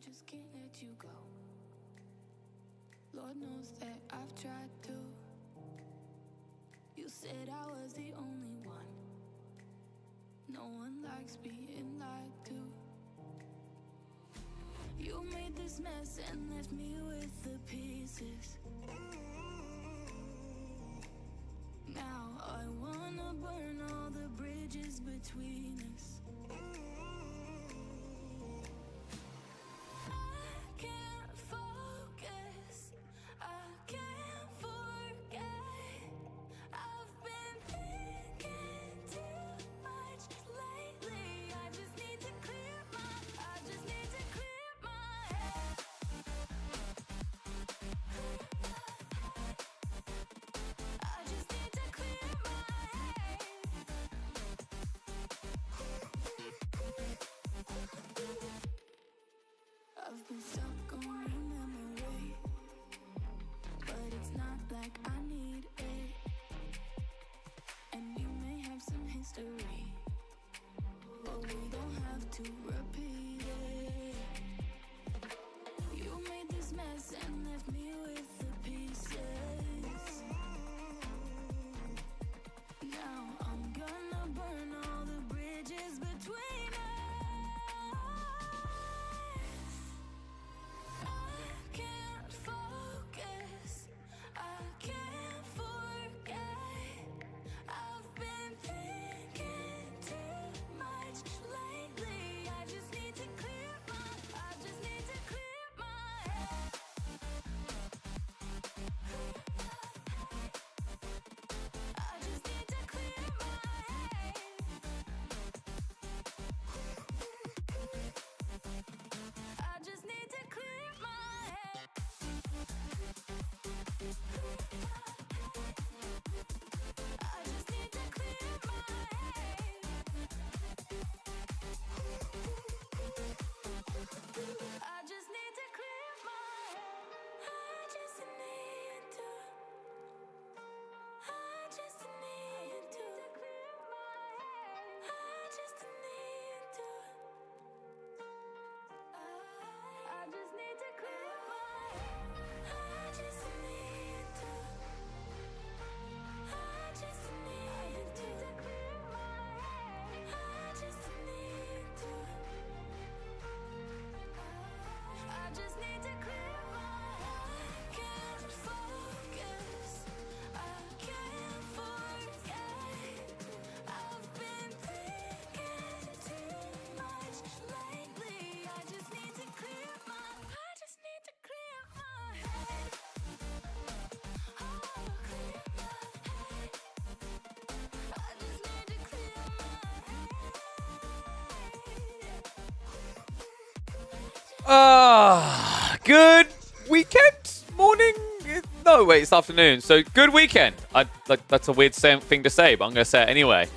just can't let you go. Lord knows that I've tried to. You said I was the only one. No one likes being lied to. You made this mess and left me with the pieces. Now I wanna burn all the bridges between us. I can't focus, I can't forget. I've been thinking too much lately. I just need to clear my head. I just need to clear my head. I've been stuck on your memory, but it's not like I need it. And you may have some history, but we don't have to repeat it. You made this mess and left me with the pieces. Now I'm gonna burn all the bridges between us. I can't focus, I can't forget. I've been thinking too much lately. I just need to clear my head. I just need to clear my head. I just need to clear my head. I just need to clear my head. I just need to clear my head. I just need to. I just need to clear my head. I just need to. I just need to clear my head. I just need to. I just need to clear my head. I just need to. I just need to clear my head. I can't focus, I can't forget. I've been thinking too much lately. I just need to clear my head. Oh, clear my head. I just need to clear my head. Good weekend? Morning? No, wait, it's afternoon. So, good weekend. That's a weird thing to say, but I'm going to say it anyway.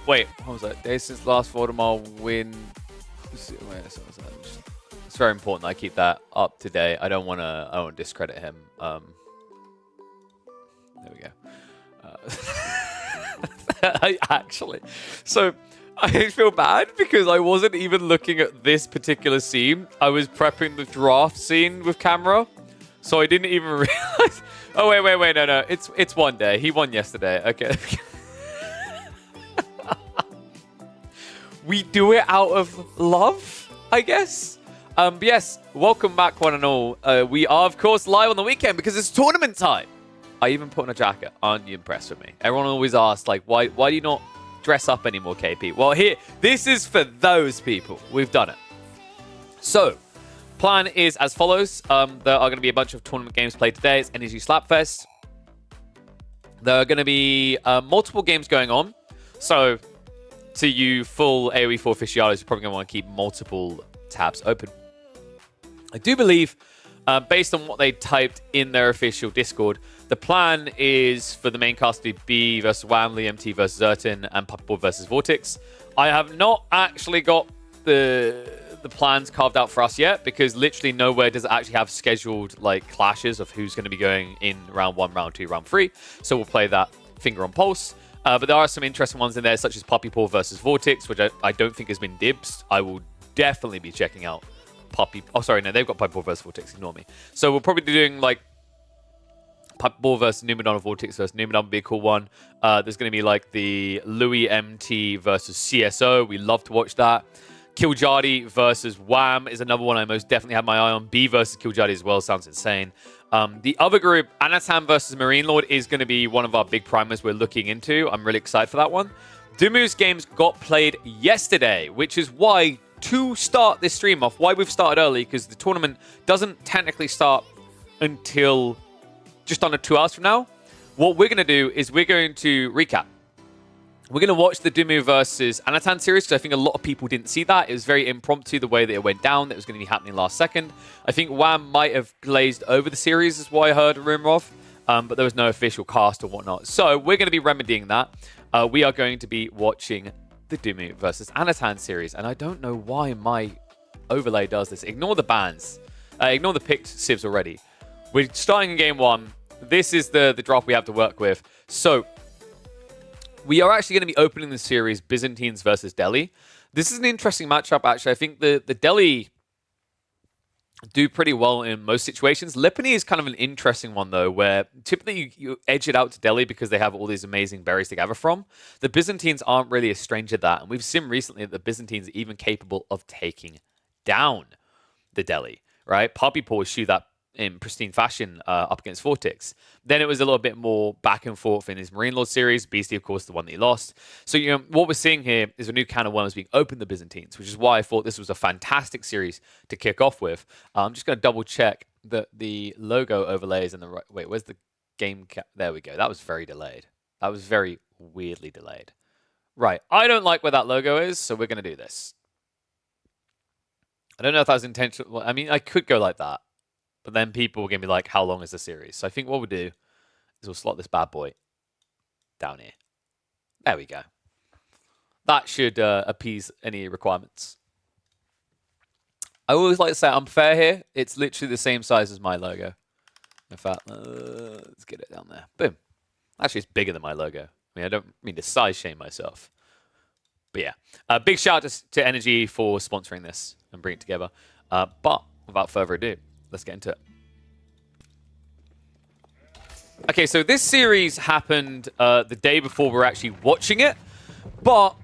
Wait, what was that? Day since last Voldemort win. It's very important I keep that up to date. I don't want to discredit him. There we go. I feel bad because I wasn't even looking at this particular scene. I was prepping the draft scene with camera, so I didn't even realize. Oh wait, no, it's one day. He won yesterday. Okay. We do it out of love, I guess. But yes, welcome back, one and all. We are, of course, live on the weekend because it's tournament time. I even put on a jacket. Aren't you impressed with me? Everyone always asks, like, why do you not dress up anymore, KP? Well, here, this is for those people. We've done it. So, plan is as follows. There are going to be a bunch of tournament games played today. It's Energy Slapfest. There are going to be multiple games going on. So, to you full AoE 4 aficionados, you're probably going to want to keep multiple tabs open. I do believe, based on what they typed in their official Discord, the plan is for the main cast to be B versus Wamley, MT versus Zertin, and Puppetball versus Vortex. I have not actually got the plans carved out for us yet, because literally nowhere does it actually have scheduled like clashes of who's going to be going in round 1, round 2, round 3. So we'll play that finger on pulse. But there are some interesting ones in there, such as Puppetball versus Vortex, which I don't think has been dibs. I will definitely be checking out Puppy. Oh, sorry, no, they've got Puppy Ball versus Vortex. Ignore me. So we'll probably be doing like Puppy Ball versus Numadon or Vortex versus Numadon would be a cool one. There's going to be like the Louis MT versus CSO. We love to watch that. Killjadi versus Wham is another one I most definitely have my eye on. B versus Killjadi as well sounds insane. The other group, Anatan versus Marine Lord, is going to be one of our big primers we're looking into. I'm really excited for that one. Dumu's games got played yesterday, which is why, to start this stream off, why we've started early, because the tournament doesn't technically start until just under 2 hours from now. What we're going to do is we're going to recap. We're going to watch the Dumu versus Anatan series, because I think a lot of people didn't see that. It was very impromptu, the way that it went down. That was going to be happening last second. I think Wham might have glazed over the series, is what I heard a rumor of. But there was no official cast or whatnot. So we're going to be remedying that. We are going to be watching the Dumu versus Anatan series. And I don't know why my overlay does this. Ignore the bans. Ignore the picked civs already. We're starting in game one. This is the draft we have to work with. So we are actually going to be opening the series Byzantines versus Delhi. This is an interesting matchup, actually. I think the Delhi do pretty well in most situations. Lipany is kind of an interesting one, though, where typically you edge it out to Delhi because they have all these amazing berries to gather from. The Byzantines aren't really a stranger to that, and we've seen recently that the Byzantines are even capable of taking down the Delhi, right? Puppy Paw shoot that in pristine fashion up against Vortex. Then it was a little bit more back and forth in his Marine Lord series. Beastie, of course, the one that he lost. So, you know, what we're seeing here is a new can of worms being opened the Byzantines, which is why I thought this was a fantastic series to kick off with. I'm just going to double check that the logo overlays in the right... Wait, where's the game cap? There we go. That was very delayed. That was very weirdly delayed. Right. I don't like where that logo is, so we're going to do this. I don't know if that was intentional. I mean, I could go like that. But then people are going to be like, how long is the series? So I think what we'll do is we'll slot this bad boy down here. There we go. That should appease any requirements. I always like to say I'm fair here. It's literally the same size as my logo. In fact, let's get it down there. Boom. Actually, it's bigger than my logo. I mean, I don't mean to size shame myself. But yeah, big shout out to Energy for sponsoring this and bringing it together. But without further ado, let's get into it. Okay, so this series happened the day before we were actually watching it, but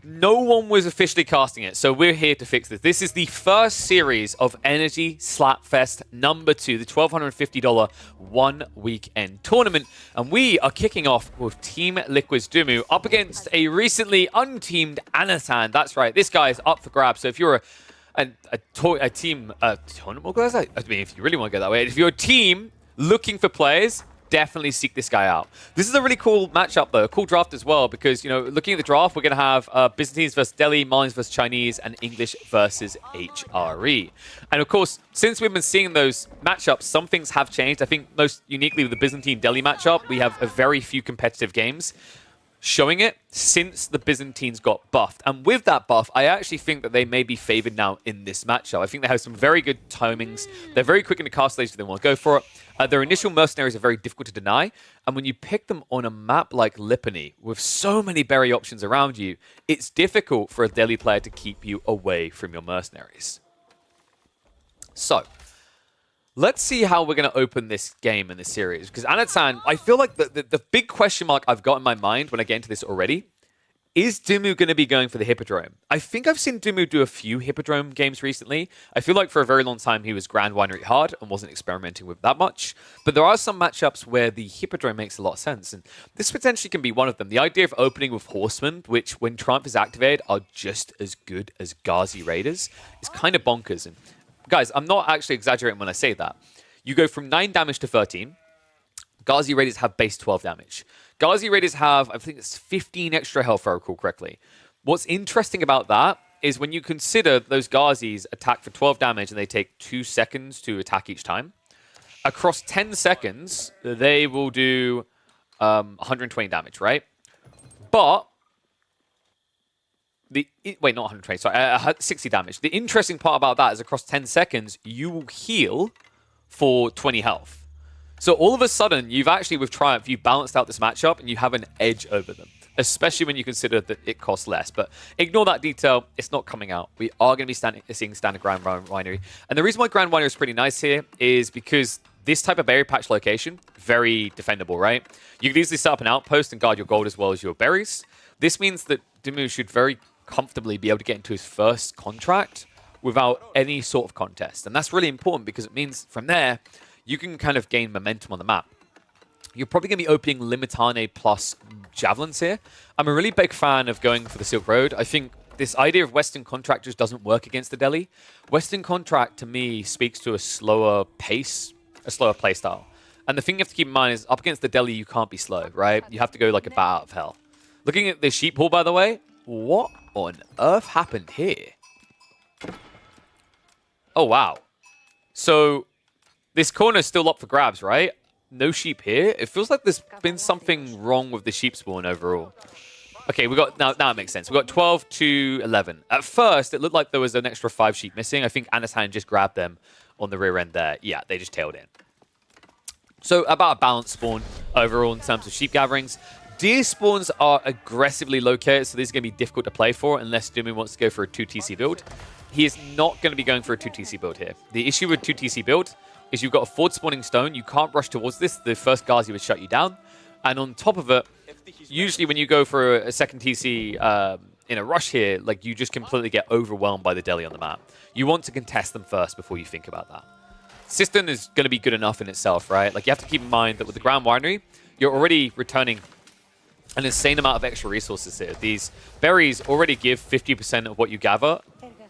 no one was officially casting it, so we're here to fix this. This is the first series of Energy Slapfest number 2, the $1,250 one-weekend tournament, and we are kicking off with Team Liquid's Dumu up against a recently unteamed Anatan. That's right, this guy is up for grabs, so if you're a team tournament, I mean, if you really want to go that way, if you're a team looking for players, definitely seek this guy out. This is a really cool matchup, though, a cool draft as well, because, you know, looking at the draft, we're going to have Byzantines versus Delhi, Malians versus Chinese, and English versus HRE. And of course, since we've been seeing those matchups, some things have changed. I think most uniquely with the Byzantine-Delhi matchup, we have a very few competitive games showing it since the Byzantines got buffed. And with that buff, I actually think that they may be favored now in this matchup. I think they have some very good timings. They're very quick in the cast stage if they want to go for it. Their initial mercenaries are very difficult to deny. And when you pick them on a map like Lipany, with so many berry options around you, it's difficult for a Delhi player to keep you away from your mercenaries. So, let's see how we're going to open this game in this series. Because Anatan, I feel like the big question mark I've got in my mind when I get into this already, is Dumu going to be going for the Hippodrome? I think I've seen Dumu do a few Hippodrome games recently. I feel like for a very long time he was Grand Winery hard and wasn't experimenting with that much. But there are some matchups where the Hippodrome makes a lot of sense. And this potentially can be one of them. The idea of opening with Horsemen, which when Triumph is activated are just as good as Ghazi Raiders, is kind of bonkers. And guys, I'm not actually exaggerating when I say that. You go from 9 damage to 13. Ghazi Raiders have base 12 damage. Ghazi Raiders have, I think it's 15 extra health, if I recall correctly. What's interesting about that is when you consider those Ghazis attack for 12 damage and they take 2 seconds to attack each time, across 10 seconds, they will do 120 damage, right? But wait, not 120, sorry, 60 damage. The interesting part about that is across 10 seconds, you will heal for 20 health. So all of a sudden, you've actually, with Triumph, you've balanced out this matchup and you have an edge over them. especially when you consider that it costs less. But ignore that detail. It's not coming out. We are going to be seeing standard Grand Winery. And the reason why Grand Winery is pretty nice here is because this type of berry patch location, very defendable, right? You could easily set up an outpost and guard your gold as well as your berries. This means that Dimu should very comfortably be able to get into his first contract without any sort of contest. And that's really important because it means from there, you can kind of gain momentum on the map. You're probably going to be opening Limitane plus Javelins here. I'm a really big fan of going for the Silk Road. I think this idea of Western Contract just doesn't work against the Delhi. Western Contract, to me, speaks to a slower pace, a slower playstyle. And the thing you have to keep in mind is up against the Delhi, you can't be slow, right? You have to go like a bat out of hell. Looking at the sheep hall, by the way, what on earth happened here? Oh, wow. So this corner is still up for grabs, right? No sheep here. It feels like there's been something wrong with the sheep spawn overall. Okay, we got now it makes sense. We got 12 to 11. At first, it looked like there was an extra 5 sheep missing. I think Anatan just grabbed them on the rear end there. Yeah, they just tailed in. So about a balanced spawn overall in terms of sheep gatherings. Deer spawns are aggressively located, so this is going to be difficult to play for unless Dumi wants to go for a 2TC build. He is not going to be going for a 2TC build here. The issue with 2TC build is you've got a forward spawning stone. You can't rush towards this. The first Ghazi would shut you down. And on top of it, usually when you go for a second TC in a rush here, like you just completely get overwhelmed by the Delhi on the map. You want to contest them first before you think about that. System is going to be good enough in itself, right? Like you have to keep in mind that with the Grand Winery, you're already returning an insane amount of extra resources here. These berries already give 50% of what you gather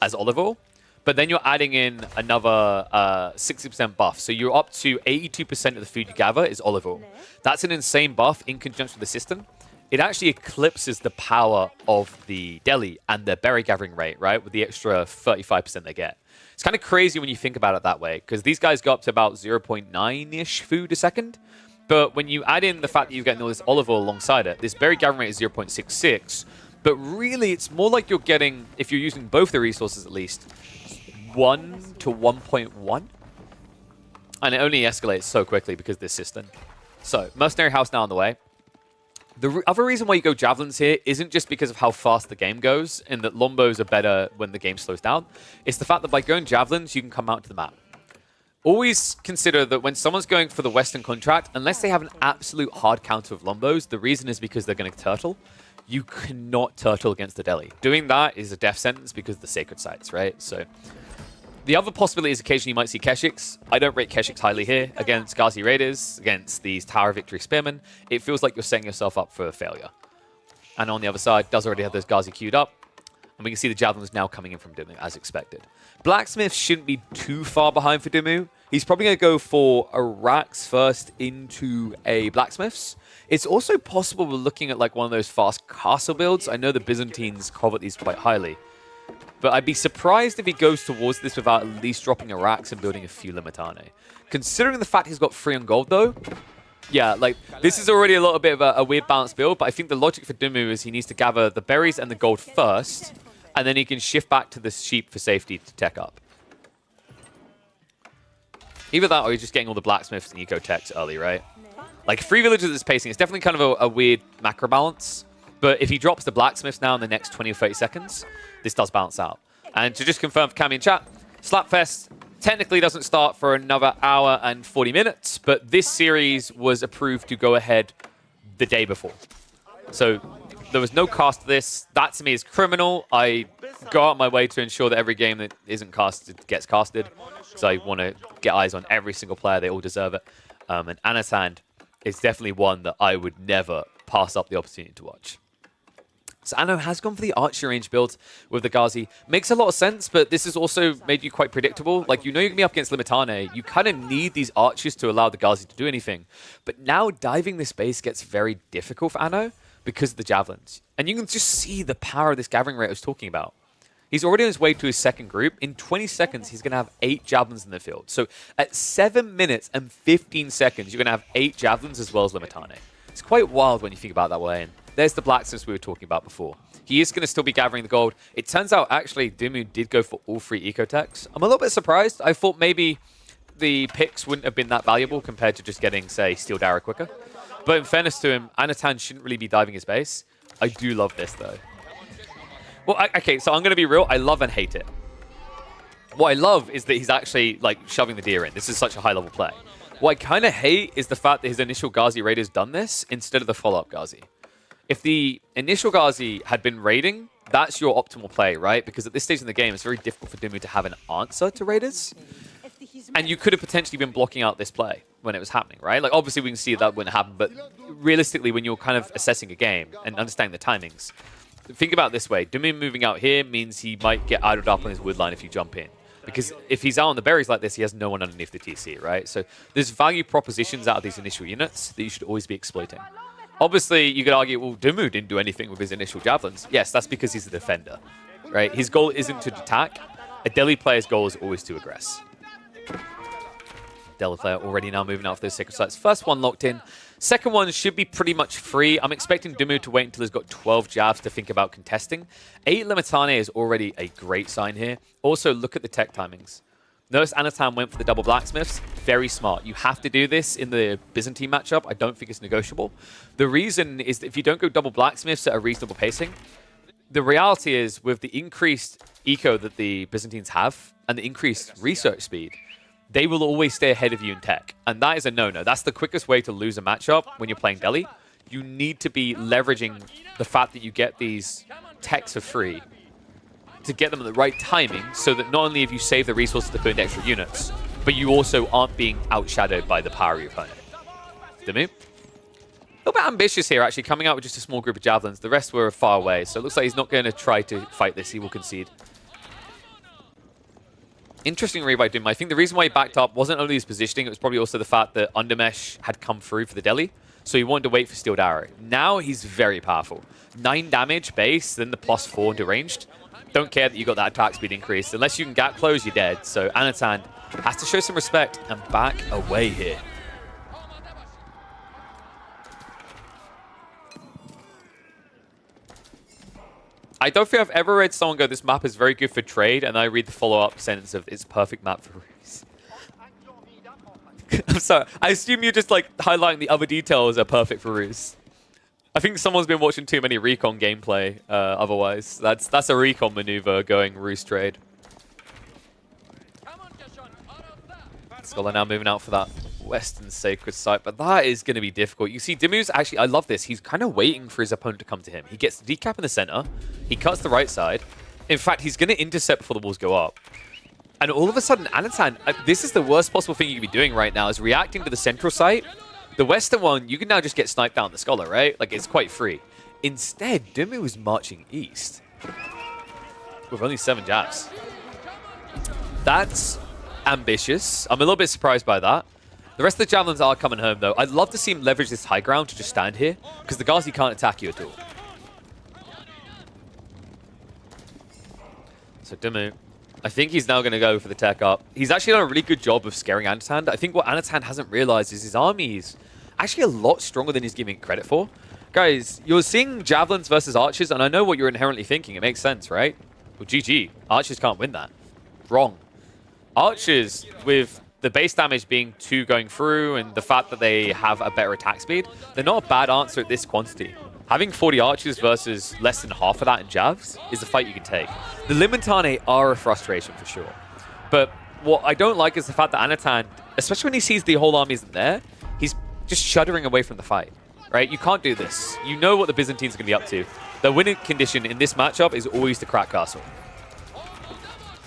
as olive oil, but then you're adding in another 60% buff. So you're up to 82% of the food you gather is olive oil. That's an insane buff in conjunction with the system. It actually eclipses the power of the Delhi and their berry gathering rate, right? With the extra 35% they get. It's kind of crazy when you think about it that way, because these guys go up to about 0.9-ish food a second. But when you add in the fact that you're getting all this olive oil alongside it, this berry gathering rate is 0.66. But really, it's more like you're getting, if you're using both the resources at least, 1 to 1.1. And it only escalates so quickly because of this system. So, Mercenary House now on the way. The other reason why you go Javelins here isn't just because of how fast the game goes and that Lombos are better when the game slows down. It's the fact that by going Javelins, you can come out to the map. Always consider that when someone's going for the Western Contract, unless they have an absolute hard counter of Lombos, the reason is because they're going to turtle. You cannot turtle against the Delhi. Doing that is a death sentence because of the sacred sites, right? So the other possibility is occasionally you might see Keshiks. I don't rate Keshiks highly here. Against Ghazi Raiders, against these Tower Victory Spearmen, it feels like you're setting yourself up for failure. And on the other side, does already have those Ghazi queued up. And we can see the Javelins now coming in from Dimu, as expected. Blacksmith shouldn't be too far behind for Dimu. He's probably going to go for a Rax first into a Blacksmith's. It's also possible we're looking at like one of those fast castle builds. I know the Byzantines covet these quite highly. But I'd be surprised if he goes towards this without at least dropping a Rax and building a few Limitane. Considering the fact he's got 3 on gold, though, yeah, like, this is already a little bit of a weird balanced build, but I think the logic for Dimu is he needs to gather the berries and the gold first, and then he can shift back to the sheep for safety to tech up. Either that or you're just getting all the blacksmiths and eco-techs early, right? Like, 3 villages is pacing. It's definitely kind of a weird macro balance, but if he drops the blacksmiths now in the next 20 or 30 seconds, this does balance out. And to just confirm for Cammy in chat, Slapfest technically doesn't start for another hour and 40 minutes, but this series was approved to go ahead the day before. So there was no cast to this. That to me is criminal. I go out my way to ensure that every game that isn't casted gets casted. So I want to get eyes on every single player. They all deserve it. And Anatan is definitely one that I would never pass up the opportunity to watch. So Anno has gone for the archery range build with the Ghazi. Makes a lot of sense, but this has also made you quite predictable. Like, you know you're going to be up against Limitane. You kind of need these archers to allow the Ghazi to do anything. But now diving this base gets very difficult for Anno because of the javelins. And you can just see the power of this gathering rate I was talking about. He's already on his way to his second group. In 20 seconds, he's going to have 8 javelins in the field. So at 7 minutes and 15 seconds, you're going to have 8 javelins as well as Limitane. It's quite wild when you think about it that way. And there's the blacksmiths we were talking about before. He is going to still be gathering the gold. It turns out, actually, Dimu did go for all 3 ecotechs. I'm a little bit surprised. I thought maybe the picks wouldn't have been that valuable compared to just getting, say, Steel Dara quicker. But in fairness to him, Anatan shouldn't really be diving his base. I do love this, though. Well, okay, so I'm going to be real. I love and hate it. What I love is that he's actually, like, shoving the deer in. This is such a high-level play. What I kind of hate is the fact that his initial Ghazi raid has done this instead of the follow-up Ghazi. If the initial Ghazi had been raiding, that's your optimal play, right? Because at this stage in the game, it's very difficult for Dumu to have an answer to raiders. And you could have potentially been blocking out this play when it was happening, right? Like, obviously, we can see that wouldn't happen, but realistically, when you're kind of assessing a game and understanding the timings, think about it this way. Dumu moving out here means he might get idled up on his wood line if you jump in. Because if he's out on the berries like this, he has no one underneath the TC, right? So there's value propositions out of these initial units that you should always be exploiting. Obviously, you could argue, well, Dumu didn't do anything with his initial javelins. Yes, that's because he's a defender, right? His goal isn't to attack. A Delhi player's goal is always to aggress. Delhi player already now moving out for those sacred sites. First one locked in. Second one should be pretty much free. I'm expecting Dumu to wait until he's got 12 jabs to think about contesting. 8 Limitane is already a great sign here. Also, look at the tech timings. Notice Anatan went for the double blacksmiths. Very smart. You have to do this in the Byzantine matchup. I don't think it's negotiable. The reason is that if you don't go double blacksmiths at a reasonable pacing, the reality is with the increased eco that the Byzantines have and the increased research speed, they will always stay ahead of you in tech. And that is a no-no. That's the quickest way to lose a matchup when you're playing Delhi. You need to be leveraging the fact that you get these techs for free to get them at the right timing so that not only have you saved the resources to put in extra units, but you also aren't being outshadowed by the power of your opponent. Dumu? A little bit ambitious here, actually, coming out with just a small group of javelins. The rest were far away, so it looks like he's not going to try to fight this. He will concede. Interesting read by Dumu. I think the reason why he backed up wasn't only his positioning, it was probably also the fact that Undermesh had come through for the Delhi, so he wanted to wait for Steeled Arrow. Now he's very powerful. 9 damage base, then the +4 into ranged. Don't care that you got that attack speed increase. Unless you can gap close, you're dead. So Anatan has to show some respect and back away here. I don't think I've ever read someone go, this map is very good for trade, and I read the follow-up sentence of, it's perfect map for ruse. I'm sorry. I assume you're just like highlighting the other details are perfect for ruse. I think someone's been watching too many recon gameplay, otherwise. That's a recon maneuver going ruse trade. Scholar now moving out for that Western Sacred Site, but that is going to be difficult. You see, Dumu's actually, I love this. He's kind of waiting for his opponent to come to him. He gets the decap in the center. He cuts the right side. In fact, he's going to intercept before the walls go up. And all of a sudden, Anatan, this is the worst possible thing you could be doing right now, is reacting to the central site. The Western one, you can now just get sniped down the Scholar, right? Like, it's quite free. Instead, Dumu is marching east with only 7 jabs. That's ambitious. I'm a little bit surprised by that. The rest of the javelins are coming home, though. I'd love to see him leverage this high ground to just stand here, because the Ghazi can't attack you at all. So Dumu, I think he's now going to go for the tech up. He's actually done a really good job of scaring Anatan. I think what Anatan hasn't realized is his army is actually a lot stronger than he's giving it credit for. Guys, you're seeing javelins versus archers, and I know what you're inherently thinking. It makes sense, right? Well, GG. Archers can't win that. Wrong. Archers, with the base damage being 2 going through and the fact that they have a better attack speed, they're not a bad answer at this quantity. Having 40 archers versus less than half of that in jabs is a fight you can take. The Limitane are a frustration for sure. But what I don't like is the fact that Anatan, especially when he sees the whole army isn't there, he's just shuddering away from the fight, right? You can't do this. You know what the Byzantines are going to be up to. The winning condition in this matchup is always to crack castle.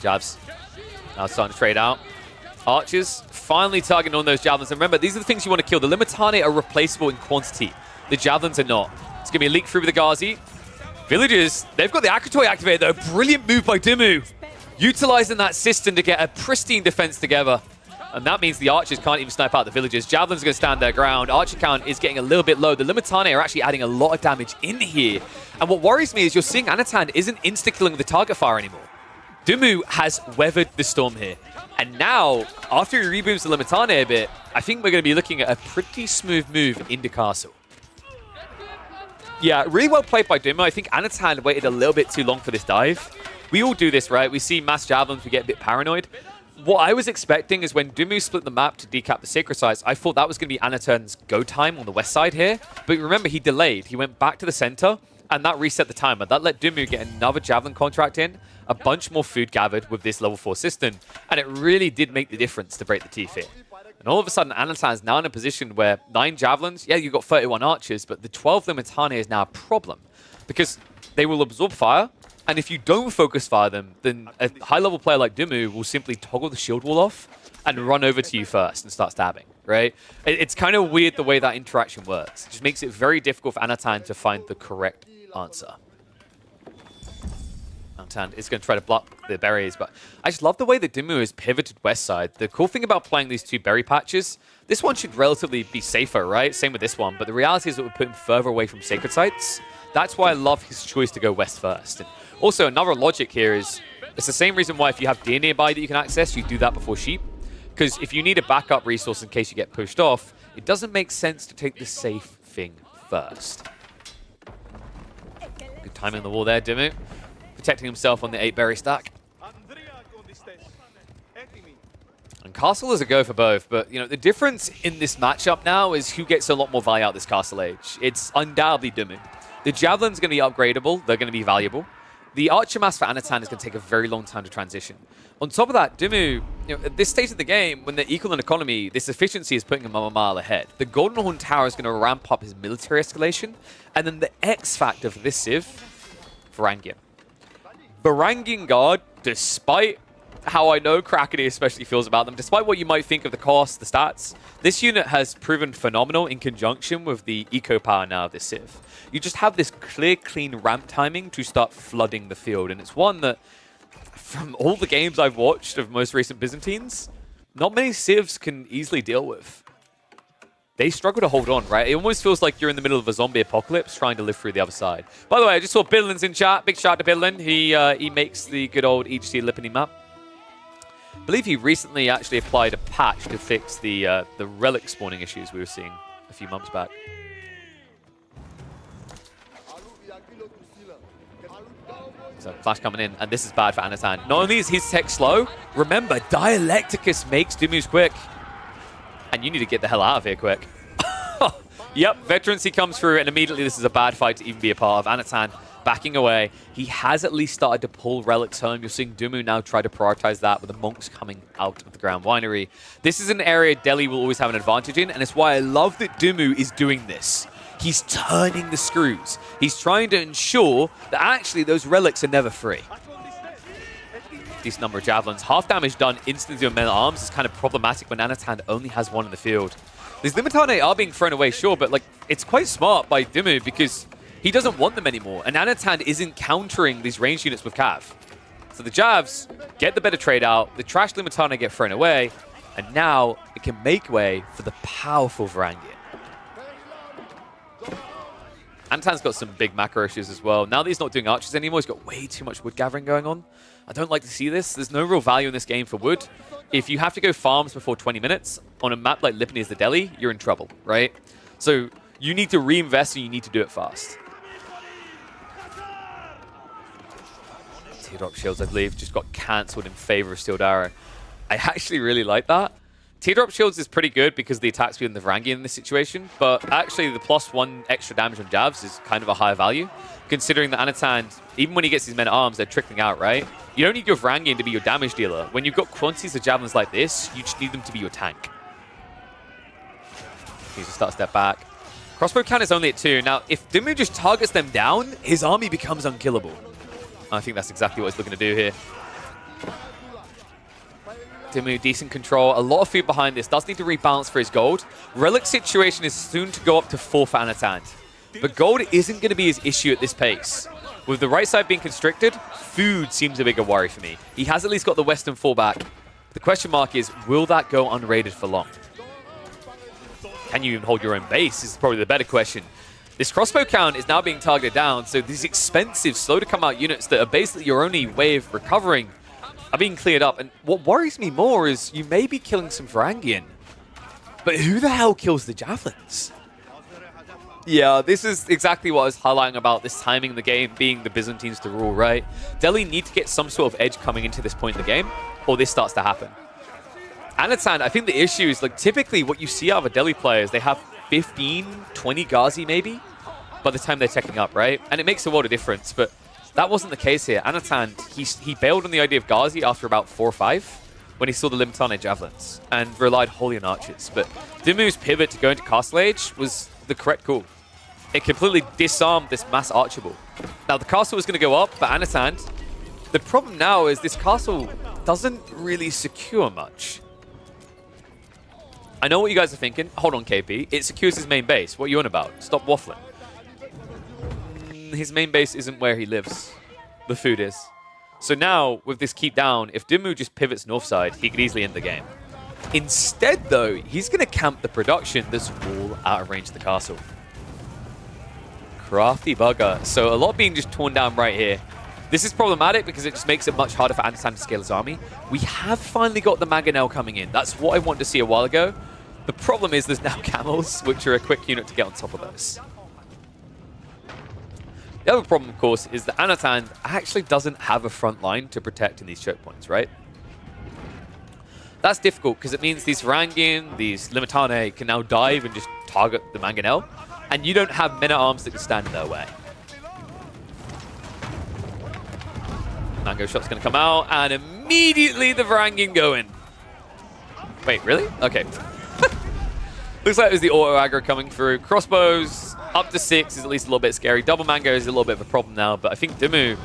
Jabs. Now it's starting to trade out. Archers finally targeting on those javelins. And remember, these are the things you want to kill. The Limitane are replaceable in quantity. The javelins are not. It's going to be a leak through with the Ghazi. Villagers, they've got the Akratoy activated though. Brilliant move by Dumu. Utilizing that system to get a pristine defense together. And that means the archers can't even snipe out the villagers. Javelins are going to stand their ground. Archer count is getting a little bit low. The Limitane are actually adding a lot of damage in here. And what worries me is you're seeing Anatan isn't insta-killing with the target fire anymore. Dumu has weathered the storm here. And now, after he rebooms the Limitane a bit, I think we're going to be looking at a pretty smooth move into castle. Yeah, really well played by Dumu. I think Anatan waited a little bit too long for this dive. We all do this, right? We see mass javelins, we get a bit paranoid. What I was expecting is when Dumu split the map to decap the sacred sites, I thought that was going to be Anatan's go time on the west side here. But remember, he delayed. He went back to the center, and that reset the timer. That let Dumu get another Javelin contract in, a bunch more food gathered with this level 4 system, and it really did make the difference to break the T here. And all of a sudden, Anatan's now in a position where 9 Javelins, yeah, you've got 31 archers, but the 12 Limitane is now a problem because they will absorb fire, and if you don't focus fire them, then a high-level player like Dumu will simply toggle the shield wall off and run over to you first and start stabbing, right? It's kind of weird the way that interaction works. It just makes it very difficult for Anatan to find the correct answer. Anatan is going to try to block the berries, but I just love the way that Dumu has pivoted west side. The cool thing about playing these 2 berry patches, this one should relatively be safer, right? Same with this one, but the reality is that we put him further away from sacred sites. That's why I love his choice to go west first. And also, another logic here is, it's the same reason why if you have deer nearby that you can access, you do that before sheep. Because if you need a backup resource in case you get pushed off, it doesn't make sense to take the safe thing first. Good timing on the wall there, Dumu. Protecting himself on the 8-berry stack. And Castle is a go for both, but you know the difference in this matchup now is who gets a lot more value out of this Castle Age. It's undoubtedly Dumu. The Javelin's going to be upgradable, they're going to be valuable. The Archer Mass for Anatan is going to take a very long time to transition. On top of that, Dumu, you know, at this stage of the game, when they're equal in economy, this efficiency is putting him a mile ahead. The Golden Horn Tower is going to ramp up his military escalation, and then the X factor for this Civ, Varangian. Varangian Guard, despite how I know Krakeny especially feels about them, despite what you might think of the cost, the stats, this unit has proven phenomenal in conjunction with the eco power now of this Civ. You just have this clear, clean ramp timing to start flooding the field, and it's one that, from all the games I've watched of most recent Byzantines, not many Civs can easily deal with. They struggle to hold on, right? It almost feels like you're in the middle of a zombie apocalypse trying to live through the other side. By the way, I just saw Bidlin's in chat. Big shout out to Bidlin. He makes the good old HT Lipany map. I believe he recently actually applied a patch to fix the relic spawning issues we were seeing a few months back. So flash coming in, and this is bad for Anatan. Not only is his tech slow, remember, Dialecticus makes Dumu's quick. And you need to get the hell out of here quick. Yep, Veterancy comes through, and immediately this is a bad fight to even be a part of. Anatan backing away. He has at least started to pull relics home. You're seeing Dumu now try to prioritize that with the monks coming out of the Grand Winery. This is an area Delhi will always have an advantage in, and it's why I love that Dumu is doing this. He's turning the screws. He's trying to ensure that actually those relics are never free. Decent number of javelins. Half damage done instantly on men-at-arms is kind of problematic when Anatan only has one in the field. These Limitane are being thrown away, sure, but like it's quite smart by Dumu because he doesn't want them anymore, and Anatan isn't countering these ranged units with Cav. So the Javs get the better trade out, the trash Limitane get thrown away, and now it can make way for the powerful Varangian. Anatan's got some big macro issues as well. Now that he's not doing archers anymore, he's got way too much wood gathering going on. I don't like to see this. There's no real value in this game for wood. If you have to go farms before 20 minutes on a map like Lipany is the Delhi, you're in trouble, right? So you need to reinvest and you need to do it fast. Teardrop Shields, I believe, just got cancelled in favor of Steeled Arrow. I actually really like that. Teardrop Shields is pretty good because of the attack speed and the Varangian in this situation, but actually the +1 extra damage on Javs is kind of a higher value, considering that Anatan, even when he gets his men-at-arms, they're trickling out, right? You don't need your Varangian to be your damage dealer. When you've got quantities of javelins like this, you just need them to be your tank. He just starts to step back. Crossbow count is only at 2. Now, if Dumu just targets them down, his army becomes unkillable. I think that's exactly what he's looking to do here. Dumu, decent control. A lot of food behind this. Does need to rebalance for his gold. Relic situation is soon to go up to 4 for Anatan. But gold isn't going to be his issue at this pace. With the right side being constricted, food seems a bigger worry for me. He has at least got the western fallback. The question mark is, will that go unraided for long? Can you even hold your own base is probably the better question. This crossbow count is now being targeted down, so these expensive, slow-to-come-out units that are basically your only way of recovering are being cleared up. And what worries me more is you may be killing some Varangian, but who the hell kills the javelins? Yeah, this is exactly what I was highlighting about this timing in the game being the Byzantines to rule, right? Delhi need to get some sort of edge coming into this point in the game, or this starts to happen. Anatan, I think the issue is, like, typically what you see out of a Delhi player is they have 15, 20 Ghazi maybe. by the time they're teching up, right? And it makes a world of difference, but that wasn't the case here. Anatan, he bailed on the idea of Ghazi after about 4 or 5 when he saw the Limitane Javelins and relied wholly on archers. But Dimu's pivot to go into Castle Age was the correct call. It completely disarmed this mass archer ball. Now, the castle was going to go up, but Anatan, the problem now is this castle doesn't really secure much. I know what you guys are thinking. Hold on, KP. It secures his main base. What are you on about? Stop waffling. His main base isn't where he lives. The food is. So now, with this keep down, if Dimu just pivots north side, he could easily end the game. Instead, though, he's going to camp the production that's all out of range of the castle. Crafty bugger. So a lot being just torn down right here. This is problematic because it just makes it much harder for Anatan to scale his army. We have finally got the Mangonel coming in. That's what I wanted to see a while ago. The problem is there's now camels, which are a quick unit to get on top of those. The other problem, of course, is that Anatan actually doesn't have a front line to protect in these choke points, right? That's difficult because it means these Varangian, these Limitane can now dive and just target the Mangonel, and you don't have men-at-arms that can stand in their way. Mango shot's going to come out, and immediately the Varangian go in. Wait, really? Okay. Looks like it was the auto aggro coming through. Crossbows up to 6 is at least a little bit scary. Double Mango is a little bit of a problem now, but I think Dimu,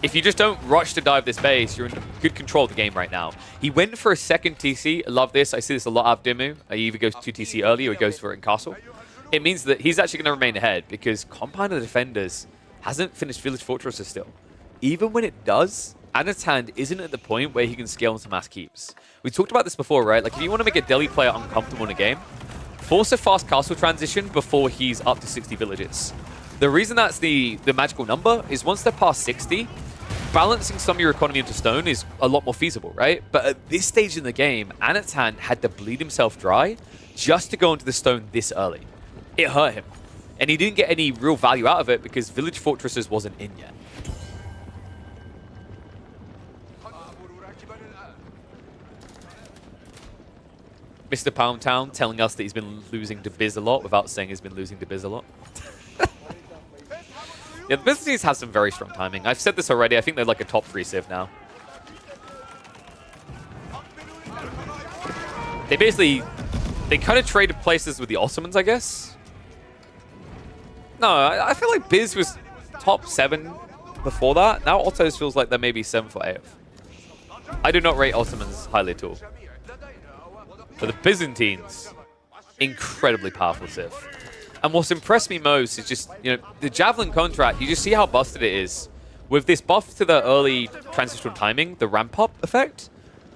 if you just don't rush to dive this base, you're in good control of the game right now. He went for a second TC. I love this. I see this a lot out of Dimu. He either goes to TC early or he goes for it in Castle. It means that he's actually going to remain ahead because Compound of Defenders hasn't finished Village Fortresses still. Even when it does, Anatan isn't at the point where he can scale into mass keeps. We talked about this before, right? Like, if you want to make a Delhi player uncomfortable in a game, force a fast castle transition before he's up to 60 villages. The reason that's the magical number is once they're past 60, balancing some of your economy into stone is a lot more feasible, right? But at this stage in the game, Anatan had to bleed himself dry just to go into the stone this early. It hurt him. And he didn't get any real value out of it because Village Fortresses wasn't in yet. Mr. Pound Town telling us that he's been losing to Biz a lot without saying he's been losing to Biz a lot. Yeah, the Byzantines have some very strong timing. I've said this already. I think they're like a top 3 civ now. They kind of traded places with the Ottomans, I guess. No, I feel like Biz was top 7 before that. Now Otto's feels like they're maybe 7th or 8th. I do not rate Ottomans highly at all. But the Byzantines, incredibly powerful civ. And what's impressed me most is just, you know, the Javelin contract, you just see how busted it is. With this buff to the early transitional timing, the ramp-up effect,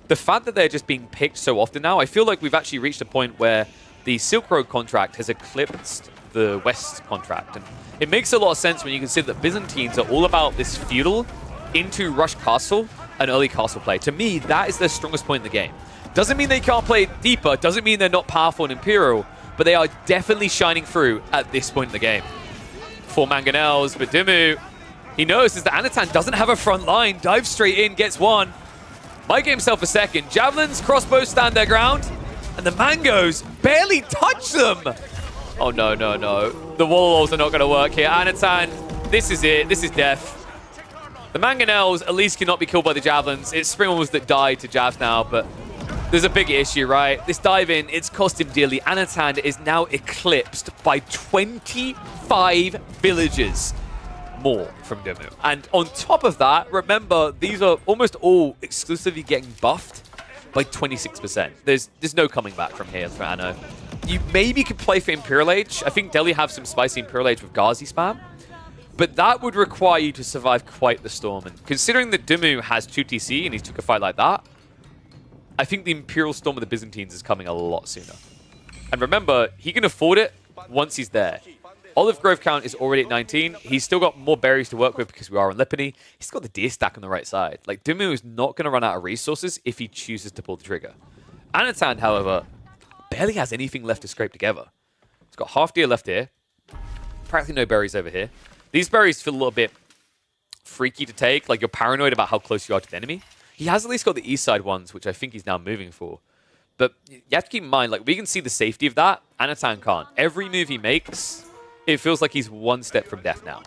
the fact that they're just being picked so often now, I feel like we've actually reached a point where the Silk Road contract has eclipsed the West contract. And it makes a lot of sense when you consider that Byzantines are all about this feudal into Rush Castle and early castle play. To me, that is their strongest point in the game. Doesn't mean they can't play deeper, doesn't mean they're not powerful in Imperial, but they are definitely shining through at this point in the game. 4 Mangonels, but Dimu, he notices that Anatan doesn't have a front line, dives straight in, gets 1. Might get himself a second. Javelins, crossbows stand their ground, and the Mangos barely touch them. Oh, no, no, no. The wall walls are not going to work here. Anatan, this is it. This is death. The Mangonels at least cannot be killed by the Javelins. It's Spring Wolves that die to Javs now, but there's a big issue, right? This dive in, it's cost him dearly. Anatan is now eclipsed by 25 villages more from Dimu. And on top of that, remember, these are almost all exclusively getting buffed by 26%. There's no coming back from here for Anno. You maybe could play for Imperial Age. I think Delhi have some spicy Imperial Age with Ghazi spam. But that would require you to survive quite the storm. And considering that Dimu has 2 TC and he took a fight like that, I think the Imperial Storm of the Byzantines is coming a lot sooner. And remember, he can afford it once he's there. Olive Grove count is already at 19. He's still got more berries to work with because we are on Lipany. He's got the deer stack on the right side. Like, Dimu is not going to run out of resources if he chooses to pull the trigger. Anatan, however, barely has anything left to scrape together. He's got half deer left here. Practically no berries over here. These berries feel a little bit freaky to take. Like, you're paranoid about how close you are to the enemy. He has at least got the east side ones, which I think he's now moving for. But you have to keep in mind, like, we can see the safety of that. Anatan can't. Every move he makes it feels like he's one step from death now.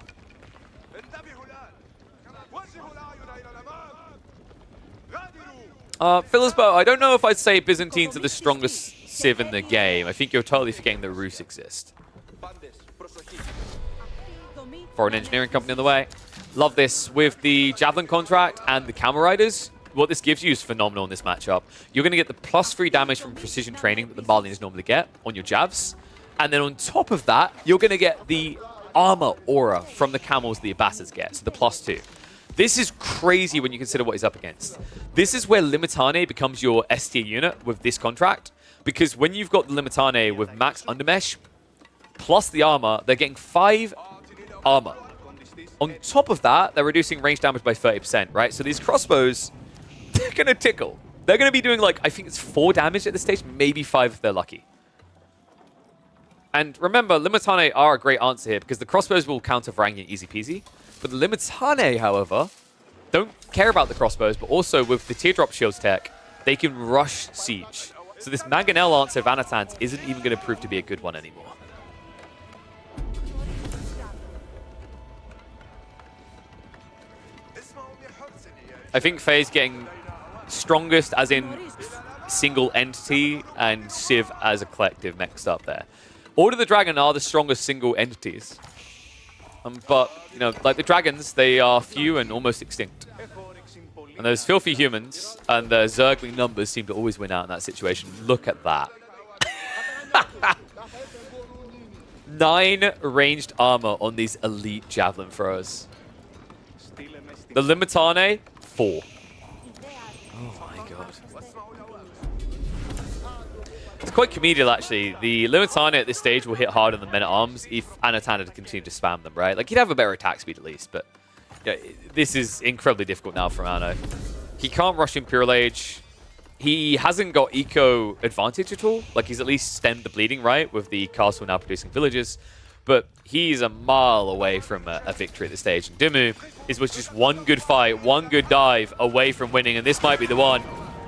Philosbo, I don't know if I'd say Byzantines are the strongest civ in the game. I think you're totally forgetting that Rus exist. Foreign engineering company on the way. Love this. With the Javelin contract and the Camel Riders, what this gives you is phenomenal in this matchup. You're going to get the +3 damage from precision training that the Malians normally get on your Javs. And then on top of that, you're going to get the armor aura from the Camels the Abbasids get, so the +2. This is crazy when you consider what he's up against. This is where Limitane becomes your S tier unit with this contract, because when you've got the Limitane with max undermesh plus the armor, they're getting 5 armor. On top of that, they're reducing range damage by 30%, right? So these crossbows, they're going to tickle. They're going to be doing, like, I think it's 4 damage at this stage, maybe 5 if they're lucky. And remember, Limitane are a great answer here, because the crossbows will counter Varangian easy peasy. But the Limitane, however, don't care about the crossbows, but also with the Teardrop Shields tech, they can rush siege. So this Mangonel answer of Anatan's isn't even going to prove to be a good one anymore. I think Faye's getting strongest as in single entity and Civ as a collective mixed up there. Order the Dragon are the strongest single entities. But, you know, like the dragons, they are few and almost extinct. And those filthy humans and their Zergling numbers seem to always win out in that situation. Look at that. 9 ranged armor on these elite javelin throwers. The Limitane, 4. Oh my god. It's quite comedial, actually. The Limitane at this stage will hit harder than Men-at-Arms if Anatan had to continue to spam them, right? Like, he'd have a better attack speed at least, but yeah, this is incredibly difficult now for Ano. He can't rush Imperial Age. He hasn't got eco advantage at all. Like, he's at least stemmed the bleeding, right, with the castle now producing villagers. But he's a mile away from a victory at this stage. And Dimmu was just one good fight, one good dive away from winning, and this might be the one.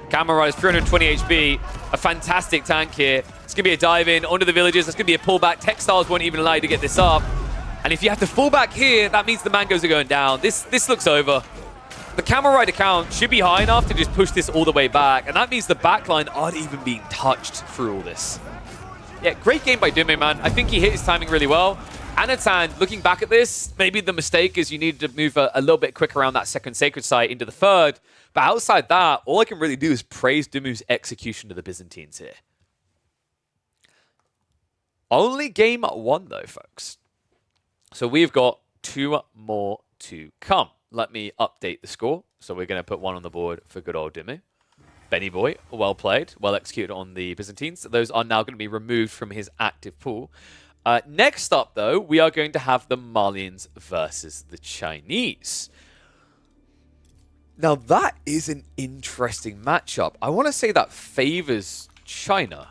Camera Rider's 320 HP, a fantastic tank here. It's going to be a dive in onto the villagers. It's going to be a pullback. Textiles won't even allow you to get this up. And if you have to fall back here, that means the mangoes are going down. This looks over. The Camel Rider count should be high enough to just push this all the way back. And that means the backline aren't even being touched through all this. Yeah, great game by Dimmu, man. I think he hit his timing really well. Anatan, looking back at this, maybe the mistake is you needed to move a little bit quicker around that second Sacred Site into the third. But outside that, all I can really do is praise Dimmu's execution to the Byzantines here. Only game 1, though, folks. So we've got 2 more to come. Let me update the score. So we're going to put 1 on the board for good old Dimmu. Benny Boy, well played, well executed on the Byzantines. Those are now going to be removed from his active pool. Next up, though, we are going to have the Malians versus the Chinese. Now, that is an interesting matchup. I want to say that favors China.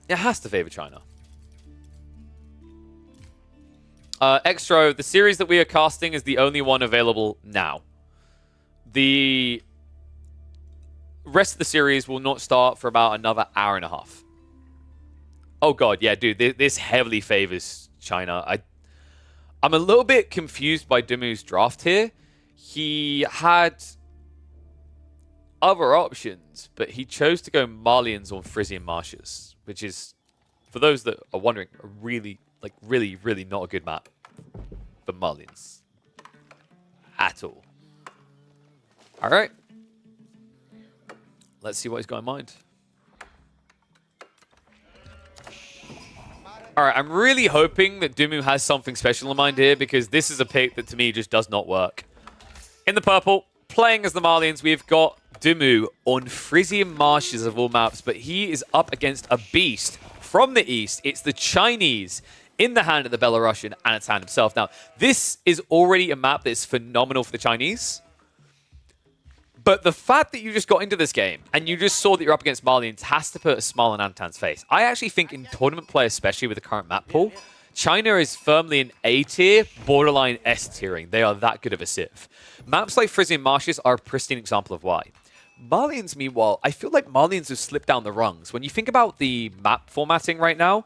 It has to favor China. Extro, the series that we are casting is the only one available now. The rest of the series will not start for about another hour and a half. Oh god, yeah, dude, this heavily favors China. I'm a little bit confused by Dimmu's draft here. He had other options, but he chose to go Malians on Frisian Marshes, which is, for those that are wondering, a really not a good map for Malians. At all. Alright. Let's see what he's got in mind. Alright, I'm really hoping that Dimmu has something special in mind here, because this is a pick that to me just does not work. In the purple, playing as the Malians, we've got Dimmu on Frisian Marshes of all maps, but he is up against a beast from the east. It's the Chinese in the hand of the Belarusian Anatan himself. Now, this is already a map that is phenomenal for the Chinese. But the fact that you just got into this game and you just saw that you're up against Malians has to put a smile on Antan's face. I actually think in tournament play, especially with the current map pool, China is firmly in A tier, borderline S tiering. They are that good of a civ. Maps like Frisian Marshes are a pristine example of why. Malians, meanwhile, I feel like Malians have slipped down the rungs. When you think about the map formatting right now,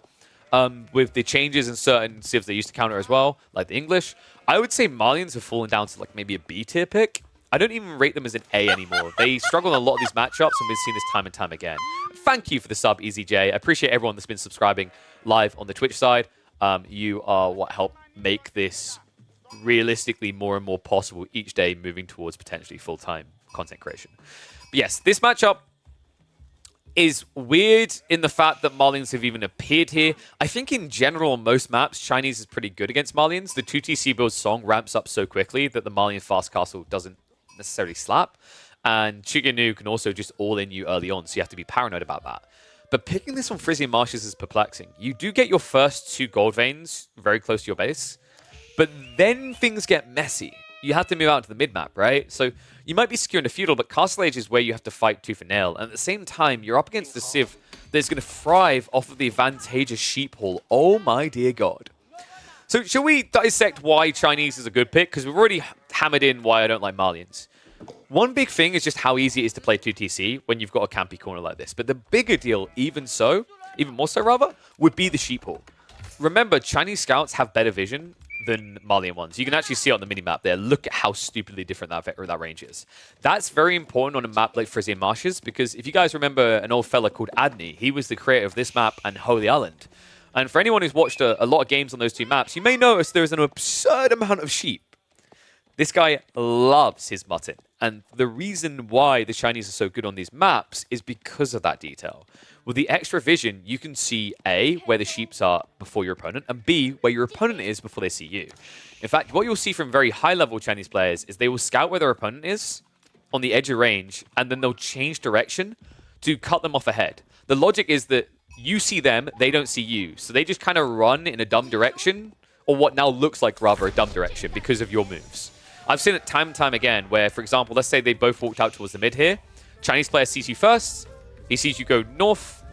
with the changes in certain civs they used to counter as well, like the English. I would say Malians have fallen down to like maybe a B tier pick. I don't even rate them as an A anymore. They struggle in a lot of these matchups, and we've seen this time and time again. Thank you for the sub, EasyJ. I appreciate everyone that's been subscribing live on the Twitch side. You are what help make this realistically more and more possible each day, moving towards potentially full-time content creation. But yes, this matchup is weird in the fact that Malians have even appeared here. I think in general, on most maps, Chinese is pretty good against Malians. The 2TC build Song ramps up so quickly that the Malian Fast Castle doesn't necessarily slap. And Chuganu can also just all-in you early on, so you have to be paranoid about that. But picking this on Frisian Marshes is perplexing. You do get your first 2 gold veins very close to your base, but then things get messy. You have to move out to the mid-map, right? So you might be securing a feudal, but Castle Age is where you have to fight tooth and nail. And at the same time, you're up against the Civ that's going to thrive off of the advantageous sheep haul. Oh my dear God. So shall we dissect why Chinese is a good pick? Because we've already hammered in why I don't like Malians. One big thing is just how easy it is to play 2TC when you've got a campy corner like this. But the bigger deal, even more so rather, would be the sheep haul. Remember, Chinese scouts have better vision than Malian ones. You can actually see it on the minimap there. Look at how stupidly different that range is. That's very important on a map like Frisian Marshes, because if you guys remember an old fella called Adney, he was the creator of this map and Holy Island. And for anyone who's watched a lot of games on those 2 maps, you may notice there's an absurd amount of sheep. This guy loves his mutton. And the reason why the Chinese are so good on these maps is because of that detail. With the extra vision, you can see A, where the sheeps are before your opponent, and B, where your opponent is before they see you. In fact, what you'll see from very high-level Chinese players is they will scout where their opponent is on the edge of range, and then they'll change direction to cut them off ahead. The logic is that you see them, they don't see you. So they just kind of run in a dumb direction, or what now looks like rather a dumb direction because of your moves. I've seen it time and time again where, for example, let's say they both walked out towards the mid here. Chinese player sees you first. He sees you go north.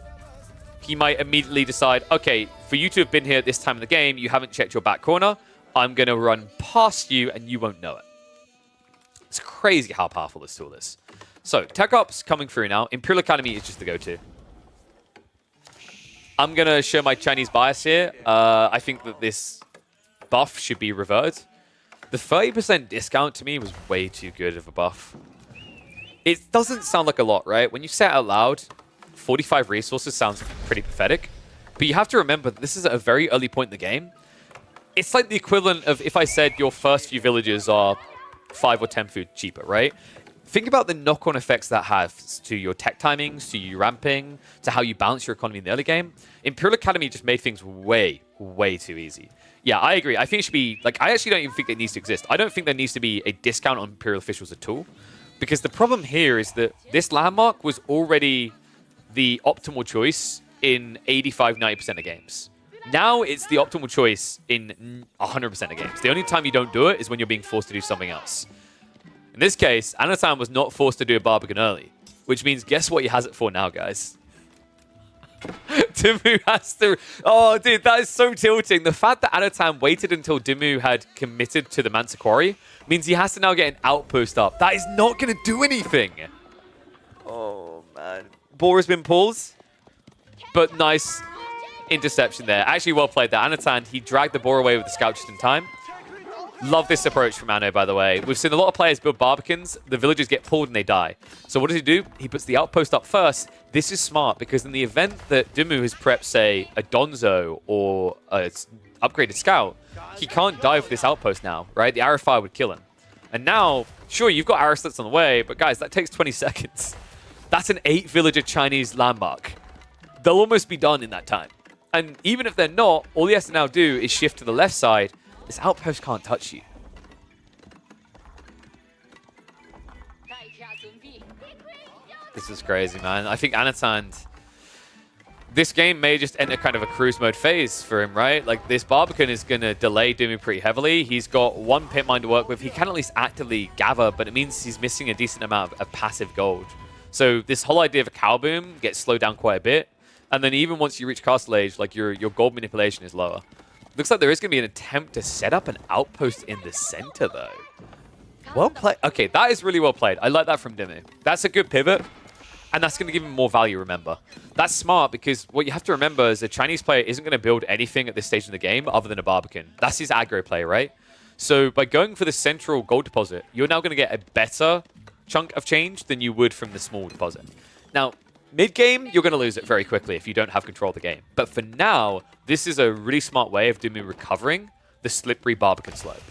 He might immediately decide, okay, for you to have been here at this time in the game, you haven't checked your back corner. I'm going to run past you and you won't know it. It's crazy how powerful this tool is. So, Tech Ops coming through now. Imperial Academy is just the go-to. I'm going to show my Chinese bias here. I think that this buff should be reverted. The 30% discount to me was way too good of a buff. It doesn't sound like a lot, right? When you say it out loud, 45 resources sounds pretty pathetic. But you have to remember, this is at a very early point in the game. It's like the equivalent of if I said your first few villages are 5 or 10 food cheaper, right? Think about the knock-on effects that has to your tech timings, to your ramping, to how you balance your economy in the early game. Imperial Academy just made things way, way too easy. Yeah, I agree. I think it should be, like, I actually don't even think it needs to exist. I don't think there needs to be a discount on Imperial officials at all. Because the problem here is that this landmark was already the optimal choice in 85-90% of games. Now it's the optimal choice in 100% of games. The only time you don't do it is when you're being forced to do something else. In this case, Anatan was not forced to do a Barbican early, which means guess what he has it for now, guys? Dimmu has to... Oh, dude, that is so tilting. The fact that Anatan waited until Dimmu had committed to the Mansa Quarry means he has to now get an outpost up. That is not going to do anything. Oh, man. Ball has been pulled, but nice interception there. Actually, well played there. Anatan, he dragged the ball away with the scout just in time. Love this approach from Anno, by the way. We've seen a lot of players build Barbicans. The villagers get pulled and they die. So what does he do? He puts the outpost up first. This is smart because in the event that Dimmu has prepped, say, a Donzo or an upgraded scout, he can't die with this outpost now, right? The arrow fire would kill him. And now, sure, you've got arrow slits on the way, but guys, that takes 20 seconds. That's an 8-villager Chinese landmark. They'll almost be done in that time. And even if they're not, all he has to now do is shift to the left side. This outpost can't touch you. This is crazy, man. I think Anatan, this game may just enter kind of a cruise mode phase for him, right? Like, this Barbican is going to delay Dimmu pretty heavily. He's got one pit mine to work with. He can at least actively gather, but it means he's missing a decent amount of passive gold. So this whole idea of a cow boom gets slowed down quite a bit. And then even once you reach Castle Age, like, your gold manipulation is lower. Looks like there is going to be an attempt to set up an outpost in the center, though. Well played. Okay, that is really well played. I like that from Dimmu. That's a good pivot. And that's going to give him more value, remember. That's smart because what you have to remember is a Chinese player isn't going to build anything at this stage in the game other than a Barbican. That's his aggro play, right? So by going for the central gold deposit, you're now going to get a better chunk of change than you would from the small deposit. Now, mid-game, you're going to lose it very quickly if you don't have control of the game. But for now, this is a really smart way of Dumu recovering the slippery Barbican slope.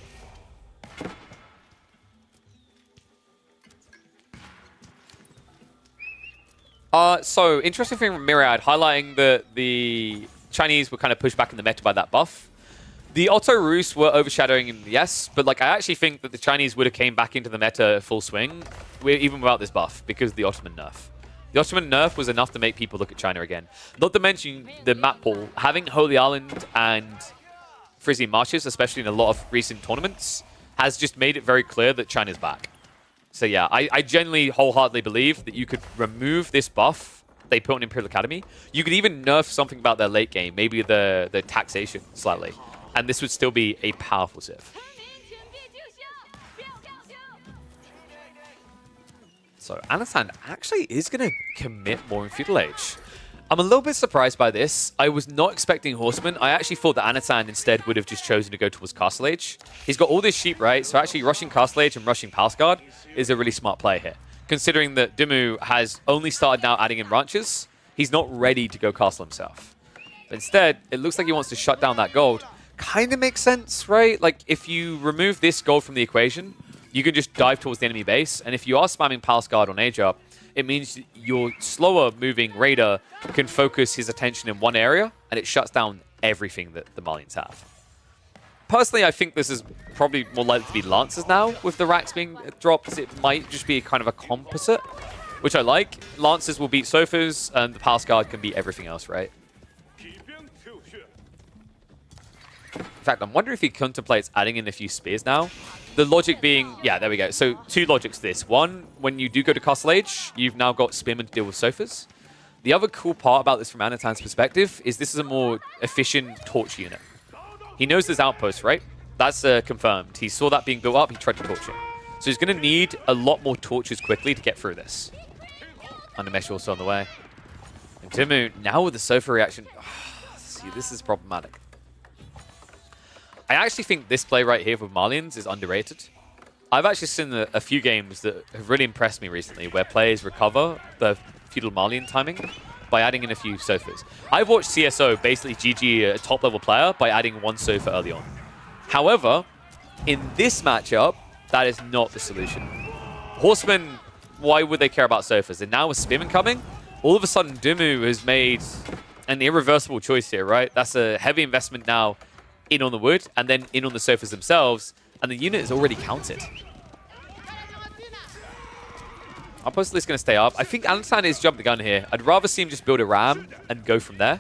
So, interesting thing from Myriad, highlighting that the Chinese were kind of pushed back in the meta by that buff. The Otto Roos were overshadowing him, yes, but like I actually think that the Chinese would have came back into the meta full swing, even without this buff, because of the Ottoman nerf. The Ottoman nerf was enough to make people look at China again. Not to mention the map pool. Having Holy Island and Frisian Marshes, especially in a lot of recent tournaments, has just made it very clear that China's back. So yeah, I genuinely wholeheartedly believe that you could remove this buff they put on Imperial Academy. You could even nerf something about their late game, maybe the taxation slightly. And this would still be a powerful Civ. So Anatan actually is going to commit more in Feudal Age. I'm a little bit surprised by this. I was not expecting Horseman. I actually thought that Anatan instead would have just chosen to go towards Castle Age. He's got all this sheep, right? So actually rushing Castle Age and rushing Palace Guard is a really smart play here. Considering that Dumu has only started now adding in ranches, he's not ready to go castle himself. But instead, it looks like he wants to shut down that gold. Kind of makes sense, right? Like, if you remove this gold from the equation, you can just dive towards the enemy base. And if you are spamming Palace Guard on Age Up, it means your slower moving Raider can focus his attention in one area, and it shuts down everything that the Malians have. Personally, I think this is probably more likely to be Lancers now, with the racks being dropped. It might just be kind of a composite, which I like. Lancers will beat Sofas, and the Palace Guard can beat everything else, right? In fact, I'm wondering if he contemplates adding in a few spears now. The logic being, yeah, there we go. So two logics to this. One, when you do go to Castle Age, you've now got Spearmen to deal with Sofas. The other cool part about this from Anatan's perspective is this is a more efficient torch unit. He knows there's outposts, right? That's confirmed. He saw that being built up, he tried to torch it. So he's going to need a lot more torches quickly to get through this. Undermesh also on the way. And Timu, now with the Sofa reaction, see, this is problematic. I actually think this play right here with Malians is underrated. I've actually seen a few games that have really impressed me recently where players recover the feudal Malian timing by adding in a few Sofas. I've watched CSO basically GG a top-level player by adding one Sofa early on. However, in this matchup, that is not the solution. Horsemen, why would they care about Sofas? And now with Spearman coming, all of a sudden Dumu has made an irreversible choice here, right? That's a heavy investment now in on the wood, and then in on the Sofas themselves, and the unit is already counted. Our post is going to stay up. I think Anatan is jumping the gun here. I'd rather see him just build a ram and go from there.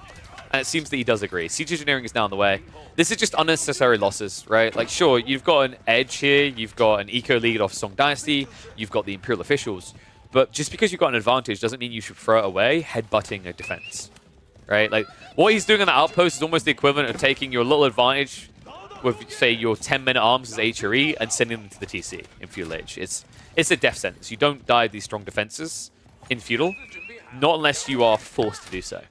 And it seems that he does agree. Siege Engineering is now on the way. This is just unnecessary losses, right? Like, sure, you've got an edge here. You've got an eco lead off Song Dynasty. You've got the Imperial officials. But just because you've got an advantage doesn't mean you should throw it away, headbutting a defense. Right? Like, what he's doing on the outpost is almost the equivalent of taking your little advantage with, say, your 10-minute arms as HRE and sending them to the TC in Feudal Age. It's a death sentence. You don't die these strong defenses in Feudal, not unless you are forced to do so.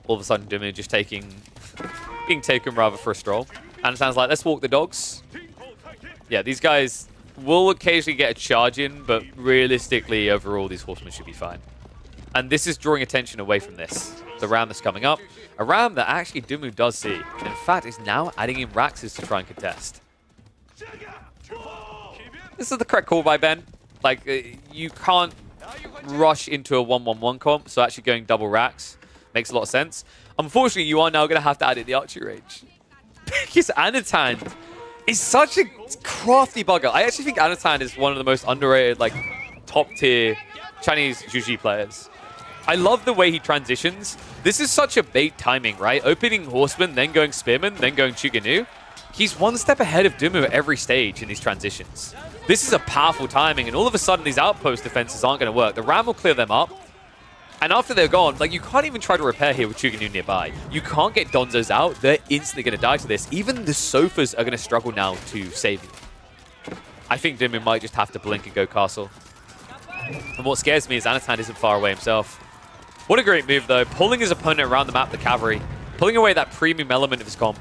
All of a sudden, Dumu just being taken rather for a stroll. And it sounds like, let's walk the dogs. Yeah, these guys will occasionally get a charge in, but realistically, overall, these horsemen should be fine. And this is drawing attention away from this. The ram that's coming up. A ram that actually Dumu does see. And in fact, is now adding in Raxes to try and contest. This is the correct call by Ben. Like, you can't rush into a 1-1-1 comp, so actually going double Rax makes a lot of sense. Unfortunately, you are now going to have to add in the archery range. Because Anatan is such a crafty bugger. I actually think Anatan is one of the most underrated, like, top-tier Chinese Juji players. I love the way he transitions. This is such a bait timing, right? Opening Horseman, then going Spearman, then going Chuganu. He's one step ahead of Dumu at every stage in these transitions. This is a powerful timing, and all of a sudden these outpost defenses aren't going to work. The ram will clear them up, and after they're gone, like, you can't even try to repair here with Chuganu nearby. You can't get Donzos out. They're instantly going to die to this. Even the Sofas are going to struggle now to save you. I think Dimu might just have to blink and go castle. And what scares me is Anatan isn't far away himself. What a great move, though. Pulling his opponent around the map, the cavalry. Pulling away that premium element of his comp.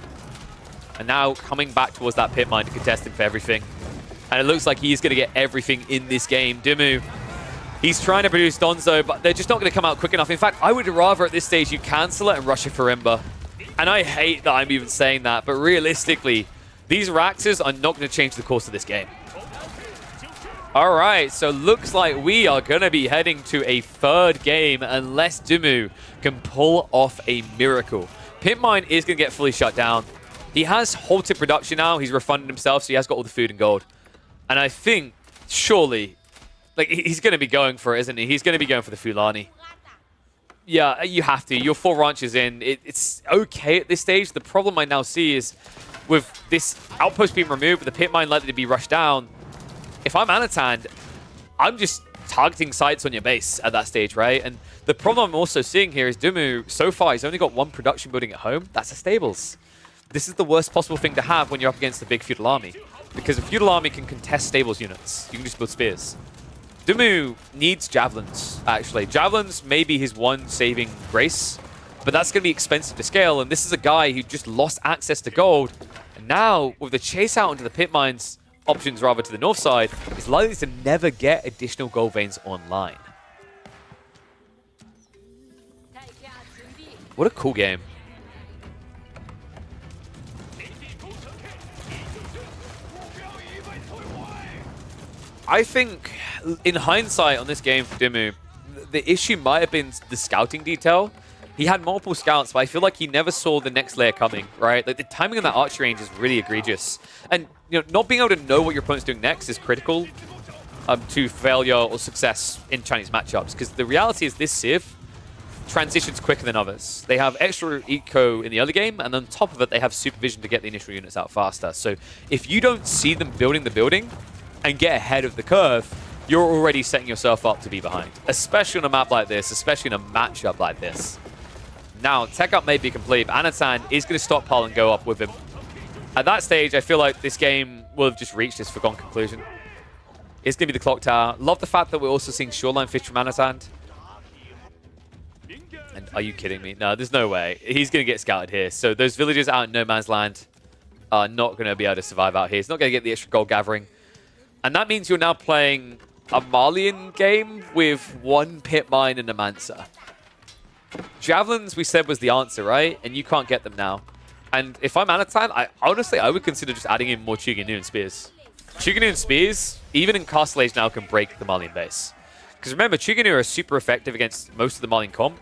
And now coming back towards that pit mine to contest him for everything. And it looks like he's going to get everything in this game. Dimu, he's trying to produce Donzo, but they're just not going to come out quick enough. In fact, I would rather at this stage you cancel it and rush it for Ember. And I hate that I'm even saying that, but realistically, these Raxes are not going to change the course of this game. All right, so looks like we are going to be heading to a third game unless Dimu can pull off a miracle. Pitmine is going to get fully shut down. He has halted production now. He's refunded himself, so he has got all the food and gold. And I think, surely, like, he's going to be going for it, isn't he? He's going to be going for the Fulani. Yeah, you have to. You're 4 ranches in. It's okay at this stage. The problem I now see is with this outpost being removed, with the pit mine likely to be rushed down, if I'm Anatan, I'm just targeting sites on your base at that stage, right? And the problem I'm also seeing here is Dimu, so far, he's only got 1 production building at home. That's the stables. This is the worst possible thing to have when you're up against a big feudal army. Because a feudal army can contest stables units. You can just build spears. Dimu needs javelins, actually. Javelins may be his one saving grace, but that's going to be expensive to scale. And this is a guy who just lost access to gold. And now, with the chase out into the pit mines, options rather to the north side, is likely to never get additional gold veins online. What a cool game. I think, in hindsight on this game for Dimu, the issue might have been the scouting detail. He had multiple scouts, but I feel like he never saw the next layer coming, right? Like, the timing on that archery range is really egregious. And, you know, not being able to know what your opponent's doing next is critical to failure or success in Chinese matchups. Because the reality is this Civ transitions quicker than others. They have extra eco in the other game, and on top of it, they have supervision to get the initial units out faster. So if you don't see them building the building and get ahead of the curve, you're already setting yourself up to be behind. Especially on a map like this, especially in a matchup like this. Now, tech up may be complete, but Anatan is going to stockpile and go up with him. At that stage, I feel like this game will have just reached its foregone conclusion. It's going to be the clock tower. Love the fact that we're also seeing shoreline fish from Anatan. And are you kidding me? No, there's no way. He's going to get scouted here. So those villagers out in no man's land are not going to be able to survive out here. He's not going to get the extra gold gathering. And that means you're now playing a Malian game with 1 pit mine and a Mansa. Javelins, we said, was the answer, right? And you can't get them now. And if I'm Anatan, I would consider just adding in more Chuganu and Spears. Chuganu and Spears, even in Castle Age now, can break the Malian base. Because remember, Chuganu are super effective against most of the Malian comp.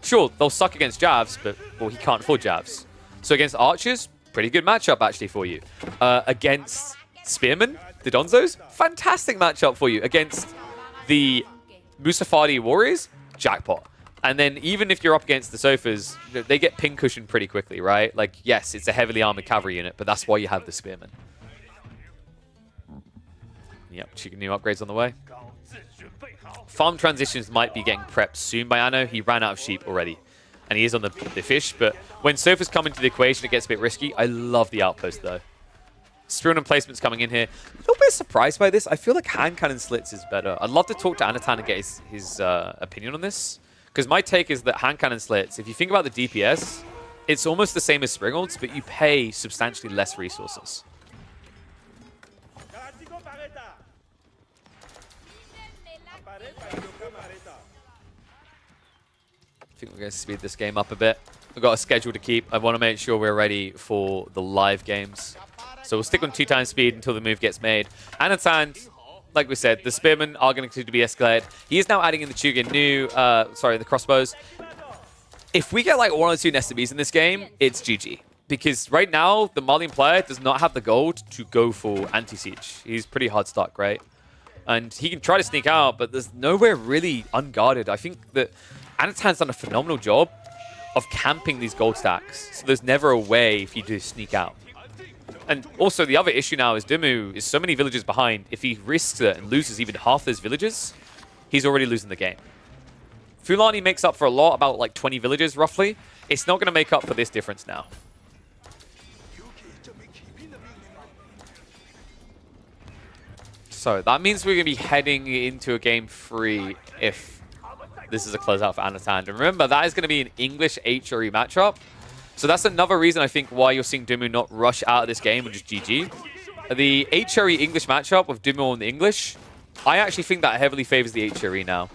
Sure, they'll suck against Javs, but, well, he can't afford Javs. So against Archers, pretty good matchup, actually, for you. Against Spearmen, the Donzos, fantastic matchup for you. Against the Musafadi Warriors, jackpot. And then even if you're up against the Sofas, they get pin cushioned pretty quickly, right? Like, yes, it's a heavily armored cavalry unit, but that's why you have the Spearmen. Yep, chicken new upgrades on the way. Farm transitions might be getting prepped soon by Anno. He ran out of sheep already. And he is on the fish, but when Sofas come into the equation, it gets a bit risky. I love the outpost, though. Spearman placements coming in here. A little bit surprised by this. I feel like hand cannon slits is better. I'd love to talk to Anatan and get his opinion on this. Because my take is that hand cannon slits, if you think about the DPS, it's almost the same as Springolds, but you pay substantially less resources. I think we're going to speed this game up a bit. We've got a schedule to keep. I want to make sure we're ready for the live games. So we'll stick on 2x speed until the move gets made. Anatan, like we said, the Spearmen are going to be escalated. He is now adding in the the crossbows. If we get like 1 or 2 SMBs in this game, it's GG. Because right now, the Malian player does not have the gold to go for anti-siege. He's pretty hard stuck, right? And he can try to sneak out, but there's nowhere really unguarded. I think that Anatan's done a phenomenal job of camping these gold stacks. So there's never a way for you to sneak out. And also, the other issue now is Dimu is so many villages behind. If he risks it and loses even half those villages, he's already losing the game. Fulani makes up for a lot, about like 20 villages roughly. It's not going to make up for this difference now. So that means we're going to be heading into a game 3 if this is a closeout for Anatan. And remember, that is going to be an English HRE matchup. So that's another reason I think why you're seeing Dumu not rush out of this game and just GG. The HRE English matchup with Dumu on the English, I actually think that heavily favors the HRE now.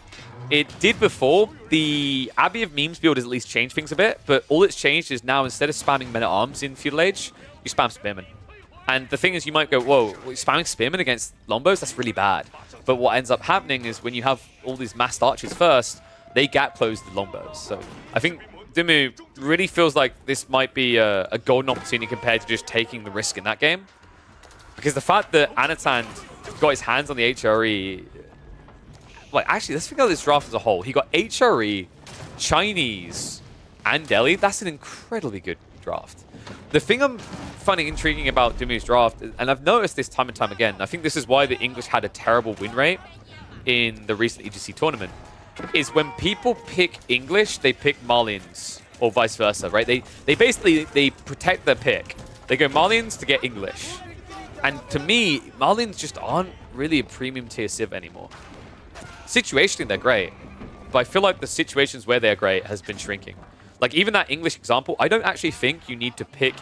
It did before. The Abbey of Memes build has at least changed things a bit, but all it's changed is now instead of spamming Men-at-Arms in Feudal Age, you spam Spearmen. And the thing is, you might go, whoa, spamming Spearmen against Longbows? That's really bad. But what ends up happening is when you have all these massed archers first, they gap close the Longbows. So I think Dumu really feels like this might be a golden opportunity compared to just taking the risk in that game. Because the fact that Anatan got his hands on the HRE... Like, actually, let's think of this draft as a whole. He got HRE, Chinese, and Delhi. That's an incredibly good draft. The thing I'm finding intriguing about Dumu's draft, and I've noticed this time and time again, I think this is why the English had a terrible win rate in the recent EGC tournament, is when people pick English, they pick Malians, or vice versa, right? They basically, they protect their pick. They go Malians to get English. And to me, Malians just aren't really a premium tier civ anymore. Situationally, they're great, but I feel like the situations where they're great has been shrinking. Like, even that English example, I don't actually think you need to pick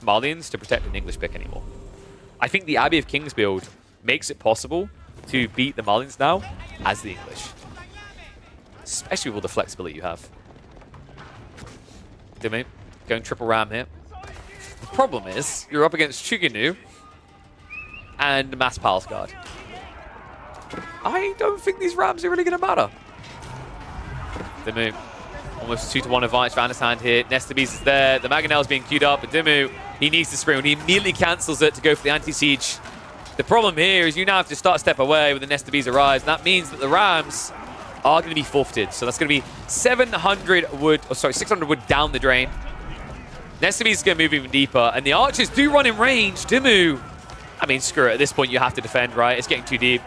Malians to protect an English pick anymore. I think the Abbey of Kings build makes it possible to beat the Malians now as the English. Especially with all the flexibility you have. Dumu going triple ram here. The problem is, you're up against Chuginu and Mass Palace Guard. I don't think these rams are really going to matter. Dumu, almost 2-to-1 advantage for Anatan here. Nesta Beast is there. The Mangonel's being queued up, but Dumu, he needs to spring. He immediately cancels it to go for the anti-siege. The problem here is you now have to start a step away when the Nesta Beast arrives. And that means that the rams are going to be forfeited. So that's going to be 600 wood down the drain. Nesta Beast is going to move even deeper. And the archers do run in range. Dumu, I mean, screw it. At this point, you have to defend, right? It's getting too deep.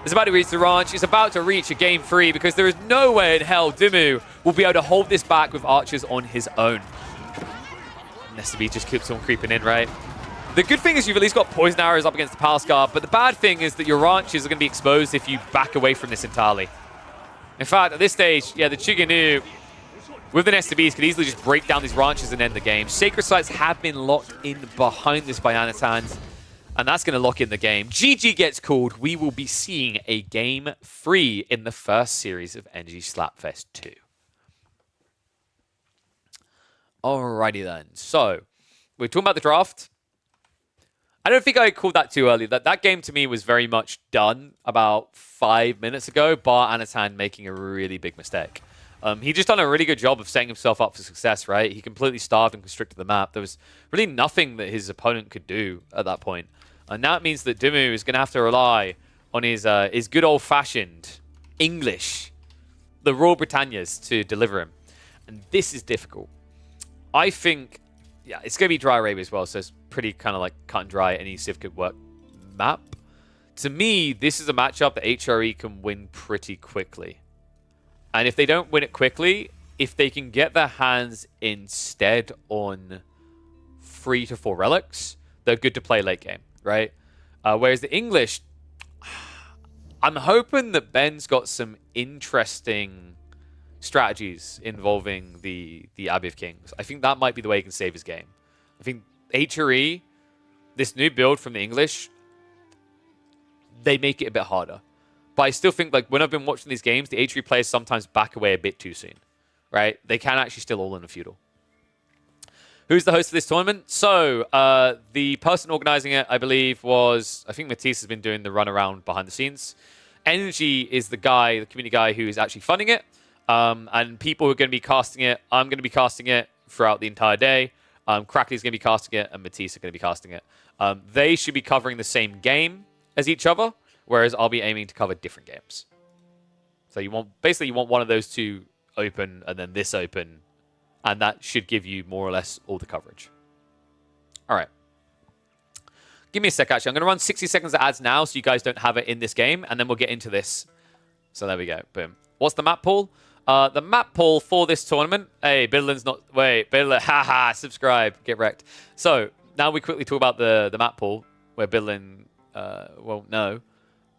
It's about to reach the ranch. It's about to reach a game 3 because there is no way in hell Dumu will be able to hold this back with archers on his own. Nesta Beast just keeps on creeping in, right? The good thing is you've at least got poison arrows up against the Palace Guard, but the bad thing is that your ranches are going to be exposed if you back away from this entirely. In fact, at this stage, yeah, the Chuginu with the Nesta Beast could easily just break down these ranches and end the game. Sacred Sites have been locked in behind this by Anatan, and that's going to lock in the game. GG gets called. We will be seeing a game 3 in the first series of NG Slapfest 2. Alrighty then. So, we're talking about the draft. I don't think I called that too early. That game to me was very much done about 5 minutes ago, bar Anatan making a really big mistake. He just done a really good job of setting himself up for success, right? He completely starved and constricted the map. There was really nothing that his opponent could do at that point. And now it means that Dumu is going to have to rely on his good old-fashioned English, the Royal Britannias, to deliver him. And this is difficult. I think, yeah, it's going to be dry Arabia as well, so it's pretty kind of like cut and dry. Any civ could work map. To me, this is a matchup that HRE can win pretty quickly. And if they don't win it quickly, if they can get their hands instead on 3 to 4 relics, they're good to play late game, right? Whereas the English, I'm hoping that Ben's got some interesting strategies involving the Abbey of Kings. I think that might be the way he can save his game. I think HRE, this new build from the English, they make it a bit harder. But I still think, like, when I've been watching these games, the HRE players sometimes back away a bit too soon, right? They can actually still all in a feudal. Who's the host of this tournament? So, the person organizing it, I believe, was... I think Matisse has been doing the runaround behind the scenes. Energy is the guy, the community guy who is actually funding it. And people who are going to be casting it, I'm going to be casting it throughout the entire day. Crackley's going to be casting it, and Matisse are going to be casting it. They should be covering the same game as each other, whereas I'll be aiming to cover different games. So you want one of those two open, and then this open, and that should give you more or less all the coverage. All right. Give me a sec, actually. I'm going to run 60 seconds of ads now, so you guys don't have it in this game, and then we'll get into this. So there we go. Boom. What's the map pool? The map pool for this tournament. Hey, Biddlin's not... Wait, Biddlin... Haha, subscribe. Get wrecked. So, now we quickly talk about the map pool, where Biddlin won't know.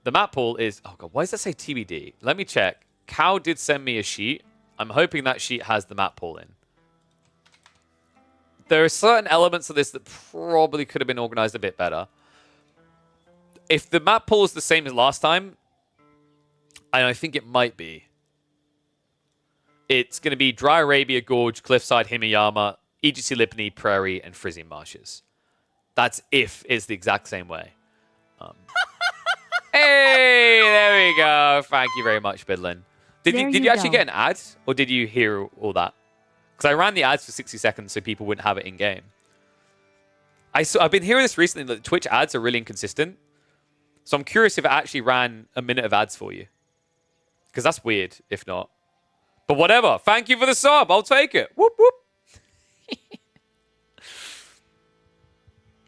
The map pool is... Oh, God. Why does that say TBD? Let me check. Cal did send me a sheet. I'm hoping that sheet has the map pool in. There are certain elements of this that probably could have been organized a bit better. If the map pool is the same as last time, and I think it might be, it's going to be Dry Arabia, Gorge, Cliffside, Himiyama, EGC Lipany, Prairie, and Frisian Marshes. That's if it's the exact same way. Hey, there we go. Thank you very much, Bidlin. Did you actually get an ad, or did you hear all that? Because I ran the ads for 60 seconds so people wouldn't have it in-game. I've been hearing this recently, that Twitch ads are really inconsistent. So I'm curious if it actually ran a minute of ads for you. Because that's weird, if not. But whatever. Thank you for the sub. I'll take it. Whoop, whoop.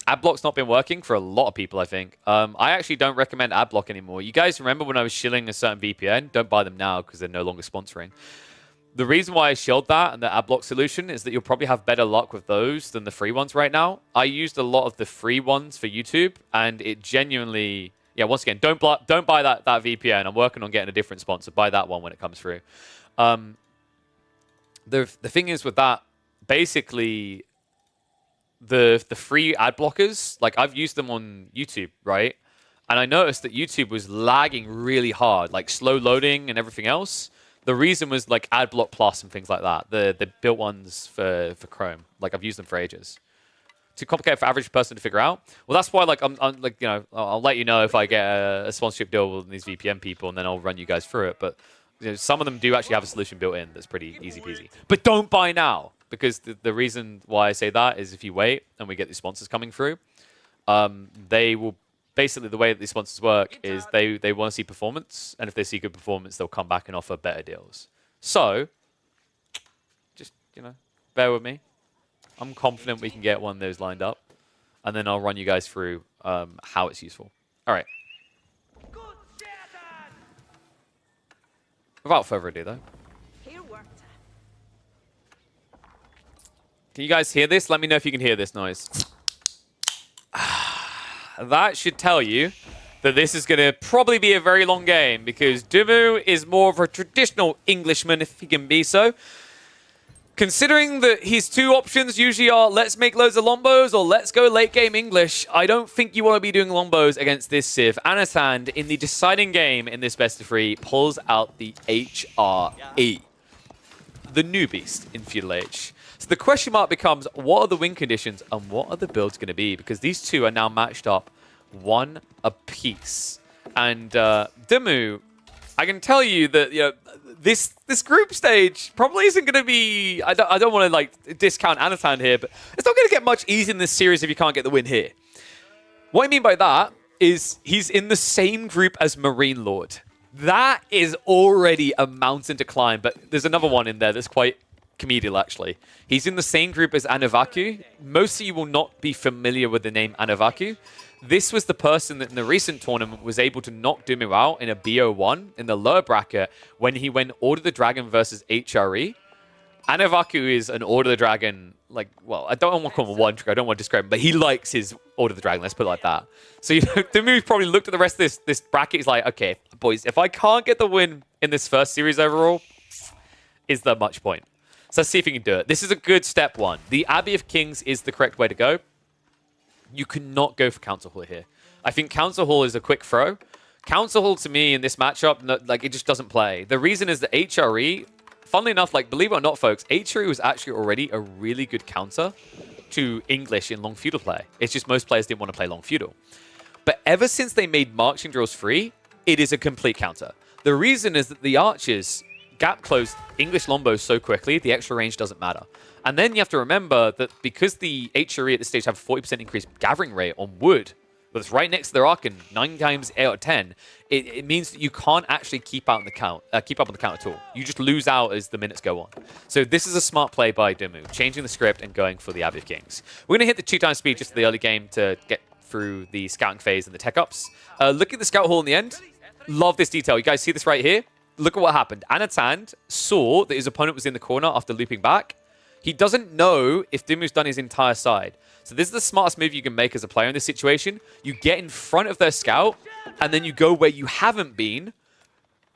Adblock's not been working for a lot of people, I think. I actually don't recommend Adblock anymore. You guys remember when I was shilling a certain VPN? Don't buy them now because they're no longer sponsoring. The reason why I shilled that and the Adblock solution is that you'll probably have better luck with those than the free ones right now. I used a lot of the free ones for YouTube, and it genuinely... Yeah, once again, don't buy that VPN. I'm working on getting a different sponsor. Buy that one when it comes through. The thing is with that, basically... The free ad blockers, like I've used them on YouTube, right? And I noticed that YouTube was lagging really hard, like slow loading and everything else. The reason was like AdBlock Plus and things like that. The built ones for Chrome. Like I've used them for ages. Too complicated for average person to figure out. Well, that's why like I'm like, you know, I'll let you know if I get a sponsorship deal with these VPN people, and then I'll run you guys through it. But you know, some of them do actually have a solution built in that's pretty easy peasy. But don't buy now. Because the reason why I say that is if you wait and we get these sponsors coming through, they will basically, the way that these sponsors work is they want to see performance, and if they see good performance, they'll come back and offer better deals. So, just, you know, bear with me. I'm confident we can get one of those lined up, and then I'll run you guys through how it's useful. All right. Without further ado, though. Can you guys hear this? Let me know if you can hear this noise. That should tell you that this is going to probably be a very long game, because Dumu is more of a traditional Englishman, if he can be so. Considering that his two options usually are let's make loads of lombos or let's go late game English, I don't think you want to be doing lombos against this Civ. Anasand, in the deciding game in this best of three, pulls out the HRE, the new beast in Feudal Age. So the question mark becomes, what are the win conditions and what are the builds going to be? Because these two are now matched up one apiece. And Dumu, I can tell you that, you know, this group stage probably isn't going to be... I don't want to like discount Anatan here, but it's not going to get much easier in this series if you can't get the win here. What I mean by that is he's in the same group as Marine Lord. That is already a mountain to climb, but there's another one in there that's quite comedial, actually. He's in the same group as Anavaku. Most of you will not be familiar with the name Anavaku. This was the person that in the recent tournament was able to knock Dumu out in a BO1 in the lower bracket when he went Order the Dragon versus HRE. Anavaku is an Order the Dragon, like, well, I don't want to call him a one-trick, I don't want to describe him, but he likes his Order the Dragon, let's put it like that. So, you know, Dumu's probably looked at the rest of this bracket, he's like, okay, boys, if I can't get the win in this first series overall, is there much point? So let's see if he can do it. This is a good step one. The Abbey of Kings is the correct way to go. You cannot go for Council Hall here. I think Council Hall is a quick throw. Council Hall, to me, in this matchup, like, it just doesn't play. The reason is that HRE, funnily enough, like, believe it or not, folks, HRE was actually already a really good counter to English in long feudal play. It's just most players didn't want to play long feudal. But ever since they made marching drills free, it is a complete counter. The reason is that the archers gap close English lombos so quickly, the extra range doesn't matter. And then you have to remember that because the HRE at this stage have a 40% increased gathering rate on wood, but it's right next to their Archon, 9 times 8 out of 10, it means that you can't actually keep up on the count at all. You just lose out as the minutes go on. So this is a smart play by Dumu, changing the script and going for the Abbey of Kings. We're going to hit the 2x speed just for the early game to get through the scouting phase and the tech ups. Look at the scout hall in the end. Love this detail. You guys see this right here? Look at what happened. Anatand saw that his opponent was in the corner after looping back. He doesn't know if Dumu's done his entire side. So this is the smartest move you can make as a player in this situation. You get in front of their scout, and then you go where you haven't been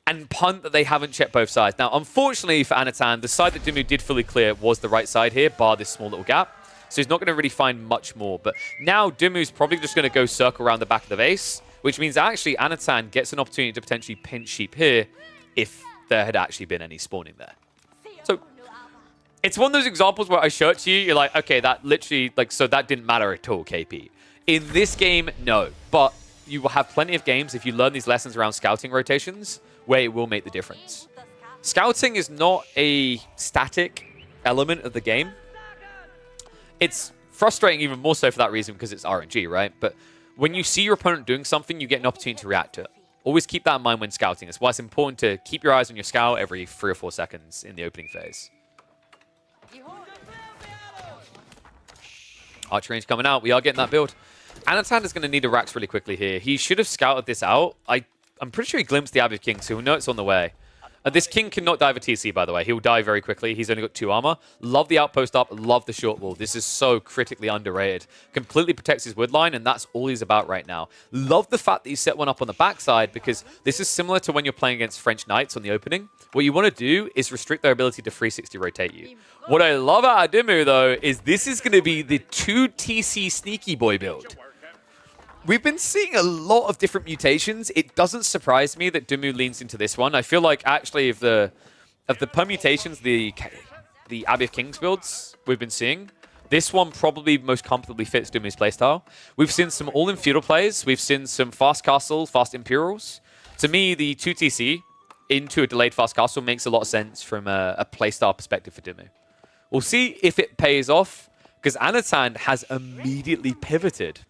and punt that they haven't checked both sides. Now, unfortunately for Anatan, the side that Dimu did fully clear was the right side here, bar this small little gap. So he's not going to really find much more. But now Dimu's probably just going to go circle around the back of the base, which means actually Anatan gets an opportunity to potentially pinch sheep here if there had actually been any spawning there. So it's one of those examples where I show it to you, you're like, okay, that literally, like, so that didn't matter at all, KP. In this game, no. But you will have plenty of games if you learn these lessons around scouting rotations where it will make the difference. Scouting is not a static element of the game. It's frustrating even more so for that reason because it's RNG, right? But when you see your opponent doing something, you get an opportunity to react to it. Always keep that in mind when scouting. It's why it's important to keep your eyes on your scout every 3 or 4 seconds in the opening phase. Archer range coming out. We are getting that build. Anatan is going to need a Rax really quickly here. He should have scouted this out. I'm pretty sure he glimpsed the Abbey of King, so he'll know it's on the way. This King cannot dive a TC, by the way. He'll die very quickly. He's only got 2 armor. Love the outpost up. Love the short wall. This is so critically underrated. Completely protects his wood line, and that's all he's about right now. Love the fact that he set one up on the backside, because this is similar to when you're playing against French Knights on the opening. What you want to do is restrict their ability to 360 rotate you. What I love about Dimu, though, is this is going to be the 2 TC sneaky boy build. We've been seeing a lot of different mutations. It doesn't surprise me that Dimu leans into this one. I feel like actually of the permutations, the Abbey of Kings builds we've been seeing, this one probably most comfortably fits Dimu's playstyle. We've seen some all-in feudal plays. We've seen some fast castle, fast imperials. To me, the 2 TC into a delayed fast castle makes a lot of sense from a playstyle perspective for Dimu. We'll see if it pays off, because Anatan has immediately pivoted.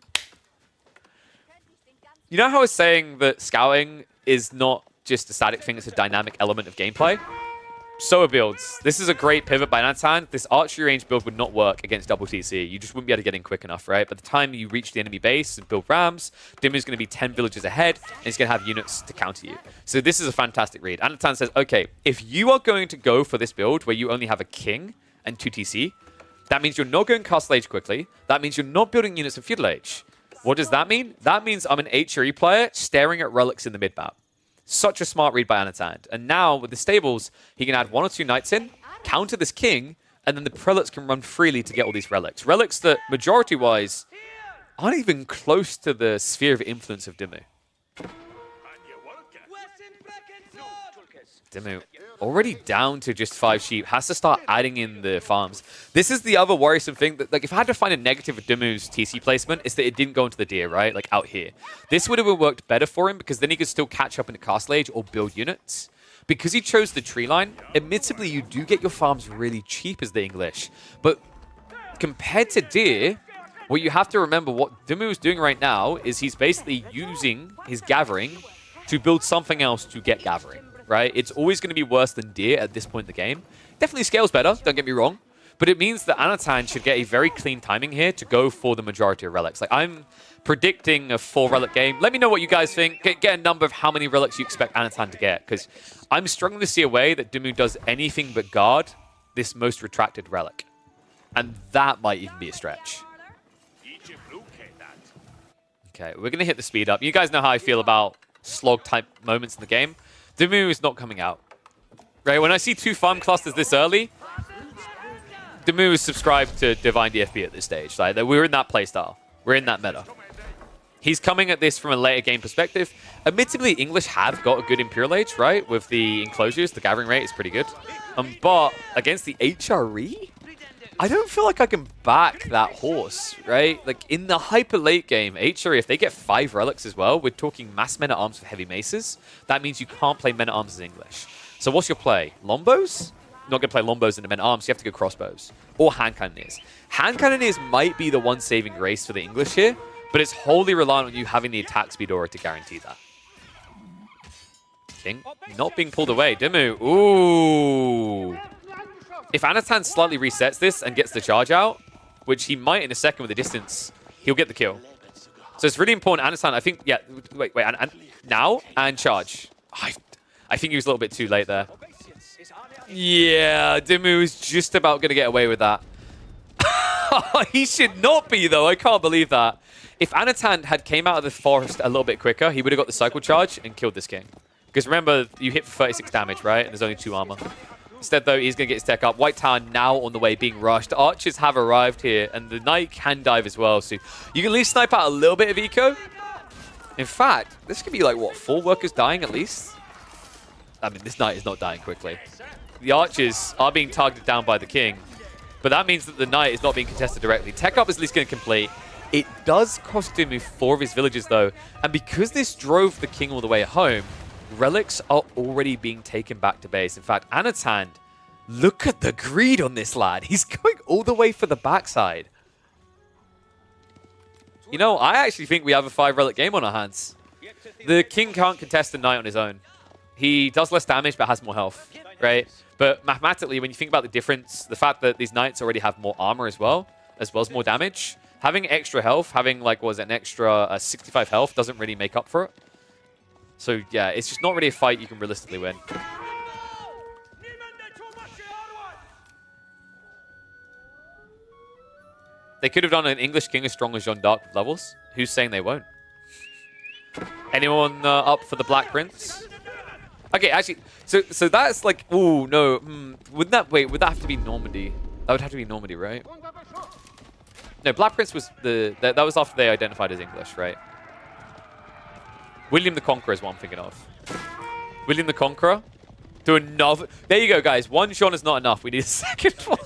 You know how I was saying that scouting is not just a static thing, it's a dynamic element of gameplay? So are builds. This is a great pivot by Anatan. This archery range build would not work against double TC. You just wouldn't be able to get in quick enough, right? By the time you reach the enemy base and build rams, Dimu's going to be 10 villages ahead, and he's going to have units to counter you. So this is a fantastic read. Anatan says, okay, if you are going to go for this build where you only have a king and 2 TC, that means you're not going Castle Age quickly. That means you're not building units of Feudal Age. What does that mean? That means I'm an HRE player staring at relics in the mid-map. Such a smart read by Anatan. And now, with the stables, he can add 1 or 2 knights in, counter this king, and then the prelates can run freely to get all these relics. Relics that, majority-wise, aren't even close to the sphere of influence of Dimu. Dimu, already down to just 5 sheep, has to start adding in the farms. This is the other worrisome thing, that like if I had to find a negative of Dimu's TC placement, is that it didn't go into the deer, right? Like out here. This would have worked better for him, because then he could still catch up into Castle Age or build units. Because he chose the tree line, admittedly, you do get your farms really cheap as the English. But compared to deer, what you have to remember, what Dimu is doing right now is he's basically using his gathering to build something else to get gathering. Right? It's always going to be worse than deer at this point in the game. Definitely scales better, don't get me wrong. But it means that Anatan should get a very clean timing here to go for the majority of relics. Like, I'm predicting a 4 relic game. Let me know what you guys think. Get a number of how many relics you expect Anatan to get, because I'm struggling to see a way that Dimu does anything but guard this most retracted relic. And that might even be a stretch. Okay, we're going to hit the speed up. You guys know how I feel about slog-type moments in the game. Dimu is not coming out. Right? When I see 2 farm clusters this early, Dimu is subscribed to Divine DFB at this stage. Like, we're in that playstyle. We're in that meta. He's coming at this from a later game perspective. Admittedly, English have got a good Imperial Age, right? With the enclosures, the gathering rate is pretty good. But against the HRE, I don't feel like I can back that horse, right? Like, in the hyper late game, HRE, if they get 5 relics as well, we're talking mass men-at-arms with heavy maces. That means you can't play men-at-arms as English. So what's your play? Lombos? Not going to play Lombos into men-at-arms, you have to go crossbows. Or hand cannoneers. Hand cannoneers might be the one saving grace for the English here, but it's wholly reliant on you having the attack speed aura to guarantee that. King not being pulled away. Dimu, ooh. If Anatan slightly resets this and gets the charge out, which he might in a second with the distance, he'll get the kill. So it's really important. Anatan, I think, yeah, wait, and now, and charge. I think he was a little bit too late there. Yeah, Dimu is just about going to get away with that. He should not be, though. I can't believe that. If Anatan had came out of the forest a little bit quicker, he would have got the cycle charge and killed this king. Because remember, you hit for 36 damage, right? And there's only 2 armor. Instead, though, he's going to get his tech up. White Tower now on the way, being rushed. Archers have arrived here, and the Knight can dive as well. So you can at least snipe out a little bit of eco. In fact, this could be like, what, 4 workers dying at least? I mean, this Knight is not dying quickly. The Archers are being targeted down by the King, but that means that the Knight is not being contested directly. Tech up is at least going to complete. It does cost him 4 of his villages, though, and because this drove the King all the way home, relics are already being taken back to base. In fact, Anatan, look at the greed on this lad. He's going all the way for the backside. You know, I actually think we have a 5 relic game on our hands. The King can't contest the Knight on his own. He does less damage, but has more health, right? But mathematically, when you think about the difference, the fact that these Knights already have more armor as well as more damage, having extra health, having, like, what was it, an extra 65 health doesn't really make up for it. So, yeah, it's just not really a fight you can realistically win. They could have done an English King as strong as Jeanne d'Arc with levels. Who's saying they won't? Anyone up for the Black Prince? Okay, actually, so that's like, ooh, no. Would that have to be Normandy? That would have to be Normandy, right? No, Black Prince was that was after they identified as English, right? William the Conqueror is what I'm thinking of. William the Conqueror. Do another. There you go, guys. 1 Jean is not enough. We need a second one.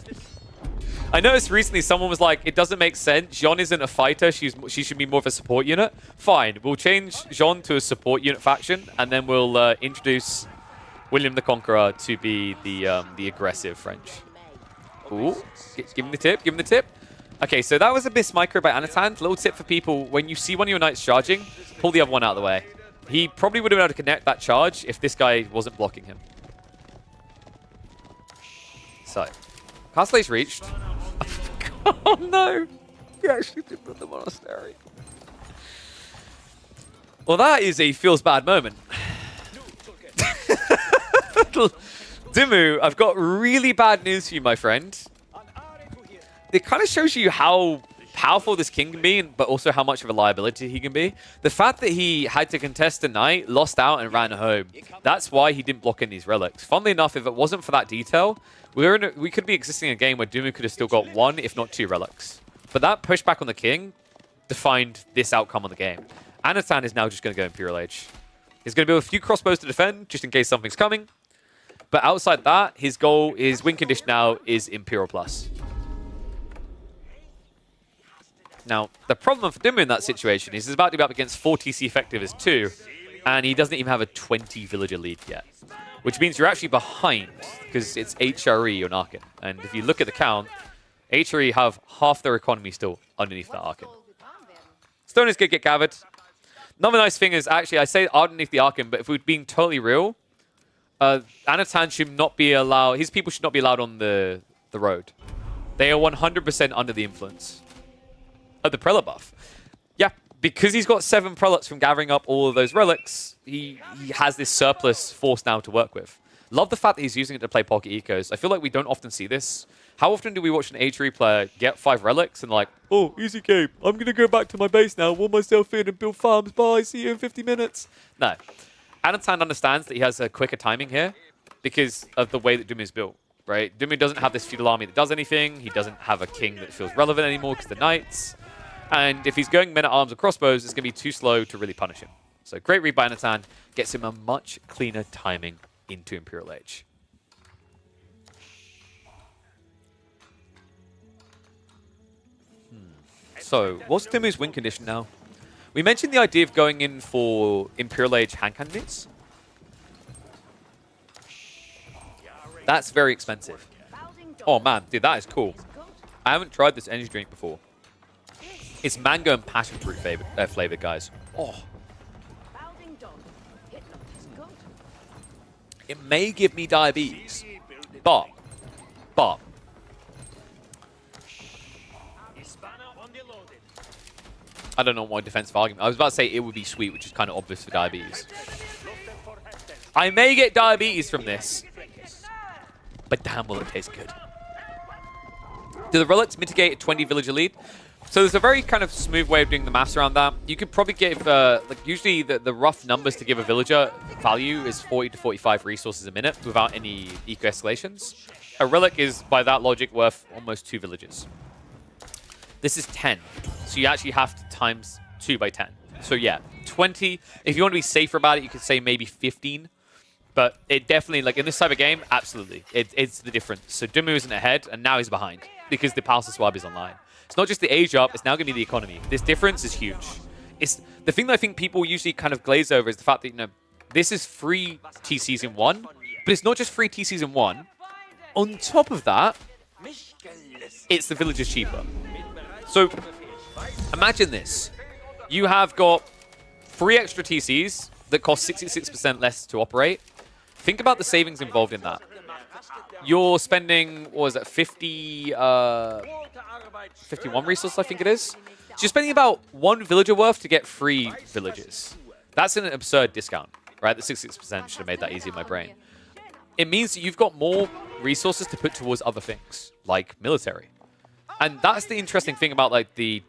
I noticed recently someone was like, it doesn't make sense. Jean isn't a fighter. She should be more of a support unit. Fine. We'll change Jean to a support unit faction, and then we'll introduce William the Conqueror to be the aggressive French. Ooh. Give him the tip. Give him the tip. Okay, so that was a miss micro by Anatan. Little tip for people, when you see one of your knights charging, pull the other one out of the way. He probably would have been able to connect that charge if this guy wasn't blocking him. So, Castle Ace reached. Oh no! He actually did put the monastery. Well, that is a feels bad moment. Dimmu, I've got really bad news for you, my friend. It kind of shows you how powerful this king can be, but also how much of a liability he can be. The fact that he had to contest a knight, lost out, and ran home. That's why he didn't block in these relics. Funnily enough, if it wasn't for that detail, we could be existing in a game where Dimmu could have still got 1, if not 2 relics. But that pushback on the king defined this outcome on the game. Anatan is now just going to go Imperial Age. He's going to build a few crossbows to defend, just in case something's coming. But outside that, his goal, his win condition now is Imperial Plus. Now, the problem for Dimmu in that situation is he's about to be up against 4 TC effective as 2, and he doesn't even have a 20 villager lead yet. Which means you're actually behind, because it's HRE on Arkin. And if you look at the count, HRE have half their economy still underneath that Arkin. Stone is going to get gathered. Another nice thing is, actually, I say underneath the Arkin, but if we're being totally real, Anatan should not be allowed, his people should not be allowed on the road. They are 100% under the influence of the prelate buff. Yeah, because he's got 7 prelates from gathering up all of those relics, he has this surplus force now to work with. Love the fact that he's using it to play pocket ecos. I feel like we don't often see this. How often do we watch an H3 player get 5 relics and like, oh, easy game. I'm going to go back to my base now, wall myself in and build farms. Bye, see you in 50 minutes. No. Anatan understands that he has a quicker timing here because of the way that Dimmu is built, right? Dimmu doesn't have this feudal army that does anything. He doesn't have a king that feels relevant anymore because the knights. And if he's going men-at-arms or crossbows, it's going to be too slow to really punish him. So great read by Anatan. Gets him a much cleaner timing into Imperial Age. So, what's Dimmu's win condition now? We mentioned the idea of going in for Imperial Age hand cannoneers. That's very expensive. Oh man, dude, that is cool. I haven't tried this energy drink before. It's mango and passion fruit flavored, guys. Oh. It may give me diabetes, but. I don't know my defensive argument. I was about to say it would be sweet, which is kind of obvious for diabetes. I may get diabetes from this, but damn will it taste good. Do the relics mitigate a 20 villager lead? So there's a very kind of smooth way of doing the maths around that. You could probably give, like usually the rough numbers to give a villager value is 40 to 45 resources a minute without any eco escalations. A relic is, by that logic, worth almost 2 villages. This is 10, so you actually have to times 2 by 10. So yeah, 20. If you want to be safer about it, you could say maybe 15. But it definitely, like in this type of game, absolutely, it's the difference. So Dumu isn't ahead, and now he's behind because the Palace of Swab is online. It's not just the age up, it's now going to be the economy. This difference is huge. It's the thing that I think people usually kind of glaze over is the fact that, you know, this is free T Season 1, but it's not just free T Season 1. On top of that, it's the villagers cheaper. So imagine this. You have got 3 extra TCs that cost 66% less to operate. Think about the savings involved in that. You're spending, what was it, 51 resources, I think it is. So you're spending about 1 villager worth to get 3 villages. That's an absurd discount, right? The 66% should have made that easy in my brain. It means that you've got more resources to put towards other things, like military. And that's the interesting thing about like the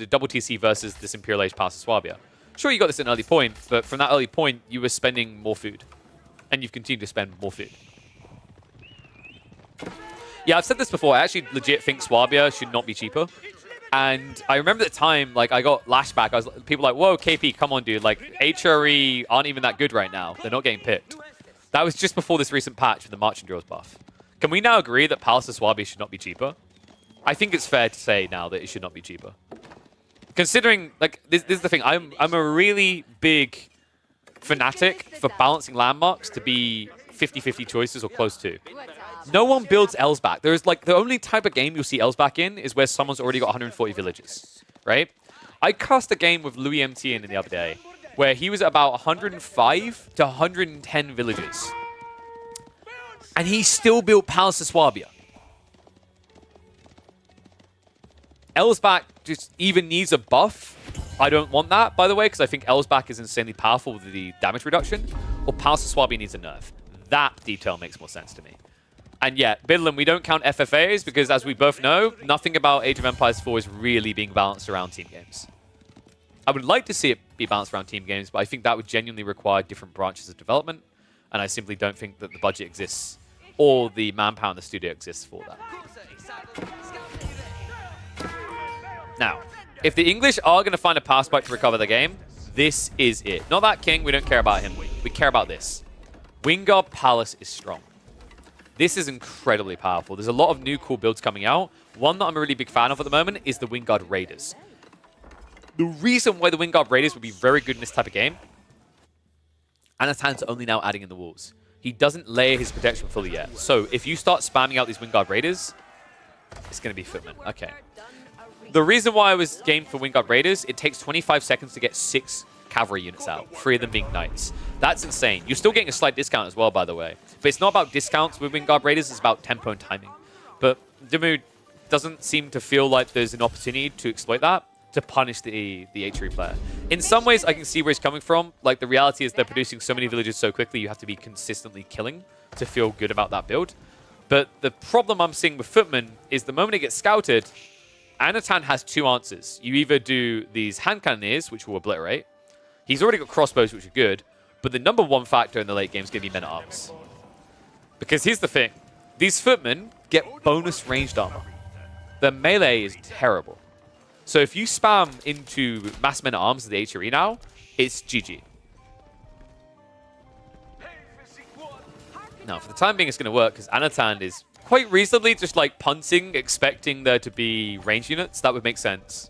double TC versus this Imperial Age Palace of Swabia. Sure, you got this at an early point, but from that early point, you were spending more food. And you've continued to spend more food. Yeah, I've said this before. I actually legit think Swabia should not be cheaper. And I remember at the time, like, I got lashback. People were like, whoa, KP, come on, dude. Like, HRE aren't even that good right now. They're not getting picked. That was just before this recent patch with the Marching Drills buff. Can we now agree that Palace of Swabia should not be cheaper? I think it's fair to say now that it should not be cheaper. Considering, like, this is the thing. I'm a really big fanatic for balancing landmarks to be 50-50 choices or close to. No one builds Elsback. There's like the only type of game you'll see Elsback in is where someone's already got 140 villages, right? I cast a game with Louis MT in the other day where he was at about 105 to 110 villages. And he still built Palace of Swabia. Elsback just even needs a buff. I don't want that, by the way, because I think Elsback is insanely powerful with the damage reduction. Or Palace of Swabia needs a nerf. That detail makes more sense to me. And yeah, Bidlin, we don't count FFAs because, as we both know, nothing about Age of Empires 4 is really being balanced around team games. I would like to see it be balanced around team games, but I think that would genuinely require different branches of development, and I simply don't think that the budget exists or the manpower in the studio exists for that. Now, if the English are going to find a pass back to recover the game, this is it. Not that king, we don't care about him. We care about this. Wingard Palace is strong. This is incredibly powerful. There's a lot of new cool builds coming out. One that I'm a really big fan of at the moment is the Wingard Raiders. The reason why the Wingard Raiders would be very good in this type of game, Anatan's only now adding in the walls. He doesn't layer his protection fully yet. So if you start spamming out these Wingard Raiders, it's going to be Footman. Okay. The reason why I was game for Wingard Raiders, it takes 25 seconds to get 6 cavalry units out, 3 of them being knights. That's insane. You're still getting a slight discount as well, by the way. But it's not about discounts with Wingard Raiders, it's about tempo and timing. But Dimu doesn't seem to feel like there's an opportunity to exploit that to punish the HRE player. In some ways, I can see where he's coming from. Like, the reality is they're producing so many villages so quickly, you have to be consistently killing to feel good about that build. But the problem I'm seeing with Footman is the moment it gets scouted, Anatan has 2 answers. You either do these hand cannoneers, which will obliterate. He's already got crossbows, which are good. But the number 1 factor in the late game is going to be men-at-arms. Because here's the thing. These footmen get bonus ranged armor. The melee is terrible. So if you spam into mass men-at-arms in the HRE now, it's GG. Now, for the time being, it's going to work because Anatan is quite reasonably just like punting, expecting there to be range units. That would make sense.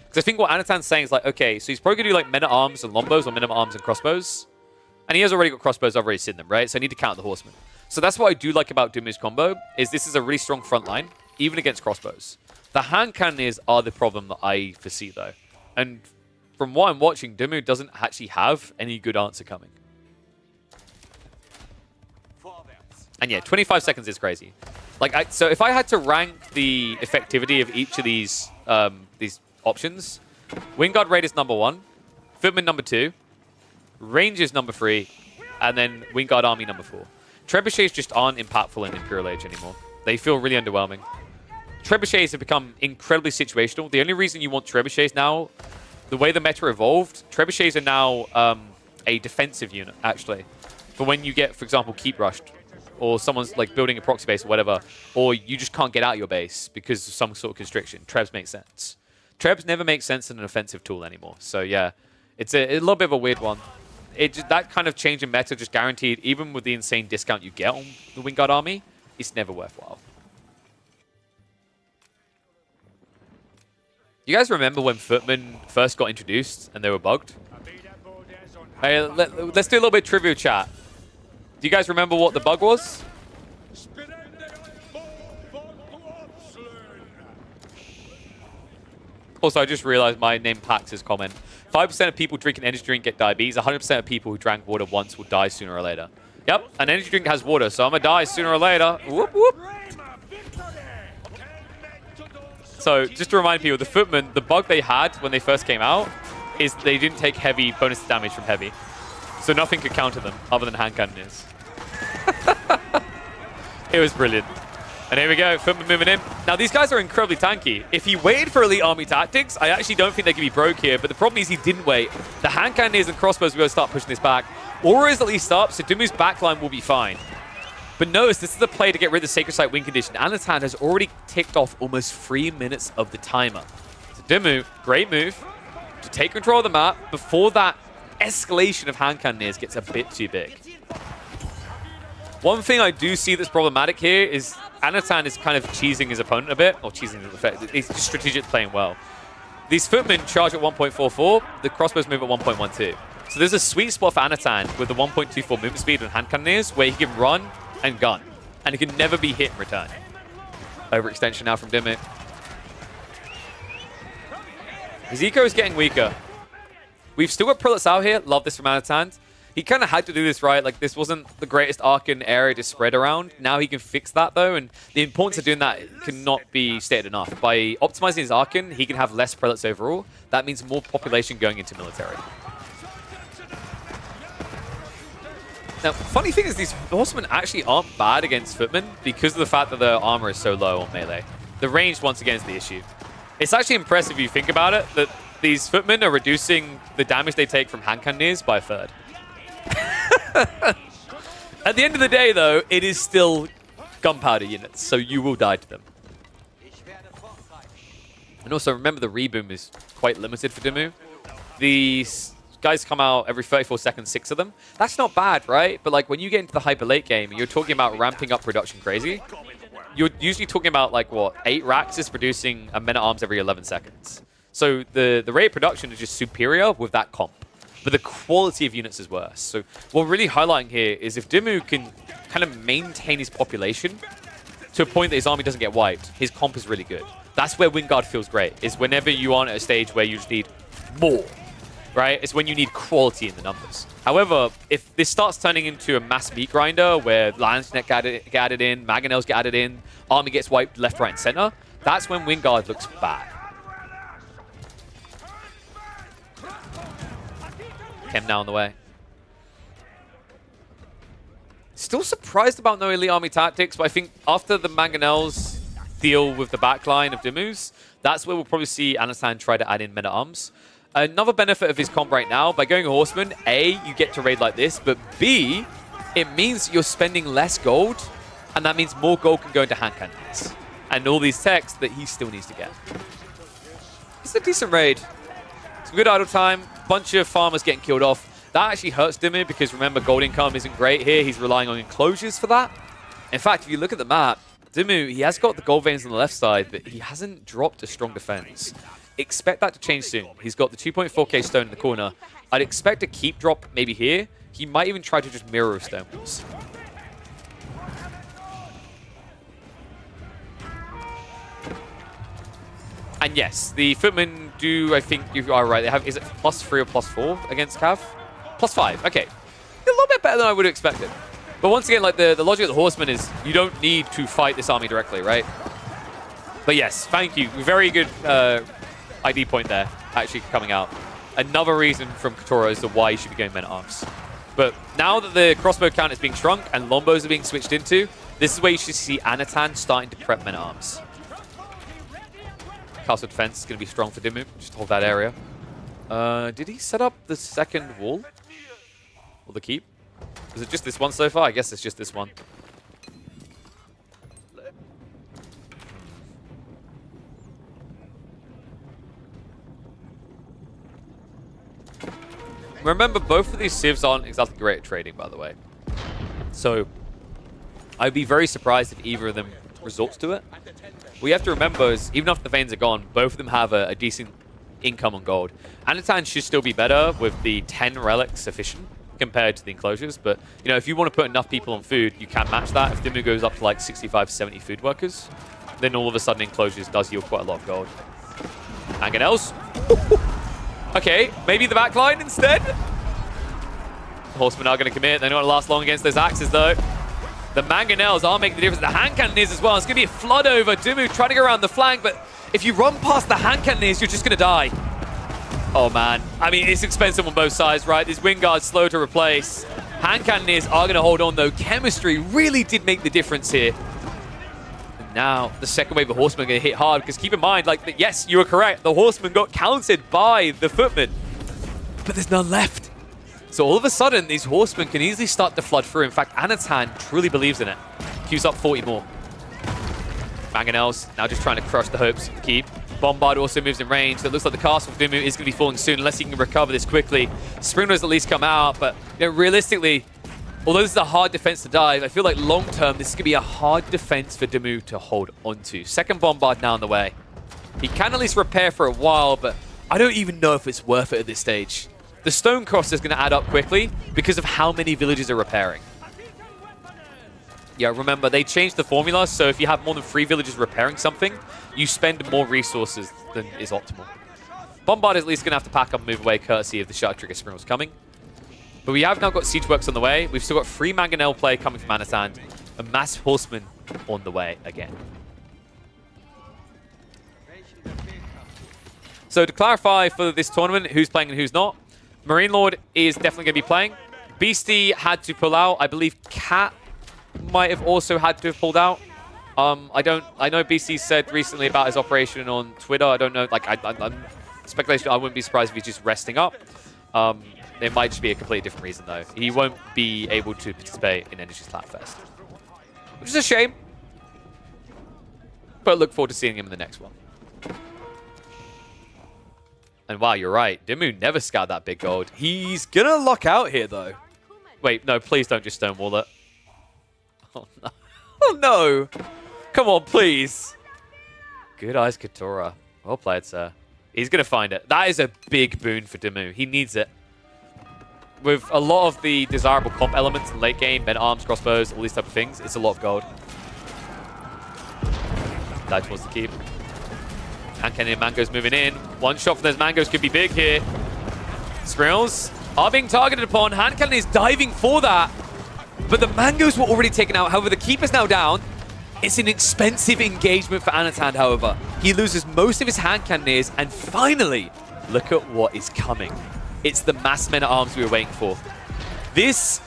Because I think what Anatan's saying is like, okay, so he's probably going to do like men-at-arms and lombos or men-at-arms and crossbows. And he has already got crossbows, I've already seen them, right? So I need to count the horsemen. So that's what I do like about Dumu's combo, is this is a really strong front line, even against crossbows. The hand cannoneers are the problem that I foresee, though. And from what I'm watching, Dumu doesn't actually have any good answer coming. And yeah, 25 seconds is crazy. Like, so if I had to rank the effectivity of each of these options, Wingard Raiders number 1, Footman number 2, Rangers number 3, and then Wingard Army number 4. Trebuchets just aren't impactful in Imperial Age anymore. They feel really underwhelming. trebuchets have become incredibly situational. The only reason you want trebuchets now, the way the meta evolved, trebuchets are now a defensive unit, actually. For when you get, for example, keep rushed, or someone's like building a proxy base or whatever, or you just can't get out of your base because of some sort of constriction. Trebs make sense. Trebs never make sense in an offensive tool anymore. So yeah, it's a little bit of a weird one. That kind of change in meta just guaranteed, even with the insane discount you get on the Wingguard army, it's never worthwhile. You guys remember when Footmen first got introduced and they were bugged? Hey, let's do a little bit of trivia chat. Do you guys remember what the bug was? Also, I just realized my name Pax his comment. 5% of people drinking energy drink get diabetes. 100% of people who drank water once will die sooner or later. Yep, an energy drink has water, so I'm gonna die sooner or later. Whoop, whoop. So, just to remind people, the Footmen, the bug they had when they first came out is they didn't take heavy bonus damage from heavy. So nothing could counter them other than hand cannons. It was brilliant. And here we go, Footman moving in. Now, these guys are incredibly tanky. If he waited for Elite Army Tactics, I actually don't think they could be broke here. But the problem is he didn't wait. The hand cannons and crossbows will start pushing this back. Aura is at least up, so Dumu's backline will be fine. But notice, this is the play to get rid of the Sacred Site win condition. Anatan has already ticked off almost 3 minutes of the timer. So Dumu, great move to take control of the map before that escalation of hand cannons gets a bit too big. One thing I do see that's problematic here is Anatan is kind of cheesing his opponent a bit, or cheesing his effect. He's just strategic playing well. These Footmen charge at 1.44, the crossbows move at 1.12. So there's a sweet spot for Anatan with the 1.24 movement speed and hand cannons where he can run and gun, and he can never be hit in return. Overextension now from Dimit. His eco is getting weaker. We've still got prelates out here. Love this from Anatan. He kind of had to do this, right? Like, this wasn't the greatest Arcan area to spread around. Now he can fix that, though, and the importance of doing that cannot be stated enough. By optimizing his Arcan, he can have less prelates overall. That means more population going into military. Now, funny thing is, these horsemen actually aren't bad against Footmen because of the fact that their armor is so low on melee. The range, once again, is the issue. It's actually impressive if you think about it, that these Footmen are reducing the damage they take from hand cannons by a third. At the end of the day, though, it is still gunpowder units, so you will die to them. And also, remember the reboom is quite limited for Dumu. These guys come out every 34 seconds, 6 of them. That's not bad, right? But like when you get into the hyper late game, and you're talking about ramping up production crazy, you're usually talking about like, what, 8 racks is producing a men-at-arms every 11 seconds. So the rate of production is just superior with that comp. But the quality of units is worse. So what we're really highlighting here is if Dumu can kind of maintain his population to a point that his army doesn't get wiped, his comp is really good. That's where Wingguard feels great, is whenever you are at a stage where you just need more, right? It's when you need quality in the numbers. However, if this starts turning into a mass meat grinder where Landsnet get added in, Mangonels get added in, army gets wiped left, right, and center, that's when Wingguard looks bad. Chem now on the way. Still surprised about no Elite Army Tactics, but I think after the Mangonels deal with the backline of Dimus, that's where we'll probably see Anatan try to add in men-at-arms. Another benefit of his comp right now, by going a Horseman, A, you get to raid like this, but B, it means you're spending less gold, and that means more gold can go into hand cannons. And all these techs that he still needs to get. It's a decent raid. Some good idle time, bunch of farmers getting killed off. That actually hurts Dimmu because remember, gold income isn't great here. He's relying on enclosures for that. In fact, if you look at the map, Dimmu, he has got the gold veins on the left side, but he hasn't dropped a strong defense. Expect that to change soon. He's got the 2.4k stone in the corner. I'd expect a keep drop maybe here. He might even try to just mirror stone walls. And yes, the Footmen do, I think you are right. They have, is it +3 or +4 against Cav? +5, okay. A little bit better than I would have expected. But once again, like the logic of the Horseman is you don't need to fight this army directly, right? But yes, thank you. Very good ID point there, actually coming out. Another reason from Katoro as to why you should be going men-at-arms. But now that the crossbow count is being shrunk and Lombos are being switched into, this is where you should see Anatan starting to prep men-at-arms. castle defense is going to be strong for Dimmu. Just hold that area. Did he set up the second wall? Or the keep? Is it just this one so far? I guess it's just this one. Remember, both of these civs aren't exactly great at trading, by the way. So, I'd be very surprised if either of them resorts to it. What you have to remember is, even after the veins are gone, both of them have a decent income on gold. Anatan should still be better with the 10 relics sufficient compared to the enclosures, but you know, if you want to put enough people on food, you can match that. If Dimmu goes up to like 65, 70 food workers, then all of a sudden enclosures does yield quite a lot of gold. Mangonels. Okay, maybe the back line instead? The Horsemen are going to commit. They're not going to last long against those axes, though. The Mangonels are making the difference. The hand cannoneers as well. It's going to be a flood over. Dimmu trying to go around the flank, but if you run past the hand cannoneers, you're just going to die. Oh, man. I mean, it's expensive on both sides, right? This wing guard's slow to replace. Hand cannoneers are going to hold on, though. Chemistry really did make the difference here. Now, the second wave of Horsemen are going to hit hard, because keep in mind, like, yes, you were correct. The Horsemen got countered by the Footmen, but there's none left. So all of a sudden, these Horsemen can easily start to flood through. In fact, Anatan truly believes in it. Q's up 40 more. Mangonels now just trying to crush the hopes of the keep. Bombard also moves in range, so it looks like the castle of Dimmu is going to be falling soon, unless he can recover this quickly. Springlers at least come out, but you know, realistically, although this is a hard defense to dive, I feel like long-term, this is going to be a hard defense for Dimmu to hold onto. Second Bombard now on the way. He can at least repair for a while, but I don't even know if it's worth it at this stage. The Stone Cross is going to add up quickly because of how many villages are repairing. Yeah, remember, they changed the formula, so if you have more than 3 villages repairing something, you spend more resources than is optimal. Bombard is at least going to have to pack up and move away, courtesy of the Shark Trigger Sprinklers coming. But we have now got siege works on the way. We've still got 3 Mangonel play coming from Anatan. A mass Horseman on the way again. So to clarify for this tournament, who's playing and who's not, Marine Lord is definitely going to be playing. Beastie had to pull out. I believe Cat might have also had to have pulled out. I know Beastie said recently about his operation on Twitter. I don't know. Like, I'm speculation. I wouldn't be surprised if he's just resting up. It might just be a completely different reason, though. He won't be able to participate in Energy Slapfest, which is a shame. But look forward to seeing him in the next one. And wow, you're right. Dimmu never scoured that big gold. He's gonna lock out here, though. Wait, no, please don't just stonewall it. Oh, no. Oh, no. Come on, please. Good eyes, Katora. Well played, sir. He's gonna find it. That is a big boon for Dimmu. He needs it. With a lot of the desirable comp elements in late game, men-at-arms, crossbows, all these type of things, it's a lot of gold. That towards the keep. Hand cannon mangoes moving in. One shot from those mangoes could be big here. Sprills are being targeted upon. Hand cannon is diving for that. But the mangoes were already taken out. However, the keep is now down. It's an expensive engagement for Anatan, however. He loses most of his hand cannoneers. And finally, look at what is coming. It's the mass men-at-arms we were waiting for. This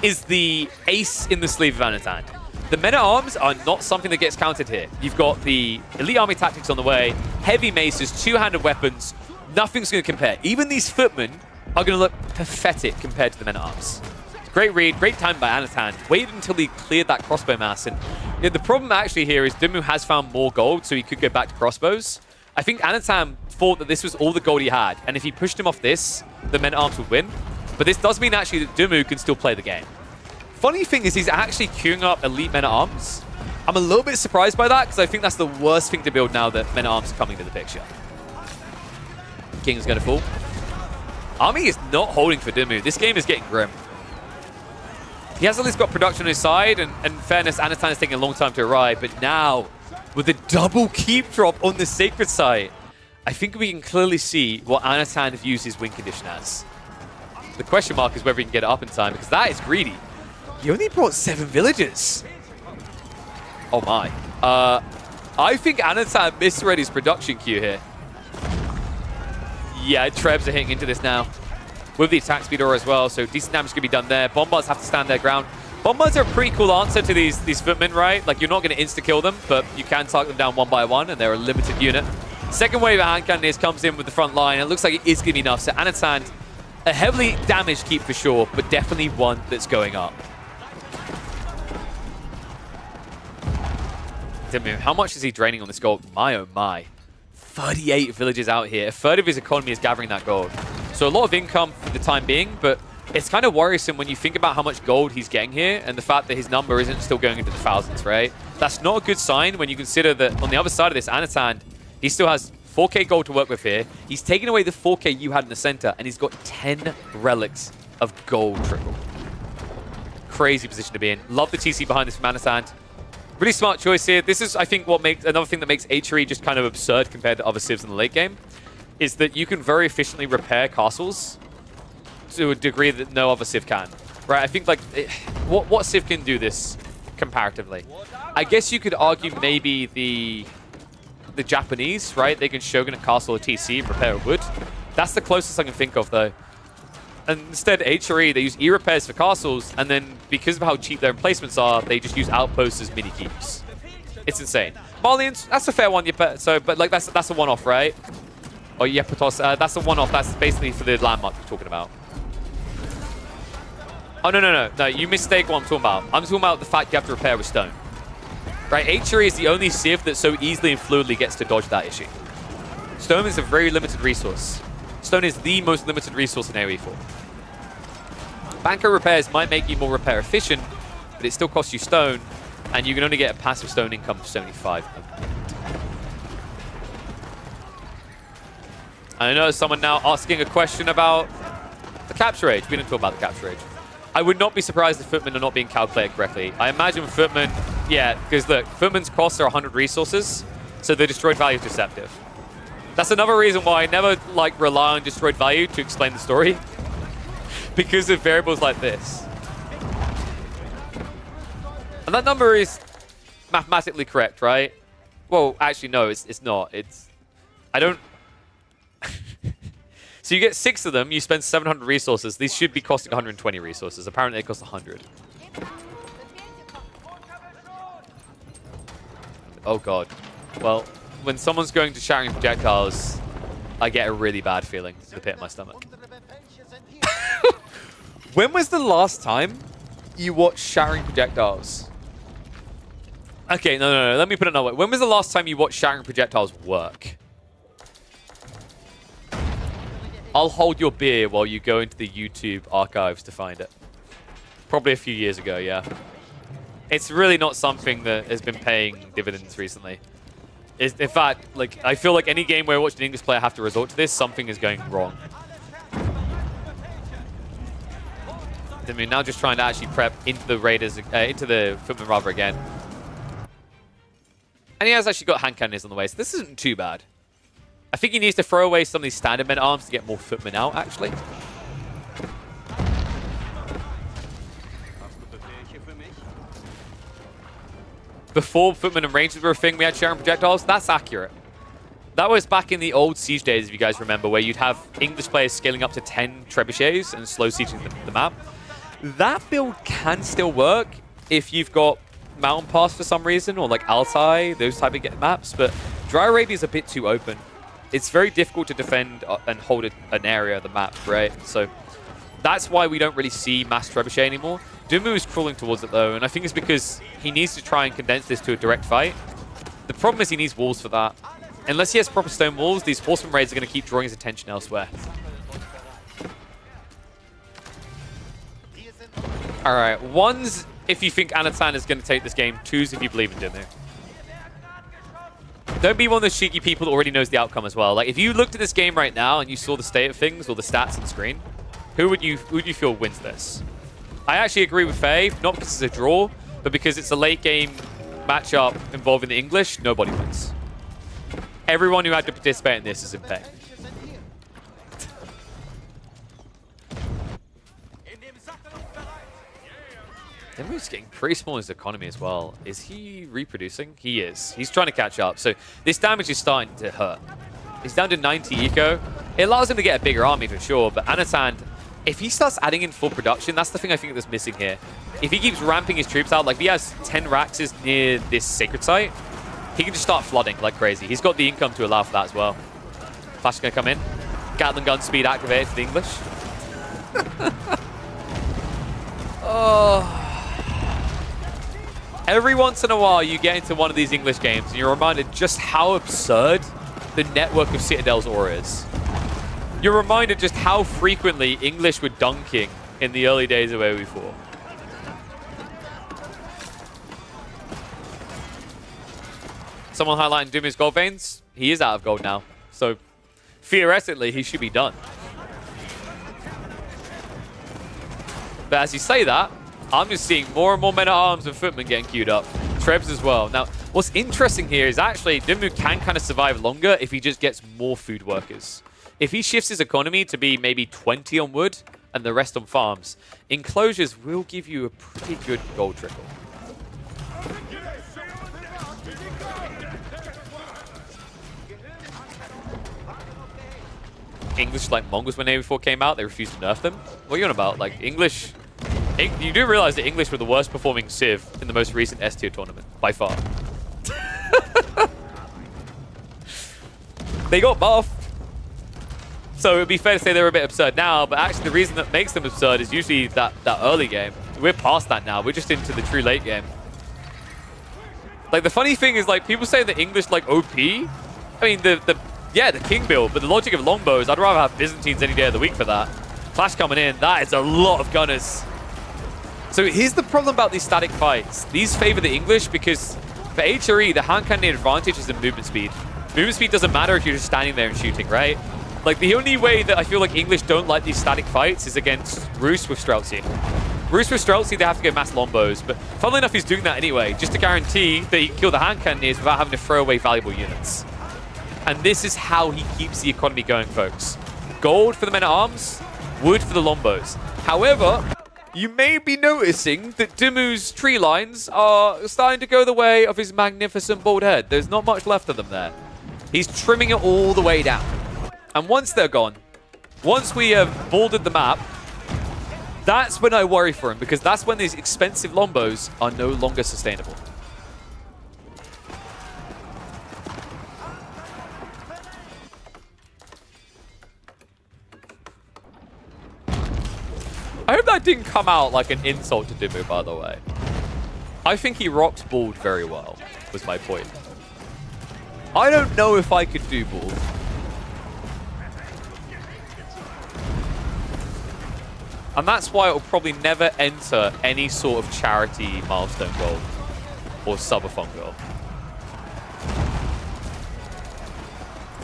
is the ace in the sleeve of Anatan. The men-at-arms are not something that gets counted here. You've got the elite army tactics on the way, heavy maces, two-handed weapons. Nothing's going to compare. Even these footmen are going to look pathetic compared to the men-at-arms. Great read, great time by Anatan. Waited until he cleared that crossbow mass. And you know, the problem actually here is Dimmu has found more gold, so he could go back to crossbows. I think Anatan thought that this was all the gold he had, and if he pushed him off this, the men-at-arms would win. But this does mean actually that Dimmu can still play the game. Funny thing is he's actually queuing up elite men-at-arms. I'm a little bit surprised by that, because I think that's the worst thing to build now that men-at-arms are coming to the picture. King's going to fall. Army is not holding for Dimmu. This game is getting grim. He has at least got production on his side, and in fairness, Anatan is taking a long time to arrive, but now, with the double keep drop on the Sacred Site, I think we can clearly see what Anatan have used his win condition as. The question mark is whether he can get it up in time, because that is greedy. He only brought 7 villagers. Oh my. I think Anatan misread his production queue here. Yeah, Trebs are hitting into this now. With the attack speed aura as well, so decent damage can be done there. Bombards have to stand their ground. Bombards are a pretty cool answer to these footmen, right? Like, you're not going to insta-kill them, but you can target them down one by one, and they're a limited unit. Second wave of hand cannons comes in with the front line. It looks like it is going to be enough. So Anatan, a heavily damaged keep for sure, but definitely one that's going up. How much is he draining on this gold? My oh my. 38 villages out here. A third of his economy is gathering that gold. So a lot of income for the time being, but it's kind of worrisome when you think about how much gold he's getting here and the fact that his number isn't still going into the thousands, right? That's not a good sign when you consider that on the other side of this, Anatan, he still has 4k gold to work with here. He's taken away the 4k you had in the center, and he's got 10 relics of gold trickle. Crazy position to be in. Love the TC behind this from Anatan. Really smart choice here. This is, I think, what makes another thing that makes HRE just kind of absurd compared to other civs in the late game, is that you can very efficiently repair castles to a degree that no other civ can. Right? I think, like, what civ can do this comparatively? I guess you could argue maybe the Japanese, right? They can Shogun a castle or TC and repair wood. That's the closest I can think of, though. And instead, HRE, they use E-repairs for castles, and then because of how cheap their emplacements are, they just use outposts as mini keeps. It's insane. Malians, that's a fair one. So, but like that's a one-off, right? Or Yepatos, that's a one-off. That's basically for the landmark we're talking about. Oh no! You mistake what I'm talking about. I'm talking about the fact you have to repair with stone. Right? HRE is the only civ that so easily and fluidly gets to dodge that issue. Stone is a very limited resource. Stone is the most limited resource in AoE4. Banker repairs might make you more repair efficient, but it still costs you stone, and you can only get a passive stone income of 75. I know someone now asking a question about the capture age. We didn't talk about the capture age. I would not be surprised if footmen are not being calculated correctly. I imagine footmen, yeah, because look, footmen's costs are 100 resources, so the destroyed value is deceptive. That's another reason why I never like rely on destroyed value to explain the story. Because of variables like this. And that number is mathematically correct, right? Well, actually, no, it's not. I don't... So you get 6 of them, you spend 700 resources. These should be costing 120 resources. Apparently, they cost 100. Oh, God. Well, when someone's going to shattering projectiles, I get a really bad feeling in the pit of my stomach. When was the last time you watched shattering projectiles? Okay, no. Let me put it another way. When was the last time you watched shattering projectiles work? I'll hold your beer while you go into the YouTube archives to find it. Probably a few years ago, yeah. It's really not something that has been paying dividends recently. In fact, like, I feel like any game where I watch an English player have to resort to this, something is going wrong. I mean, now just trying to actually prep into the Raiders, into the Footman rather again. And he has actually got hand cannons on the way, so this isn't too bad. I think he needs to throw away some of these standard men arms to get more Footmen out, actually. Before Footmen and Rangers were a thing, we had sharing projectiles. That's accurate. That was back in the old Siege days, if you guys remember, where you'd have English players scaling up to 10 trebuchets and slow sieging the map. That build can still work if you've got Mountain Pass for some reason, or like Altai, those type of maps, but Dry Arabia is a bit too open. It's very difficult to defend and hold an area of the map, right? So that's why we don't really see mass trebuchet anymore. Dumu is crawling towards it though, and I think it's because he needs to try and condense this to a direct fight. The problem is he needs walls for that. Unless he has proper stone walls, these horseman raids are going to keep drawing his attention elsewhere. Alright, 1's if you think Anatan is going to take this game, 2's if you believe in Dumu. Don't be one of those cheeky people that already knows the outcome as well. Like, if you looked at this game right now and you saw the state of things or the stats on the screen, who would you feel wins this? I actually agree with Faye, not because it's a draw, but because it's a late game matchup involving the English, nobody wins. Everyone who had to participate in this is in pain. Demu's getting pretty small in his economy as well. Is he reproducing? He is. He's trying to catch up. So this damage is starting to hurt. He's down to 90 eco. It allows him to get a bigger army for sure, but Anatan, if he starts adding in full production, that's the thing I think that's missing here. If he keeps ramping his troops out, like if he has 10 Raxes near this sacred site, he can just start flooding like crazy. He's got the income to allow for that as well. Flash is going to come in. Gatling gun speed activated for the English. Oh. Every once in a while, you get into one of these English games and you're reminded just how absurd the network of Citadel's aura is. You're reminded just how frequently English were dunking in the early days of AoE4. Someone highlighting Dumu's gold veins. He is out of gold now. So theoretically, he should be done. But as you say that, I'm just seeing more and more men-at-arms and footmen getting queued up. Trebs as well. Now, what's interesting here is actually Dumu can kind of survive longer if he just gets more food workers. If he shifts his economy to be maybe 20 on wood and the rest on farms, enclosures will give you a pretty good gold trickle. English, like Mongols when AoE4 came out, they refused to nerf them. What are you on about? Like, English... You do realize that English were the worst performing Civ in the most recent S-tier tournament, by far. They got buffed. So it would be fair to say they're a bit absurd now, but actually the reason that makes them absurd is usually that early game. We're past that now. We're just into the true late game. Like, the funny thing is, like, people say that English, like, OP. I mean, yeah, the king build, but the logic of longbows, I'd rather have Byzantines any day of the week for that. Clash coming in, that is a lot of gunners. So here's the problem about these static fights. These favor the English because for HRE, the hand cannon advantage is in movement speed. Movement speed doesn't matter if you're just standing there and shooting, right? Like, the only way that I feel like English don't like these static fights is against Roos with Streltsy. Roos with Streltsy, they have to go mass longbows, but funnily enough, he's doing that anyway, just to guarantee that he can kill the hand cannoneers without having to throw away valuable units. And this is how he keeps the economy going, folks. Gold for the men-at-arms, wood for the longbows. However, you may be noticing that Dumu's tree lines are starting to go the way of his magnificent bald head. There's not much left of them there. He's trimming it all the way down. And once they're gone, once we have balded the map, that's when I worry for him, because that's when these expensive longbows are no longer sustainable. I hope that didn't come out like an insult to Dumu, by the way. I think he rocked bald very well, was my point. I don't know if I could do bald. And that's why it will probably never enter any sort of charity milestone goal or subathon goal.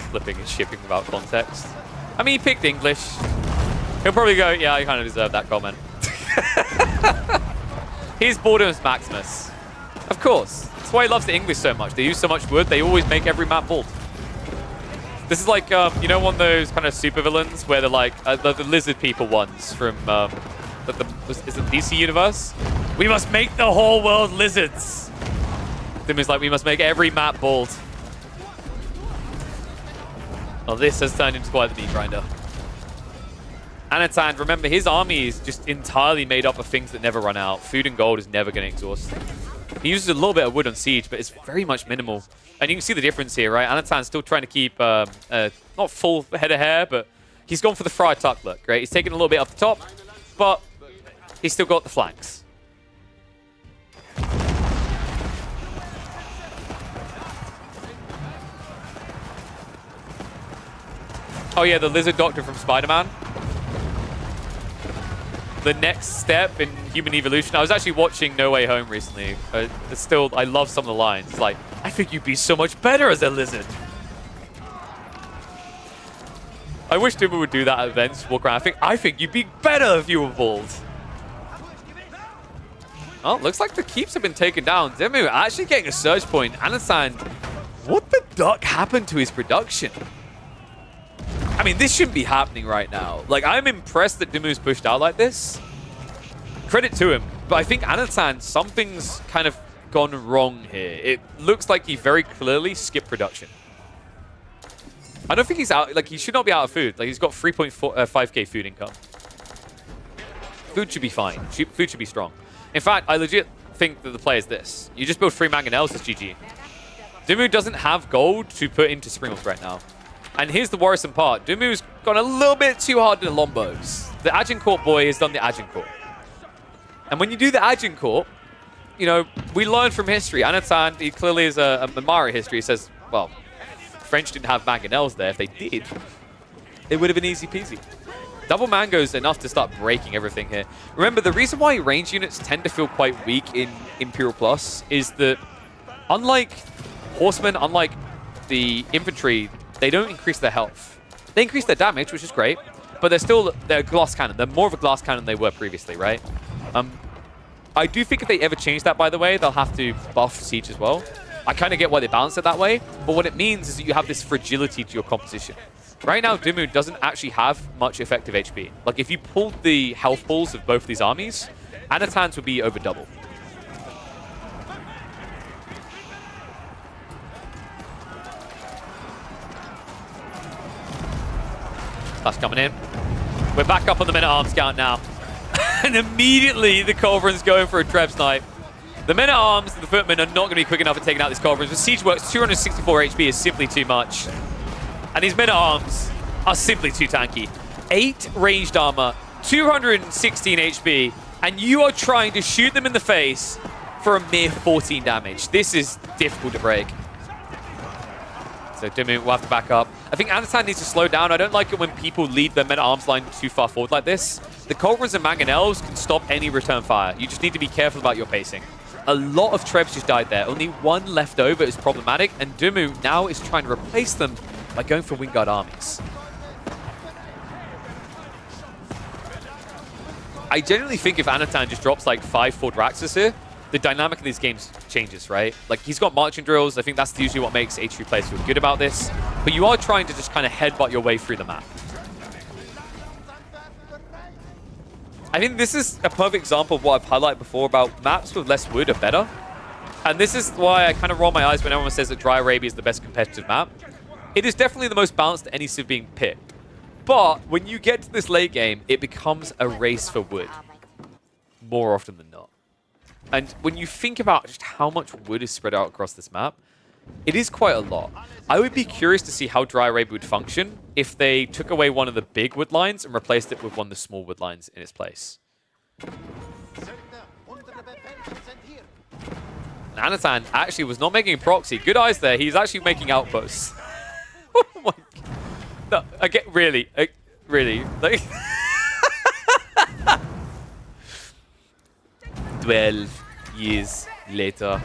Flipping and shipping without context. I mean, he picked English. He'll probably go, yeah, I kind of deserve that comment. He's Borderlands Maximus. Of course. That's why he loves the English so much. They use so much wood, they always make every map bald. This is like, you know, one of those kind of supervillains where they're like, the lizard people ones from, is it DC Universe? We must make the whole world lizards. Dumu's like, we must make every map bald. Well, this has turned into quite the meat grinder. Anatan, remember, his army is just entirely made up of things that never run out. Food and gold is never going to exhaust. He uses a little bit of wood on siege, but it's very much minimal. And you can see the difference here, right? Anatan's still trying to keep, not full head of hair, but he's gone for the Friar Tuck look, right? He's taken a little bit off the top, but he's still got the flanks. Oh yeah, the lizard doctor from Spider-Man. The next step in human evolution. I was actually watching No Way Home recently. I love some of the lines. It's like, I think you'd be so much better as a lizard. I wish Dumu would do that at events. Walk around. I think you'd be better if you were bald. Oh, looks like the keeps have been taken down. Dumu actually getting a surge point. Anasan, what the duck happened to his production? I mean, this shouldn't be happening right now. Like, I'm impressed that Dumu's pushed out like this. Credit to him. But I think Anatan, something's kind of gone wrong here. It looks like he very clearly skipped production. I don't think he's out. Like, he should not be out of food. Like, he's got 3.5k food income. Food should be fine. Food should be strong. In fact, I legit think that the play is this. You just build 3 mangonels, it's GG. Dumu doesn't have gold to put into Springles right now. And here's the worrisome part. Dumu's gone a little bit too hard in the Lombos. The Agincourt boy has done the Agincourt. And when you do the Agincourt, you know, we learn from history. Anatan, he clearly is a Mamari history. He says, well, French didn't have mangonels there. If they did, it would have been easy peasy. Double mango's enough to start breaking everything here. Remember, the reason why range units tend to feel quite weak in Imperial Plus is that unlike horsemen, unlike the infantry, they don't increase their health. They increase their damage, which is great, but they're a glass cannon. They're more of a glass cannon than they were previously, right? I do think if they ever change that, by the way, they'll have to buff Siege as well. I kind of get why they balance it that way, but what it means is that you have this fragility to your composition. Right now, Dumu doesn't actually have much effective HP. Like, if you pulled the health pools of both these armies, Anatan's would be over double. That's coming in. We're back up on the men-at-arms count now. And immediately, the Culverin's going for a Trev snipe. The men-at-arms and the footmen are not going to be quick enough at taking out these Culverins. But Siege Works 264 HP is simply too much. And these men-at-arms are simply too tanky. 8 ranged armor, 216 HP, and you are trying to shoot them in the face for a mere 14 damage. This is difficult to break. So Dumu will have to back up. I think Anatan needs to slow down. I don't like it when people lead their men-at-arms line too far forward like this. The Culverins and Mangonels can stop any return fire. You just need to be careful about your pacing. A lot of Trebs just died there. Only one left over is problematic, and Dumu now is trying to replace them by going for Wingguard armies. I genuinely think if Anatan just drops like 5 Ford Raxus here, the dynamic of these games changes, right? Like, he's got marching drills. I think that's usually what makes H3 players feel good about this. But you are trying to just kind of headbutt your way through the map. I think this is a perfect example of what I've highlighted before about maps with less wood are better. And this is why I kind of roll my eyes when everyone says that Dry Arabia is the best competitive map. It is definitely the most balanced any civ being picked. But when you get to this late game, it becomes a race for wood. More often than not. And when you think about just how much wood is spread out across this map, it is quite a lot. I would be curious to see how Dry Arabia would function if they took away one of the big wood lines and replaced it with one of the small wood lines in its place. Anatan actually was not making proxy. Good eyes there. He's actually making outposts. Oh my god. No, again, really. Really. Like 12 years later.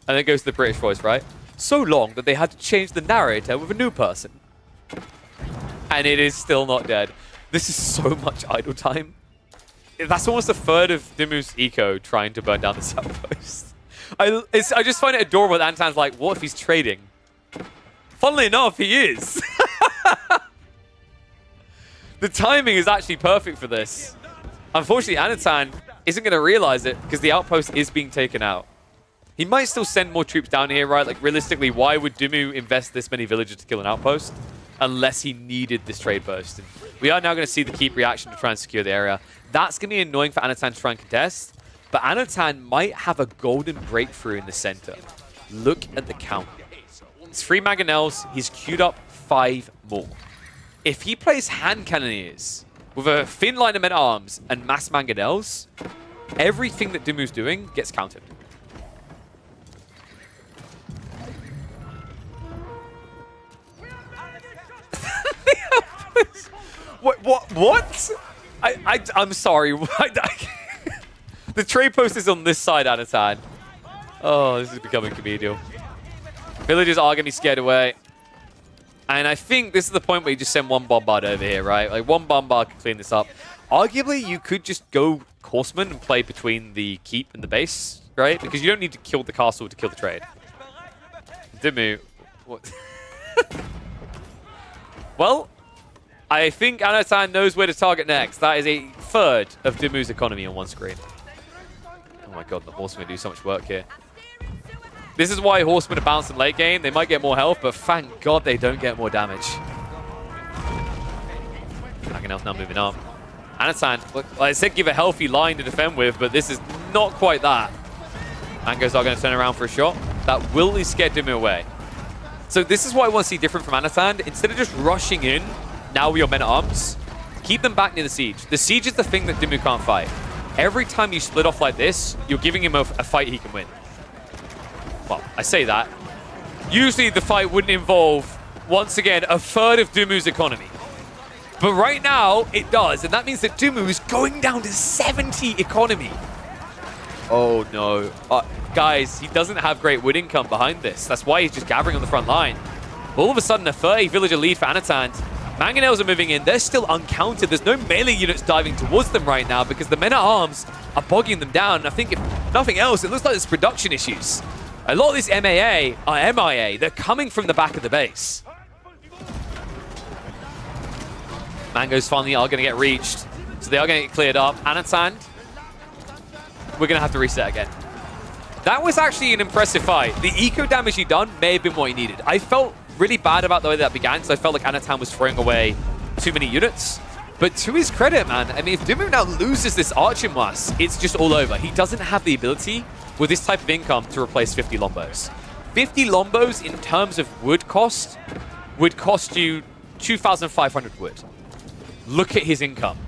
And then it goes to the British voice, right? So long that they had to change the narrator with a new person. And it is still not dead. This is so much idle time. That's almost a third of Dumu's eco trying to burn down this outpost. I just find it adorable that Anatan's like, what if he's trading? Funnily enough, he is. The timing is actually perfect for this. Unfortunately, Anatan isn't going to realize it because the outpost is being taken out. He might still send more troops down here, right? Like, realistically, why would Dumu invest this many villagers to kill an outpost unless he needed this trade burst? And we are now going to see the keep reaction to try and secure the area. That's going to be annoying for Anatan to try and contest, but Anatan might have a golden breakthrough in the center. Look at the count. It's 3 Mangonels. He's queued up 5 more. If he plays hand cannoneers with a thin line of men-at-arms and mass Mangonels, everything that Dumu's doing gets countered. What? I'm sorry. The trade post is on this side, Anatan. Oh, this is becoming comedial. Villagers are going to be scared away. And I think this is the point where you just send one bombard over here, right? Like, one bombard can clean this up. Arguably, you could just go horseman and play between the keep and the base, right? Because you don't need to kill the castle to kill the trade. Dumu. What? Well, I think Anatan knows where to target next. That is a third of Dumu's economy on one screen. Oh my god, the horsemen do so much work here. This is why horsemen are balanced in late game. They might get more health, but thank god they don't get more damage. Mangonel's now moving up. Anatan, look, like I said, give a healthy line to defend with, but this is not quite that. Mangos are going to turn around for a shot. that will at least scare Dimu away. So this is what I want to see different from Anatan. Instead of just rushing in, now with your men-at-arms, keep them back near the siege. The siege is the thing that Dimu can't fight. Every time you split off like this, you're giving him a fight he can win. Well, I say that. Usually the fight wouldn't involve, once again, a third of Dumu's economy. But right now, it does. And that means that Dumu is going down to 70 economy. Oh, no. Guys, he doesn't have great wood income behind this. That's why he's just gathering on the front line. All of a sudden, a 30 villager lead for Anatan. Mangonels are moving in. They're still uncounted. There's no melee units diving towards them right now because the men-at-arms are bogging them down. And I think if nothing else, it looks like there's production issues. A lot of this MAA are MIA. They're coming from the back of the base. Mangoes finally are going to get reached. So they are going to get cleared up. Anatan, we're going to have to reset again. That was actually an impressive fight. The eco damage he done may have been what he needed. I felt really bad about the way that began because I felt like Anatan was throwing away too many units. But to his credit, man, I mean, if Dimu now loses this Archimas, it's just all over. He doesn't have the ability with this type of income to replace 50 Lombos. 50 Lombos in terms of wood cost would cost you 2,500 wood. Look at his income.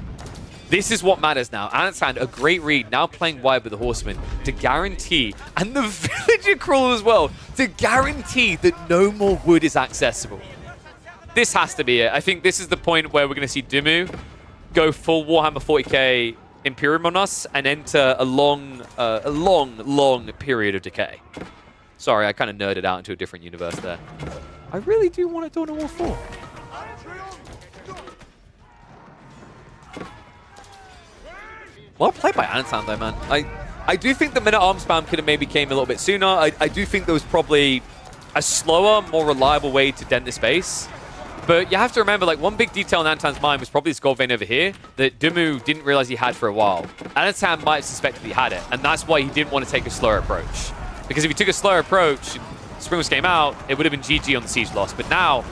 This is what matters now. Anatan, a great read, now playing wide with the Horsemen to guarantee, and the Villager Crawler as well, to guarantee that no more wood is accessible. This has to be it. I think this is the point where we're going to see Dimu go full Warhammer 40k Imperium on us and enter a long period of decay. Sorry, I kind of nerded out into a different universe there. I really do want to Dawn of War 4. Well played by Anatan though, man. I do think the men-at-arms spam could have maybe came a little bit sooner. I do think there was probably a slower, more reliable way to dent this base. But you have to remember, like, one big detail in Anatan's mind was probably this gold vein over here that Dimu didn't realize he had for a while. Anatan might have suspected he had it, and that's why he didn't want to take a slower approach. Because if he took a slower approach, Springwars came out, it would have been GG on the siege loss. But now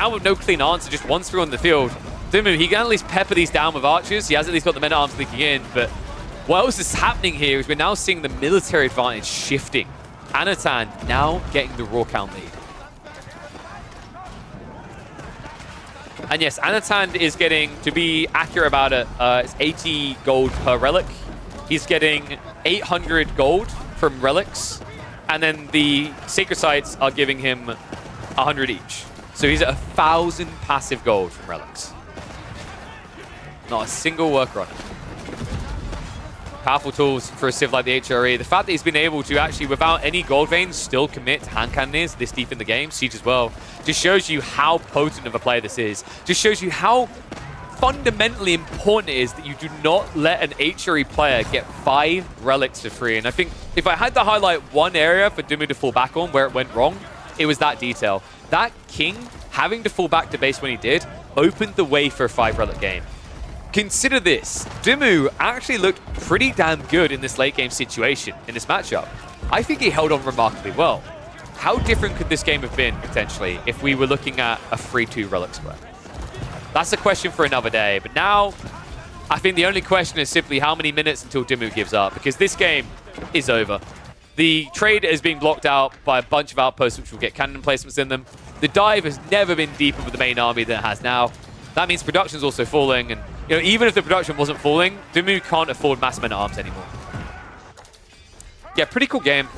with no clean answer, just one through on the field, Dimu, he can at least pepper these down with archers. He has at least got the men-at-arms leaking in, but what else is happening here is we're now seeing the military advantage shifting. Anatan now getting the raw count lead. And yes, Anatan is getting, to be accurate about it, it's 80 gold per relic. He's getting 800 gold from relics, and then the sacred sites are giving him 100 each. So he's at 1,000 passive gold from relics. Not a single worker on it. Powerful tools for a civ like the HRE. The fact that he's been able to actually, without any gold veins, still commit to hand cannoneers this deep in the game, siege as well, just shows you how potent of a player this is. Just shows you how fundamentally important it is that you do not let an HRE player get 5 relics for free. And I think if I had to highlight one area for Dimu to fall back on where it went wrong, it was that detail. That king having to fall back to base when he did opened the way for a 5 relic game. Consider this, Dimu actually looked pretty damn good in this late game situation, in this matchup. I think he held on remarkably well. How different could this game have been, potentially, if we were looking at a 3-2 relic split? That's a question for another day, but now, I think the only question is simply how many minutes until Dimu gives up, because this game is over. The trade is being blocked out by a bunch of outposts which will get cannon placements in them. The dive has never been deeper with the main army than it has now. That means production is also falling, and you know, even if the production wasn't falling, Dimu can't afford mass men-at-arms anymore. Yeah, pretty cool game.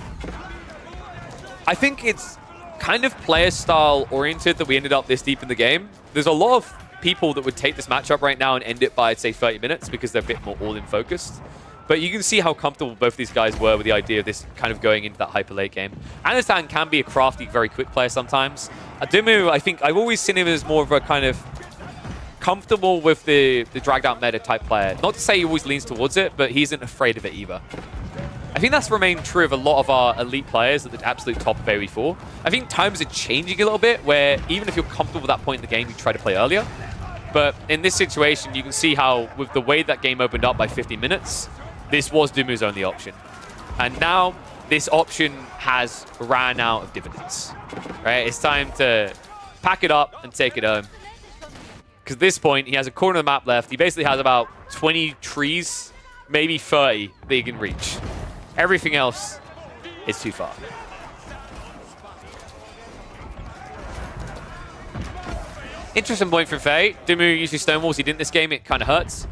I think it's kind of player style oriented that we ended up this deep in the game. There's a lot of people that would take this matchup right now and end it by, I'd say, 30 minutes because they're a bit more all-in focused. But you can see how comfortable both these guys were with the idea of this kind of going into that hyper late game. Anatan can be a crafty, very quick player sometimes. Dimu, I think I've always seen him as more of a kind of comfortable with the dragged out meta type player. Not to say he always leans towards it, but he isn't afraid of it either. I think that's remained true of a lot of our elite players at the absolute top of AoE4. I think times are changing a little bit where even if you're comfortable with that point in the game, you try to play earlier. But in this situation, you can see how with the way that game opened up by 50 minutes, this was Dimu's only option. And now this option has ran out of dividends. Right? It's time to pack it up and take it home. Because at this point, he has a corner of the map left. He basically has about 20 trees, maybe 30 that he can reach. Everything else is too far. Interesting point from Faye. Dumu usually stonewalls. He didn't this game. It kind of hurts.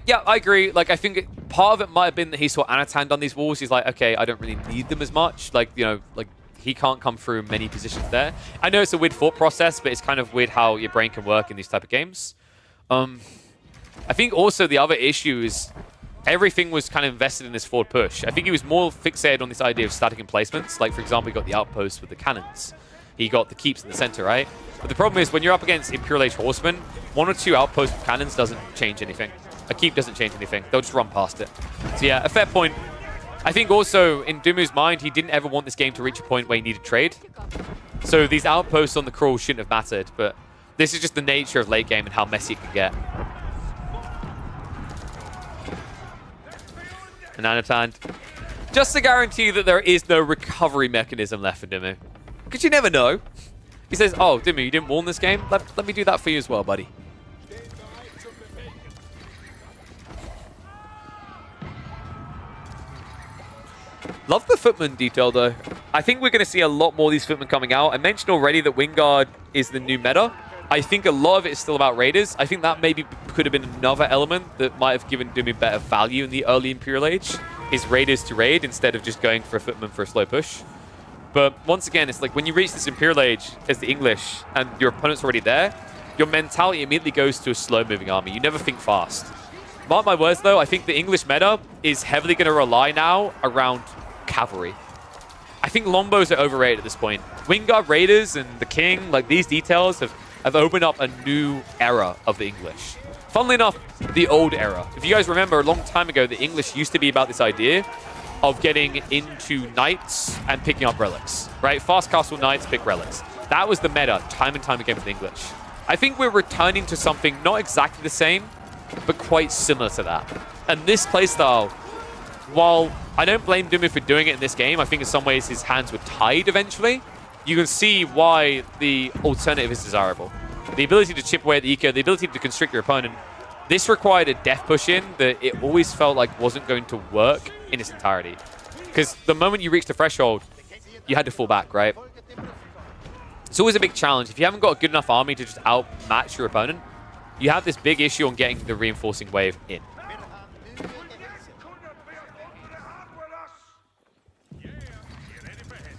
Yeah, I agree. Like, I think part of it might have been that he saw Anatan on these walls. He's like, okay, I don't really need them as much. Like, you know, like he can't come through many positions there. I know it's a weird thought process, but it's kind of weird how your brain can work in these type of games. I think also the other issue is everything was kind of invested in this forward push. I think he was more fixated on this idea of static emplacements. Like, for example, he got the outpost with the cannons. He got the keeps in the center, right? But the problem is when you're up against Imperial Age Horsemen, 1 or 2 outposts with cannons doesn't change anything. A keep doesn't change anything. They'll just run past it. So yeah, a fair point. I think also in Dumu's mind, he didn't ever want this game to reach a point where he needed trade. So these outposts on the crawl shouldn't have mattered, but this is just the nature of late game and how messy it can get. And Anatan, just to guarantee that there is no recovery mechanism left for Dumu. Because you never know. He says, oh, Dumu, you didn't warn this game? Let me do that for you as well, buddy. Love the footman detail, though. I think we're going to see a lot more of these footmen coming out. I mentioned already that Wingard is the new meta. I think a lot of it is still about Raiders. I think that maybe could have been another element that might have given Dumu better value in the early Imperial Age, is Raiders to raid instead of just going for a footman for a slow push. But once again, it's like when you reach this Imperial Age as the English and your opponent's already there, your mentality immediately goes to a slow-moving army. You never think fast. Mark my words, though, I think the English meta is heavily going to rely now around cavalry. I think longbows are overrated at this point. Wingard Raiders and the King, like these details have opened up a new era of the English. Funnily enough, the old era. If you guys remember, a long time ago, the English used to be about this idea of getting into knights and picking up relics, right? Fast castle knights, pick relics. That was the meta time and time again with the English. I think we're returning to something not exactly the same, but quite similar to that. And this playstyle, while I don't blame Dumu for doing it in this game, I think in some ways his hands were tied eventually. You can see why the alternative is desirable. The ability to chip away at the eco, the ability to constrict your opponent. This required a death push in that it always felt like wasn't going to work in its entirety. Because the moment you reach the threshold, you had to fall back, right? It's always a big challenge. If you haven't got a good enough army to just outmatch your opponent, you have this big issue on getting the reinforcing wave in.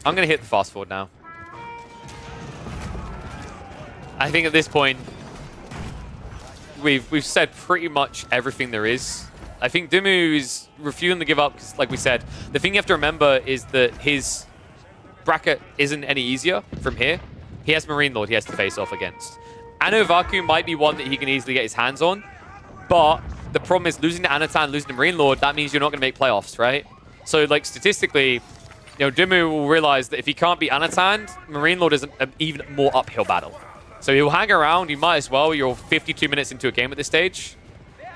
I'm going to hit the fast forward now. I think at this point, we've said pretty much everything there is. I think Dumu is refusing to give up because, like we said, the thing you have to remember is that his bracket isn't any easier from here. He has Marine Lord he has to face off against. Anno Vaku might be one that he can easily get his hands on, but the problem is losing to Anatan, losing to Marine Lord, that means you're not going to make playoffs, right? So, like, statistically, you know, Dumu will realize that if he can't beat Anatan, Marine Lord is an even more uphill battle. So he'll hang around, you might as well. You're 52 minutes into a game at this stage.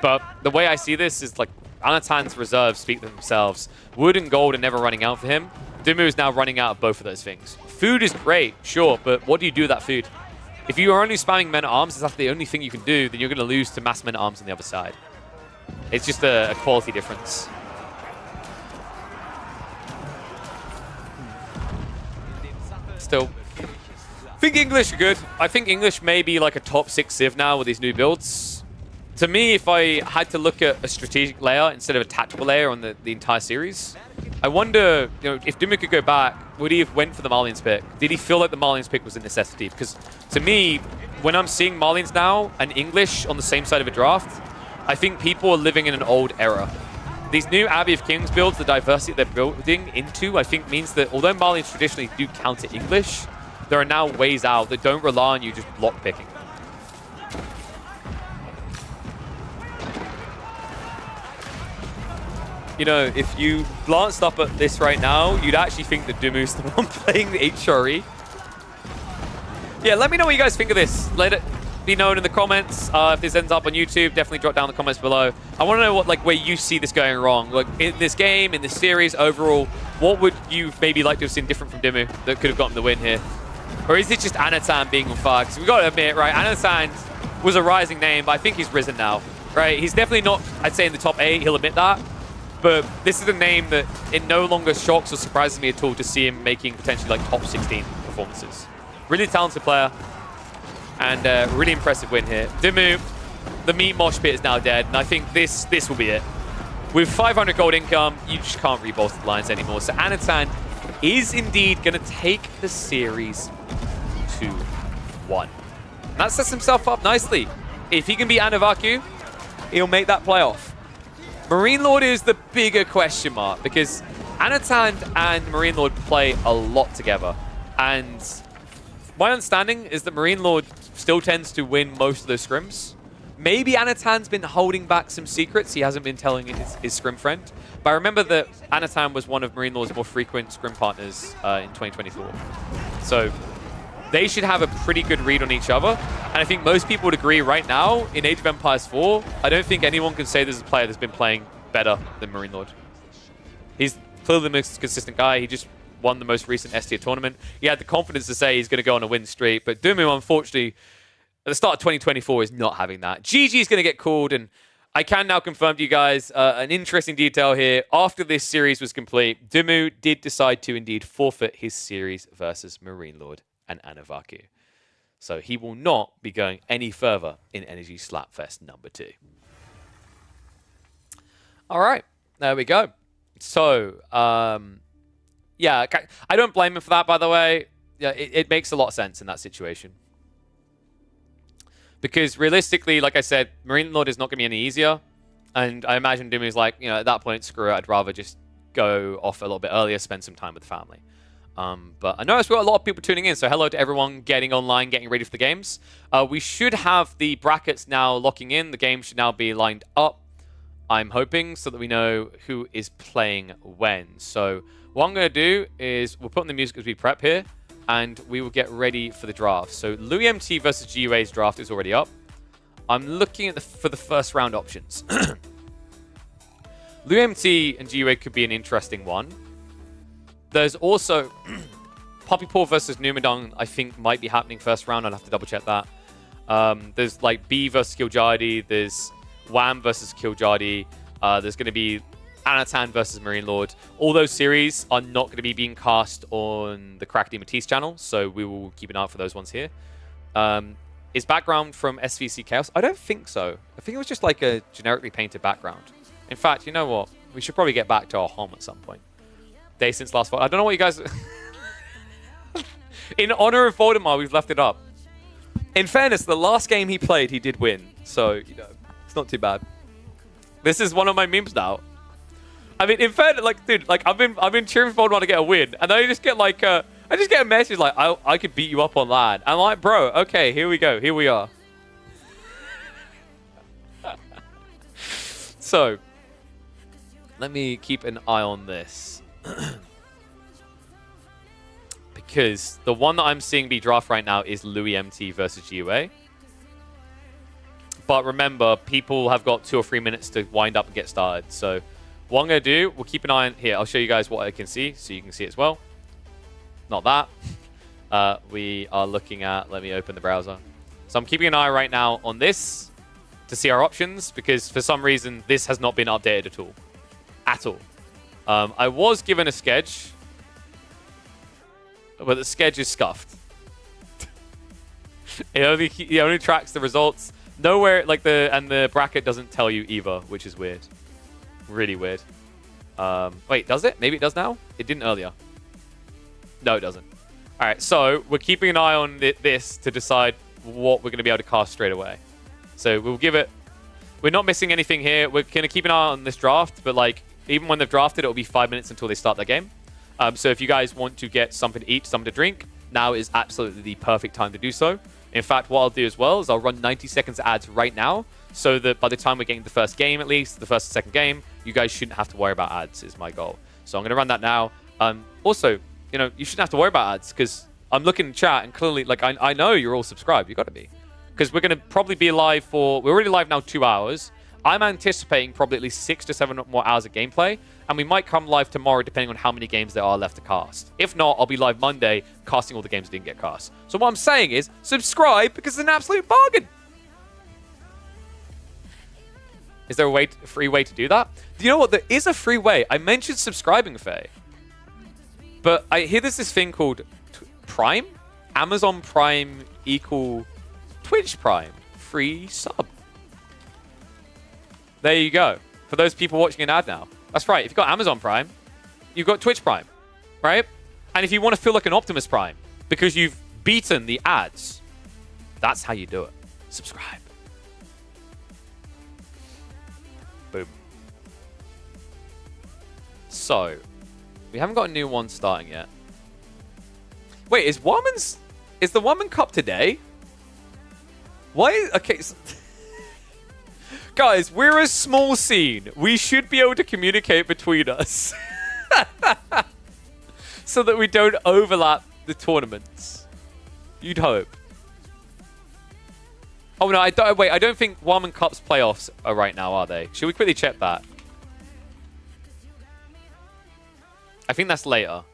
But the way I see this is like Anatan's reserves speak for themselves. Wood and gold are never running out for him. Dumu is now running out of both of those things. Food is great, sure, but what do you do with that food? If you are only spamming men-at-arms, is that the only thing you can do, then you're going to lose to mass men-at-arms on the other side. It's just a quality difference. Still, I think English are good. I think English may be like a top 6 Civ now with these new builds. To me, if I had to look at a strategic layer instead of a tactical layer on the entire series, I wonder, you know, if Dumu could go back, would he have went for the Marlians pick? Did he feel like the Marlians pick was a necessity? Because to me, when I'm seeing Marlians now and English on the same side of a draft, I think people are living in an old era. These new Abbey of Kings builds, the diversity they're building into, I think means that although Marlians traditionally do counter English, there are now ways out that don't rely on you just block picking. You know, if you glanced up at this right now, you'd actually think that Dumu's the one playing the HRE. Yeah, let me know what you guys think of this. Let it be known in the comments. If this ends up on YouTube, definitely drop down the comments below. I want to know what, like, where you see this going wrong. Like, in this game, in this series, overall, what would you maybe like to have seen different from Dumu that could have gotten the win here? Or is it just Anatan being on fire? Because we've got to admit, right, Anatan was a rising name, but I think he's risen now, right? He's definitely not, I'd say, in the top 8. He'll admit that. But this is a name that it no longer shocks or surprises me at all to see him making potentially like top 16 performances. Really talented player. And really impressive win here. Dimu, the meat mosh pit is now dead, and I think this will be it. With 500 gold income, you just can't rebolster the lines anymore. So Anatan is indeed going to take the series 2-1. And that sets himself up nicely. If he can beat Anavaku, he'll make that playoff. Marine Lord is the bigger question mark because Anatan and Marine Lord play a lot together. And my understanding is that Marine Lord still tends to win most of those scrims. Maybe Anatan's been holding back some secrets he hasn't been telling his scrim friend. But I remember that Anatan was one of Marine Lord's more frequent scrim partners in 2024. So they should have a pretty good read on each other. And I think most people would agree right now, in Age of Empires 4, I don't think anyone can say there's a player that's been playing better than Marine Lord. He's clearly the most consistent guy. He just won the most recent S-tier tournament. He had the confidence to say he's going to go on a win streak. But Dumu, unfortunately, at the start of 2024 is not having that. GG is going to get called, and I can now confirm to you guys an interesting detail here. After this series was complete, Dumu did decide to indeed forfeit his series versus Marine Lord and Anavaku. So he will not be going any further in Energy Slapfest number 2. All right, there we go. So, yeah, I don't blame him for that, by the way. Yeah, it makes a lot of sense in that situation. Because realistically, like I said, Marine Lord is not going to be any easier. And I imagine Dumu's like, you know, at that point, screw it. I'd rather just go off a little bit earlier, spend some time with the family. But I noticed we've got a lot of people tuning in. So hello to everyone getting online, getting ready for the games. We should have the brackets now locking in. The game should now be lined up, I'm hoping, so that we know who is playing when. So what I'm going to do is we'll put on the music as we prep here. And we will get ready for the draft. So Louis MT versus GUA's draft is already up. I'm looking at for the first round options. Louis MT and GUA could be an interesting one. There's also Poppy Paw versus Numadong, I think might be happening first round. I'll have to double check that. There's like B versus Kiljadi. There's Wham versus Kiljadi. There's going to be Anatan versus Marine Lord. All those series are not going to be being cast on the Crackedy Matisse channel, so we will keep an eye out for those ones here. Is background from SVC Chaos? I don't think so. I think it was just like a generically painted background. In fact, you know what? We should probably get back to our home at some point. Day since last fall. I don't know what you guys... In honor of Voldemort, we've left it up. In fairness, the last game he played, he did win. So, you know, it's not too bad. This is one of my memes now. I mean, in fairness, like, dude, like, I've been cheering for Voldemort to get a win, and then I just get like, I just get a message like, I could beat you up on LAN. I'm like, bro, okay, here we go, here we are. So, let me keep an eye on this. Because the one that I'm seeing be draft right now is Louis MT versus GUA. But remember, people have got 2 or 3 minutes to wind up and get started, so... What I'm going to do, we'll keep an eye on here. I'll show you guys what I can see, so you can see it as well. Not that. We are looking at, let me open the browser. So I'm keeping an eye right now on this to see our options, because for some reason, this has not been updated at all. At all. I was given a sketch, but the sketch is scuffed. It only tracks the results. Nowhere, like the bracket doesn't tell you either, which is weird. Really weird. Wait, does it? Maybe it does now? It didn't earlier. No, it doesn't. All right, so we're keeping an eye on this to decide what we're going to be able to cast straight away. So we'll give it... We're not missing anything here. We're going to keep an eye on this draft, but like even when they've drafted, it'll be 5 minutes until they start their game. So if you guys want to get something to eat, something to drink, now is absolutely the perfect time to do so. In fact, what I'll do as well is I'll run 90 seconds of ads right now, so that by the time we're getting the first game, at least, the first and second game, you guys shouldn't have to worry about ads, is my goal. So I'm going to run that now. Also, you know, you shouldn't have to worry about ads, because I'm looking in chat, and clearly, like, I know you're all subscribed. You've got to be. Because we're going to probably be live for... We're already live now 2 hours. I'm anticipating probably at least 6 to 7 more hours of gameplay, and we might come live tomorrow depending on how many games there are left to cast. If not, I'll be live Monday casting all the games that didn't get cast. So what I'm saying is, subscribe, because it's an absolute bargain. Is there a free way to do that? Do you know what? There is a free way. I mentioned subscribing, Faye. But I hear there's this thing called Prime? Amazon Prime equal Twitch Prime. Free sub. There you go. For those people watching an ad now. That's right. If you've got Amazon Prime, you've got Twitch Prime, right? And if you want to feel like an Optimus Prime because you've beaten the ads, that's how you do it. Subscribe. Boom. So, we haven't got a new one starting yet. Wait, is the Woman Cup today? Why? Okay. So guys, we're a small scene. We should be able to communicate between us. So that we don't overlap the tournaments. You'd hope. Oh no, I don't think Woman Cup's playoffs are right now, are they? Should we quickly check that? I think that's later.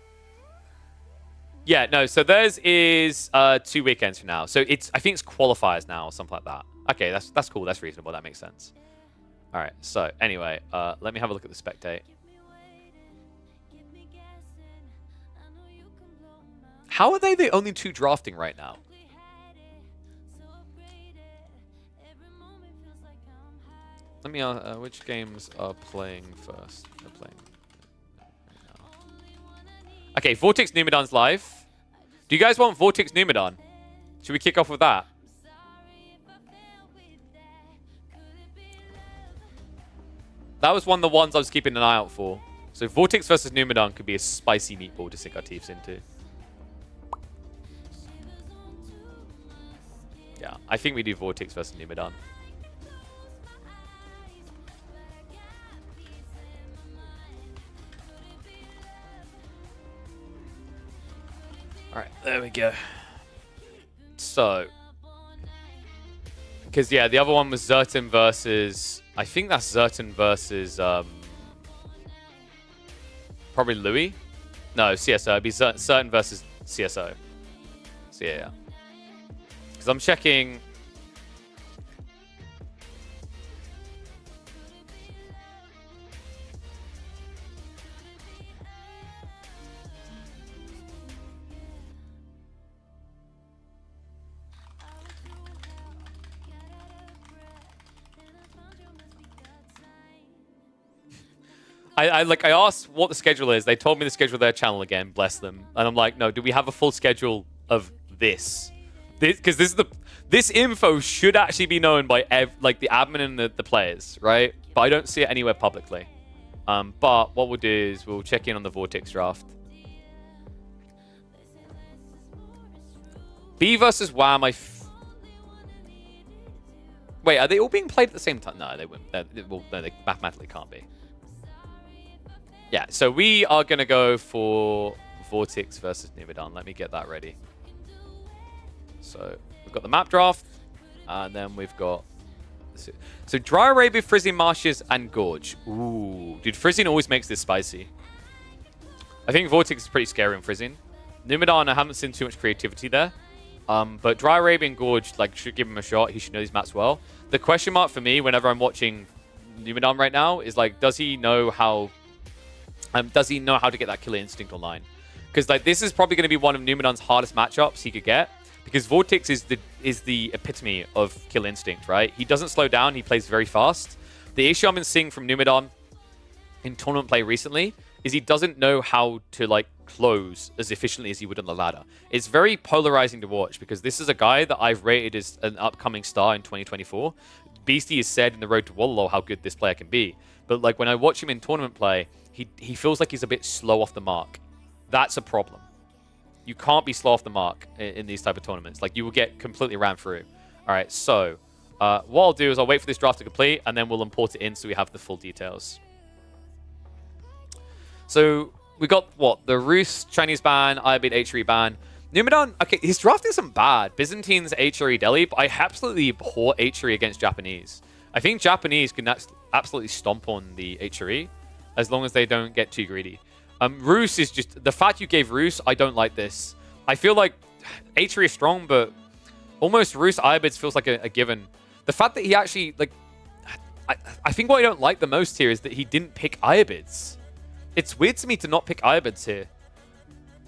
Yeah, no, so theirs is 2 weekends from now. So I think it's qualifiers now or something like that. Okay, that's cool. That's reasonable. That makes sense. All right. So anyway, let me have a look at the spectate. How are they the only two drafting right now? Let me which games are playing first? They're playing right now. Okay, Vortex Numidan's live. Do you guys want Vortex Numidan? Should we kick off with that? That was one of the ones I was keeping an eye out for. So Vortex versus Numidan could be a spicy meatball to sink our teeth into. Yeah, I think we do Vortex versus Numidan. Alright, there we go. So. Because, yeah, the other one was Zertin versus... I think that's Zertin versus... probably Louis? No, CSO. It'd be Zertin versus CSO. So, yeah. Because I'm checking... I asked what the schedule is. They told me the schedule of their channel again. Bless them. And I'm like, no. Do we have a full schedule of this? Because this info should actually be known by the admin and the players, right? But I don't see it anywhere publicly. But what we'll do is we'll check in on the Vortex draft. B versus Wham. Wait, are they all being played at the same time? No, they wouldn't. No, they mathematically can't be. Yeah, so we are going to go for Vortex versus Numidan. Let me get that ready. So we've got the map draft, and then we've got... So Dry Arabia, Frisian Marshes, and Gorge. Ooh, dude, Frisian always makes this spicy. I think Vortex is pretty scary on Frisian. Numidan, I haven't seen too much creativity there. But Dry Arabia and Gorge, should give him a shot. He should know these maps well. The question mark for me whenever I'm watching Numidan right now is, does he know how... does he know how to get that killer instinct online? Because this is probably going to be one of Numidan's hardest matchups he could get. Because Vortex is the epitome of kill instinct, right? He doesn't slow down. He plays very fast. The issue I've been seeing from Numidan in tournament play recently is he doesn't know how to close as efficiently as he would on the ladder. It's very polarizing to watch because this is a guy that I've rated as an upcoming star in 2024. Beastie has said in the Road to Wallalow how good this player can be. But when I watch him in tournament play, he feels like he's a bit slow off the mark. That's a problem. You can't be slow off the mark in these type of tournaments. You will get completely ran through. All right, so what I'll do is I'll wait for this draft to complete, and then we'll import it in so we have the full details. So we got, the Rus Chinese ban, Ibid HRE ban. Numidan, okay, his draft isn't bad. Byzantine's HRE Delhi, but I absolutely abhor HRE against Japanese. I think Japanese can absolutely stomp on the HRE as long as they don't get too greedy. Rus is just... The fact you gave Rus, I don't like this. I feel like HRE is strong, but almost Rus Ibids feels like a given. The fact that he actually... I think what I don't like the most here is that he didn't pick Ibids. It's weird to me to not pick Ibids here.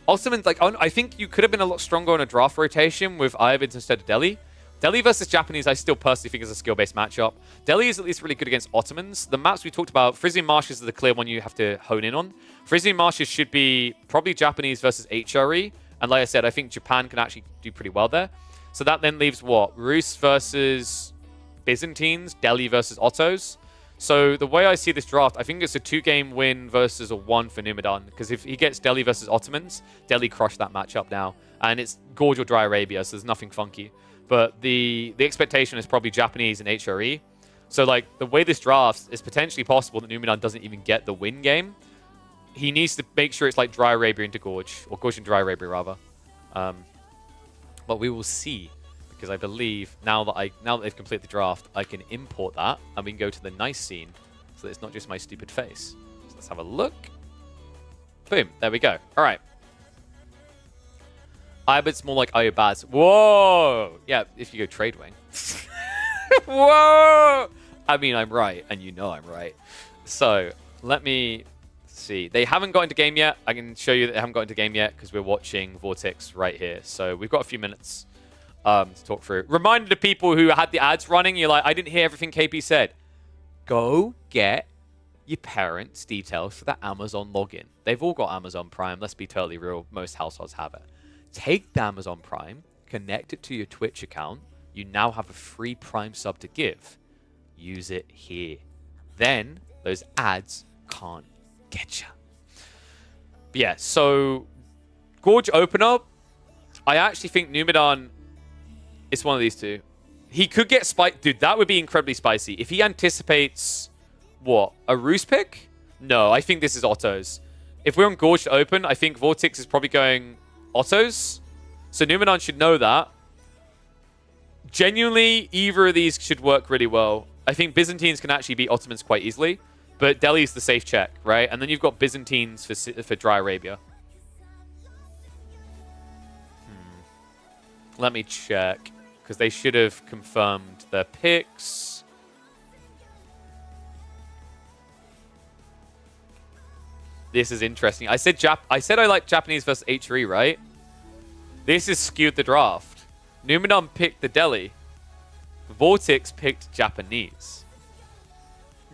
Also, I think you could have been a lot stronger on a draft rotation with Ibids instead of Delhi. Delhi versus Japanese, I still personally think is a skill-based matchup. Delhi is at least really good against Ottomans. The maps we talked about, Frizzy and Marshes are the clear one you have to hone in on. Frizzy and Marshes should be probably Japanese versus HRE. And like I said, I think Japan can actually do pretty well there. So that then leaves what? Rus versus Byzantines, Delhi versus Ottos. So the way I see this draft, I think it's a 2-game win versus a 1 for Numidan. Because if he gets Delhi versus Ottomans, Delhi crushed that matchup now. And it's Gorge or Dry Arabia, so there's nothing funky. But the expectation is probably Japanese and HRE. So like the way this drafts is potentially possible that Numidan doesn't even get the win game. He needs to make sure it's like Dry Arabia into Gorge, or Gorge and Dry Arabia rather. But we will see, because I believe now that they've completed the draft, I can import that and we can go to the nice scene, so that it's not just my stupid face. So let's have a look. Boom, there we go. All right. I bet it's more like Ayobaz. Whoa! Yeah, if you go Trade Wing. Whoa! I mean, I'm right, and you know I'm right. So, let me see. They haven't got into game yet. I can show you that they haven't got into game yet because we're watching Vortex right here. So, we've got a few minutes to talk through. Reminder to people who had the ads running, you're like, I didn't hear everything KP said. Go get your parents' details for the Amazon login. They've all got Amazon Prime. Let's be totally real. Most households have it. Take the Amazon Prime, connect it to your Twitch account. You now have a free Prime sub to give. Use it here. Then those ads can't get you. But yeah, so Gorge opener. I actually think Numidan is one of these two. He could get spiked. Dude, that would be incredibly spicy. If he anticipates, what, a Ruse pick? No, I think this is Otto's. If we're on Gorge to open, I think Vortex is probably going Ottos. So Numidan should know that. Genuinely, either of these should work really well. I think Byzantines can actually beat Ottomans quite easily. But Delhi's the safe check, right? And then you've got Byzantines for Dry Arabia. Let me check. Because they should have confirmed their picks. This is interesting. I said I like Japanese versus HRE, right? This is skewed the draft. Numidan picked the Delhi. Vortex picked Japanese.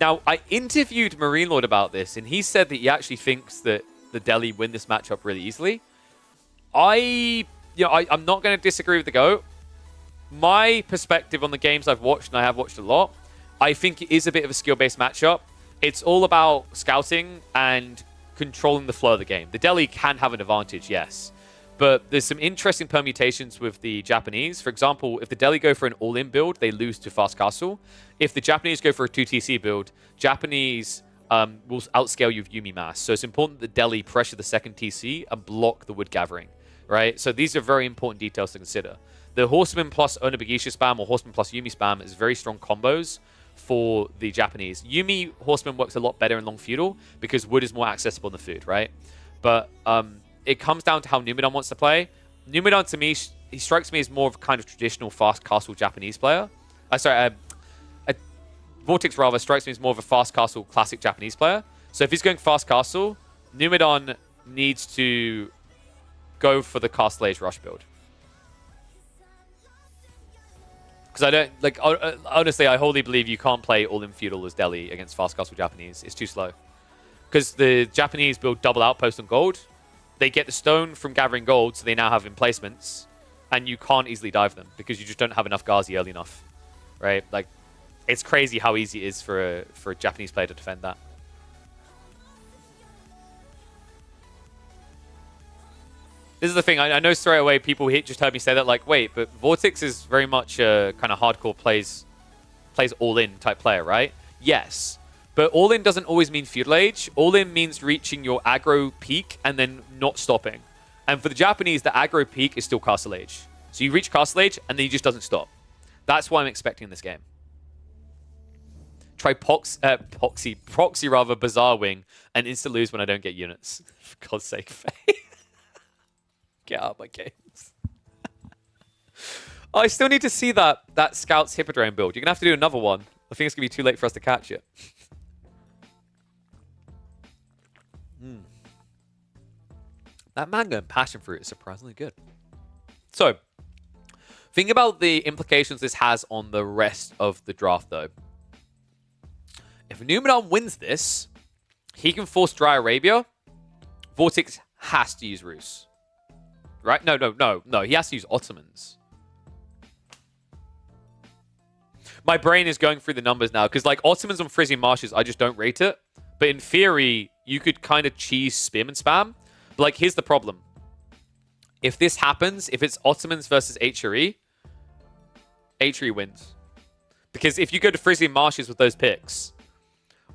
Now, I interviewed Marine Lord about this, and he said that he actually thinks that the Delhi win this matchup really easily. I'm not going to disagree with the GOAT. My perspective on the games I've watched, and I have watched a lot, I think it is a bit of a skill-based matchup. It's all about scouting and controlling the flow of the game. The Delhi can have an advantage, yes. But there's some interesting permutations with the Japanese. For example, if the Delhi go for an all-in build, they lose to Fast Castle. If the Japanese go for a 2TC build, Japanese will outscale you with Yumi Mass. So it's important that Delhi pressure the second TC and block the wood gathering, right? So these are very important details to consider. The Horseman plus Onabagisha spam or Horseman plus Yumi spam is very strong combos for the Japanese. Yumi Horseman works a lot better in Long Feudal because wood is more accessible in the food, right? But it comes down to how Numidan wants to play. Numidan, to me, he strikes me as more of a kind of traditional fast castle Japanese player. Vortex, rather, strikes me as more of a fast castle classic Japanese player. So if he's going fast castle, Numidan needs to go for the Castle Age Rush build. Because I don't, like, honestly, I wholly believe you can't play all-in feudal as Delhi against fast castle Japanese. It's too slow. Because the Japanese build double outpost on gold. They get the stone from gathering gold, so they now have emplacements, and you can't easily dive them because you just don't have enough Ghazi early enough, right? Like, it's crazy how easy it is for a Japanese player to defend that. This is the thing. I know straight away people just heard me say that, like, wait, but Vortex is very much a kind of hardcore plays all-in type player, right? Yes. But all-in doesn't always mean feudal age. All-in means reaching your aggro peak and then not stopping. And for the Japanese, the aggro peak is still Castle Age. So you reach Castle Age, and then he just doesn't stop. That's what I'm expecting in this game. Try Proxy rather, Bazaar Wing, and insta lose when I don't get units. For God's sake, Faye. Get out of my games. I still need to see that Scouts Hippodrome build. You're going to have to do another one. I think it's going to be too late for us to catch it. That mango and passion fruit is surprisingly good. So, Think about the implications this has on the rest of the draft, though. If Numenor wins this, he can force Dry Arabia. Vortex has to use Rus. Right? No. He has to use Ottomans. My brain is going through the numbers now, because like Ottomans on Frisian Marshes, I just don't rate it. But in theory, you could kind of cheese Spearman spam. But like, here's the problem. If this happens, if it's Ottomans versus HRE, HRE wins. Because if you go to Frisian Marshes with those picks,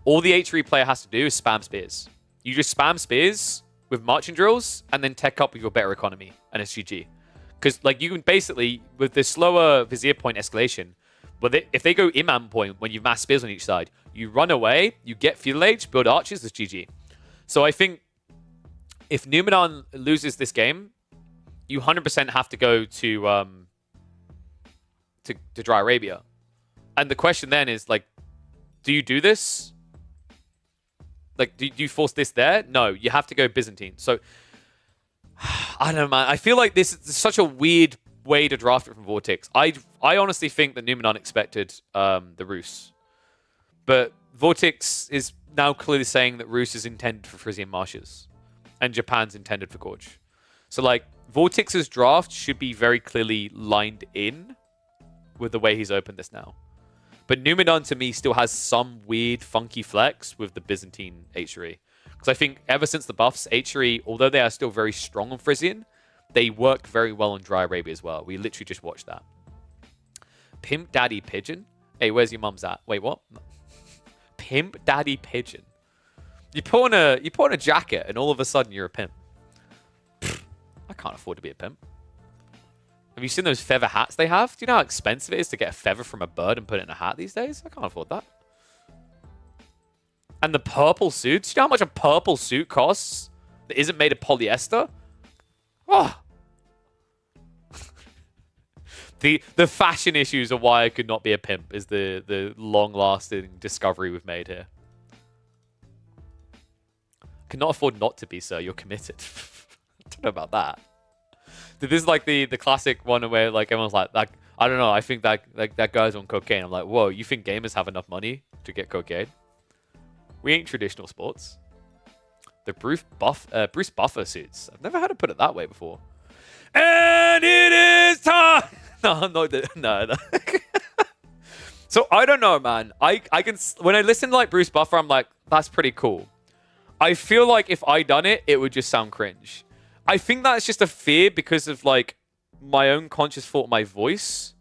all the HRE player has to do is spam spears. You just spam spears with marching drills and then tech up with your better economy and SGG. Because like you can basically, with the slower Vizier point escalation, but if they go Imam point when you mass spears on each side, you run away, you get feudal age, build archers, it's GG. So I think if Numenor loses this game, you 100% have to go to Dry Arabia. And the question then is, like, do you do this? Like, do you force this there? No, you have to go Byzantine. So, I don't know, man. I feel like this is such a weird way to draft it from Vortex. I honestly think that Numenor expected the Rus. But Vortex is now clearly saying that Rus is intended for Frisian Marshes. And Japan's intended for Gorge. So, like, Vortex's draft should be very clearly lined in with the way he's opened this now. But Numenor, to me, still has some weird, funky flex with the Byzantine HRE. Because I think ever since the buffs, HRE, although they are still very strong on Frisian, they worked very well on Dry Arabia as well. We literally just watched that. Pimp Daddy Pigeon? Hey, where's your mum's at? Wait, what? Pimp Daddy Pigeon. You put on a jacket and all of a sudden you're a pimp. Pfft, I can't afford to be a pimp. Have you seen those feather hats they have? Do you know how expensive it is to get a feather from a bird and put it in a hat these days? I can't afford that. And the purple suits. Do you know how much a purple suit costs that isn't made of polyester? Oh. The fashion issues of why I could not be a pimp is the long-lasting discovery we've made here. Cannot afford not to be, sir. You're committed. I don't know about that. This is like the classic one where like everyone's like, I don't know. I think that guy's on cocaine. I'm like, whoa, you think gamers have enough money to get cocaine? We ain't traditional sports. The Bruce Buffer suits. I've never had to put it that way before. And it is time. No. So I don't know, man. I can when I listen to like Bruce Buffer, I'm like, that's pretty cool. I feel like if I done it, it would just sound cringe. I think that's just a fear because of like my own conscious thought of my voice.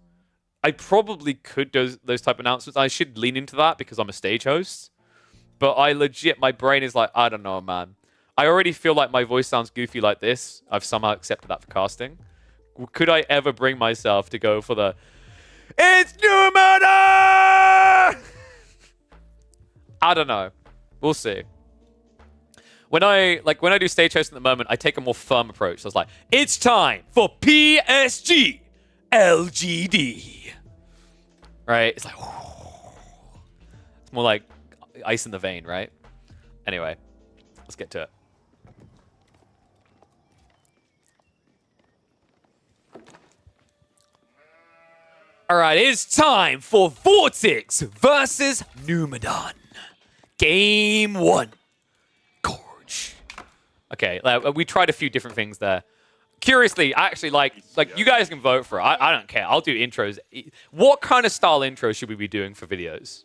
I probably could do those type of announcements. I should lean into that because I'm a stage host. But I legit, my brain is like, I don't know, man. I already feel like my voice sounds goofy like this. I've somehow accepted that for casting. Could I ever bring myself to go for the It's New Murder? I don't know. We'll see. When I do stage hosting at the moment, I take a more firm approach. So I was like, it's time for PSG LGD. Right? It's like, it's more like ice in the vein, right? Anyway, let's get to it. All right, it's time for Vortex versus Numenor. Game 1. Gorge. Okay, we tried a few different things there. Curiously, actually, like you guys can vote for it. I don't care. I'll do intros. What kind of style intro should we be doing for videos?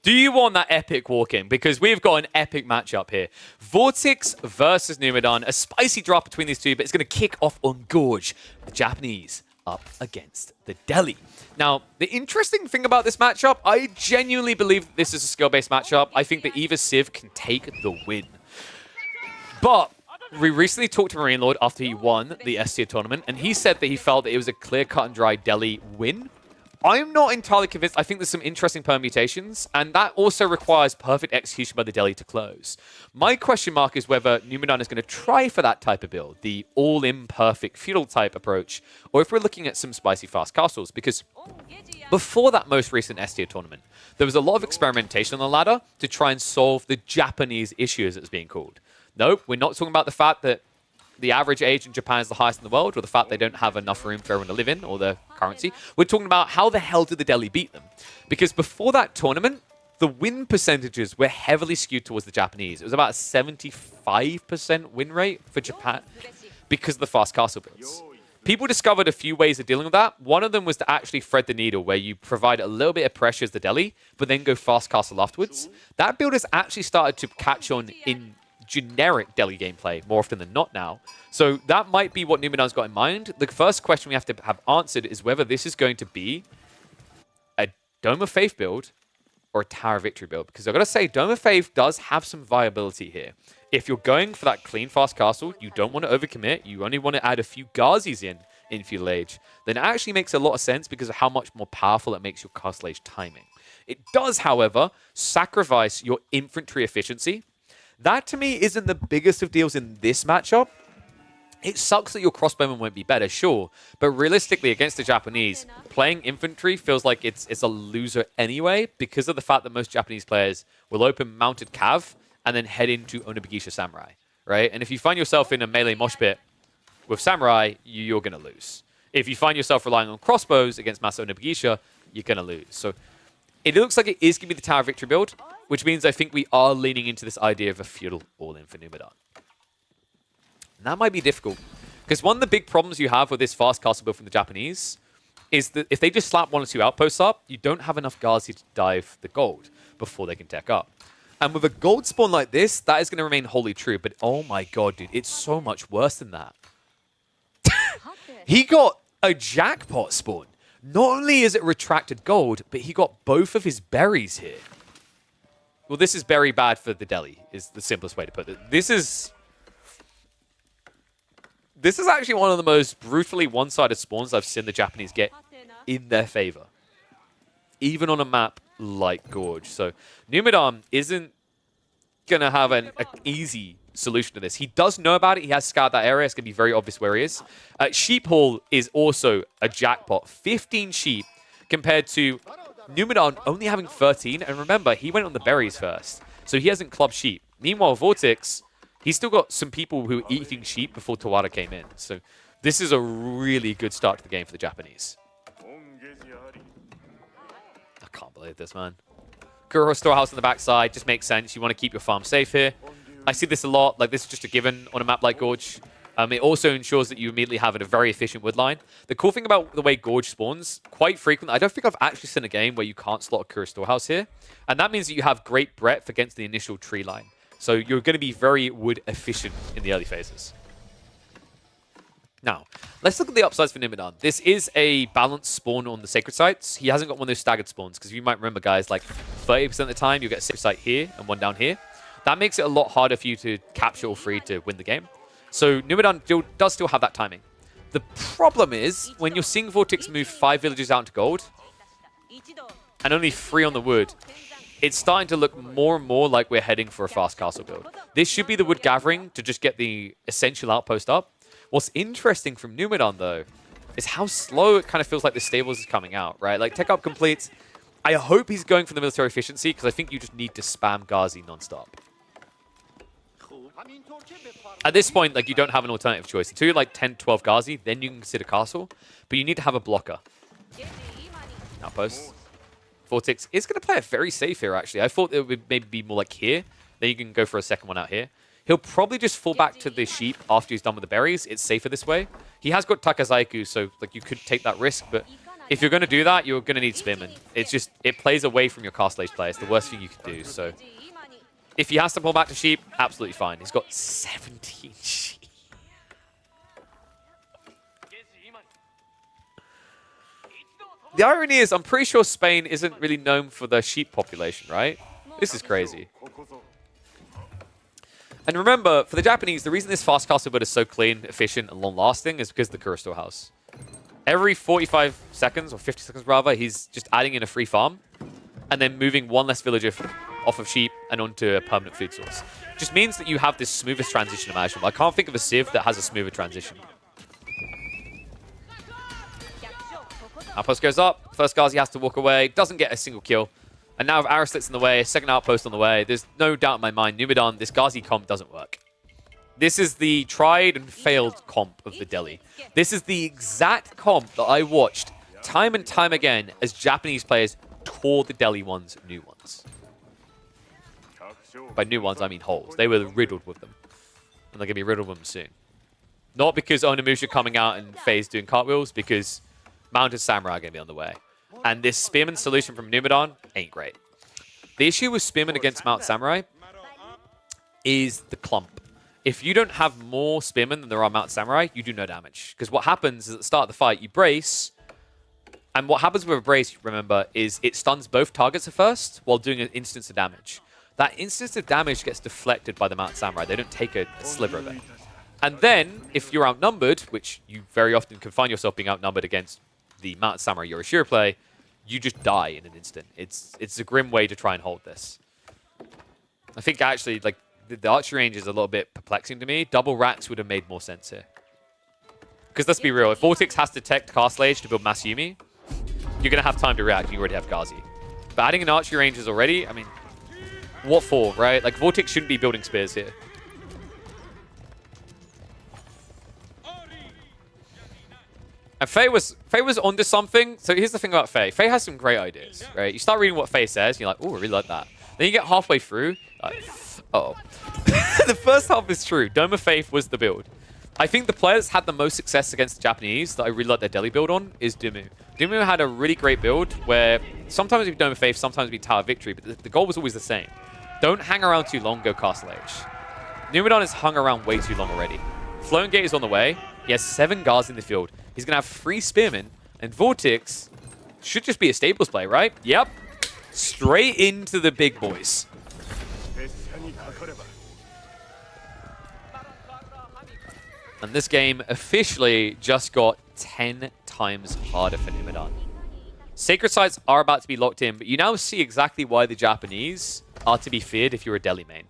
Do you want that epic walk-in? Because we've got an epic matchup here. Vortex versus Numenor. A spicy draft between these two, but it's going to kick off on Gorge. The Japanese up against the Delhi. Now, the interesting thing about this matchup, I genuinely believe that this is a skill-based matchup. I think that either Civ can take the win. But we recently talked to Marine Lord after he won the S tier tournament, and he said that he felt that it was a clear-cut and dry Delhi win. I'm not entirely convinced. I think there's some interesting permutations, and that also requires perfect execution by the Delhi to close. My question mark is whether Numenor is going to try for that type of build, the all-imperfect feudal type approach, or if we're looking at some spicy fast castles, because before that most recent S tier tournament, there was a lot of experimentation on the ladder to try and solve the Japanese issue, as it's being called. Nope, we're not talking about the fact that the average age in Japan is the highest in the world, or the fact they don't have enough room for everyone to live in, or their currency. We're talking about how the hell did the Delhi beat them? Because before that tournament, the win percentages were heavily skewed towards the Japanese. It was about a 75% win rate for Japan because of the fast castle builds. People discovered a few ways of dealing with that. One of them was to actually thread the needle, where you provide a little bit of pressure as the Delhi, but then go fast castle afterwards. That build has actually started to catch on in generic Delhi gameplay more often than not now. So that might be what Numidan's got in mind. The first question we have to have answered is whether this is going to be a Dome of Faith build or a Tower of Victory build. Because I've got to say, Dome of Faith does have some viability here. If you're going for that clean fast castle, you don't want to overcommit, you only want to add a few Ghazis in Feudal Age, then it actually makes a lot of sense because of how much more powerful it makes your Castle Age timing. It does, however, sacrifice your infantry efficiency. That, to me, isn't the biggest of deals in this matchup. It sucks that your crossbowmen won't be better, sure, but realistically, against the Japanese, playing infantry feels like it's a loser anyway because of the fact that most Japanese players will open mounted cav and then head into Onobugisha Samurai, right? And if you find yourself in a melee mosh pit with Samurai, you're going to lose. If you find yourself relying on crossbows against Masa Onobugisha, you're going to lose. So it looks like it is going to be the Tower of Victory build, which means I think we are leaning into this idea of a feudal all-in for Numidan. And that might be difficult, because one of the big problems you have with this fast castle build from the Japanese is that if they just slap 1 or 2 outposts up, you don't have enough Ghazi to dive the gold before they can tech up. And with a gold spawn like this, that is going to remain wholly true. But oh my god, dude, it's so much worse than that. He got a jackpot spawn. Not only is it retracted gold, but he got both of his berries here. Well, this is very bad for the Delhi, is the simplest way to put it. This is actually one of the most brutally one-sided spawns I've seen the Japanese get in their favor. Even on a map like Gorge. So Numidan isn't going to have an easy solution to this. He does know about it. He has scoured that area. It's going to be very obvious where he is. Sheep Hall is also a jackpot. 15 sheep compared to Numidan only having 13. And remember, he went on the berries first. So he hasn't clubbed sheep. Meanwhile, Vortex, he's still got some people who are eating sheep before Tawada came in. So this is a really good start to the game for the Japanese. I can't believe this, man. Kuro Storehouse on the backside just makes sense. You want to keep your farm safe here. I see this a lot. Like, this is just a given on a map like Gorge. It also ensures that you immediately have a very efficient wood line. The cool thing about the way Gorge spawns, quite frequently, I don't think I've actually seen a game where you can't slot a Kuro Storehouse here. And that means that you have great breadth against the initial tree line. So you're going to be very wood efficient in the early phases. Now, let's look at the upsides for Numidan. This is a balanced spawn on the sacred sites. He hasn't got one of those staggered spawns, because you might remember, guys, like 30% of the time you get a sacred site here and one down here. That makes it a lot harder for you to capture all 3 to win the game. So Numidan does still have that timing. The problem is, when you're seeing Vortex move 5 villages out into gold, and only 3 on the wood, it's starting to look more and more like we're heading for a fast castle build. This should be the wood gathering to just get the essential outpost up. What's interesting from Numidan, though, is how slow it kind of feels like the stables is coming out, right? Like, tech up complete. I hope he's going for the military efficiency, because I think you just need to spam Ghazi nonstop. At this point, like, you don't have an alternative choice. Until you're like 10, 12 Ghazi, then you can consider castle. But you need to have a blocker. Outpost. Vortex is going to play it very safe here, actually. I thought it would maybe be more like here. Then you can go for a second one out here. He'll probably just fall back to the sheep after he's done with the berries. It's safer this way. He has got Takazaiku, so like you could take that risk. But if you're going to do that, you're going to need Spearman. It's just, it plays away from your Castle Age play. It's the worst thing you can do. So if he has to pull back to sheep, absolutely fine. He's got 17 sheep. The irony is, I'm pretty sure Spain isn't really known for their sheep population, right? This is crazy. And remember, for the Japanese, the reason this fast castle build is so clean, efficient, and long-lasting is because of the Kuro Storehouse. Every 45 seconds, or 50 seconds rather, he's just adding in a free farm, and then moving 1 less villager off of sheep and onto a permanent food source. Just means that you have this smoothest transition imaginable. I can't think of a Civ that has a smoother transition. Outpost goes up. First Ghazi has to walk away. Doesn't get a single kill. And now with Arislit's in the way, second outpost on the way, there's no doubt in my mind, Numidan, this Ghazi comp doesn't work. This is the tried and failed comp of the Delhi. This is the exact comp that I watched time and time again as Japanese players tore the Delhi ones new ones. By new ones, I mean holes. They were riddled with them. And they're going to be riddled with them soon. Not because Onimusha coming out and FaZe doing cartwheels, because Mounted Samurai are going to be on the way. And this Spearman solution from Numadon ain't great. The issue with Spearman against Mount Samurai is the clump. If you don't have more Spearmen than there are Mount Samurai, you do no damage. Because what happens is at the start of the fight, you brace, and what happens with a brace, remember, is it stuns both targets at first while doing an instance of damage. That instance of damage gets deflected by the Mount Samurai. They don't take a sliver of it. And then, if you're outnumbered, which you very often can find yourself being outnumbered against the Mount Samurai Yorishiro play, you just die in an instant. It's a grim way to try and hold this. I think actually, like, the archery range is a little bit perplexing to me. Double racks would have made more sense here. Because let's be real, if Vortex has to tech Castle Age to build Masumi, you're going to have time to react. You already have Ghazi. But adding an archery ranges already, I mean, what for, right? Like, Vortex shouldn't be building spears here. And Faye was onto something. So here's the thing about Faye. Faye has some great ideas, right? You start reading what Faye says, and you're like, oh, I really like that. Then you get halfway through, like, uh-oh. The first half is true. Dome of Faith was the build. I think the players had the most success against the Japanese that I really like their Delhi build on is Dumu. Dumu had a really great build where sometimes it'd be Dome of Faith, sometimes it'd be Tower of Victory, but the goal was always the same. Don't hang around too long, go Castle Age. Numadon has hung around way too long already. Flown Gate is on the way. He has 7 guards in the field. He's going to have 3 Spearmen, and Vortex should just be a stables play, right? Yep. Straight into the big boys. And this game officially just got 10 times harder for Numadon. Sacred Sites are about to be locked in, but you now see exactly why the Japanese are to be feared if you're a Delhi main.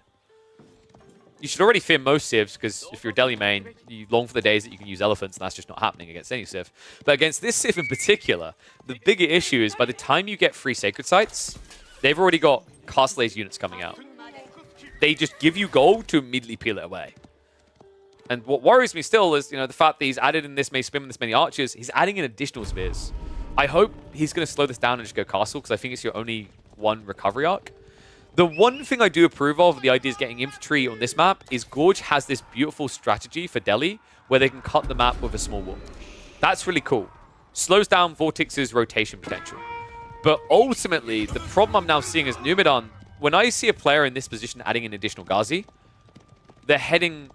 You should already fear most civs, because if you're a Delhi main, you long for the days that you can use elephants, and that's just not happening against any civ. But against this civ in particular, the bigger issue is by the time you get 3 Sacred Sites, they've already got Castle Age units coming out. They just give you gold to immediately peel it away. And what worries me still is, you know, the fact that he's added in this many Spearmen, this many archers, he's adding in additional spears. I hope he's going to slow this down and just go castle, because I think it's your only one recovery arc. The one thing I do approve of, the idea is getting infantry on this map, is Gorge has this beautiful strategy for Delhi where they can cut the map with a small wall. That's really cool. Slows down Vortex's rotation potential. But ultimately, the problem I'm now seeing is Numadon, when I see a player in this position adding an additional Ghazi, they're heading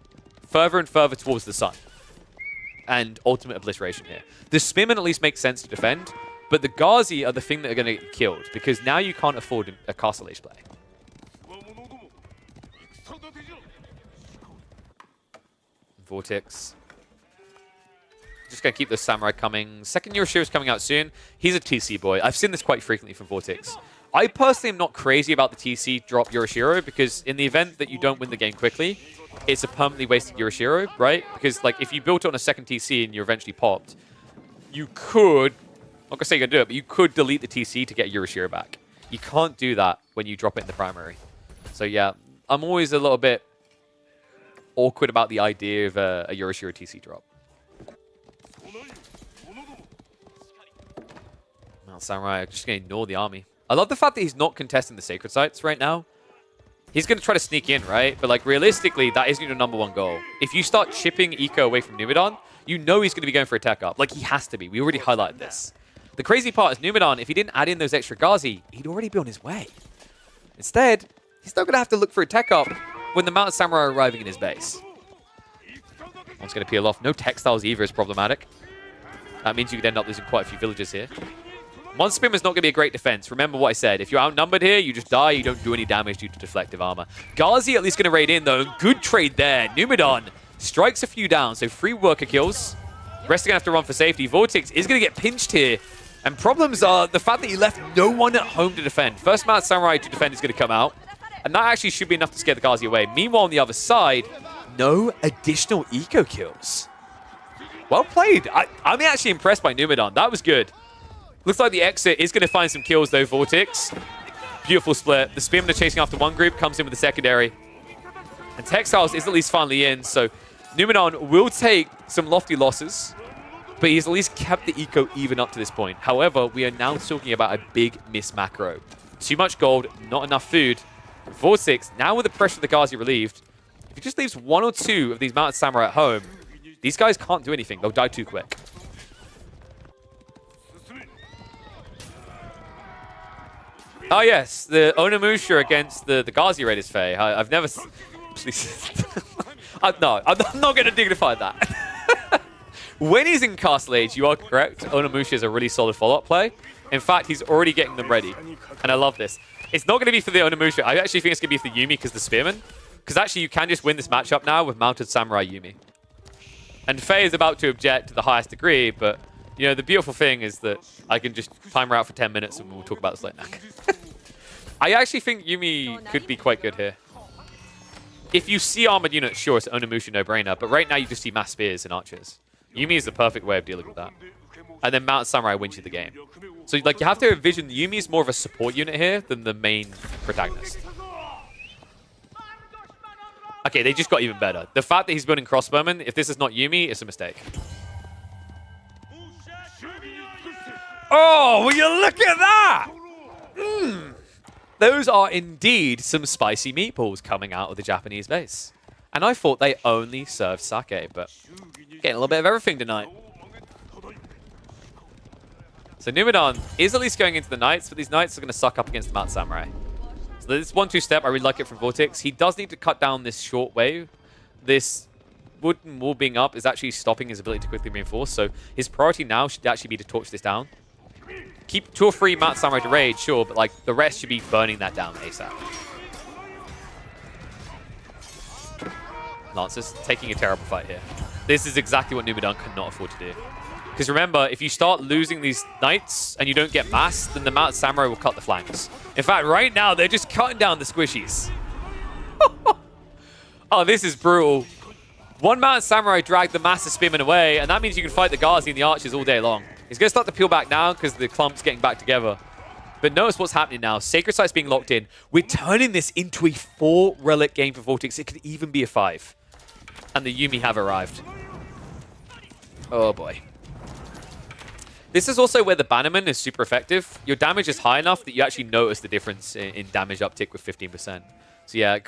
further and further towards the sun. And ultimate obliteration here. The Spearmen at least makes sense to defend, but the Ghazi are the thing that are going to get killed, because now you can't afford a Castle Age play. Vortex. Just going to keep the Samurai coming. Second Yorishiro is coming out soon. He's a TC boy. I've seen this quite frequently from Vortex. I personally am not crazy about the TC drop Yorishiro, because in the event that you don't win the game quickly, it's a permanently wasted Yorishiro, right? Because like if you built it on a second TC and you're eventually popped, you could, I'm not going to say you're going to do it, but you could delete the TC to get Yorishiro back. You can't do that when you drop it in the primary. So yeah, I'm always a little bit awkward about the idea of a Yorishiro TC drop. Mount Samurai just going to ignore the army. I love the fact that he's not contesting the Sacred Sites right now. He's going to try to sneak in, right? But like realistically, that isn't your #1 goal. If you start chipping Eco away from Numadon, you know he's going to be going for a tech up. Like he has to be. We already highlighted this. The crazy part is Numadon, if he didn't add in those extra Ghazi, he'd already be on his way. Instead, he's still going to have to look for a tech up when the Mountain Samurai are arriving in his base. One's going to peel off. No textiles either is problematic. That means you could end up losing quite a few villagers here. One Spearman's not going to be a great defense. Remember what I said. If you're outnumbered here, you just die. You don't do any damage due to deflective armor. Ghazi at least going to raid in, though. Good trade there. Numadon strikes a few down. So 3 worker kills. Rest are going to have to run for safety. Vortex is going to get pinched here. And problems are the fact that he left no one at home to defend. First Mount Samurai to defend is going to come out. And that actually should be enough to scare the Ghazi away. Meanwhile, on the other side, no additional eco kills. Well played. I'm actually impressed by Numadon. That was good. Looks like the exit is going to find some kills, though, Vortex. Beautiful split. The Spearmen are chasing after one group, comes in with the secondary. And Textiles is at least finally in, so Numenon will take some lofty losses, but he's at least kept the eco even up to this point. However, we are now talking about a big miss macro. Too much gold, not enough food. Vortex, now with the pressure of the Ghazi relieved, if he just leaves 1 or 2 of these Mounted Samurai at home, these guys can't do anything. They'll die too quick. Oh yes, the Onimusha against the Ghazi Raiders, Faye. I've never... Please. No, I'm not going to dignify that. When he's in Castle Age, you are correct. Onimusha is a really solid follow-up play. In fact, he's already getting them ready. And I love this. It's not going to be for the Onimusha. I actually think it's going to be for Yumi because the Spearman. Because actually, you can just win this matchup now with Mounted Samurai Yumi. And Faye is about to object to the highest degree, but, you know, the beautiful thing is that I can just time her out for 10 minutes and we'll talk about this later. I actually think Yumi could be quite good here. If you see armored units, sure, it's Onimusha no-brainer, but right now you just see mass spears and archers. Yumi is the perfect way of dealing with that. And then Mounted Samurai wins you the game. So, like, you have to envision Yumi is more of a support unit here than the main protagonist. Okay, they just got even better. The fact that he's building crossbowmen, if this is not Yumi, it's a mistake. Oh, will you look at that? Those are indeed some spicy meatballs coming out of the Japanese base. And I thought they only served sake, but getting a little bit of everything tonight. So Numenon is at least going into the Knights, but these Knights are going to suck up against the Mount Samurai. So this 1-2 step, I really like it from Vortex. He does need to cut down this short wave. This wooden wall being up is actually stopping his ability to quickly reinforce, so his priority now should actually be to torch this down. Keep 2 or 3 Mount Samurai to raid, sure, but like the rest should be burning that down ASAP. Lancers taking a terrible fight here. This is exactly what Numenon cannot afford to do. Because remember, if you start losing these Knights and you don't get mass, then the Mount Samurai will cut the flanks. In fact, right now, they're just cutting down the squishies. Oh, this is brutal. One Mount Samurai dragged the Master Spearman away, and that means you can fight the Ghazi and the Archers all day long. He's going to start to peel back now because the clump's getting back together. But notice what's happening now. Sacred Sight's being locked in. We're turning this into a 4-relic game for Vortex. It could even be a 5. And the Yumi have arrived. Oh, boy. This is also where the Bannerman is super effective. Your damage is high enough that you actually notice the difference in damage uptick with 15%. So yeah,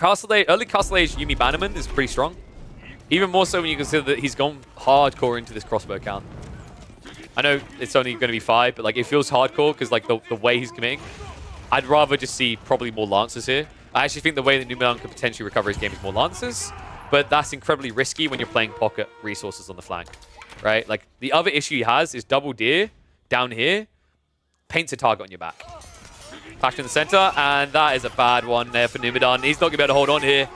early Castle Age Yumi Bannerman is pretty strong. Even more so when you consider that he's gone hardcore into this crossbow count. I know it's only going to be 5, but like it feels hardcore because like the way he's committing. I'd rather just see probably more Lancers here. I actually think the way that Numenon could potentially recover his game is more Lancers, but that's incredibly risky when you're playing pocket resources on the flank. Right? Like, the other issue he has is Double Deer down here paints a target on your back. Flash in the center, and that is a bad one there for Numenon. He's not going to be able to hold on here.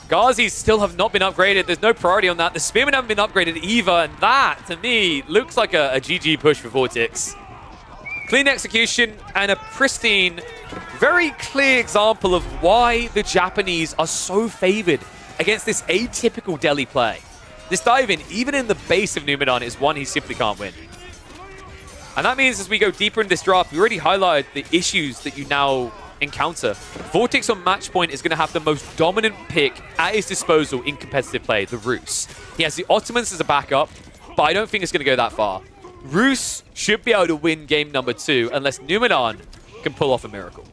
Ghazis still have not been upgraded. There's no priority on that. The Spearmen haven't been upgraded either, and that, to me, looks like a GG push for Vortex. Clean execution and a pristine, very clear example of why the Japanese are so favored against this atypical Delhi play. This dive-in, even in the base of Numenon, is one he simply can't win. And that means as we go deeper in this draft, we already highlighted the issues that you now encounter. Vortex on match point is going to have the most dominant pick at his disposal in competitive play, the Rus. He has the Ottomans as a backup, but I don't think it's going to go that far. Rus should be able to win game number 2 unless Numenon can pull off a miracle.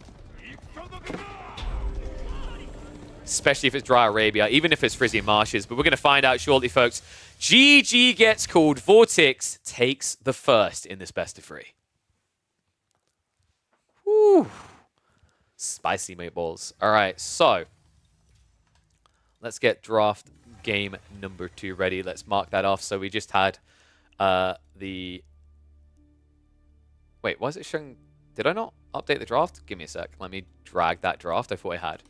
Especially if it's Dry Arabia, even if it's Frisian Marshes. But we're going to find out shortly, folks. GG gets called. Vortex takes the first in this best of 3. Woo. Spicy meatballs. All right, so let's get draft game number 2 ready. Let's mark that off. So we just had the... Wait, why is it showing... Did I not update the draft? Give me a sec. Let me drag that draft. I thought I had.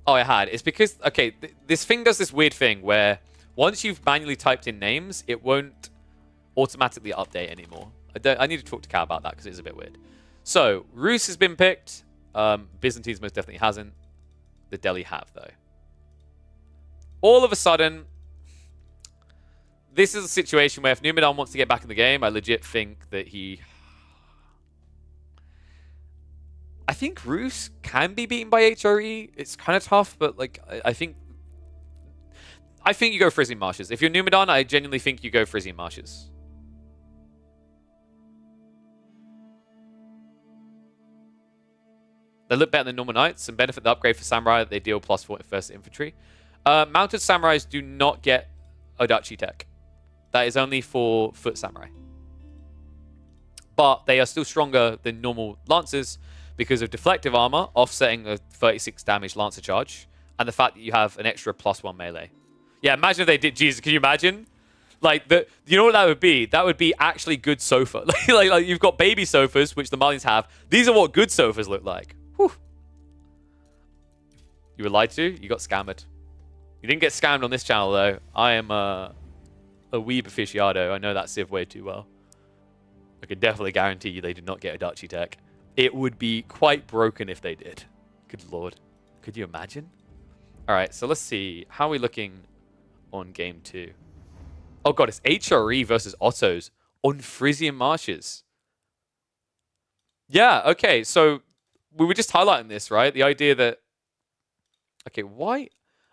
Oh, I had. It's because, okay, this thing does this weird thing where once you've manually typed in names, it won't automatically update anymore. I need to talk to Cal about that because it's a bit weird. So, Rus has been picked. Byzantines most definitely hasn't. The Delhi have, though. All of a sudden, this is a situation where if Numenon wants to get back in the game, I legit think that he... I think Roos can be beaten by HRE. It's kind of tough, but like I think you go Frizzy Marshes. If you're Numadon, I genuinely think you go Frizzy Marshes. They look better than normal knights and benefit the upgrade for samurai that they deal +4 first infantry. Mounted samurais do not get Odachi tech. That is only for foot samurai. But they are still stronger than normal lancers because of deflective armor, offsetting a 36 damage lancer charge, and the fact that you have an extra +1 melee. Yeah, imagine if they did. Jesus, can you imagine? Like, you know what that would be? That would be actually good sofa. like you've got baby sofas, which the Malians have. These are what good sofas look like. Whew. You were lied to. You got scammed. You didn't get scammed on this channel, though. I am a weeb aficionado. I know that Civ way too well. I can definitely guarantee you they did not get Odachi tech. It would be quite broken if they did. Good lord. Could you imagine? All right, so let's see. How are we looking on game 2? Oh god, it's HRE versus Ottos on Frisian Marshes. Yeah, okay, so we were just highlighting this, right? The idea that... Okay, why...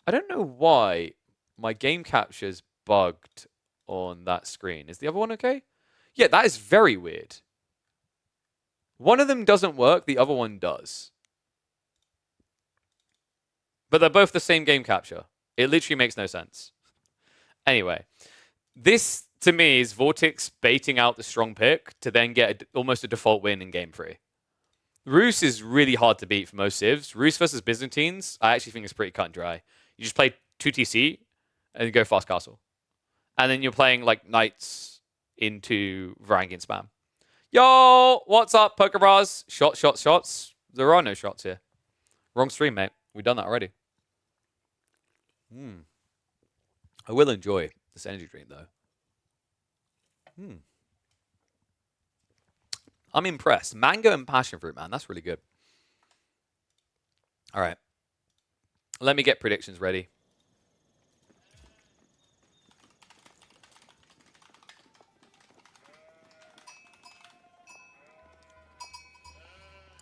I don't know why my game capture's bugged on that screen. Is the other one okay? Yeah, that is very weird. One of them doesn't work, the other one does. But they're both the same game capture. It literally makes no sense. Anyway, this to me is Vortex baiting out the strong pick to then get almost a default win in game 3. Roos is really hard to beat for most civs. Roos versus Byzantines, I actually think it's pretty cut and dry. You just play 2 TC and go fast castle. And then you're playing like knights into Varangian spam. Yo, what's up, Pokebras? Shots, shots, shots. There are no shots here. Wrong stream, mate. We've done that already. I will enjoy this energy drink, though. I'm impressed. Mango and passion fruit, man. That's really good. All right. Let me get predictions ready.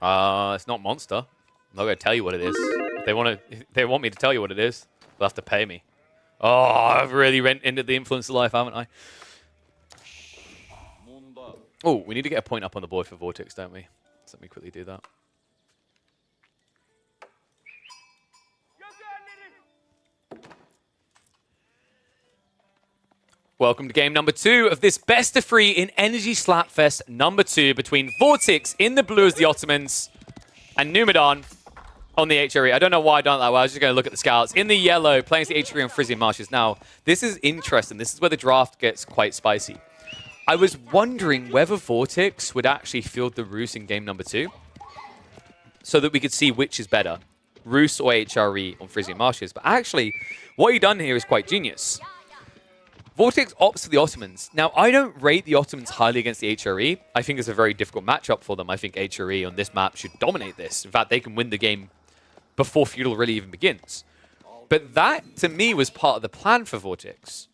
It's not Monster. I'm not going to tell you what it is. If they want me to tell you what it is, they'll have to pay me. Oh, I've really entered the influence of life, haven't I? Oh, we need to get a point up on the board for Vortex, don't we? So let me quickly do that. Welcome to game number 2 of this best of 3 in Energy Slapfest number 2 between Vortex in the blue as the Ottomans and Numadon on the HRE. I don't know why I done it that way. I was just going to look at the scouts. In the yellow, playing the HRE on Frisian Marshes. Now, this is interesting. This is where the draft gets quite spicy. I was wondering whether Vortex would actually field the Roos in game number 2 so that we could see which is better, Roos or HRE on Frisian Marshes. But actually, what he done here is quite genius. Vortex opts for the Ottomans. Now, I don't rate the Ottomans highly against the HRE. I think it's a very difficult matchup for them. I think HRE on this map should dominate this. In fact, they can win the game before Feudal really even begins. But that, to me, was part of the plan for Vortex.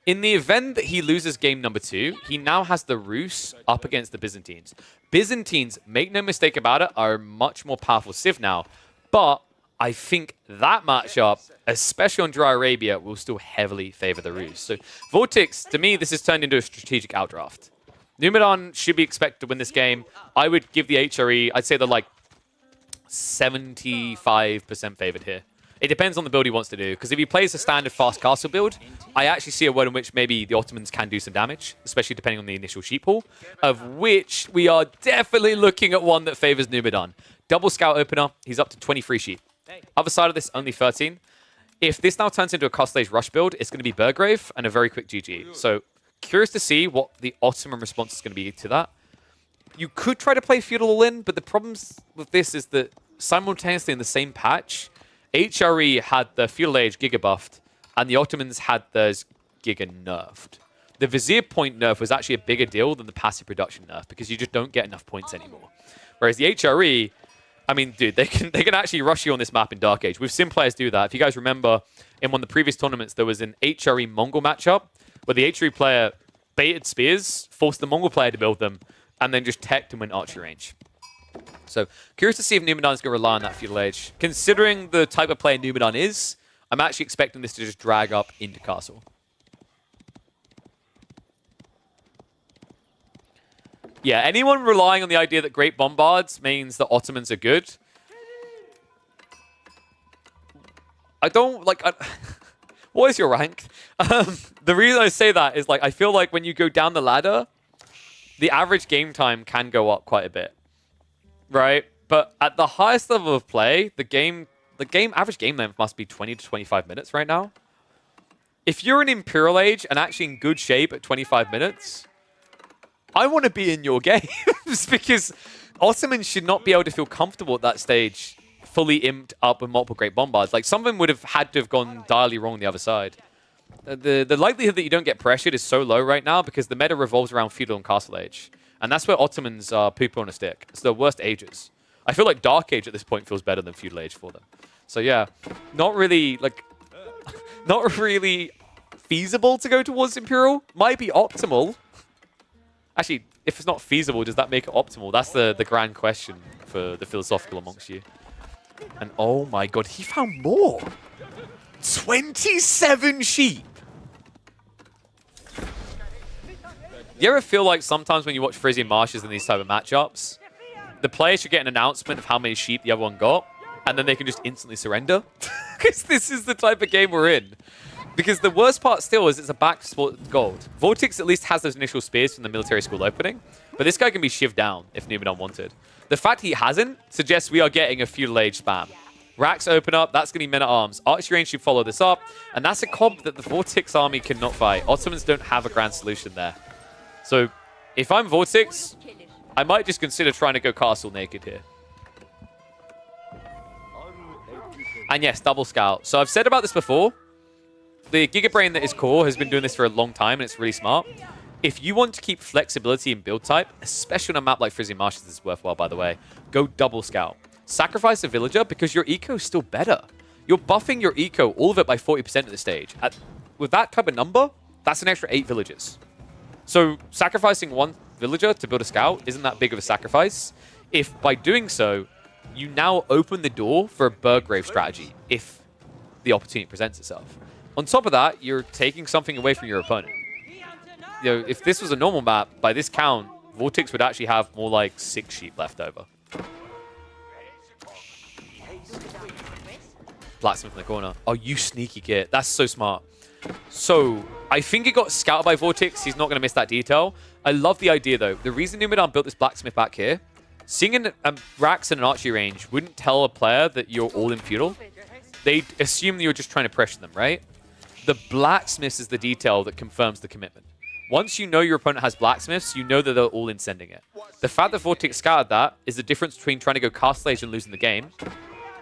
In the event that he loses game number 2, he now has the Roos up against the Byzantines. Byzantines, make no mistake about it, are a much more powerful civ now. But I think that matchup, especially on Dry Arabia, will still heavily favor the Roos. So Vortex, to me, this has turned into a strategic outdraft. Numadon should be expected to win this game. I would give the HRE, I'd say they're like 75% favored here. It depends on the build he wants to do, because if he plays a standard fast castle build, I actually see a world in which maybe the Ottomans can do some damage, especially depending on the initial sheep pool, of which we are definitely looking at one that favors Numadon. Double scout opener, he's up to 23 sheep. Other side of this, only 13. If this now turns into a Costlage Rush build, it's going to be Burgrave and a very quick GG. So, curious to see what the Ottoman response is going to be to that. You could try to play Feudal All-In, but the problems with this is that simultaneously in the same patch, HRE had the Feudal Age Giga buffed, and the Ottomans had theirs Giga nerfed. The Vizier point nerf was actually a bigger deal than the passive production nerf, because you just don't get enough points anymore. Whereas the HRE... I mean, dude, they can actually rush you on this map in Dark Age. We've seen players do that. If you guys remember, in one of the previous tournaments, there was an HRE Mongol matchup where the HRE player baited spears, forced the Mongol player to build them, and then just teched and went archery range. So curious to see if Numenon's going to rely on that feudal age. Considering the type of player Numenon is, I'm actually expecting this to just drag up into castle. Yeah, anyone relying on the idea that Great Bombards means that Ottomans are good, I don't, like, what is your rank? The reason I say that is, like, I feel like when you go down the ladder, the average game time can go up quite a bit, right? But at the highest level of play, the average game length must be 20 to 25 minutes right now. If you're in Imperial Age and actually in good shape at 25 minutes, I want to be in your games because Ottomans should not be able to feel comfortable at that stage, fully imped up with multiple Great Bombards. Like, some of them would have had to have gone direly wrong on the other side. The likelihood that you don't get pressured is so low right now because the meta revolves around Feudal and Castle Age. And that's where Ottomans are poop on a stick. It's the worst ages. I feel like Dark Age at this point feels better than Feudal Age for them. So yeah, not really, like, not really feasible to go towards Imperial. Might be optimal. Actually, if it's not feasible, does that make it optimal? That's the grand question for the philosophical amongst you. And oh my god, he found more! 27 sheep! You ever feel like sometimes when you watch Frisian Marshes in these type of matchups, the player should get an announcement of how many sheep the other one got, and then they can just instantly surrender? Because this is the type of game we're in. Because the worst part still is it's a back sport gold. Vortex at least has those initial spears from the military school opening, but this guy can be shivved down if Numenon wanted. The fact he hasn't suggests we are getting a feudal age spam. Racks open up, that's going to be men-at-arms. Archery range should follow this up, and that's a comp that the Vortex army cannot fight. Ottomans don't have a grand solution there. So if I'm Vortex, I might just consider trying to go castle naked here. And yes, double scout. So I've said about this before. The Giga Brain that is core has been doing this for a long time, and it's really smart. If you want to keep flexibility in build type, especially on a map like Frisian Marshes, this is worthwhile, by the way, go double scout. Sacrifice a villager because your eco is still better. You're buffing your eco, all of it by 40% at this stage. With that type of number, that's an extra 8 villagers. So sacrificing one villager to build a scout isn't that big of a sacrifice. If by doing so, you now open the door for a Burgrave strategy, if the opportunity presents itself. On top of that, you're taking something away from your opponent. You know, if this was a normal map, by this count, Vortex would actually have more like 6 sheep left over. Blacksmith in the corner. Oh, you sneaky kid. That's so smart. So, I think it got scouted by Vortex. He's not going to miss that detail. I love the idea, though. The reason Numenon built this blacksmith back here, seeing racks in an archery range wouldn't tell a player that you're all in feudal. They'd assume that you're just trying to pressure them, right? The blacksmiths is the detail that confirms the commitment. Once you know your opponent has blacksmiths, you know that they're all in sending it. The fact that Vortex scouted that is the difference between trying to go Castle Age and losing the game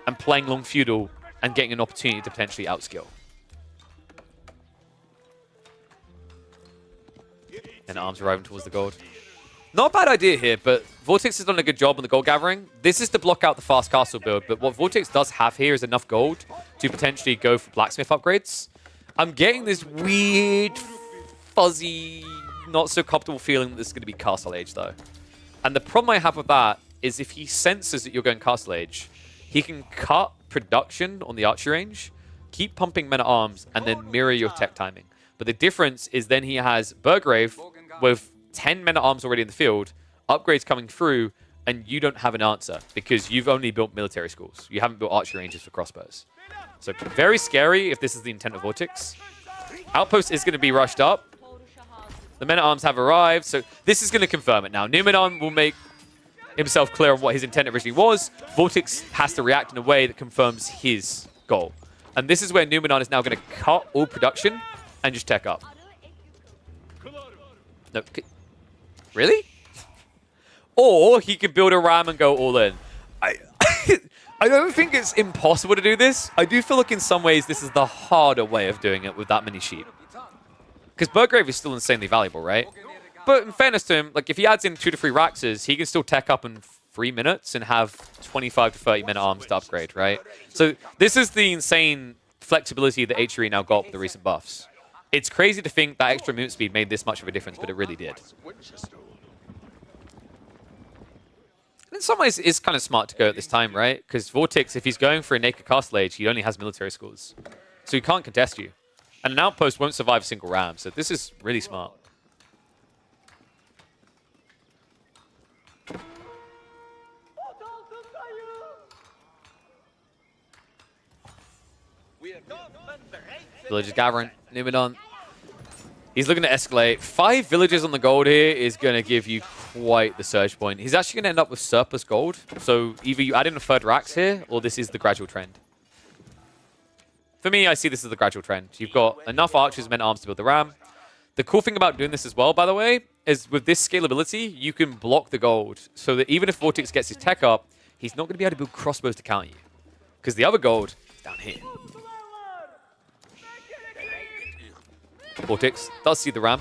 and playing long feudal and getting an opportunity to potentially outskill. And arms arriving towards the gold. Not a bad idea here, but Vortex has done a good job on the gold gathering. This is to block out the fast castle build, but what Vortex does have here is enough gold to potentially go for blacksmith upgrades. I'm getting this weird, fuzzy, not so comfortable feeling that this is going to be Castle Age, though. And the problem I have with that is if he senses that you're going Castle Age, he can cut production on the archery range, keep pumping men-at-arms, and then mirror your tech timing. But the difference is then he has Burgrave with 10 men-at-arms already in the field, upgrades coming through, and you don't have an answer because you've only built military schools. You haven't built archery ranges for crossbows. So very scary if this is the intent of Vortex. Outpost is going to be rushed up. The men-at-arms have arrived, so this is going to confirm it now. Numenon will make himself clear on what his intent originally was. Vortex has to react in a way that confirms his goal. And this is where Numenon is now going to cut all production and just tech up. No, really? Or he could build a ram and go all in. I don't think it's impossible to do this. I do feel like in some ways this is the harder way of doing it with that many sheep. Because Burgrave is still insanely valuable, right? But in fairness to him, like if he adds in 2 to 3 Raxes, he can still tech up in 3 minutes and have 25 to 30 men-at-arms to upgrade, right? So this is the insane flexibility that HRE now got with the recent buffs. It's crazy to think that extra movement speed made this much of a difference, but it really did. In some ways, it's kind of smart to go at this time, right? Because Vortex, if he's going for a naked castle age, he only has military schools. So he can't contest you. And an outpost won't survive a single ram, so this is really smart. Villagers gathering. Numidon. He's looking to escalate. 5 villagers on the gold here is going to give you quite the surge point. He's actually going to end up with surplus gold. So either you add in a third racks here, or this is the gradual trend. For me, I see this as the gradual trend. You've got enough archers and men arms to build the ram. The cool thing about doing this as well, by the way, is with this scalability, you can block the gold. So that even if Vortex gets his tech up, he's not going to be able to build crossbows to counter you. Because the other gold is down here. Vortex does see the ram.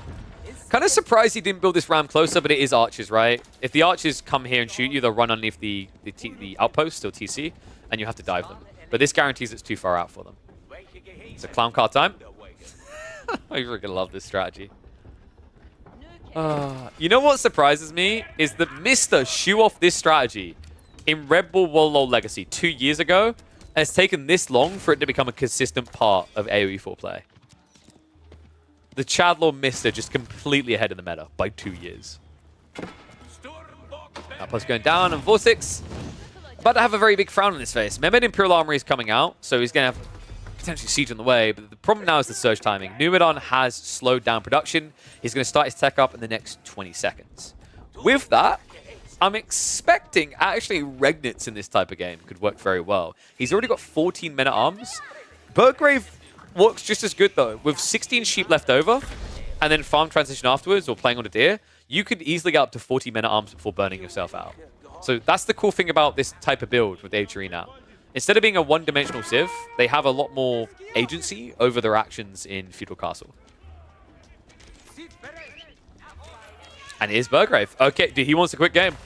Kind of surprised he didn't build this ram closer, but it is archers, right? If the archers come here and shoot you, they'll run underneath the outpost or TC, and you have to dive them. But this guarantees it's too far out for them. It's a clown car time. I really love this strategy. You know what surprises me is that Mr. show off this strategy in Red Bull World LoL Legacy 2 years ago, and it's taken this long for it to become a consistent part of AoE 4 play. The Chadlaw Mr. just completely ahead of the meta by 2 years. Outpost going down, and Vortex about to have a very big frown on his face. Mehmed Imperial Armory is coming out, so he's going to have potentially siege on the way, but the problem now is the surge timing. Numidon has slowed down production. He's going to start his tech up in the next 20 seconds. With that, I'm expecting actually Regnitz in this type of game could work very well. He's already got 14 men at arms. Burgrave works just as good though. With 16 sheep left over, and then farm transition afterwards, or playing on a deer, you could easily get up to 40 men at arms before burning yourself out. So that's the cool thing about this type of build with Age now. Instead of being a one-dimensional civ, they have a lot more agency over their actions in Feudal Castle. And here's Burgrave. Okay, he wants a quick game.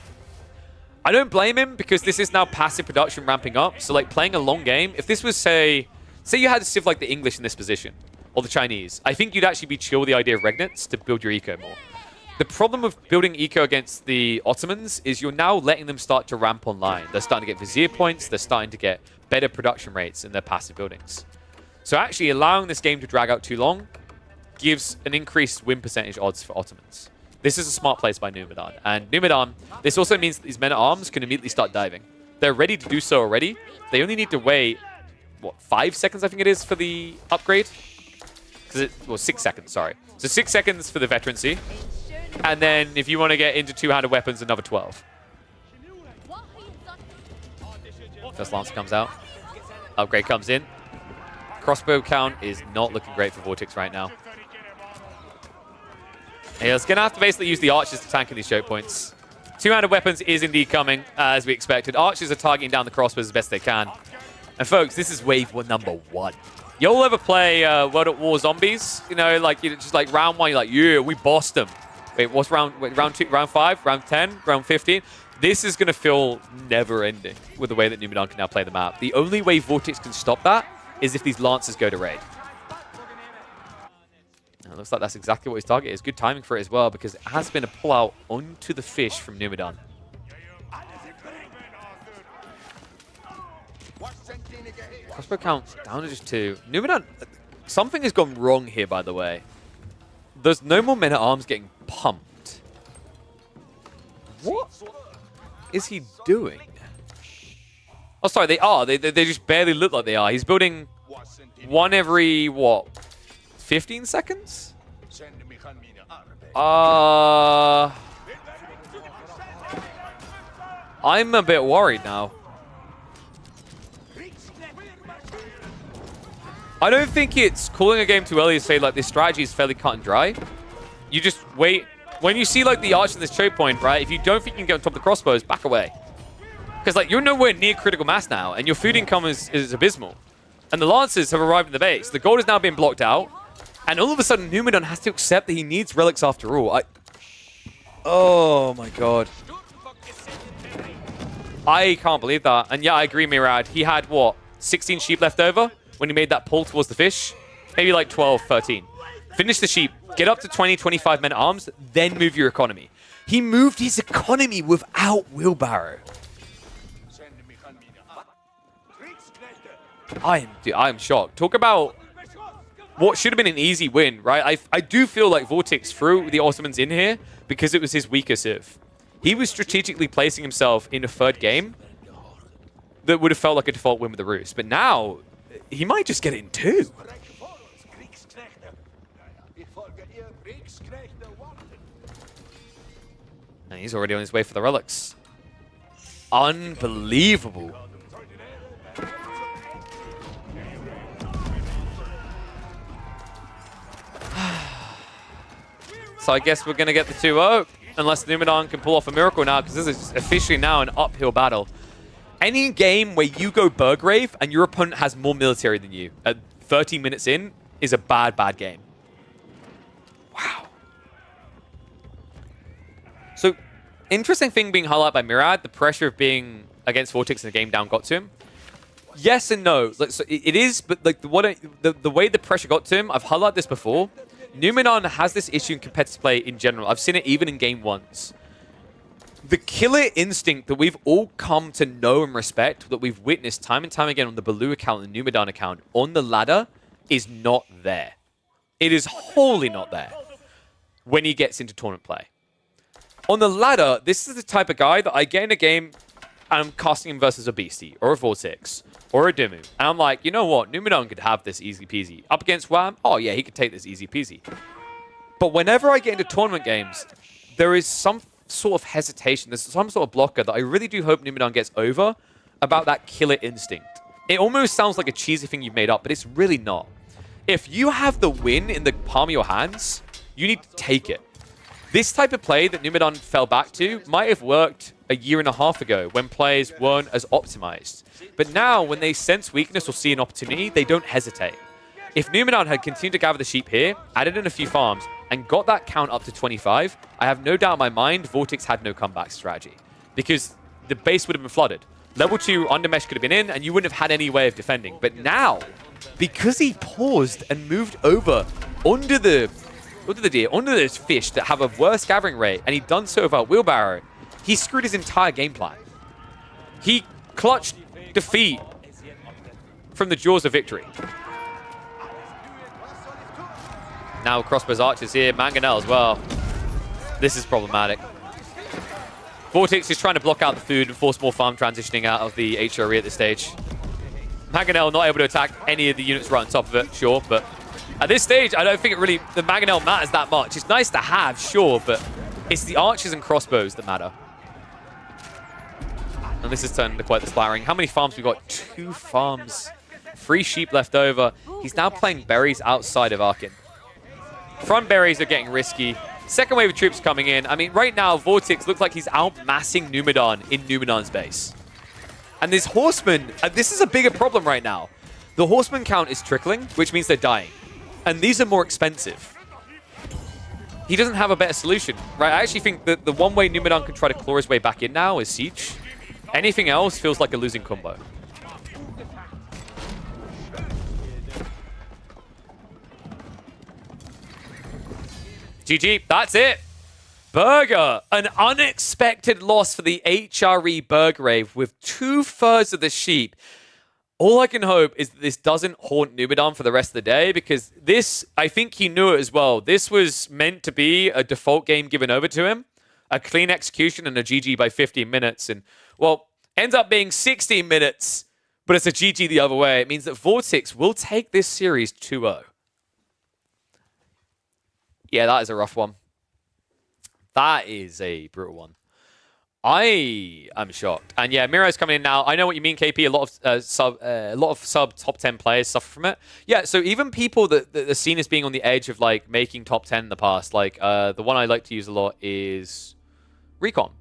I don't blame him because this is now passive production ramping up. So like playing a long game, if this was say you had a civ like the English in this position, or the Chinese, I think you'd actually be chill with the idea of Regnitz to build your eco more. The problem with building eco against the Ottomans is you're now letting them start to ramp online. They're starting to get vizier points. They're starting to get better production rates in their passive buildings. So actually allowing this game to drag out too long gives an increased win percentage odds for Ottomans. This is a smart place by Numidon. And Numidon, this also means that these men at arms can immediately start diving. They're ready to do so already. They only need to wait, what, 5 seconds I think it is for the upgrade? Well, 6 seconds, sorry. So 6 seconds for the veterancy. And then if you want to get into two-handed weapons, another 12. First Lancer comes out. Upgrade comes in. Crossbow count is not looking great for Vortex right now. He's going to have to basically use the archers to tank in these choke points. Two-handed weapons is indeed coming, as we expected. Archers are targeting down the crossbows as best they can. And folks, this is wave number 1. You'll ever play World at War Zombies? You know, like, just like round 1, you're like, yeah, we bossed them. Wait, what's round 2, round 5, round 10, round 15? This is going to feel never-ending with the way that Numidon can now play the map. The only way Vortex can stop that is if these Lancers go to raid. And it looks like that's exactly what his target is. Good timing for it as well, because it has been a pull-out onto the fish from Numidon. Crossbow count down to just 2. Numidon, something has gone wrong here, by the way. There's no more men at arms getting pumped. What is he doing? Oh, sorry, they are. They just barely look like they are. He's building one every, what, 15 seconds? I'm a bit worried now. I don't think it's calling a game too early to say, like, this strategy is fairly cut and dry. You just wait. When you see, like, the arch in this choke point, right, if you don't think you can get on top of the crossbows, back away. Because, like, you're nowhere near critical mass now, and your food income is abysmal. And the Lancers have arrived in the base. The gold is now being blocked out. And all of a sudden, Numidon has to accept that he needs relics after all. Oh, my God. I can't believe that. And, yeah, I agree, Mirad. He had, what, 16 sheep left over? When he made that pull towards the fish, maybe like 12, 13. Finish the sheep, get up to 20, 25 men at arms, then move your economy. He moved his economy without wheelbarrow. I am shocked. Talk about what should have been an easy win, right? I do feel like Vortex threw the Ottomans in here because it was his weaker civ. He was strategically placing himself in a third game that would have felt like a default win with the Rus. But now, he might just get it in 2. And he's already on his way for the relics. Unbelievable. So I guess we're going to get the 2-0. Unless Numidan can pull off a miracle now, because this is officially now an uphill battle. Any game where you go Burgrave and your opponent has more military than you at 30 minutes in is a bad, bad game. Wow. So, interesting thing being highlighted by Murad, the pressure of being against Vortex in the game down got to him. Yes and no. Like, so it is, but like the way the pressure got to him, I've highlighted this before. Numidan has this issue in competitive play in general. I've seen it even in game 1s. The killer instinct that we've all come to know and respect, that we've witnessed time and time again on the Baloo account and the Numidan account, on the ladder, is not there. It is wholly not there when he gets into tournament play. On the ladder, this is the type of guy that I get in a game and I'm casting him versus a Beastie, or a Vortex, or a Dimmu. And I'm like, you know what? Numidan could have this easy peasy. Up against Wham? Oh yeah, he could take this easy peasy. But whenever I get into tournament games, there is some sort of hesitation. There's some sort of blocker that I really do hope Numidan gets over about that killer instinct. It almost sounds like a cheesy thing you've made up, but it's really not. If you have the win in the palm of your hands, you need to take it. This type of play that Numidan fell back to might have worked a year and a half ago when players weren't as optimized. But now, when they sense weakness or see an opportunity, they don't hesitate. If Numidan had continued to gather the sheep here, added in a few farms, and got that count up to 25, I have no doubt in my mind Vortex had no comeback strategy. Because the base would have been flooded. Level 2 Undermesh could have been in, and you wouldn't have had any way of defending. But now, because he paused and moved over onto the deer, onto those fish that have a worse gathering rate, and he'd done so without wheelbarrow, he screwed his entire game plan. He clutched defeat from the jaws of victory. Now Crossbow's Archers here, Mangonel as well. This is problematic. Vortex is trying to block out the food and force more farm transitioning out of the HRE at this stage. Mangonel not able to attack any of the units right on top of it, sure, but at this stage, I don't think the Mangonel matters that much. It's nice to have, sure, but it's the archers and crossbows that matter. And this has turned into quite the splattering. How many farms we got? 2 farms. 3 sheep left over. He's now playing berries outside of Arkin. Front berries are getting risky. Second wave of troops coming in. I mean, right now, Vortex looks like he's outmassing Numidan in Numidan's base. And this horseman, this is a bigger problem right now. The horseman count is trickling, which means they're dying. And these are more expensive. He doesn't have a better solution, right? I actually think that the one way Numidan can try to claw his way back in now is Siege. Anything else feels like a losing combo. GG, that's it. Burger, an unexpected loss for the HRE Burgrave with 2/3 of the sheep. All I can hope is that this doesn't haunt Numidan for the rest of the day, because this, I think he knew it as well. This was meant to be a default game given over to him, a clean execution and a GG by 15 minutes. And, well, ends up being 16 minutes, but it's a GG the other way. It means that Vortex will take this series 2-0. Yeah, that is a rough one. That is a brutal one. I am shocked. And yeah, Miro's coming in now. I know what you mean, KP. A lot of sub top 10 players suffer from it. Yeah, so even people that are seen as being on the edge of like making top 10 in the past, like the one I like to use a lot is Recon.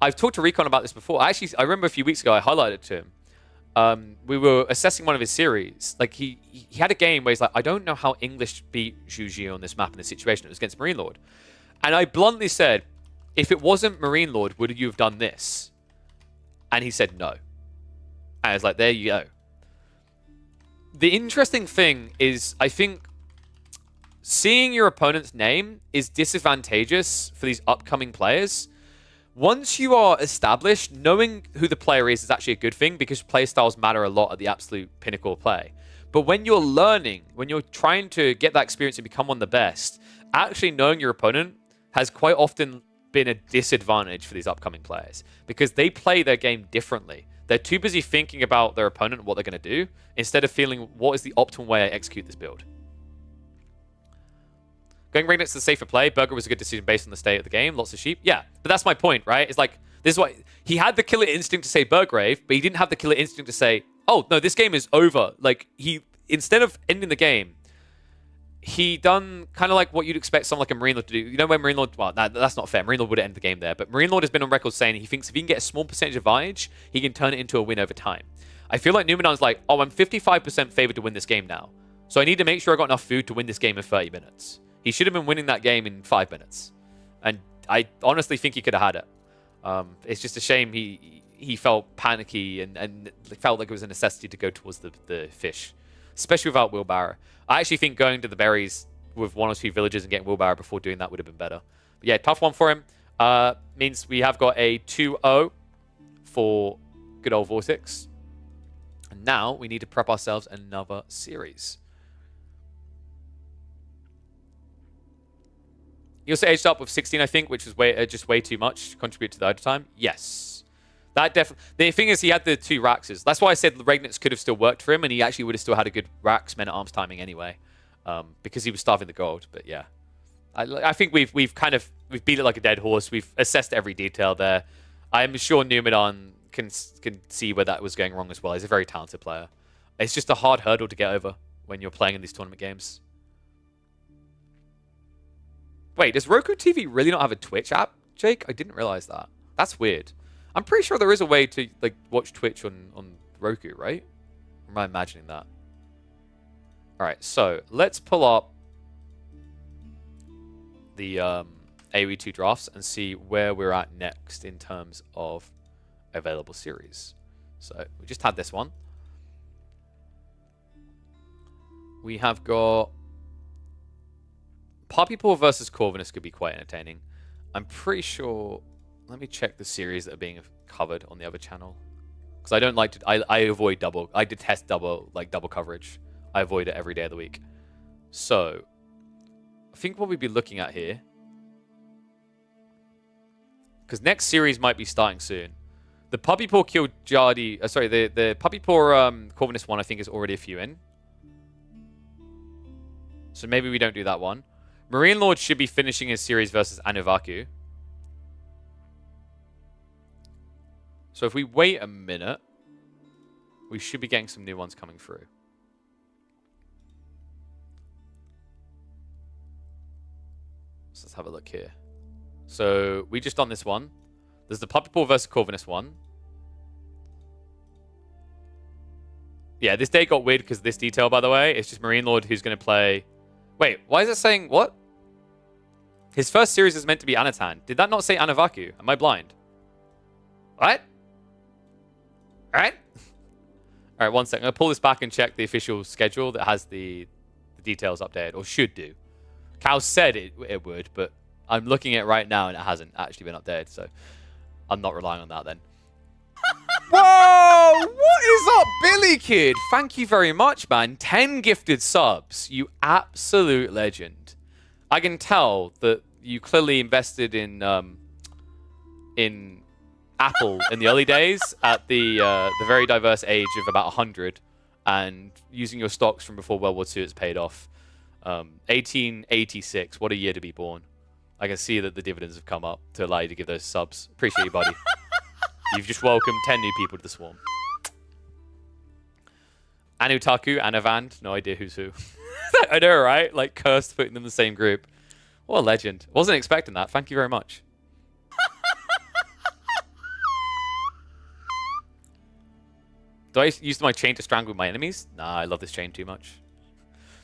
I've talked to Recon about this before. I remember a few weeks ago I highlighted it to him. We were assessing one of his series. Like he had a game where he's like, I don't know how English beat Zhuji on this map in this situation. It was against Marine Lord. And I bluntly said, if it wasn't Marine Lord, would you have done this? And he said no. And I was like, there you go. The interesting thing is, I think seeing your opponent's name is disadvantageous for these upcoming players once you are established, knowing who the player is actually a good thing because play styles matter a lot at the absolute pinnacle of play. But when you're learning, when you're trying to get that experience and become one of the best, actually knowing your opponent has quite often been a disadvantage for these upcoming players because they play their game differently. They're too busy thinking about their opponent and what they're going to do instead of feeling what is the optimal way I execute this build. Going Regnit's the safer play. Burger was a good decision based on the state of the game. Lots of sheep. Yeah, but that's my point, right? It's like, this is what he had the killer instinct to say Burgrave, but he didn't have the killer instinct to say, oh, no, this game is over. Like, instead of ending the game, he done kind of like what you'd expect someone like a Marine Lord to do. You know when Marine Lord, well, that's not fair. Marine Lord would end the game there, but Marine Lord has been on record saying he thinks if he can get a small percentage advantage, he can turn it into a win over time. I feel like Numenon's like, oh, I'm 55% favored to win this game now. So I need to make sure I got enough food to win this game in 30 minutes. He should have been winning that game in 5 minutes. And I honestly think he could have had it. It's just a shame he felt panicky and felt like it was a necessity to go towards the fish. Especially without Wheelbarrow. I actually think going to the berries with 1 or 2 villages and getting Wheelbarrow before doing that would have been better. But yeah, tough one for him. Means we have got a 2-0 for good old Vortex. And now we need to prep ourselves another series. He also aged up with 16, I think, which was just way too much to contribute to the overtime. Yes. That definitely. The thing is, he had the 2 Raxes. That's why I said the Regnitz could have still worked for him, and he actually would have still had a good Rax men-at-arms timing anyway, because he was starving the gold. But yeah, I think we've beat it like a dead horse. We've assessed every detail there. I'm sure Numenor can see where that was going wrong as well. He's a very talented player. It's just a hard hurdle to get over when you're playing in these tournament games. Wait, does Roku TV really not have a Twitch app, Jake? I didn't realize that. That's weird. I'm pretty sure there is a way to like watch Twitch on Roku, right? Or am I imagining that? All right, so let's pull up the AoE 2 drafts and see where we're at next in terms of available series. So we just had this one. We have got Poppy Paw versus Corvinus could be quite entertaining. I'm pretty sure. Let me check the series that are being covered on the other channel, because I don't like to. I avoid double. I detest double coverage. I avoid it every day of the week. So I think what we'd be looking at here, because next series might be starting soon. The Puppy Paw killed Jardy. Sorry, the Puppy Paw Corvinus one I think is already a few in. So maybe we don't do that one. Marine Lord should be finishing his series versus Anuvaku. So if we wait a minute, we should be getting some new ones coming through. So let's have a look here. So we just done this one. There's the Puppy Paw versus Corvinus one. Yeah, this day got weird because of this detail, by the way. It's just Marine Lord who's going to play... Wait, why is it saying... What? His first series is meant to be Anatan. Did that not say Anuvaku? Am I blind? What? Alright? Alright, one second. I'm going to pull this back and check the official schedule that has the details updated, or should do. Cal said it would, but I'm looking at it right now and it hasn't actually been updated, so I'm not relying on that then. Whoa! What is up, Billy Kid? Thank you very much, man. 10 gifted subs. You absolute legend. I can tell that you clearly invested in Apple in the early days at the very diverse age of about 100, and using your stocks from before World War II has paid off. 1886, what a year to be born. I can see that the dividends have come up to allow you to give those subs. Appreciate you, buddy. You've just welcomed 10 new people to the swarm. Anutaku, Anavand, no idea who's who. I know, right? Like, cursed putting them in the same group. What a legend. Wasn't expecting that. Thank you very much. Do I use my chain to strangle my enemies? Nah, I love this chain too much.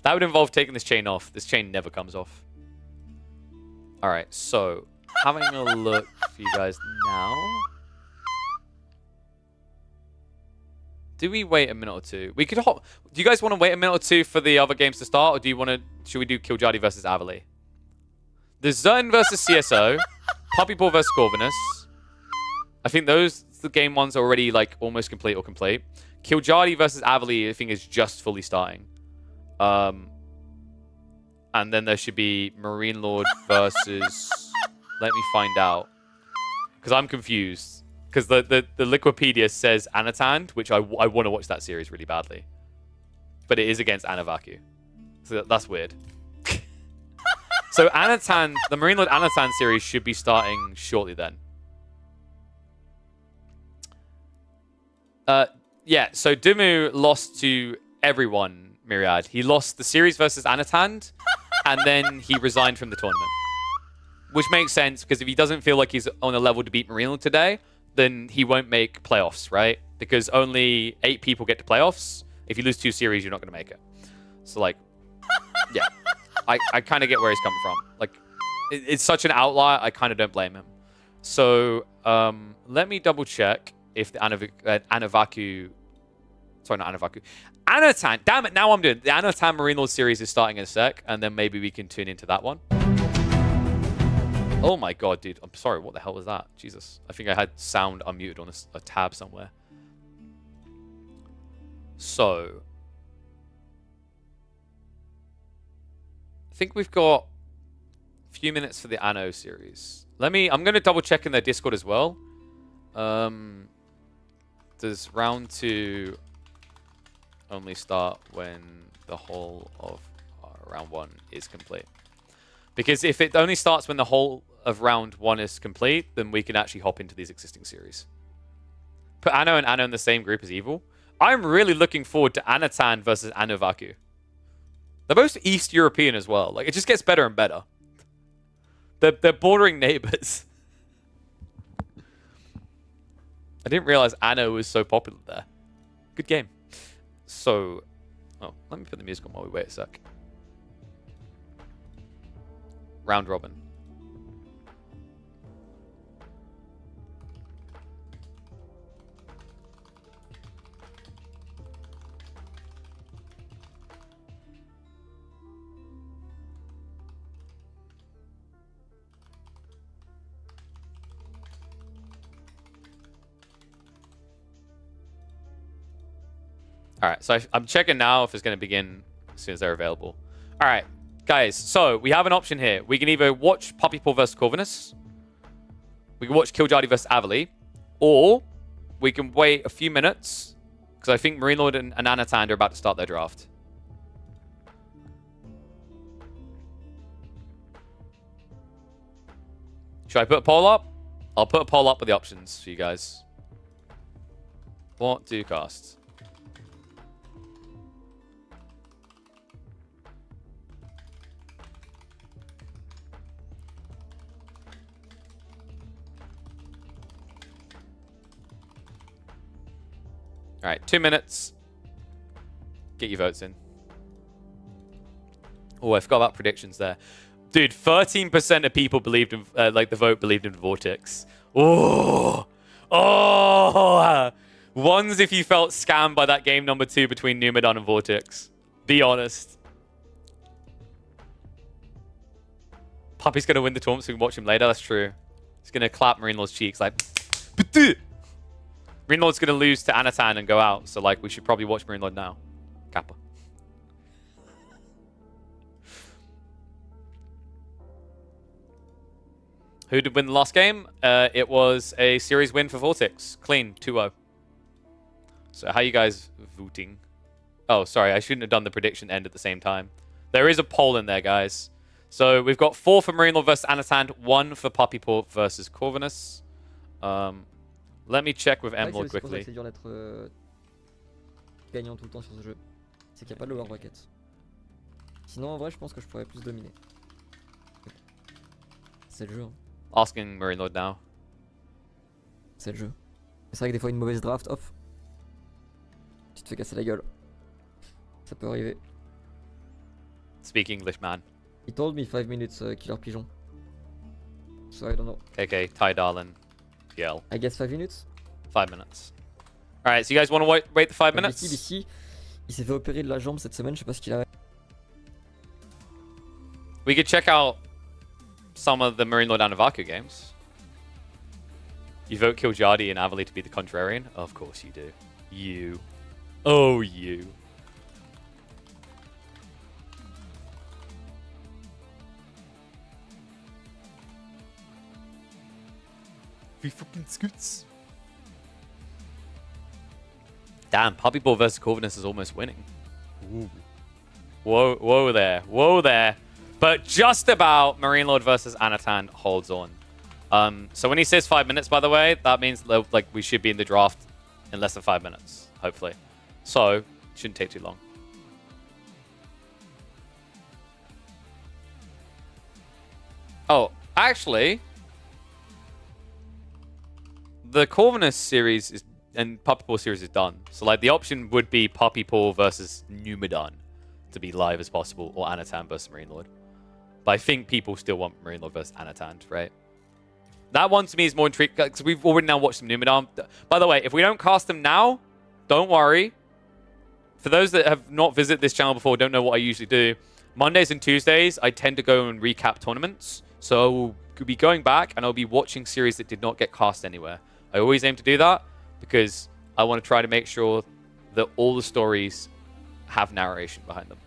That would involve taking this chain off. This chain never comes off. Alright, so having a look for you guys now. Do we wait a minute or two? We could hop. Do you guys want to wait a minute or two for the other games to start, or do you want to? Should we do Kiljadi versus Avali? There's Zern versus CSO, Puppy Paw versus Corvinus, I think those the game ones are already like almost complete or complete. Kiljari versus Avali, I think, is just fully starting. And then there should be Marine Lord versus. Let me find out, because I'm confused. Because the Liquipedia says Anatand, which I want to watch that series really badly, but it is against Anavaku, so that's weird. So Anatan, the Marine Lord Anatan series should be starting shortly then. Yeah, so Dumu lost to everyone, Myriad. He lost the series versus Anatand, and then he resigned from the tournament. Which makes sense, because if he doesn't feel like he's on a level to beat Marine Lord today, then he won't make playoffs, right? Because only 8 people get to playoffs. If you lose 2 series, you're not going to make it. So, like, yeah. I kind of get where he's coming from. Like, it's such an outlier, I kind of don't blame him. So, let me double check if the Anavaku... Sorry, not Anavaku. Anatan! Damn it, now I'm doing it. The Anatan Marine Lord series is starting in a sec, and then maybe we can tune into that one. Oh my god, dude. I'm sorry, what the hell was that? Jesus. I think I had sound unmuted on a tab somewhere. So... I think we've got a few minutes for the Anno series. I'm going to double check in their Discord as well. Does round 2 only start when the whole of round 1 is complete? Because if it only starts when the whole of round 1 is complete, then we can actually hop into these existing series. Put Anno and Anno in the same group as Evil. I'm really looking forward to Anatan versus Anavaku. They're both East European as well. Like, it just gets better and better. They're bordering neighbors. I didn't realize Anno was so popular there. Good game. So, oh, let me put the music on while we wait a sec. Round robin. All right, so I'm checking now if it's going to begin as soon as they're available. All right, guys, so we have an option here. We can either watch Puppy Paw versus Corvinus, we can watch Kiljari versus Avali, or we can wait a few minutes, because I think Marine Lord and Anatan are about to start their draft. Should I put a poll up? I'll put a poll up with the options for you guys. What do cast? All right, 2 minutes. Get your votes in. Oh, I forgot about predictions there. Dude, 13% of people believed in, like the vote believed in Vortex. Oh, ones if you felt scammed by that game number 2 between Numedan and Vortex. Be honest. Puppy's gonna win the tournament, so we can watch him later. That's true. He's gonna clap Marine Lord's cheeks like. Marine Lord's gonna lose to Anatan and go out, so like we should probably watch Marine Lord now. Kappa. Who did win the last game? It was a series win for Vortex. Clean, 2-0. So how you guys voting? Oh, sorry, I shouldn't have done the prediction end at the same time. There is a poll in there, guys. So we've got 4 for Marine Lord versus Anatan, 1 for Puppy Paw versus Corvinus. Let me check with Emerald quickly. C'est dur d'être gagnant tout le temps sur ce jeu. C'est qu'il n'y a pas de lower bracket. Sinon, en vrai, je pense que je pourrais plus dominer. C'est le jeu. Hein. Asking Marine Lord now. C'est le jeu. C'est vrai que des fois, une mauvaise draft, hop. Tu te fais casser la gueule. Ça peut arriver. Speak English, man. He told me 5 minutes, Killer Pigeon. So I don't know. KK, Ty Darlin, PL. I guess 5 minutes. 5 minutes. Alright, so you guys want to wait the 5 minutes? Ici, il s'est fait opérer de la jambe cette semaine, je sais pas ce qu'il a. We could check out some of the Marine Lord Anavaku games. You vote Kiljardi and Avali to be the contrarian? Of course you do. You. Oh, you. We fucking scoots. Damn, Puppy Ball versus Corvinus is almost winning. Ooh. Whoa there. Whoa there. But just about Marine Lord versus Anatan holds on. So when he says 5 minutes, by the way, that means like we should be in the draft in less than 5 minutes, hopefully. So, shouldn't take too long. Oh, actually, the Corvinus series is and Puppy Paw series is done. So like the option would be Puppy Paw versus Numedan to be live as possible, or Anatan versus Marine Lord. But I think people still want Marine Lord versus Anatan, right? That one to me is more intriguing because we've already now watched some Numedan. By the way, if we don't cast them now, don't worry. For those that have not visited this channel before, don't know what I usually do. Mondays and Tuesdays, I tend to go and recap tournaments. So I'll be going back and I'll be watching series that did not get cast anywhere. I always aim to do that because I want to try to make sure that all the stories have narration behind them.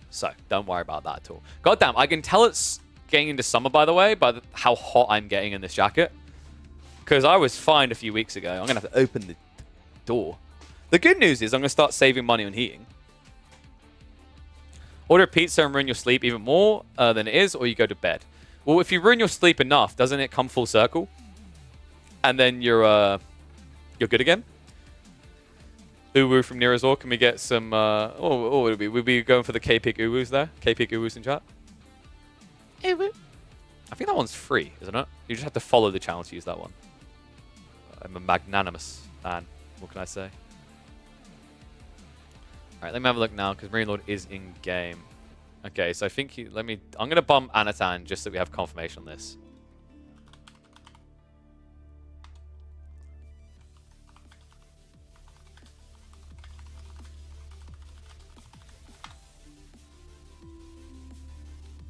So don't worry about that at all. Goddamn, I can tell it's getting into summer, by the way, by how hot I'm getting in this jacket. Because I was fine a few weeks ago. I'm going to have to open the door. The good news is I'm going to start saving money on heating. Order pizza and ruin your sleep even more than it is, or you go to bed. Well, if you ruin your sleep enough, doesn't it come full circle? And then you're good again? Uwu from Nerazor, can we get some... what would it be? We'd be going for the K-Pick Uwus there. K-Pick Uwus in chat. Uwu. I think that one's free, isn't it? You just have to follow the channel to use that one. I'm a magnanimous man. What can I say? Alright, let me have a look now, because Marine Lord is in-game. Okay, so I think he... I'm going to bump Anatan, just so we have confirmation on this.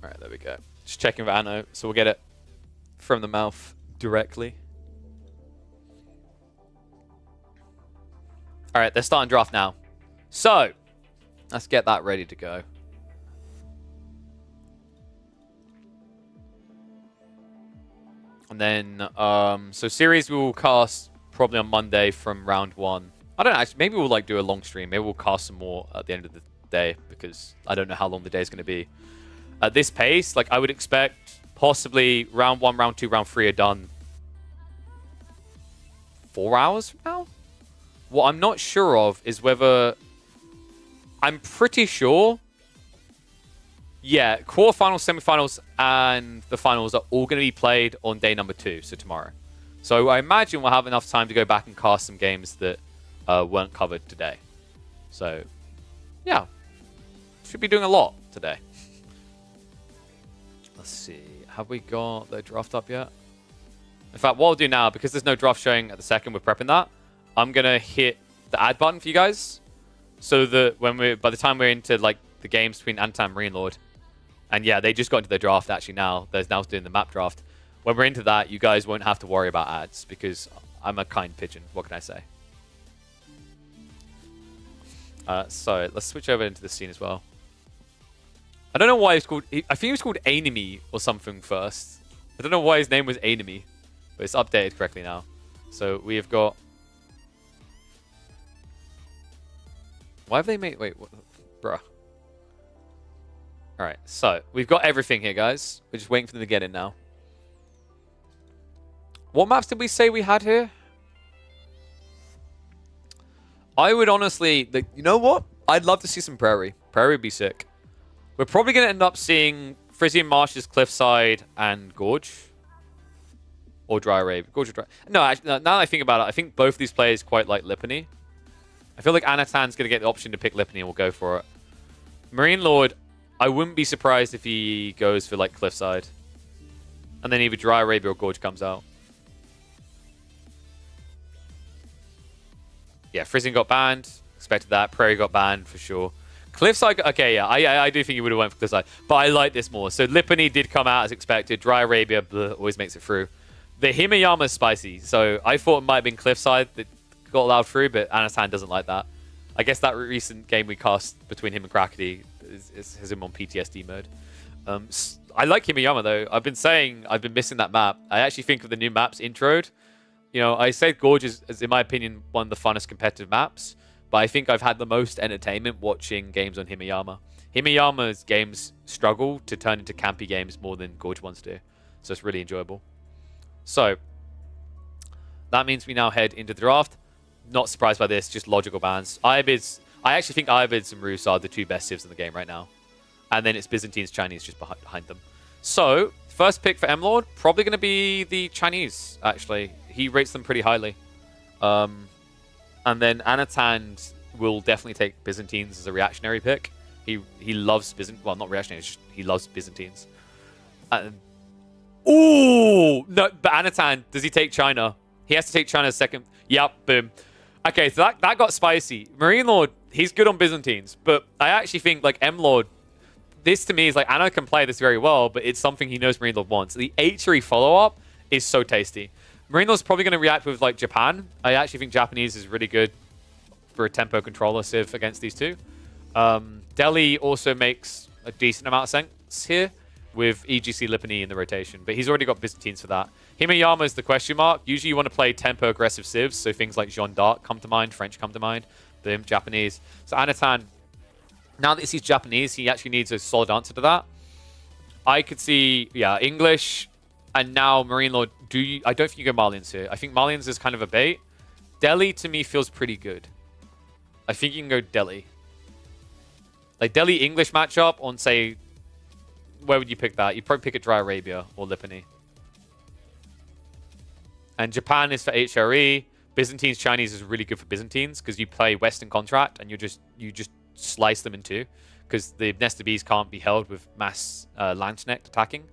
Alright, there we go. Just checking for Anno, so we'll get it from the mouth directly. Alright, they're starting draft now. So, let's get that ready to go. And then, so series we will cast probably on Monday from round 1. I don't know, actually, maybe we'll like do a long stream. Maybe we'll cast some more at the end of the day, because I don't know how long the day is going to be. At this pace, like I would expect possibly round 1, round 2, round 3 are done 4 hours from now? What I'm not sure of is whether... I'm pretty sure... Yeah, quarterfinals, semifinals, and the finals are all going to be played on day number 2, so tomorrow. So I imagine we'll have enough time to go back and cast some games that weren't covered today. So, yeah. Should be doing a lot today. Let's see. Have we got the draft up yet? In fact, what I'll do now, because there's no draft showing at the second, we're prepping that. I'm going to hit the add button for you guys. So that by the time we're into like the games between Antan and Marine Lord, and yeah, they just got into the draft actually now. They're now doing the map draft. When we're into that, you guys won't have to worry about ads because I'm a kind pigeon. What can I say? So let's switch over into the scene as well. I don't know why it's called... I think it was called Enemy or something first. I don't know why his name was Enemy, but it's updated correctly now. So we have got... Why have they made... Wait, what? Bruh. Alright, so we've got everything here, guys. We're just waiting for them to get in now. What maps did we say we had here? I would honestly... you know what? I'd love to see some Prairie. Prairie would be sick. We're probably going to end up seeing Frisian Marshes, Cliffside, and Gorge. Or Dry Arabia. Gorge or Dry... No, actually, now that I think about it, I think both these players quite like Lipany. I feel like Anatan's going to get the option to pick Lipany and we'll go for it. Marine Lord, I wouldn't be surprised if he goes for like Cliffside. And then either Dry Arabia or Gorge comes out. Yeah, Frisian got banned. Expected that. Prairie got banned for sure. Cliffside, okay, yeah, I do think he would have went for Cliffside. But I like this more. So Lipany did come out as expected. Dry Arabia always makes it through. The Himayama is spicy, so I thought it might have been Cliffside that got allowed through, but Anatan doesn't like that. I guess that recent game we cast between him and Krakedy has him on PTSD mode. I like Himayama though. I've been saying I've been missing that map. I actually think of the new maps introed. You know, I said Gorge is, in my opinion, one of the funnest competitive maps, but I think I've had the most entertainment watching games on Himayama. Himayama's games struggle to turn into campy games more than Gorge ones do, so it's really enjoyable. So that means we now head into the draft. Not surprised by this, just logical bans. I actually think Ivids and Rus are the two best civs in the game right now. And then it's Byzantines, Chinese just behind them. So, first pick for M-Lord, probably going to be the Chinese, actually. He rates them pretty highly. And then Anatan will definitely take Byzantines as a reactionary pick. He loves Byzantines. Well, not reactionary, he loves Byzantines. Ooh! No, but Anatan, does he take China? He has to take China second. Yep, boom. Okay, so that got spicy. Marine Lord, he's good on Byzantines, but I actually think, like, M-Lord, this to me is like, Anna can play this very well, but it's something he knows Marine Lord wants. The H3 follow-up is so tasty. Marine Lord's probably going to react with, like, Japan. I actually think Japanese is really good for a tempo controller civ against these two. Delhi also makes a decent amount of sense here with EGC Lipany in the rotation, but he's already got Byzantines for that. Himayama is the question mark. Usually you want to play tempo aggressive civs, so things like Jeanne d'Arc come to mind, French come to mind, boom, Japanese. So Anatan, now that he's Japanese, he actually needs a solid answer to that. I could see, yeah, English, and now Marine Lord. I don't think you go Malians here. I think Malians is kind of a bait. Delhi to me feels pretty good. I think you can go Delhi. Like Delhi English matchup on, say, where would you pick that? You'd probably pick at Dry Arabia or Lipany. And Japan is for HRE. Byzantines Chinese is really good for Byzantines because you play Western contract and you just slice them in two because the Nesta Bees can't be held with mass Lanzknecht attacking.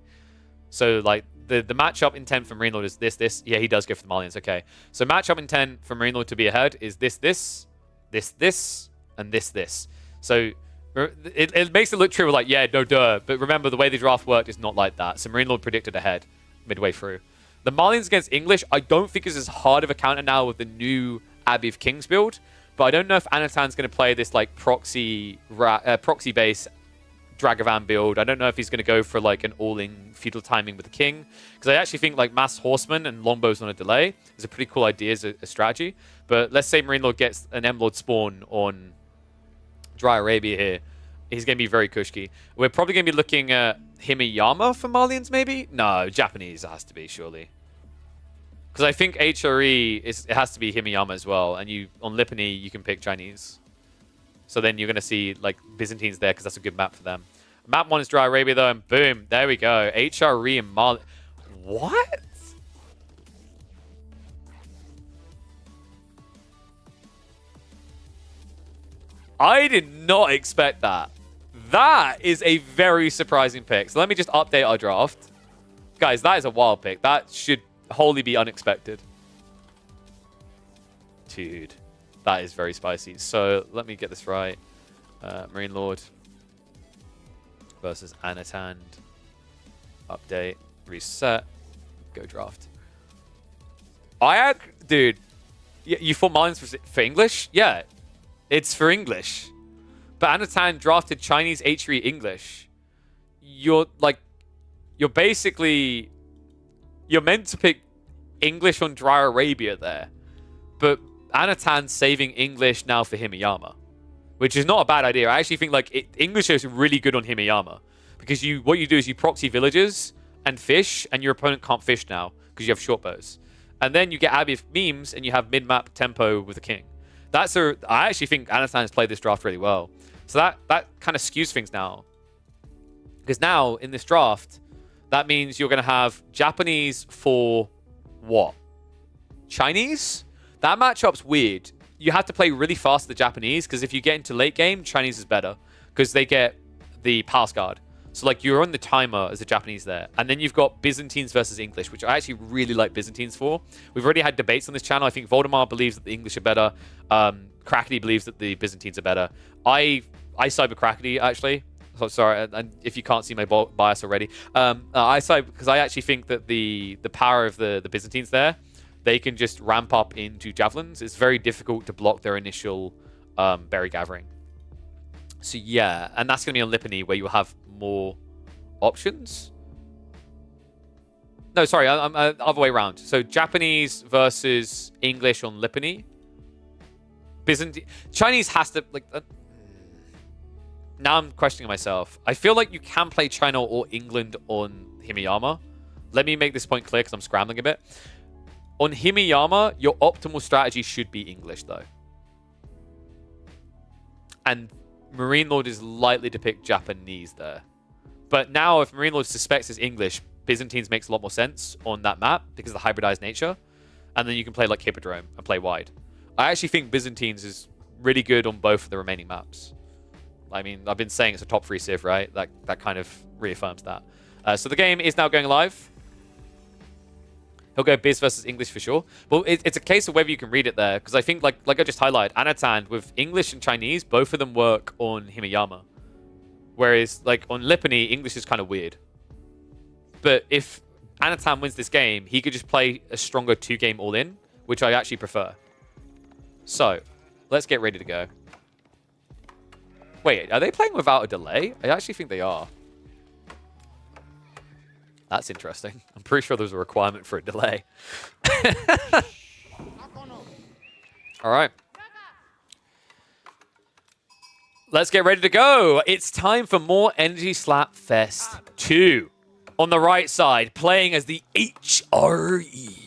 So like the matchup intent for Marine Lord is this. Yeah, he does go for the Malians. Okay. So matchup intent for Marine Lord to be ahead is this, and this. So it makes it look trivial, like, yeah, no duh. But remember, the way the draft worked is not like that. So Marine Lord predicted ahead midway through. The Malians against English, I don't think is as hard of a counter now with the new Abbey of Kings build. But I don't know if Anatan's going to play this like proxy-based Dragavan build. I don't know if he's going to go for like an all-in feudal timing with the king. Because I actually think like mass horsemen and longbows on a delay is a pretty cool idea as a strategy. But let's say Marine Lord gets an M-Lord spawn on Dry Arabia here. He's going to be very kushki. We're probably going to be looking at Himayama for Malians, maybe? No, Japanese it has to be, surely. Because I think HRE, it has to be Himayama as well. And you on Lipany, you can pick Chinese. So then you're going to see like Byzantines there because that's a good map for them. Map 1 is Dry Arabia, though, and boom, there we go. HRE and Mali. What? I did not expect that. That is a very surprising pick. So let me just update our draft. Guys, that is a wild pick. That should wholly be unexpected. Dude, that is very spicy. So let me get this right. Marine Lord versus Anatan. Update. Reset. Go draft. Dude, you thought mine's for English? Yeah. It's for English. But Anatan drafted Chinese H3 English. You're basically... You're meant to pick English on Dry Arabia there. But Anatan's saving English now for Himayama. Which is not a bad idea. I actually think English is really good on Himayama. Because what you do is you proxy villages and fish, and your opponent can't fish now because you have short bows. And then you get Abbey of Memes, and you have mid-map tempo with the king. I actually think Anatan has played this draft really well. So that kind of skews things now. Because now, in this draft, that means you're going to have Japanese for what? Chinese? That matchup's weird. You have to play really fast the Japanese, because if you get into late game, Chinese is better. Because they get the pass guard. So like you're on the timer as the Japanese there. And then you've got Byzantines versus English, which I actually really like Byzantines for. We've already had debates on this channel. I think Voldemar believes that the English are better. Krakedy believes that the Byzantines are better. I side with Krakedy, actually. So sorry, and if you can't see my bias already, I say because I actually think that the power of the Byzantines there, they can just ramp up into javelins. It's very difficult to block their initial berry gathering. So yeah, and that's going to be on Lipany where you'll have more options. No, sorry, I'm other way around. So Japanese versus English on Lipany. Chinese has to like. Now I'm questioning myself. I feel like you can play China or England on Himeyama. Let me make this point clear because I'm scrambling a bit. On Himeyama, your optimal strategy should be English though. And Marine Lord is likely to pick Japanese there. But now if Marine Lord suspects it's English, Byzantines makes a lot more sense on that map because of the hybridized nature. And then you can play like Hippodrome and play wide. I actually think Byzantines is really good on both of the remaining maps. I mean, I've been saying it's a top 3 civ, right? That kind of reaffirms that. So the game is now going live. He'll go Biz versus English for sure. But it's a case of whether you can read it there. Because I think, like I just highlighted, Anatan, with English and Chinese, both of them work on Himeyama. Whereas, like, on Lipany, English is kind of weird. But if Anatan wins this game, he could just play a stronger 2-game all-in, which I actually prefer. So, let's get ready to go. Wait, are they playing without a delay? I actually think they are. That's interesting. I'm pretty sure there's a requirement for a delay. All right. Let's get ready to go. It's time for more Energy Slapfest 2. On the right side, playing as the HRE.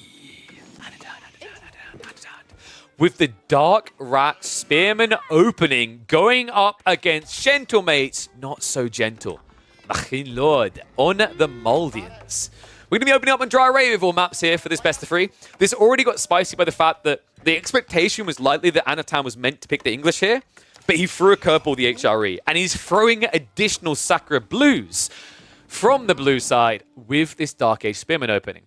With the Dark Rat Spearman opening, going up against Gentlemates, not so gentle. Marine Lord on the Maldians. We're going to be opening up on dry array with all maps here for this best of 3. This already got spicy by the fact that the expectation was likely that Anatan was meant to pick the English here, but he threw a curveball the HRE, and he's throwing additional Sakura Blues from the blue side with this Dark Age Spearman opening.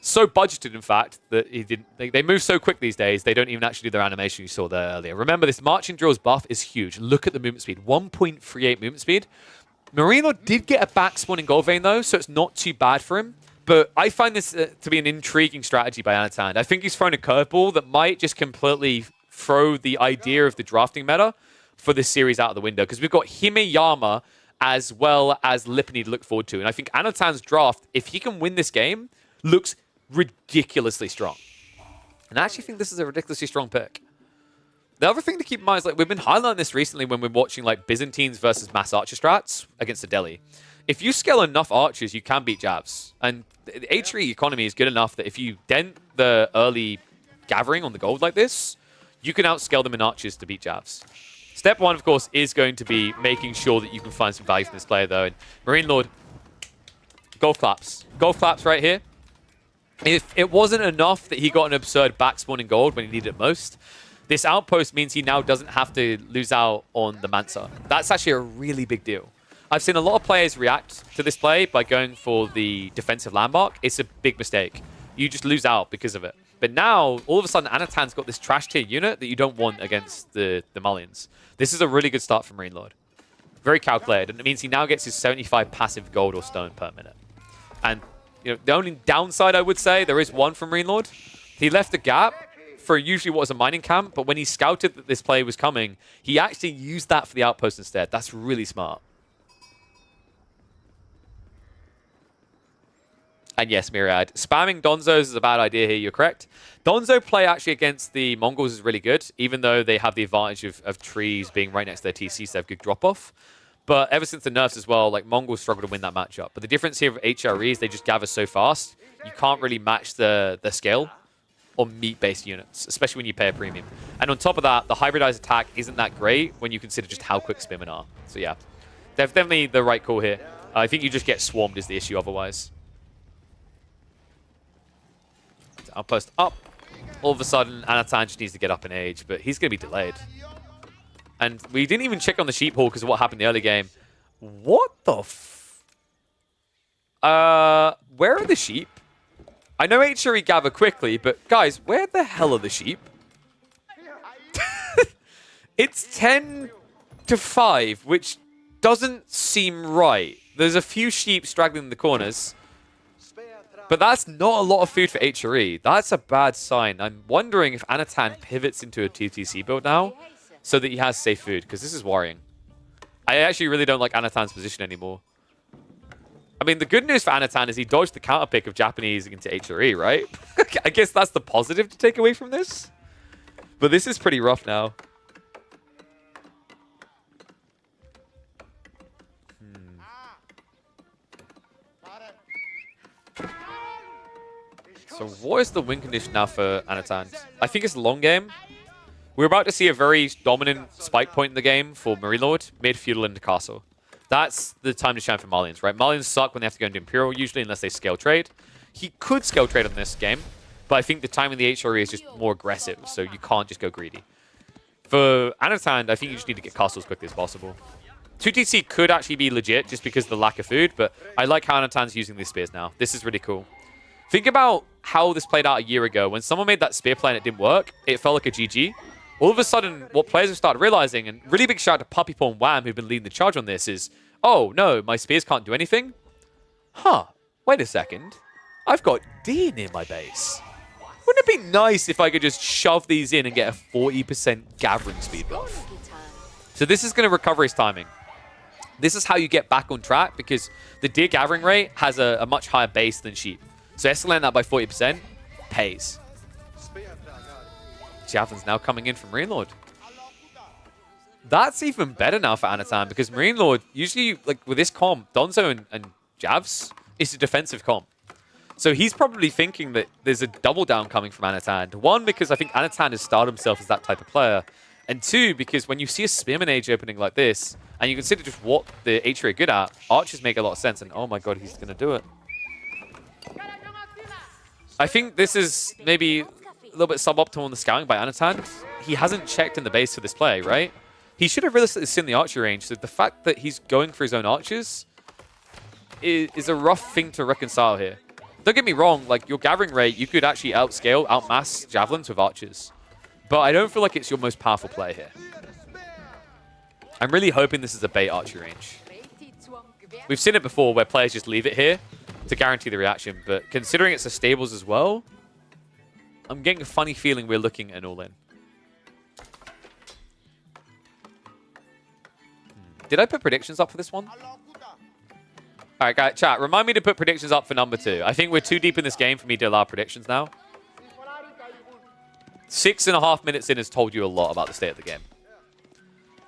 So budgeted, in fact, that he didn't. They move so quick these days, they don't even actually do their animation you saw there earlier. Remember, this Marching Drills buff is huge. Look at the movement speed. 1.38 movement speed. Marino did get a back spawning gold vein, though, so it's not too bad for him. But I find this to be an intriguing strategy by Anatan. I think he's thrown a curveball that might just completely throw the idea of the drafting meta for this series out of the window. Because we've got Himeyama as well as Lipany to look forward to. And I think Anatan's draft, if he can win this game, looks ridiculously strong. And I actually think this is a ridiculously strong pick. The other thing to keep in mind is, like, we've been highlighting this recently when we're watching, like, Byzantines versus mass archer strats against the Delhi. If you scale enough archers, you can beat Javs. And the H3 economy is good enough that if you dent the early gathering on the gold like this, you can outscale them in archers to beat Javs. Step 1, of course, is going to be making sure that you can find some value from this player, though. And Marine Lord, golf claps. Golf claps right here. If it wasn't enough that he got an absurd back spawning gold when he needed it most, this outpost means he now doesn't have to lose out on the Mansa. That's actually a really big deal. I've seen a lot of players react to this play by going for the defensive landmark. It's a big mistake. You just lose out because of it. But now, all of a sudden, Anatan's got this trash tier unit that you don't want against the Malians. This is a really good start for Marine Lord. Very calculated, and it means he now gets his 75 passive gold or stone per minute. And you know, the only downside, I would say, there is one from Marine Lord. He left a gap for usually what was a mining camp, but when he scouted that this play was coming, he actually used that for the outpost instead. That's really smart. And yes, Myriad, spamming Donzos is a bad idea here, you're correct. Donzo play actually against the Mongols is really good, even though they have the advantage of trees being right next to their TC, so they have good drop-off. But ever since the nerfs as well, like, Mongols struggle to win that matchup. But the difference here with HRE is they just gather so fast, you can't really match the scale on meat-based units, especially when you pay a premium. And on top of that, the hybridized attack isn't that great when you consider just how quick Spearmen are. So yeah, definitely the right call here. I think you just get swarmed is the issue otherwise. Outpost up. All of a sudden, Anatan just needs to get up in age, but he's going to be delayed. And we didn't even check on the sheep hall because of what happened in the early game. What the where are the sheep? I know HRE gather quickly, but guys, where the hell are the sheep? It's 10 to 5, which doesn't seem right. There's a few sheep straggling in the corners. But that's not a lot of food for HRE. That's a bad sign. I'm wondering if Anatan pivots into a TTC build now so that he has safe food, because this is worrying. I actually really don't like Anatan's position anymore. I mean, the good news for Anatan is he dodged the counter pick of Japanese into HRE, right? I guess that's the positive to take away from this. But this is pretty rough now. So what is the win condition now for Anatan? I think it's long game. We're about to see a very dominant spike point in the game for Marine Lord, mid, feudal, into castle. That's the time to shine for Malians, right? Malians suck when they have to go into Imperial, usually, unless they scale trade. He could scale trade on this game, but I think the time in the HRE is just more aggressive, so you can't just go greedy. For Anatan, I think you just need to get castle as quickly as possible. 2TC could actually be legit just because of the lack of food, but I like how Anatan's using these spears now. This is really cool. Think about how this played out a year ago. When someone made that spear play and it didn't work, it felt like a GG. All of a sudden, what players have started realizing, and really big shout out to Puppy Paw and Wham, who've been leading the charge on this, is, oh, no, my spears can't do anything? Huh, wait a second. I've got deer near my base. Wouldn't it be nice if I could just shove these in and get a 40% gathering speed buff? So this is going to recover his timing. This is how you get back on track, because the deer gathering rate has a much higher base than sheep. So escalating that by 40% pays. Javelin's now coming in from Marine Lord. That's even better now for Anatan, because Marine Lord, usually, like with this comp, Donzo and Javs, is a defensive comp. So he's probably thinking that there's a double down coming from Anatan. One, because I think Anatan has started himself as that type of player. And two, because when you see a Spearman Age opening like this, and you consider just what the HRE are good at, archers make a lot of sense. And oh my god, he's going to do it. I think this is maybe a little bit suboptimal in the scouting by Anatan. He hasn't checked in the base for this play, right? He should have realistically seen the archer range. So the fact that he's going for his own archers is a rough thing to reconcile here. Don't get me wrong, like your gathering rate, you could actually outscale, outmass javelins with archers. But I don't feel like it's your most powerful play here. I'm really hoping this is a bait archer range. We've seen it before where players just leave it here to guarantee the reaction, but considering it's a stables as well, I'm getting a funny feeling we're looking at an all-in. Did I put predictions up for this one? All right, guys, chat, remind me to put predictions up for number 2. I think we're too deep in this game for me to allow predictions now. 6.5 minutes in has told you a lot about the state of the game.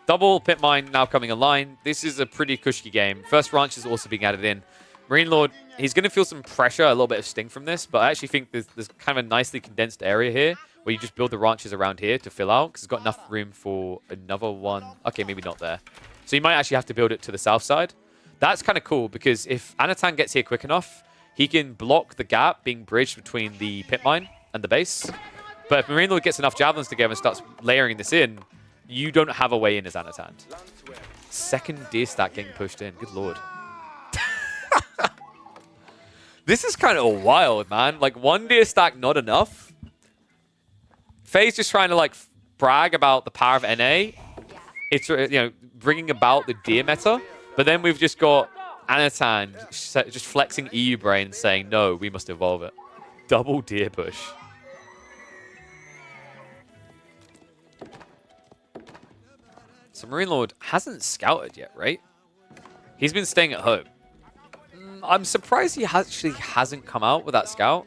Double pit mine now coming online. This is a pretty cushy game. First ranch is also being added in. Marine Lord, he's going to feel some pressure, a little bit of sting from this, but I actually think there's kind of a nicely condensed area here where you just build the ranches around here to fill out because it's got enough room for another one. Okay, maybe not there. So you might actually have to build it to the south side. That's kind of cool because if Anatan gets here quick enough, he can block the gap being bridged between the pit mine and the base. But if Marine Lord gets enough javelins together and starts layering this in, you don't have a way in as Anatan. Second deer stack getting pushed in. Good lord. This is kind of wild, man. Like, one deer stack, not enough. Faye's just trying to, like, brag about the power of NA. It's, you know, bringing about the deer meta. But then we've just got Anatan just flexing EU brain saying, no, we must evolve it. Double deer push. So Marine Lord hasn't scouted yet, right? He's been staying at home. I'm surprised he actually hasn't come out with that scout.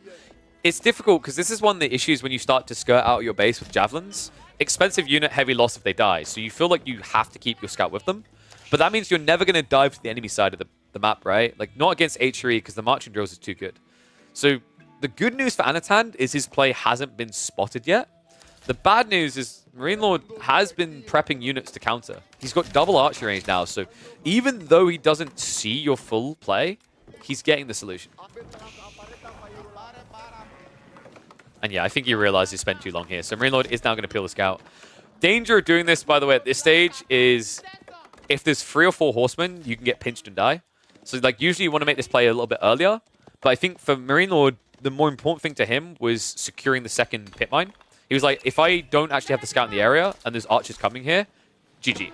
It's difficult because this is one of the issues when you start to skirt out your base with javelins. Expensive unit, heavy loss if they die. So you feel like you have to keep your scout with them. But that means you're never going to dive to the enemy side of the map, right? Like, not against HRE because the marching drills is too good. So the good news for Anatan is his play hasn't been spotted yet. The bad news is Marine Lord has been prepping units to counter. He's got double archery range now. So even though he doesn't see your full play, he's getting the solution. And yeah, I think he realized he spent too long here. So Marine Lord is now going to peel the scout. Danger of doing this, by the way, at this stage is if there's 3 or 4 horsemen, you can get pinched and die. So like usually you want to make this play a little bit earlier. But I think for Marine Lord, the more important thing to him was securing the second pit mine. He was like, if I don't actually have the scout in the area and there's archers coming here, GG.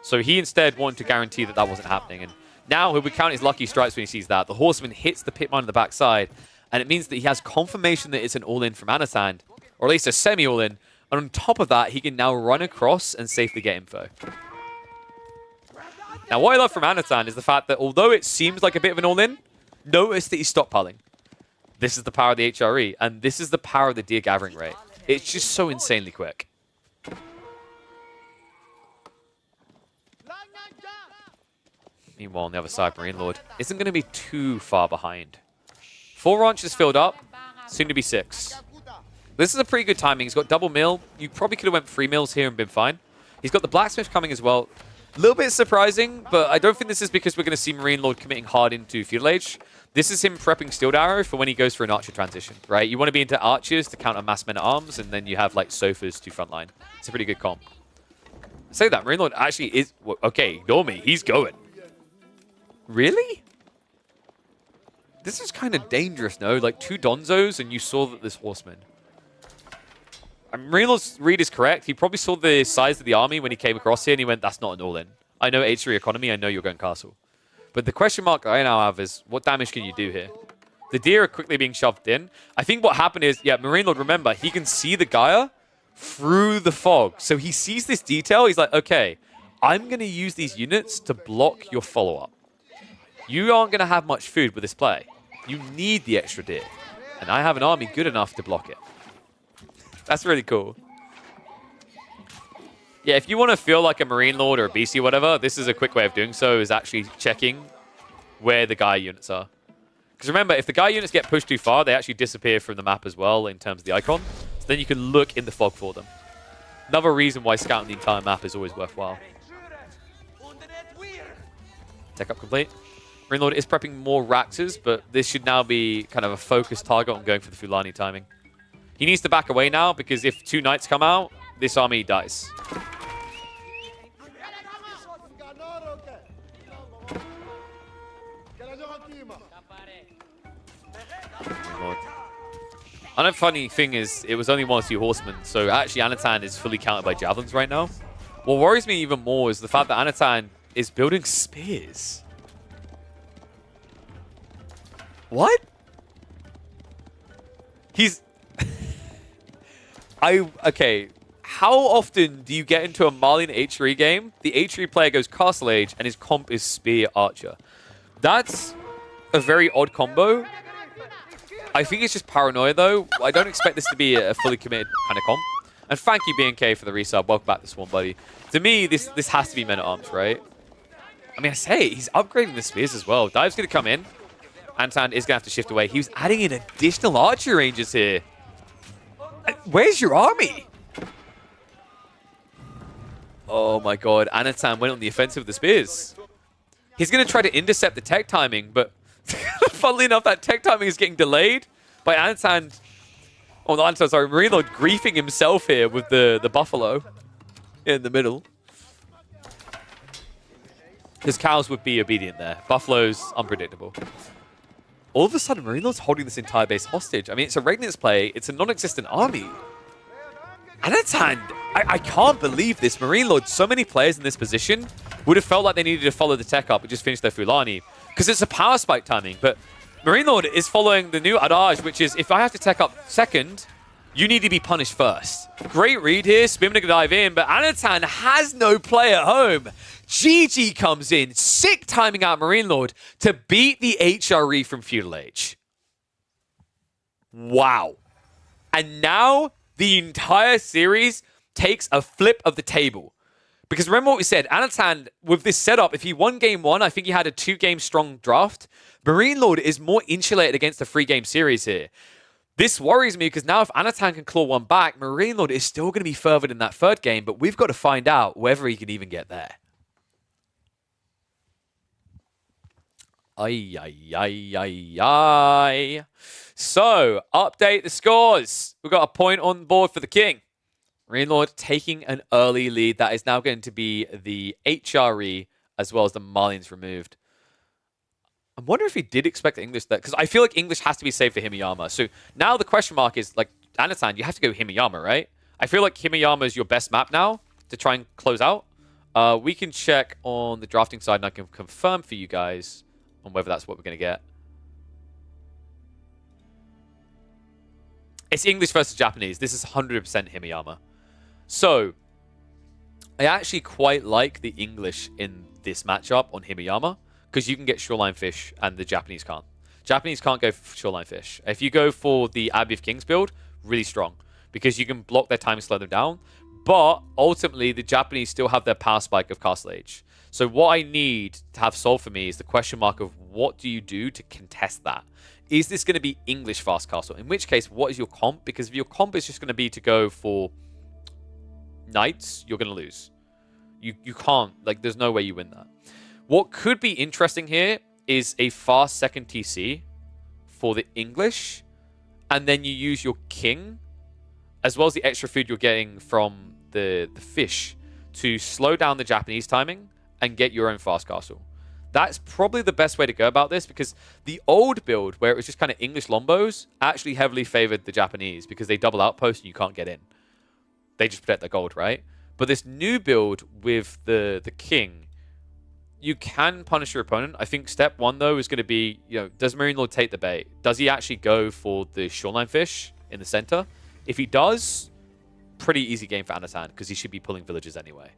So he instead wanted to guarantee that that wasn't happening. And now he'll be counting his lucky strikes when he sees that. The horseman hits the pit mine on the backside, and it means that he has confirmation that it's an all-in from Anatan, or at least a semi-all-in. And on top of that, he can now run across and safely get info. Now, what I love from Anatan is the fact that although it seems like a bit of an all-in, notice that he's stockpiling. This is the power of the HRE, and this is the power of the deer gathering rate. It's just so insanely quick. Meanwhile, on the other side, Marine Lord isn't going to be too far behind. 4 ranches filled up, soon to be 6. This is a pretty good timing. He's got double mill. You probably could have went 3 mills here and been fine. He's got the blacksmith coming as well. A little bit surprising, but I don't think this is because we're going to see Marine Lord committing hard into Feudal Age. This is him prepping Steeled Arrow for when he goes for an archer transition, right? You want to be into archers to counter mass men-at-arms, and then you have like sofas to frontline. It's a pretty good comp. I say that, Marine Lord actually is... Okay, ignore me. He's going. Really? This is kind of dangerous, no? Like 2 Donzos, and you saw that this horseman. Marine Lord's read is correct. He probably saw the size of the army when he came across here, and he went, that's not an all-in. I know H3 economy. I know you're going castle. But the question mark I now have is, what damage can you do here? The deer are quickly being shoved in. I think what happened is, yeah, Marine Lord, remember, he can see the Gaia through the fog. So he sees this detail. He's like, okay, I'm going to use these units to block your follow-up. You aren't going to have much food with this play. You need the extra deer. And I have an army good enough to block it. That's really cool. Yeah, if you want to feel like a Marine Lord or a BC or whatever, this is a quick way of doing so, is actually checking where the Gaia units are. Because remember, if the Gaia units get pushed too far, they actually disappear from the map as well in terms of the icon. So then you can look in the fog for them. Another reason why scouting the entire map is always worthwhile. Tech up complete. Marine Lord is prepping more Raxes, but this should now be kind of a focused target on going for the Fulani timing. He needs to back away now, because if 2 knights come out, this army dies. Lord. Another funny thing is, it was only 1 or 2 horsemen, so actually Anatan is fully countered by javelins right now. What worries me even more is the fact that Anatan is building spears. What? He's... Okay, how often do you get into a Malian H3 game, the H3 player goes Castle Age, and his comp is Spear Archer? That's a very odd combo. I think it's just paranoia, though. I don't expect this to be a fully committed kind of comp. And thank you, BNK, for the resub. Welcome back to Swan, buddy. To me, this has to be Men-at-Arms, right? I mean, I say, he's upgrading the Spears as well. Dive's going to come in. Antan is going to have to shift away. He was adding in additional archer ranges here. Where's your army? Oh my god, Anatan went on the offensive with the spears. He's going to try to intercept the tech timing, but funnily enough, that tech timing is getting delayed by Anatan. Oh, not Anatan, sorry, Marine Lord griefing himself here with the buffalo in the middle. His cows would be obedient there. Buffalo's unpredictable. All of a sudden, Marine Lord's holding this entire base hostage. I mean, it's a Regnitz play. It's a non-existent army. Anatan, I can't believe this. Marine Lord, so many players in this position would have felt like they needed to follow the tech up and just finish their Fulani. Because it's a power spike timing. But Marine Lord is following the new adage, which is, if I have to tech up second, you need to be punished first. Great read here. Spimna gonna dive in, but Anatan has no play at home. GG comes in, sick timing out Marine Lord to beat the HRE from Feudal Age. Wow. And now the entire series takes a flip of the table. Because remember what we said, Anatan, with this setup, if he won game 1, I think he had a 2-game strong draft. Marine Lord is more insulated against the 3-game series here. This worries me because now if Anatan can claw 1 back, Marine Lord is still going to be furthered in that 3rd game, but we've got to find out whether he can even get there. Ay, ay, ay, ay, ay. So, update the scores. We've got a point on the board for the king. Marine Lord taking an early lead. That is now going to be the HRE as well as the Malians removed. I wonder if he did expect English there, because I feel like English has to be saved for Himiyama. So now the question mark is, like, Anatan, you have to go Himiyama, right? I feel like Himiyama is your best map now to try and close out. We can check on the drafting side, and I can confirm for you guys on whether that's what we're going to get. It's English versus Japanese. This is 100% Himeyama. So, I actually quite like the English in this matchup on Himeyama because you can get shoreline fish and the Japanese can't. Japanese can't go for shoreline fish. If you go for the Abbey of Kings build, really strong because you can block their time and slow them down. But ultimately, the Japanese still have their power spike of Castle Age. So what I need to have solved for me is the question mark of what do you do to contest that? Is this going to be English fast castle? In which case, what is your comp? Because if your comp is just going to be to go for knights, you're going to lose. You can't. Like, there's no way you win that. What could be interesting here is a fast second TC for the English, and then you use your king, as well as the extra food you're getting from the fish, to slow down the Japanese timing and get your own fast castle. That's probably the best way to go about this, because the old build, where it was just kind of English lombos, actually heavily favored the Japanese because they double outpost and you can't get in. They just protect their gold, right? But this new build with the king, you can punish your opponent. I think step one, though, is going to be, does Marine Lord take the bait? Does he actually go for the shoreline fish in the center? If he does, pretty easy game for Anatan because he should be pulling villages anyway.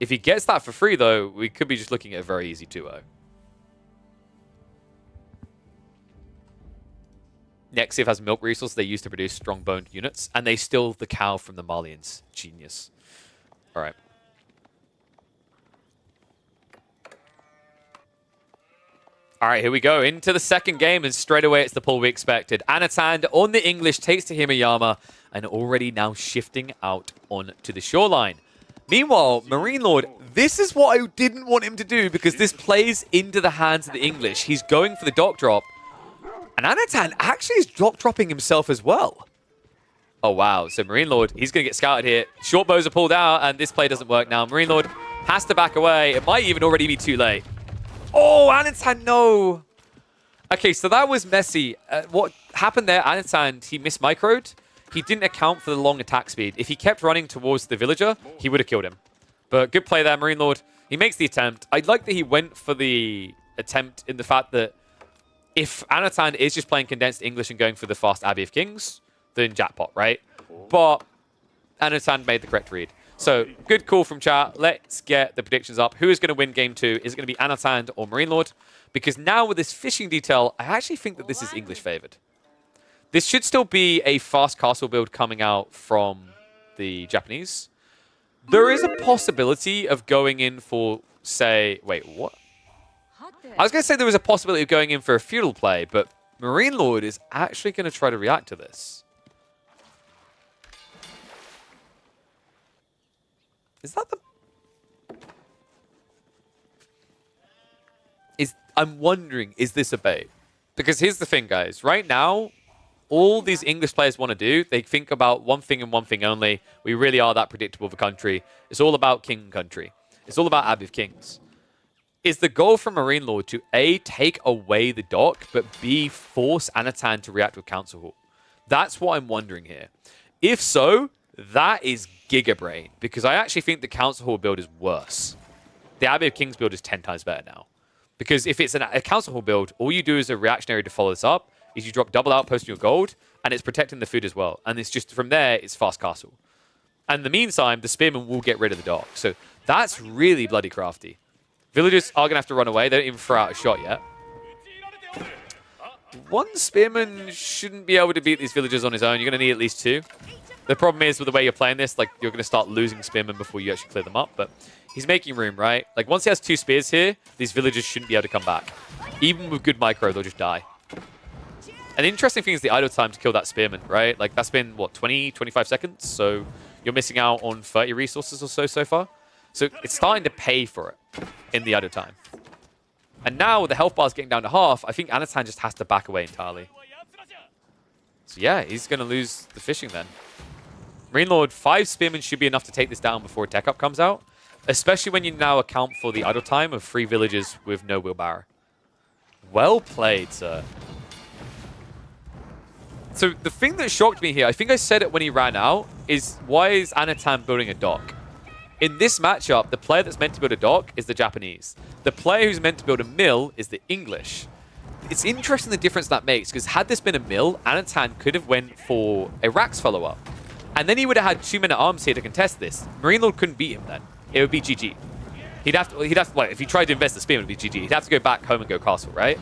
If he gets that for free, though, we could be just looking at a very easy 2-0. Nexiv has milk resources they use to produce strong-boned units, and they steal the cow from the Malians. Genius. All right. All right, here we go. Into the second game, and straight away it's the pull we expected. Anatan on the English takes to Himeyama, and already now shifting out onto the shoreline. Meanwhile, Marine Lord, this is what I didn't want him to do because this plays into the hands of the English. He's going for the dock drop. And Anatan actually is dropping himself as well. Oh, wow. So Marine Lord, he's going to get scouted here. Short bows are pulled out, and this play doesn't work now. Marine Lord has to back away. It might even already be too late. Oh, Anatan, no. Okay, so that was messy. What happened there, Anatan, he mismicroed. He didn't account for the long attack speed. If he kept running towards the villager, he would have killed him. But good play there, Marine Lord. He makes the attempt. I like that he went for the attempt in the fact that if Anatan is just playing condensed English and going for the fast Abbey of Kings, then jackpot, right? But Anatan made the correct read. So good call from chat. Let's get the predictions up. Who is going to win game 2? Is it going to be Anatan or Marine Lord? Because now with this fishing detail, I actually think that this is English favored. This should still be a fast castle build coming out from the Japanese. There is a possibility of going in for, say... Wait, what? I was going to say there was a possibility of going in for a feudal play, but Marine Lord is actually going to try to react to this. Is that the... I'm wondering, is this a bait? Because here's the thing, guys. Right now, all these English players want to do, they think about one thing and one thing only. We really are that predictable of a country. It's all about king and country. It's all about Abbey of Kings. Is the goal from Marine Lord to A, take away the dock, but B, force Anatan to react with Council Hall? That's what I'm wondering here. If so, that is gigabrain, because I actually think the Council Hall build is worse. The Abbey of Kings build is 10 times better now. Because if it's a Council Hall build, all you do as a reactionary to follow this up is you drop double outpost in your gold, and it's protecting the food as well. And it's just, from there, it's fast castle. And in the meantime, the spearmen will get rid of the dock. So that's really bloody crafty. Villagers are going to have to run away. They don't even throw out a shot yet. One spearman shouldn't be able to beat these villagers on his own. You're going to need at least 2. The problem is, with the way you're playing this, like, you're going to start losing spearmen before you actually clear them up. But he's making room, right? Like, once he has 2 spears here, these villagers shouldn't be able to come back. Even with good micro, they'll just die. And the interesting thing is the idle time to kill that spearman, right? Like, that's been, what, 20, 25 seconds? So you're missing out on 30 resources or so far. So it's starting to pay for it in the idle time. And now with the health bars getting down to half, I think Anatan just has to back away entirely. So yeah, he's going to lose the fishing then. Marine Lord, 5 spearmen should be enough to take this down before a tech up comes out. Especially when you now account for the idle time of 3 villages with no wheelbarrow. Well played, sir. So the thing that shocked me here, I think I said it when he ran out, is why is Anatan building a dock? In this matchup, the player that's meant to build a dock is the Japanese. The player who's meant to build a mill is the English. It's interesting the difference that makes, because had this been a mill, Anatan could have went for a Rax follow-up. And then he would have had 2 men-at-arms here to contest this. Marine Lord couldn't beat him then. It would be GG. He'd have to, well, if he tried to invest the spear, it would be GG. He'd have to go back home and go castle, right?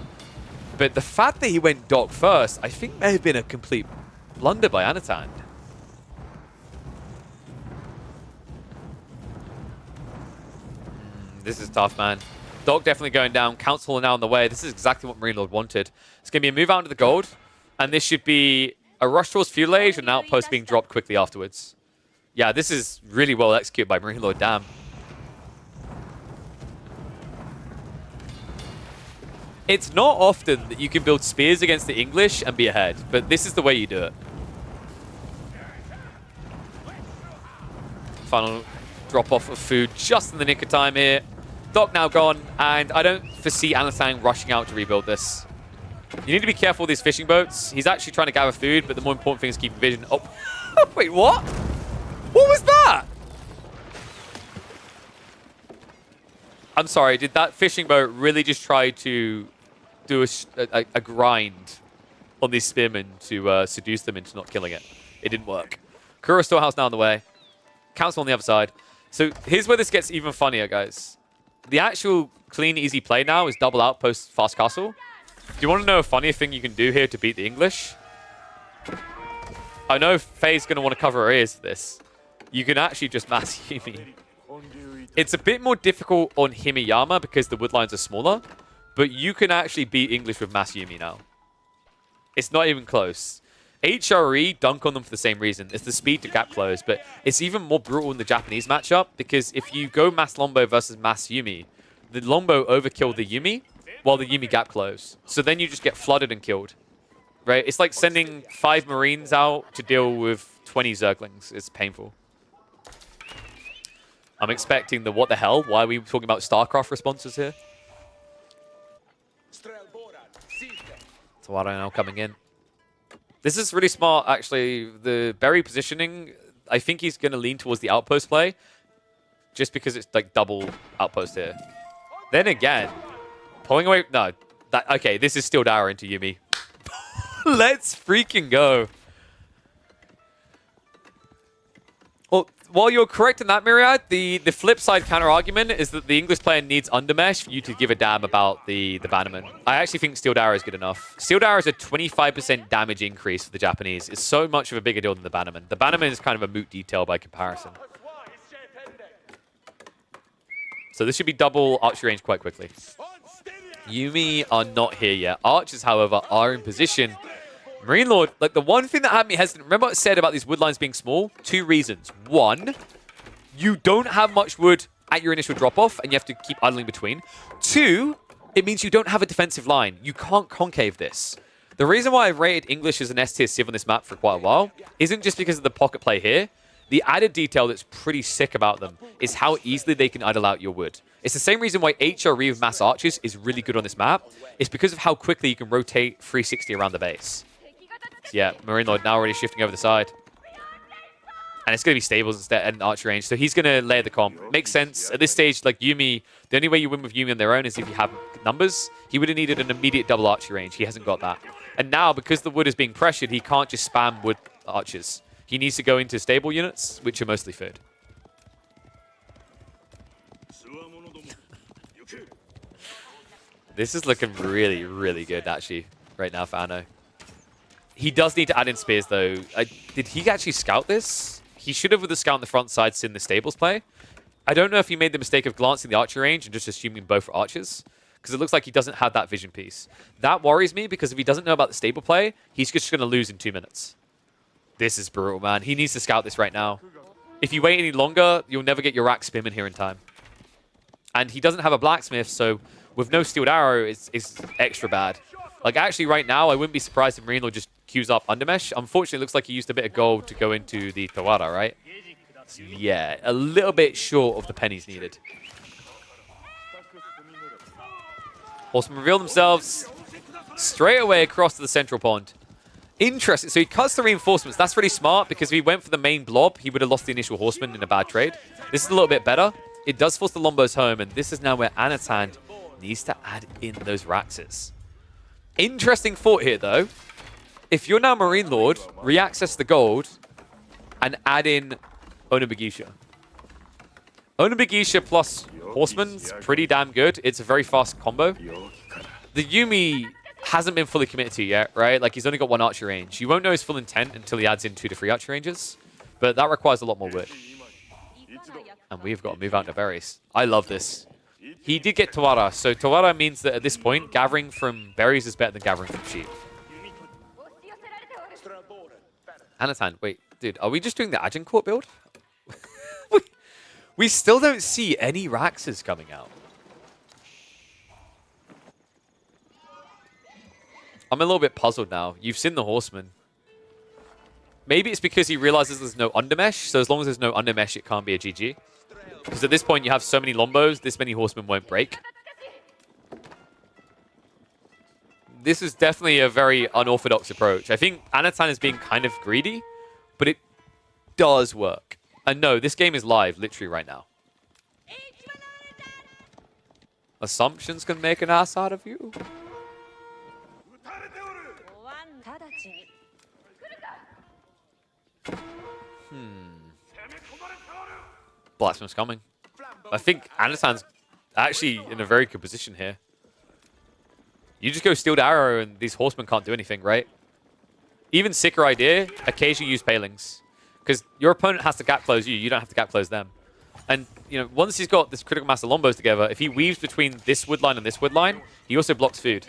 But the fact that he went dock first, I think may have been a complete blunder by Anatan. This is tough, man. Dock definitely going down. Council are now on the way. This is exactly what Marine Lord wanted. It's going to be a move out into the gold. And this should be a rush towards Feudal Age and an outpost being dropped quickly afterwards. Yeah, this is really well executed by Marine Lord. Damn. It's not often that you can build spears against the English and be ahead, but this is the way you do it. Final drop-off of food just in the nick of time here. Dock now gone, and I don't foresee Anasang rushing out to rebuild this. You need to be careful with these fishing boats. He's actually trying to gather food, but the more important thing is keeping vision. Oh, wait, what? What was that? I'm sorry, did that fishing boat really just try to do a grind on these spearmen to seduce them into not killing it? It didn't work. Kuro Storehouse now on the way. Council on the other side. So here's where this gets even funnier, guys. The actual clean, easy play now is double outpost, fast castle. Do you want to know a funny thing you can do here to beat the English? I know Faye's going to want to cover her ears for this. You can actually just mass Yumi. It's a bit more difficult on Himiyama because the wood lines are smaller, but you can actually beat English with mass Yumi now. It's not even close. HRE dunk on them for the same reason. It's the speed to gap close, but it's even more brutal in the Japanese matchup because if you go mass Longbow versus mass Yumi, the Longbow overkill the Yumi while the Yumi gap close. So then you just get flooded and killed, right? It's like sending 5 Marines out to deal with 20 Zerglings. It's painful. I'm expecting the what the hell? Why are we talking about StarCraft responses here? Tawara now coming in. This is really smart, actually. The berry positioning, I think he's going to lean towards the outpost play, just because it's like double outpost here. Then again, pulling away... No, okay, this is still Dara into Yumi. Let's freaking go. Well, while you're correct in that, Myriad, the flip side counter-argument is that the English player needs Undermesh for you to give a damn about the Bannerman. I actually think Steel Dara is good enough. Steel Dara is a 25% damage increase for the Japanese. It's so much of a bigger deal than the Bannerman. The Bannerman is kind of a moot detail by comparison. So this should be double archery range quite quickly. Yumi are not here yet. Archers, however, are in position. Marine Lord, like the one thing that had me hesitant, remember what I said about these wood lines being small? 2 reasons. 1, you don't have much wood at your initial drop-off, and you have to keep idling between. 2, it means you don't have a defensive line. You can't concave this. The reason why I've rated English as an S-tier civ on this map for quite a while isn't just because of the pocket play here. The added detail that's pretty sick about them is how easily they can idle out your wood. It's the same reason why HRE with mass archers is really good on this map. It's because of how quickly you can rotate 360 around the base. So yeah, Marine Lord now already shifting over the side. And it's going to be stables instead and archer range. So he's going to layer the comp. Makes sense. At this stage, like Yumi, the only way you win with Yumi on their own is if you have numbers. He would have needed an immediate double archer range. He hasn't got that. And now, because the wood is being pressured, he can't just spam wood archers. He needs to go into stable units, which are mostly food. This is looking really, really good, actually, right now for Anno. He does need to add in spears, though. Did he actually scout this? He should have, with the scout on the front side, seen the stables play. I don't know if he made the mistake of glancing the archer range and just assuming both are archers, because it looks like he doesn't have that vision piece. That worries me, because if he doesn't know about the stable play, he's just going to lose in 2 minutes. This is brutal, man. He needs to scout this right now. If you wait any longer, you'll never get your rack spinning here in time. And he doesn't have a blacksmith, so with no steeled arrow, it's extra bad. Like, actually, right now, I wouldn't be surprised if Marine Lord just queues up Undermesh. Unfortunately, it looks like he used a bit of gold to go into the Tawara, right? So, yeah, a little bit short of the pennies needed. Horsemen reveal themselves straight away across to the central pond. Interesting. So he cuts the reinforcements. That's really smart because if he went for the main blob, he would have lost the initial horseman in a bad trade. This is a little bit better. It does force the Lombos home, and this is now where Anatan needs to add in those Raxes. Interesting thought here, though. If you're now Marine Lord, re-access the gold and add in Onabagisha. Onabagisha plus Horseman's pretty damn good. It's a very fast combo. The Yuumi hasn't been fully committed to yet, right? Like, he's only got 1 archer range. You won't know his full intent until he adds in 2 to 3 archer ranges, but that requires a lot more work. And we've got to move out to berries. I love this. He did get Tawara, so Tawara means that at this point, gathering from berries is better than gathering from sheep. Anatan, wait, dude, are we just doing the Agincourt build? we still don't see any Raxes coming out. I'm a little bit puzzled now. You've seen the Horseman. Maybe it's because he realizes there's no undermesh, so as long as there's no undermesh, it can't be a GG. Because at this point, you have so many Lombos, this many Horsemen won't break. This is definitely a very unorthodox approach. I think Anatan is being kind of greedy, but it does work. And no, this game is live literally right now. Assumptions can make an ass out of you. Blacksmith's coming. I think Anatan's actually in a very good position here. You just go Steeled Arrow and these horsemen can't do anything, right? Even sicker idea, occasionally use Palings. Because your opponent has to gap close you, you don't have to gap close them. And, you know, once he's got this critical mass of Lombos together, if he weaves between this wood line and this wood line, he also blocks food.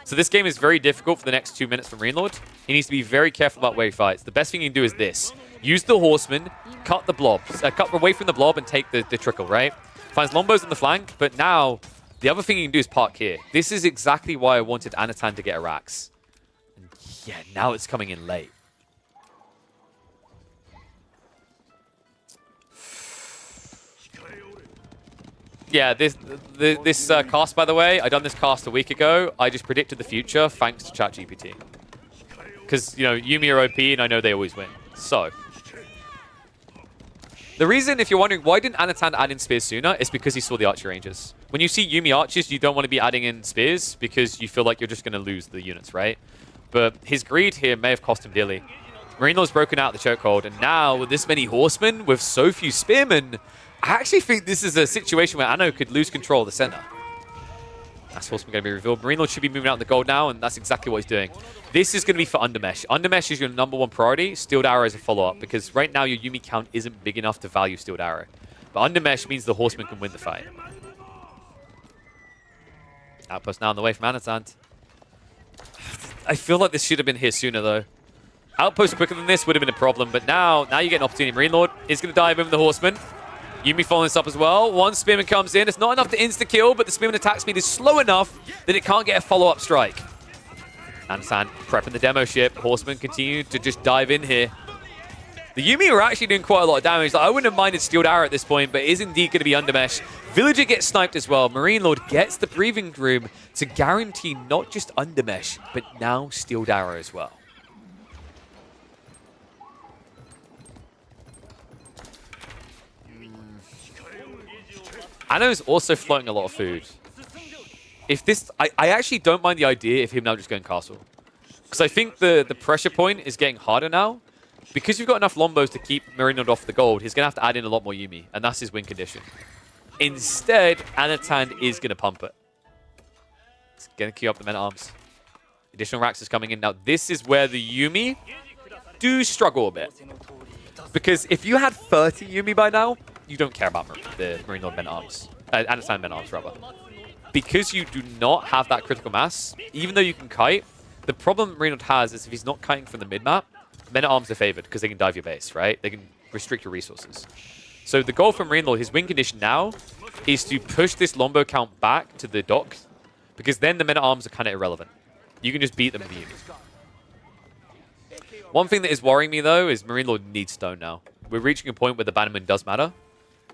So this game is very difficult for the next 2 minutes from Marine Lord. He needs to be very careful about where he fights. The best thing you can do is this. Use the horseman, cut the blobs, cut away from the blob and take the trickle, right? Finds Lombos on the flank, but now the other thing you can do is park here. This is exactly why I wanted Anatan to get a Rax. And yeah, now it's coming in late. Yeah, this cast, by the way, I done this cast a week ago. I just predicted the future thanks to ChatGPT. Because, you know, Yuumi are OP and I know they always win. So, the reason, if you're wondering, why didn't Anatan add in spears sooner, is because he saw the archer ranges. When you see Yuumi archers, you don't want to be adding in spears because you feel like you're just going to lose the units, right? But his greed here may have cost him dearly. Marine Lord's broken out the chokehold, and now with this many horsemen, with so few spearmen, I actually think this is a situation where Anno could lose control of the center. That's horseman going to be revealed. Marine Lord should be moving out in the gold now, and that's exactly what he's doing. This is going to be for Undermesh. Undermesh is your #1 priority. Steeled Arrow is a follow-up, because right now your Yuumi count isn't big enough to value Steeled Arrow. But Undermesh means the horseman can win the fight. Outpost now on the way from Anatan. I feel like this should have been here sooner, though. Outpost quicker than this would have been a problem, but now you get an opportunity. Marine Lord is going to dive in with the horseman. Yuumi following this up as well. One Spearman comes in. It's not enough to insta-kill, but the Spearman attack speed is slow enough that it can't get a follow-up strike. Anatan prepping the demo ship. Horsemen continue to just dive in here. The Yuumi are actually doing quite a lot of damage. Like, I wouldn't have minded Steeled Arrow at this point, but it is indeed going to be Undermesh. Villager gets sniped as well. Marine Lord gets the breathing room to guarantee not just Undermesh, but now Steeled Arrow as well. Anno's also floating a lot of food. If this, I actually don't mind the idea of him now just going castle. Because I think the pressure point is getting harder now. Because you've got enough Lombos to keep Marine Lord off the gold, he's going to have to add in a lot more Yuumi. And that's his win condition. Instead, Anatan is going to pump it. It's going to queue up the men-at-arms. Additional Rax is coming in. Now, this is where the Yuumi do struggle a bit. Because if you had 30 Yuumi by now, you don't care about the Marine Lord men-at-arms. Anatan men-at-arms, rather. Because you do not have that critical mass, even though you can kite, the problem Marine Lord has is if he's not kiting from the mid-map, men-at-arms are favored because they can dive your base, right? They can restrict your resources. So the goal for Marine Lord, his win condition now, is to push this Lombo count back to the dock, because then the men-at-arms are kind of irrelevant. You can just beat them with the Yuumi. One thing that is worrying me, though, is Marine Lord needs stone now. We're reaching a point where the bannerman does matter,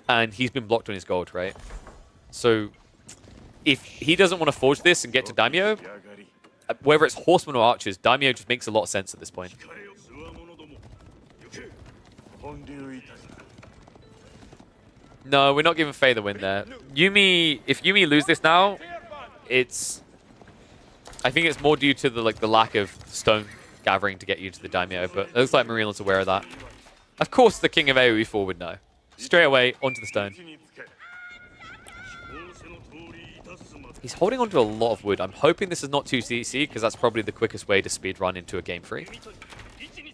and he's been blocked on his gold, right? So if he doesn't want to forge this and get to Daimyo, whether it's horsemen or archers, daimyo just makes a lot of sense at this point. No, we're not giving Faye the win there. Yuumi, if Yuumi lose this now, it's... I think it's more due to the lack of stone gathering to get you to the daimyo, but it looks like Marine Lord's aware of that. Of course, the king of AoE 4 would know. Straight away, onto the stone. He's holding onto a lot of wood. I'm hoping this is not 2 CC, because that's probably the quickest way to speedrun into a game 3.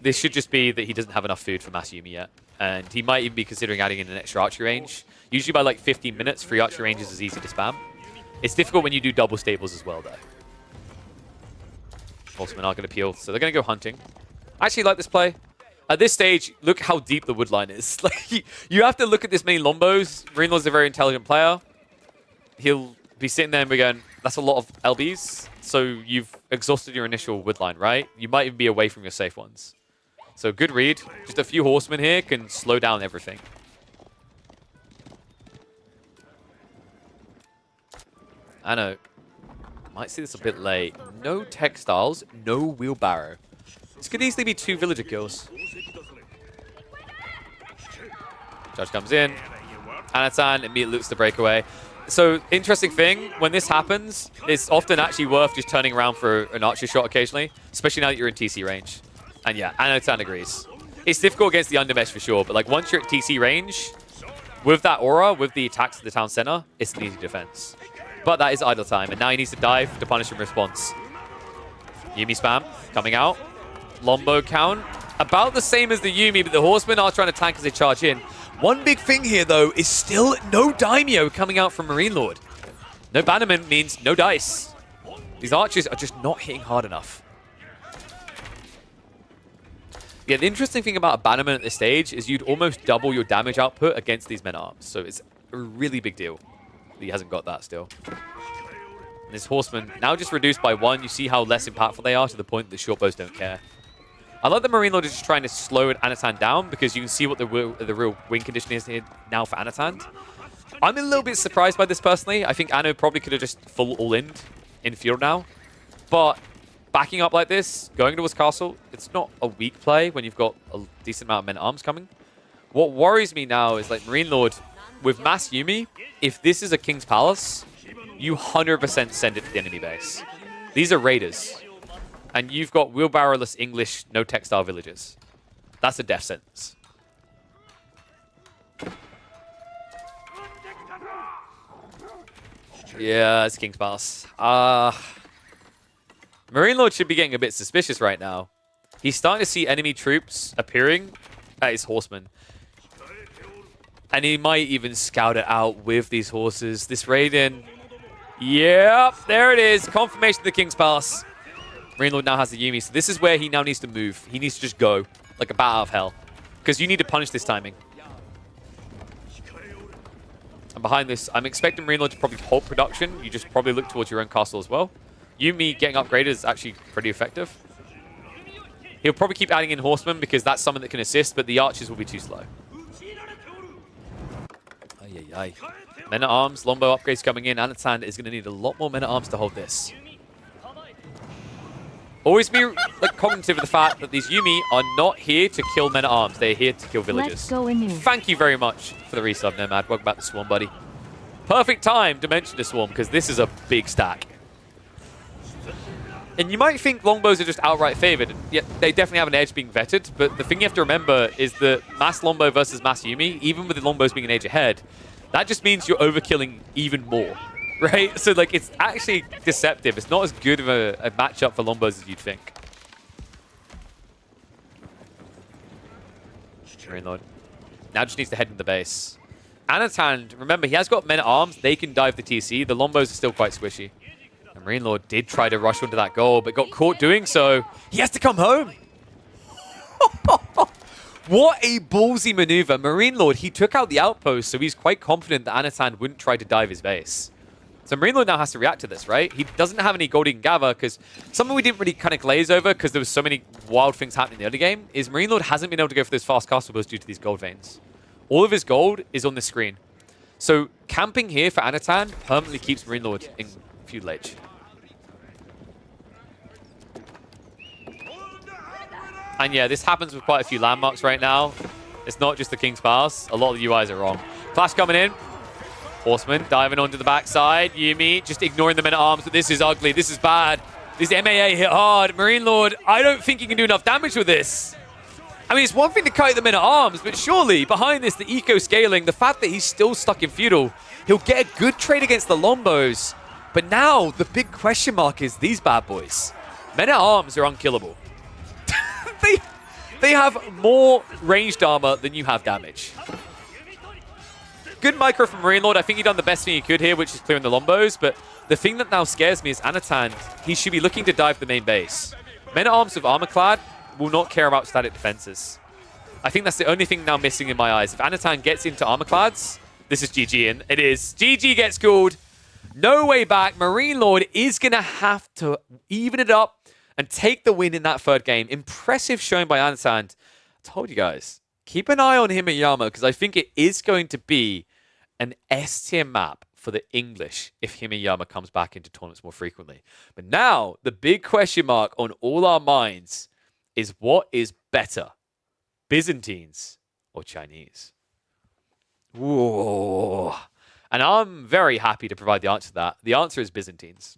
This should just be that he doesn't have enough food for Mass Yuumi yet. And he might even be considering adding in an extra archery range. Usually by like 15 minutes, free archery ranges is easy to spam. It's difficult when you do double stables as well, though. Horsemen are going to peel, so they're going to go hunting. I actually like this play. At this stage, look how deep the wood line is. Like, you have to look at this many lombos. Marine Lord's a very intelligent player. He'll be sitting there and be going, that's a lot of LBs. So you've exhausted your initial wood line, right? You might even be away from your safe ones. So good read. Just a few horsemen here can slow down everything. I know. Might see this a bit late. No textiles, no wheelbarrow. This could easily be 2 villager kills. Judge comes in. Anatan immediately looks the breakaway. So, interesting thing, when this happens, it's often actually worth just turning around for an archer shot occasionally, especially now that you're in TC range. And yeah, Anatan agrees. It's difficult against the undermesh for sure, but like once you're at TC range, with that aura, with the attacks to the town center, it's an easy defense. But that is idle time, and now he needs to dive to punish him response. Yuumi spam, coming out. Lombo count. About the same as the Yuumi, but the horsemen are trying to tank as they charge in. One big thing here, though, is still no daimyo coming out from Marine Lord. No bannerman means no dice. These archers are just not hitting hard enough. Yeah, the interesting thing about a bannerman at this stage is you'd almost double your damage output against these men-at-arms. So it's a really big deal. He hasn't got that still. And this horseman, now just reduced by 1, you see how less impactful they are to the point that short bows don't care. I like the Marine Lord is just trying to slow Anatan down because you can see what the real win condition is here now for Anatan. I'm a little bit surprised by this personally. I think Anno probably could have just full all-in field now. But backing up like this, going towards castle, it's not a weak play when you've got a decent amount of men-at-arms coming. What worries me now is like Marine Lord with Mass Yuumi, if this is a King's Palace, you 100% send it to the enemy base. These are raiders. And you've got wheelbarrow-less English, no textile villages. That's a death sentence. Yeah, it's King's Palace. Marine Lord should be getting a bit suspicious right now. He's starting to see enemy troops appearing at his horsemen. And he might even scout it out with these horses. This raid-in. Yep, there it is. Confirmation of the King's Palace. Marine Lord now has the Yuumi, so this is where he now needs to move. He needs to just go, like a bat out of hell. Because you need to punish this timing. And behind this, I'm expecting Marine Lord to probably hold production. You just probably look towards your own castle as well. Yuumi getting upgraded is actually pretty effective. He'll probably keep adding in horsemen because that's someone that can assist, but the archers will be too slow. Ay, ay, ay. Men-at-arms, Lombo upgrades coming in. Anatan is going to need a lot more men-at-arms to hold this. Always be like cognitive of the fact that these Yuumi are not here to kill men-at-arms. They're here to kill villagers. Let's go in here. Thank you very much for the resub, Nomad. Welcome back to Swarm, buddy. Perfect time to mention the Swarm because this is a big stack. And you might think longbows are just outright favored. Yeah, they definitely have an edge being vetted, but the thing you have to remember is that mass longbow versus mass Yuumi, even with the longbows being an age ahead, that just means you're overkilling even more. Right? So, like, it's actually deceptive. It's not as good of a matchup for Lombos as you'd think. Marine Lord. Now just needs to head into the base. Anatan, remember, he has got men-at-arms. They can dive the TC. The Lombos are still quite squishy. And Marine Lord did try to rush onto that goal, but got caught doing so. He has to come home. What a ballsy maneuver. Marine Lord, he took out the outpost, so he's quite confident that Anatan wouldn't try to dive his base. So Marine Lord now has to react to this, right? He doesn't have any gold he can gather because something we didn't really kind of glaze over because there was so many wild things happening in the early game is Marine Lord hasn't been able to go for those fast castle builds due to these gold veins. All of his gold is on the screen. So camping here for Anatan permanently keeps Marine Lord in feudal age. And yeah, this happens with quite a few landmarks right now. It's not just the King's Pass. A lot of the UIs are wrong. Clash coming in. Horseman diving onto the backside. Yuumi just ignoring the men-at-arms, but this is ugly. This is bad. This MAA hit hard. Marine Lord, I don't think he can do enough damage with this. I mean, it's one thing to kite the men-at-arms, but surely behind this, the eco-scaling, the fact that he's still stuck in Feudal, he'll get a good trade against the Lombos. But now, the big question mark is these bad boys. Men-at-arms are unkillable. They have more ranged armor than you have damage. Good micro from Marine Lord. I think he done the best thing he could here, which is clearing the Lombos. But the thing that now scares me is Anatan. He should be looking to dive the main base. Men-at-arms with armor-clad will not care about static defenses. I think that's the only thing now missing in my eyes. If Anatan gets into armor-clads, this is GG, and it is. GG gets called. No way back. Marine Lord is going to have to even it up and take the win in that third game. Impressive showing by Anatan. I told you guys, keep an eye on Himeyama because I think it is going to be an S-tier map for the English if Himeyama comes back into tournaments more frequently. But now, the big question mark on all our minds is what is better, Byzantines or Chinese? Ooh. And I'm very happy to provide the answer to that. The answer is Byzantines.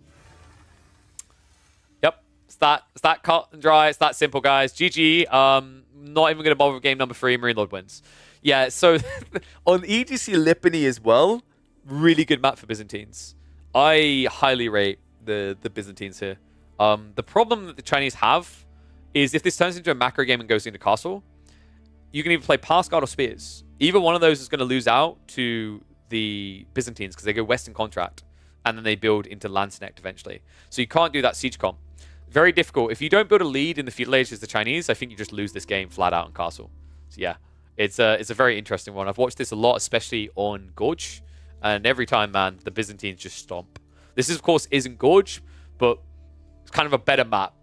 Yep, it's that cut and dry. It's that simple, guys. GG. Not even going to bother with game number 3. Marine Lord wins. Yeah, so on EGC Lipany as well, really good map for Byzantines. I highly rate the Byzantines here. The problem that the Chinese have is if this turns into a macro game and goes into castle, you can either play Pass Guard or Spears. Either one of those is going to lose out to the Byzantines because they go Western Contract and then they build into Landsnecht eventually. So you can't do that siege comp. Very difficult. If you don't build a lead in the feudal age as the Chinese, I think you just lose this game flat out in castle. So yeah, it's a very interesting one. I've watched this a lot, especially on Gorge, and every time, man, the Byzantines just stomp. This, of course, isn't Gorge, but it's kind of a better map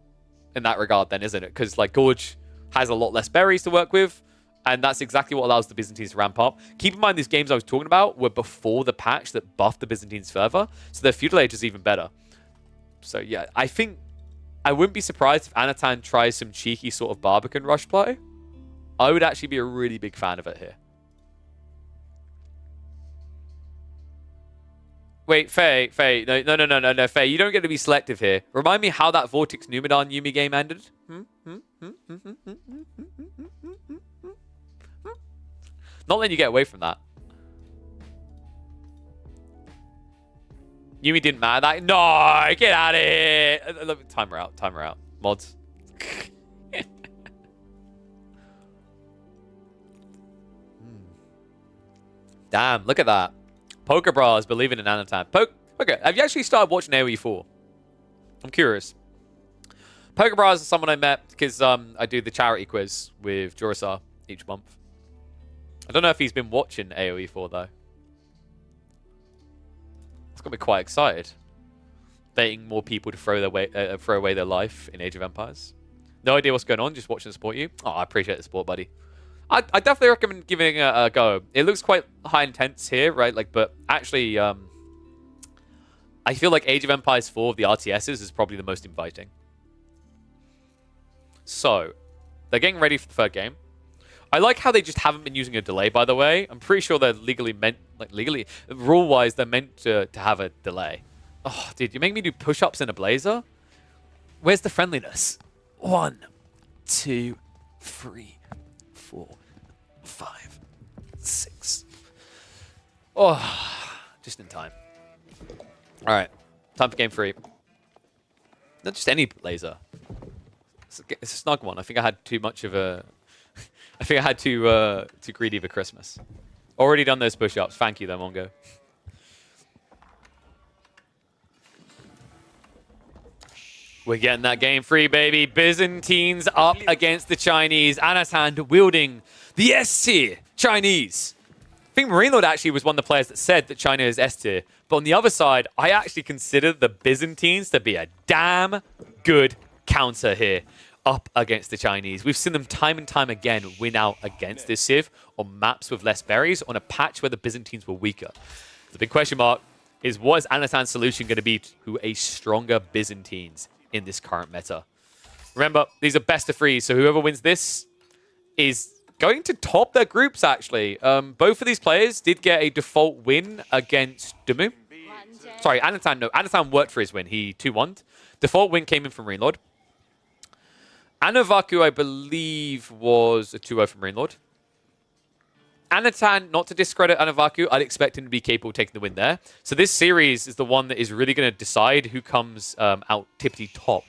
in that regard then, isn't it? Because like Gorge has a lot less berries to work with, and that's exactly what allows the Byzantines to ramp up. Keep in mind, these games I was talking about were before the patch that buffed the Byzantines further, so their feudal age is even better. So yeah, I think I wouldn't be surprised if Anatan tries some cheeky sort of Barbican rush play. I would actually be a really big fan of it here. Wait, Faye, no, Faye, you don't get to be selective here. Remind me how that Vortex Numidan Yuumi game ended. Not letting you get away from that. Yuumi didn't matter that. No, get out of here. Timer out. Mods. Damn, look at that. Poker Bras believing in Anatan. Okay, have you actually started watching AoE 4? I'm curious. Poker Bras is someone I met because I do the charity quiz with Jurasar each month. I don't know if he's been watching AoE 4 though. It's got me quite excited. Dating more people to throw away their life in Age of Empires. No idea what's going on, just watching support you. Oh, I appreciate the support, buddy. I definitely recommend giving it a go. It looks quite high intense here, right? Like, but actually, I feel like Age of Empires 4 of the RTSs is probably the most inviting. So, they're getting ready for the third game. I like how they just haven't been using a delay, by the way. I'm pretty sure they're rule-wise, they're meant to have a delay. Oh, dude, you make me do push-ups in a blazer? Where's the friendliness? 1, 2, 3, 4, 5, 6. Oh, just in time. All right, time for game 3. Not just any blazer. It's a snug one. I think I had too much of a... I think I had too greedy for Christmas. Already done those push-ups. Thank you, though, Mongo. We're getting that game 3, baby. Byzantines up against the Chinese. Anatan wielding the S-tier Chinese. I think Marine Lord actually was one of the players that said that China is S-tier. But on the other side, I actually consider the Byzantines to be a damn good counter here up against the Chinese. We've seen them time and time again win out against this Civ on maps with less berries on a patch where the Byzantines were weaker. The big question mark is, what is Anatan's solution going to be to a stronger Byzantines in this current meta? Remember, these are best of 3, so whoever wins this is going to top their groups, actually. Both of these players did get a default win against Dumu. Sorry, Anatan, no. Anatan worked for his win. He 2-1'd. Default win came in from Marine Lord. Anavaku, I believe, was a 2-0 from Marine Lord. Anatan, not to discredit Anavaku, I'd expect him to be capable of taking the win there. So this series is the one that is really going to decide who comes out tippity top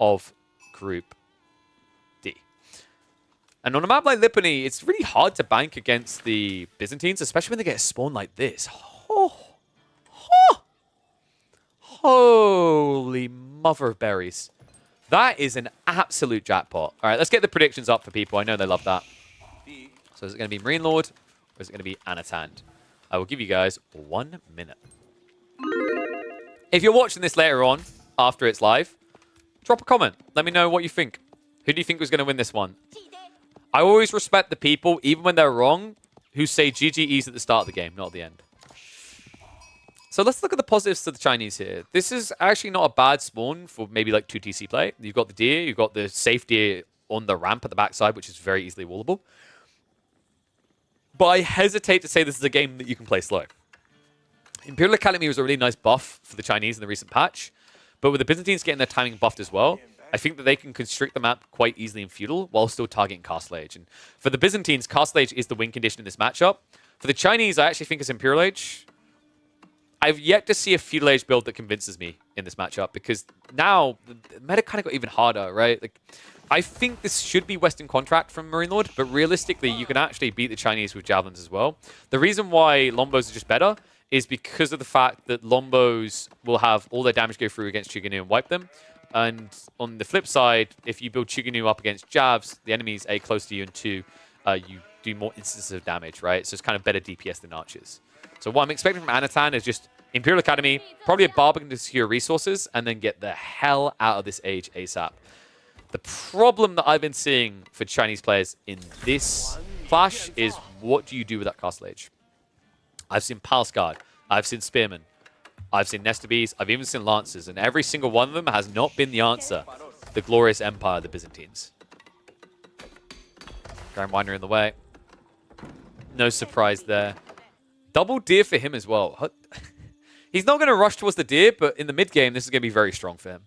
of Group D. And on a map like Lipany, it's really hard to bank against the Byzantines, especially when they get a spawn like this. Oh. Oh. Holy mother of berries. That is an absolute jackpot. All right, let's get the predictions up for people. I know they love that. So is it going to be Marine Lord or is it going to be Anatan? I will give you guys 1 minute. If you're watching this later on, after it's live, drop a comment. Let me know what you think. Who do you think was going to win this one? I always respect the people, even when they're wrong, who say GGEs at the start of the game, not at the end. So let's look at the positives to the Chinese here. This is actually not a bad spawn for maybe like 2 TC play. You've got the deer, you've got the safe deer on the ramp at the backside, which is very easily wallable. But I hesitate to say this is a game that you can play slow. Imperial Academy was a really nice buff for the Chinese in the recent patch. But with the Byzantines getting their timing buffed as well, I think that they can constrict the map quite easily in Feudal while still targeting Castle Age. And for the Byzantines, Castle Age is the win condition in this matchup. For the Chinese, I actually think it's Imperial Age. I've yet to see a Feudal Age build that convinces me in this matchup because now the meta kind of got even harder, right? Like, I think this should be Western Contract from Marine Lord, but realistically, you can actually beat the Chinese with Javelins as well. The reason why Lombos are just better is because of the fact that Lombos will have all their damage go through against Chiganu and wipe them. And on the flip side, if you build Chiganu up against Javs, the enemy's A, close to you, and 2, you do more instances of damage, right? So it's kind of better DPS than Archers. So what I'm expecting from Anatan is just Imperial Academy, probably a Barbican to secure resources, and then get the hell out of this age ASAP. The problem that I've been seeing for Chinese players in this clash is what do you do with that Castle Age? I've seen Palace Guard, I've seen Spearmen, I've seen Nesta Bees, I've even seen Lancers, and every single one of them has not been the answer. The glorious empire of the Byzantines. Grand Winder in the way. No surprise there. Double deer for him as well. He's not going to rush towards the deer, but in the mid game, this is going to be very strong for him.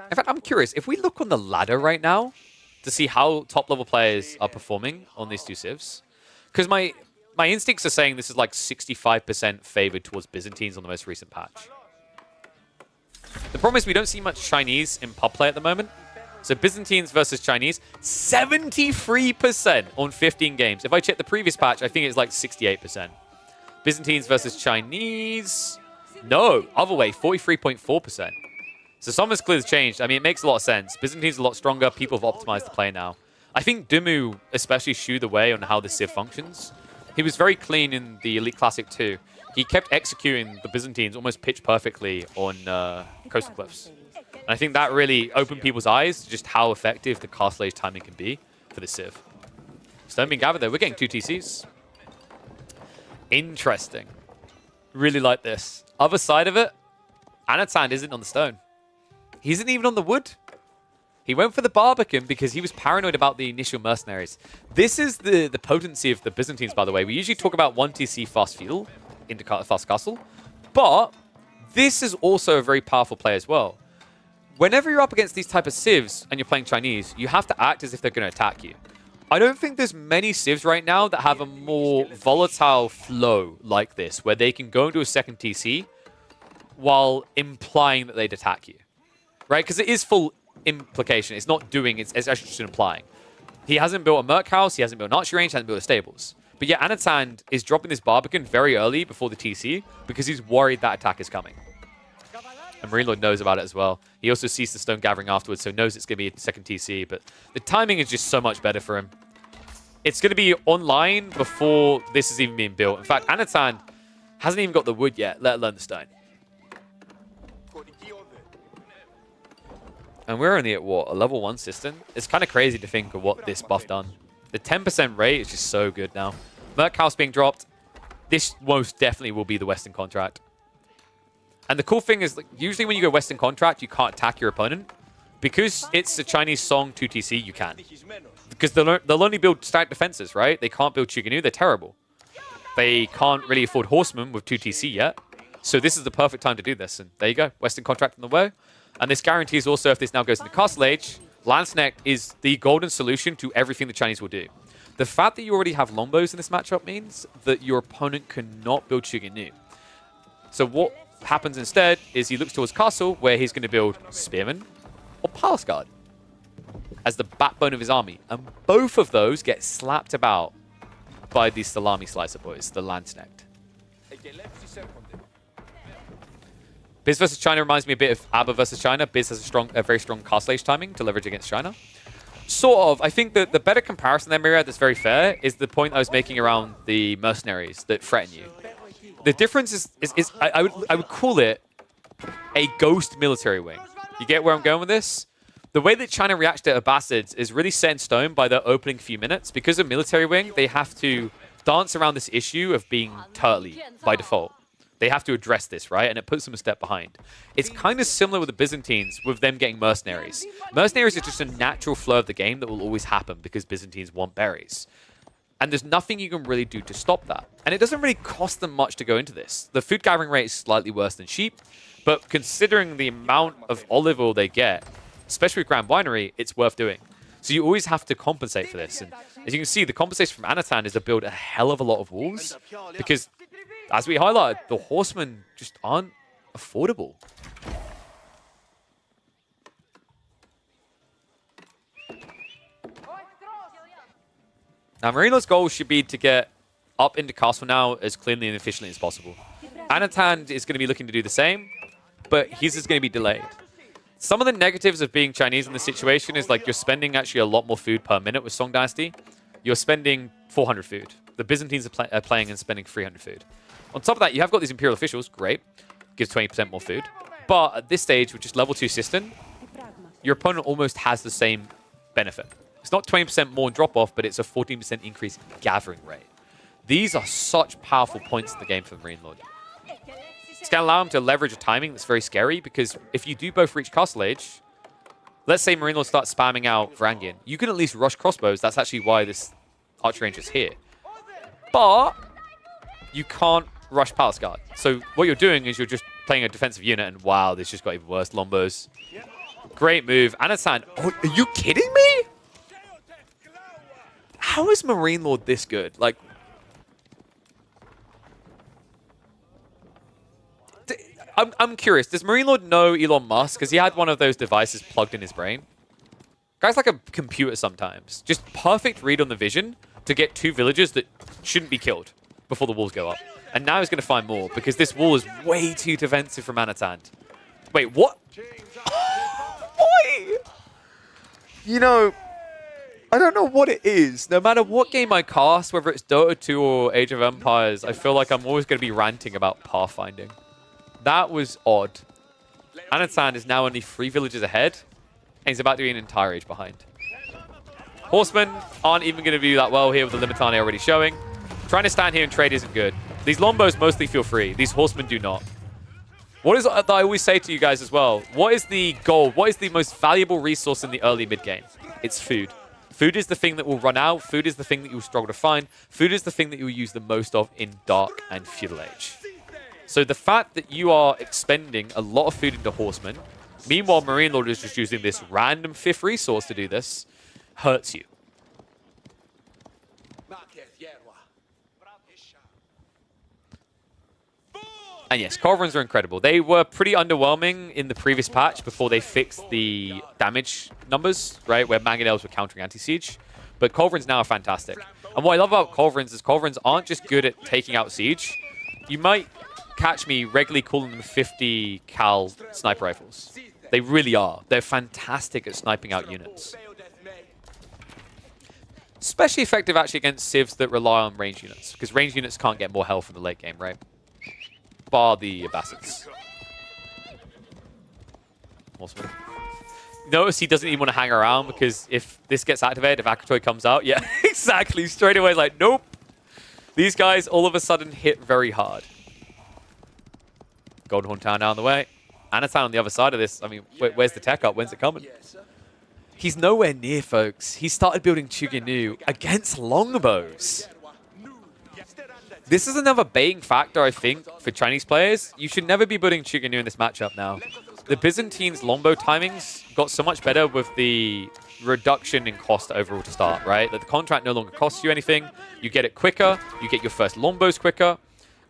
In fact, I'm curious. If we look on the ladder right now to see how top-level players are performing on these 2 civs, because my instincts are saying this is like 65% favored towards Byzantines on the most recent patch. The problem is we don't see much Chinese in pub play at the moment. So Byzantines versus Chinese, 73% on 15 games. If I check the previous patch, I think it's like 68%. Byzantines versus Chinese, no, other way, 43.4%. So something's clearly changed. I mean, it makes a lot of sense. Byzantines are a lot stronger. People have optimized the play now. I think Dumu especially shooed the way on how the Civ functions. He was very clean in the Elite Classic 2. He kept executing the Byzantines almost pitch perfectly on Coastal Cliffs. And I think that really opened people's eyes to just how effective the Castle Age timing can be for the Civ. Stone being gathered there. We're getting 2 TCs. Interesting. Really like this. Other side of it, Anatan isn't on the stone. He isn't even on the wood. He went for the Barbican because he was paranoid about the initial mercenaries. This is the potency of the Byzantines, by the way. We usually talk about 1 TC fast feudal into fast castle. But this is also a very powerful play as well. Whenever you're up against these type of civs and you're playing Chinese, you have to act as if they're going to attack you. I don't think there's many civs right now that have a more volatile flow like this, where they can go into a second TC while implying that they'd attack you. Right? Because it is full implication. It's not doing, it's actually just implying. He hasn't built a Merc house, he hasn't built an archery range, he hasn't built a stables. But yeah, Anatan is dropping this Barbican very early before the TC because he's worried that attack is coming. And Marine Lord knows about it as well. He also sees the stone gathering afterwards, so knows it's going to be a second TC. But the timing is just so much better for him. It's going to be online before this is even being built. In fact, Anatan hasn't even got the wood yet, let alone the stone. And we're only at, what, a level 1 system? It's kind of crazy to think of what this buff done. The 10% rate is just so good now. Merc House being dropped. This most definitely will be the Western contract. And the cool thing is, like, usually when you go Western Contract, you can't attack your opponent. Because it's a Chinese Song 2TC, you can. Because they'll only build static defenses, right? They can't build Chiganu, they're terrible. They can't really afford Horsemen with 2TC yet. So this is the perfect time to do this. And there you go, Western Contract in the way. And this guarantees also, if this now goes into Castle Age, Lanceneck is the golden solution to everything the Chinese will do. The fact that you already have Longbows in this matchup means that your opponent cannot build Chiganu. So what happens instead is he looks towards Castle, where he's going to build Spearman or Palace Guard as the backbone of his army. And both of those get slapped about by these salami slicer boys, the Lancenecked. Biz versus China reminds me a bit of ABBA versus China. Biz has a very strong Castle Age timing to leverage against China. Sort of. I think that the better comparison there, Myriad, that's very fair, is the point I was making around the mercenaries that threaten you. The difference is I would call it a ghost military wing. You get where I'm going with this? The way that China reacts to Abbasids is really set in stone by their opening few minutes. Because of military wing, they have to dance around this issue of being turtly by default. They have to address this, right? And it puts them a step behind. It's kind of similar with the Byzantines, with them getting mercenaries. Mercenaries are just a natural flow of the game that will always happen because Byzantines want berries. And there's nothing you can really do to stop that. And it doesn't really cost them much to go into this. The food gathering rate is slightly worse than sheep, but considering the amount of olive oil they get, especially with Grand Winery, it's worth doing. So you always have to compensate for this. And as you can see, the compensation from Anatan is to build a hell of a lot of walls because, as we highlighted, the horsemen just aren't affordable. Now, Marino's goal should be to get up into Castle now as cleanly and efficiently as possible. Anatan is going to be looking to do the same, but his is going to be delayed. Some of the negatives of being Chinese in this situation is like you're spending actually a lot more food per minute with Song Dynasty. You're spending 400 food. The Byzantines are playing and spending 300 food. On top of that, you have got these Imperial officials. Great. Gives 20% more food. But at this stage, with just level 2 System, your opponent almost has the same benefit. It's not 20% more in drop-off, but it's a 14% increase in gathering rate. These are such powerful points in the game for the Marine Lord. It's going to allow him to leverage a timing that's very scary, because if you do both reach Castle Age, let's say Marine Lord starts spamming out Varangian, you can at least rush crossbows. That's actually why this archer range is here. But you can't rush Palace Guard. So what you're doing is you're just playing a defensive unit, and wow, this just got even worse. Lombos. Great move. Anatan. Oh, are you kidding me? How is Marine Lord this good? Like, I'm curious. Does Marine Lord know Elon Musk? Because he had one of those devices plugged in his brain. Guy's like a computer sometimes. Just perfect read on the vision to get 2 villagers that shouldn't be killed before the walls go up. And now he's going to find more because this wall is way too defensive from Anatan. Wait, what? Why? You know, I don't know what it is. No matter what game I cast, whether it's Dota 2 or Age of Empires, I feel like I'm always going to be ranting about pathfinding. That was odd. Anatan is now only 3 villages ahead, and he's about to be an entire age behind. Horsemen aren't even going to do that well here with the Limitane already showing. Trying to stand here and trade isn't good. These Lombos mostly feel free. These Horsemen do not. What is that I always say to you guys as well? What is the goal? What is the most valuable resource in the early mid-game? It's food. Food is the thing that will run out. Food is the thing that you'll struggle to find. Food is the thing that you'll use the most of in Dark and Feudal Age. So the fact that you are expending a lot of food into Horsemen, meanwhile Marine Lord is just using this random 5th resource to do this, hurts you. And yes, Culverins are incredible. They were pretty underwhelming in the previous patch before they fixed the damage numbers, right, where Mangonels were countering anti-siege. But Culverins now are fantastic. And what I love about Culverins is Culverins aren't just good at taking out siege. You might catch me regularly calling them 50 cal sniper rifles. They really are. They're fantastic at sniping out units. Especially effective actually against civs that rely on range units, because range units can't get more health in the late game, right? Bar the Abbasids. Awesome. Notice he doesn't even want to hang around, because if this gets activated, if Akratoy comes out, yeah, exactly, straight away, like, nope. These guys all of a sudden hit very hard. Golden Horn Town down the way. Anatan on the other side of this. I mean, where's the tech up? When's it coming? He's nowhere near, folks. He started building Chuginu against longbows. This is another baiting factor, I think, for Chinese players. You should never be building Chuginu in this matchup now. The Byzantines' longbow timings got so much better with the reduction in cost overall to start, right? That the contract no longer costs you anything. You get it quicker. You get your first longbows quicker.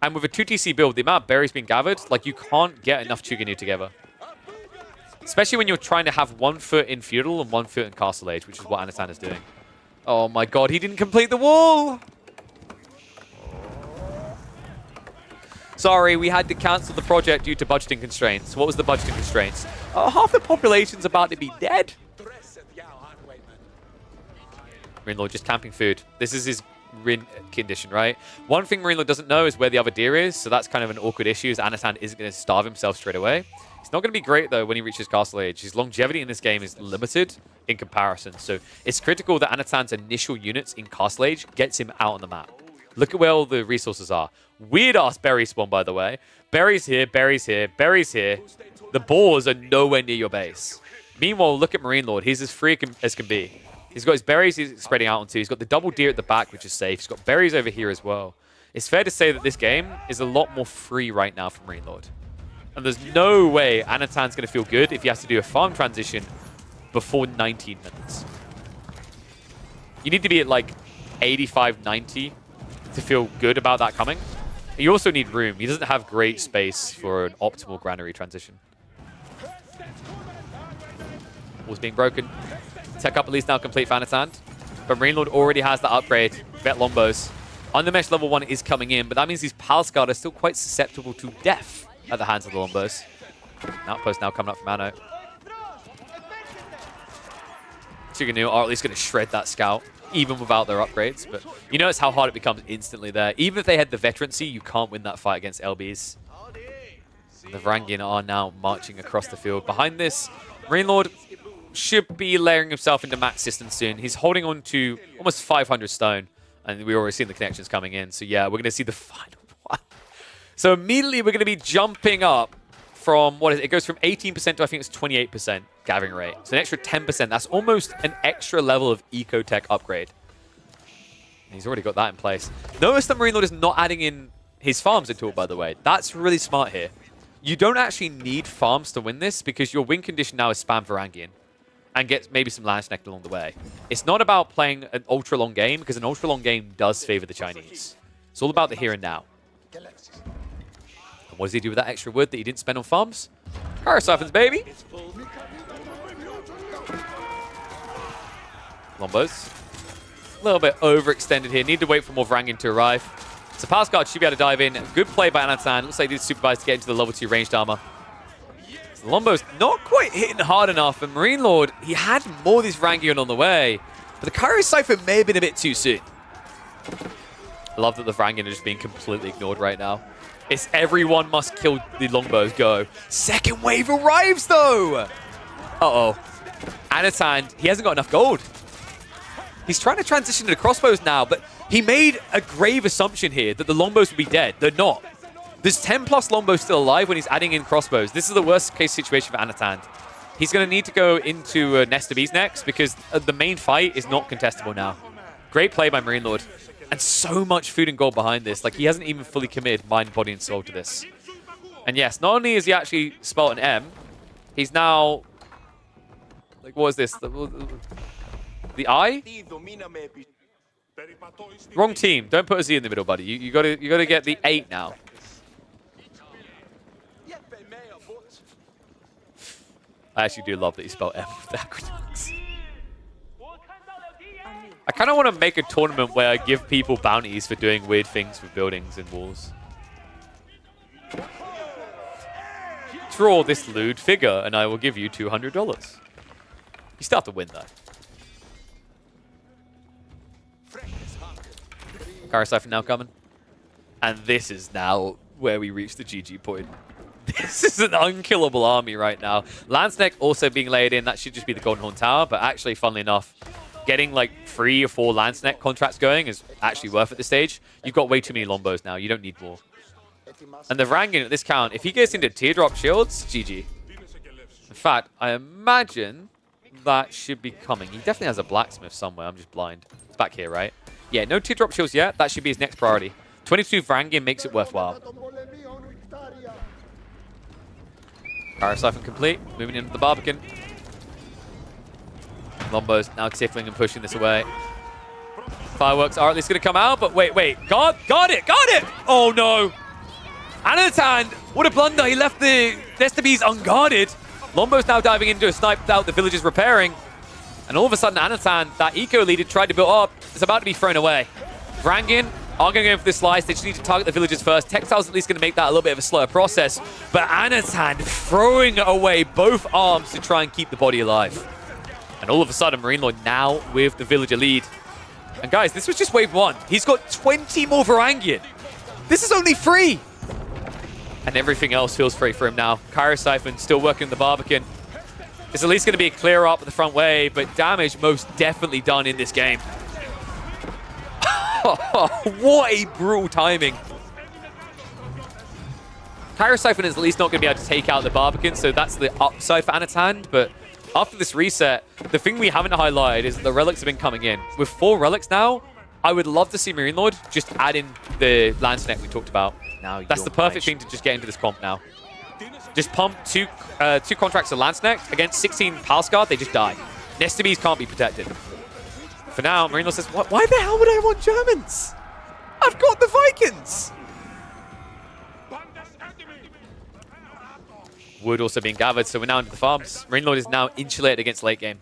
And with a 2TC build, the amount of berries being gathered, like, you can't get enough Chuginu together. Especially when you're trying to have 1 foot in Feudal and 1 foot in Castle Age, which is what Anatan is doing. Oh my god, he didn't complete the wall! Sorry, we had to cancel the project due to budgeting constraints. What was the budgeting constraints? Half the population's about to be dead. Marine Lord just camping food. This is his Rin condition, right? One thing Marine Lord doesn't know is where the other deer is, so that's kind of an awkward issue, as Anatan isn't going to starve himself straight away. It's not going to be great, though, when he reaches Castle Age. His longevity in this game is limited in comparison, so it's critical that Anatan's initial units in Castle Age gets him out on the map. Look at where all the resources are. Weird-ass berry spawn, by the way. Berries here, berries here, berries here. The boars are nowhere near your base. Meanwhile, look at Marine Lord. He's as free as can be. He's got his berries he's spreading out onto. He's got the double deer at the back, which is safe. He's got berries over here as well. It's fair to say that this game is a lot more free right now for Marine Lord. And there's no way Anatan's going to feel good if he has to do a farm transition before 19 minutes. You need to be at like 85, 90 to feel good about that coming. You also need room. He doesn't have great space for an optimal granary transition. Wall's being broken. Tech up at least now complete for Anatan. But Marine Lord already has the upgrade. Vet Longbows. Undermesh level 1 is coming in, but that means these Palace Guard are still quite susceptible to death at the hands of the Longbows. Outpost now coming up from Anno. Chuginu are at least going to shred that scout, even without their upgrades. But you notice how hard it becomes instantly there. Even if they had the veterancy, you can't win that fight against LBs. And the Varangian are now marching across the field. Behind this, Marine Lord should be layering himself into max distance soon. He's holding on to almost 500 stone. And we've already seen the connections coming in. So yeah, we're going to see the final one. So immediately we're going to be jumping up from, what is it? It goes from 18% to I think it's 28% gathering rate. So an extra 10%. That's almost an extra level of eco-tech upgrade. And he's already got that in place. Notice that Marine Lord is not adding in his farms at all, by the way. That's really smart here. You don't actually need farms to win this because your win condition now is spam Varangian. And get maybe some Lance Neck along the way. It's not about playing an ultra-long game, because an ultra-long game does favor the Chinese. It's all about the here and now. And what does he do with that extra wood that he didn't spend on farms? Karasiphons, baby! Longbows. A little bit overextended here. Need to wait for more Varangian to arrive. So Palace Guard should be able to dive in. Good play by Anatan. Looks like he did supervise to get into the level 2 ranged armor. Lombo's not quite hitting hard enough, and Marine Lord, he had more of these Varangian on the way, but the Kyro Siphon may have been a bit too soon. I love that the Varangian are just being completely ignored right now. It's everyone must kill the Longbows, go. Second wave arrives, though! Uh-oh. Anatan, he hasn't got enough gold. He's trying to transition to the crossbows now, but he made a grave assumption here that the Longbows would be dead. They're not. There's 10 plus Longbows still alive when he's adding in crossbows. This is the worst case situation for Anatan. He's going to need to go into Nest of Bees next because the main fight is not contestable now. Great play by Marine Lord. And so much food and gold behind this. Like, he hasn't even fully committed mind, body, and soul to this. And yes, not only is he actually spelled an M, he's now... Like, what is this? The I? Wrong team. Don't put a Z in the middle, buddy. You gotta get the 8 now. I actually do love that you spell M with the acronyms. I kind of want to make a tournament where I give people bounties for doing weird things with buildings and walls. Draw this lewd figure and I will give you $200. You still have to win though. Karasiphon now coming. And this is now where we reach the GG point. This is an unkillable army right now. Lanceneck also being laid in. That should just be the Golden Horn Tower. But actually, funnily enough, getting like 3 or 4 Lanceneck contracts going is actually worth at this stage. You've got way too many Longbows now. You don't need more. And the Rangan at this count, if he gets into teardrop shields, GG. In fact, I imagine that should be coming. He definitely has a blacksmith somewhere. I'm just blind. It's back here, right? Yeah, no teardrop shields yet. That should be his next priority. 22 Rangan makes it worthwhile. Power siphon complete. Moving into the Barbican. Lombo's now tickling and pushing this away. Fireworks are at least going to come out, but wait. Got it! Oh no! Anatan, what a blunder. He left the Destinies unguarded. Lombo's now diving into a snipe out the villagers repairing. And all of a sudden, Anatan, that eco leader tried to build up, is about to be thrown away. Vrangin are going to go for this slice. They just need to target the villagers first. Textile's at least going to make that a little bit of a slower process. But Anatan throwing away both arms to try and keep the body alive. And all of a sudden, Marine Lord now with the villager lead. And guys, this was just wave 1. He's got 20 more Varangian. This is only 3. And everything else feels free for him now. Kyro Siphon still working the Barbican. It's at least going to be a clear up at the front wave, but damage most definitely done in this game. What a brutal timing. Kyro Siphon is at least not going to be able to take out the Barbican, so that's the upside for Anatan. But after this reset, the thing we haven't highlighted is that the relics have been coming in. With 4 relics now, I would love to see Marine Lord just add in the Lance Neck we talked about. Now that's the perfect thing to just get into this comp now. Just pump two contracts of Lance Neck against 16 Pulse Guard, they just die. Nestabees can't be protected. For now, Marine Lord says, why the hell would I want Germans? I've got the Vikings! Wood also being gathered, so we're now into the farms. Marine Lord is now insulated against late game.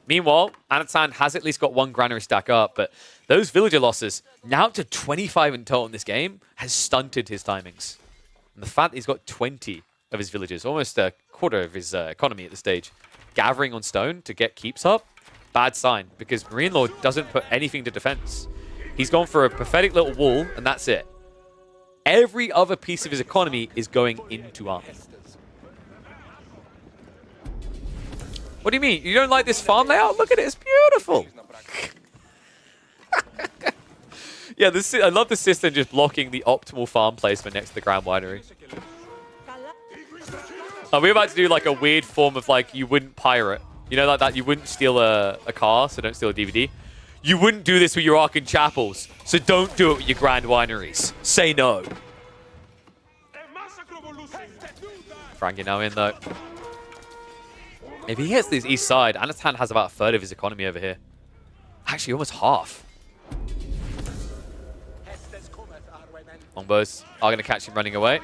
Meanwhile, Anatan has at least got 1 granary stack up, but those villager losses, now up to 25 in total in this game, has stunted his timings. And the fact that he's got 20 of his villagers, almost a quarter of his economy at this stage, gathering on stone to get keeps up, bad sign, because Marine Lord doesn't put anything to defense. He's gone for a pathetic little wall, and that's it. Every other piece of his economy is going into army. What do you mean? You don't like this farm layout? Look at it, it's beautiful. Yeah, I love the system just blocking the optimal farm placement next to the Grand Winery. We're about to do like a weird form of like, you wouldn't pirate. You know, like that, you wouldn't steal a car, so don't steal a DVD. You wouldn't do this with your Arkan Chapels, so don't do it with your Grand Wineries. Say no. Frankie now in though. If he hits this east side, Anatan has about 1/3 of his economy over here. Actually, almost half. Longbows are going to catch him running away.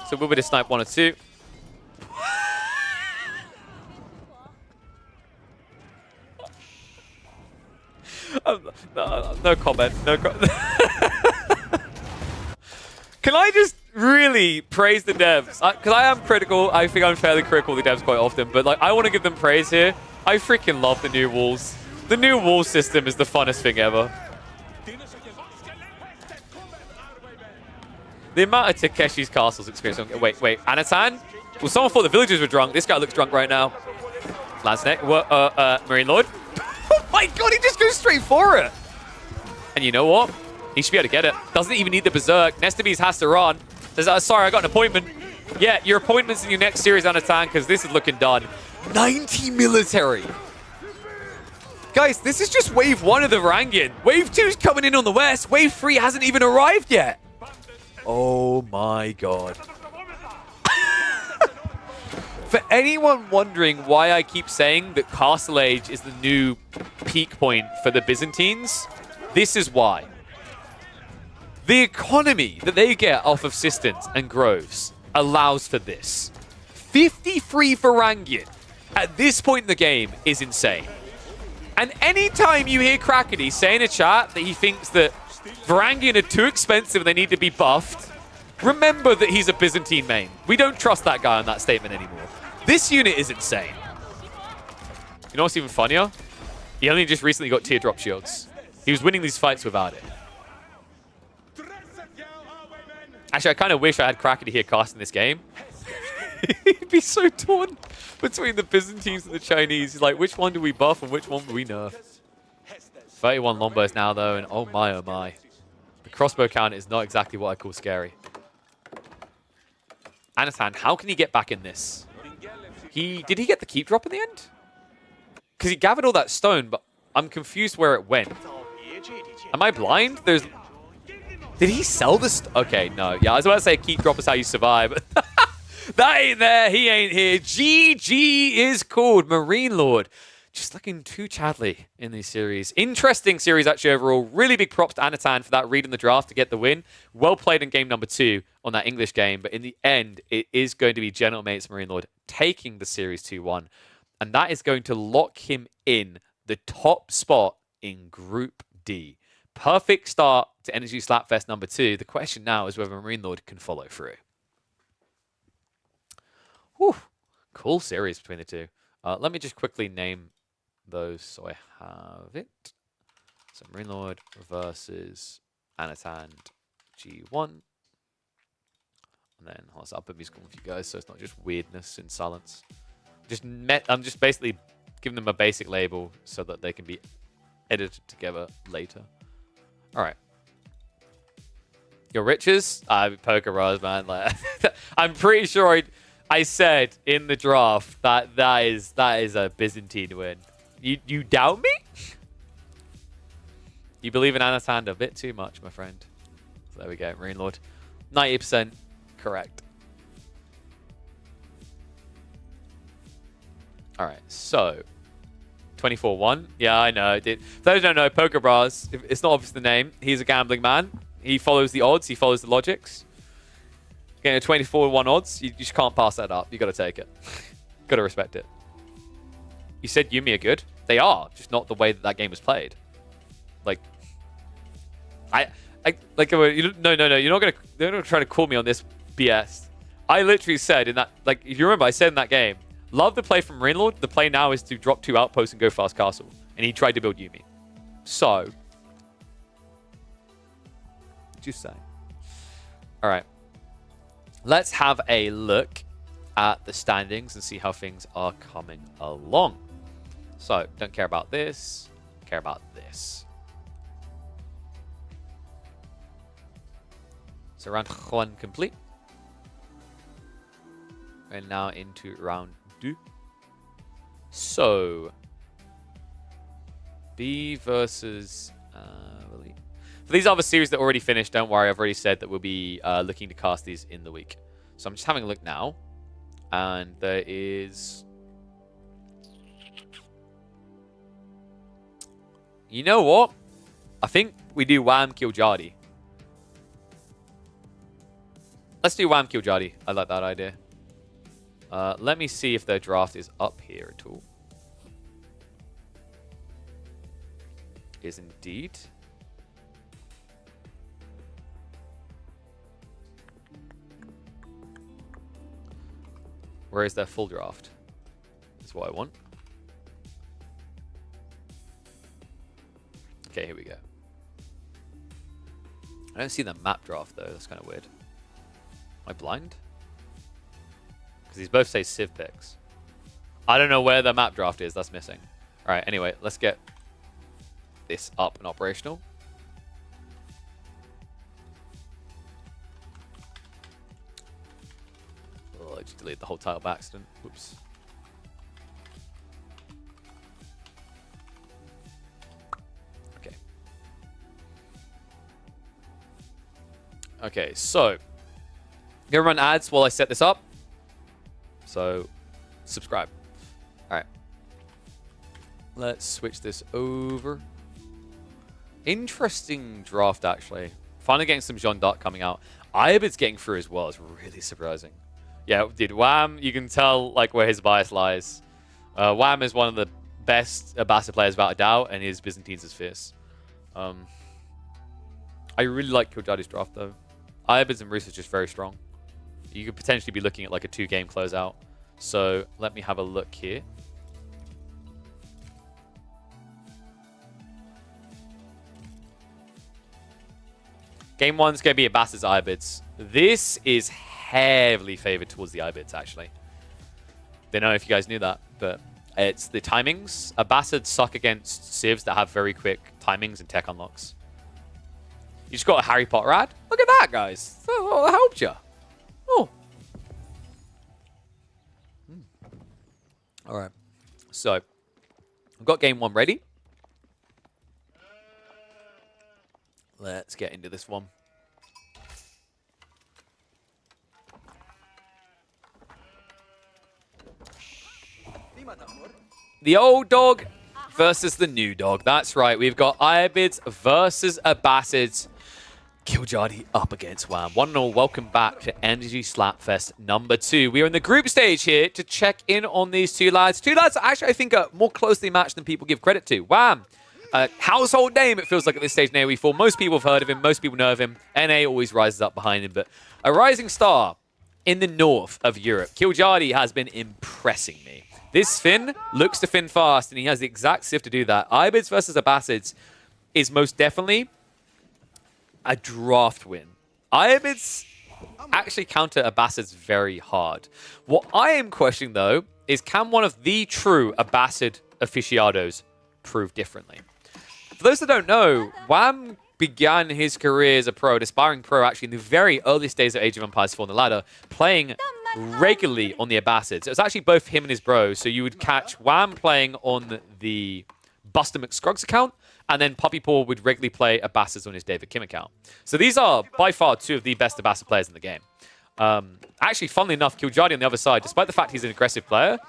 So we'll be to snipe 1 or 2. No comment. No Can I just really praise the devs? Because I am critical. I think I'm fairly critical of the devs quite often. But like, I want to give them praise here. I freaking love the new walls. The new wall system is the funnest thing ever. The amount of Takeshi's Castle's experience. Wait. Anatan? Well, someone thought the villagers were drunk. This guy looks drunk right now. Lance Neck. Marine Lord. Oh my god, he just goes straight for it. And you know what? He should be able to get it. Doesn't even need the Berserk. Nestabees has to run. Says, sorry, I got an appointment. Yeah, your appointment's in your next series, Anatan, because this is looking done. 90 military. Guys, this is just wave 1 of the Varangian. Wave 2's coming in on the west. Wave 3 hasn't even arrived yet. Oh my god. For anyone wondering why I keep saying that Castle Age is the new peak point for the Byzantines, this is why. The economy that they get off of Cisterns and Groves allows for this. 53 Varangian at this point in the game is insane. And anytime you hear Crackety say in a chat that he thinks that Varangian are too expensive and they need to be buffed, remember that he's a Byzantine main. We don't trust that guy on that statement anymore. This unit is insane. You know what's even funnier? He only just recently got teardrop shields. He was winning these fights without it. Actually, I kind of wish I had Crackety here casting this game. He'd be so torn between the Byzantines and the Chinese. He's like, which one do we buff and which one do we nerf? 31 Longbows now, though, and oh my. The crossbow count is not exactly what I call scary. Anatan, how can he get back in this? Did he get the keep drop in the end? Because he gathered all that stone, but I'm confused where it went. Am I blind? Did he sell this? Okay, no. Yeah, I was about to say keep drop is how you survive. That ain't there. He ain't here. GG is called. Marine Lord. Just looking too chadly in these series. Interesting series, actually, overall. Really big props to Anatan for that read in the draft to get the win. Well played in game number 2 on that English game. But in the end, it is going to be General Mates Marine Lord taking the series 2-1. And that is going to lock him in the top spot in Group D. Perfect start to Energy Slapfest number 2. The question now is whether Marine Lord can follow through. Whew. Cool series between the two. Let me just quickly name those so I have it. So Marine Lord versus Anatan G1. And then I'll put music on for you guys so it's not just weirdness in silence. I'm just basically giving them a basic label so that they can be edited together later. All right. Your riches? Poker Bros, man. Like, I'm pretty sure I said in the draft that is a Byzantine win. You doubt me? You believe in Anatan a bit too much, my friend. So there we go, Marine Lord. 90% correct. All right, so 24-1. Yeah, I know. For those who don't know, Poker Bras, it's not obvious the name. He's a gambling man. He follows the odds. He follows the logics. Getting a 24-1 odds, you just can't pass that up. You got to take it. Got to respect it. You said Yuumi are good. They are, just not the way that game was played. Like, no. You're not gonna try to call me on this BS. I literally said in that, like, if you remember, I said in that game, love the play from Marine Lord. The play now is to drop 2 outposts and go fast castle, and he tried to build Yuumi. So, just saying. All right. Let's have a look at the standings and see how things are coming along. So, don't care about this. Care about this. So, round 1 complete. And now into round 2. So, B versus... For these other series that already finished, don't worry, I've already said that we'll be looking to cast these in the week. So I'm just having a look now. And there is... You know what? I think we do Wham Kill Jardy. Let's do Wham Kill Jardy. I like that idea. Let me see if their draft is up here at all. Is indeed. Where is their full draft? That's what I want. Okay, here we go. I don't see the map draft, though. That's kind of weird. Am I blind? Because these both say Civ picks. I don't know where the map draft is. That's missing. All right, anyway, let's get this up and operational. Oh, I just deleted the whole tile by accident. Whoops. Okay. Okay, so... I'm going to run ads while I set this up. So, subscribe. Alright. Let's switch this over. Interesting draft, actually. Finally getting some Jeanne d'Arc coming out. Iabid's getting through as well. It's really surprising. Yeah, dude, Wham, you can tell like where his bias lies. Wham is one of the best Abasa players without a doubt, and his Byzantines is fierce. I really like Kiljardi's draft, though. Iabid's and Roos is just very strong. You could potentially be looking at like a 2-game closeout. So let me have a look here. Game 1's going to be Abbasid's Ibids. This is heavily favored towards the Ibids, actually. Don't know if you guys knew that, but it's the timings. Abbasids suck against civs that have very quick timings and tech unlocks. You just got a Harry Potter ad? Look at that, guys. Oh, that helped you. Oh. All right. So, I've got game 1 ready. Let's get into this one. The old dog versus the new dog. That's right. We've got Iabids versus Abbasids. Killjadi up against Wham. 1-0. Welcome back to Energy Slapfest number 2. We are in the group stage here to check in on these two lads. Two lads actually, I think, are more closely matched than people give credit to. Wham! A household name, it feels like, at this stage in AoE4. Most people have heard of him. Most people know of him. NA always rises up behind him. But a rising star in the north of Europe. Killjadi has been impressing me. This Finn looks to Finn fast, and he has the exact sieve to do that. Iabids versus Abbasids is most definitely a draft win. Iabids actually counter Abbasids very hard. What I am questioning, though, is can one of the true Abbasid aficionados prove differently? For those that don't know, Wham began his career as a pro, an aspiring pro, actually, in the very earliest days of Age of Empires 4 on the ladder, playing regularly on the Abbasids. It was actually both him and his bros. So you would catch Wham playing on the Buster McScruggs account, and then Puppy Paw would regularly play Abbasids on his David Kim account. So these are, by far, two of the best Abbasid players in the game. Actually, funnily enough, Killjadi on the other side, despite the fact he's an aggressive player,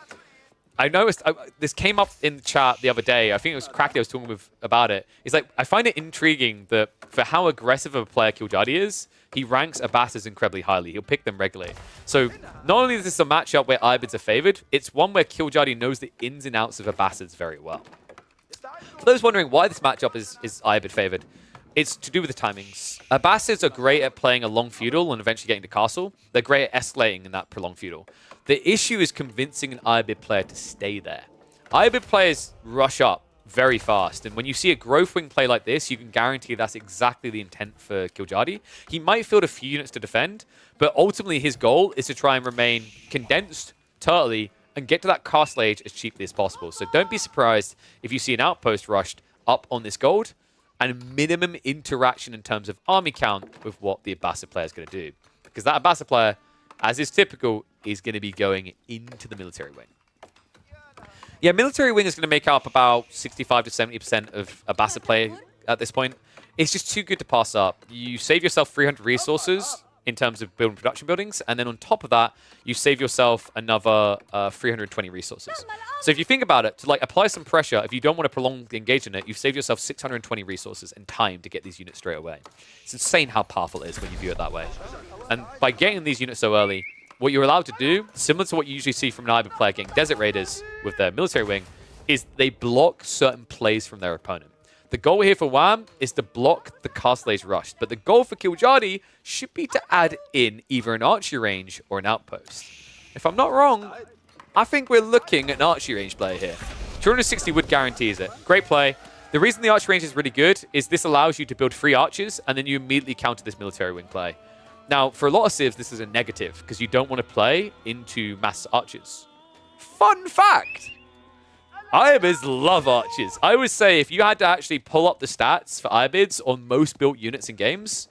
I noticed, this came up in the chat the other day. I think it was Cracky I was talking with about it. He's like, I find it intriguing that for how aggressive of a player Killjadi is, he ranks Abbasids incredibly highly. He'll pick them regularly. So not only is this a matchup where Iabids are favored, it's one where Killjadi knows the ins and outs of Abbasids very well. For those wondering why this matchup is Iabid favored, it's to do with the timings. Abbasids are great at playing a long feudal and eventually getting to castle. They're great at escalating in that prolonged feudal. The issue is convincing an Iabid player to stay there. Iabid players rush up very fast, and when you see a growth wing play like this, you can guarantee that's exactly the intent for Killjadi. He might field a few units to defend, but ultimately his goal is to try and remain condensed, turtley, and get to that castle age as cheaply as possible. So don't be surprised if you see an outpost rushed up on this gold, and minimum interaction in terms of army count with what the Abbasid player is going to do. Because that Abbasid player, as is typical, is going to be going into the military wing. Yeah, military wing is going to make up about 65 to 70% of Abbasid play at this point. It's just too good to pass up. You save yourself 300 resources in terms of building production buildings, and then on top of that, you save yourself another 320 resources. So if you think about it, to like apply some pressure, if you don't want to prolong the engagement, you save yourself 620 resources and time to get these units straight away. It's insane how powerful it is when you view it that way. And by getting these units so early, what you're allowed to do, similar to what you usually see from an Iabid player getting Desert Raiders with their military wing, is they block certain plays from their opponent. The goal here for Wham is to block the castle age rush, but the goal for Killjadi should be to add in either an archery range or an outpost. If I'm not wrong, I think we're looking at an archery range play here. 260 wood guarantees it. Great play. The reason the archery range is really good is this allows you to build 3 archers, and then you immediately counter this military wing play. Now, for a lot of civs, this is a negative, because you don't want to play into mass archers. Fun fact! Iabids love archers. I would say if you had to actually pull up the stats for Iabids on most built units in games,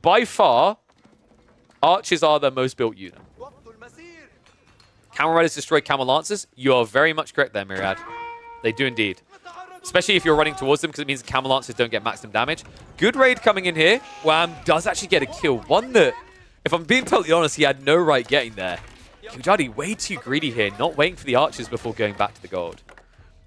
by far, archers are the most built unit. Camel Riders destroy Camel Lancers. You are very much correct there, Myriad. They do indeed. Especially if you're running towards them, because it means the Camel Lancers don't get maximum damage. Good raid coming in here. Wham does actually get a kill. One that, if I'm being totally honest, he had no right getting there. Killjadi way too greedy here, not waiting for the archers before going back to the gold.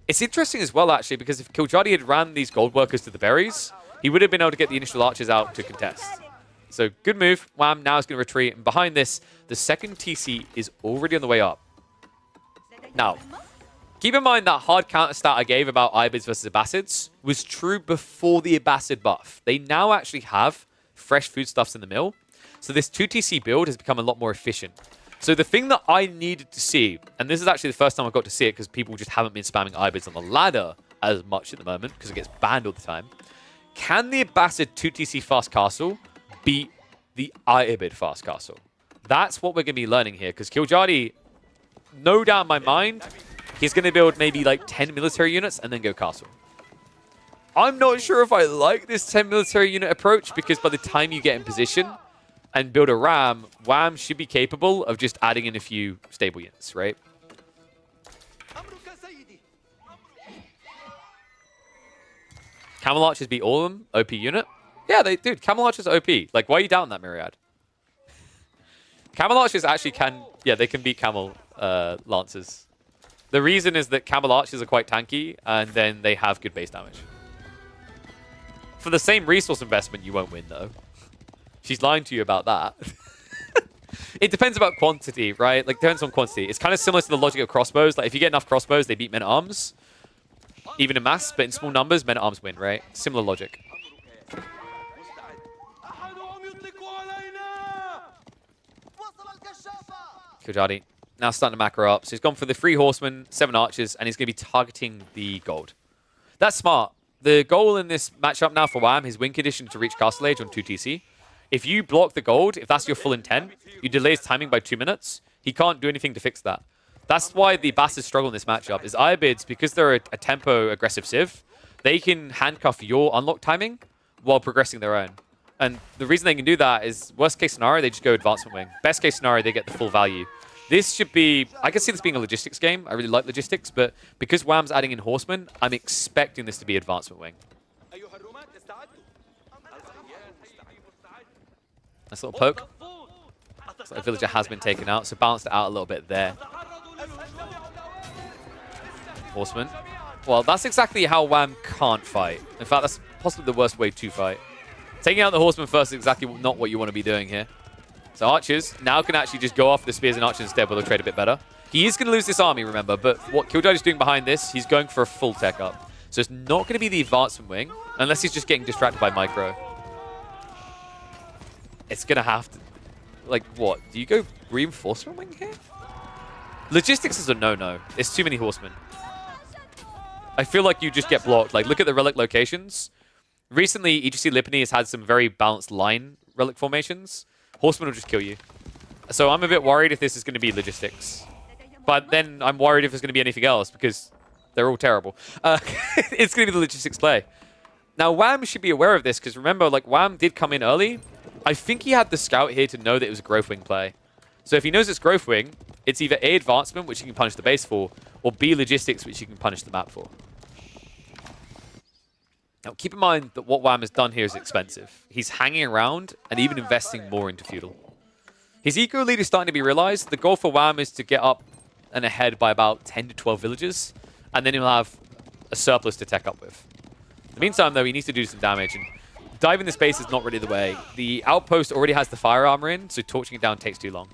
It's interesting as well, actually, because if Killjadi had ran these gold workers to the berries, he would have been able to get the initial archers out to contest. So good move. Wham now is going to retreat. And behind this, the second TC is already on the way up. Now, keep in mind that hard counter stat I gave about Iabids versus Abbasids was true before the Abbasid buff. They now actually have fresh foodstuffs in the mill. So this 2TC build has become a lot more efficient. So the thing that I needed to see, and this is actually the first time I got to see it because people just haven't been spamming Iabids on the ladder as much at the moment because it gets banned all the time. Can the Abbasid 2TC fast castle beat the Iabid fast castle? That's what we're going to be learning here because Killjadi, no doubt in my mind, he's going to build maybe like 10 military units and then go castle. I'm not sure if I like this 10 military unit approach because by the time you get in position and build a ram, Wham should be capable of just adding in a few stable units, right? Camel Archers beat all of them. OP unit. Yeah, dude, Camel Archers are OP. Like, why are you doubting that, Myriad? Camel Archers actually can... Yeah, they can beat Camel Lancers. The reason is that Camel Archers are quite tanky, and then they have good base damage. For the same resource investment, you won't win, though. She's lying to you about that. It depends about quantity, right? Like, depends on quantity. It's kind of similar to the logic of crossbows. Like, if you get enough crossbows, they beat men-at-arms. Even in mass, but in small numbers, men-at-arms win, right? Similar logic. Kojadi now starting to macro up. So he's gone for the 3 horsemen, 7 archers, and he's going to be targeting the gold. That's smart. The goal in this matchup now for Wham, his win condition to reach Castle Age on 2TC. If you block the gold, if that's your full intent, you delay his timing by 2 minutes. He can't do anything to fix that. That's why the Bastards struggle in this matchup, is Irobids, because they're a tempo aggressive civ, they can handcuff your unlock timing while progressing their own. And the reason they can do that is, worst case scenario, they just go advancement wing. Best case scenario, they get the full value. This should be... I can see this being a logistics game. I really like logistics, but because Wham's adding in horsemen, I'm expecting this to be advancement wing. Nice little poke. So a villager has been taken out, so balanced it out a little bit there. Horseman. Well, that's exactly how Wham can't fight. In fact, that's possibly the worst way to fight. Taking out the horseman first is exactly not what you want to be doing here. So archers now can actually just go off the spears and archers instead, where they'll trade a bit better. He is going to lose this army, remember, but what Killjoy is doing behind this, he's going for a full tech up. So it's not going to be the advancement wing, unless he's just getting distracted by micro. It's going to have to... Like, what? Do you go reinforcement wing here? Logistics is a no-no. It's too many horsemen. I feel like you just get blocked. Like, look at the relic locations. Recently, EGC Lipany has had some very balanced line relic formations. Horsemen will just kill you. So I'm a bit worried if this is going to be logistics. But then I'm worried if there's going to be anything else, because they're all terrible. It's going to be the logistics play. Now, Wham should be aware of this, because remember, like, Wham did come in early. I think he had the scout here to know that it was a growth wing play. So if he knows it's growth wing, it's either A, advancement, which he can punish the base for, or B, logistics, which he can punish the map for. Now, keep in mind that what Wham has done here is expensive. He's hanging around and even investing more into feudal. His eco lead is starting to be realized. The goal for Wham is to get up and ahead by about 10 to 12 villages, and then he'll have a surplus to tech up with. In the meantime, though, he needs to do some damage, and diving this base is not really the way. The outpost already has the fire armor in, so torching it down takes too long.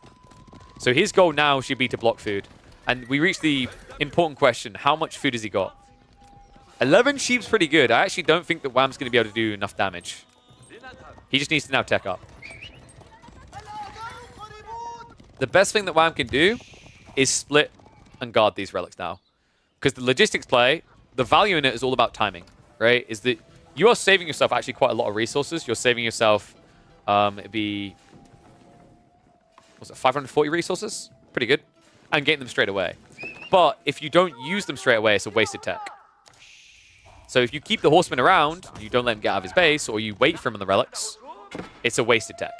So his goal now should be to block food. And we reach the important question, how much food has he got? 11 sheep's pretty good. I actually don't think that Wham's going to be able to do enough damage. He just needs to now tech up. The best thing that Wham can do is split and guard these relics now. Because the logistics play, the value in it is all about timing, right? Is that you are saving yourself actually quite a lot of resources. You're saving yourself, it'd be, what's it, 540 resources? Pretty good. And getting them straight away. But if you don't use them straight away, it's a wasted tech. So if you keep the horseman around, you don't let him get out of his base, or you wait for him on the relics, it's a wasted tech.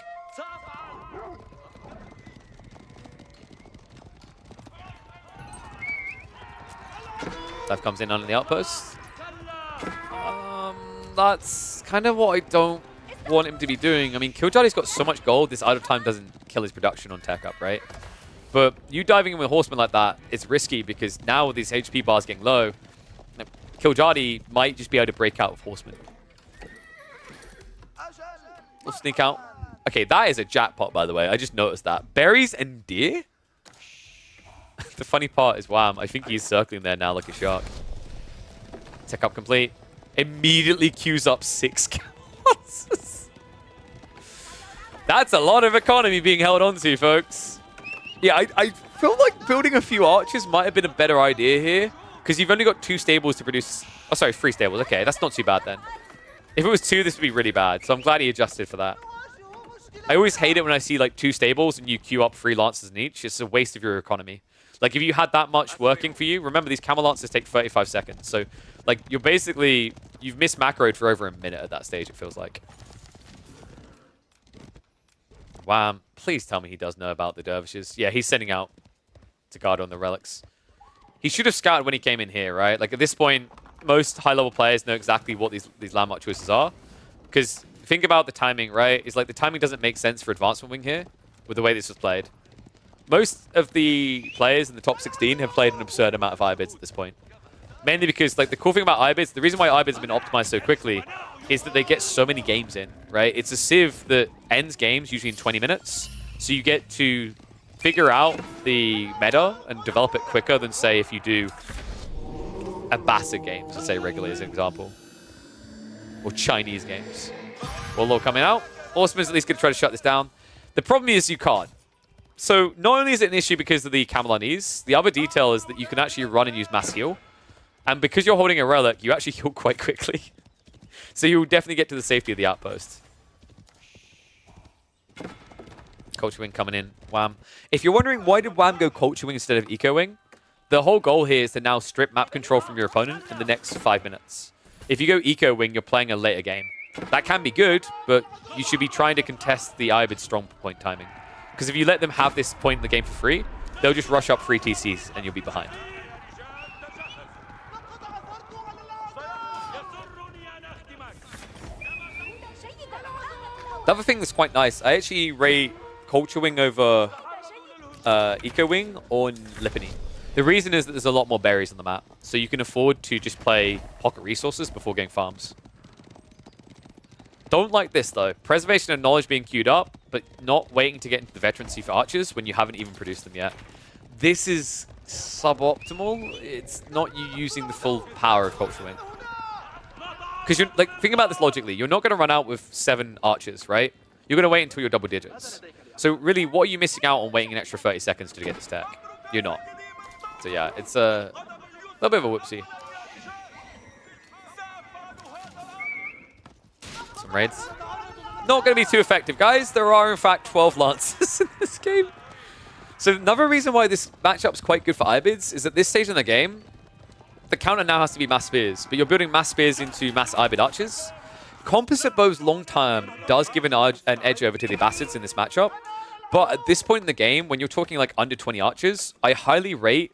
That comes in under the outpost. That's kind of what I don't want him to be doing. I mean, Killjadi's got so much gold, this out of time doesn't kill his production on tech up, right? But you diving in with horsemen like that, it's risky because now with these HP bars getting low, Killjadi might just be able to break out with horsemen. We'll sneak out. Okay, that is a jackpot, by the way. I just noticed that. Berries and deer? The funny part is Wham. I think he's circling there now like a shark. Tech up complete. Immediately queues up 6 cows. That's a lot of economy being held on to, folks. Yeah, I feel like building a few archers might have been a better idea here. Because you've only got 2 stables to produce... Oh, sorry, 3 stables. Okay, that's not too bad then. If it was 2, this would be really bad. So I'm glad he adjusted for that. I always hate it when I see like 2 stables and you queue up 3 lancers in each. It's a waste of your economy. Like if you had that much working for you, remember these camel lancers take 35 seconds. So like you're basically... You've missed macroed for over a minute at that stage, it feels like. Wham. Please tell me he does know about the dervishes. Yeah, he's sending out to guard on the relics. He should have scouted when he came in here, right? Like, at this point, most high-level players know exactly what these landmark choices are. Because think about the timing, right? It's like the timing doesn't make sense for advancement wing here with the way this was played. Most of the players in the top 16 have played an absurd amount of IBIDs at this point. Mainly because, like, the cool thing about IBIDs, the reason why IBIDs have been optimized so quickly is that they get so many games in, right? It's a civ that ends games usually in 20 minutes. So you get to figure out the meta and develop it quicker than, say, if you do a Bassett games, let's say regularly as an example. Or Chinese games. Warlord coming out. Horseman's at least going to try to shut this down. The problem is you can't. So not only is it an issue because of the Camelanese, the other detail is that you can actually run and use mass heal. And because you're holding a relic, you actually heal quite quickly. So you'll definitely get to the safety of the outpost. Culture Wing coming in. Wham. If you're wondering why did Wham go Culture Wing instead of Eco Wing, the whole goal here is to now strip map control from your opponent in the next 5 minutes. If you go Eco Wing, you're playing a later game. That can be good, but you should be trying to contest the IBID strong point timing. Because if you let them have this point in the game for free, they'll just rush up free TCs and you'll be behind. The other thing that's quite nice, I actually rate Culture Wing over Eco Wing on Lipany. The reason is that there's a lot more berries on the map, so you can afford to just play pocket resources before getting farms. Don't like this though. Preservation and Knowledge being queued up, but not waiting to get into the veterancy for archers when you haven't even produced them yet. This is suboptimal. It's not you using the full power of Culture Wing. Because you're like, think about this logically. You're not going to run out with 7 archers, right? You're going to wait until you're double digits. So really, what are you missing out on waiting an extra 30 seconds to get this tech? You're not. So yeah, it's a little bit of a whoopsie. Some raids. Not going to be too effective, guys. There are, in fact, 12 Lancers in this game. So another reason why this matchup's quite good for IBIDs is at this stage in the game, the counter now has to be mass spears, but you're building mass spears into mass IBID archers. Composite bows long term does give an edge over to the Bassids in this matchup, but at this point in the game, when you're talking like under 20 archers, I highly rate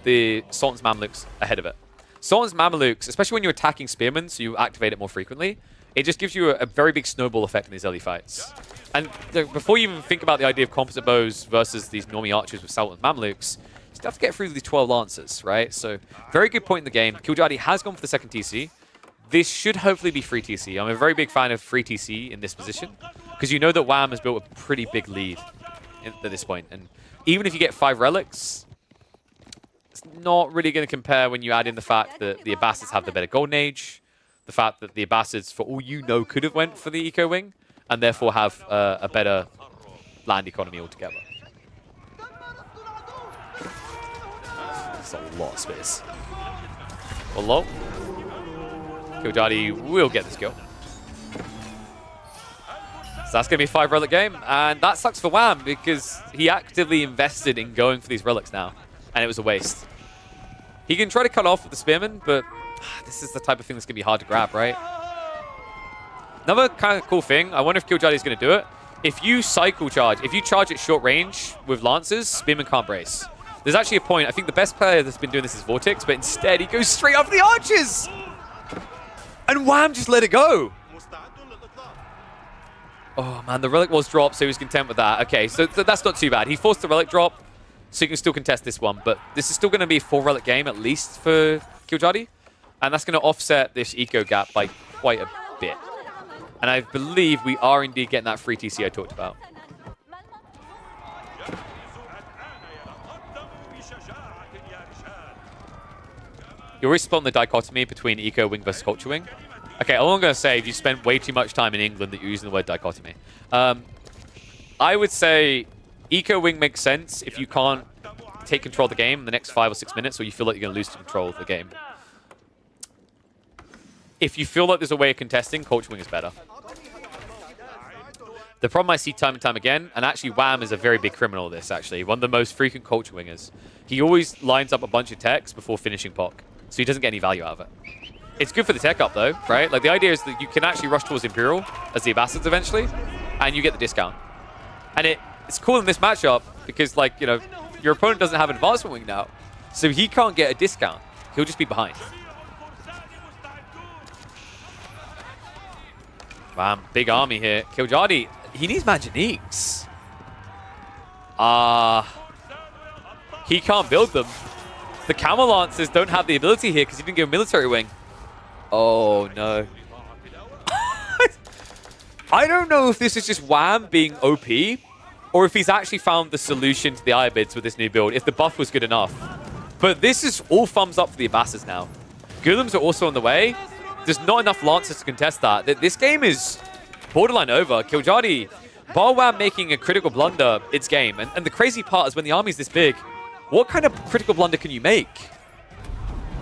the Sultan's Mamluks ahead of it. Sultan's Mamluks, especially when you're attacking spearmen, so you activate it more frequently, it just gives you a very big snowball effect in these early fights. And before you even think about the idea of composite bows versus these normie archers with Sultan's Mamluks, you still have to get through these 12 Lancers, right? So, very good point in the game. Killjardy has gone for the second TC. This should hopefully be free TC. I'm a very big fan of free TC in this position, because you know that Wham has built a pretty big lead at this point. And even if you get 5 relics, it's not really going to compare when you add in the fact that the Abbasids have the better Golden Age, the fact that the Abbasids, for all you know, could have went for the Eco Wing, and therefore have a better land economy altogether. That's a lot of space. Well, low. Killjardy will get this kill. So that's going to be a 5 relic game, and that sucks for Wham because he actively invested in going for these relics now, and it was a waste. He can try to cut off with the Spearman, but this is the type of thing that's going to be hard to grab, right? Another kind of cool thing, I wonder if Killjardy is going to do it. If you cycle charge, if you charge at short range with Lancers, Spearman can't brace. There's actually a point, I think the best player that's been doing this is Vortex, but instead he goes straight after the archers! And Wham just let it go! Oh man, the relic was dropped, so he was content with that. Okay, so that's not too bad. He forced the relic drop, so you can still contest this one, but this is still going to be a 4 relic game at least for Killjardy, and that's going to offset this eco gap by quite a bit. And I believe we are indeed getting that free TC I talked about. You're always spot on the dichotomy between Eco Wing versus Culture Wing. Okay, all I'm going to say is you spent way too much time in England that you're using the word dichotomy. I would say Eco Wing makes sense if you can't take control of the game in the next 5 or 6 minutes, or you feel like you're going to lose control of the game. If you feel like there's a way of contesting, Culture Wing is better. The problem I see time and time again, and actually Wham is a very big criminal of this, actually. One of the most frequent Culture Wingers. He always lines up a bunch of techs before finishing POC, so he doesn't get any value out of it. It's good for the tech up, though, right? Like, the idea is that you can actually rush towards Imperial as the Abbasids eventually, and you get the discount. And it's cool in this matchup because, like, you know, your opponent doesn't have an advancement wing now, so he can't get a discount. He'll just be behind. Bam, big army here. Killjoy, he needs Manjaniques. He can't build them. The Camel Lancers don't have the ability here because he didn't give a military wing. Oh, no. I don't know if this is just Wham being OP or if he's actually found the solution to the Iabids with this new build, if the buff was good enough. But this is all thumbs up for the Abbasas now. Golems are also on the way. There's not enough Lancers to contest that. This game is borderline over. Killjoy, bar Wham making a critical blunder, it's game. And the crazy part is when the army's this big, what kind of critical blunder can you make?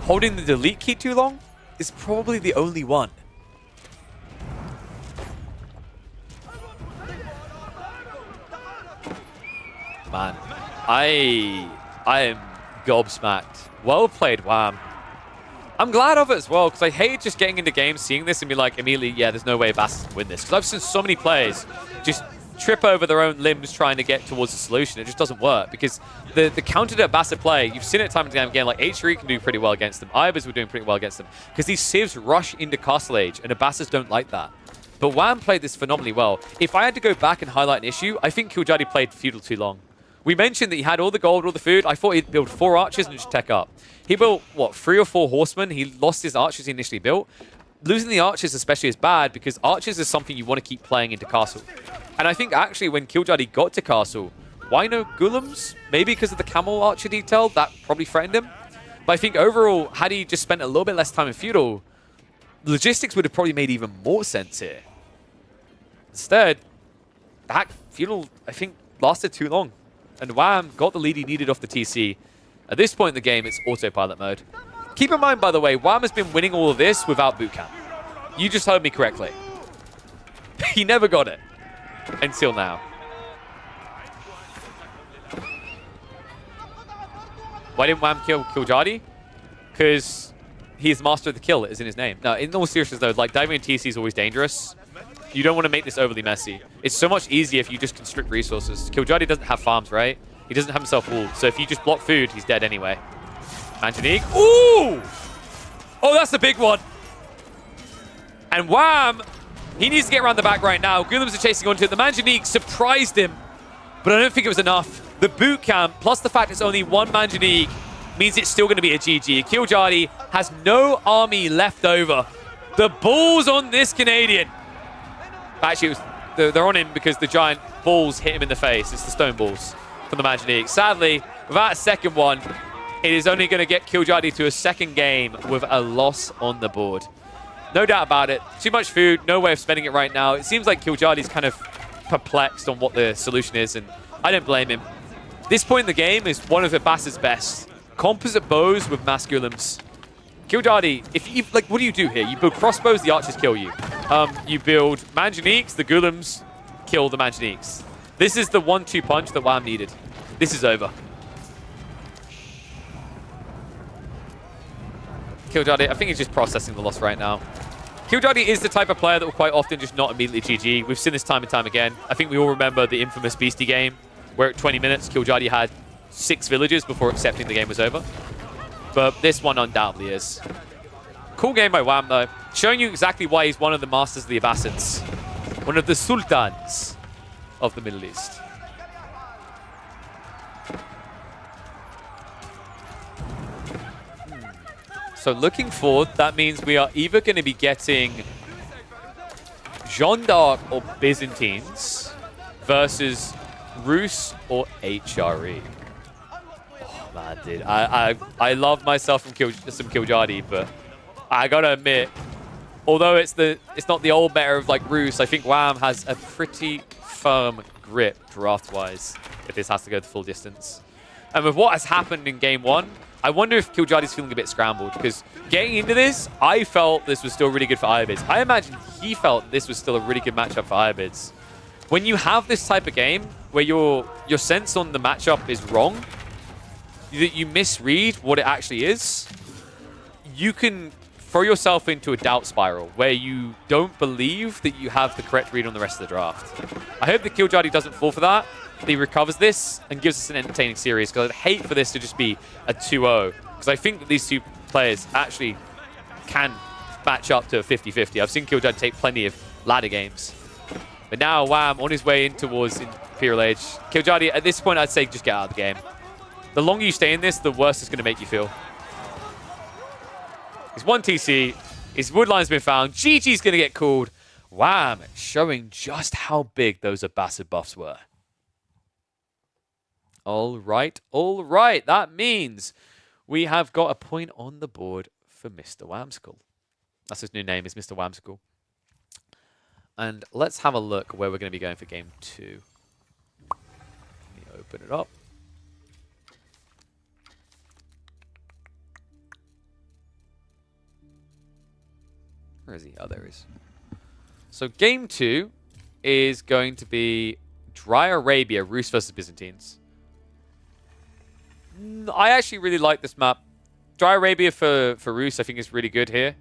Holding the delete key too long is probably the only one. Man, I am gobsmacked. Well played, Wham. I'm glad of it as well, because I hate just getting into games, seeing this, and be like, immediately, yeah, there's no way Abbasas can win this. Because I've seen so many players just trip over their own limbs trying to get towards a solution. It just doesn't work, because the counter to Abbasas play, you've seen it time and time again, like H3 can do pretty well against them. Ibis were doing pretty well against them, because these civs rush into Castle Age, and Abbasas don't like that. But Wham played this phenomenally well. If I had to go back and highlight an issue, I think Killjoy played Feudal too long. We mentioned that he had all the gold, all the food. I thought he'd build 4 archers and just tech up. He built, what, 3 or 4 horsemen? He lost his archers he initially built. Losing the archers especially is bad because archers is something you want to keep playing into castle. And I think actually when Killjoy got to castle, why no golems? Maybe because of the camel archer detail, that probably threatened him. But I think overall, had he just spent a little bit less time in feudal, logistics would have probably made even more sense here. Instead, that feudal, I think, lasted too long. And Wham got the lead he needed off the TC. At this point in the game, it's autopilot mode. Keep in mind, by the way, Wham has been winning all of this without boot camp. You just heard me correctly. He never got it. Until now. Why didn't Wham kill Killjoy? Because he's master of the kill, it is in his name. No, in all seriousness though, like diving in TC is always dangerous. You don't want to make this overly messy. It's so much easier if you just constrict resources. Killjoy doesn't have farms, right? He doesn't have himself walled. So if you just block food, he's dead anyway. Manjanique. Ooh! Oh, that's the big one. And Wham! He needs to get around the back right now. Golems are chasing onto it. The Manjanique surprised him, but I don't think it was enough. The boot camp, plus the fact it's only 1 Manjanique, means it's still going to be a GG. Killjoy has no army left over. The balls on this Canadian. Actually, they're on him because the giant balls hit him in the face. It's the stone balls from the Manjanique. Sadly, without a second one, it is only going to get Killjoy to a second game with a loss on the board. No doubt about it. Too much food, no way of spending it right now. It seems like Killjoy is kind of perplexed on what the solution is, and I don't blame him. This point in the game is one of Abbas's best. Composite bows with mass golems. Killjoy, if you like, what do you do here? You build crossbows, the archers kill you. You build Manjaniques, the golems kill the Manjaniques. This is the 1-2 punch that Wham needed. This is over. Killjoy, I think he's just processing the loss right now. Killjoy is the type of player that will quite often just not immediately GG. We've seen this time and time again. I think we all remember the infamous Beastie game, where at 20 minutes, Killjoy had 6 villages before accepting the game was over. But this one undoubtedly is. Cool game by Wham, though. Showing you exactly why he's one of the masters of the Abbasids. One of the sultans of the Middle East. So looking forward, that means we are either going to be getting Jeanne d'Arc or Byzantines versus Rus or HRE. Oh man, dude, I love myself some Killjoy, but I gotta admit, although it's not the old meta of like Rus, I think Wham has a pretty firm grip draft-wise if this has to go the full distance. And with what has happened in game 1, I wonder if Killjoy is feeling a bit scrambled, because getting into this, I felt this was still really good for Iabids. I imagine he felt this was still a really good matchup for Iabids. When you have this type of game where your sense on the matchup is wrong, that you misread what it actually is, you can throw yourself into a doubt spiral where you don't believe that you have the correct read on the rest of the draft. I hope that Killjoy doesn't fall for that. That he recovers this and gives us an entertaining series, because I'd hate for this to just be a 2-0, because I think that these two players actually can match up to a 50-50. I've seen Killjoy take plenty of ladder games. But now Wham on his way in towards Imperial Age. Killjardy, at this point, I'd say just get out of the game. The longer you stay in this, the worse it's going to make you feel. He's 1 TC. His woodline's been found. GG's going to get called. Wham, showing just how big those Abbasid buffs were. All right. That means we have got a point on the board for Mr. Whamsicle. That's his new name, is Mr. Whamsicle. And let's have a look where we're going to be going for game 2. Let me open it up. Where is he? Oh, there he is. So game 2 is going to be Dry Arabia, Rus versus Byzantines. I actually really like this map. Dry Arabia for Rus, I think, is really good here.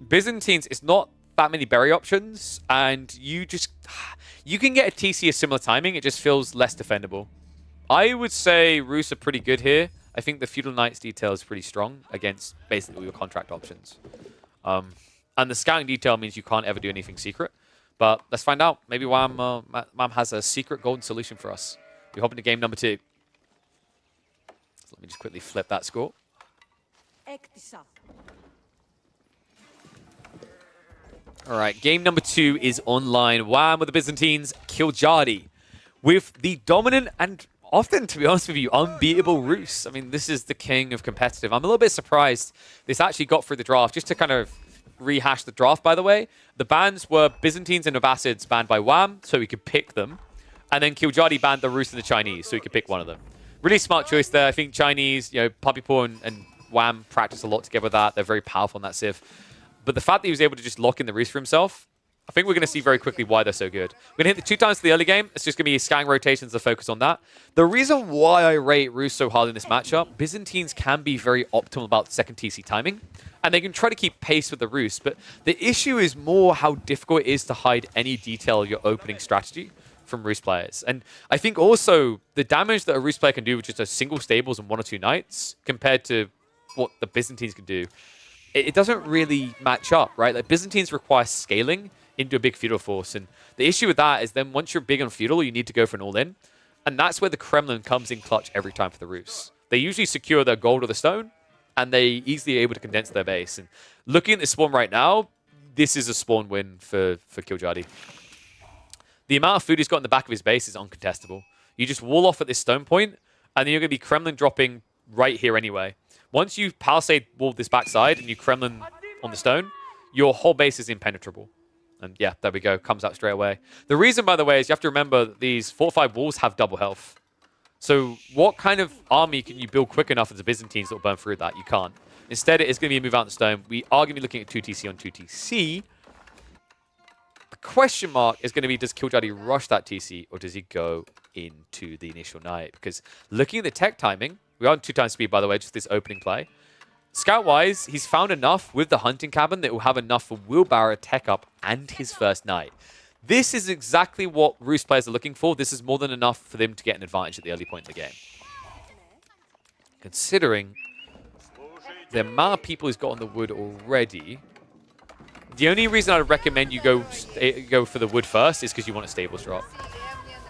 Byzantines, it's not that many berry options, and you can get a TC a similar timing. It just feels less defendable. I would say Rus are pretty good here. I think the Feudal Knights detail is pretty strong against basically all your contract options. And the scouting detail means you can't ever do anything secret. But let's find out. Maybe Wham has a secret golden solution for us. We hop into game number 2. So let me just quickly flip that score. All right, game number 2 is online. Wham with the Byzantines, Killjardy with the dominant and often, to be honest with you, unbeatable Rus. I mean, this is the king of competitive. I'm a little bit surprised this actually got through the draft. Just to kind of rehash the draft, by the way, the bans were Byzantines and Abbasids banned by Wham, so we could pick them. And then Killjardy banned the Rus and the Chinese, so we could pick one of them. Really smart choice there. I think Chinese, Puppy Paw and Wham practice a lot together with that. They're very powerful in that civ. But the fact that he was able to just lock in the Rus for himself, I think we're going to see very quickly why they're so good. We're going to hit the 2 times to the early game. It's just going to be scanning rotations to focus on that. The reason why I rate Rus so hard in this matchup, Byzantines can be very optimal about second TC timing, and they can try to keep pace with the Rus. But the issue is more how difficult it is to hide any detail of your opening strategy from Rus players. And I think also the damage that a Rus player can do with just a single stables and 1 or 2 knights compared to what the Byzantines can do, it doesn't really match up, right? Like Byzantines require scaling into a big feudal force. And the issue with that is then once you're big on feudal, you need to go for an all-in. And that's where the Kremlin comes in clutch every time for the Rus. They usually secure their gold or the stone, and they easily able to condense their base. And looking at this spawn right now, this is a spawn win for Killjardy. The amount of food he's got in the back of his base is uncontestable. You just wall off at this stone point, and then you're going to be Kremlin dropping right here anyway. Once you palisade wall this backside and you Kremlin on the stone, your whole base is impenetrable. And yeah, there we go. Comes out straight away. The reason, by the way, is you have to remember that these fortified walls have double health. So what kind of army can you build quick enough as the Byzantines that will burn through that? You can't. Instead, it is going to be a move out the stone. We are going to be looking at 2TC on 2TC. The question mark is going to be, does Killjardy rush that TC or does he go into the initial knight? Because looking at the tech timing, we are on 2 times speed, by the way, just this opening play. Scout-wise, he's found enough with the hunting cabin that will have enough for Wheelbarrow, tech up, and his first knight. This is exactly what Rus players are looking for. This is more than enough for them to get an advantage at the early point in the game. Considering the amount of people he's got on the wood already, the only reason I'd recommend you go for the wood first is because you want a stables drop.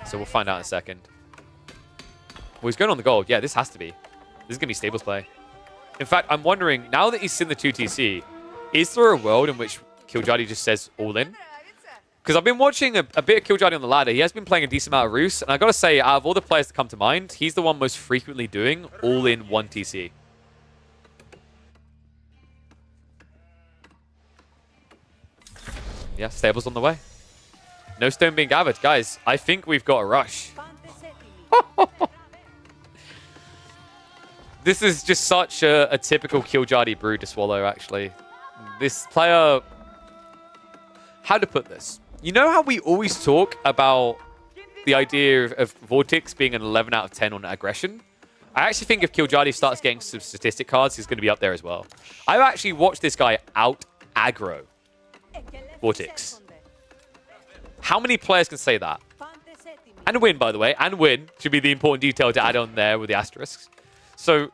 So we'll find out in a second. Well, he's going on the gold. Yeah, this has to be. This is going to be stables play. In fact, I'm wondering, now that he's in the 2TC, is there a world in which Killjardy just says all in? Because I've been watching a bit of Killjardy on the ladder. He has been playing a decent amount of Rus, and I got to say, out of all the players that come to mind, he's the one most frequently doing all in 1 TC. Yeah, stables on the way. No stone being gathered. Guys, I think we've got a rush. This is just such a typical Killjardy brew to swallow, actually. This player... How to put this? You know how we always talk about the idea of Vortex being an 11 out of 10 on aggression? I actually think if Killjardy starts getting some statistic cards, he's going to be up there as well. I've actually watched this guy out aggro Vortex. How many players can say that? And win, by the way. And win should be the important detail to add on there with the asterisks. So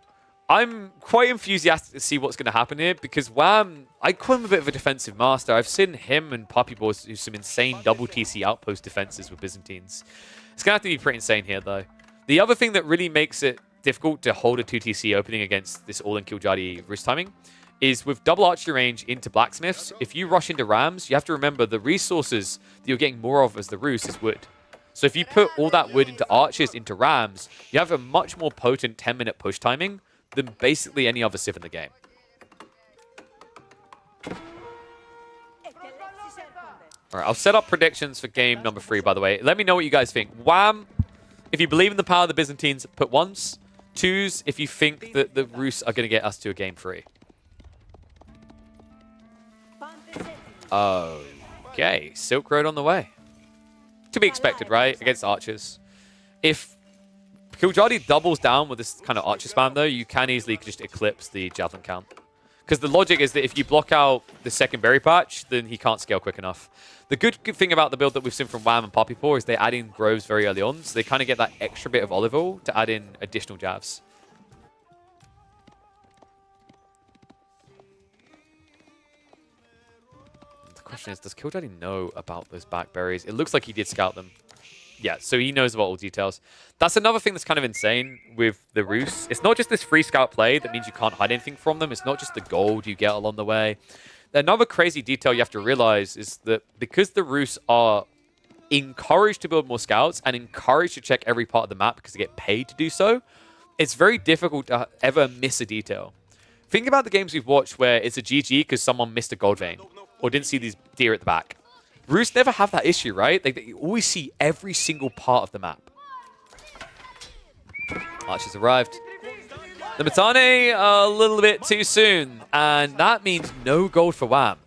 I'm quite enthusiastic to see what's going to happen here because Wham, I call him a bit of a defensive master. I've seen him and Puppy Boys do some insane double TC outpost defenses with Byzantines. It's going to have to be pretty insane here, though. The other thing that really makes it difficult to hold a 2TC opening against this all-in Killjadi Roost timing is with double archery range into blacksmiths, if you rush into rams, you have to remember the resources that you're getting more of as the Roost is wood. So if you put all that wood into archers, into rams, you have a much more potent 10-minute push timing than basically any other civ in the game. All right, I'll set up predictions for game number 3, by the way. Let me know what you guys think. Wham, if you believe in the power of the Byzantines, put 1s. 2s, if you think that the Rus are going to get us to a game 3. Okay, Silk Road on the way. To be expected, right? Against archers. If Killjadi doubles down with this kind of archer spam, though, you can easily just eclipse the javelin count. Because the logic is that if you block out the second berry patch, then he can't scale quick enough. The good thing about the build that we've seen from Wham and Poppy Paw is they add in groves very early on, so they kind of get that extra bit of olive oil to add in additional javs. The question is, does Killjadi know about those back berries? It looks like he did scout them. Yeah, so he knows about all details. That's another thing that's kind of insane with the Rus. It's not just this free scout play that means you can't hide anything from them. It's not just the gold you get along the way. Another crazy detail you have to realize is that because the Rus are encouraged to build more scouts and encouraged to check every part of the map because they get paid to do so, it's very difficult to ever miss a detail. Think about the games we've watched where it's a GG because someone missed a gold vein or didn't see these deer at the back. Rus never have that issue, right? They always see every single part of the map. Archers arrived. The Matane a little bit too soon, and that means no gold for Wham.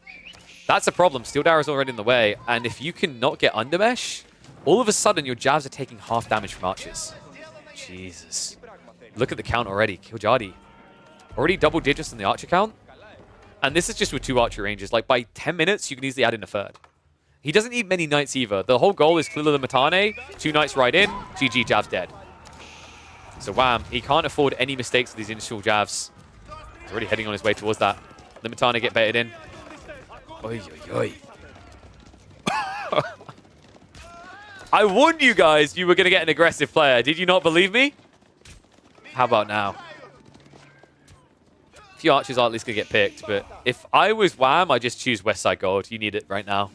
That's a problem. Steel Dagger is already in the way, and if you cannot get undermesh, all of a sudden your jabs are taking half damage from archers. Jesus. Look at the count already. Killjadi. Already double digits in the archer count. And this is just with 2 archer ranges. Like by 10 minutes, you can easily add in a third. He doesn't need many knights either. The whole goal is clear the Matane, 2 knights right in, GG, Jav's dead. So Wham, he can't afford any mistakes with these initial Javs. He's already heading on his way towards that. The Matane get baited in. Oi, oi, oi. I warned you guys you were going to get an aggressive player. Did you not believe me? How about now? A few archers are at least going to get picked, but if I was Wham, I'd just choose Westside Gold. You need it right now.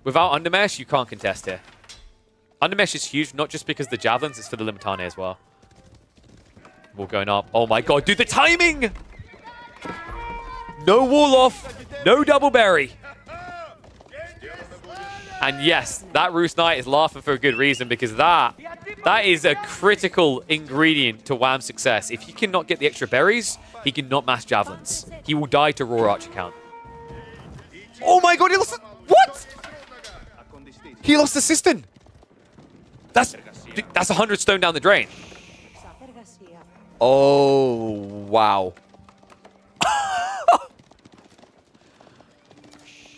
Without Undermesh, you can't contest here. Undermesh is huge, not just because the javelins, it's for the Limitane as well. Wall going up. Oh my god, dude, the timing! No wall off, no double berry. And yes, that Roost Knight is laughing for a good reason because that is a critical ingredient to Wham's success. If he cannot get the extra berries, he cannot mass javelins. He will die to raw archer count. Oh my god, he lost... What? He lost the cistern. That's 100 stone down the drain. Oh, wow.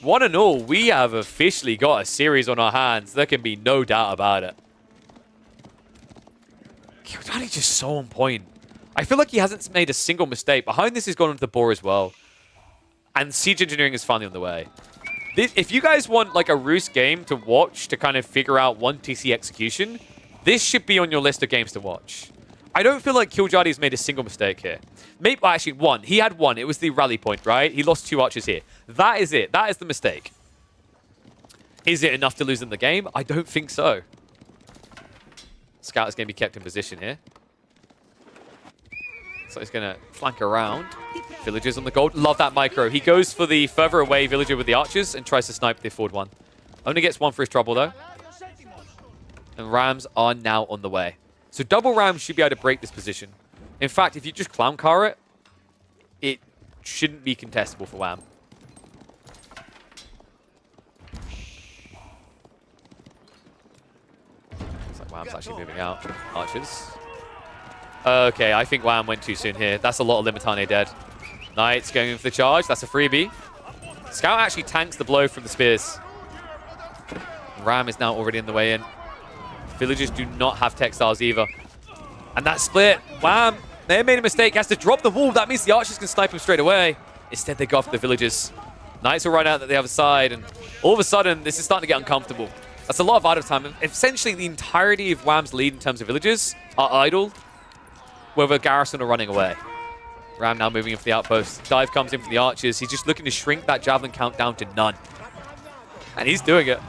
One and all, we have officially got a series on our hands. There can be no doubt about it. Killjadi's just so on point. I feel like he hasn't made a single mistake. Behind this, he's gone into the boar as well. And Siege Engineering is finally on the way. If you guys want like a Roost game to watch to kind of figure out 1TC execution, this should be on your list of games to watch. I don't feel like Killjadi's made a single mistake here. Maybe, well, actually, one. He had one. It was the rally point, right? He lost 2 archers here. That is it. That is the mistake. Is it enough to lose in the game? I don't think so. Scout is going to be kept in position here. So he's going to flank around. Villagers on the gold. Love that micro. He goes for the further away villager with the archers and tries to snipe the forward one. Only gets 1 for his trouble, though. And Rams are now on the way. So double Rams should be able to break this position. In fact, if you just clown car it, it shouldn't be contestable for Wham. Looks like Wham's actually moving out. Archers. Okay, I think Wham went too soon here. That's a lot of Limitane dead. Knights going in for the charge. That's a freebie. Scout actually tanks the blow from the spears. Ram is now already in the way in. Villagers do not have textiles either. And that split, Wham, They made a mistake. Has to drop the wall. That means the archers can snipe him straight away. Instead, they go after the villagers. Knights will run out at the other side, and all of a sudden, this is starting to get uncomfortable. That's a lot of idle time. Essentially, the entirety of Wham's lead in terms of villagers are idle, with a garrison are running away. Ram now moving in for the outpost. Dive comes in for the archers. He's just looking to shrink that javelin count down to none. And he's doing it.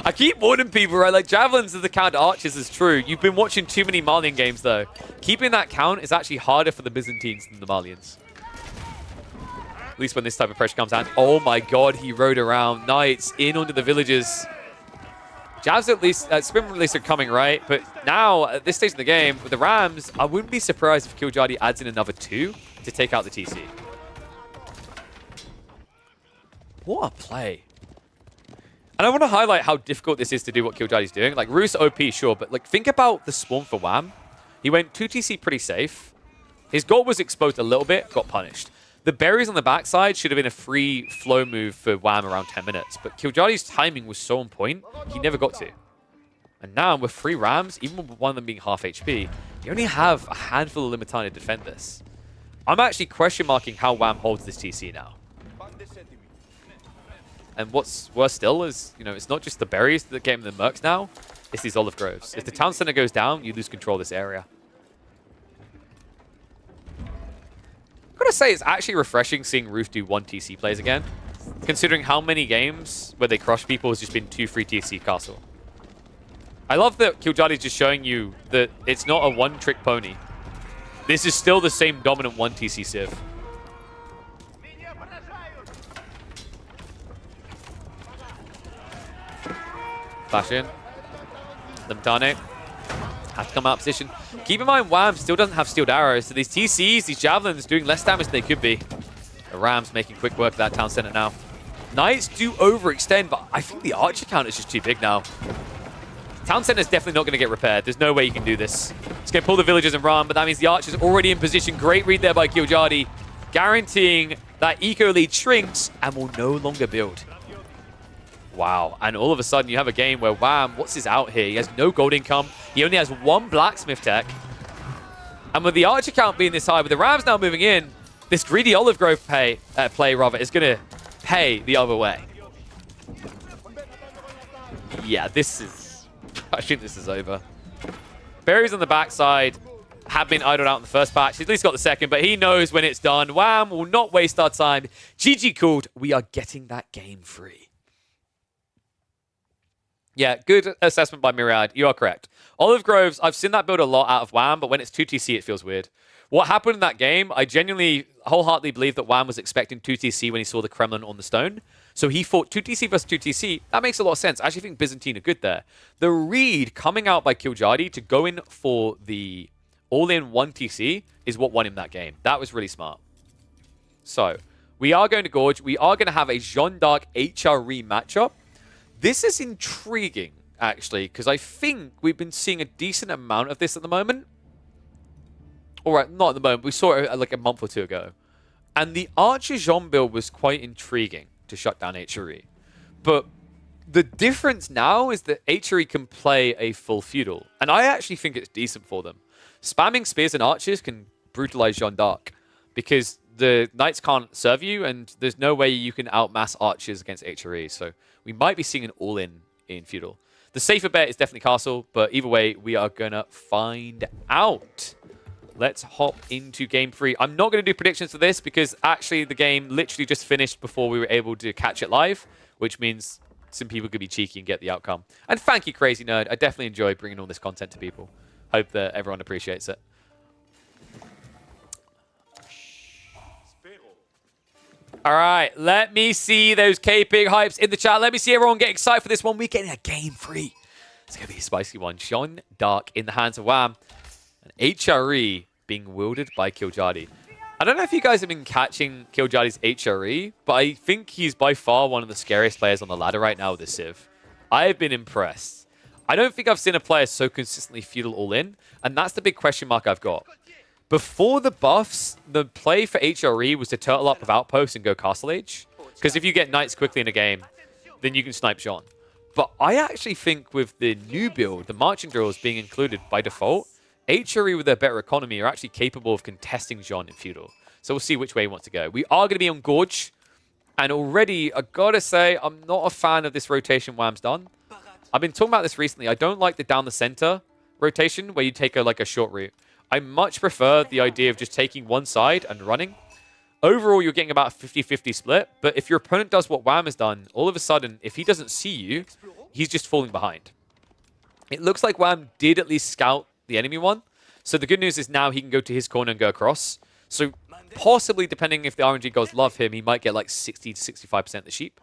I keep warning people, right? Like, javelins as the count to archers is true. You've been watching too many Malian games, though. Keeping that count is actually harder for the Byzantines than the Malians. At least when this type of pressure comes down. Oh my god, he rode around. Knights in onto the villagers. Jabs at least, spin release are coming, right? But now, at this stage of the game, with the Rams, I wouldn't be surprised if Killjardy adds in another 2 to take out the TC. What a play. And I want to highlight how difficult this is to do what Killjardy's doing. Like, Roos OP, sure, but like, think about the spawn for Wham. He went 2 TC pretty safe. His goal was exposed a little bit, got punished. The berries on the backside should have been a free flow move for Wham around 10 minutes, but Killjardy's timing was so on point, he never got to. And now with 3 Rams, even with one of them being half HP, you only have a handful of limit time to defend this. I'm actually question marking how Wham holds this TC now. And what's worse still is, you know, it's not just the berries that get him the mercs now, it's these olive groves. If the town center goes down, you lose control of this area. I've got to say, it's actually refreshing seeing Roof do 1 TC plays again, considering how many games where they crush people has just been 2 free TC castle. I love that Killjardy's just showing you that it's not a one-trick pony. This is still the same dominant 1 TC Civ. Flash in. Limtane. Have to come out of position. Keep in mind, Wham still doesn't have steeled arrows, so these TCs, these javelins, doing less damage than they could be. The Rams making quick work of that town center now. Knights do overextend, but I think the archer count is just too big now. Town center is definitely not going to get repaired. There's no way you can do this. It's going to pull the villagers and run, but that means the archer's already in position. Great read there by Killjardy, guaranteeing that eco lead shrinks and will no longer build. Wow, and all of a sudden you have a game where Wham, what's his out here? He has no gold income. He only has 1 blacksmith tech. And with the archer count being this high, with the Rams now moving in, this greedy olive grove play is going to pay the other way. Yeah, I think this is over. Berries on the backside have been idled out in the first patch. He's at least got the second, but he knows when it's done. Wham will not waste our time. GG called. We are getting that game free. Yeah, good assessment by Myriad. You are correct. Olive Groves, I've seen that build a lot out of Wham, but when it's 2 TC, it feels weird. What happened in that game, I genuinely, wholeheartedly believe that Wham was expecting 2 TC when he saw the Kremlin on the stone. So he fought 2 TC versus 2 TC. That makes a lot of sense. I actually think Byzantine are good there. The read coming out by Killjardy to go in for the all-in 1 TC is what won him that game. That was really smart. So, we are going to Gorge. We are going to have a Jeanne d'Arc HRE matchup. This is intriguing, actually, because I think we've been seeing a decent amount of this at the moment. All right, not at the moment. We saw it like a month or 2 ago. And the Archer Jean build was quite intriguing to shut down HRE. But the difference now is that HRE can play a full feudal. And I actually think it's decent for them. Spamming spears and archers can brutalize Jeanne d'Arc, because the knights can't serve you, and there's no way you can outmass archers against HRE. So we might be seeing an all-in in feudal. The safer bet is definitely castle, but either way, we are going to find out. Let's hop into game 3. I'm not going to do predictions for this because actually the game literally just finished before we were able to catch it live, which means some people could be cheeky and get the outcome. And thank you, Crazy Nerd. I definitely enjoy bringing all this content to people. Hope that everyone appreciates it. All right, let me see those K-Pig hypes in the chat. Let me see everyone get excited for this one. We're getting a game 3. It's going to be a spicy one. Jeanne d'Arc in the hands of Wham. And HRE being wielded by Killjardy. I don't know if you guys have been catching Killjardy's HRE, but I think he's by far one of the scariest players on the ladder right now with this Civ. I have been impressed. I don't think I've seen a player so consistently feudal all-in, and that's the big question mark I've got. Before the buffs, the play for HRE was to turtle up with outposts and go Castle Age. Because if you get knights quickly in a game, then you can snipe Jean. But I actually think with the new build, the marching drills being included by default, HRE with their better economy are actually capable of contesting Jean in feudal. So we'll see which way he wants to go. We are going to be on Gorge. And already, I gotta say, I'm not a fan of this rotation Wham's done. I've been talking about this recently. I don't like the down the center rotation where you take like a short route. I much prefer the idea of just taking one side and running. Overall, you're getting about a 50-50 split. But if your opponent does what Wham has done, all of a sudden, if he doesn't see you, he's just falling behind. It looks like Wham did at least scout the enemy one. So the good news is now he can go to his corner and go across. So possibly, depending if the RNG gods love him, he might get like 60 to 65% of the sheep.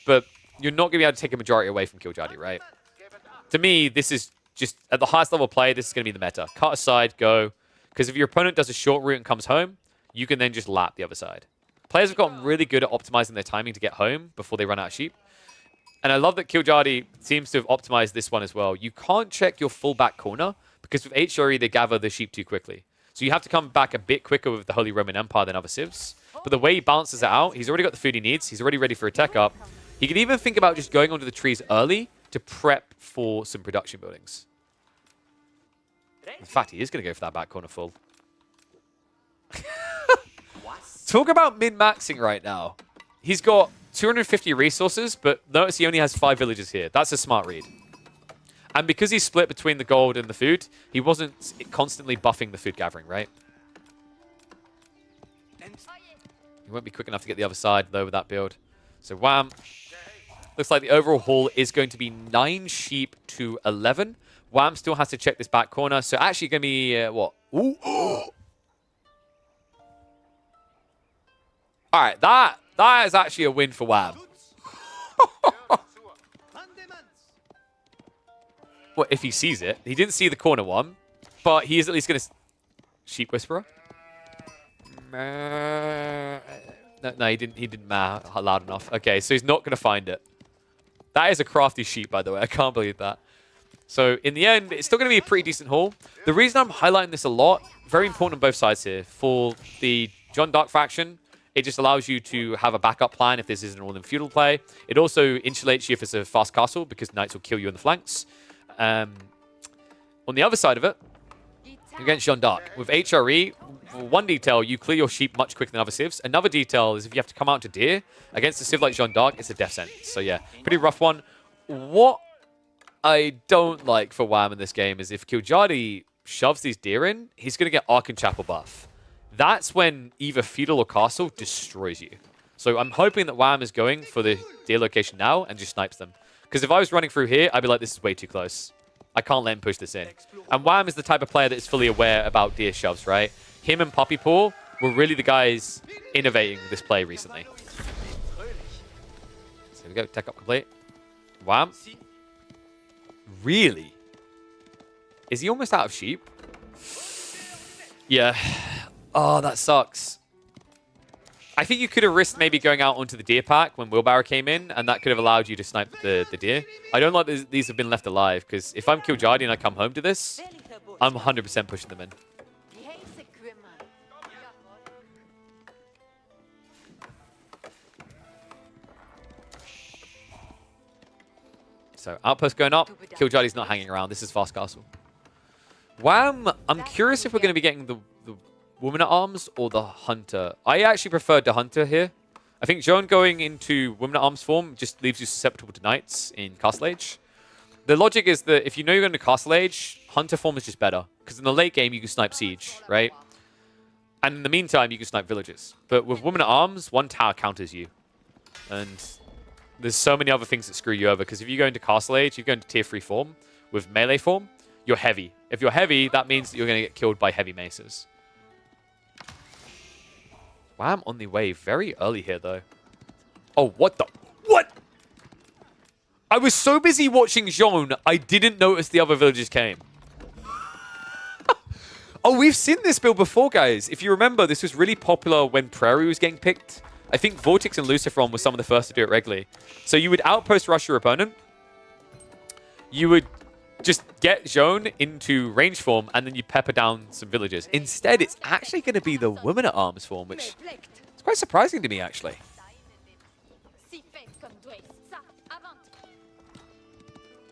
But you're not going to be able to take a majority away from Killjadi, right? To me, this is just, at the highest level of play, this is going to be the meta. Cut aside, go. Because if your opponent does a short route and comes home, you can then just lap the other side. Players have gotten really good at optimizing their timing to get home before they run out of sheep. And I love that Killjadi seems to have optimized this one as well. You can't check your full back corner because with HRE, they gather the sheep too quickly. So you have to come back a bit quicker with the Holy Roman Empire than other civs. But the way he balances it out, he's already got the food he needs. He's already ready for a tech up. He could even think about just going onto the trees early to prep for some production buildings. In fact, he is going to go for that back corner full. Talk about min-maxing right now. He's got 250 resources, but notice he only has 5 villages here. That's a smart read. And because he's split between the gold and the food, he wasn't constantly buffing the food gathering, right? He won't be quick enough to get the other side, though, with that build. So, Wham. Looks like the overall haul is going to be 9 sheep to 11. Wham still has to check this back corner. So, actually going to be, what? Ooh. All right, that is actually a win for Wham. Well, if he sees it. He didn't see the corner one, but he is at least going to... Sheep Whisperer? No, he didn't loud enough. Okay, so he's not going to find it. That is a crafty sheep, by the way. I can't believe that. So, in the end, it's still going to be a pretty decent haul. The reason I'm highlighting this a lot, very important on both sides here. For the John Dark faction, it just allows you to have a backup plan if this isn't all in feudal play. It also insulates you if it's a fast castle, because knights will kill you in the flanks. On the other side of it, against Jeanne d'Arc, with HRE, one detail, you clear your sheep much quicker than other civs. Another detail is if you have to come out to deer, against a civ like Jeanne d'Arc, it's a death sentence. So yeah, pretty rough one. What I don't like for Wham in this game is if Killjadi shoves these deer in, he's going to get Ark and Chapel buff. That's when either feudal or castle destroys you. So I'm hoping that Wham is going for the deer location now and just snipes them. Because if I was running through here, I'd be like, this is way too close. I can't let him push this in. And Wham is the type of player that is fully aware about deer shoves, right? Him and Puppy Paw were really the guys innovating this play recently. So here we go, tech up complete. Wham. Really? Is he almost out of sheep? Yeah. Oh, that sucks. I think you could have risked maybe going out onto the deer pack when Wheelbarrow came in, and that could have allowed you to snipe the deer. I don't like these have been left alive, because if I'm Killjadi and I come home to this, I'm 100% pushing them in. So, outpost going up. Killjadi's not hanging around. This is fast castle. Wham! I'm curious if we're going to be getting the Woman at Arms or the Hunter. I actually preferred the Hunter here. I think Joan going into Woman at Arms form just leaves you susceptible to Knights in Castle Age. The logic is that if you know you're going to Castle Age, Hunter form is just better. Because in the late game, you can snipe Siege, right? And in the meantime, you can snipe villages. But with Woman at Arms, one tower counters you. And there's so many other things that screw you over. Because if you go into Castle Age, you go into Tier 3 form with melee form, you're heavy. If you're heavy, that means that you're going to get killed by heavy maces. Wham on the way very early here, though. Oh, what the... What? I was so busy watching Jean, I didn't notice the other villagers came. Oh, we've seen this build before, guys. If you remember, this was really popular when Prairie was getting picked. I think Vortex and Luciferon were some of the first to do it regularly. So you would outpost rush your opponent. You would just get Jean into range form, and then you pepper down some villagers. Instead, it's actually going to be the Woman at Arms form, which is quite surprising to me, actually.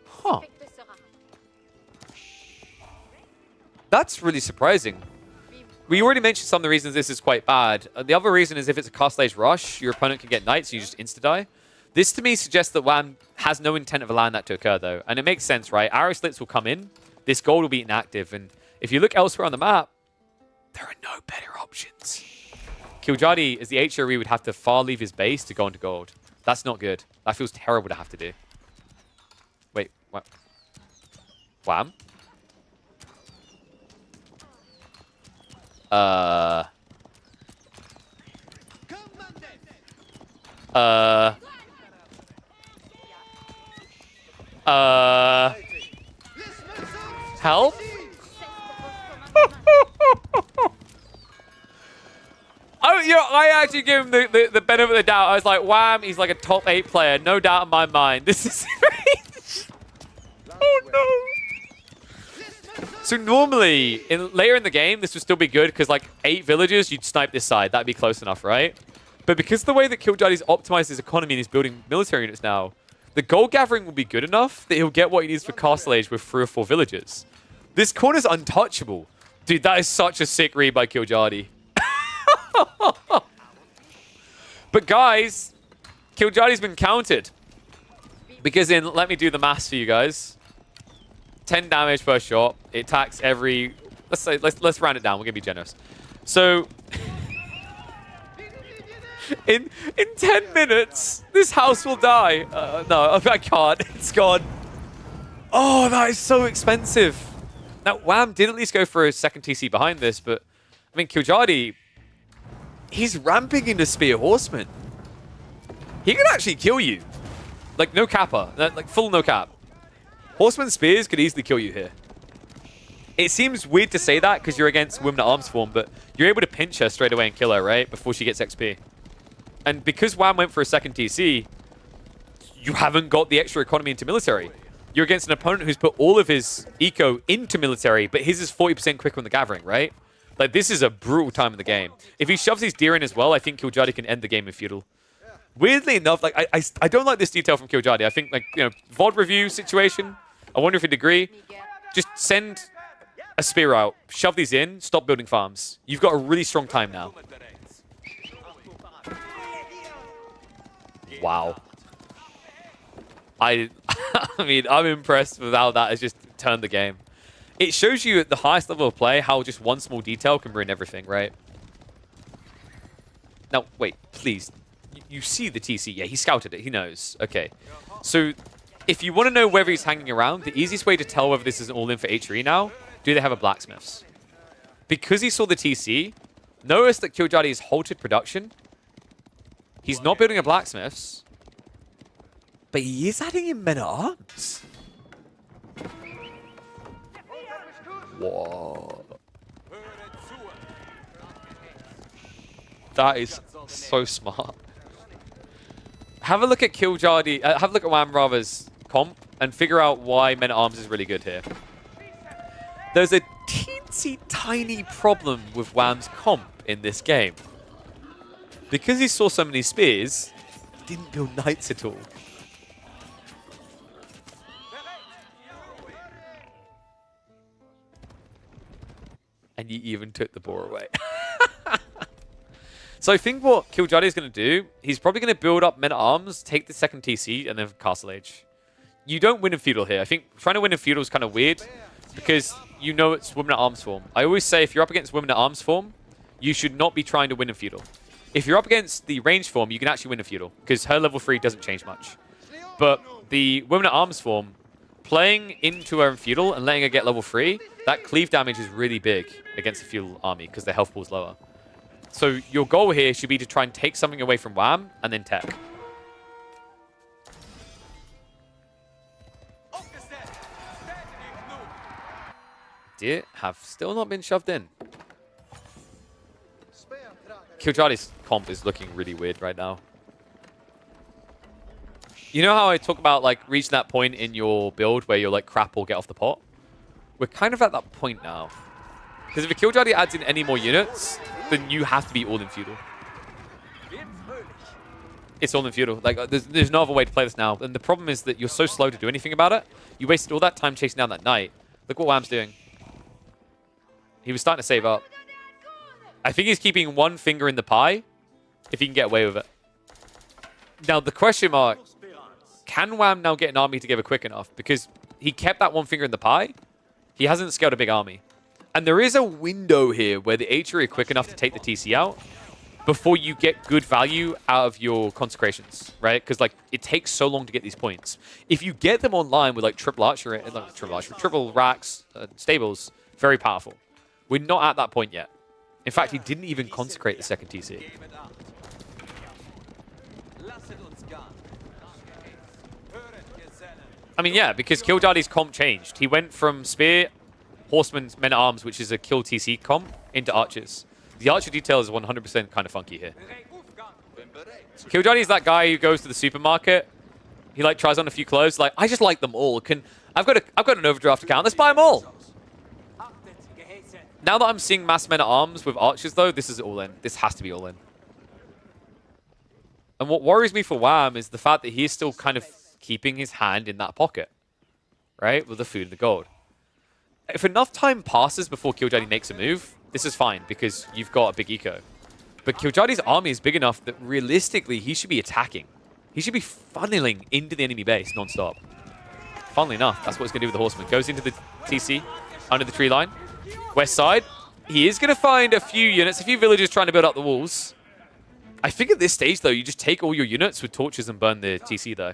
Huh. That's really surprising. We already mentioned some of the reasons this is quite bad. The other reason is if it's a castle age rush, your opponent can get knights, so you just insta-die. This to me suggests that Wham has no intent of allowing that to occur, though. And it makes sense, right? Arrow slits will come in, this gold will be inactive, and if you look elsewhere on the map, there are no better options. Killjoy as the HRE would have to far leave his base to go into gold. That's not good. That feels terrible to have to do. Wait, what? Wham? Help? I actually give him the benefit of the doubt. I was like, Wham, he's like a top 8 player. No doubt in my mind. This is strange. Oh, no. So normally, later in the game, this would still be good because like 8 villagers, you'd snipe this side. That'd be close enough, right? But because the way that Killjoy's optimized his economy and he's building military units now, the gold gathering will be good enough that he'll get what he needs for Castle Age with 3 or 4 villagers. This corner's untouchable. Dude, that is such a sick read by Killjoy. But guys, Killjoy's been countered. Because let me do the maths for you guys. 10 damage per shot. It attacks every... Let's round it down. We're going to be generous. So... in 10 minutes, this house will die. No, I can't. It's gone. Oh, that is so expensive. Now, Wham did at least go for a second TC behind this, but... I mean, Killjoy... He's ramping into Spear Horseman. He could actually kill you. Like, no kappa. Like, full no cap. Horseman Spears could easily kill you here. It seems weird to say that because you're against Women at Arms form, but you're able to pinch her straight away and kill her, right? Before she gets XP. And because Wham went for a second TC, you haven't got the extra economy into military. You're against an opponent who's put all of his eco into military, but his is 40% quicker on the gathering, right? Like, this is a brutal time in the game. If he shoves his deer in as well, I think Killjoy can end the game in feudal. Weirdly enough, like I don't like this detail from Killjoy. I think, like, you know, VOD review situation, I wonder if he'd agree. Just send a spear out, shove these in, stop building farms. You've got a really strong time now. Wow. I mean, I'm impressed with how that has just turned the game. It shows you at the highest level of play how just one small detail can ruin everything, right? Now, wait, please. You see the TC. Yeah, he scouted it. He knows. Okay. So, if you want to know whether he's hanging around, the easiest way to tell whether this is an all-in for HRE now, do they have a blacksmiths? Because he saw the TC, notice that Killjoy has halted production. He's not building a blacksmiths, but he is adding in men-at-arms. Whoa. That is so smart. Have a look at Killjoy, have a look at Wham Rather's comp and figure out why Men-at-Arms is really good here. There's a teensy tiny problem with Wham's comp in this game. Because he saw so many spears, he didn't build knights at all. And you even took the boar away. So I think what Killjoy is going to do, he's probably going to build up Men-at-Arms, take the second TC, and then Castle Age. You don't win in Feudal here. I think trying to win in Feudal is kind of weird because you know it's Women-at-Arms form. I always say if you're up against Women-at-Arms form, you should not be trying to win in Feudal. If you're up against the range form, you can actually win in Feudal because her level 3 doesn't change much. But the Women-at-Arms form, playing into her in Feudal and letting her get level 3, that cleave damage is really big against the Feudal army because their health pool is lower. So your goal here should be to try and take something away from Wham and then tech. Deer have still not been shoved in. Killjoy's comp is looking really weird right now. You know how I talk about like reaching that point in your build where you're like crap or get off the pot? We're kind of at that point now. Because if a Killjoy adds in any more units, then you have to be all in feudal. It's all in feudal. Like there's no other way to play this now. And the problem is that you're so slow to do anything about it. You wasted all that time chasing down that knight. Look what Wham's doing. He was starting to save up. I think he's keeping one finger in the pie if he can get away with it. Now, the question mark, can Wham now get an army together quick enough? Because he kept that one finger in the pie. He hasn't scaled a big army. And there is a window here where the HRE are quick enough to take the TC out before you get good value out of your consecrations, right? Because like it takes so long to get these points. If you get them online with like triple racks, stables, very powerful. We're not at that point yet. In fact, he didn't even consecrate the second TC. I mean, yeah, because Killjadi's comp changed. He went from Spear, Horseman, Men-at-Arms, which is a kill TC comp, into Archers. The Archer detail is 100% kind of funky here. Killjadi is that guy who goes to the supermarket. He like tries on a few clothes. Like, I just like them all. I've got an overdraft account. Let's buy them all. Now that I'm seeing mass Men-at-Arms with Archers, though, this is all in. This has to be all in. And what worries me for Wham is the fact that he's still kind of keeping his hand in that pocket, right? With the food and the gold. If enough time passes before Killjadi makes a move, this is fine because you've got a big eco. But Killjadi's army is big enough that realistically he should be attacking. He should be funneling into the enemy base non-stop. Funnily enough, that's what he's going to do with the Horseman. Goes into the TC, under the tree line. West side. He is going to find a few units, a few villagers trying to build up the walls. I think at this stage, though, you just take all your units with torches and burn the TC, though.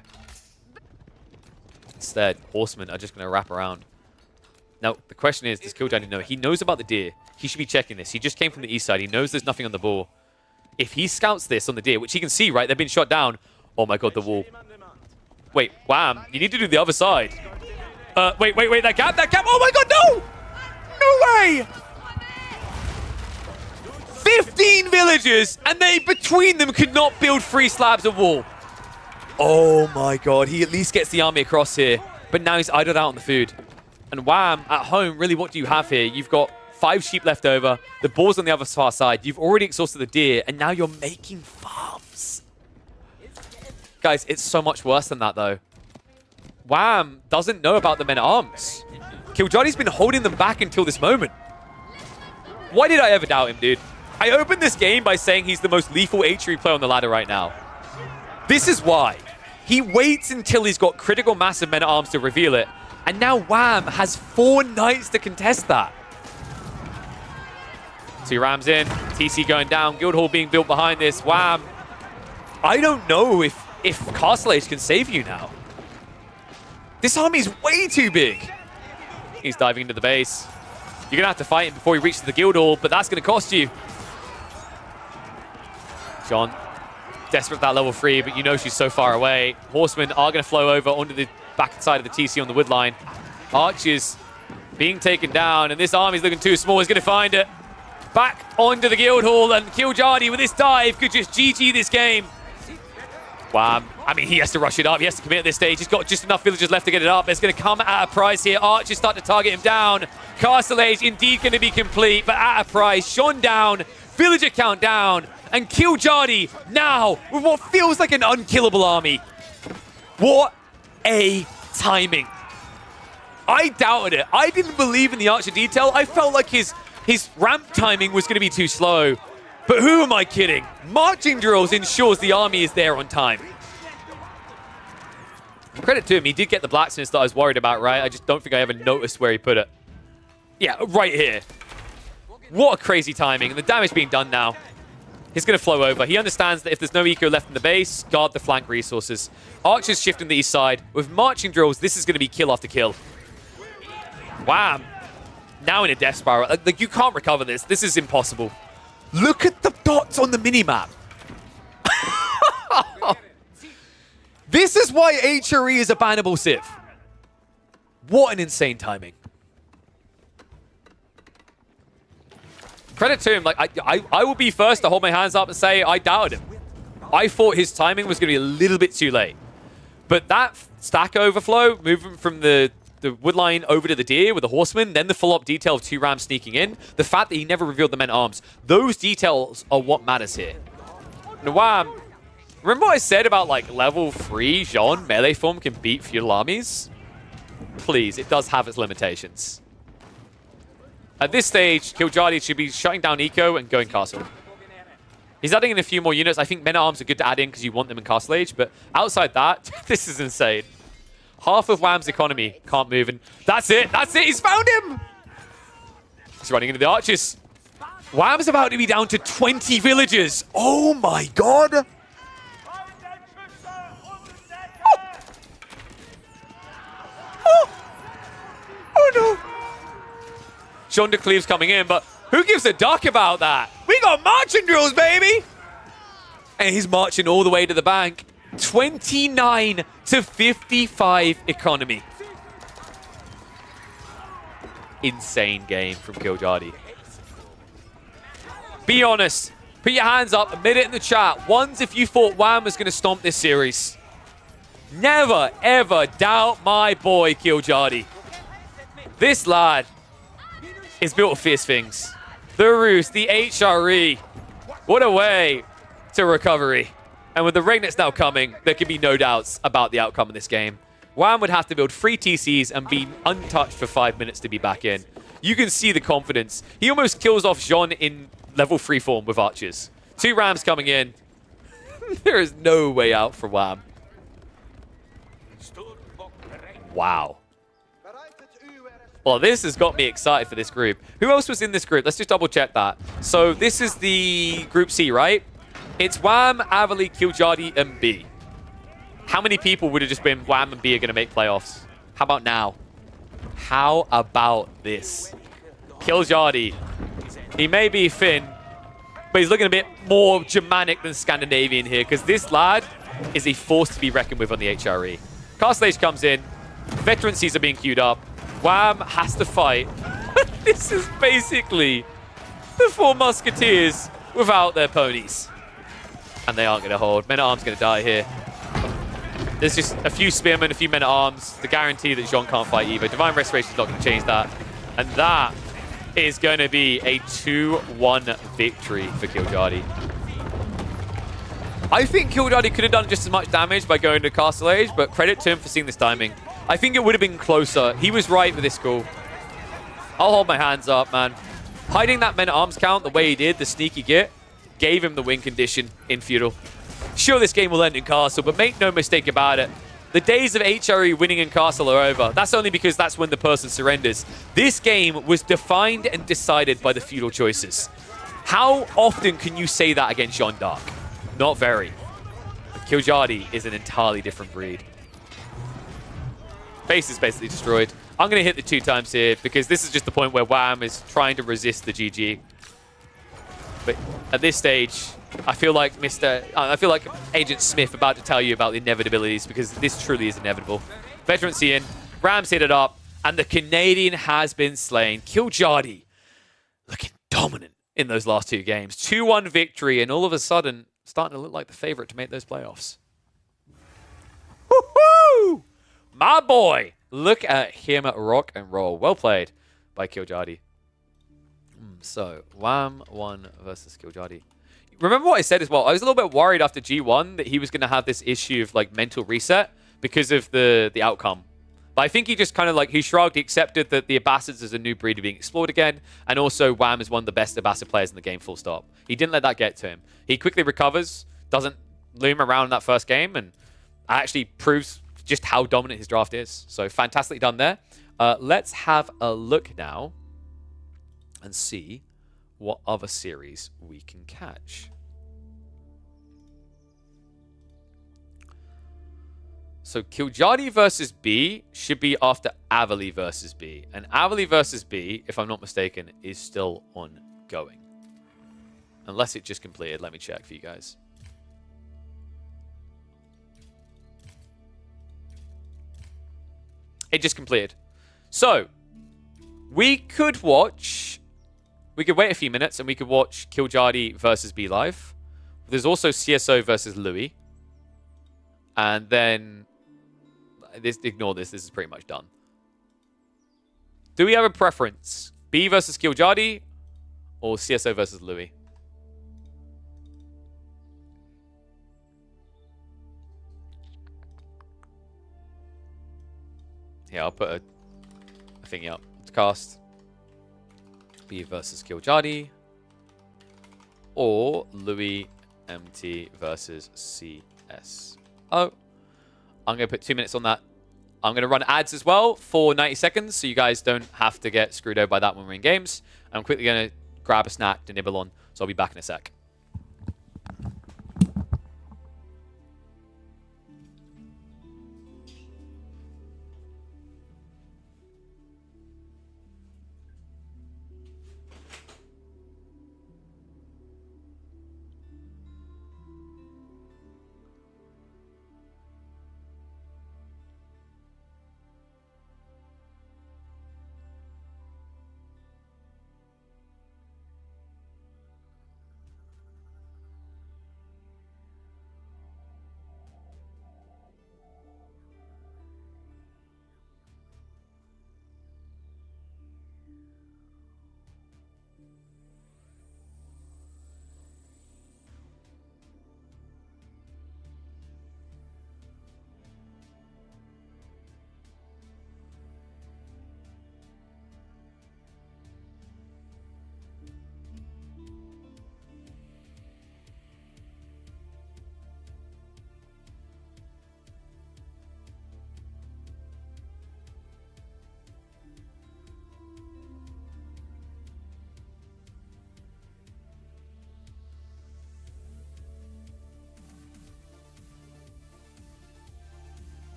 Instead, Horsemen are just going to wrap around. Now, the question is, does Killjadi know? He knows about the deer. He should be checking this. He just came from the east side. He knows there's nothing on the ball. If he scouts this on the deer, which he can see, right? They've been shot down. Oh my god, the wall. Wait, Wham. You need to do the other side. Wait. That gap. Oh my god, no! No way! 15 villagers, and they, between them, could not build 3 slabs of wall. Oh my god, he at least gets the army across here. But now he's idled out on the food. And Wham, at home, really, what do you have here? You've got 5 sheep left over. The boar's on the other far side. You've already exhausted the deer, and now you're making farms. Guys, it's so much worse than that, though. Wham doesn't know about the Men-at-Arms. Killjadi's been holding them back until this moment. Why did I ever doubt him, dude? I opened this game by saying he's the most lethal HRE player on the ladder right now. This is why. He waits until he's got critical mass of Men-at-Arms to reveal it. And now Wham has 4 knights to contest that. So he rams in. TC going down. Guildhall being built behind this. Wham. I don't know if Castle Age can save you now. This army's way too big. He's diving into the base. You're going to have to fight him before he reaches the Guildhall, but that's going to cost you. John, desperate for that level 3, but you know she's so far away. Horsemen are going to flow over onto the back side of the TC on the wood line. Archers being taken down, and this army's looking too small. He's going to find it. Back onto the Guildhall, and Killjadi with this dive could just GG this game. Wow. I mean, he has to rush it up. He has to commit at this stage. He's got just enough villagers left to get it up. It's going to come at a price here. Archers start to target him down. Castle Age indeed going to be complete, but at a price. Sean down. Villager count down. And Killjadi now with what feels like an unkillable army. What a timing. I doubted it. I didn't believe in the Archer detail. I felt like his ramp timing was going to be too slow. But who am I kidding? Marching drills ensures the army is there on time. Credit to him, he did get the blacksmiths that I was worried about, right? I just don't think I ever noticed where he put it. Yeah, right here. What a crazy timing. And the damage being done now. He's going to flow over. He understands that if there's no eco left in the base, guard the flank resources. Archers shifting the east side. With marching drills, this is going to be kill after kill. Wham. Now in a death spiral. Like, you can't recover this. This is impossible. Look at the dots on the minimap. This is why HRE is a bannable civ. What an insane timing. Credit to him. Like I will be first to hold my hands up and say I doubted him. I thought his timing was going to be a little bit too late. But that stack overflow, moving from the wood line over to the deer with the horseman, then the follow-up detail of 2 rams sneaking in, the fact that he never revealed the Men-at-Arms, those details are what matters here. Wham. Remember what I said about like level 3 Jean melee form can beat feudal armies? Please, it does have its limitations. At this stage, Killjardy should be shutting down Eco and going Castle. He's adding in a few more units. I think Men-at-Arms are good to add in because you want them in Castle Age, but outside that, this is insane. Half of Wham's economy can't move, and that's it. That's it. He's found him. He's running into the archers. Wham's about to be down to 20 villagers. Oh my god. Oh no. Jean de Cleve's coming in, but who gives a duck about that? We got marching drills, baby! And he's marching all the way to the bank. 29 to 55 economy. Insane game from Killjardy. Be honest. Put your hands up. Admit it in the chat. Ones if you thought Wham was going to stomp this series. Never, ever doubt my boy Killjardy. This lad is built of fierce things. The Roost, the HRE. What a way to recovery. And with the Regnets now coming, there can be no doubts about the outcome of this game. Wham would have to build 3 TCs and be untouched for 5 minutes to be back in. You can see the confidence. He almost kills off Jean in level 3 form with archers. 2 Rams coming in. There is no way out for Wham. Wow. Well, this has got me excited for this group. Who else was in this group? Let's just double check that. So this is the Group C, right? It's Wham, Avali, Killjardy, and B. How many people would have just been Wham and B are going to make playoffs? How about now? How about this? Killjardy. He may be Finn, but he's looking a bit more Germanic than Scandinavian here, because this lad is a force to be reckoned with on the HRE. Castle Age comes in. Veterancies are being queued up. Wham has to fight. This is basically the 4 Musketeers without their ponies. And they aren't going to hold. Men-at-Arms going to die here. There's just a few Spearmen, a few Men-at-Arms. The guarantee that Jean can't fight either. Divine Restoration is not going to change that. And that is going to be a 2-1 victory for Killjardy. I think Killjardy could have done just as much damage by going to Castle Age, but credit to him for seeing this timing. I think it would have been closer. He was right with this call. I'll hold my hands up, man. Hiding that Men-at-Arms count the way he did, the sneaky git, gave him the win condition in Feudal. Sure, this game will end in Castle, but make no mistake about it. The days of HRE winning in Castle are over. That's only because that's when the person surrenders. This game was defined and decided by the Feudal choices. How often can you say that against Jean d'Arc? Not very. But Killjardy is an entirely different breed. Base is basically destroyed. I'm going to hit the 2 times here because this is just the point where Wham is trying to resist the GG. But at this stage, I feel like Agent Smith about to tell you about the inevitabilities because this truly is inevitable. Veterancy in, Rams hit it up, and the Canadian has been slain. Killjardy looking dominant in those last 2 games. 2-1 victory, and all of a sudden, starting to look like the favorite to make those playoffs. Woohoo! My boy! Look at him rock and roll. Well played by Killjardy. So, Wham 1 versus Killjardy. Remember what I said as well? I was a little bit worried after G1 that he was going to have this issue of like mental reset because of the outcome. But I think he just kind of like, he shrugged, he accepted that the Abbasids is a new breed being explored again, and also Wham is one of the best Abbasid players in the game, full stop. He didn't let that get to him. He quickly recovers, doesn't loom around in that first game, and actually proves just how dominant his draft is. So fantastically done there. Let's have a look now and see what other series we can catch. So Killjardy versus B should be after Avali versus B. And Avali versus B, if I'm not mistaken, is still ongoing. Unless it just completed. Let me check for you guys. It just completed. So, we could watch... We could wait a few minutes and we could watch Killjardy versus B live. There's also CSO versus Louis. And then... ignore this. This is pretty much done. Do we have a preference? B versus Killjardy or CSO versus Louis? Yeah, I'll put a thing up to cast. B versus Kiljadi. Or Louis MT versus CS. Oh, I'm going to put 2 minutes on that. I'm going to run ads as well for 90 seconds so you guys don't have to get screwed over by that when we're in games. I'm quickly going to grab a snack to nibble on, so I'll be back in a sec.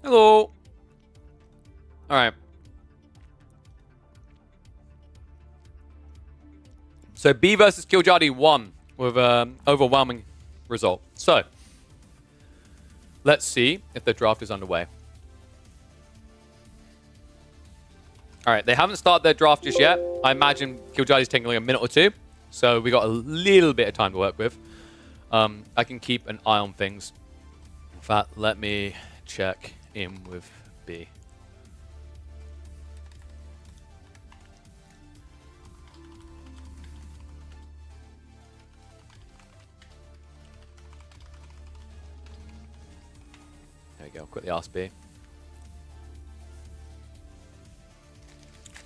Hello. All right. So B versus Kiljadi won with an overwhelming result. So let's see if the draft is underway. All right, they haven't started their draft just yet. I imagine Kiljadi's taking like a minute or two, so we got a little bit of time to work with. I can keep an eye on things. In fact, let me check in with B. There we go, quickly ask B.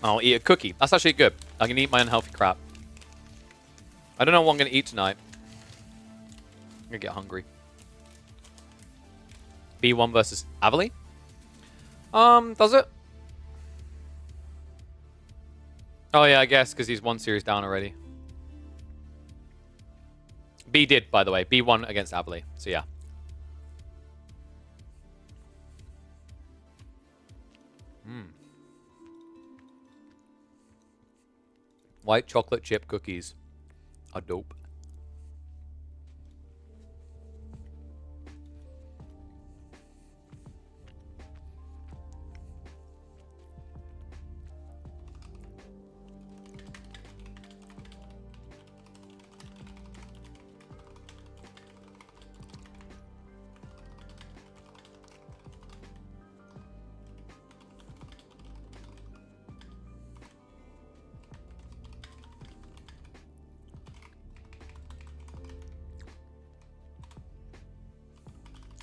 I'll eat a cookie. That's actually good. I can eat my unhealthy crap. I don't know what I'm going to eat tonight. I'm going to get hungry. B1 versus Avali? Does it? Oh yeah, I guess, because he's one series down already. B did, by the way. B1 against Avali. So yeah. White chocolate chip cookies are dope.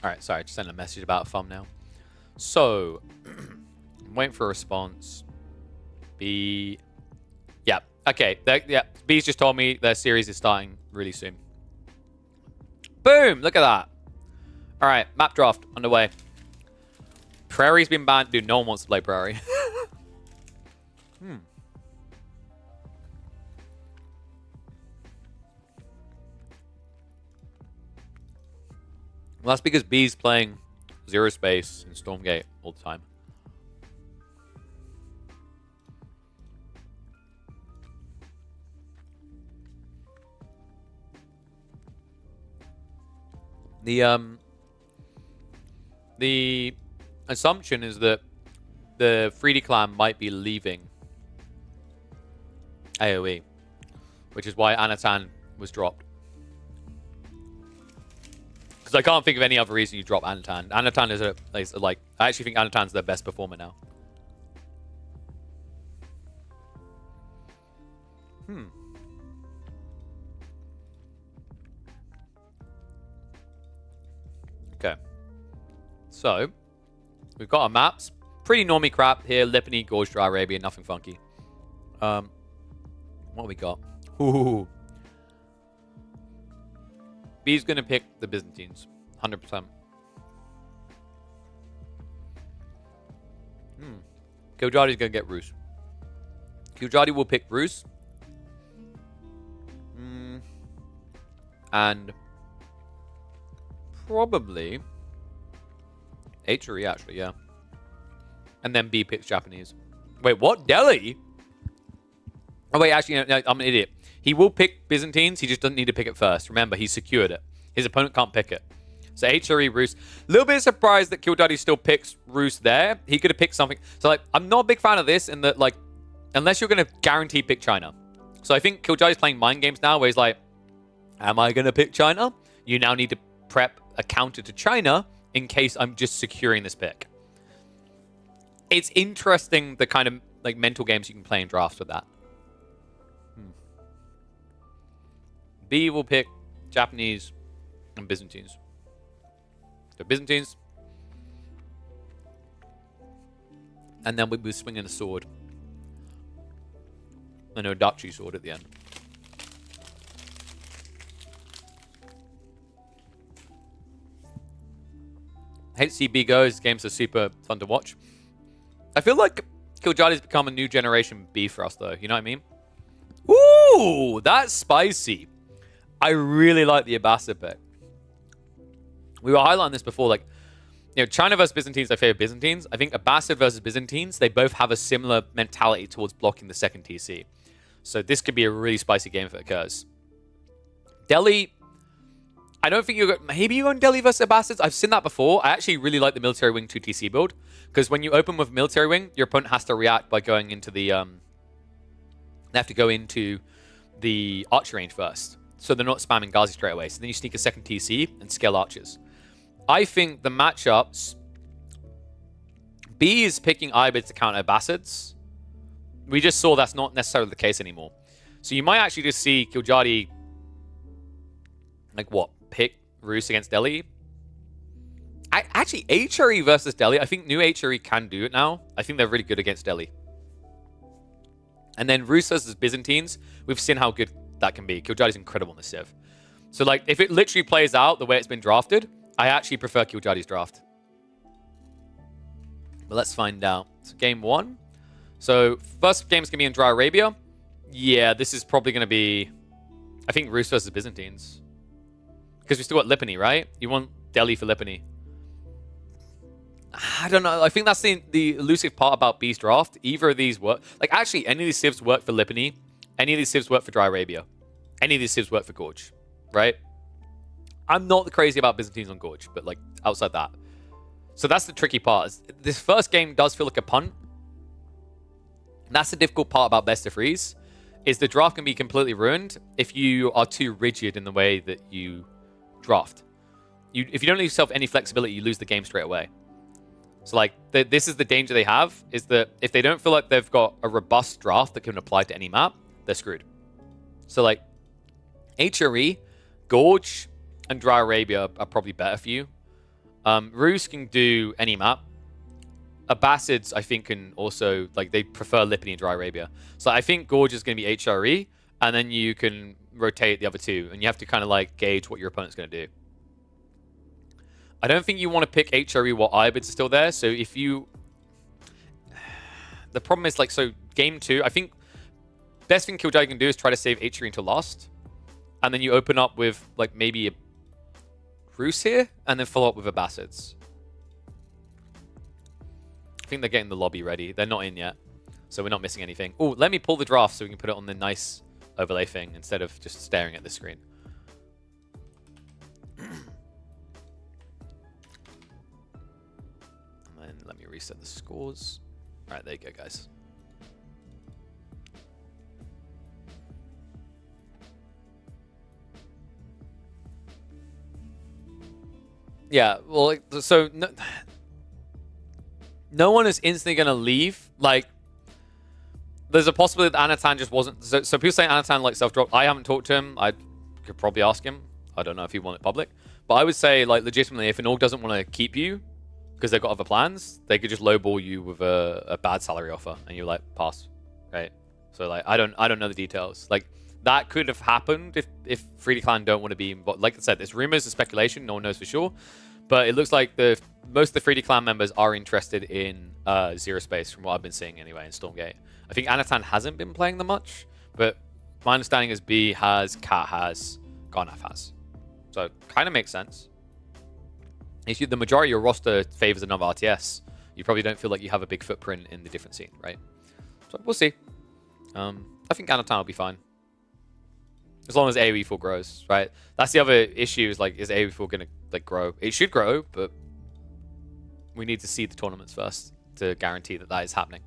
All right, sorry, I just sent a message about a thumbnail. So, I'm waiting for a response. B. Yeah, okay. Yeah, B's just told me their series is starting really soon. Boom! Look at that. All right, map draft underway. Prairie's been banned. Dude, no one wants to play Prairie. Well, that's because B's playing Zero Space and Stormgate all the time. The assumption is that the 3D clan might be leaving AoE, which is why Anatan was dropped. Because I can't think of any other reason you drop Anatan. Anatan is like, I actually think Anatan's their best performer now. Okay. So, we've got our maps. Pretty normie crap here. Lipany, Gorge, Dry Arabia, nothing funky. What we got? Ooh. B's going to pick the Byzantines. 100%. Killjody's going to get Rus. Killjody will pick Rus. And probably HRE, actually, yeah. And then B picks Japanese. Wait, what? Delhi? Oh, wait, actually, no, I'm an idiot. He will pick Byzantines. He just doesn't need to pick it first. Remember, he secured it. His opponent can't pick it. So HRE, Rus. A little bit surprised that Killjody still picks Rus there. He could have picked something. So, like, I'm not a big fan of this in that, like, unless you're going to guarantee pick China. So I think Killjody's playing mind games now where he's like, am I going to pick China? You now need to prep a counter to China in case I'm just securing this pick. It's interesting the kind of like mental games you can play in drafts with that. B will pick Japanese and Byzantines. So Byzantines. And then we'll be swinging a sword. And a Dachi sword at the end. I hate to see B go. His games are super fun to watch. I feel like Killjody's become a new generation B for us, though. You know what I mean? Ooh, that's spicy. I really like the Abbasid pick. We were highlighting this before, like, you know, China versus Byzantines, I favor Byzantines. I think Abbasid versus Byzantines, they both have a similar mentality towards blocking the second TC. So this could be a really spicy game if it occurs. Delhi, I don't think you're... Maybe you're on Delhi versus Abbasids. I've seen that before. I actually really like the Military Wing 2 TC build. Because when you open with Military Wing, your opponent has to react by going into the... They have to go into the archer range first. So they're not spamming Ghazi straight away. So then you sneak a second TC and scale archers. I think the matchups... B is picking Ibids to counter Abbasids. We just saw that's not necessarily the case anymore. So you might actually just see Killjody... Like what? Pick Rus against Delhi? Actually, HRE versus Delhi. I think new HRE can do it now. I think they're really good against Delhi. And then Rus versus Byzantines. We've seen how good that can be. Killjody's incredible in the Civ. So like, if it literally plays out the way it's been drafted, I actually prefer Killjody's draft. But let's find out. So game one. So first game's going to be in Dry Arabia. Yeah, this is probably going to be... I think Rus versus Byzantines. Because we still got Lipany, right? You want Delhi for Lipany. I don't know. I think that's the elusive part about B's draft. Either of these work. Like, actually, any of these civs work for Lipany. Any of these civs work for Dry Arabia. Any of these civs work for Gorge. Right? I'm not crazy about Byzantines on Gorge, but, like, outside that. So that's the tricky part. This first game does feel like a punt. That's the difficult part about best of threes. Is the draft can be completely ruined if you are too rigid in the way that you draft. If you don't leave yourself any flexibility, you lose the game straight away. So like, this is the danger they have, is that if they don't feel like they've got a robust draft that can apply to any map, they're screwed. So like, HRE, Gorge, and Dry Arabia are probably better for you. Ruse can do any map. Abbasids, I think, can also, like, they prefer Lipany and Dry Arabia. So I think Gorge is going to be HRE, and then you can rotate the other two, and you have to kind of, like, gauge what your opponent's going to do. I don't think you want to pick HRE while Ibids are still there, so if you... The problem is, like, so game 2, I think best thing Killjoy can do is try to save HRE until last, and then you open up with, like, maybe a Ruse here, and then follow up with Abbasids. I think they're getting the lobby ready. They're not in yet, so we're not missing anything. Oh, let me pull the draft so we can put it on the nice overlay thing instead of just staring at the screen. And then let me reset the scores. All right, there you go, guys. Yeah, well, so no one is instantly going to leave. Like, there's a possibility that Anatan just wasn't... So people say Anatan, like, self-drop. I haven't talked to him. I could probably ask him. I don't know if he want it public. But I would say, like, legitimately, if an org doesn't want to keep you because they've got other plans, they could just lowball you with a bad salary offer. And you're like, pass. Right? So, like, I don't know the details. Like, that could have happened if 3D Clan don't want to be involved. Like I said, there's rumors and speculation. No one knows for sure. But it looks like most of the 3D Clan members are interested in Zero Space, from what I've been seeing anyway, in Stormgate. I think Anatan hasn't been playing them much, but my understanding is B has, Cat has, Garnaf has. So kind of makes sense. If the majority of your roster favors another RTS, you probably don't feel like you have a big footprint in the different scene, right? So we'll see. I think Anatan will be fine. As long as AoE4 grows, right? That's the other issue, is like, is AoE4 going to like grow? It should grow, but we need to see the tournaments first to guarantee that that is happening.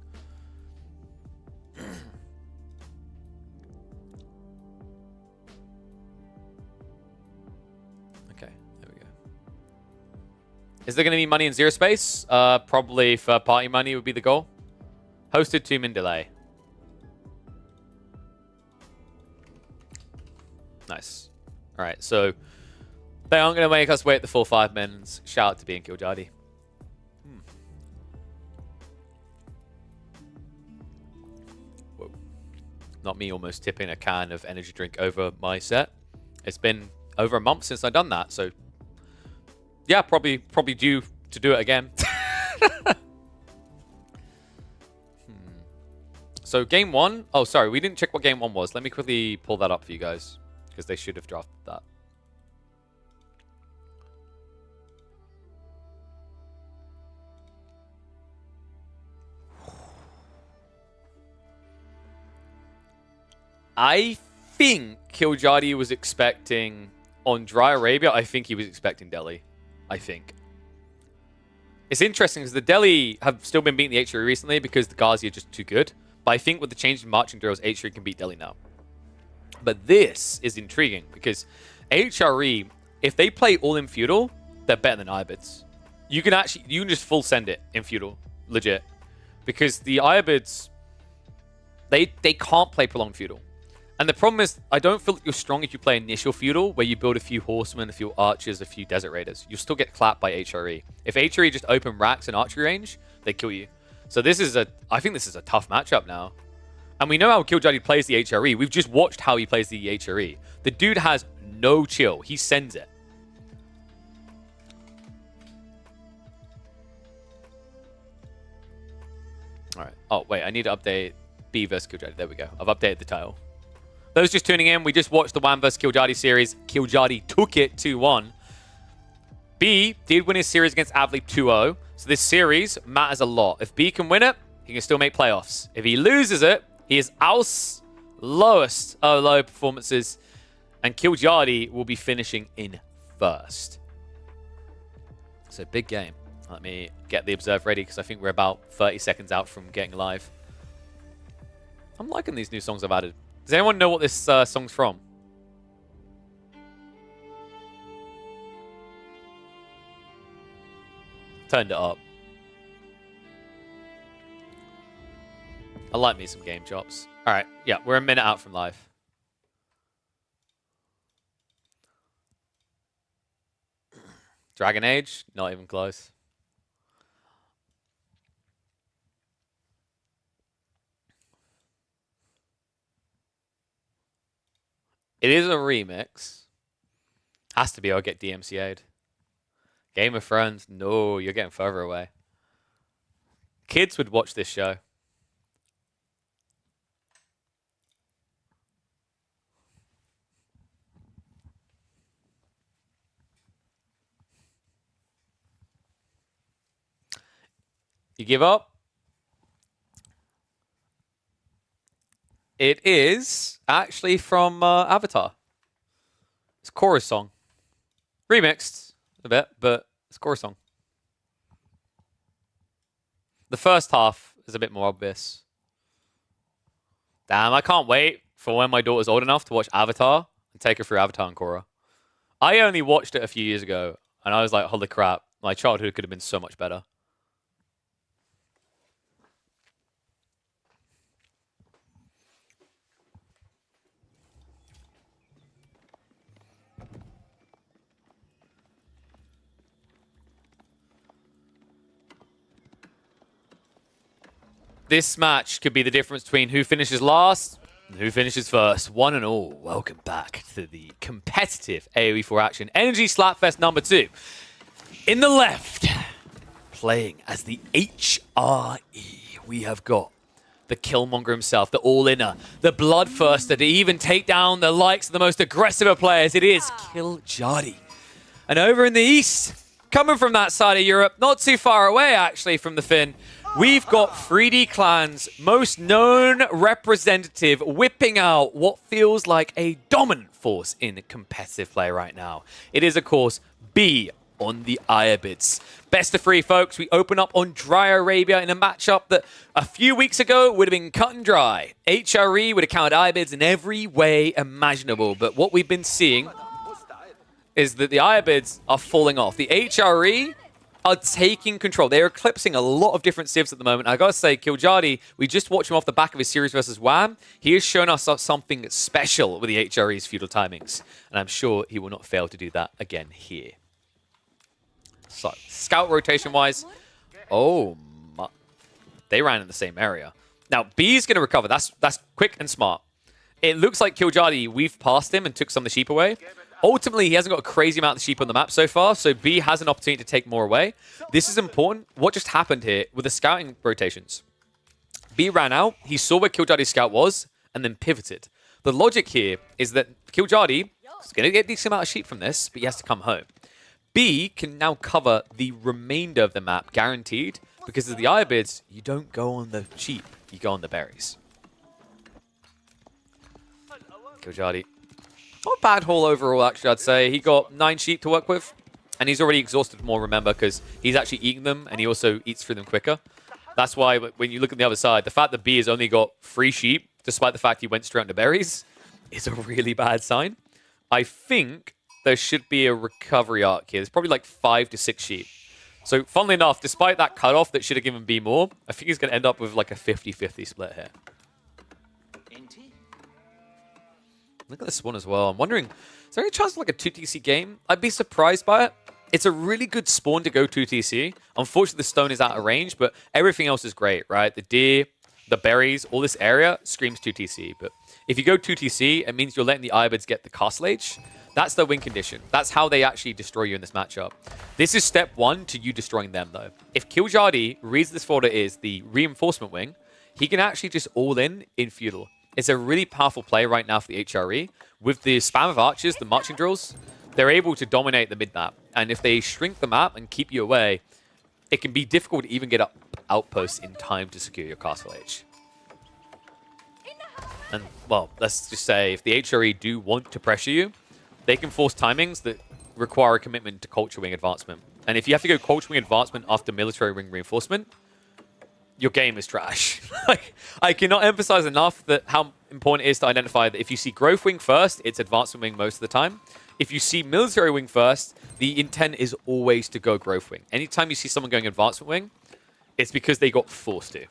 Okay, there we go. Is there going to be money in Zero Space? Probably third-party money would be the goal. Hosted 2-min delay. Nice. All right, so they aren't going to make us wait the full 5 minutes. Shout out to being Killjardy. Whoa. Not me almost tipping a can of energy drink over my set. It's been over a month since I've done that, so yeah, probably due to do it again. So game 1. Oh, sorry, we didn't check what game 1 was. Let me quickly pull that up for you guys, because they should have drafted that. I think Killjardy was expecting, on Dry Arabia, I think he was expecting Delhi. I think. It's interesting because the Delhi have still been beating the HRE recently because the Ghazi are just too good. But I think with the change in marching drills, HRE can beat Delhi now. But this is intriguing because HRE, if they play all in feudal, they're better than Ibids. You can just full send it in feudal, legit, because the Ibids, they can't play prolonged feudal. And the problem is, I don't feel like you're strong if you play initial feudal, where you build a few horsemen, a few archers, a few desert raiders. You'll still get clapped by HRE. If HRE just open racks and archery range, they kill you. So this is I think this is a tough matchup now. And we know how Killjardy plays the HRE. We've just watched how he plays the HRE. The dude has no chill. He sends it. All right. Oh, wait. I need to update B versus Killjardy. There we go. I've updated the title. Those just tuning in, we just watched the WAM vs Killjardy series. Killjardy took it 2-1. B did win his series against Avli 2-0. So this series matters a lot. If B can win it, he can still make playoffs. If he loses it, he is Aus lowest of low performances. And Killjardy will be finishing in first. So big game. Let me get the observe ready because I think we're about 30 seconds out from getting live. I'm liking these new songs I've added. Does anyone know what this song's from? Turned it up. I like me some game chops. All right, yeah, we're a minute out from live. Dragon Age, not even close. It is a remix. Has to be, I'll get DMCA'd. Game of Thrones, no, you're getting further away. Kids would watch this show. You give up? It is actually from Avatar. It's Korra's song. Remixed a bit, but it's Korra's song. The first half is a bit more obvious. Damn, I can't wait for when my daughter's old enough to watch Avatar and take her through Avatar and Korra. I only watched it a few years ago, and I was like, holy crap, my childhood could have been so much better. This match could be the difference between who finishes last and who finishes first. One and all, welcome back to the competitive AoE4 action. Energy Slapfest number 2. In the left, playing as the HRE, we have got the Killmonger himself, the all-inner, the bloodthirster to even take down the likes of the most aggressive of players. It is Killjadi. And over in the east, coming from that side of Europe, not too far away actually from the Finn, we've got 3D Clan's most known representative whipping out what feels like a dominant force in competitive play right now. It is, of course, B on the Ayabids. Best of 3, folks. We open up on Dry Arabia in a matchup that a few weeks ago would have been cut and dry. HRE would have counted Ayabids in every way imaginable. But what we've been seeing is that the Ayabids are falling off. The HRE are taking control. They're eclipsing a lot of different civs at the moment. I gotta say, Killjadi, we just watched him off the back of his series versus Wham. He has shown us something special with the HRE's feudal timings, and I'm sure he will not fail to do that again here. So, scout rotation-wise, oh my, they ran in the same area. Now, B is gonna recover. That's quick and smart. It looks like Killjadi, we've passed him and took some of the sheep away. Ultimately, he hasn't got a crazy amount of sheep on the map so far, so B has an opportunity to take more away. This is important. What just happened here with the scouting rotations? B ran out, he saw where Killjadi's scout was, and then pivoted. The logic here is that Killjadi is going to get a decent amount of sheep from this, but he has to come home. B can now cover the remainder of the map, guaranteed, because of the Ayabids, you don't go on the sheep, you go on the berries. Killjadi. Not a bad haul overall, actually, I'd say. He got 9 sheep to work with, and he's already exhausted more, remember, because he's actually eating them, and he also eats through them quicker. That's why, when you look at the other side, the fact that B has only got 3 sheep, despite the fact he went straight into berries, is a really bad sign. I think there should be a recovery arc here. There's probably like 5 to 6 sheep. So, funnily enough, despite that cutoff that should have given B more, I think he's going to end up with like a 50-50 split here. Look at this one as well. I'm wondering, is there any chance of like a 2TC game? I'd be surprised by it. It's a really good spawn to go 2TC. Unfortunately, the stone is out of range, but everything else is great, right? The deer, the berries, all this area screams 2TC. But if you go 2TC, it means you're letting the Ayabids get the castle age. That's the win condition. That's how they actually destroy you in this matchup. This is step 1 to you destroying them, though. If Killjadi reads this folder is the reinforcement wing, he can actually just all in feudal. It's a really powerful play right now for the HRE. With the spam of archers, the marching drills, they're able to dominate the mid-map. And if they shrink the map and keep you away, it can be difficult to even get up outposts in time to secure your castle age. And, well, let's just say if the HRE do want to pressure you, they can force timings that require a commitment to culture wing advancement. And if you have to go culture wing advancement after military wing reinforcement, your game is trash. Like, I cannot emphasize enough that how important it is to identify that if you see growth wing first, it's advancement wing most of the time. If you see military wing first, the intent is always to go growth wing. Anytime you see someone going advancement wing, it's because they got forced to.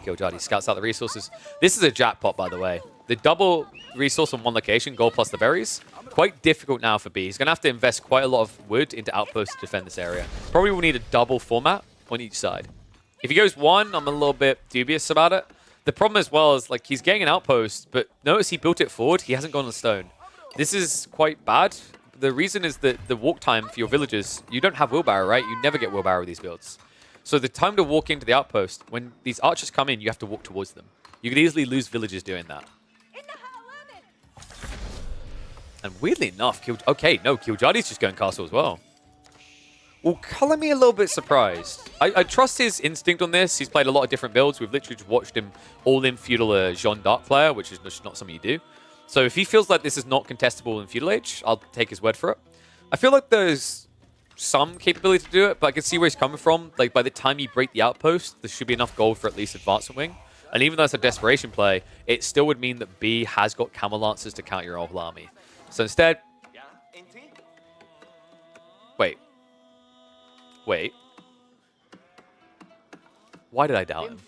Killjadi scouts out the resources. This is a jackpot, by the way. The double resource on one location, gold plus the berries, quite difficult now for B. He's going to have to invest quite a lot of wood into outposts to defend this area. Probably will need a double format on each side. If he goes one, I'm a little bit dubious about it. The problem as well is, like, he's getting an outpost, but notice he built it forward. He hasn't gone on stone. This is quite bad. The reason is that the walk time for your villagers, you don't have wheelbarrow, right? You never get wheelbarrow with these builds. So the time to walk into the outpost, when these archers come in, you have to walk towards them. You could easily lose villagers doing that. And weirdly enough, Killjadi's just going castle as well. Well, color me a little bit surprised. I trust his instinct on this. He's played a lot of different builds. We've literally just watched him all-in feudal Jean d'Arc player, which is just not something you do. So if he feels like this is not contestable in feudal age, I'll take his word for it. I feel like there's some capability to do it, but I can see where he's coming from. Like, by the time you break the outpost, there should be enough gold for at least advancement wing. And even though it's a desperation play, it still would mean that B has got camel lancers to counter your whole army. So instead... Wait. Why did I doubt him?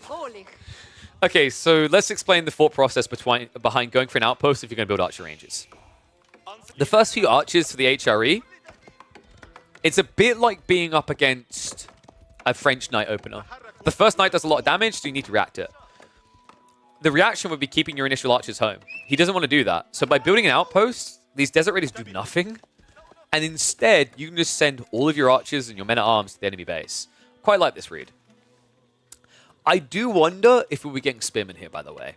Okay, so let's explain the thought process behind going for an outpost if you're going to build archer ranges. The first few archers for the HRE, it's a bit like being up against a French knight opener. The first knight does a lot of damage, so you need to react to it. The reaction would be keeping your initial archers home. He doesn't want to do that. So by building an outpost, these desert raiders do nothing. And instead, you can just send all of your archers and your men-at-arms to the enemy base. Quite like this read. I do wonder if we'll be getting spearmen here, by the way.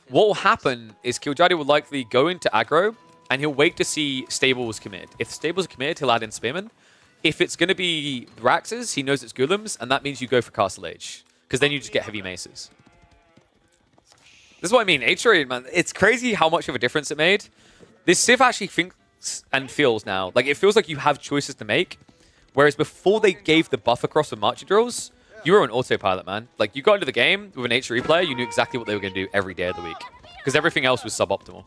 What will happen is Killjadi will likely go into aggro, and he'll wait to see stables committed. If stables are committed, he'll add in spearmen. If it's going to be Raxes, he knows it's Golems, and that means you go for Castle Age. Because then you just get heavy maces. This is what I mean. HRE, man, it's crazy how much of a difference it made. This Civ actually thinks and feels now. Like, it feels like you have choices to make. Whereas before they gave the buff across for marching drills, you were on autopilot, man. Like, you got into the game with an HRE player, you knew exactly what they were going to do every day of the week. Because everything else was suboptimal.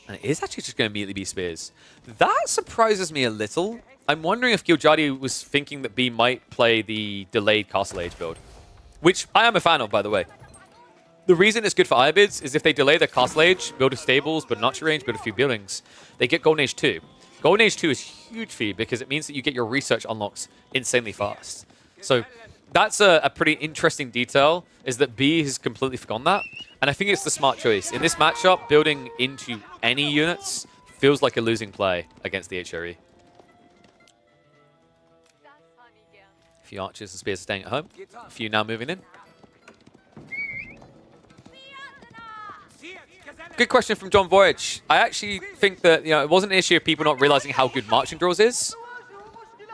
And it is actually just going to immediately be spears. That surprises me a little. I'm wondering if Killjadi was thinking that B might play the delayed Castle Age build. Which I am a fan of, by the way. The reason it's good for Ibids is if they delay their Castle Age, build a stables, build an archer range, build a few buildings, they get Golden Age 2. Golden Age 2 is huge for you because it means that you get your research unlocks insanely fast. So that's a pretty interesting detail, is that B has completely forgotten that. And I think it's the smart choice. In this matchup, building into any units feels like a losing play against the HRE. A few archers and spears are staying at home. A few now moving in. Good question from John Voyage. I actually think that, it wasn't an issue of people not realizing how good marching drills is.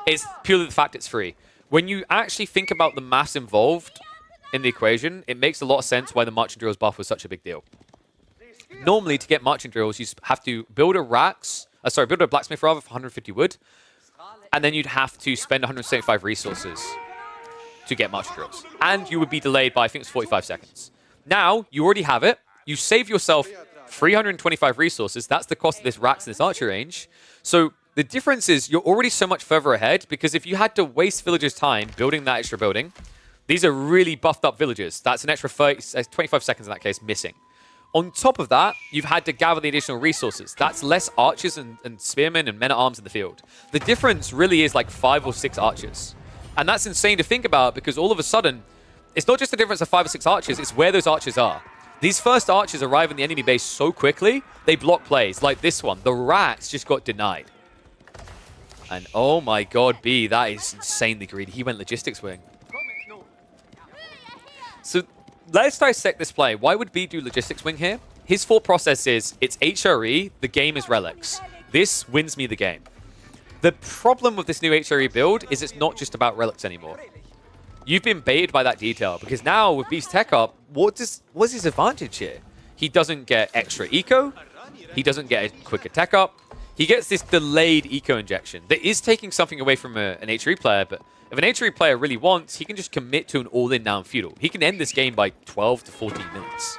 It's purely the fact it's free. When you actually think about the maths involved in the equation, it makes a lot of sense why the marching drills buff was such a big deal. Normally, to get marching drills, you have to build a blacksmith rather for 150 wood, and then you'd have to spend 175 resources to get marching drills. And you would be delayed by, I think it's 45 seconds. Now, you already have it. You save yourself 325 resources. That's the cost of this Rax and this archer range. So the difference is you're already so much further ahead, because if you had to waste villagers' time building that extra building, these are really buffed up villagers. That's an extra 25 seconds in that case missing. On top of that, you've had to gather the additional resources. That's less archers and spearmen and men-at-arms in the field. The difference really is like 5 or 6 archers. And that's insane to think about, because all of a sudden, it's not just the difference of 5 or 6 archers, it's where those archers are. These first archers arrive in the enemy base so quickly, they block plays. Like this one. The Rax just got denied. And oh my god, B, that is insanely greedy. He went logistics wing. So let's dissect this play. Why would B do logistics wing here? His thought process is, it's HRE, the game is relics. This wins me the game. The problem with this new HRE build is it's not just about relics anymore. You've been baited by that detail, because now with B's tech up, what's his advantage here? He doesn't get extra eco. He doesn't get a quicker tech up. He gets this delayed eco injection that is taking something away from an HRE player, but if an HRE player really wants, he can just commit to an all-in down feudal. He can end this game by 12 to 14 minutes.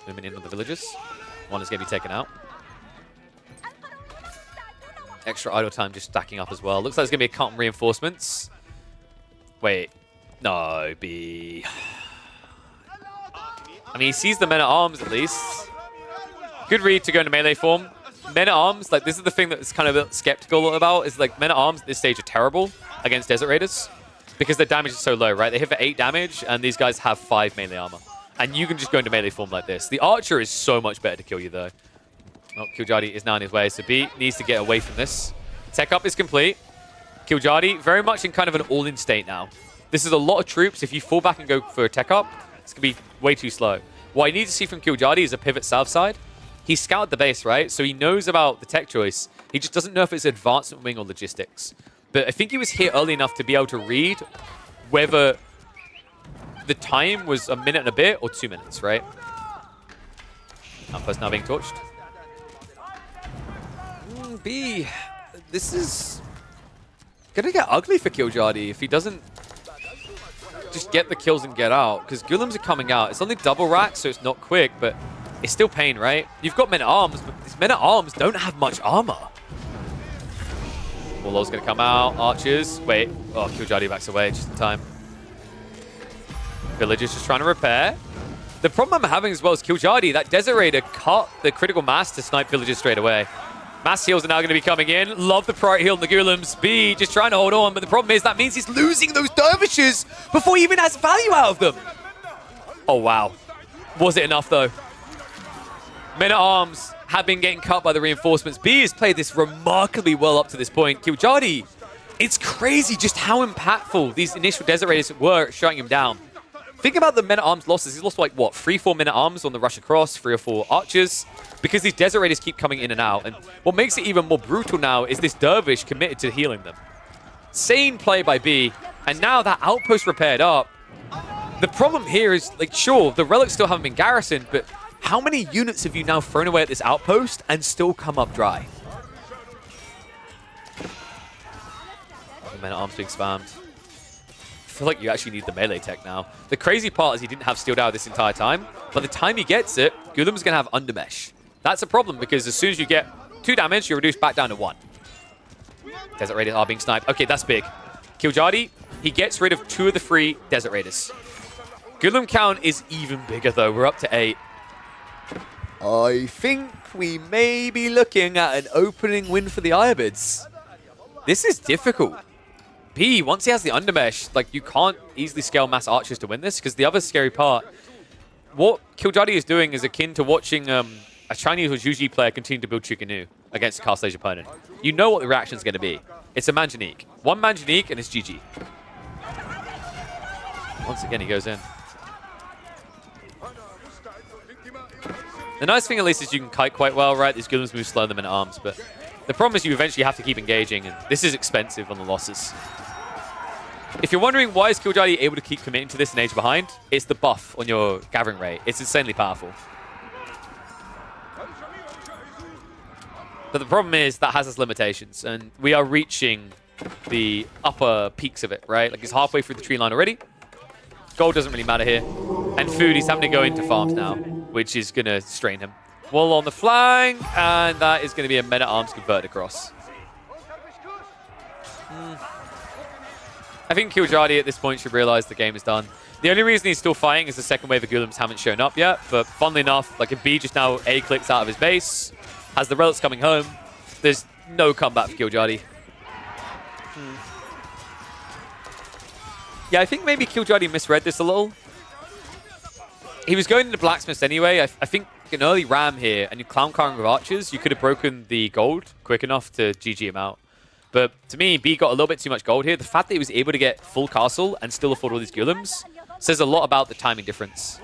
Moving in with the villagers. One is going to be taken out. Extra idle time just stacking up as well. Looks like there's going to be a couple reinforcements. Wait. No, B. I mean, he sees the men-at-arms at least. Good read to go into melee form. Men-at-arms, like, this is the thing that's kind of a bit skeptical about, is like, men-at-arms at this stage are terrible against Desert Raiders because their damage is so low, right? They hit for 8 damage, and these guys have 5 melee armor. And you can just go into melee form like this. The Archer is so much better to kill you, though. Oh, Killjardy is now on his way, so B needs to get away from this. Tech up is complete. Killjardy, very much in kind of an all-in state now. This is a lot of troops. If you fall back and go for a tech up, it's going to be way too slow. What I need to see from Killjardy is a pivot south side. He scouted the base, right? So he knows about the tech choice. He just doesn't know if it's advancement wing or logistics. But I think he was here early enough to be able to read whether the time was a minute and a bit or 2 minutes, right? Outpost now being torched. B, this is gonna get ugly for Killjardy if he doesn't just get the kills and get out. Because Golems are coming out. It's only double rack, so it's not quick, but it's still pain, right? You've got men-at-arms, but these men-at-arms don't have much armor. Warlord's gonna come out. Archers. Wait. Oh, Killjardy backs away just in time. Villagers just trying to repair. The problem I'm having as well is Killjardy. That Desert Raider cut the critical mass to snipe villagers straight away. Mass heals are now going to be coming in. Love the priority heal on the Golems. B just trying to hold on, but the problem is that means he's losing those dervishes before he even has value out of them. Oh, wow. Was it enough, though? Men-at-Arms have been getting cut by the reinforcements. B has played this remarkably well up to this point. Killjardy, it's crazy just how impactful these initial Desert Raiders were at shutting him down. Think about the men-at-arms losses. He's lost, like, what, 3-4 men-at-arms on the rush across, 3 or 4 archers, because these Desert Raiders keep coming in and out. And what makes it even more brutal now is this Dervish committed to healing them. Sane play by B, and now that outpost repaired up. The problem here is, like, sure, the relics still haven't been garrisoned, but how many units have you now thrown away at this outpost and still come up dry? The men-at-arms being spammed. I feel like you actually need the melee tech now. The crazy part is he didn't have Steel Dow this entire time. By the time he gets it, Gulem's going to have Undermesh. That's a problem because as soon as you get 2 damage, you're reduced back down to 1. Desert Raiders are being sniped. Okay, that's big. Killjardy, he gets rid of 2 of the 3 Desert Raiders. Gulem count is even bigger though. We're up to 8. I think we may be looking at an opening win for the Irobids. This is difficult. B, once he has the undermesh, like, you can't easily scale mass archers to win this, because the other scary part, what Killjardy is doing is akin to watching a Chinese or Juji player continue to build Chukanu against a Castle Age opponent. You know what the reaction is going to be. It's a Manjanique. 1 Manjanique and it's GG. Once again, he goes in. The nice thing, at least, is you can kite quite well, right? These Golems move slower than men-at-arms, but the problem is you eventually have to keep engaging, and this is expensive on the losses. If you're wondering why is Killjardy able to keep committing to this and age behind, it's the buff on your gathering rate. It's insanely powerful. But the problem is that has its limitations, and we are reaching the upper peaks of it, right? Like, he's halfway through the tree line already. Gold doesn't really matter here. And food, he's having to go into farms now, which is going to strain him. Wall on the flank, and that is going to be a men-at-arms converted across. I think Killjardy at this point should realize the game is done. The only reason he's still fighting is the second wave of Golems haven't shown up yet, but funnily enough, like, if B just now A-clicks out of his base, has the relics coming home, there's no comeback for Killjardy. Yeah, I think maybe Killjardy misread this a little. He was going into Blacksmiths anyway. I think an early ram here, and you clown carring with archers, you could have broken the gold quick enough to GG him out. But to me, B got a little bit too much gold here. The fact that he was able to get full castle and still afford all these Golems says a lot about the timing difference.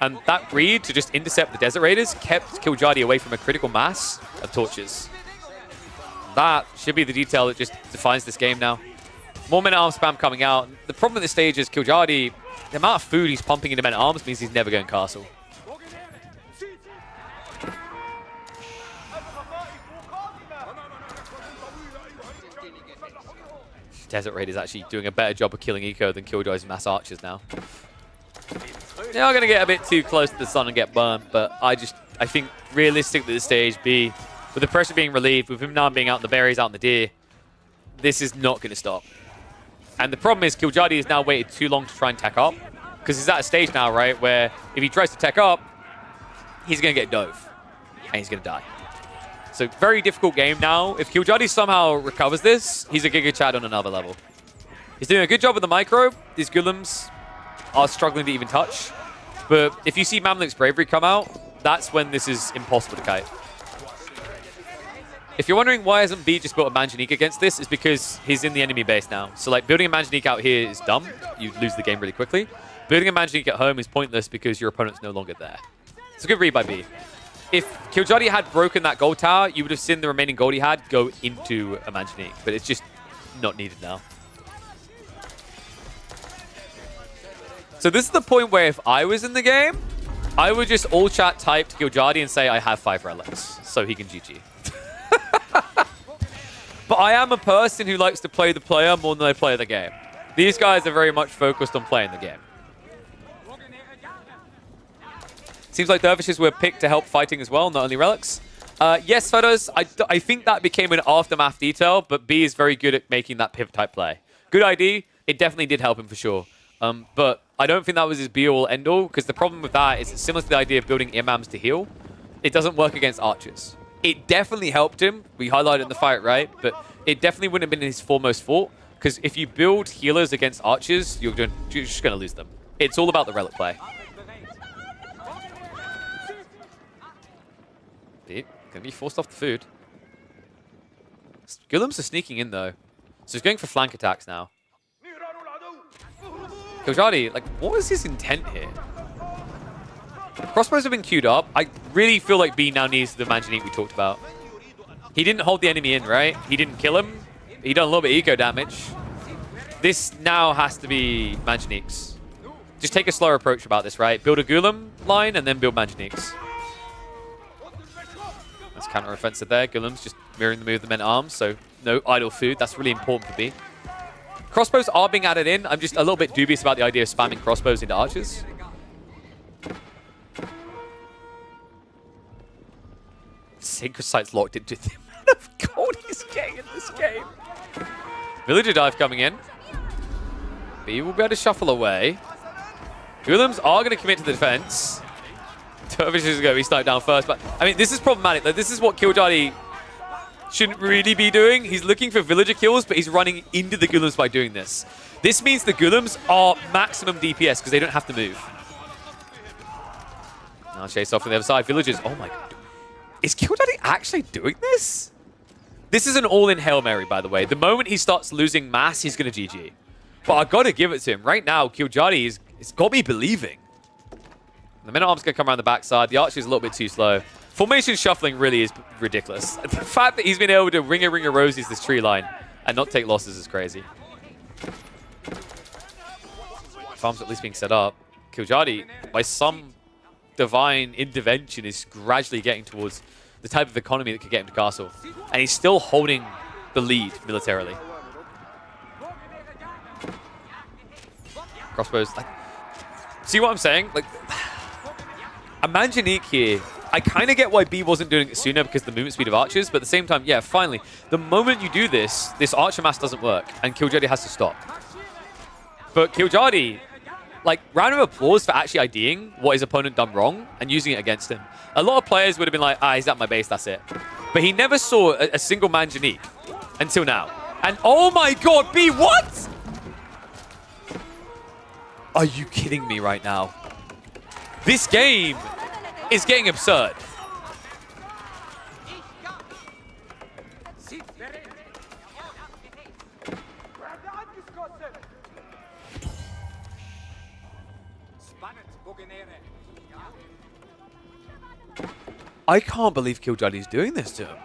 And that read to just intercept the Desert Raiders kept Killjardy away from a critical mass of torches. That should be the detail that just defines this game now. More men-at-arms spam coming out. The problem at this stage is Killjardy, the amount of food he's pumping into men-at-arms means he's never going castle. Desert Raid is actually doing a better job of killing eco than Killjoy's mass archers now. They are going to get a bit too close to the sun and get burned, but I think realistically at this stage, B, with the pressure being relieved, with him now being out in the berries, out in the deer, this is not going to stop. And the problem is Killjardy has now waited too long to try and tack up, Because he's at a stage now, right, where if he tries to tech up, he's going to get dove. And he's going to die. So very difficult game now. If Killjoy somehow recovers this, he's a Giga Chad on another level. He's doing a good job with the micro. These Golems are struggling to even touch. But if you see Mamluk's Bravery come out, that's when this is impossible to kite. If you're wondering why hasn't B just built a Manjanique against this, it's because he's in the enemy base now. So like building a Manjanique out here is dumb. You lose the game really quickly. Building a Manjanique at home is pointless because your opponent's no longer there. It's a good read by B. If Killjoy had broken that gold tower, you would have seen the remaining gold he had go into a Manjanique. But it's just not needed now. So this is the point where if I was in the game, I would just all chat type to Killjoy and say I have 5 relics, so he can GG. But I am a person who likes to play the player more than I play the game. These guys are very much focused on playing the game. Seems like dervishes were picked to help fighting as well, not only relics. Yes, photos. I think that became an aftermath detail, but B is very good at making that pivot type play. Good ID. It definitely did help him for sure. But I don't think that was his be-all, end-all, because the problem with that is it's similar to the idea of building imams to heal. It doesn't work against archers. It definitely helped him. We highlighted in the fight, right? But it definitely wouldn't have been his foremost fault, because if you build healers against archers, you're just going to lose them. It's all about the relic play. Going to be forced off the food. Golems are sneaking in, though. So he's going for flank attacks now. Killjoy, like, what was his intent here? Crossbows have been queued up. I really feel like B now needs the Manjanique we talked about. He didn't hold the enemy in, right? He didn't kill him. He done a little bit of eco damage. This now has to be Manjaniques. Just take a slower approach about this, right? Build a Golem line and then build Manjaniques. That's counter-offensive there. Golem's just mirroring the move of the men-at-arms, so no idle food. That's really important for B. Crossbows are being added in. I'm just a little bit dubious about the idea of spamming crossbows into archers. Synchrosight's locked into the amount of gold he's getting in this game. Villager dive coming in. B will be able to shuffle away. Golems are going to commit to the defense. Dervish is going to be sniped down first, but I mean, this is problematic. Like, this is what Killjoy shouldn't really be doing. He's looking for villager kills, but he's running into the Golems by doing this. This means the Golems are maximum DPS because they don't have to move. Now chase off on the other side. Villagers. Oh my god. Is Killjoy actually doing this? This is an all-in Hail Mary, by the way. The moment he starts losing mass, he's going to GG. But I've got to give it to him. Right now, Killjoy it's got me believing. The men-at-arms going to come around the backside. The archer is a little bit too slow. Formation shuffling really is ridiculous. The fact that he's been able to ring a rosies this tree line and not take losses is crazy. Farm's at least being set up. Killjoy, by some divine intervention, is gradually getting towards the type of economy that could get him to castle. And he's still holding the lead militarily. Crossbows, like, see what I'm saying? Like, a Manjanique here, I kind of get why B wasn't doing it sooner because of the movement speed of archers, but at the same time, yeah, finally, the moment you do this, this archer mass doesn't work, and Killjoy has to stop. But Killjoy, like, round of applause for actually IDing what his opponent done wrong and using it against him. A lot of players would have been like, he's at my base, that's it. But he never saw a single Manjanique until now. And oh my god, B, what? Are you kidding me right now? This game is getting absurd. I can't believe Killjoy is doing this to him.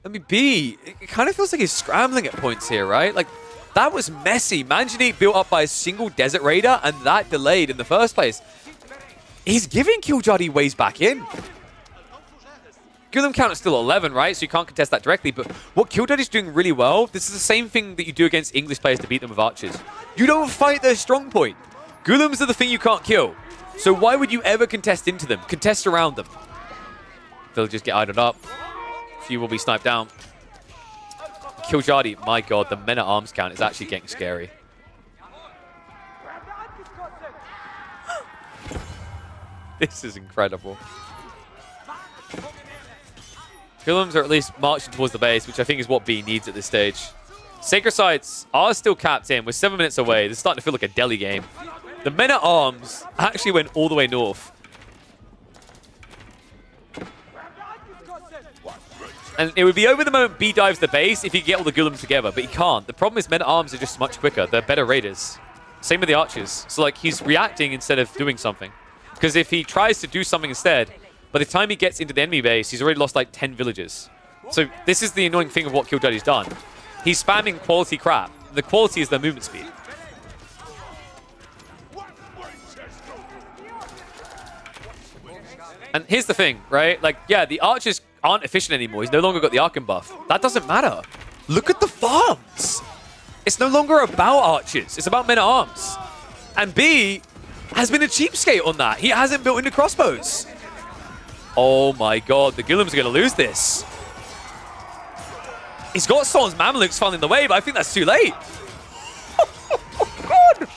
I mean, B, it kind of feels like he's scrambling at points here, right? Like, that was messy. Manjanique built up by a single Desert Raider, and that delayed in the first place. He's giving Killjoy ways back in. Golem count is still 11, right? So you can't contest that directly. But what Killjoy is doing really well, this is the same thing that you do against English players to beat them with archers. You don't fight their strong point. Golems are the thing you can't kill. So why would you ever contest into them? Contest around them. They'll just get idled up. A few will be sniped down. Killjoy, my god, the men-at-arms count is actually getting scary. This is incredible. Golems are at least marching towards the base, which I think is what B needs at this stage. Sacred Sites are still capped in. We're 7 minutes away. This is starting to feel like a deli game. The men-at-arms actually went all the way north. And it would be over the moment B dives the base if he could get all the Golems together, but he can't. The problem is men-at-arms are just much quicker. They're better raiders. Same with the archers. So, like, he's reacting instead of doing something. Because if he tries to do something instead, by the time he gets into the enemy base, he's already lost, like, 10 villages. So this is the annoying thing of what Killjuddy's done. He's spamming quality crap. The quality is their movement speed. And here's the thing, right? Like, yeah, the archers aren't efficient anymore. He's no longer got the Archon buff. That doesn't matter. Look at the farms. It's no longer about archers. It's about men-at-arms. And B has been a cheapskate on that. He hasn't built into crossbows. Oh my god, the Golems are going to lose this. He's got Sultan's Mamluks falling in the way, but I think that's too late. Oh god!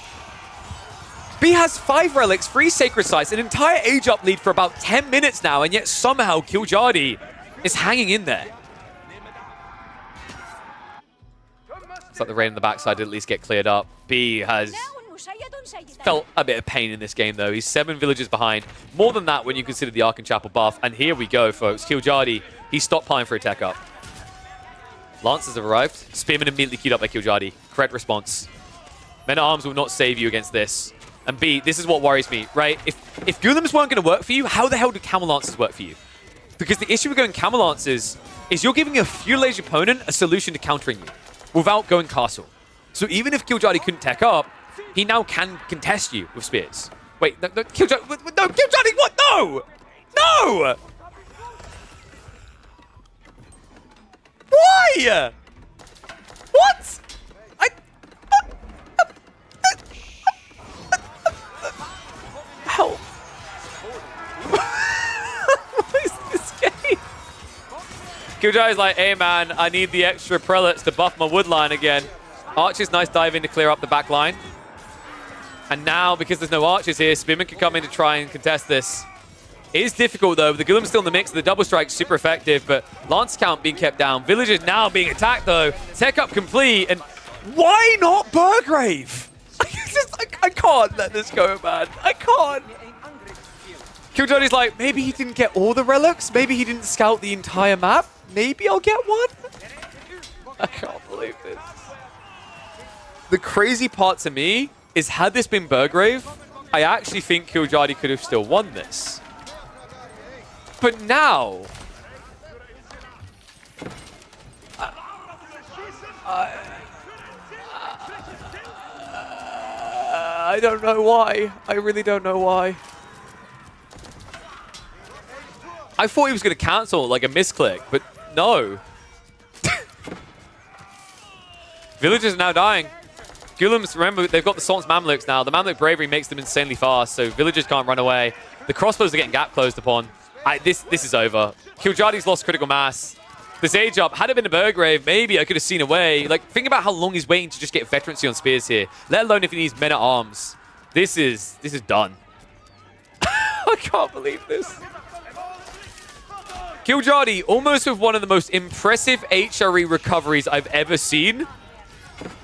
B has 5 relics, 3 sacred sites, an entire age-up lead for about 10 minutes now, and yet somehow Killjuddy is hanging in there. It's like the rain in the backside did at least get cleared up. B has felt a bit of pain in this game, though. He's 7 villages behind. More than that when you consider the Archon Chapel buff. And here we go, folks. Killjuddy, he's stockpiling for a tech up. Lancers have arrived. Spearman immediately queued up by Killjuddy. Correct response. Men-at-Arms will not save you against this. And B, this is what worries me, right? If Golems weren't going to work for you, how the hell do Camel Lancers work for you? Because the issue with going Camel Lancers is you're giving a feudal-age opponent a solution to countering you without going castle. So even if Killjuddy couldn't tech up, he now can contest you with spears. Wait, no, Killjuddy, no, Killjuddy, what? No! No! Why? What? How? What is this game? Killjuddy's like, hey man, I need the extra prelates to buff my wood line again. Archer's nice dive in to clear up the back line. And now, because there's no archers here, Spearman can come in to try and contest this. It is difficult, though. The Golem's still in the mix. The double strike's super effective, but Lance count being kept down. Villagers now being attacked, though. Tech up complete, and why not Burgrave? I can't let this go, man. I can't. Killjuddy's like, maybe he didn't get all the relics. Maybe he didn't scout the entire map. Maybe I'll get one. I can't believe this. The crazy part to me is, had this been Burgrave, I actually think Killjuddy could have still won this. But now, I don't know why. I really don't know why. I thought he was going to cancel like a misclick, but no. Villagers are now dying. Golems, remember, they've got the Sultan's Mamluks now. The Mamluk Bravery makes them insanely fast, so villagers can't run away. The crossbows are getting gap closed upon. This is over. Killjuddy's lost critical mass. This age up, had it been a Burgrave, maybe I could have seen a way. Like, think about how long he's waiting to just get veterancy on spears here, let alone if he needs men-at-arms. This is done. I can't believe this. Killjuddy, almost with one of the most impressive HRE recoveries I've ever seen,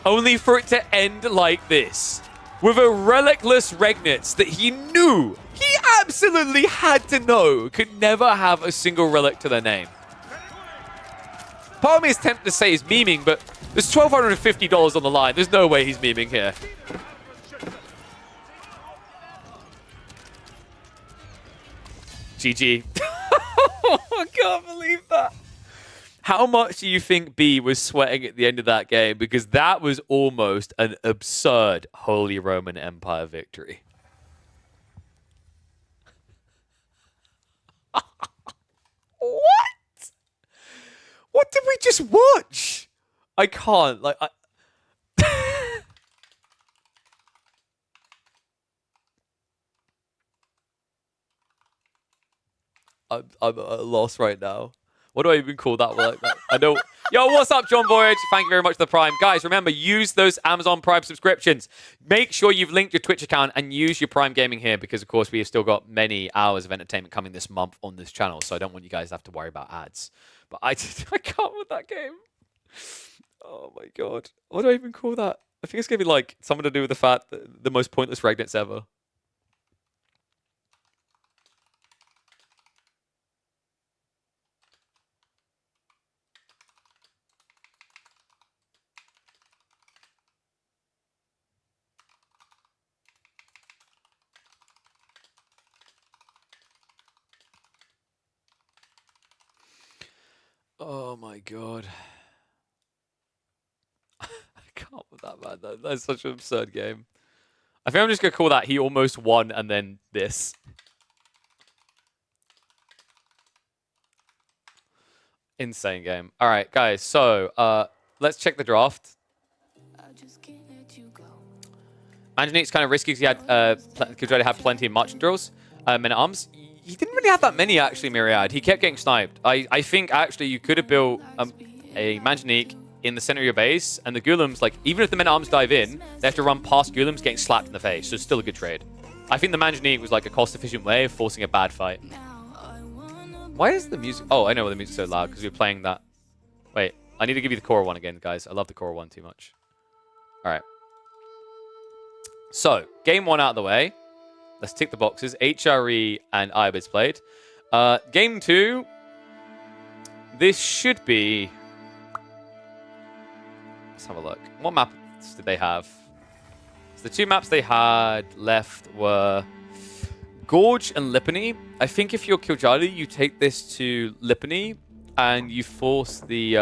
only for it to end like this. With a relicless Regnitz that he knew, he absolutely had to know, could never have a single relic to their name. Part of me is tempted to say he's memeing, but there's $1,250 on the line. There's no way he's memeing here. GG. I can't believe that. How much do you think B was sweating at the end of that game? Because that was almost an absurd Holy Roman Empire victory. What? What did we just watch? I can't. Like, I'm at a loss right now. What do I even call that? Like, I know. Yo, what's up, John Voyage? Thank you very much for the Prime. Guys, remember, use those Amazon Prime subscriptions. Make sure you've linked your Twitch account and use your Prime Gaming here because, of course, we have still got many hours of entertainment coming this month on this channel, so I don't want you guys to have to worry about ads. But I can't with that game. Oh, my God. What do I even call that? I think it's going to be, like, something to do with the fact that the most pointless regnants ever. Oh my God. I can't with that, man. That's such an absurd game. I think I'm just going to call that he almost won and then this. Insane game. All right, guys. So let's check the draft. Manjanate's kind of risky because he had Killjoy had plenty of marching drills. Men-at-arms. He didn't really have that many, actually, Myriad. He kept getting sniped. I think, actually, you could have built a Manjanique in the center of your base, and the Ghoulims, like, even if the Men-at-arms dive in, they have to run past Ghoulims getting slapped in the face, so it's still a good trade. I think the Manjanique was, like, a cost-efficient way of forcing a bad fight. Why is the music... Oh, I know why the music's so loud, because we were playing that... Wait, I need to give you the Korra one again, guys. I love the Korra one too much. All right. So, game one out of the way. Let's tick the boxes. HRE and Ibis played. Game two. This should be... Let's have a look. What maps did they have? So the two maps they had left were Gorge and Lipany. I think if you're Kiljali, you take this to Lipany and you force the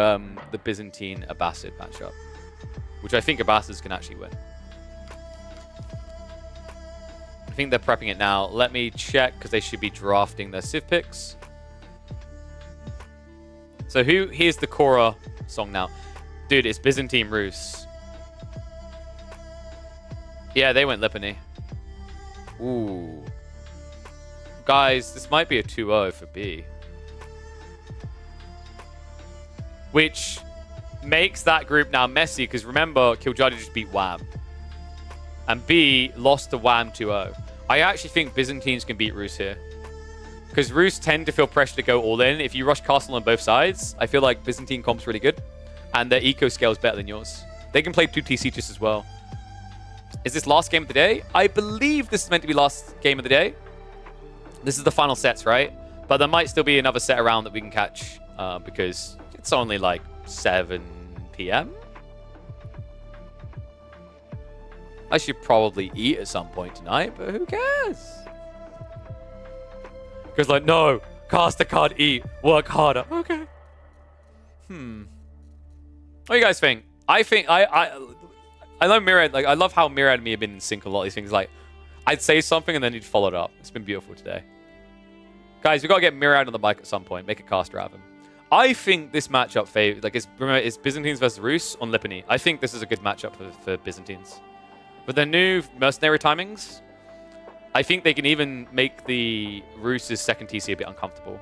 Byzantine Abbasid matchup, which I think Abbasids can actually win. I think they're prepping it now. Let me check because they should be drafting their Civ picks. So here's the Korra song now. Dude, it's Byzantine Rus. Yeah, they went Lipany. Ooh. Guys, this might be a 2-0 for B. Which makes that group now messy because remember, Kiljadi just beat Wham. And B lost to Wham 2-0. I actually think Byzantines can beat Rus here. Because Rus tend to feel pressure to go all in. If you rush Castle on both sides, I feel like Byzantine comp's really good. And their eco scale is better than yours. They can play 2 TC just as well. Is this last game of the day? I believe this is meant to be last game of the day. This is the final sets, right? But there might still be another set around that we can catch. Because it's only like 7 PM. I should probably eat at some point tonight, but who cares? Because like, no, caster can't eat, work harder. Okay. What do you guys think? I think I love Myriad. Like, I love how Myriad and me have been in sync a lot of these things. Like, I'd say something and then he'd follow it up. It's been beautiful today. Guys, we gotta get Myriad on the bike at some point. Make a caster out of him. I think this matchup favors, like, it's Byzantines versus Rus on Lipany. I think this is a good matchup for Byzantines. With their new mercenary timings, I think they can even make the Rus's second TC a bit uncomfortable.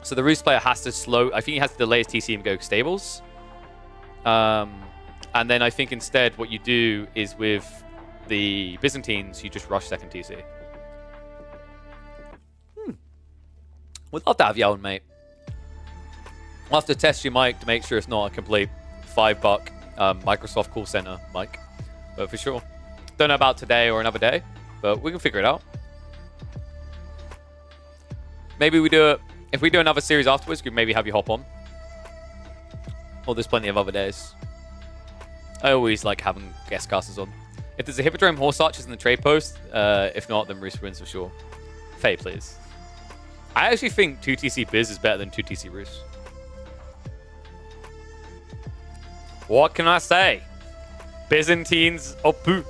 So the Rus player has to slow... I think he has to delay his TC and go stables. And then I think instead what you do is with the Byzantines, you just rush second TC. We'd love to have you on, mate. I'll have to test your mic to make sure it's not a complete $5 Microsoft call center mic. But for sure. Don't know about today or another day, but we can figure it out. Maybe we do it. If we do another series afterwards, we can maybe have you hop on. Or there's plenty of other days. I always like having guest casters on. If there's a Hippodrome Horse Archers in the trade post, if not, then Rus wins for sure. Faye, please. I actually think 2TC Biz is better than 2TC Rus. What can I say? Byzantines Opu.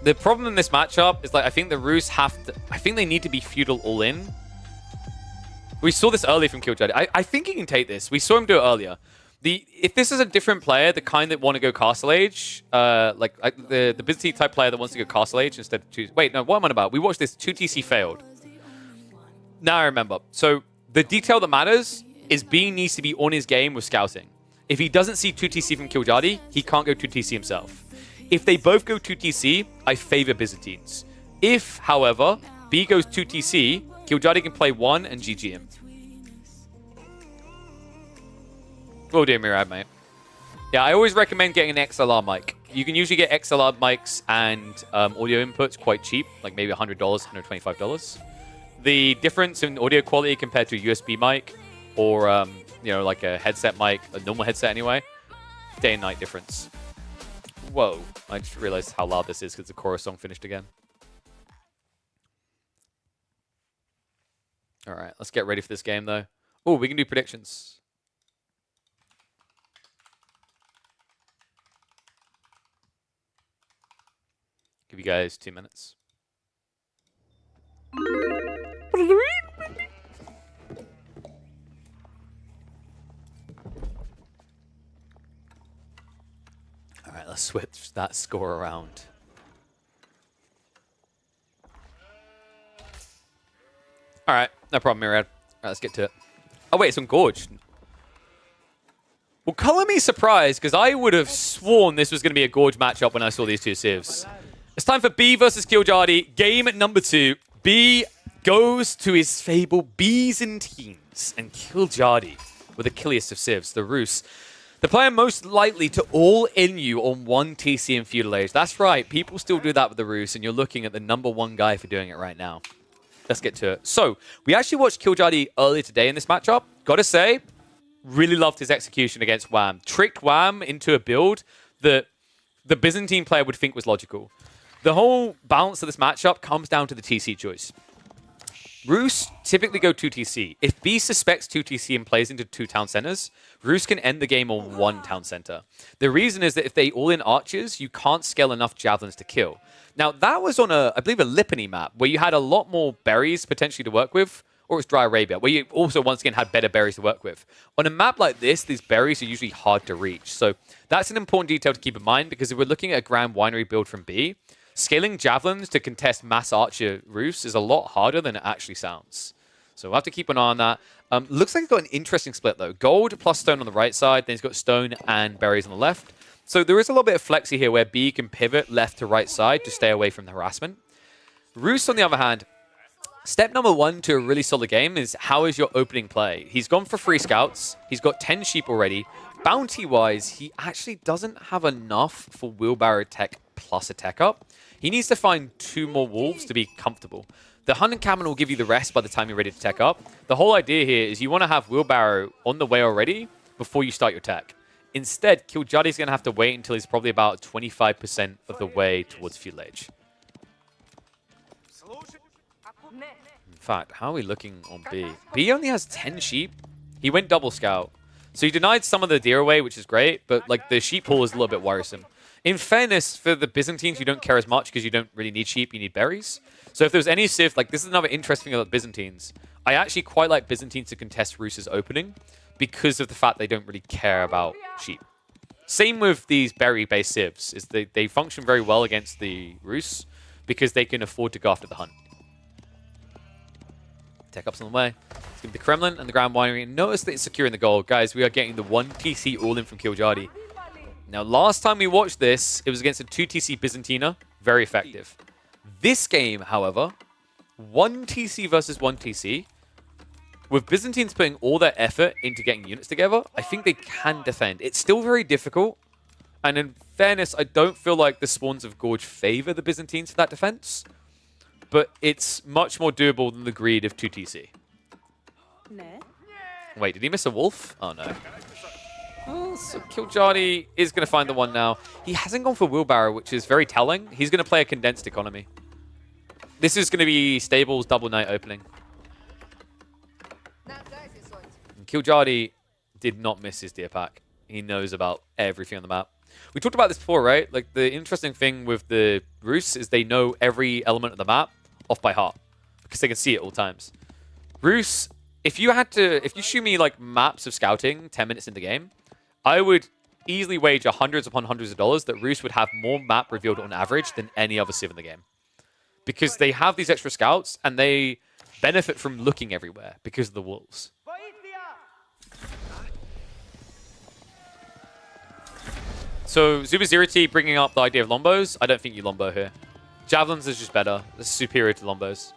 The problem in this matchup is, like, I think the Rus have to... I think they need to be feudal all in. We saw this earlier from Killjoy. I think he can take this. We saw him do it earlier. If this is a different player, the kind that want to go Castle Age, like the Byzantine type player that wants to go Castle Age instead of choose. Wait, no, what am I on about? We watched this 2TC failed. Now I remember. So the detail that matters is B needs to be on his game with scouting. If he doesn't see 2TC from Killjadi, he can't go 2TC himself. If they both go 2TC, I favor Byzantines. If, however, B goes 2TC, Killjadi can play 1 and GG him. Oh dear, Mirad, mate. Yeah, I always recommend getting an XLR mic. You can usually get XLR mics and audio inputs quite cheap, like maybe $100, $125. The difference in audio quality compared to a USB mic or, you know, like a headset mic, a normal headset anyway, day and night difference. Whoa, I just realized how loud this is because the chorus song finished again. All right, let's get ready for this game, though. Oh, we can do predictions. Give you guys 2 minutes. All right, let's switch that score around. All right, no problem, Mirad. All right, let's get to it. Oh, wait, it's on Gorge. Well, color me surprised, because I would have sworn this was going to be a Gorge matchup when I saw these two civs. It's time for B versus Killjadi. Game number 2. B goes to his fabled Byzantines and Killjadi with the killiest of civs, the Rus. The player most likely to all-in you on 1 TC in Feudal Age. That's right, people still do that with the Rus, and you're looking at the #1 guy for doing it right now. Let's get to it. So, we actually watched Killjadi earlier today in this matchup. Gotta say, really loved his execution against Wham. Tricked Wham into a build that the Byzantine player would think was logical. The whole balance of this matchup comes down to the TC choice. Rus typically go 2TC. If B suspects 2TC and plays into 2 town centers, Rus can end the game on 1 town center. The reason is that if they all in archers, you can't scale enough javelins to kill. Now, that was on I believe, a Lipany map, where you had a lot more berries potentially to work with, or it's Dry Arabia, where you also, once again, had better berries to work with. On a map like this, these berries are usually hard to reach. So that's an important detail to keep in mind, because if we're looking at a Grand Winery build from B, scaling javelins to contest mass archer roofs is a lot harder than it actually sounds. So we'll have to keep an eye on that. Looks like it's got an interesting split, though. Gold plus stone on the right side, then he's got stone and berries on the left. So there is a little bit of flexy here where B can pivot left to right side to stay away from the harassment. Rus, on the other hand, step number 1 to a really solid game is how is your opening play? He's gone for 3 scouts. He's got 10 sheep already. Bounty-wise, he actually doesn't have enough for wheelbarrow tech plus a tech up. He needs to find 2 more wolves to be comfortable. The Hunt and Cabin will give you the rest by the time you're ready to tech up. The whole idea here is you want to have wheelbarrow on the way already before you start your tech. Instead, Killjadi's going to have to wait until he's probably about 25% of the way towards Feudal Age. In fact, how are we looking on B? B only has 10 sheep. He went double scout. So he denied some of the deer away, which is great, but like the sheep pool is a little bit worrisome. In fairness, for the Byzantines, you don't care as much because you don't really need sheep, you need berries. So if there's any civ, like this is another interesting thing about Byzantines. I actually quite like Byzantines to contest Rus's opening because of the fact they don't really care about sheep. Same with these berry-based civs, is they function very well against the Rus because they can afford to go after the hunt. Tech ups on the way. It's going to be the Kremlin and the Grand Winery. And notice that it's securing the goal. Guys, we are getting the 1 TC all-in from Killjadi. Now, last time we watched this, it was against a 2 TC Byzantina. Very effective. This game, however, 1 TC versus 1 TC. With Byzantines putting all their effort into getting units together, I think they can defend. It's still very difficult. And in fairness, I don't feel like the spawns of Gorge favor the Byzantines for that defense. But it's much more doable than the greed of 2 TC. Wait, did he miss a wolf? Oh, no. Oh, so Killjadi is going to find the one now. He hasn't gone for wheelbarrow, which is very telling. He's going to play a condensed economy. This is going to be Stable's double night opening. And Killjadi did not miss his deer pack. He knows about everything on the map. We talked about this before, right? Like, the interesting thing with the Rus is they know every element of the map off by heart because they can see it all times. Rus, if you show me like maps of scouting 10 minutes in the game, I would easily wager hundreds upon hundreds of dollars that Roost would have more map revealed on average than any other Civ in the game. Because they have these extra scouts, and they benefit from looking everywhere because of the wolves. So, Zubazirity bringing up the idea of Lombos. I don't think you Lombo here. Javelins is just better. It's superior to Lombos.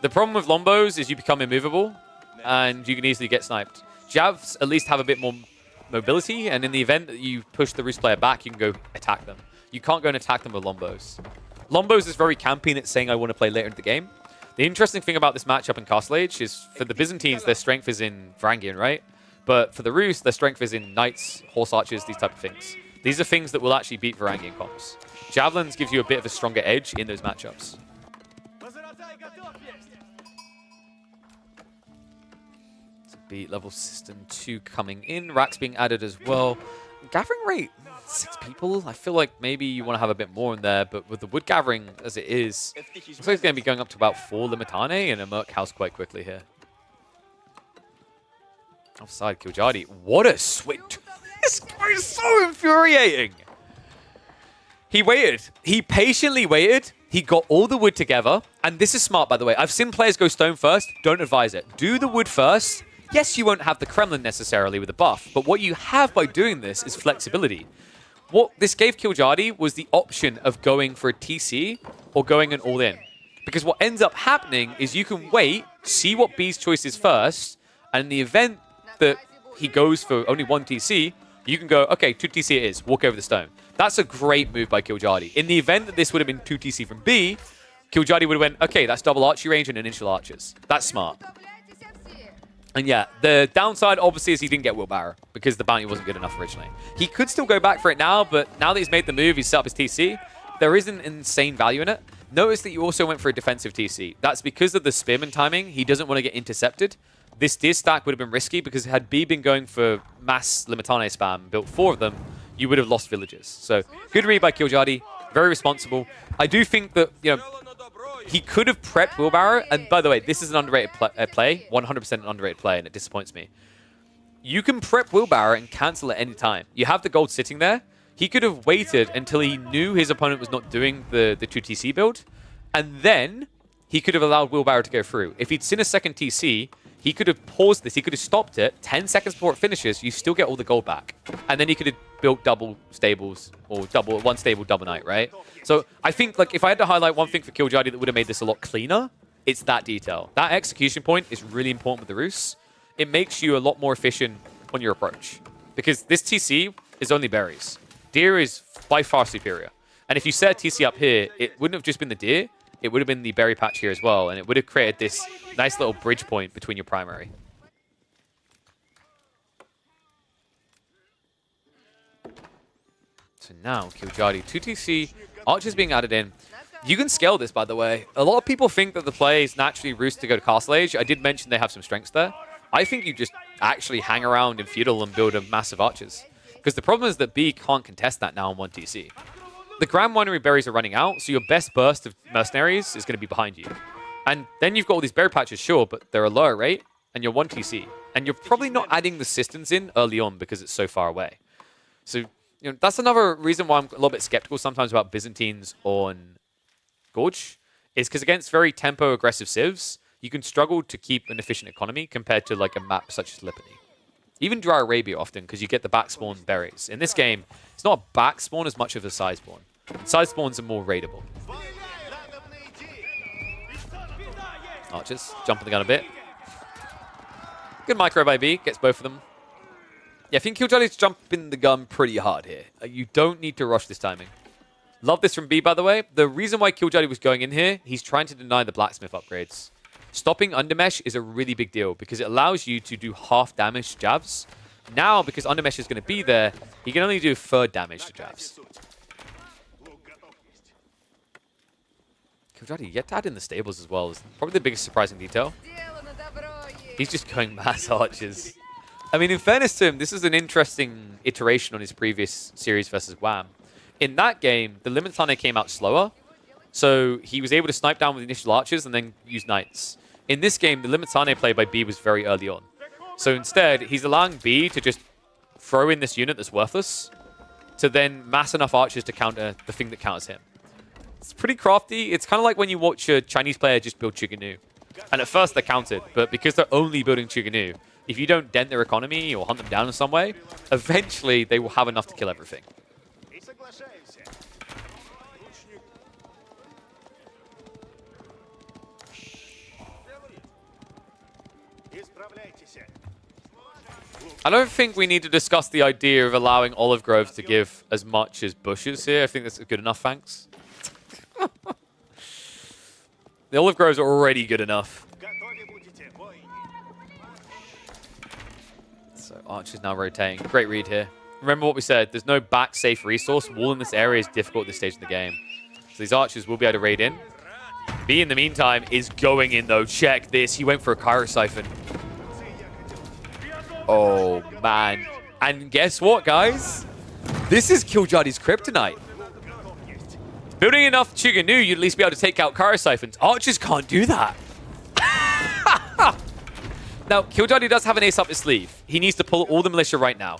The problem with Lombos is you become immovable, and you can easily get sniped. Javs at least have a bit more mobility, and in the event that you push the Roost player back, you can go attack them. You can't go and attack them with Lombos. Lombos is very campy, and it's saying I want to play later in the game. The interesting thing about this matchup in Castle Age is for the Byzantines, their strength is in Varangian, right? But for the Rus, their strength is in Knights, Horse Archers, these type of things. These are things that will actually beat Varangian comps. Javelins gives you a bit of a stronger edge in those matchups. Beat level system 2 coming in. Racks being added as well. Gathering rate, 6 people. I feel like maybe you want to have a bit more in there, but with the wood gathering as it is, looks like it's going to be going up to about 4 Limitane and a Merc House quite quickly here. Offside Kiljadi. What a switch. This guy is so infuriating. He waited. He patiently waited. He got all the wood together. And this is smart, by the way. I've seen players go stone first. Don't advise it. Do the wood first. Yes, you won't have the Kremlin necessarily with a buff, but what you have by doing this is flexibility. What this gave Kiljadi was the option of going for a TC or going an all-in. Because what ends up happening is you can wait, see what B's choice is first, and in the event that he goes for only 1 TC, you can go, okay, 2 TC it is, walk over the stone. That's a great move by Kiljadi. In the event that this would have been 2 TC from B, Kiljadi would have went, okay, that's double archery range and initial archers. That's smart. And yeah, the downside obviously is he didn't get wheelbarrow because the bounty wasn't good enough originally. He could still go back for it now, but now that he's made the move, he's set up his TC, there is an insane value in it. Notice that you also went for a defensive TC. That's because of the spearman timing. He doesn't want to get intercepted. This Diz stack would have been risky because had B been going for mass Limitane spam, built 4 of them, you would have lost villages. So good read by Kiljadi, very responsible. I do think that, you know, he could have prepped wheelbarrow, and by the way, this is an underrated play, 100% an underrated play, and it disappoints me. You can prep wheelbarrow and cancel at any time. You have the gold sitting there. He could have waited until he knew his opponent was not doing the 2TC build, and then he could have allowed wheelbarrow to go through. If he'd seen a second TC, he could have paused this. He could have stopped it 10 seconds before it finishes. You still get all the gold back. And then he could have built double stables or one stable, double knight, right? So I think, like, if I had to highlight one thing for Kiljadi that would have made this a lot cleaner, it's that detail. That execution point is really important with the Rus. It makes you a lot more efficient on your approach. Because this TC is only berries. Deer is by far superior. And if you set a TC up here, it wouldn't have just been the deer. It would have been the berry patch here as well, and it would have created this nice little bridge point between your primary. So now, Kiljadi, 2TC, archers being added in. You can scale this, by the way. A lot of people think that the play is naturally Roost to go to Castle Age. I did mention they have some strengths there. I think you just actually hang around in Feudal and build a massive archers. Because the problem is that B can't contest that now on 1 TC. The Grand Winery berries are running out, so your best burst of mercenaries is going to be behind you. And then you've got all these berry patches, sure, but they're a lower rate, and you're 1 TC. And you're probably not adding the systems in early on because it's so far away. So, you know, that's another reason why I'm a little bit skeptical sometimes about Byzantines on Gorge, is because against very tempo-aggressive civs, you can struggle to keep an efficient economy compared to like a map such as Lipany. Even Dry Arabia often, because you get the back spawn berries. In this game, it's not a back spawn as much of a side spawn. Side spawns are more raidable. Archers, jumping the gun a bit. Good micro by B, gets both of them. Yeah, I think Kiljadi's jumping the gun pretty hard here. You don't need to rush this timing. Love this from B, by the way. The reason why Kiljadi was going in here, he's trying to deny the blacksmith upgrades. Stopping Undermesh is a really big deal because it allows you to do half damage to jabs. Now, because Undermesh is going to be there, he can only do third damage to jabs. Kiljadi yet to add in the stables as well is probably the biggest surprising detail. He's just going mass archers. I mean, in fairness to him, this is an interesting iteration on his previous series versus Wham. In that game, the Limitane came out slower, so he was able to snipe down with initial archers and then use knights. In this game, the Limitane play by B was very early on. So instead, he's allowing B to just throw in this unit that's worthless to then mass enough archers to counter the thing that counters him. It's pretty crafty. It's kind of like when you watch a Chinese player just build Chiganu. And at first they're countered, but because they're only building Chiganu, if you don't dent their economy or hunt them down in some way, eventually they will have enough to kill everything. I don't think we need to discuss the idea of allowing olive groves to give as much as bushes here. I think that's good enough, thanks. The olive groves are already good enough. So Archer's now rotating. Great read here. Remember what we said. There's no back safe resource. Wall in this area is difficult at this stage of the game. So these archers will be able to raid in. B, in the meantime, is going in, though. Check this. He went for a Cairo Siphon. Oh, man. And guess what, guys? This is Killjadi's kryptonite. Building enough Chiganu, you'd at least be able to take out Cairo Siphons. Archers can't do that. Now, Killjadi does have an ace up his sleeve. He needs to pull all the militia right now.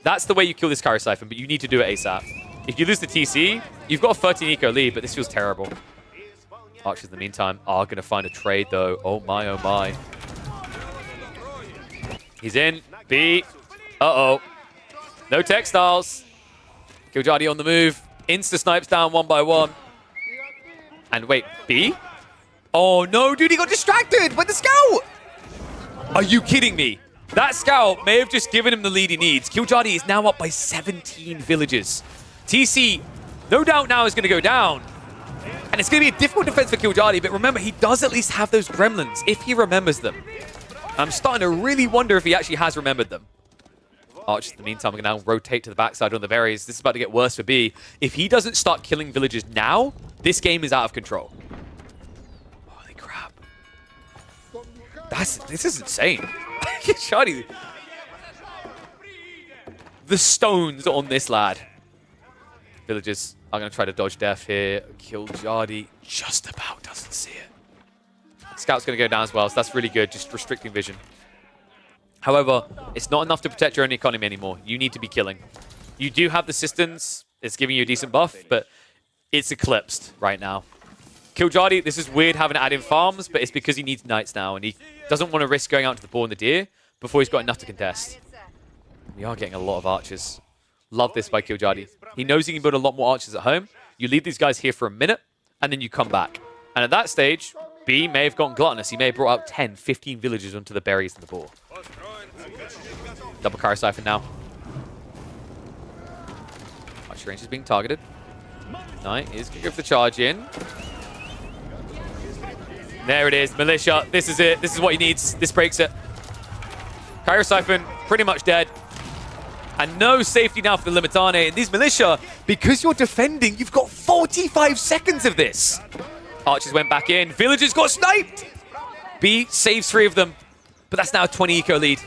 That's the way you kill this Cairo Siphon, but you need to do it ASAP. If you lose the TC, you've got a 13 eco lead, but this feels terrible. Archers, in the meantime, are going to find a trade, though. Oh, my, oh, my. He's in. B. Uh-oh. No textiles. Killjadi on the move. Insta-snipes down one by one. And wait, B? Oh, no, dude, he got distracted by the scout. Are you kidding me? That scout may have just given him the lead he needs. Killjadi is now up by 17 villages. TC, no doubt now is going to go down. And it's going to be a difficult defense for Killjadi, but remember, he does at least have those gremlins, if he remembers them. I'm starting to really wonder if he actually has remembered them. Archers, in the meantime, are going to now rotate to the backside on the berries. This is about to get worse for B. If he doesn't start killing villagers now, this game is out of control. Holy crap. This is insane. Shadi. The stones on this lad. Villagers are going to try to dodge death here. Killjadi just about doesn't see it. Scout's going to go down as well, so that's really good. Just restricting vision. However, it's not enough to protect your own economy anymore. You need to be killing. You do have the systems. It's giving you a decent buff, but it's eclipsed right now. Killjadi, this is weird having to add in farms, but it's because he needs knights now, and he doesn't want to risk going out to the boar and the deer before he's got enough to contest. We are getting a lot of archers. Love this by Killjadi. He knows he can build a lot more archers at home. You leave these guys here for a minute, and then you come back. And at that stage, B may have gotten gluttonous. He may have brought out 10, 15 villagers onto the berries and the boar. Double Cairo Siphon now. Archer range is being targeted. Knight is going to go for the charge in. There it is. Militia. This is it. This is what he needs. This breaks it. Cairo Siphon pretty much dead. And no safety now for the Limitane. And these militia, because you're defending, you've got 45 seconds of this. Archers went back in. Villagers got sniped. B saves 3 of them. But that's now a 20 eco lead.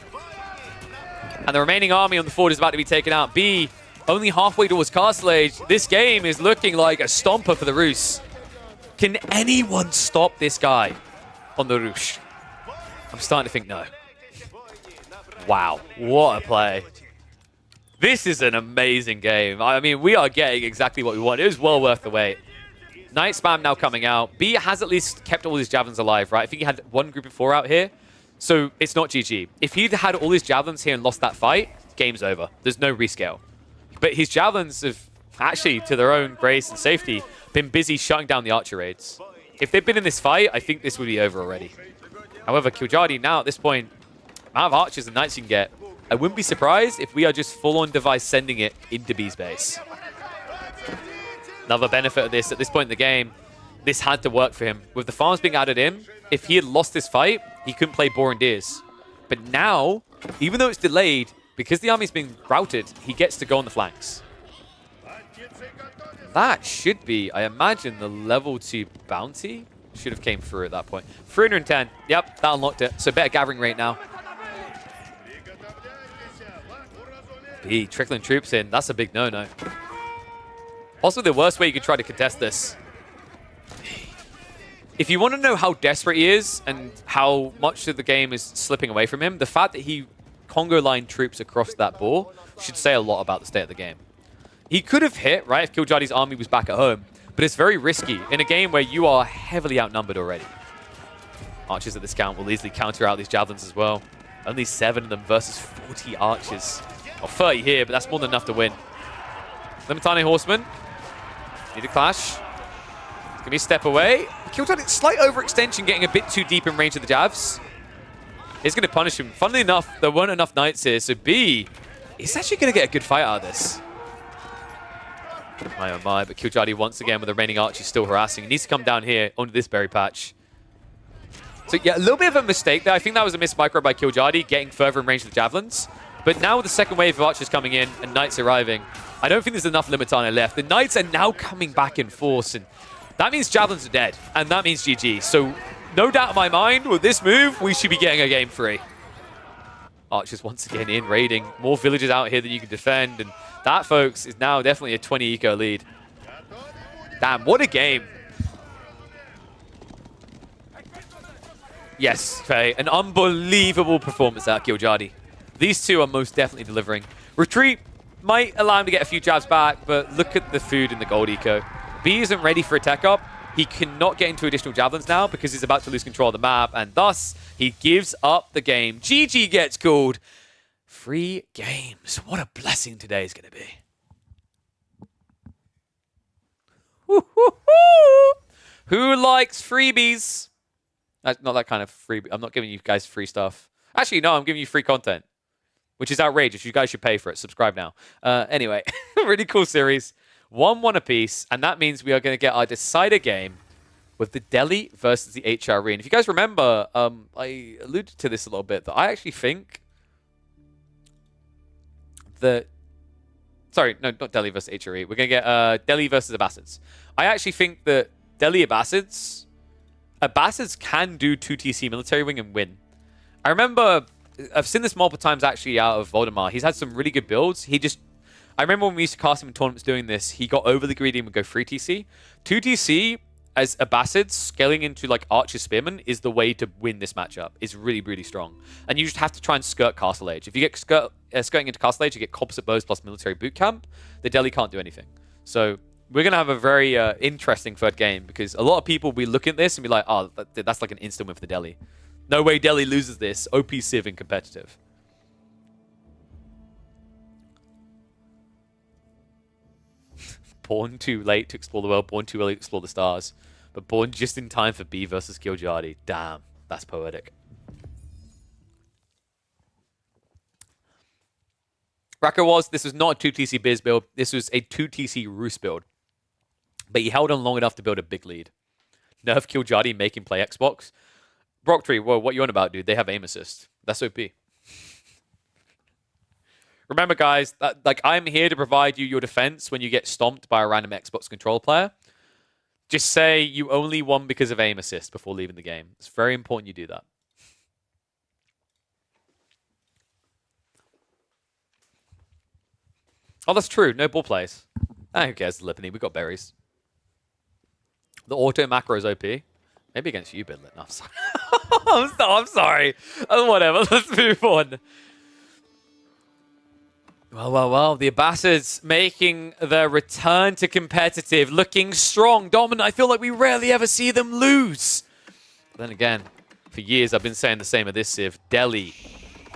And the remaining army on the fort is about to be taken out. B only halfway towards Castle Age. This game is looking like a stomper for the Rus. Can anyone stop this guy on the Rus? I'm starting to think no. Wow, what a play. This is an amazing game. I mean, we are getting exactly what we want. It was well worth the wait. Night Spam now coming out. B has at least kept all his javelins alive, right? I think he had one group of 4 out here. So it's not GG. If he'd had all his javelins here and lost that fight, game's over. There's no rescale. But his javelins have actually, to their own grace and safety, been busy shutting down the archer raids. If they'd been in this fight, I think this would be over already. However, Killjadi now at this point, amount of archers and knights you can get, I wouldn't be surprised if we are just full-on device sending it into B's base. Another benefit of this, at this point in the game, this had to work for him. With the farms being added in, if he had lost this fight, he couldn't play boar and deers. But now, even though it's delayed, because the army's been routed, he gets to go on the flanks. That should be, I imagine, the level 2 bounty should have came through at that point. 310. Yep, that unlocked it. So better gathering rate now. B, trickling troops in. That's a big no-no. Also, the worst way you could try to contest this. If you want to know how desperate he is and how much of the game is slipping away from him, the fact that he Congo line troops across that boar should say a lot about the state of the game. He could have hit, right, if Killjadi's army was back at home, but it's very risky in a game where you are heavily outnumbered already. Archers at this count will easily counter out these javelins as well. Only 7 of them versus 40 archers. Or 30 here, but that's more than enough to win. Limitane Horseman. Need a clash. It's going to be a step away. Killjadi, slight overextension, getting a bit too deep in range of the jabs. It's going to punish him. Funnily enough, there weren't enough knights here, so B is actually going to get a good fight out of this. My oh my, but Killjadi once again with the remaining archers still harassing. He needs to come down here onto this berry patch. So yeah, a little bit of a mistake there. I think that was a missed micro by Killjadi, getting further in range of the javelins. But now with the second wave of archers coming in and knights arriving, I don't think there's enough Limitane left. The knights are now coming back in force, and that means javelins are dead, and that means GG. So no doubt in my mind, with this move, we should be getting a game 3. Archers once again in, raiding. More villages out here that you can defend, and that, folks, is now definitely a 20 eco lead. Damn, what a game. Yes, Faye, an unbelievable performance out of Killjadi. These two are most definitely delivering. Retreat might allow him to get a few jabs back, but look at the food in the gold eco. B isn't ready for a tech up. He cannot get into additional javelins now because he's about to lose control of the map, and thus he gives up the game. GG gets called. 3 games. What a blessing today is going to be. Who likes freebies? That's not that kind of freebie. I'm not giving you guys free stuff. Actually, no, I'm giving you free content, which is outrageous. You guys should pay for it. Subscribe now. Anyway, really cool series. 1-1 apiece, and that means we are going to get our decider game with the Delhi versus the HRE. And if you guys remember, I alluded to this a little bit, that I actually think that... Sorry, no, not Delhi versus HRE. We're going to get Delhi versus Abbasids. I actually think that Delhi Abbasids can do 2TC military wing and win. I remember, I've seen this multiple times actually out of Voldemar. He's had some really good builds. I remember when we used to cast him in tournaments doing this, he got overly greedy and would go 3TC. 2TC as Abbasids scaling into like Archer Spearman is the way to win this matchup. It's really, really strong. And you just have to try and skirt Castle Age. If you get skirting into Castle Age, you get composite bows plus military boot camp. The Delhi can't do anything. So we're going to have a very interesting third game because a lot of people will be looking at this and be like, oh, that's like an instant win for the Delhi. No way Delhi loses this. OP Civ in competitive. Born too late to explore the world, born too early to explore the stars, but born just in time for B versus Killjadi. Damn, that's poetic. Rako this was not a 2TC Biz build, this was a 2TC Roos build. But he held on long enough to build a big lead. Nerf Killjadi, make him play Xbox. Brocktree, whoa, what you on about, dude? They have aim assist. That's OP. Remember, guys, like I'm here to provide you your defense when you get stomped by a random Xbox control player. Just say you only won because of aim assist before leaving the game. It's very important you do that. Oh, that's true. No ball plays. Who cares, Lipany? We got berries. The auto macro is OP. Maybe against you, Bidlet. No, I'm sorry. I'm sorry. Whatever. Let's move on. Well. The Abbasids making their return to competitive, looking strong, dominant. I feel like we rarely ever see them lose. But then again, for years I've been saying the same of this Civ. Delhi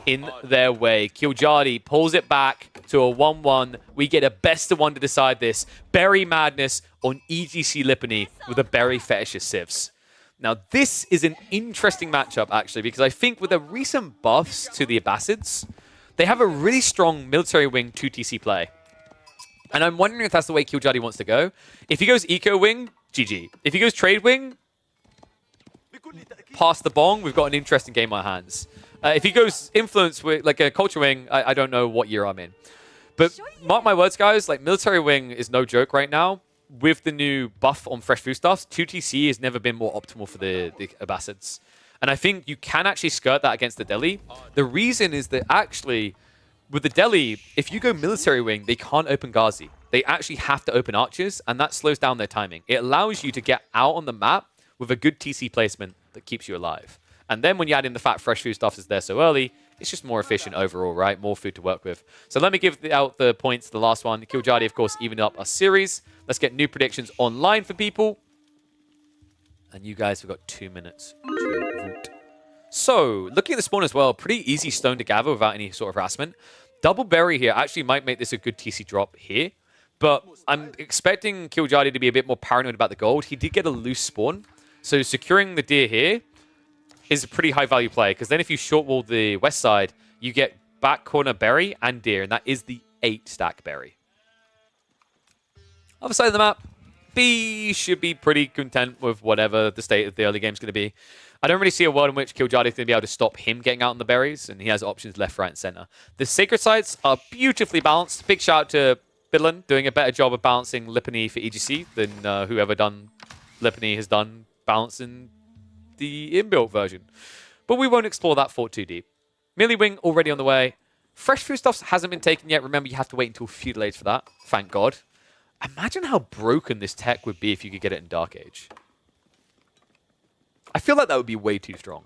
in their way. Killjadi pulls it back to a 1-1. We get a best of 1 to decide this. Berry Madness on EGC Lipany with the Berry Fetishist Civs. Now, this is an interesting matchup, actually, because I think with the recent buffs to the Abbasids, they have a really strong military wing 2TC play. And I'm wondering if that's the way Killjadi wants to go. If he goes eco wing, GG. If he goes trade wing, past the bong, we've got an interesting game on our hands. If he goes influence with like a culture wing, I don't know what year I'm in. But mark my words, guys, like military wing is no joke right now. With the new buff on fresh foodstuffs, 2TC has never been more optimal for the Abbasids. And I think you can actually skirt that against the Delhi. The reason is that actually, with the Delhi, if you go military wing, they can't open Ghazi. They actually have to open archers, and that slows down their timing. It allows you to get out on the map with a good TC placement that keeps you alive. And then when you add in the fact fresh foodstuffs is there so early, It's just more efficient overall, right? More food to work with. So let me give out the points. The last one, Kiljadi, of course, evened up our series. Let's get new predictions online for people. And you guys have got 2 minutes to vote. So, looking at the spawn as well, pretty easy stone to gather without any sort of harassment. Double berry here actually might make this a good TC drop here. But I'm expecting Kiljadi to be a bit more paranoid about the gold. He did get a loose spawn. So securing the deer here is a pretty high value play. Because then if you short wall the west side, you get back corner berry and deer. And that is the 8 stack berry. Other side of the map, B should be pretty content with whatever the state of the early game is going to be. I don't really see a world in which Kiljadi is going to be able to stop him getting out on the berries. And he has options left, right, and center. The sacred sites are beautifully balanced. Big shout out to Biddlen doing a better job of balancing Lipany for EGC than whoever done Lipany has done balancing the inbuilt version. But we won't explore that fort too deep. Melee Wing already on the way. Fresh foodstuffs hasn't been taken yet. Remember, you have to wait until Feudal Age for that. Thank God. Imagine how broken this tech would be if you could get it in Dark Age. I feel like that would be way too strong.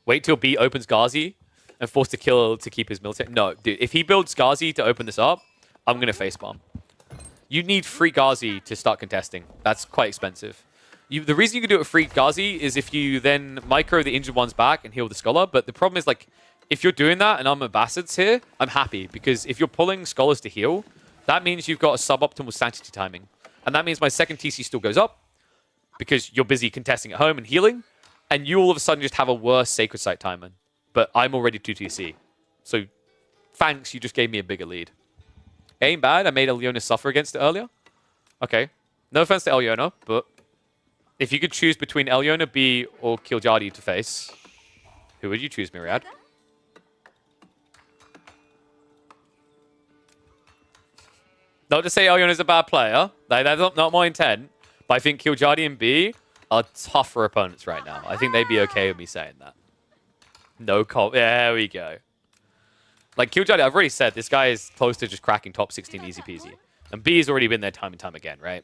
Wait till B opens Ghazi and forced to kill to keep his military. No, dude, if he builds Ghazi to open this up, I'm going to facepalm. You need free Ghazi to start contesting. That's quite expensive. The reason you can do it with free Ghazi is if you then micro the injured ones back and heal the Scholar. But the problem is, like, if you're doing that and I'm a Bastards here, I'm happy. Because if you're pulling Scholars to heal, that means you've got a suboptimal Sanctity timing. And that means my second TC still goes up because you're busy contesting at home and healing. And you all of a sudden just have a worse Sacred Site timing. But I'm already 2 TC. So, thanks, you just gave me a bigger lead. Ain't bad, I made Eliona suffer against it earlier. Okay. No offense to Eliona, but if you could choose between Eliona, B, or Kiljadi to face, who would you choose, Myriad? Not to say Eliona's a bad player. That's not my intent. But I think Kiljadi and B are tougher opponents right now. I think they'd be okay with me saying that. No call. Yeah, there we go. Like, Kiljadi, I've already said, this guy is close to just cracking top 16 easy peasy. And B has already been there time and time again, right?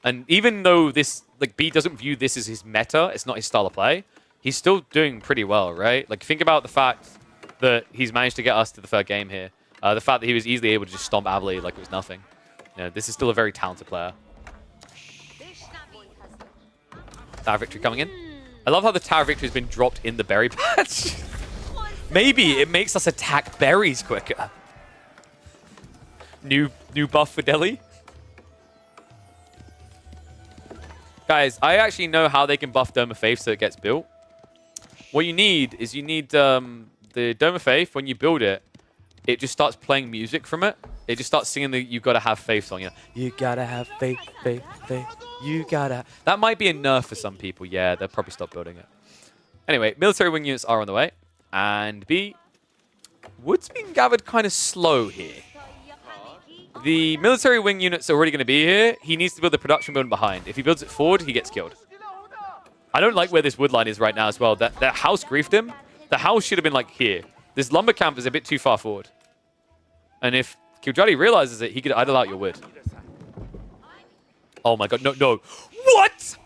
And even though this, like, B doesn't view this as his meta, it's not his style of play, he's still doing pretty well, right? Like, think about the fact that he's managed to get us to the third game here. The fact that he was easily able to just stomp Avali like it was nothing. You know, this is still a very talented player. Tower Victory coming in. I love how the Tower Victory has been dropped in the berry patch. Maybe it makes us attack berries quicker. New buff for Delhi. Guys, I actually know how they can buff Dome of Faith so it gets built. What you need is the Dome of Faith, when you build it, it just starts playing music from it. It just starts singing the "You Gotta Have Faith" song. You know, you gotta have faith, faith, faith. You gotta. That might be a nerf for some people. Yeah, they'll probably stop building it. Anyway, military wing units are on the way. And B, wood's being gathered kind of slow here. The military wing units are already going to be here. He needs to build the production building behind. If he builds it forward, he gets killed. I don't like where this wood line is right now as well. That house griefed him. The house should have been like here. This lumber camp is a bit too far forward. And if Kiljadi realizes it, he could idle out your wood. Oh my god, no. What?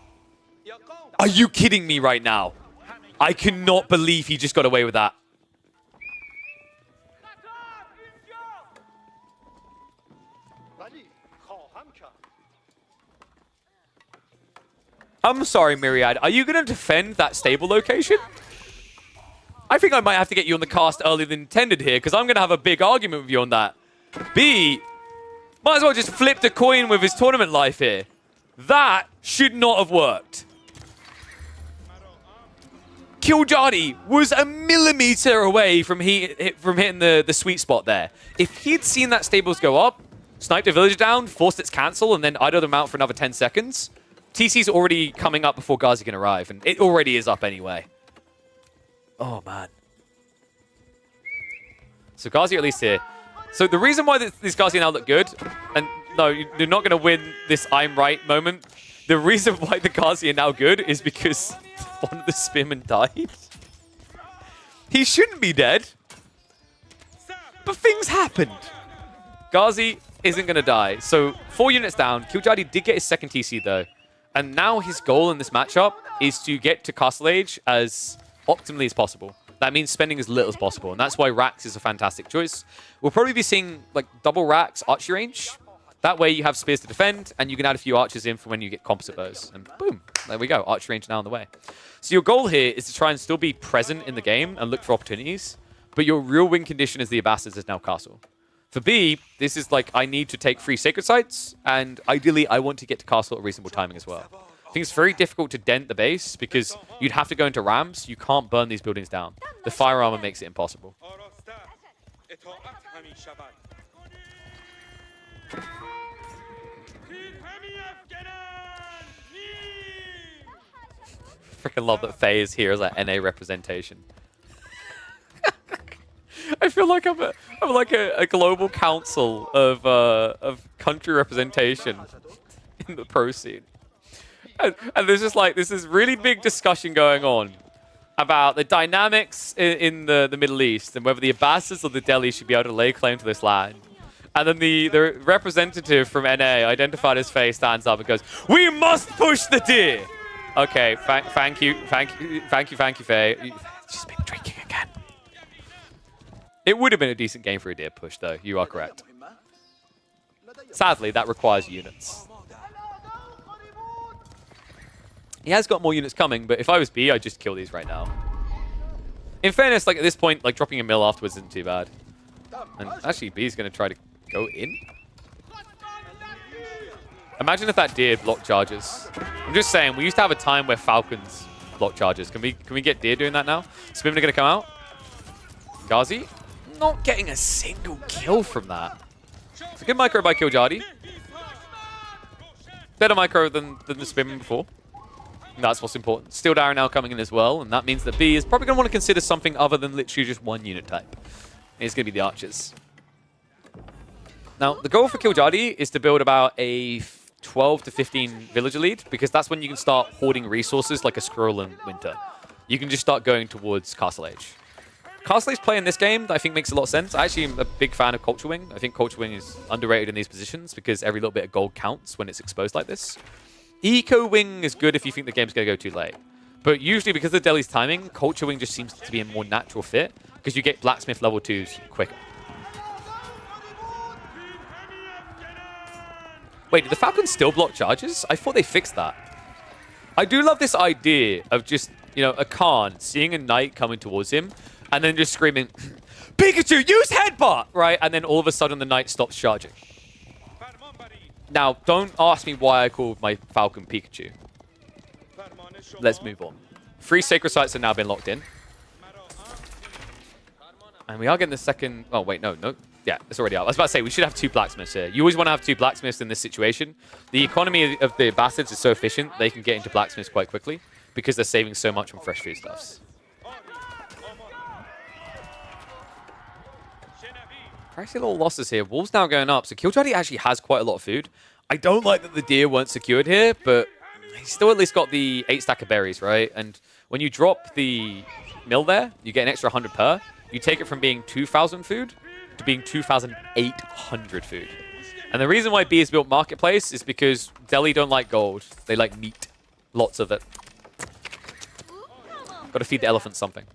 Are you kidding me right now? I cannot believe he just got away with that. I'm sorry, Myriad. Are you going to defend that stable location? I think I might have to get you on the cast earlier than intended here, because I'm going to have a big argument with you on that. B, might as well just flip the coin with his tournament life here. That should not have worked. Kiljadi was a millimeter away from hitting the sweet spot there. If he'd seen that stables go up, sniped a villager down, forced its cancel, and then idled them out for another 10 seconds, TC's already coming up before Ghazi can arrive, and it already is up anyway. Oh, man. So Ghazi at least here. So the reason why these Ghazi now look good, and no, you're not going to win this I'm right moment. The reason why the Ghazi are now good is because one of the spearmen died. He shouldn't be dead. But things happened. Ghazi isn't going to die. So 4 units down. Kiljadi did get his second TC though. And now his goal in this matchup is to get to Castle Age as optimally as possible. That means spending as little as possible, and that's why racks is a fantastic choice. We'll probably be seeing like double racks archery range. That way you have spears to defend, and you can add a few archers in for when you get composite bows. And boom, there we go, archery range now on the way. So your goal here is to try and still be present in the game and look for opportunities, but your real win condition is the Bastards is now castle. For B, this is like, I need to take 3 sacred sites, and ideally I want to get to castle at reasonable timing as well. I think it's very difficult to dent the base because you'd have to go into ramps. You can't burn these buildings down. The fire armor makes it impossible. Freaking love that Faye is here as like NA representation. I feel like I'm like a global council of country representation in the pro scene. And there's just like, this is really big discussion going on about the dynamics in the Middle East and whether the Abbasids or the Delhi should be able to lay claim to this land. And then the representative from NA, identified as Faye, stands up and goes, "We must push the deer." Okay, thank you, Faye. She's been drinking again. It would have been a decent game for a deer push, though. You are correct. Sadly, that requires units. He has got more units coming, but if I was B, I'd just kill these right now. In fairness, like at this point, like dropping a mill afterwards isn't too bad. And actually, B is going to try to go in. Imagine if that deer blocked charges. I'm just saying, we used to have a time where Falcons block charges. Can we get deer doing that now? Spimner going to come out. Ghazi not getting a single kill from that. It's a good micro by Kiljardi. Better micro than the Spimner before. And that's what's important. Steel Dara now coming in as well, and that means that B is probably going to want to consider something other than literally just one unit type. It's going to be the archers. Now, the goal for Kiljardi is to build about a 12 to 15 villager lead, because that's when you can start hoarding resources like a squirrel in winter. You can just start going towards Castle Age. Castle Age play in this game, I think, makes a lot of sense. I actually am a big fan of Culture Wing. I think Culture Wing is underrated in these positions because every little bit of gold counts when it's exposed like this. Eco Wing is good if you think the game's going to go too late. But usually, because of Delhi's timing, Culture Wing just seems to be a more natural fit because you get Blacksmith level 2s quicker. Wait, did the Falcons still block charges? I thought they fixed that. I do love this idea of just, you know, a Khan seeing a knight coming towards him and then just screaming, "Pikachu, use headbutt!" Right? And then all of a sudden the knight stops charging. Now, don't ask me why I called my Falcon Pikachu. Let's move on. 3 sacred sites have now been locked in. And we are getting the second... Oh, wait, no. Yeah, it's already out. I was about to say, we should have 2 blacksmiths here. You always want to have 2 blacksmiths in this situation. The economy of the Bastards is so efficient, they can get into blacksmiths quite quickly because they're saving so much on fresh foodstuffs. Actually, little losses here. Wolves now going up, so Kiljardi actually has quite a lot of food. I don't like that the deer weren't secured here, but he's still at least got the 8 stack of berries, right? And when you drop the mill there, you get an extra 100 per. You take it from being 2,000 food to being 2,800 food. And the reason why B is built Marketplace is because Delhi don't like gold. They like meat. Lots of it. Got to feed the elephant something.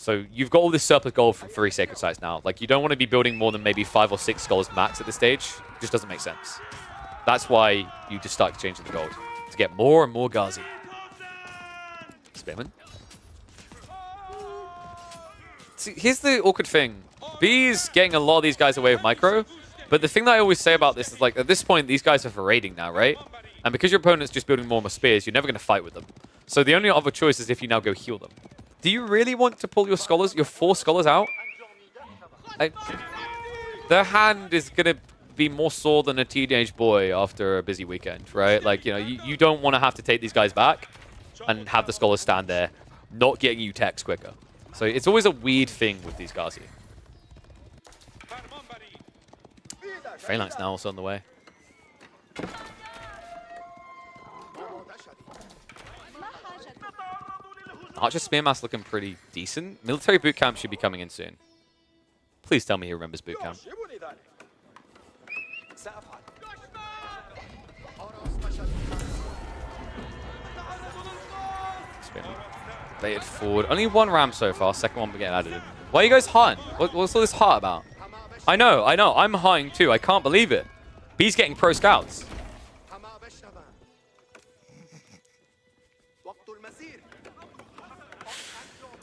So you've got all this surplus gold from 3 sacred sites now. Like, you don't want to be building more than maybe 5 or 6 scholars max at this stage. It just doesn't make sense. That's why you just start exchanging the gold. To get more and more Ghazi. Spearman. See, here's the awkward thing. B is getting a lot of these guys away with micro. But the thing that I always say about this is, like, at this point, these guys are for raiding now, right? And because your opponent's just building more and more spears, you're never going to fight with them. So the only other choice is if you now go heal them. Do you really want to pull your scholars, your 4 scholars out? Their hand is going to be more sore than a teenage boy after a busy weekend, right? Like, you know, you don't want to have to take these guys back and have the scholars stand there, not getting you techs quicker. So it's always a weird thing with these Ghazi. Phalanx now also on the way. Archer Spearmass looking pretty decent. Military boot camp should be coming in soon. Please tell me he remembers boot camp. Spinning. baited forward. Only one ram so far. Second one getting added in. Why are you guys hunting? What's all this heart about? I know. I'm hunting too. I can't believe it. B's getting pro scouts.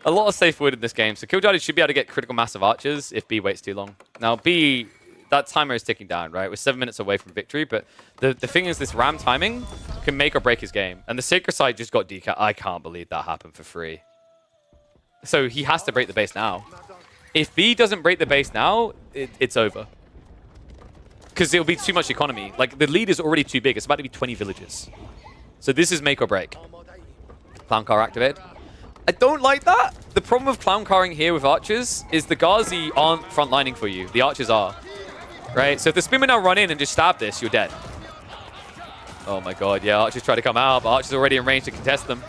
A lot of safe wood in this game, so Killjadi should be able to get critical mass of archers if B waits too long. Now B, that timer is ticking down, right? We're 7 minutes away from victory, but the thing is this ram timing can make or break his game. And the Sacred Site just got decat. I can't believe that happened for free. So he has to break the base now. If B doesn't break the base now, it's over. Because it'll be too much economy. Like, the lead is already too big. It's about to be 20 villages. So this is make or break. Clown car activated. I don't like that. The problem with clown carring here with archers is the Ghazi aren't frontlining for you. The archers are. Right? So if the Spinman now run in and just stab this, you're dead. Oh my god, yeah, archers try to come out, but archers are already in range to contest them.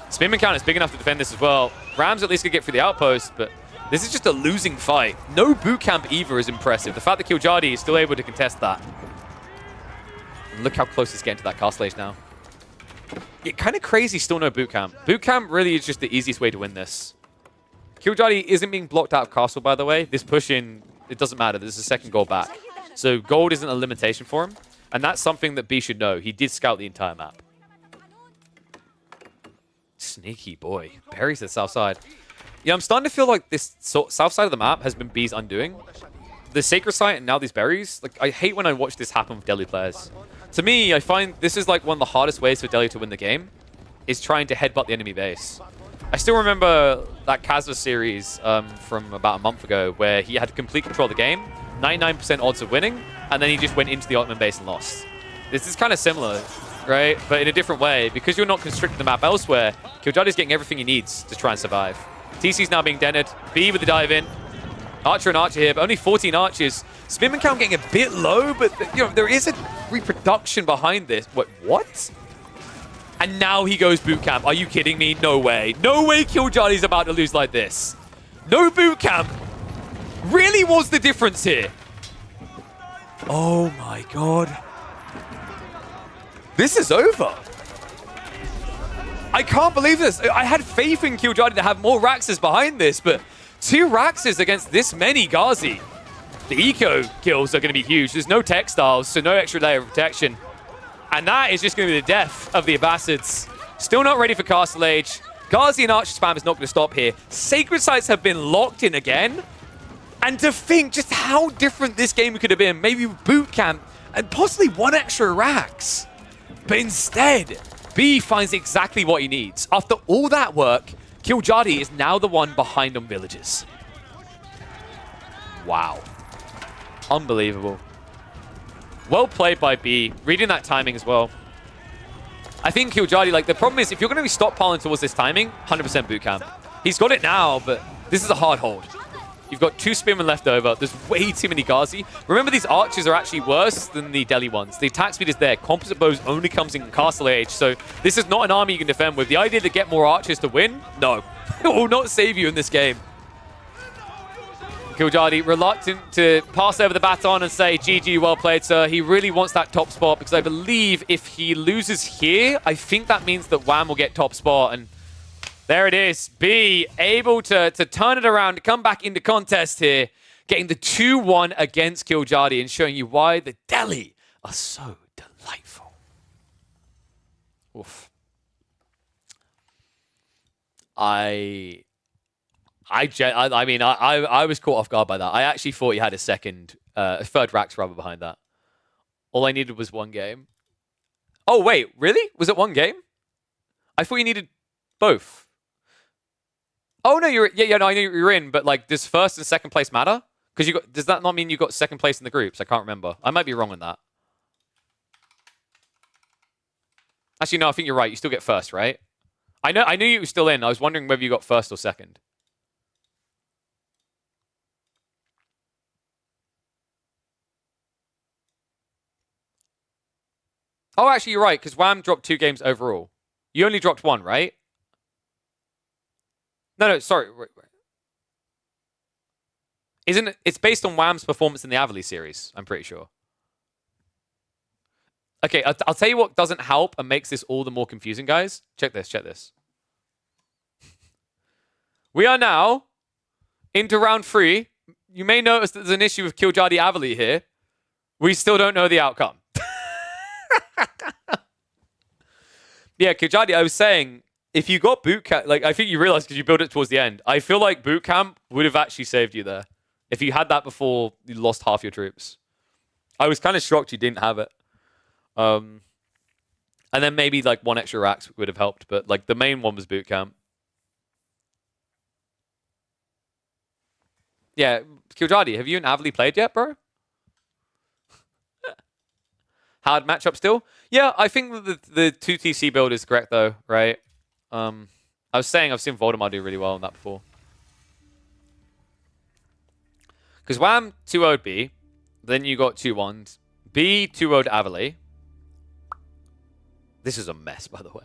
Spinman count is big enough to defend this as well. Rams at least could get through the outpost, but this is just a losing fight. No boot camp either is impressive. The fact that Killjadi is still able to contest that. And look how close he's getting to that castle age now. Yeah, kind of crazy still no boot camp. Boot camp really is just the easiest way to win this. Killjadi isn't being blocked out of castle, by the way. This push in, it doesn't matter. There's a second goal back. So gold isn't a limitation for him. And that's something that B should know. He did scout the entire map. Sneaky boy. Berries to the south side. Yeah, I'm starting to feel like this south side of the map has been B's undoing. The Sacred Site and now these berries. Like, I hate when I watch this happen with Delhi players. To me, I find this is like one of the hardest ways for Delhi to win the game, is trying to headbutt the enemy base. I still remember that Kazva series from about a month ago where he had complete control of the game, 99% odds of winning, and then he just went into the Ottoman base and lost. This is kind of similar, right? But in a different way. Because you're not constricting the map elsewhere, Killjadi's getting everything he needs to try and survive. TC's now being dented. B with the dive in. Archer and Archer here, but only 14 archers. Spinman count getting a bit low, but you know there is a reproduction behind this. What? And now he goes boot camp. Are you kidding me? No way. No way Killjadi's about to lose like this. No boot camp. Really was the difference here. Oh my god. This is over. I can't believe this. I had faith in Killjadi to have more Raxes behind this, but 2 Raxes against this many Ghazi. The eco kills are going to be huge. There's no textiles, so no extra layer of protection. And that is just going to be the death of the Abbasids. Still not ready for Castle Age. Ghazi and Archer spam is not going to stop here. Sacred Sites have been locked in again. And to think just how different this game could have been. Maybe boot camp and possibly 1 extra Rax. But instead, B finds exactly what he needs. After all that work, Killjadi is now the one behind on villages. Wow. Unbelievable. Well played by B. Reading that timing as well. I think Killjadi, like, the problem is if you're going to be stockpiling towards this timing, 100% boot camp. He's got it now, but this is a hard hold. You've got 2 spearmen left over. There's way too many Ghazi. Remember, these archers are actually worse than the Delhi ones. The attack speed is there. Composite bows only comes in Castle Age, so this is not an army you can defend with. The idea to get more archers to win? No. It will not save you in this game. Killjadi reluctant to pass over the baton and say, GG, well played, sir. He really wants that top spot because I believe if he loses here, I think that means that Wham will get top spot. And there it is. B able to turn it around, to come back into contest here, getting the 2-1 against Killjadi and showing you why the Delhi are so delightful. Oof. I mean, I was caught off guard by that. I actually thought he had a third Rax rubber behind that. All I needed was 1 game. Oh, wait, really? Was it 1 game? I thought you needed both. Oh, no, no, I knew you were in, but like, does first and second place matter? Because does that not mean you got second place in the groups? I can't remember. I might be wrong on that. Actually, no, I think you're right. You still get first, right? I knew you were still in. I was wondering whether you got first or second. Oh, actually, you're right, because Wham dropped 2 games overall. You only dropped 1, right? No, sorry. Isn't it? It's based on Wham's performance in the Avali series, I'm pretty sure. Okay, I'll tell you what doesn't help and makes this all the more confusing, guys. Check this. We are now into round 3. You may notice that there's an issue with Killjardy Avali here. We still don't know the outcome. Yeah, Killjardy, I was saying, if you got boot camp, like, I think you realized because you built it towards the end. I feel like boot camp would have actually saved you there. If you had that before you lost half your troops. I was kind of shocked you didn't have it. And then maybe like 1 extra racks would have helped, but like the main one was boot camp. Yeah, Killjardy, have you and Avali played yet, bro? Hard matchup still? Yeah, I think the 2TC build is correct though, right? I was saying I've seen Voldemar do really well on that before. Because Wham 2-0'd B, then you got 2-1'd. B 2-0'd Avali. This is a mess, by the way.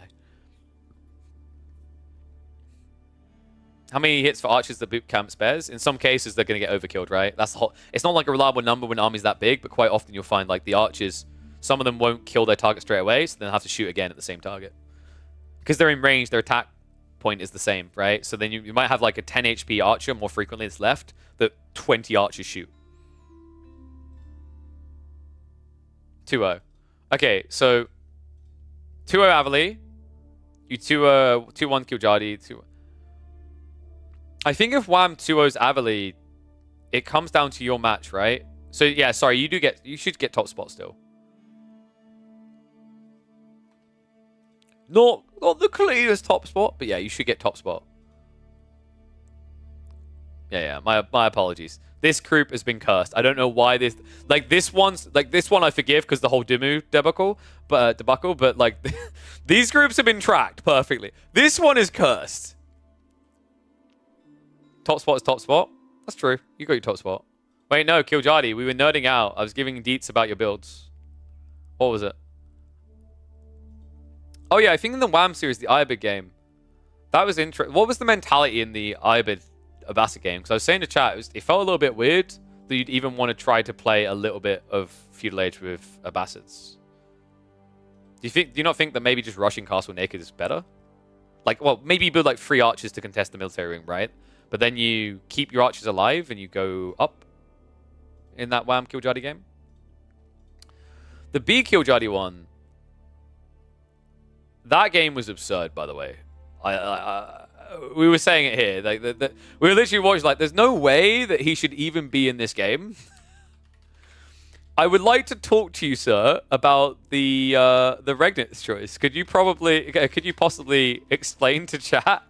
How many hits for archers the boot camp spares? In some cases, they're going to get overkilled, right? That's the whole... It's not like a reliable number when army's that big, but quite often you'll find like the archers, some of them won't kill their target straight away, so they'll have to shoot again at the same target. Because they're in range, their attack point is the same, right? So then you might have like a 10 HP archer more frequently that's left that 20 archers shoot. 2-0. Okay, so 2-0 Avali. You 2-1 Killjardy. 2-0. I think if Wham 2-0's Avali, it comes down to your match, right? So yeah, sorry, you should get top spot still. Not the cleanest top spot, but yeah, you should get top spot. Yeah, my apologies. This group has been cursed. I don't know why this one I forgive because the whole Dimu debacle, but like these groups have been tracked perfectly. This one is cursed. Top spot is top spot. That's true. You got your top spot. Wait, no, Killjardy, we were nerding out. I was giving deets about your builds. What was it? Oh yeah, I think in the WAM series, the Ibid game, that was interesting. What was the mentality in the Ibid Abbasid game? Because I was saying to chat, it felt a little bit weird that you'd even want to try to play a little bit of Feudal Age with Abbasids. Do you not think that maybe just rushing Castle Naked is better? Like, well, maybe you build like 3 archers to contest the military ring, right? But then you keep your archers alive and you go up in that WAM Killjardy game. The B Killjardy one, that game was absurd, by the way. We were saying it here. Like, we were literally watching, like, there's no way that he should even be in this game. I would like to talk to you, sir, about the Regnit's choice. Could you possibly explain to chat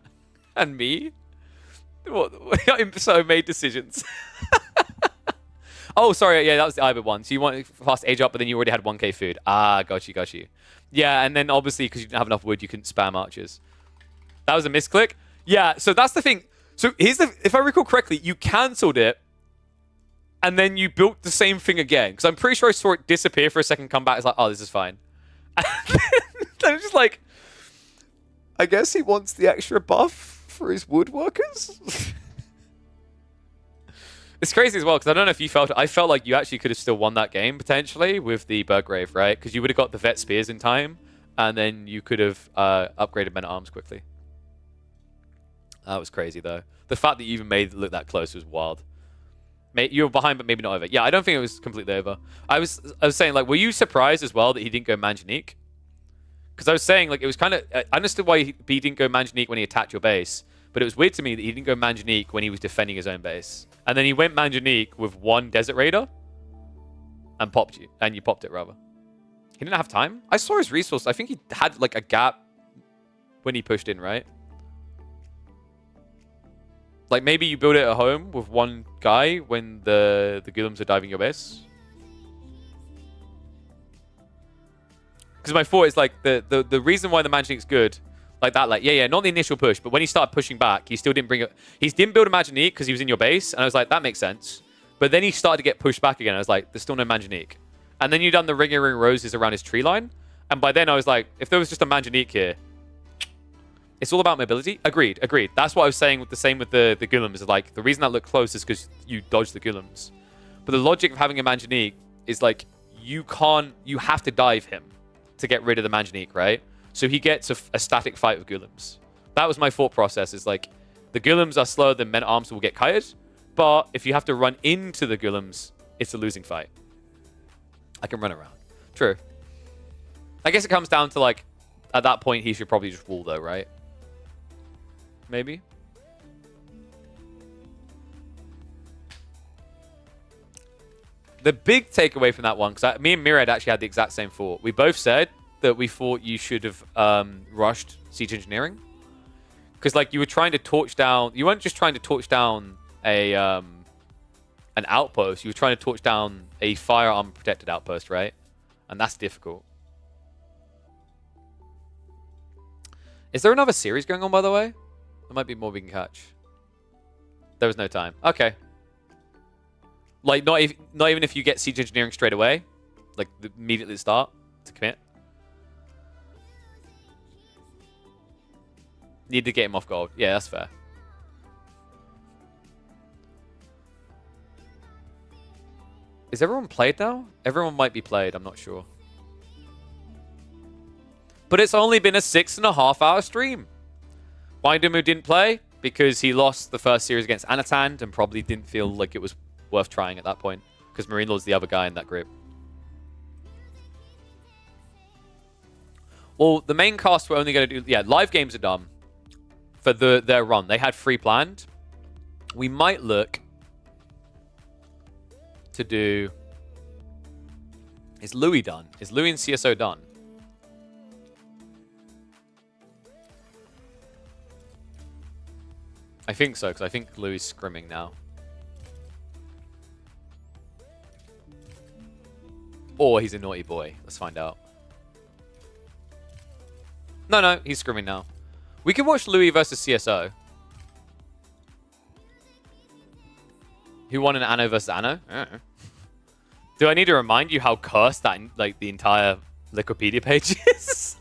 and me what so made decisions? Oh, sorry. Yeah, that was the Ibid one. So you want to fast age up, but then you already had 1k food. Ah, got you. Yeah, and then obviously because you didn't have enough wood, you couldn't spam archers. That was a misclick. Yeah, so that's the thing. So if I recall correctly, you cancelled it, and then you built the same thing again. Because I'm pretty sure I saw it disappear for a second, come back. It's like, oh, this is fine. And then I'm just like, I guess he wants the extra buff for his woodworkers. It's crazy as well, because I don't know if you felt it. I felt like you actually could have still won that game, potentially, with the Burgrave, right? Because you would have got the Vet Spears in time, and then you could have upgraded Men-at-Arms quickly. That was crazy, though. The fact that you even made it look that close was wild. You were behind, but maybe not over. Yeah, I don't think it was completely over. I was saying, like, were you surprised as well that he didn't go Manjanique? Because I was saying, like, it was kind of... I understood why he didn't go Manjanique when he attacked your base, but it was weird to me that he didn't go Manjanique when he was defending his own base. And then he went Manjanique with 1 Desert Raider and popped you. And you popped it, rather. He didn't have time? I saw his resource. I think he had, like, a gap when he pushed in, right? Like, maybe you build it at home with 1 guy when the Ghouls are diving your base. Because my thought is, like, the reason why the Manjanique's good... Like that, like, yeah, not the initial push, but when he started pushing back, he still didn't bring it. He didn't build a Manjanique because he was in your base, and I was like, that makes sense. But then he started to get pushed back again. I was like, there's still no Manjanique. And then you done the ring roses around his tree line, and by then I was like, if there was just a Manjanique here, it's all about mobility. Agreed. That's what I was saying with the same with the Ghouls. Is like the reason that looked close is because you dodged the Ghouls. But the logic of having a Manjanique is like you have to dive him to get rid of the Manjanique, right? So he gets a static fight with Ghouls. That was my thought process, is like, The Gulems are slower than men-at-arms will get kited, but if you have to run into the Gulems, it's a losing fight. I can run around. True. I guess it comes down to, like, at that point, he should probably just wall, though, right? Maybe? The big takeaway from that one, because me and Mirad actually had the exact same thought. We both said that we thought you should have rushed Siege Engineering. Because, like, you were trying to torch down... You weren't just trying to torch down an outpost. You were trying to torch down a firearm-protected outpost, right? And that's difficult. Is there another series going on, by the way? There might be more we can catch. There was no time. Okay. Like, not even if you get Siege Engineering straight away. Like, immediately at the start to commit. Need to get him off gold. Yeah, that's fair. Is everyone played now? Everyone might be played. I'm not sure. But it's only been a 6.5-hour stream. Windamu didn't play because he lost the first series against Anatand and probably didn't feel like it was worth trying at that point because Marine Lord's the other guy in that group. Well, the main cast were only going to do... Yeah, live games are done for their run. They had 3 planned. We might look to do... Is Louis done? Is Louis and CSO done? I think so, because I think Louis is scrimming now. Or he's a naughty boy. Let's find out. No, he's scrimming now. We can watch Louis versus CSO. Who won an Anno versus Anno? Do I need to remind you how cursed that, like, the entire Wikipedia page is?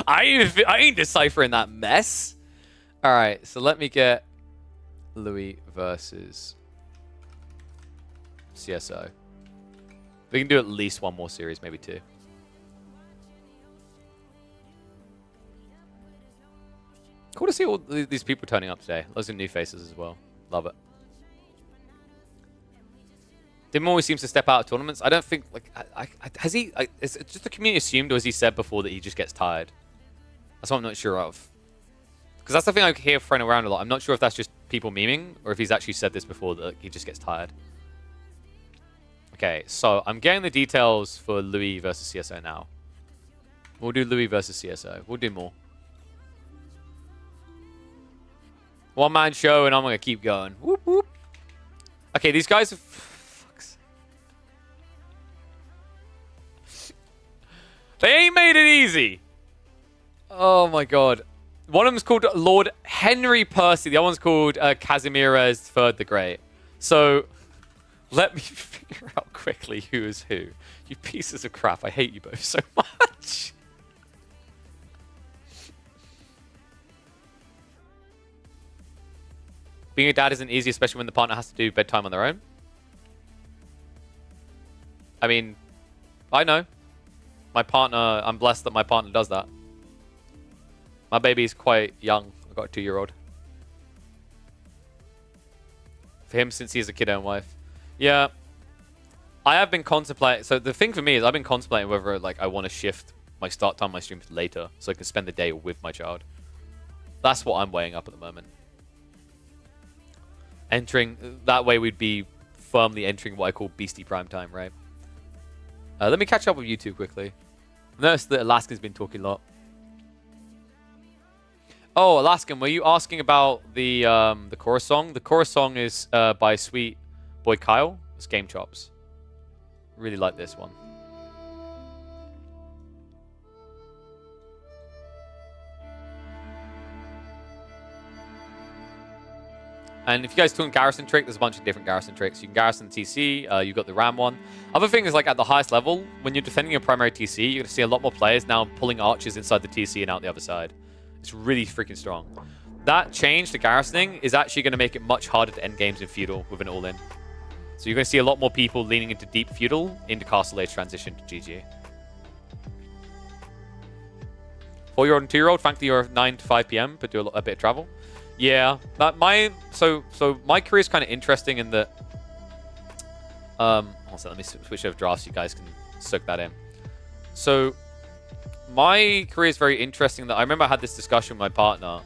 I ain't deciphering that mess. All right, so let me get Louis versus CSO. We can do at least one more series, maybe 2. Cool to see all these people turning up today. Lots of new faces as well. Love it. Dim always seems to step out of tournaments. I don't think, like, has he, is it just the community assumed, or has he said before that he just gets tired? That's what I'm not sure of. Because that's the thing I hear thrown around a lot. I'm not sure if that's just people memeing, or if he's actually said this before, that he just gets tired. Okay, so I'm getting the details for Louis versus CSO now. We'll do Louis versus CSO. We'll do more. One-man show, and I'm going to keep going. Whoop, whoop. Okay, these guys are... They ain't made it easy. Oh, my God. One of them's called Lord Henry Percy. The other one's called Casimires III the Great. So, let me figure out quickly who is who. You pieces of crap. I hate you both so much. Being a dad isn't easy, especially when the partner has to do bedtime on their own. I mean, I know. My partner, I'm blessed that my partner does that. My baby's quite young. I've got a 2-year-old. For him, since he's a kiddo wife. Yeah. I have been contemplating... So the thing for me is I've been contemplating whether, like, I want to shift my start time on my streams later so I can spend the day with my child. That's what I'm weighing up at the moment. Entering... That way we'd be firmly entering what I call beastie prime time, right? Let me catch up with you two quickly. Notice that Alaskan's been talking a lot. Oh, Alaskan, were you asking about the chorus song? The chorus song is by Sweet Boy Kyle. It's Game Chops. Really like this one. And if you guys talking garrison trick, there's a bunch of different garrison tricks. You can garrison TC, you've got the Ram one. Other thing is, like, at the highest level, when you're defending your primary TC, you're going to see a lot more players now pulling archers inside the TC and out the other side. It's really freaking strong. That change to garrisoning is actually going to make it much harder to end games in Feudal with an all-in. So you're going to see a lot more people leaning into deep Feudal into Castle Age transition to GG. 4-year-old and 2-year-old, frankly, you're 9 to 5 PM, but do a bit of travel. Yeah, that so my career is kind of interesting in that. Also, let me switch over drafts. You guys can soak that in. So, my career is very interesting. That I remember I had this discussion with my partner.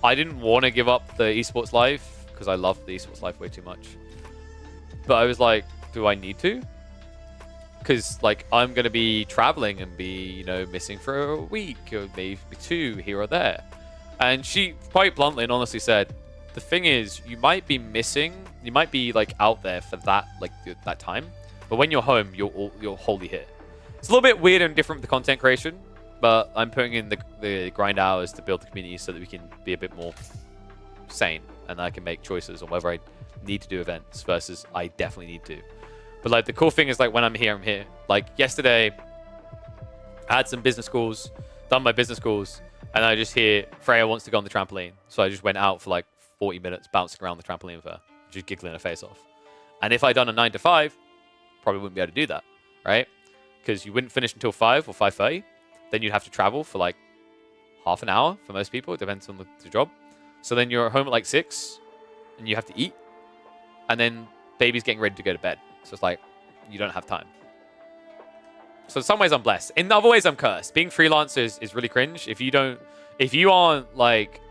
I didn't want to give up the esports life because I love the esports life way too much. But I was like, do I need to? Because like I'm gonna be traveling and be missing for a week or maybe 2 here or there. And she quite bluntly and honestly said, the thing is, you might be missing, you might be like out there for that that time, but when you're home, you're wholly hit. It's a little bit weird and different with the content creation, but I'm putting in the grind hours to build the community so that we can be a bit more sane and I can make choices on whether I need to do events versus I definitely need to. But like the cool thing is like when I'm here. Like yesterday, I had some business calls, done my business calls, and I just hear Freya wants to go on the trampoline. So I just went out for like 40 minutes bouncing around the trampoline with her, just giggling her face off. And if I'd done a 9 to 5, probably wouldn't be able to do that, right? Because you wouldn't finish until 5 or 5:30. Then you'd have to travel for like half an hour for most people. It depends on the job. So then you're home at like 6 and you have to eat. And then baby's getting ready to go to bed. So it's like, you don't have time. So in some ways I'm blessed. In other ways I'm cursed. Being freelancer is really cringe. If you aren't like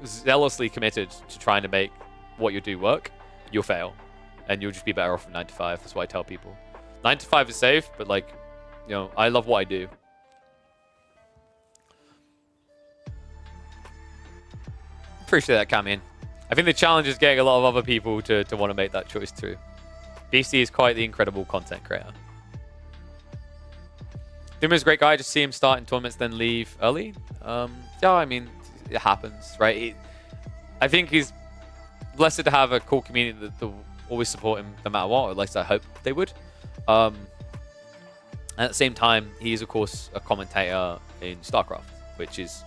zealously committed to trying to make what you do work, you'll fail. And you'll just be better off from 9 to 5. That's what I tell people. 9 to 5 is safe, but like, I love what I do. Appreciate that, Camian. I think the challenge is getting a lot of other people to want to make that choice too. BC is quite the incredible content creator. Duma's a great guy. Just see him start in tournaments, then leave early. Yeah, I mean, it happens, right? I think he's blessed to have a cool community that will always support him no matter what. Or at least I hope they would. And at the same time, he is, of course, a commentator in StarCraft, which is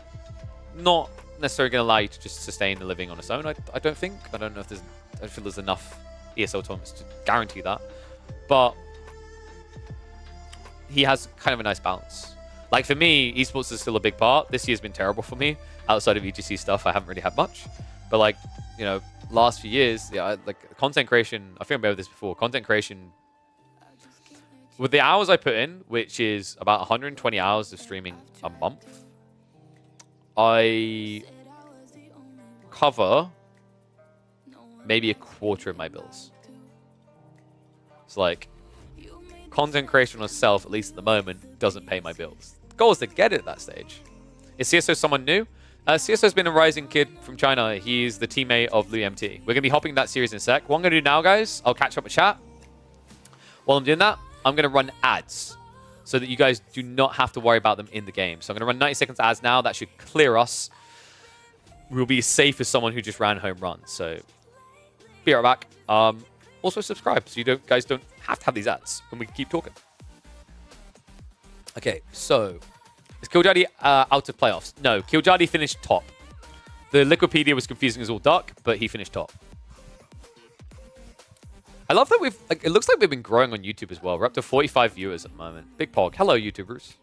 not necessarily going to allow you to just sustain a living on its own, I don't think. I don't know if I don't feel there's enough ESL tournaments to guarantee that. But he has kind of a nice balance. Like for me, esports is still a big part. This year's been terrible for me. Outside of EGC stuff, I haven't really had much. But like, last few years, yeah, like content creation, I think I remember this before, content creation, with the hours I put in, which is about 120 hours of streaming a month, I cover maybe a quarter of my bills. It's like, content creation on itself, at least at the moment, doesn't pay my bills. The goal is to get it at that stage. Is CSO someone new? CSO's been a rising kid from China. He's the teammate of Lu MT. We're going to be hopping that series in a sec. What I'm going to do now, guys, I'll catch up with chat. While I'm doing that, I'm going to run ads so that you guys do not have to worry about them in the game. So I'm going to run 90 seconds ads now. That should clear us. We'll be as safe as someone who just ran home runs. So be right back. Also subscribe so you guys don't have to have these ads when we keep talking. Okay, so is Killjoy out of playoffs? No, Killjoy finished top. The Liquipedia was confusing as all duck, but he finished top. I love that it looks like we've been growing on YouTube as well. We're up to 45 viewers at the moment. Big pog. Hello, YouTubers.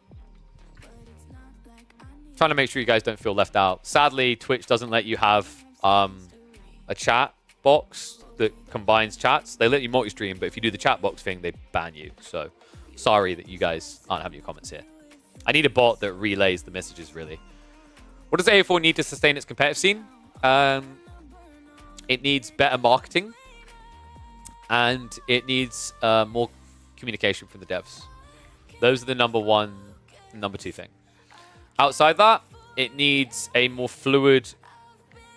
Trying to make sure you guys don't feel left out. Sadly, Twitch doesn't let you have a chat box that combines chats. They let you multi-stream, but if you do the chat box thing, they ban you. So sorry that you guys aren't having your comments here. I need a bot that relays the messages, really. What does AO4 need to sustain its competitive scene? It needs better marketing. And it needs more communication from the devs. Those are the number 1 and number 2 thing. Outside that, it needs a more fluid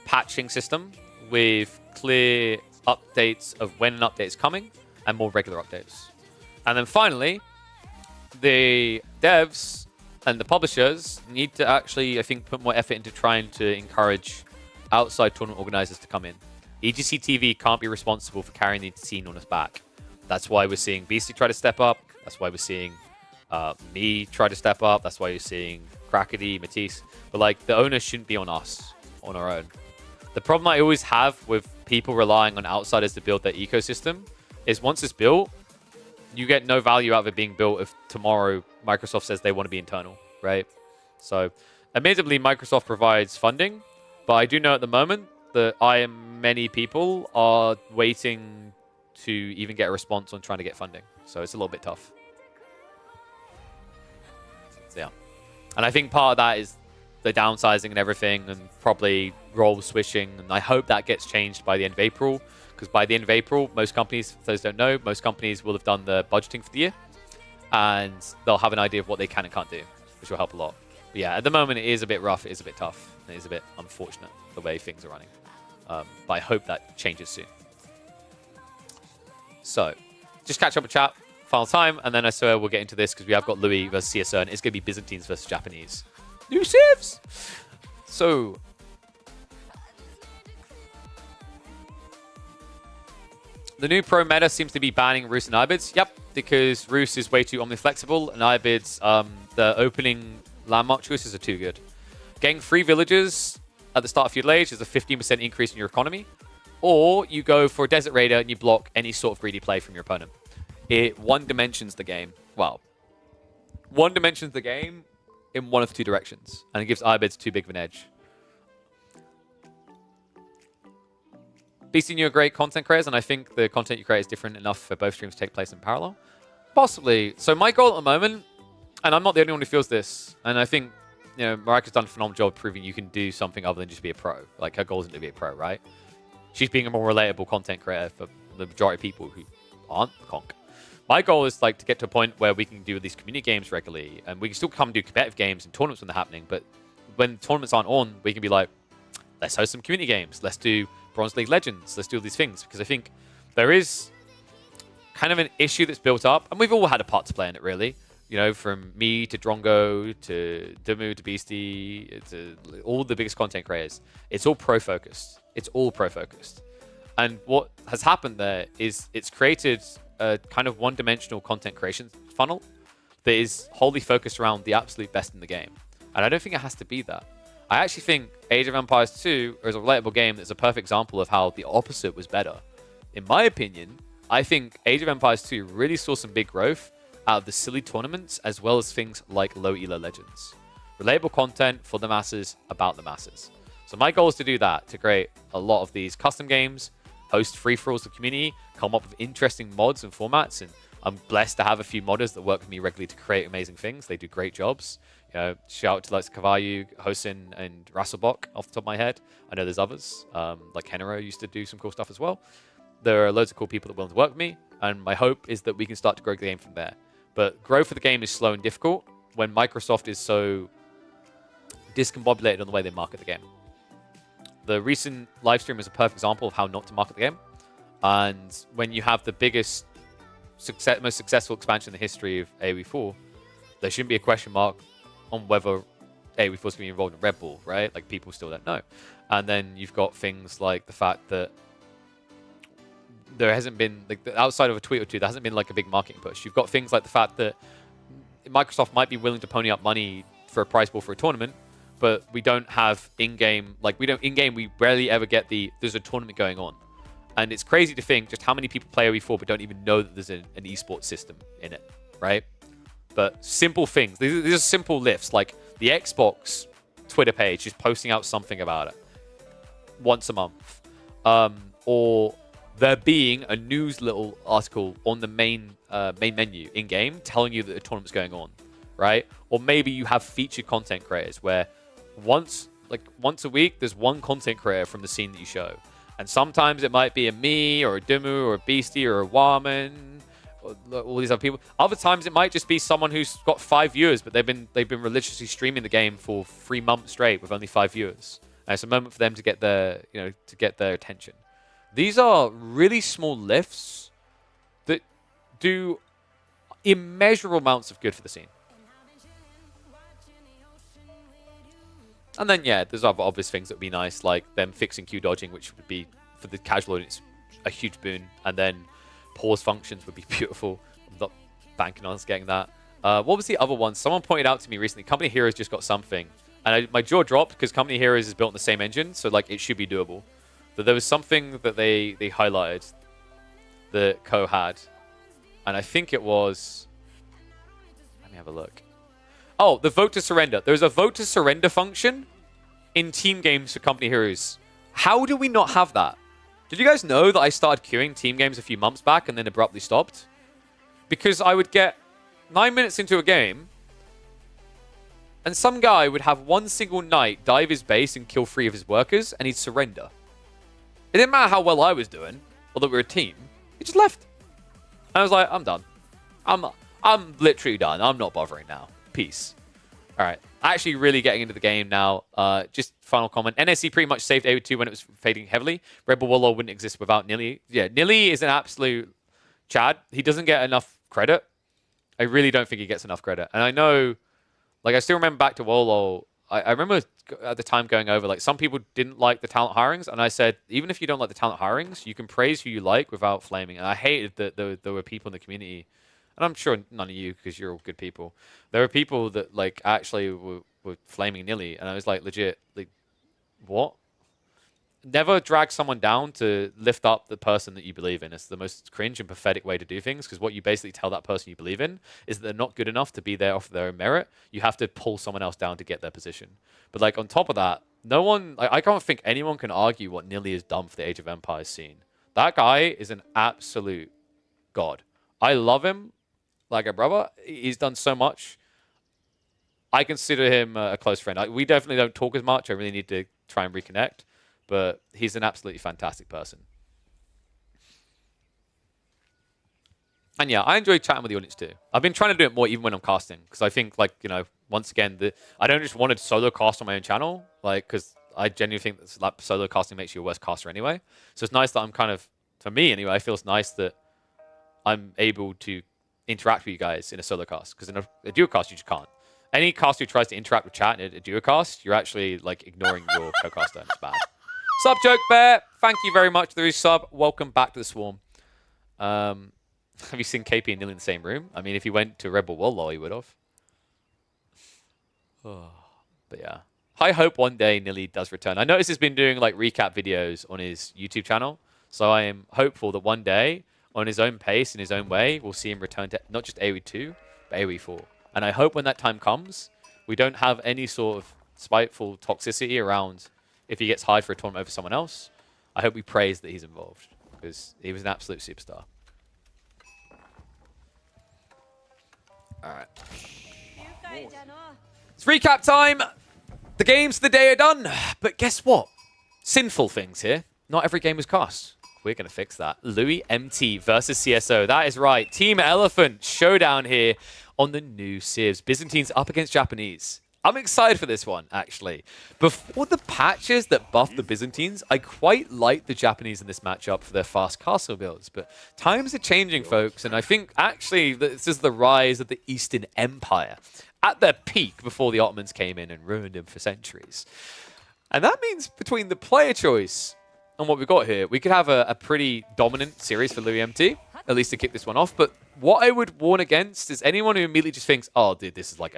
patching system with clear updates of when an update is coming and more regular updates. And then finally, the devs and the publishers need to actually, I think, put more effort into trying to encourage outside tournament organizers to come in. EGC TV can't be responsible for carrying the scene on its back. That's why we're seeing Beastie try to step up. That's why we're seeing me try to step up. That's why you're seeing Crackety, Matisse. But like, the onus shouldn't be on us, on our own. The problem I always have with people relying on outsiders to build their ecosystem is once it's built, you get no value out of it being built if tomorrow Microsoft says they want to be internal, right? So, admittedly, Microsoft provides funding, But I do know at the moment that many people are waiting to even get a response on trying to get funding. So it's a little bit tough. So, yeah. And I think part of that is the downsizing and everything, and probably role switching. And I hope that gets changed by the end of April, because by the end of April, most companies, for those who don't know, most companies will have done the budgeting for the year, and they'll have an idea of what they can and can't do, which will help a lot. But yeah, at the moment, it is a bit rough. It is a bit tough. It is a bit unfortunate the way things are running. But I hope that changes soon. So, just catch up with chat, final time, and then I swear we'll get into this because we have got Louis versus CSO, and it's going to be Byzantines versus Japanese. New civs! So, the new pro meta seems to be banning Rus and Ibids. Yep, because Rus is way too omniflexible, and Ibids, the opening landmark choices are too good. Getting 3 villagers at the start of Feudal Age is a 15% increase in your economy. Or you go for a Desert Raider and you block any sort of greedy play from your opponent. It one-dimensions the game. Well, one-dimensions the game in one of 2 directions. And it gives Ibids too big of an edge. BC, you're great content creators, and I think the content you create is different enough for both streams to take place in parallel. Possibly. So my goal at the moment, and I'm not the only one who feels this, and I think, you know, Marika's done a phenomenal job proving you can do something other than just be a pro. Like, her goal isn't to be a pro, right? She's being a more relatable content creator for the majority of people who aren't conk. My goal is like to get to a point where we can do these community games regularly, and we can still come do competitive games and tournaments when they're happening. But when tournaments aren't on, we can be like, let's host some community games. Let's do Bronze League Legends. Let's do all these things, because I think there is kind of an issue that's built up, and we've all had a part to play in it, really. You know, from me to Drongo to Dumu to Beastie to all the biggest content creators. It's all pro-focused. It's all pro-focused. And what has happened there is it's created a kind of one-dimensional content creation funnel that is wholly focused around the absolute best in the game. And I don't think it has to be that. I actually think Age of Empires 2 is a relatable game that's a perfect example of how the opposite was better. In my opinion, I think Age of Empires 2 really saw some big growth out of the silly tournaments, as well as things like low elo legends. Relatable content for the masses, about the masses. So my goal is to do that, to create a lot of these custom games, host free-for-alls to the community, come up with interesting mods and formats, and I'm blessed to have a few modders that work with me regularly to create amazing things. They do great jobs. You know, shout out to like Kavayu, Hosin, and Rasselbach off the top of my head. I know there's others, like Henero used to do some cool stuff as well. There are loads of cool people that are willing to work with me, and my hope is that we can start to grow the game from there. But growth of the game is slow and difficult when Microsoft is so discombobulated on the way they market the game. The recent live stream is a perfect example of how not to market the game. And when you have the biggest, most successful expansion in the history of AoE4, there shouldn't be a question mark on whether AoE4 is going to be involved in Red Bull, right? Like, people still don't know. And then you've got things like the fact that there hasn't been, like, outside of a tweet or two, there hasn't been like a big marketing push. You've got things like the fact that Microsoft might be willing to pony up money for a prize pool for a tournament, but we don't have in-game, like, in-game, we rarely ever get there's a tournament going on. And it's crazy to think just how many people play OE4 but don't even know that there's an esports system in it, right? But simple things. These are simple lifts, like the Xbox Twitter page is posting out something about it once a month. Or there being a news little article on the main menu in-game telling you that the tournament's going on, right? Or maybe you have featured content creators where once a week, there's one content creator from the scene that you show. And sometimes it might be a me or a Dumu or a Beastie or a Warman, or all these other people. Other times it might just be someone who's got 5 viewers, but they've been religiously streaming the game for 3 months straight with only 5 viewers. And it's a moment for them to get their attention. These are really small lifts that do immeasurable amounts of good for the scene. And then, yeah, there's other obvious things that would be nice, like them fixing Q dodging, which would be, for the casual audience, a huge boon. And then pause functions would be beautiful. I'm not banking on us getting that. What was the other one? Someone pointed out to me recently, Company Heroes just got something. And my jaw dropped because Company Heroes is built on the same engine, so like it should be doable. But there was something that they highlighted that Co had. And I think it was... Let me have a look. Oh, the vote to surrender. There's a vote to surrender function in team games for company heroes. How do we not have that? Did you guys know that I started queuing team games a few months back and then abruptly stopped? Because I would get 9 minutes into a game, and some guy would have one single knight dive his base and kill 3 of his workers, and he'd surrender. It didn't matter how well I was doing, or that we were a team. He just left. And I was like, I'm done. I'm literally done. I'm not bothering now. Peace. All right. Actually really getting into the game now. Just final comment. NSC pretty much saved AO2 when it was fading heavily. Rebel Warlord wouldn't exist without Nilly. Yeah, Nilly is an absolute Chad. He doesn't get enough credit. I really don't think he gets enough credit. And I know, like, I still remember back to Warlord. I remember at the time going over, like, some people didn't like the talent hirings. And I said, even if you don't like the talent hirings, you can praise who you like without flaming. And I hated that there were people in the community, and I'm sure none of you, because you're all good people. There were people that, like, actually were flaming Nilly. And I was like, legit, like, what? Never drag someone down to lift up the person that you believe in. It's the most cringe and pathetic way to do things, because what you basically tell that person you believe in is that they're not good enough to be there off their own merit. You have to pull someone else down to get their position. But, like, on top of that, no one... I can't think anyone can argue what Nilly has done for the Age of Empires scene. That guy is an absolute god. I love him like a brother. He's done so much. I consider him a close friend. We definitely don't talk as much. I really need to try and reconnect. But he's an absolutely fantastic person. And yeah, I enjoy chatting with the audience too. I've been trying to do it more even when I'm casting. Because I think, like, you know, once again, I don't just want to solo cast on my own channel. Like, because I genuinely think that like, solo casting makes you a worse caster anyway. So it's nice that I'm kind of, for me anyway, it feels nice that I'm able to interact with you guys in a solo cast. Because in a duo cast, you just can't. Any caster who tries to interact with chat in a duo cast, you're actually, like, ignoring your co-caster, and it's bad. Sub Joke Bear, thank you very much for the sub. Welcome back to the Swarm. Have you seen KP and Nilly in the same room? I mean, if he went to Rebel Warlord, he would have. Oh, but yeah. I hope one day Nilly does return. I noticed he's been doing like recap videos on his YouTube channel. So I am hopeful that one day, on his own pace, in his own way, we'll see him return to not just AoE 2, but AoE 4. And I hope when that time comes, we don't have any sort of spiteful toxicity around if he gets hired for a tournament over someone else. I hope we praise that he's involved, because he was an absolute superstar. All right. It's recap time. The games of the day are done. But guess what? Sinful things here. Not every game was cast. We're going to fix that. Louis MT versus CSO. That is right. Team Elephant showdown here on the new Civs. Byzantines up against Japanese. I'm excited for this one, actually. Before the patches that buffed the Byzantines, I quite liked the Japanese in this matchup for their fast castle builds. But times are changing, folks, and I think, actually, this is the rise of the Eastern Empire at their peak before the Ottomans came in and ruined them for centuries. And that means between the player choice and what we've got here, we could have a pretty dominant series for Louis MT, at least to kick this one off. But what I would warn against is anyone who immediately just thinks, oh, dude, this is like...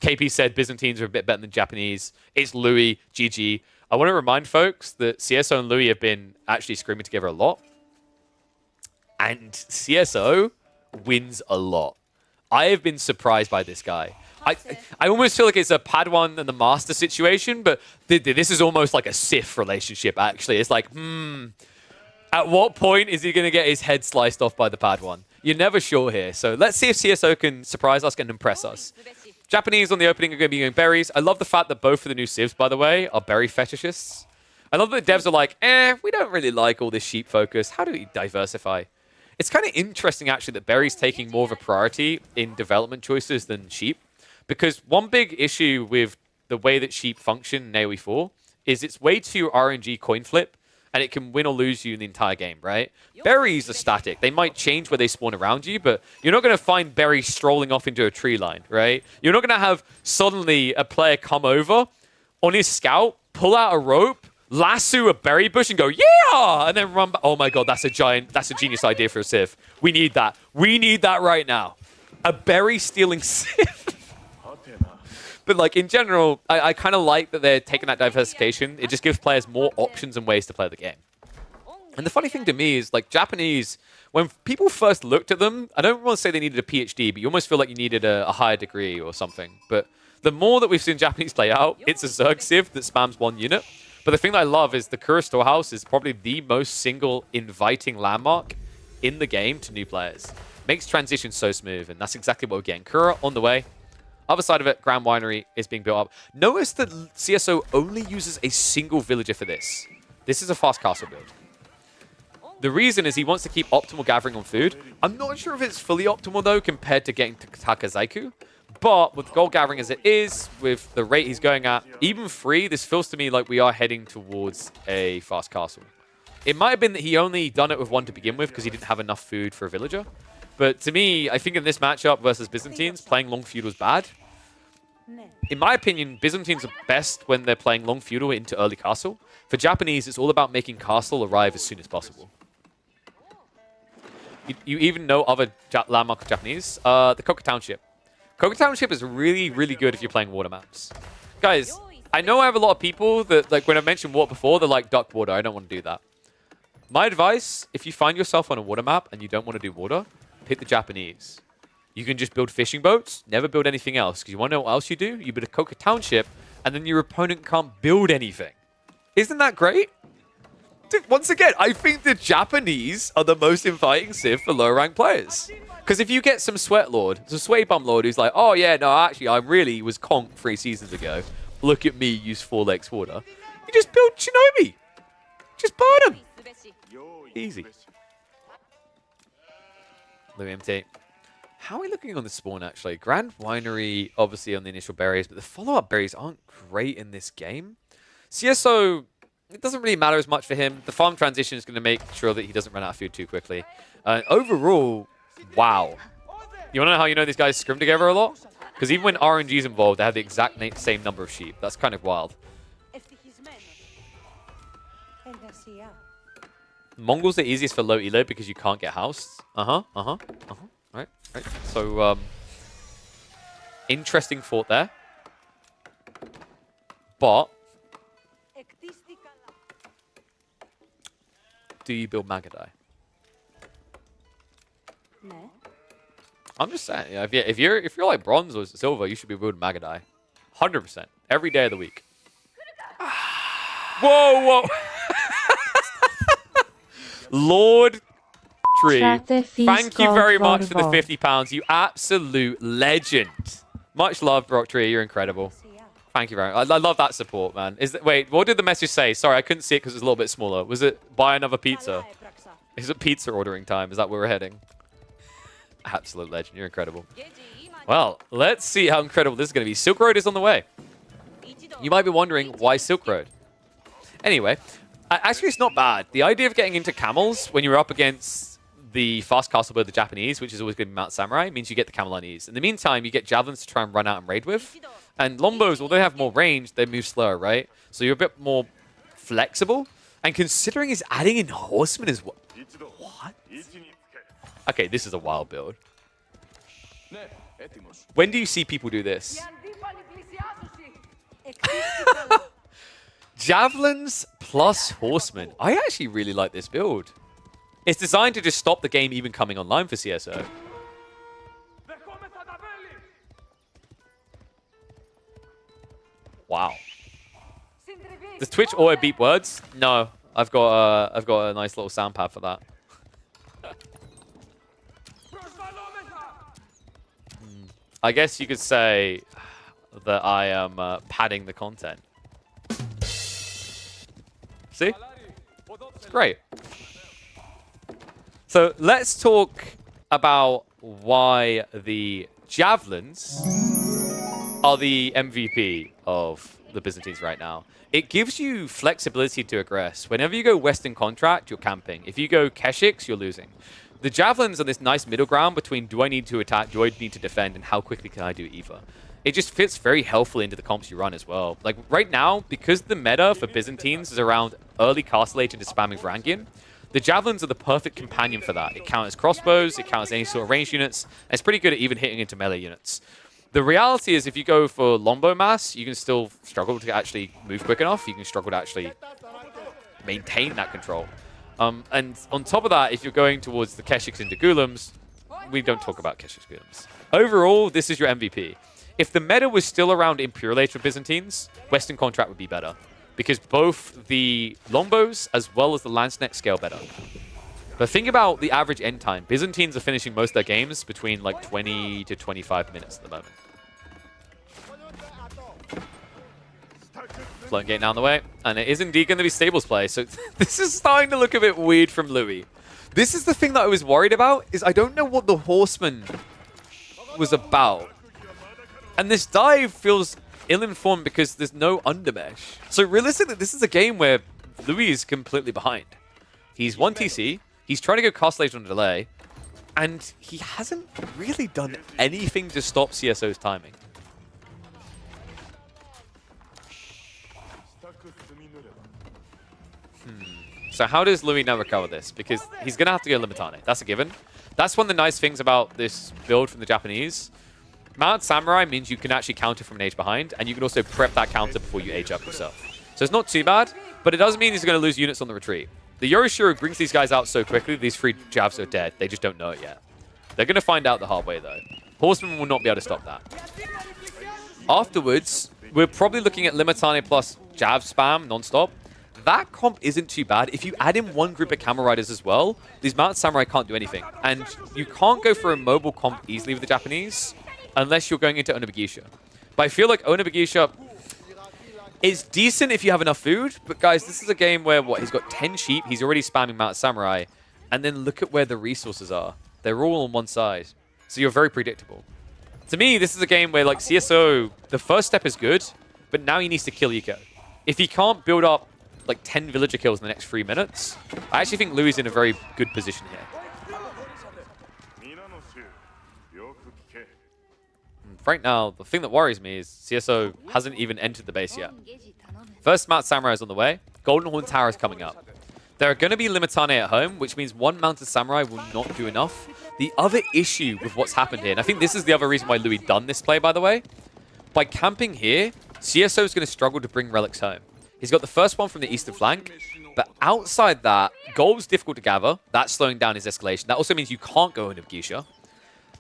KP said Byzantines are a bit better than Japanese. It's Louis, GG. I want to remind folks that CSO and Louis have been actually screaming together a lot. And CSO wins a lot. I have been surprised by this guy. I almost feel like it's a Padawan and the Master situation, but this is almost like a Sith relationship, actually. It's like, at what point is he going to get his head sliced off by the Padawan? You're never sure here. So let's see if CSO can surprise us and impress us. Japanese on the opening are going to be going berries. I love the fact that both of the new Civs, by the way, are berry fetishists. I love that the devs are like, we don't really like all this sheep focus. How do we diversify? It's kind of interesting, actually, that berry's taking more of a priority in development choices than sheep. Because one big issue with the way that sheep function in AoE 4 is it's way too RNG coin flip, and it can win or lose you in the entire game, right? Berries are static. They might change where they spawn around you, but you're not going to find berries strolling off into a tree line, right? You're not going to have suddenly a player come over on his scout, pull out a rope, lasso a berry bush and go, yeah! And then run back. Oh my god, that's a genius idea for a Civ. We need that. We need that right now. A berry stealing Civ. But like in general, I kind of like that they're taking that diversification. It just gives players more options and ways to play the game. And the funny thing to me is like Japanese, when people first looked at them, I don't want to say they needed a PhD, but you almost feel like you needed a higher degree or something. But the more that we've seen Japanese play out, it's a Zerg Civ that spams one unit. But the thing that I love is the Kura Storehouse is probably the most single inviting landmark in the game to new players. Makes transition so smooth, and that's exactly what we're getting. Kura on the way. Other side of it, Grand Winery is being built up. Notice that CSO only uses a single villager for this. This is a fast castle build. The reason is he wants to keep optimal gathering on food. I'm not sure if it's fully optimal, though, compared to getting to Takazaiku. But with gold gathering as it is, with the rate he's going at, even free, this feels to me like we are heading towards a fast castle. It might have been that he only done it with one to begin with because he didn't have enough food for a villager. But to me, I think in this matchup versus Byzantines, playing long feud was bad. In my opinion, Byzantines are best when they're playing long feudal into early castle. For Japanese, it's all about making castle arrive as soon as possible. You even know other landmark of Japanese? The Koka Township. Koka Township is really, really good if you're playing water maps. Guys, I know I have a lot of people that, like, when I mentioned water before, they're like, duck water, I don't want to do that. My advice, if you find yourself on a water map and you don't want to do water, pick the Japanese. You can just build fishing boats, never build anything else. Because you want to know what else you do? You build a Koka Township, and then your opponent can't build anything. Isn't that great? Dude, once again, I think the Japanese are the most inviting Civ for low-rank players. Because if you get some sweat lord, some sweaty bum lord who's like, oh yeah, no, actually, I really was conk 3 seasons ago. Look at me use 4 legs water. You just build Shinobi. Just burn him. Easy. Louis MT. How are we looking on the spawn, actually? Grand Winery, obviously, on the initial berries, but the follow-up berries aren't great in this game. CSO, it doesn't really matter as much for him. The farm transition is going to make sure that he doesn't run out of food too quickly. Overall, wow. You want to know how you know these guys scrim together a lot? Because even when RNG is involved, they have the exact same number of sheep. That's kind of wild. Mongols are easiest for low elo because you can't get housed. Right. So, interesting thought there. But, do you build Magadai? I'm just saying, yeah, if you're like bronze or silver, you should be building Magadai. 100%. Every day of the week. Whoa! Lord Tree, thank you very much for the £50. You absolute legend. Much love, Brock Tree. You're incredible. Thank you very much. I love that support, man. Wait, what did the message say? Sorry, I couldn't see it because it was a little bit smaller. Was it buy another pizza? Is it pizza ordering time? Is that where we're heading? Absolute legend. You're incredible. Well, let's see how incredible this is going to be. Silk Road is on the way. You might be wondering, why Silk Road? Anyway, actually, it's not bad. The idea of getting into camels when you're up against the fast castle build, the Japanese, which is always going to be Mount Samurai, means you get the camel on ease. In the meantime, you get javelins to try and run out and raid with. And lombos, although they have more range, they move slower, right? So you're a bit more flexible. And considering he's adding in horsemen as well. What? Okay, this is a wild build. When do you see people do this? Javelins plus horsemen. I actually really like this build. It's designed to just stop the game even coming online for CSO. Wow. Does Twitch auto beep words? No, I've got a nice little sound pad for that. I guess you could say that I am padding the content. See? It's great. So let's talk about why the javelins are the MVP of the Byzantines right now. It gives you flexibility to aggress. Whenever you go Western Contract, you're camping. If you go Keshiks, you're losing. The javelins are this nice middle ground between do I need to attack, do I need to defend, and how quickly can I do either. It just fits very healthily into the comps you run as well. Like right now, because the meta for Byzantines is around early castle age into spamming Varangian, the javelins are the perfect companion for that. It counts crossbows, it counts any sort of range units, and it's pretty good at even hitting into melee units. The reality is if you go for Lombo Mass, you can still struggle to actually move quick enough. You can struggle to actually maintain that control. And on top of that, if you're going towards the Keshiks into Gulams, we don't talk about Keshiks Gulams. Overall, this is your MVP. If the meta was still around Imperial Age for Byzantines, Western Contract would be better. Because both the longbows as well as the Lancenet scale better. But think about the average end time. Byzantines are finishing most of their games between like 20 to 25 minutes at the moment. Floating gate now on the way. And it is indeed going to be Stables play. So this is starting to look a bit weird from Louis. This is the thing that I was worried about, is I don't know what the Horseman was about. And this dive feels ill-informed because there's no undermesh. So realistically, this is a game where Louis is completely behind. He's 1 TC, he's trying to go Castle Age on delay, and he hasn't really done anything to stop CSO's timing. So how does Louis now recover this? Because he's going to have to go Limitane. That's a given. That's one of the nice things about this build from the Japanese. Mount Samurai means you can actually counter from an age behind, and you can also prep that counter before you age up yourself. So it's not too bad, but it does mean he's going to lose units on the retreat. The Yorishiro brings these guys out so quickly, these 3 jabs are dead. They just don't know it yet. They're going to find out the hard way, though. Horseman will not be able to stop that. Afterwards, we're probably looking at Limitane plus jab spam non-stop. That comp isn't too bad. If you add in one group of Camel Riders as well, these Mount Samurai can't do anything. And you can't go for a mobile comp easily with the Japanese unless you're going into Onobagisha. But I feel like Onobagisha is decent if you have enough food. But guys, this is a game where, what, he's got 10 sheep. He's already spamming Mount Samurai. And then look at where the resources are. They're all on one side. So you're very predictable. To me, this is a game where, like, CSO, the first step is good, but now he needs to kill Eco. If he can't build up like 10 villager kills in the next 3 minutes, I actually think Louis is in a very good position here. Right now, the thing that worries me is CSO hasn't even entered the base yet. First Mount Samurai is on the way. Golden Horn Tower is coming up. There are going to be Limitane at home, which means one Mounted Samurai will not do enough. The other issue with what's happened here, and I think this is the other reason why Louis done this play, by the way, by camping here, CSO is going to struggle to bring relics home. He's got the first one from the eastern flank, but outside that, gold's difficult to gather. That's slowing down his escalation. That also means you can't go into Gisha.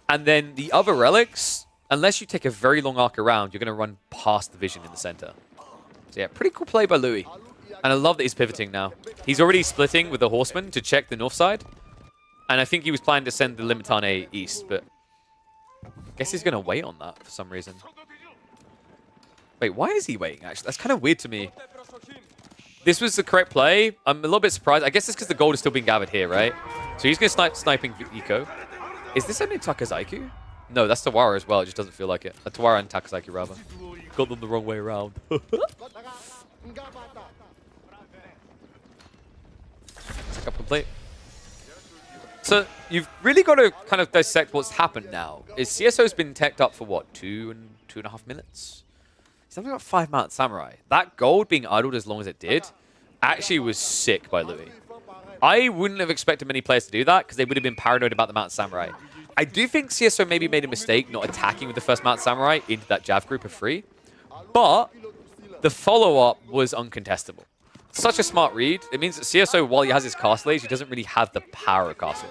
And then the other relics, unless you take a very long arc around, you're going to run past the vision in the center. So yeah, pretty cool play by Louis. And I love that he's pivoting now. He's already splitting with the Horseman to check the north side. And I think he was planning to send the Limitane east, but I guess he's going to wait on that for some reason. Wait, why is he waiting, actually? That's kind of weird to me. This was the correct play. I'm a little bit surprised. I guess it's because the gold is still being gathered here, right? So he's going to start sniping Eco. Is this only Takazaki? No, that's Tawara as well. It just doesn't feel like it. Tawara and Takazaki, rather. Got them the wrong way around. Check up complete. So you've really got to kind of dissect what's happened now. Is CSO's been teched up for what, 2.5 minutes? Something like 5 Mount Samurai. That gold being idled as long as it did actually was sick by Louis. I wouldn't have expected many players to do that because they would have been paranoid about the Mount Samurai. I do think CSO maybe made a mistake not attacking with the first Mount Samurai into that Jav group of 3. But the follow-up was uncontestable. Such a smart read. It means that CSO, while he has his castle age, he doesn't really have the power of castle.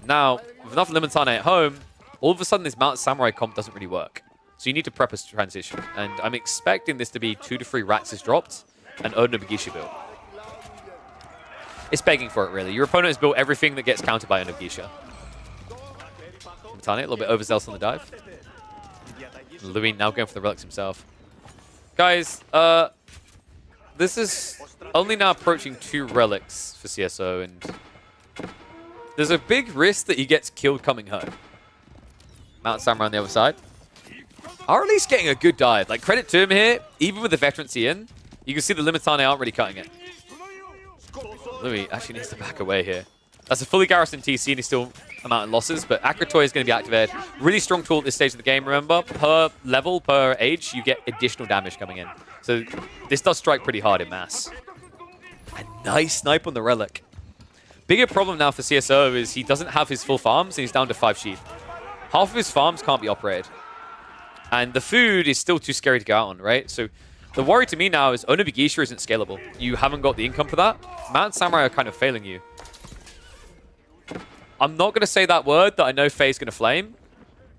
Now, with enough Limitane at home, all of a sudden this Mount Samurai comp doesn't really work. So you need to prep a transition. And I'm expecting this to be 2 to 3 rats is dropped and Onobagisha build. It's begging for it, really. Your opponent has built everything that gets countered by Onobagisha. Limitane, a little bit overzealous on the dive. Louis now going for the relics himself. Guys, this is only now approaching 2 relics for CSO, and there's a big risk that he gets killed coming home. Mount Samurai on the other side. Are at least getting a good dive. Like, credit to him here, even with the veterancy in, you can see the Limitane aren't really cutting it. Louis actually needs to back away here. That's a fully garrisoned TC and he's still amount in losses, but Akratoy is going to be activated. Really strong tool at this stage of the game, remember. Per level, per age, you get additional damage coming in. So this does strike pretty hard in mass. A nice snipe on the relic. Bigger problem now for CSO is he doesn't have his full farms and he's down to 5 sheep. Half of his farms can't be operated. And the food is still too scary to go out on, right? So the worry to me now is Onobagisha isn't scalable. You haven't got the income for that. Mount Samurai are kind of failing you. I'm not going to say that word that I know Faye's going to flame,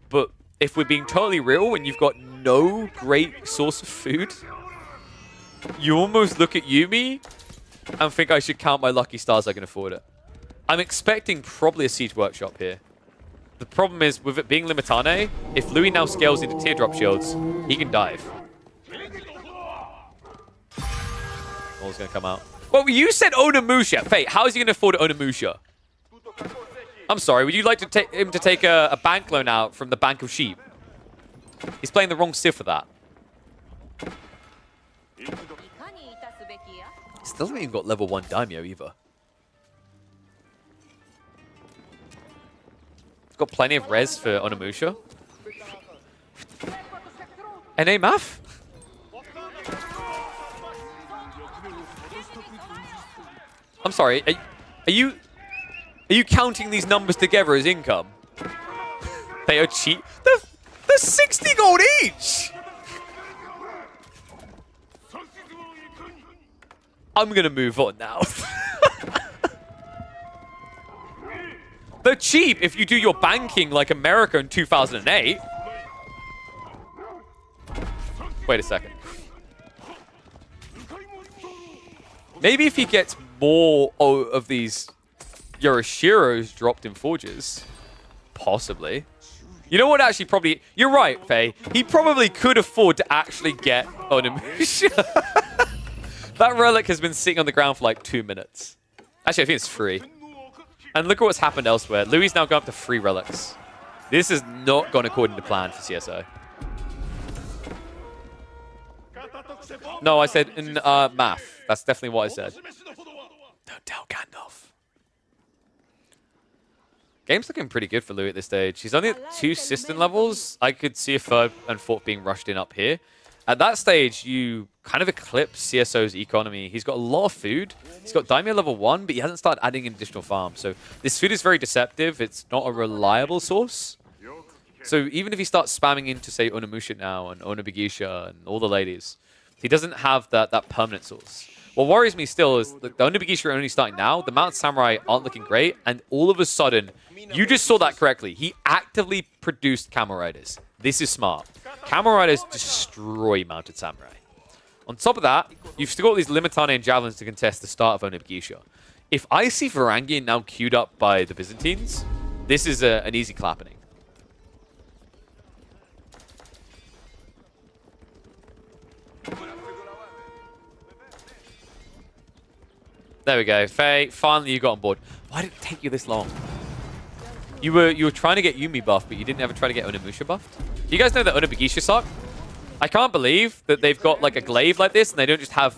but if we're being totally real, when you've got no great source of food, you almost look at Yumi and think I should count my lucky stars I can afford it. I'm expecting probably a Siege Workshop here. The problem is, with it being Limitane, if Louis now scales into Teardrop Shields, he can dive. All's going to come out. Well, you said Onimusha. Fate, how is he going to afford Onimusha? I'm sorry, would you like to him to take a bank loan out from the Bank of Sheep? He's playing the wrong civ for that. Still hasn't even got level 1 Daimyo either. He's got plenty of res for Onimusha. NA math? I'm sorry, are you counting these numbers together as income? They are cheap. They're 60 gold each! I'm gonna move on now. They're cheap if you do your banking like America in 2008. Wait a second. Maybe if he gets more of these Yoroshiros dropped in forges. Possibly. You know what, actually, probably... You're right, Faye. He probably could afford to actually get Onimusha. That relic has been sitting on the ground for like 2 minutes. Actually, I think it's 3. And look at what's happened elsewhere. Louis now gone up to 3 relics. This has not gone according to plan for CSO. No, I said in math. That's definitely what I said. Don't tell Gandalf. Game's looking pretty good for Louis at this stage. He's only at 2 system levels. I could see a 3rd and 4th being rushed in up here. At that stage, you kind of eclipse CSO's economy. He's got a lot of food. He's got Daimyo level 1, but he hasn't started adding in additional farms. So this food is very deceptive. It's not a reliable source. So even if he starts spamming into, say, Onimusha now and Onobigisha and all the ladies, he doesn't have that permanent source. What worries me still is the Onobigisha are only starting now. The Mounted Samurai aren't looking great. And all of a sudden, you just saw that correctly. He actively produced Camel Riders. This is smart. Camel Riders destroy Mounted Samurai. On top of that, you've still got these Limitane and Javelins to contest the start of Onobigisha. If I see Varangian now queued up by the Byzantines, this is an easy clapping. There we go. Faye, finally you got on board. Why did it take you this long? You were trying to get Yumi buffed, but you didn't ever try to get Onimusha buffed? Do you guys know that Onobigisha suck? I can't believe that they've got like a glaive like this and they don't just have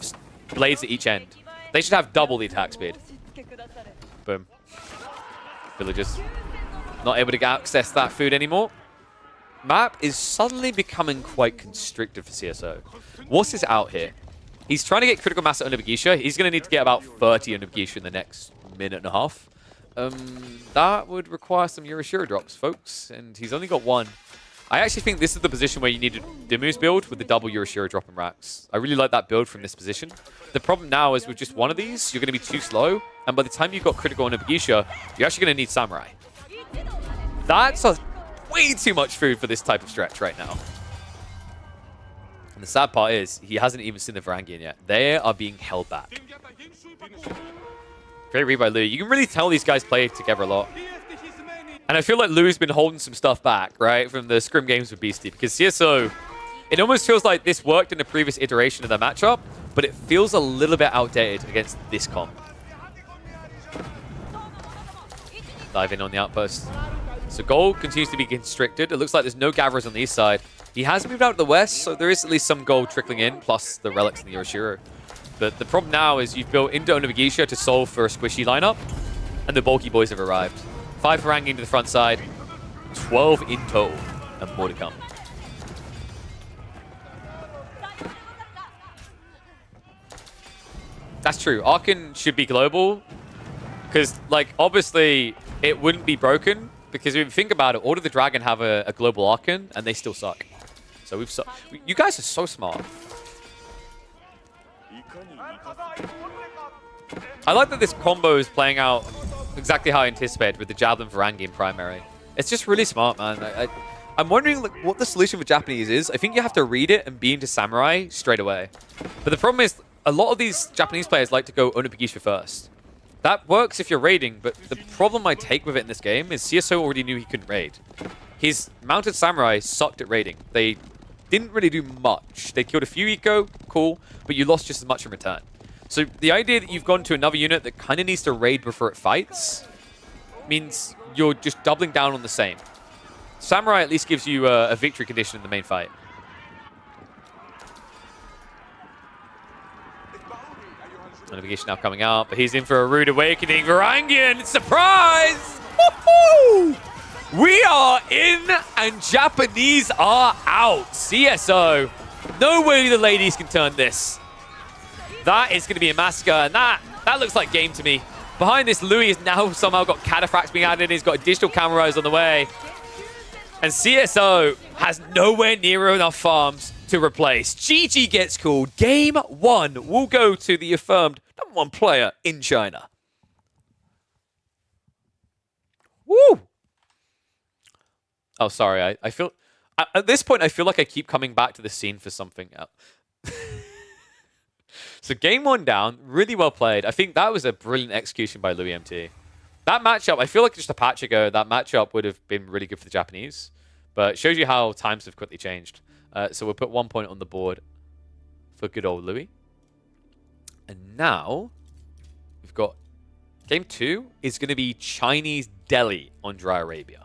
blades at each end. They should have double the attack speed. Boom. Villagers. Not able to access that food anymore. Map is suddenly becoming quite constricted for CSO. What's this out here? He's trying to get critical mass at Onobigisha. He's going to need to get about 30 Onobigisha in the next minute and a half. That would require some Yoroshiro drops, folks. And he's only got 1. I actually think this is the position where you need a Dimu's build with the double Yoroshiro drop and racks. I really like that build from this position. The problem now is with just one of these, you're going to be too slow. And by the time you've got critical Onobigisha, you're actually going to need Samurai. That's way too much food for this type of stretch right now. And the sad part is, he hasn't even seen the Varangian yet. They are being held back. Great read by Louis. You can really tell these guys play together a lot. And I feel like Louis has been holding some stuff back, right, from the scrim games with Beastie. Because CSO, it almost feels like this worked in the previous iteration of the matchup, but it feels a little bit outdated against this comp. Dive in on the outpost. So gold continues to be constricted. It looks like there's no gatherers on the east side. He has moved out to the west, so there is at least some gold trickling in, plus the relics and the Yoroshiro. But the problem now is you've built into Onobigisha to solve for a squishy lineup, and the bulky boys have arrived. 5 Varangian to the front side, 12 in total, and more to come. That's true. Archon should be global, because, like, obviously, it wouldn't be broken, because if you think about it, Order of the Dragon have a global Archon, and they still suck. So you guys are so smart. I like that this combo is playing out exactly how I anticipated with the Javelin Varangian primary. It's just really smart, man. I'm wondering like, what the solution for Japanese is. I think you have to read it and be into Samurai straight away. But the problem is, a lot of these Japanese players like to go Onobugishu first. That works if you're raiding, but the problem I take with it in this game is CSO already knew he couldn't raid. His mounted samurai sucked at raiding. They didn't really do much. They killed a few eco, cool, but you lost just as much in return. So the idea that you've gone to another unit that kind of needs to raid before it fights means you're just doubling down on the same. Samurai at least gives you a victory condition in the main fight. Notification now coming out, but he's in for a rude awakening. Varangian, surprise! Woohoo! We are in and Japanese are out. CSO. No way the ladies can turn this. That is going to be a massacre, and that looks like game to me. Behind this, Louis has now somehow got cataphracts being added. He's got additional cameras on the way. And CSO has nowhere near enough farms to replace. GG gets called. Game 1 will go to the affirmed #1 player in China. Woo! Oh, sorry. I feel... At this point, I feel like I keep coming back to the scene for something else. So game 1 down, really well played. I think that was a brilliant execution by Louis MT. That matchup, I feel like just a patch ago, that matchup would have been really good for the Japanese. But it shows you how times have quickly changed. So we'll put 1 point on the board for good old Louis. And now, we've got game 2 is going to be Chinese Delhi on Dry Arabia.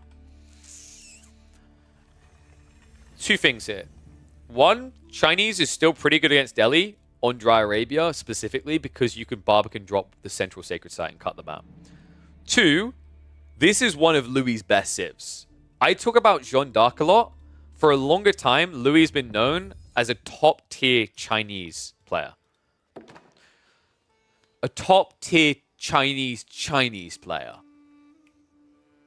2 things here. 1, Chinese is still pretty good against Delhi on Dry Arabia, specifically because you can Barbican drop the central sacred site and cut them out. 2, this is one of Louis' best civs. I talk about Jeanne d'Arc a lot. For a longer time, Louis has been known as a top-tier Chinese player. A top-tier Chinese player.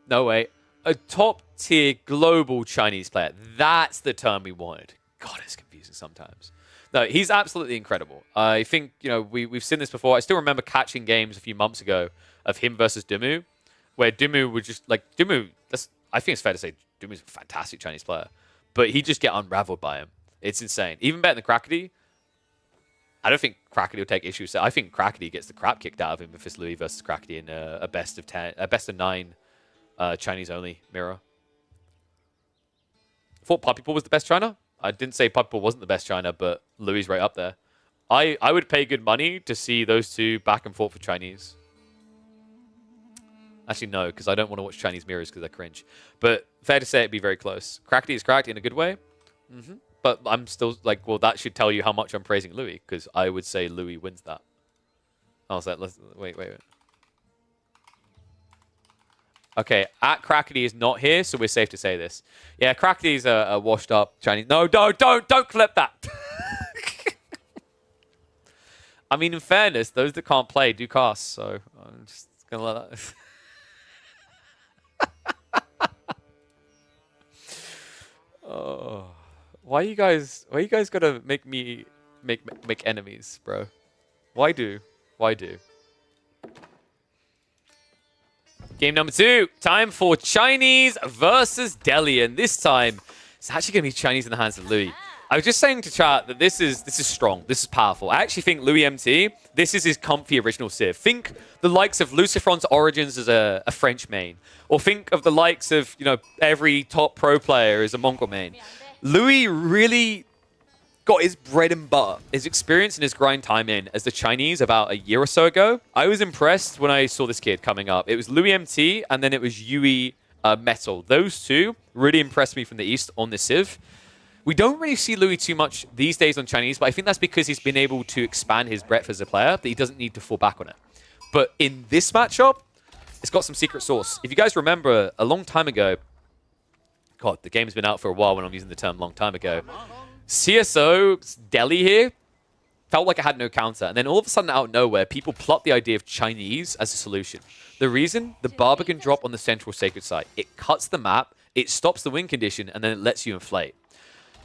No, wait. A top-tier global Chinese player. That's the term we wanted. God, it's confusing sometimes. No, he's absolutely incredible. I think, you know, we've seen this before. I still remember catching games a few months ago of him versus Dumu, where Dumu would just, like, Dumu, I think it's fair to say Dumu's a fantastic Chinese player, but he'd just get unraveled by him. It's insane. Even better than Krakody. I don't think Krakody will take issues. I think Krakody gets the crap kicked out of him if it's Louis versus Krakody in a best of 10, a best of 9 Chinese-only mirror. I thought Puppy Paw was the best China. I didn't say Puppy Paw wasn't the best China, but Louis is right up there. I would pay good money to see those two back and forth for Chinese. Actually, no, because I don't want to watch Chinese mirrors because they're cringe. But fair to say it'd be very close. Krakody is cracked in a good way. But I'm still like, well, that should tell you how much I'm praising Louis, because I would say Louis wins that. I was like, wait. Okay, at Krakody is not here, so we're safe to say this. Yeah, Krakody's a washed up Chinese. No, don't clip that. I mean, in fairness, those that can't play do cast, so I'm just gonna let that. Oh, why you guys gotta make me make enemies, bro? Why do? Game number 2, time for Chinese versus Delhi, and this time it's actually gonna be Chinese in the hands of Louis. I was just saying to chat that this is strong, this is powerful. I actually think Louis MT, this is his comfy original civ. Think the likes of Lucifron's origins as a French main, or think of the likes of, you know, every top pro player as a Mongol main. Louis really got his bread and butter, his experience and his grind time in as the Chinese about a year or so ago. I was impressed when I saw this kid coming up. It was Louis MT and then it was Yui Metal. Those two really impressed me from the East on this civ. We don't really see Louis too much these days on Chinese, but I think that's because he's been able to expand his breadth as a player, that he doesn't need to fall back on it. But in this matchup, it's got some secret sauce. If you guys remember, a long time ago, God, the game's been out for a while when I'm using the term long time ago, CSO Delhi here felt like it had no counter. And then all of a sudden, out of nowhere, people plot the idea of Chinese as a solution. The reason? The Barbican drop on the central sacred site. It cuts the map, it stops the win condition, and then it lets you inflate.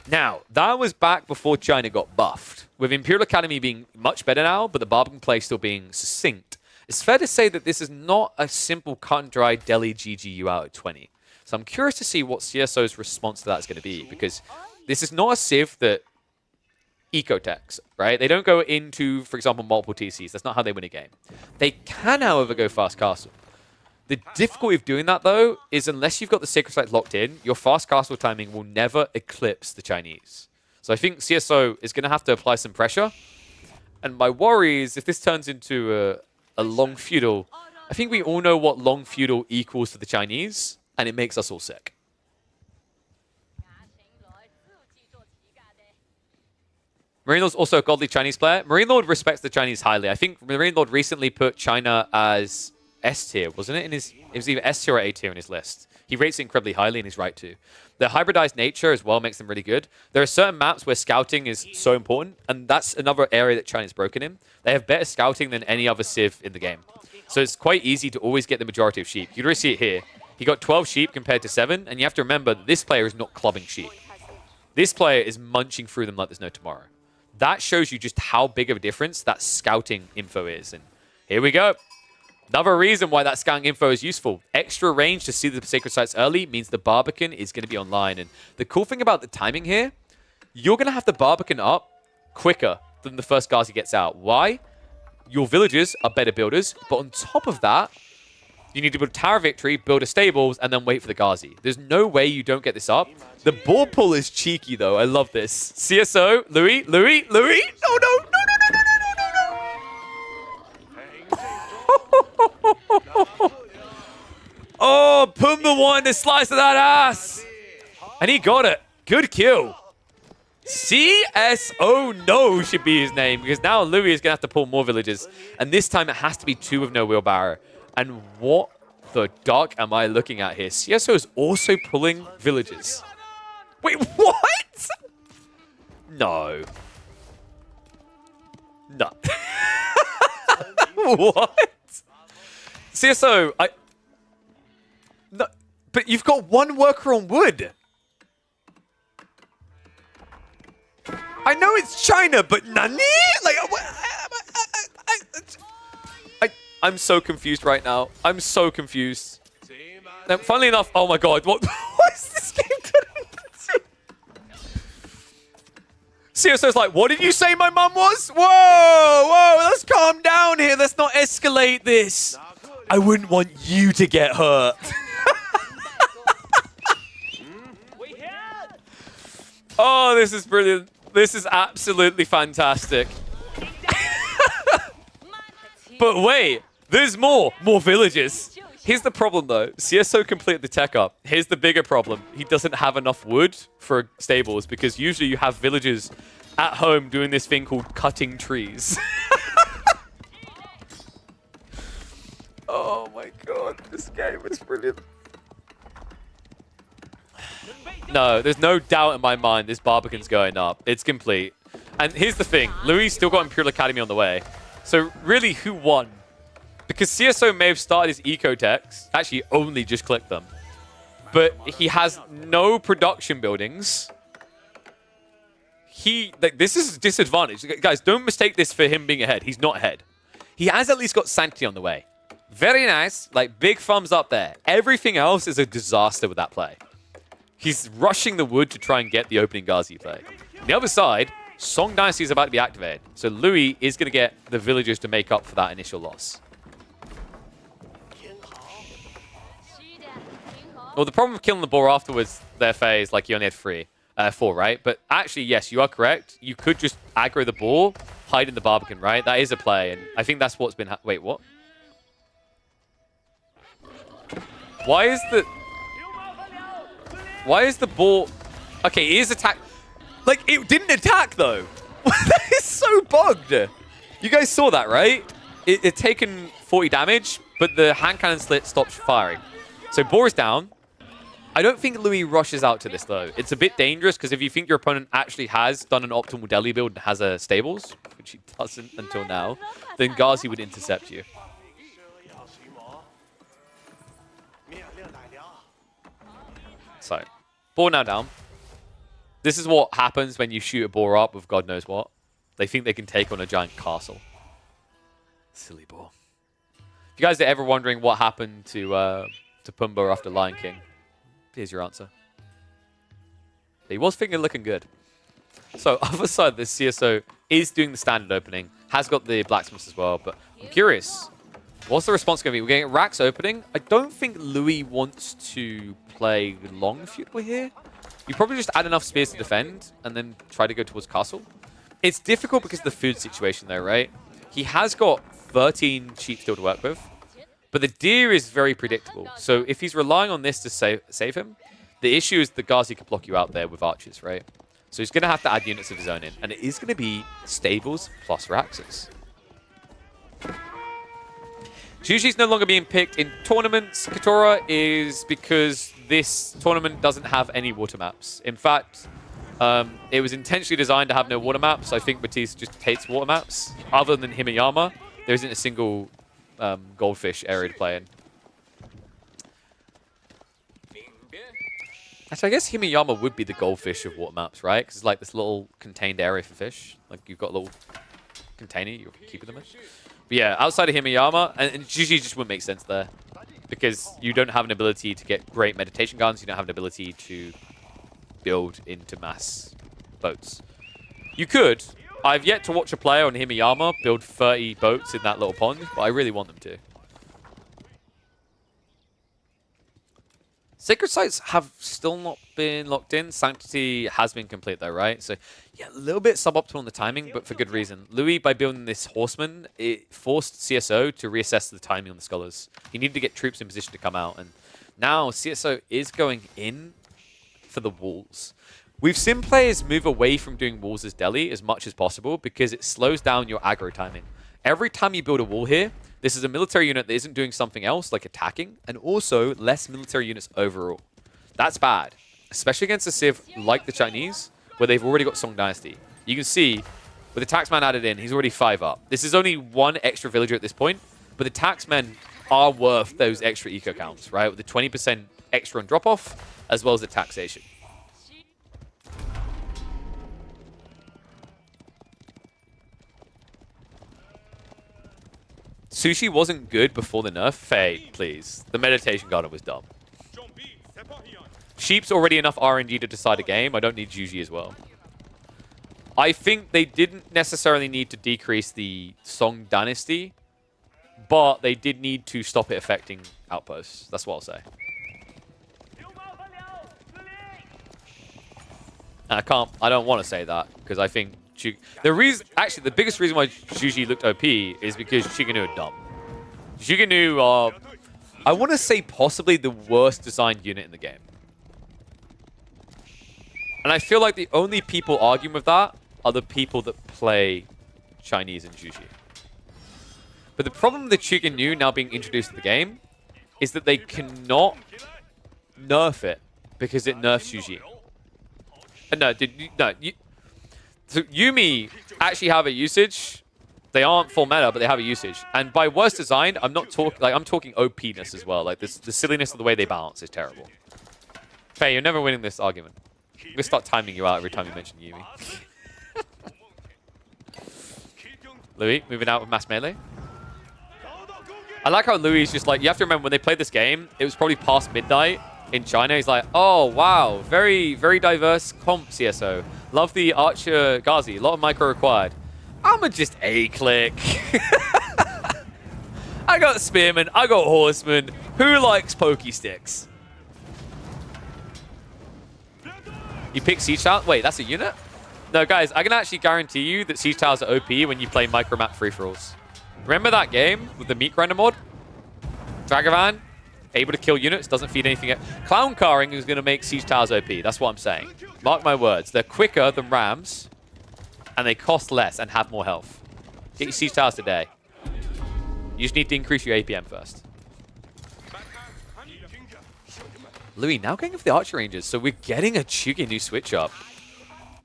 Now, that was back before China got buffed. With Imperial Academy being much better now, but the Barbican play still being succinct, it's fair to say that this is not a simple cut and dry Delhi GGU out at 20. So I'm curious to see what CSO's response to that is going to be, because this is not a Civ that ecotechs, right? They don't go into, for example, multiple TCs. That's not how they win a game. They can, however, go fast castle. The difficulty of doing that, though, is unless you've got the Sacred Site locked in, your fast castle timing will never eclipse the Chinese. So I think CSO is going to have to apply some pressure. And my worry is if this turns into a long feudal, I think we all know what long feudal equals to the Chinese, and it makes us all sick. Marine Lord's also a godly Chinese player. Marine Lord respects the Chinese highly. I think Marine Lord recently put China as S tier, wasn't it? It was either S tier or A tier in his list. He rates it incredibly highly, and he's right to. Their hybridized nature as well makes them really good. There are certain maps where scouting is so important, and that's another area that China's broken in. They have better scouting than any other Civ in the game. So it's quite easy to always get the majority of sheep. You can already see it here. He got 12 sheep compared to 7, and you have to remember that this player is not clubbing sheep. This player is munching through them like there's no tomorrow. That shows you just how big of a difference that scouting info is. And here we go. Another reason why that scouting info is useful. Extra range to see the sacred sites early means the Barbican is going to be online. And the cool thing about the timing here, you're going to have the Barbican up quicker than the first Ghazi gets out. Why? Your villagers are better builders, but on top of that, you need to build a Tower of Victory, build a stables, and then wait for the Ghazi. There's no way you don't get this up. The ball pull is cheeky, though. I love this. CSO, Louis. No, no, no, no, no, no, no, no, no, no. Oh, Pumbaa wanted to slice of that ass. And he got it. Good kill. CSO no should be his name, because now Louis is going to have to pull more villages. And this time it has to be 2 with no wheelbarrow. And what the duck am I looking at here? CSO is also pulling villages. Wait, what? No. No. What? CSO, no, but you've got 1 worker on wood. I know it's China, but nani? Like, I'm so confused right now. I'm so confused. Now, funnily enough, oh my god, what is this game turning into? CSO's like, what did you say my mum was? Whoa, let's calm down here. Let's not escalate this. I wouldn't want you to get hurt. Oh, this is brilliant. This is absolutely fantastic. But wait, there's more villages. Here's the problem, though. CSO completed the tech up. Here's the bigger problem. He doesn't have enough wood for stables, because usually you have villagers at home doing this thing called cutting trees. Oh my god, this game is brilliant. No, there's no doubt in my mind this Barbican's going up. It's complete. And here's the thing. Louis still got Imperial Academy on the way. So really, who won? Because CSO may have started his eco-techs. Actually, only just clicked them. But he has no production buildings. This is a disadvantage. Guys, don't mistake this for him being ahead. He's not ahead. He has at least got Sanctity on the way. Very nice. Like, big thumbs up there. Everything else is a disaster with that play. He's rushing the wood to try and get the opening Ghazi play. On the other side, Song Dynasty is about to be activated. So Louis is going to get the villagers to make up for that initial loss. Well, the problem with killing the boar afterwards, their phase, like you only had 4, right? But actually, yes, you are correct. You could just aggro the boar, hide in the Barbican, right? That is a play, and I think that's what's been... Wait, what? Why is the boar... Okay, it is attack... Like, it didn't attack, though. That is so bugged. You guys saw that, right? It taken 40 damage, but the hand cannon slit stopped firing. So boar is down. I don't think Louis rushes out to this, though. It's a bit dangerous, because if you think your opponent actually has done an optimal deli build and has a stables, which he doesn't until now, then Ghazi would intercept you. So, boar now down. This is what happens when you shoot a boar up with God knows what. They think they can take on a giant castle. Silly boar. If you guys are ever wondering what happened to Pumbaa after Lion King, Here's your answer. But he was thinking looking good. So, other side, the CSO is doing the standard opening. Has got the blacksmiths as well, but I'm curious. What's the response going to be? We're getting Rax opening. I don't think Louis wants to play long feudal here. You probably just add enough spears to defend and then try to go towards castle. It's difficult because of the food situation though, right? He has got 13 sheep still to work with, but the deer is very predictable. So if he's relying on this to save him, the issue is the Ghazi could block you out there with archers, right? So he's going to have to add units of his own in, and it is going to be stables plus Raxes. Jushi's no longer being picked in tournaments. Katora is because this tournament doesn't have any water maps. In fact, it was intentionally designed to have no water maps. I think Batiste just hates water maps. Other than Himeyama, there isn't a single goldfish area to play in. Actually, I guess Himeyama would be the goldfish of water maps, right? Because it's like this little contained area for fish. Like you've got a little container you're keeping them in. But yeah, outside of Himeyama, and Juji just wouldn't make sense there. Because you don't have an ability to get great meditation guns. You don't have an ability to build into mass boats. You could. I've yet to watch a player on Himeyama build 30 boats in that little pond, but I really want them to. Sacred sites have still not been locked in. Sanctity has been complete though, right? So yeah, a little bit suboptimal on the timing, but for good reason. Louis, by building this horseman, it forced CSO to reassess the timing on the scholars. He needed to get troops in position to come out, and now CSO is going in for the walls. We've seen players move away from doing walls as deli as much as possible because it slows down your aggro timing. Every time you build a wall here, this is a military unit that isn't doing something else, like attacking, and also less military units overall. That's bad, especially against a civ like the Chinese, where they've already got Song Dynasty. You can see, with the taxman added in, he's already 5 up. This is only 1 extra villager at this point, but the taxmen are worth those extra eco counts, right? With the 20% extra on drop-off, as well as the taxation. Sushi wasn't good before the nerf. Faye, please. The meditation garden was dumb. Sheep's already enough RNG to decide a game. I don't need Juji as well. I think they didn't necessarily need to decrease the Song Dynasty, but they did need to stop it affecting outposts. That's what I'll say. And I don't want to say that because I think actually, the biggest reason why Juji looked OP is because Shiganu are dumb. Shiganu are, I want to say, possibly the worst designed unit in the game. And I feel like the only people arguing with that are the people that play Chinese and Juji. But the problem with the Shiganu now being introduced to the game is that they cannot nerf it because it nerfs Juji. So Yuumi actually have a usage. They aren't full meta, but they have a usage. And by worst design, I'm not talking I'm talking OP-ness as well. Like the silliness of the way they balance is terrible. Faye, you're never winning this argument. I'm gonna start timing you out every time you mention Yuumi. Louis moving out with mass melee. I like how Louis is just like, you have to remember when they played this game, it was probably past midnight in China. He's like, oh wow, very, very diverse comp CSO. Love the Archer Ghazi. A lot of micro required. I'ma just A-click. I got Spearman. I got Horseman. Who likes Pokey Sticks? You pick Siege Tower? Wait, that's a unit? No, guys, I can actually guarantee you that Siege Towers are OP when you play micro-map free-for-alls. Remember that game with the meat grinder mod? Dragavan, able to kill units, doesn't feed anything. Clown carring is going to make Siege Towers OP. That's what I'm saying. Mark my words. They're quicker than Rams, and they cost less and have more health. Get your Siege Towers today. You just need to increase your APM first. Louis now going for the Archer Rangers, so we're getting a cheeky new switch up.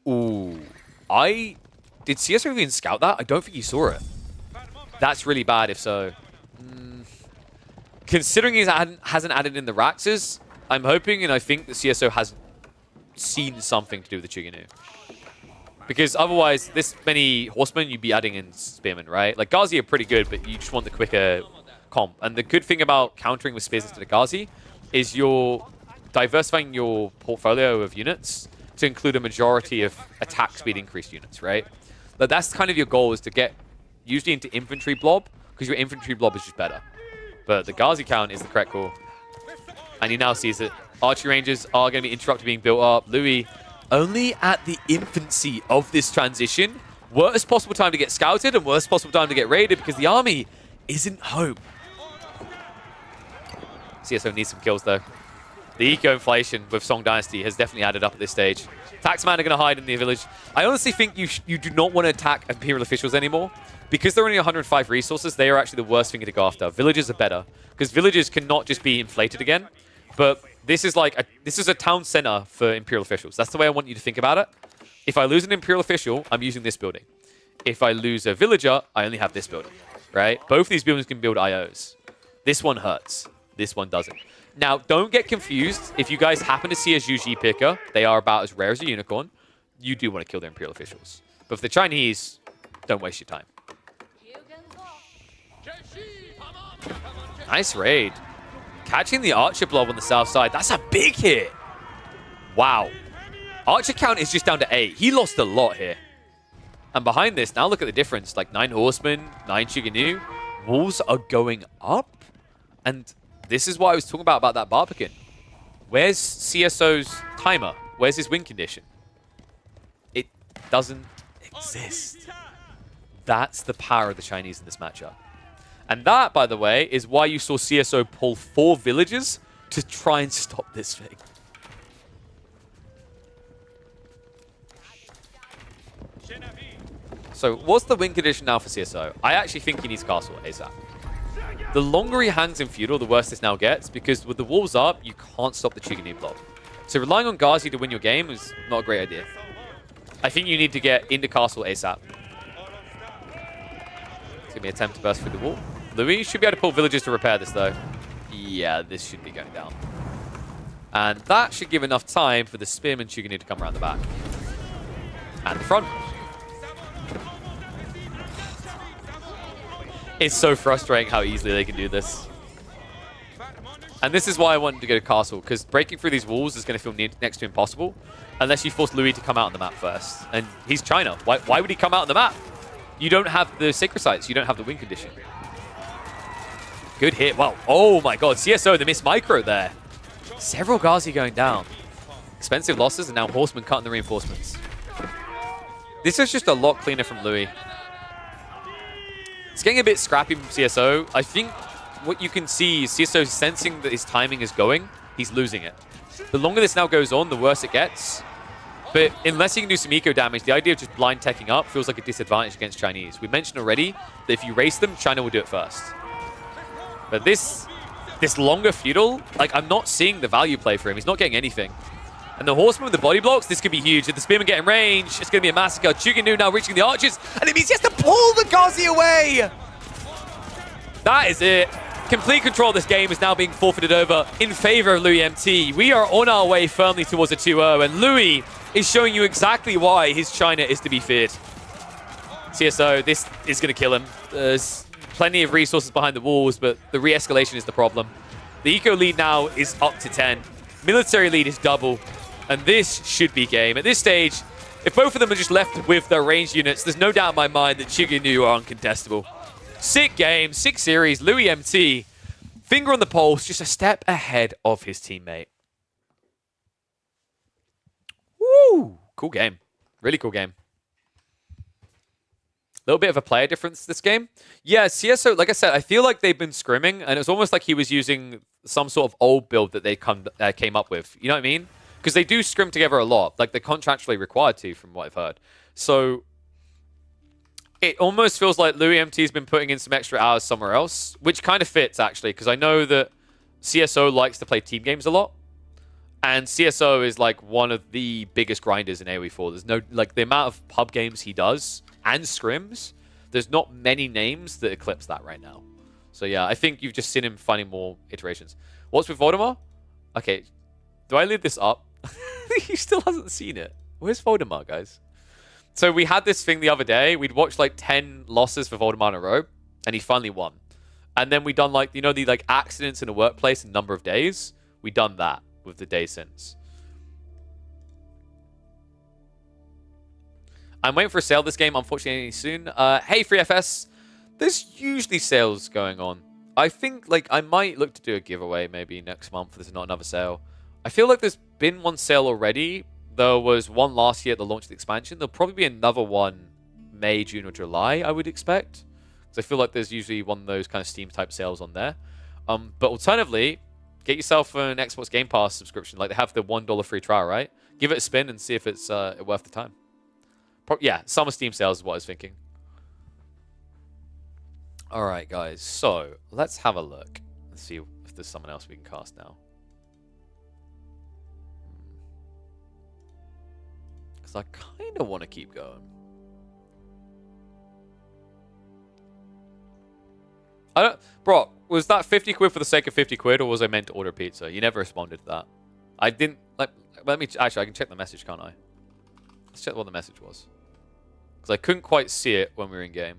Ooh. Did CSO even scout that? I don't think he saw it. That's really bad if so. Considering he hasn't added in the Raxes, I'm hoping and I think that CSO has seen something to do with the Chiganu. Because otherwise, this many Horsemen, you'd be adding in Spearmen, right? Like, Ghazi are pretty good, but you just want the quicker comp. And the good thing about countering with Spears instead of Ghazi is your diversifying your portfolio of units to include a majority of attack speed increased units, right? But that's kind of your goal, is to get usually into infantry blob, because your infantry blob is just better. But the Ghazi count is the correct call. And he now sees it. Archery ranges are going to be interrupted being built up. Louis, only at the infancy of this transition, worst possible time to get scouted and worst possible time to get raided, because the army isn't home. CSO needs some kills, though. The eco-inflation with Song Dynasty has definitely added up at this stage. Taxman are going to hide in the village. I honestly think you do not want to attack Imperial officials anymore. Because they're only 105 resources, they are actually the worst thing to go after. Villagers are better. Because villagers cannot just be inflated again. But this is like this is a town center for Imperial officials. That's the way I want you to think about it. If I lose an Imperial official, I'm using this building. If I lose a villager, I only have this building. Right? Both of these buildings can build IOs. This one hurts. This one doesn't. Now, don't get confused. If you guys happen to see a Zhu Ji picker, they are about as rare as a unicorn. You do want to kill their Imperial officials. But for the Chinese, don't waste your time. Nice raid. Catching the Archer blob on the south side. That's a big hit. Wow. Archer count is just down to 8. He lost a lot here. And behind this, now look at the difference. Like 9 horsemen, 9 Chiganu. Wolves are going up. And this is what I was talking about that Barbican. Where's CSO's timer? Where's his win condition? It doesn't exist. That's the power of the Chinese in this matchup. And that, by the way, is why you saw CSO pull 4 villages to try and stop this thing. So, what's the win condition now for CSO? I actually think he needs castle ASAP. The longer he hangs in feudal, the worse this now gets, because with the walls up, you can't stop the Chiganu blob. So relying on Ghazi to win your game is not a great idea. I think you need to get into castle ASAP. It's going to be an attempt to burst through the wall. Louis should be able to pull villagers to repair this, though. Yeah, this should be going down. And that should give enough time for the Spearman Chiganu to come around the back. And the front. It's so frustrating how easily they can do this. And this is why I wanted to go to castle, because breaking through these walls is going to feel next to impossible unless you force Louis to come out on the map first. And he's China. Why would he come out on the map? You don't have the sacred sites. You don't have the win condition. Good hit. Wow. Oh my god. CSO, the missed micro there. Several Ghazi going down. Expensive losses, and now Horsemen cutting the reinforcements. This is just a lot cleaner from Louis. It's getting a bit scrappy from CSO. I think what you can see is CSO sensing that his timing is going. He's losing it. The longer this now goes on, the worse it gets. But unless he can do some eco damage, the idea of just blind teching up feels like a disadvantage against Chinese. We mentioned already that if you race them, China will do it first. But this longer feudal, like, I'm not seeing the value play for him. He's not getting anything. And the Horseman with the body blocks, this could be huge. If the Spearman get in range, it's going to be a massacre. Chuginu now reaching the archers, and it means he has to pull the Ghazi away! That is it. Complete control of this game is now being forfeited over in favor of Louis MT. We are on our way firmly towards a 2-0, and Louis is showing you exactly why his China is to be feared. CSO, this is going to kill him. There's plenty of resources behind the walls, but the re-escalation is the problem. The eco lead now is up to 10. Military lead is double. And this should be game. At this stage, if both of them are just left with their ranged units, there's no doubt in my mind that Chiganu are uncontestable. Sick game, sick series. Louis MT, finger on the pulse, just a step ahead of his teammate. Woo! Cool game. Really cool game. Little bit of a player difference this game. Yeah, CSO, like I said, I feel like they've been scrimming, and it's almost like he was using some sort of old build that they came up with. You know what I mean? Because they do scrim together a lot. Like, they're contractually required to, from what I've heard. So, it almost feels like Louis MT's been putting in some extra hours somewhere else, which kind of fits, actually, because I know that CSO likes to play team games a lot. And CSO is, like, one of the biggest grinders in AoE 4. There's no, like, the amount of pub games he does and scrims, there's not many names that eclipse that right now. So, yeah, I think you've just seen him finding more iterations. What's with Voldemar? Okay, do I leave this up? He still hasn't seen it. Where's Voldemar, guys? So we had this thing the other day. We'd watched like 10 losses for Voldemar in a row, and he finally won. And then we done like, you know, the like accidents in a workplace in a number of days. We done that. with the day since. I'm waiting for a sale this game, unfortunately, soon. Hey, FreeFS. There's usually sales going on. I think, like, I might look to do a giveaway maybe next month if there's not another sale. I feel like there's been one sale already. There was one last year at the launch of the expansion. There'll probably be another one May, June, or July, I would expect. Because I feel like there's usually one of those kind of Steam-type sales on there. But alternatively, get yourself an Xbox Game Pass subscription. Like, they have the $1 free trial, right? Give it a spin and see if it's worth the time. Yeah, summer Steam sales is what I was thinking. All right, guys. So let's have a look. Let's see if there's someone else we can cast now. Because I kind of want to keep going. Bro, was that 50 quid for the sake of 50 quid, or was I meant to order pizza? You never responded to that. I didn't. Let me. Actually, I can check the message, can't I? Let's check what the message was. Because I couldn't quite see it when we were in game.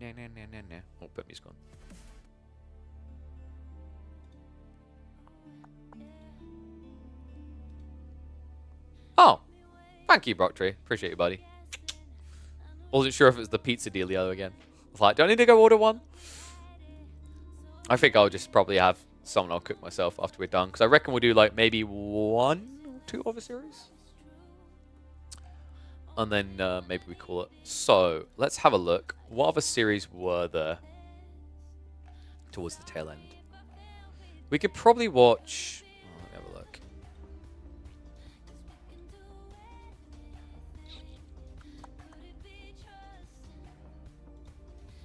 Nah. Oh, put me's gone. Oh. Thank you, Brocktree. Appreciate you, buddy. Wasn't sure if it was the pizza dealio again. I was like, do I need to go order one? I think I'll just probably have someone I'll cook myself after we're done. Because I reckon we'll do like maybe 1 or 2 other series. And then maybe we call it. So let's have a look. What other series were there towards the tail end? We could probably watch. Oh, let me have a look.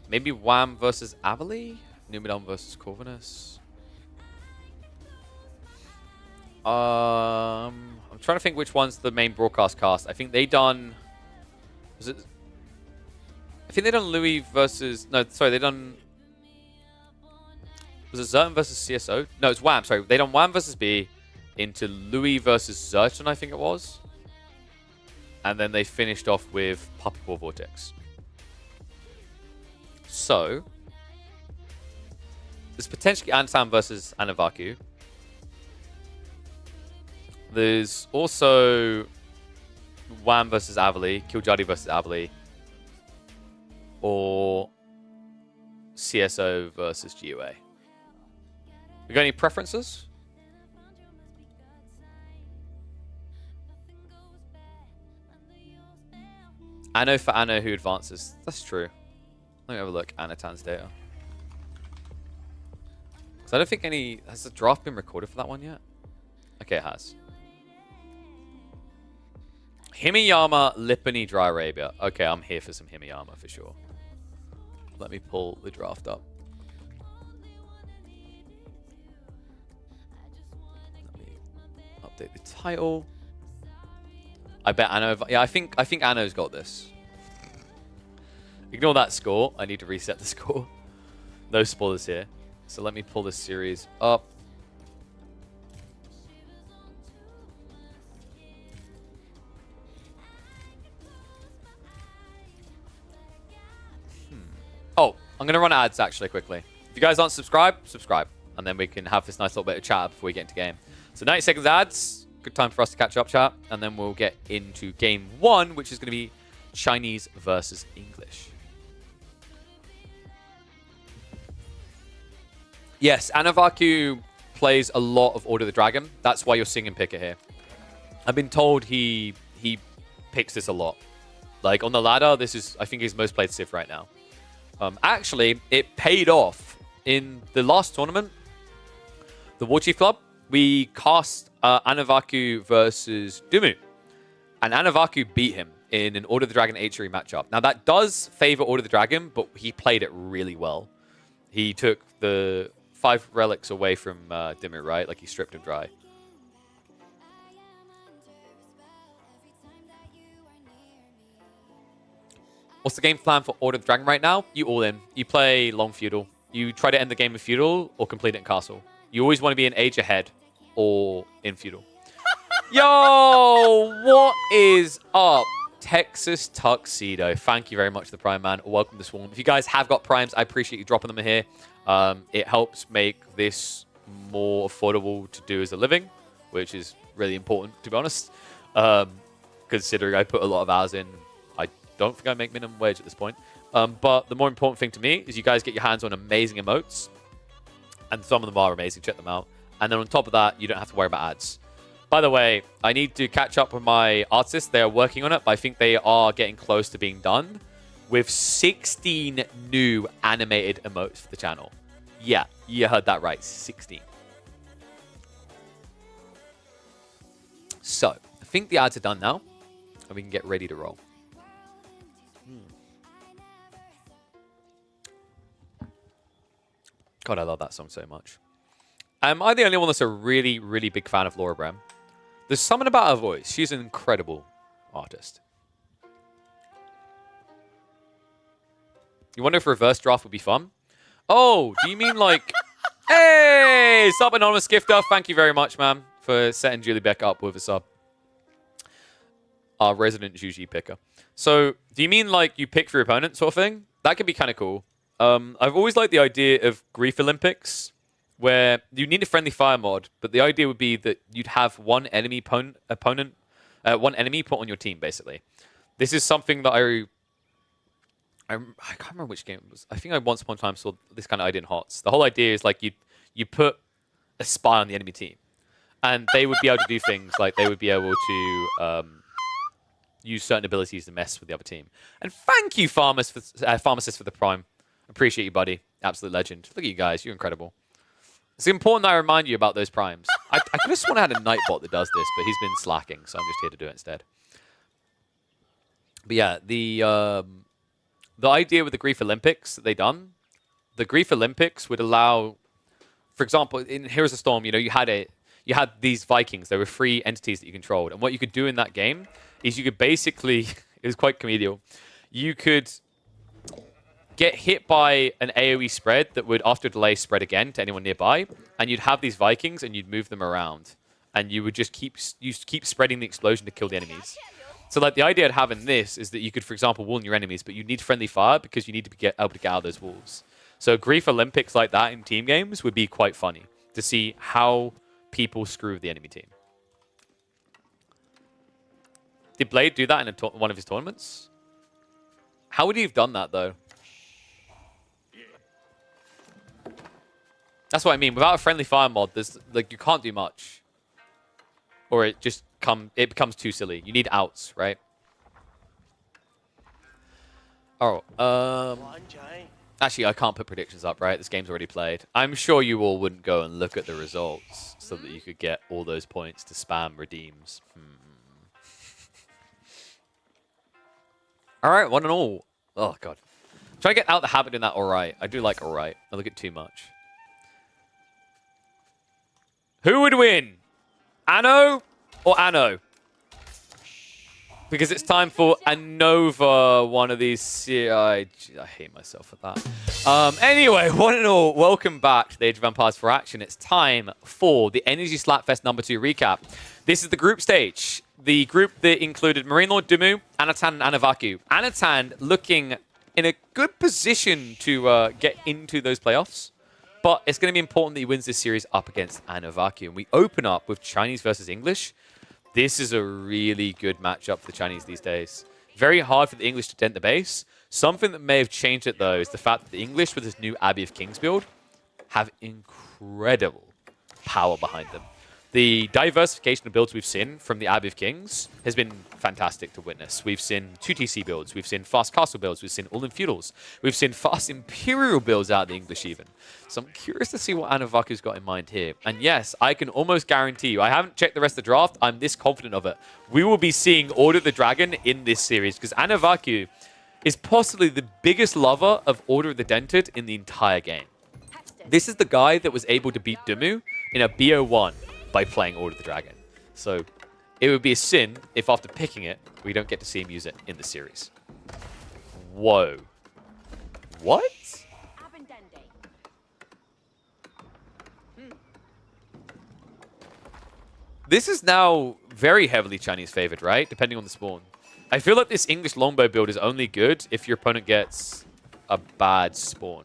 Maybe Wham versus Avali? Numidon versus Corvinus? I'm trying to think which one's the main broadcast cast. I think they done. Was it? I think they done Louis versus. No, sorry, they done. Was it Zerton versus CSO? No, it's Wham. Sorry, they done Wham versus B into Louis versus Zerton, I think it was. And then they finished off with Puppy Ball Vortex. So, there's potentially Antam versus Anavaku. There's also Wham versus Avali, Kiljadi versus Avali, or CSO versus GUA. We got any preferences? Anno for Anno who advances. That's true. Let me have a look. Anatan's data. Because I don't think any... Has the draft been recorded for that one yet? Okay, it has. Himiyama, Lipani, Dry Arabia. Okay, I'm here for some Himiyama for sure. Let me pull the draft up. Let me update the title. I bet Anno... Yeah, I think Anno's got this. Ignore that score. I need to reset the score. No spoilers here. So let me pull this series up. Oh, I'm going to run ads actually quickly. If you guys aren't subscribed, subscribe. And then we can have this nice little bit of chat before we get into game. So 90 seconds ads. Good time for us to catch up, chat. And then we'll get into game 1, which is going to be Chinese versus English. Yes, Anavaku plays a lot of Order of the Dragon. That's why you're seeing him pick it here. I've been told he picks this a lot. Like, on the ladder, this is, I think, his most played Civ right now. Actually, it paid off. In the last tournament, the War Chief Club, we cast Anavaku versus Dumu. And Anavaku beat him in an Order of the Dragon H3 matchup. Now, that does favor Order of the Dragon, but he played it really well. He took the 5 relics away from Dimmu, right? Like, he stripped him dry. What's the game plan for Order of the Dragon right now? You all in. You play long feudal. You try to end the game in feudal or complete it in castle. You always want to be an age ahead or in feudal. Yo, what is up? Texas Tuxedo. Thank you very much, the Prime Man. Welcome to Swarm. If you guys have got Primes, I appreciate you dropping them in here. It helps make this more affordable to do as a living, which is really important, to be honest. Considering I put a lot of hours in, I don't think I make minimum wage at this point. But the more important thing to me is you guys get your hands on amazing emotes. And some of them are amazing. Check them out. And then on top of that, you don't have to worry about ads. By the way, I need to catch up with my artists. They are working on it, but I think they are getting close to being done with 16 new animated emotes for the channel. Yeah, you heard that right. 16. So, I think the ads are done now, and we can get ready to roll. God, I love that song so much. Am I the only one that's a really, really big fan of Laura Brem? There's something about her voice. She's an incredible artist. You wonder if reverse draft would be fun? Oh, do you mean like... Hey! Sub Anonymous Gifter. Thank you very much, man, for setting Julie Beck up with a sub. Our resident Juji picker. So, do you mean like you pick for your opponent sort of thing? That could be kind of cool. I've always liked the idea of Grief Olympics, where you need a friendly fire mod, but the idea would be that you'd have one enemy one enemy put on your team, basically. This is something that I can't remember which game it was. I think I once upon a time saw this kind of idea in HOTS. The whole idea is like you put a spy on the enemy team, and they would be able to do things like they would be able to use certain abilities to mess with the other team. And thank you, Pharmacist, for the Prime. Appreciate you, buddy. Absolute legend. Look at you guys. You're incredible. It's important that I remind you about those primes. I could have sworn I had a Nightbot that does this, but he's been slacking, so I'm just here to do it instead. But yeah, the idea with the Grief Olympics that they done, the Grief Olympics would allow, for example, in Heroes of Storm, you had these Vikings. There were 3 entities that you controlled, and what you could do in that game is you could basically, it was quite comedial, you could get hit by an AoE spread that would, after a delay, spread again to anyone nearby, and you'd have these Vikings and you'd move them around, and you would just keep spreading the explosion to kill the enemies. So like the idea of having this is that you could, for example, warn your enemies, but you need friendly fire because you need to be able to get out of those walls. So Grief Olympics like that in team games would be quite funny to see how people screw the enemy team. Did Blade do that in one of his tournaments? How would he have done that though? That's what I mean. Without a friendly fire mod, there's like you can't do much, or it becomes too silly. You need outs, right? Oh, actually, I can't put predictions up, right? This game's already played. I'm sure you all wouldn't go and look at the results so that you could get all those points to spam redeems. All right, one and all. Oh god, try to get out the habit in that. All right, I do like all right. I look at too much. Who would win? Anno or Anno? Because it's time for Anova, one of these. I hate myself for that. Anyway, one and all, welcome back to the Age of Empires 4 Action. It's time for the Energy Slapfest number 2 recap. This is the group stage. The group that included Marine Lord Dumu, Anatan, and Anavaku. Anatan looking in a good position to get into those playoffs. But it's going to be important that he wins this series up against Anavaku. And we open up with Chinese versus English. This is a really good matchup for the Chinese these days. Very hard for the English to dent the base. Something that may have changed it, though, is the fact that the English, with this new Abbey of Kings build, have incredible power behind them. The diversification of builds we've seen from the Abbey of Kings has been fantastic to witness. We've seen 2 TC builds, we've seen fast castle builds, we've seen all in feudals, we've seen fast imperial builds out of the English even. So I'm curious to see what Anavaku's got in mind here. And yes, I can almost guarantee you, I haven't checked the rest of the draft, I'm this confident of it. We will be seeing Order of the Dragon in this series because Anavaku is possibly the biggest lover of Order of the Dented in the entire game. This is the guy that was able to beat Dumu in a BO1 by playing Order of the Dragon. So it would be a sin if after picking it, we don't get to see him use it in the series. Whoa. What? This is now very heavily Chinese favored, right? Depending on the spawn. I feel like this English longbow build is only good if your opponent gets a bad spawn.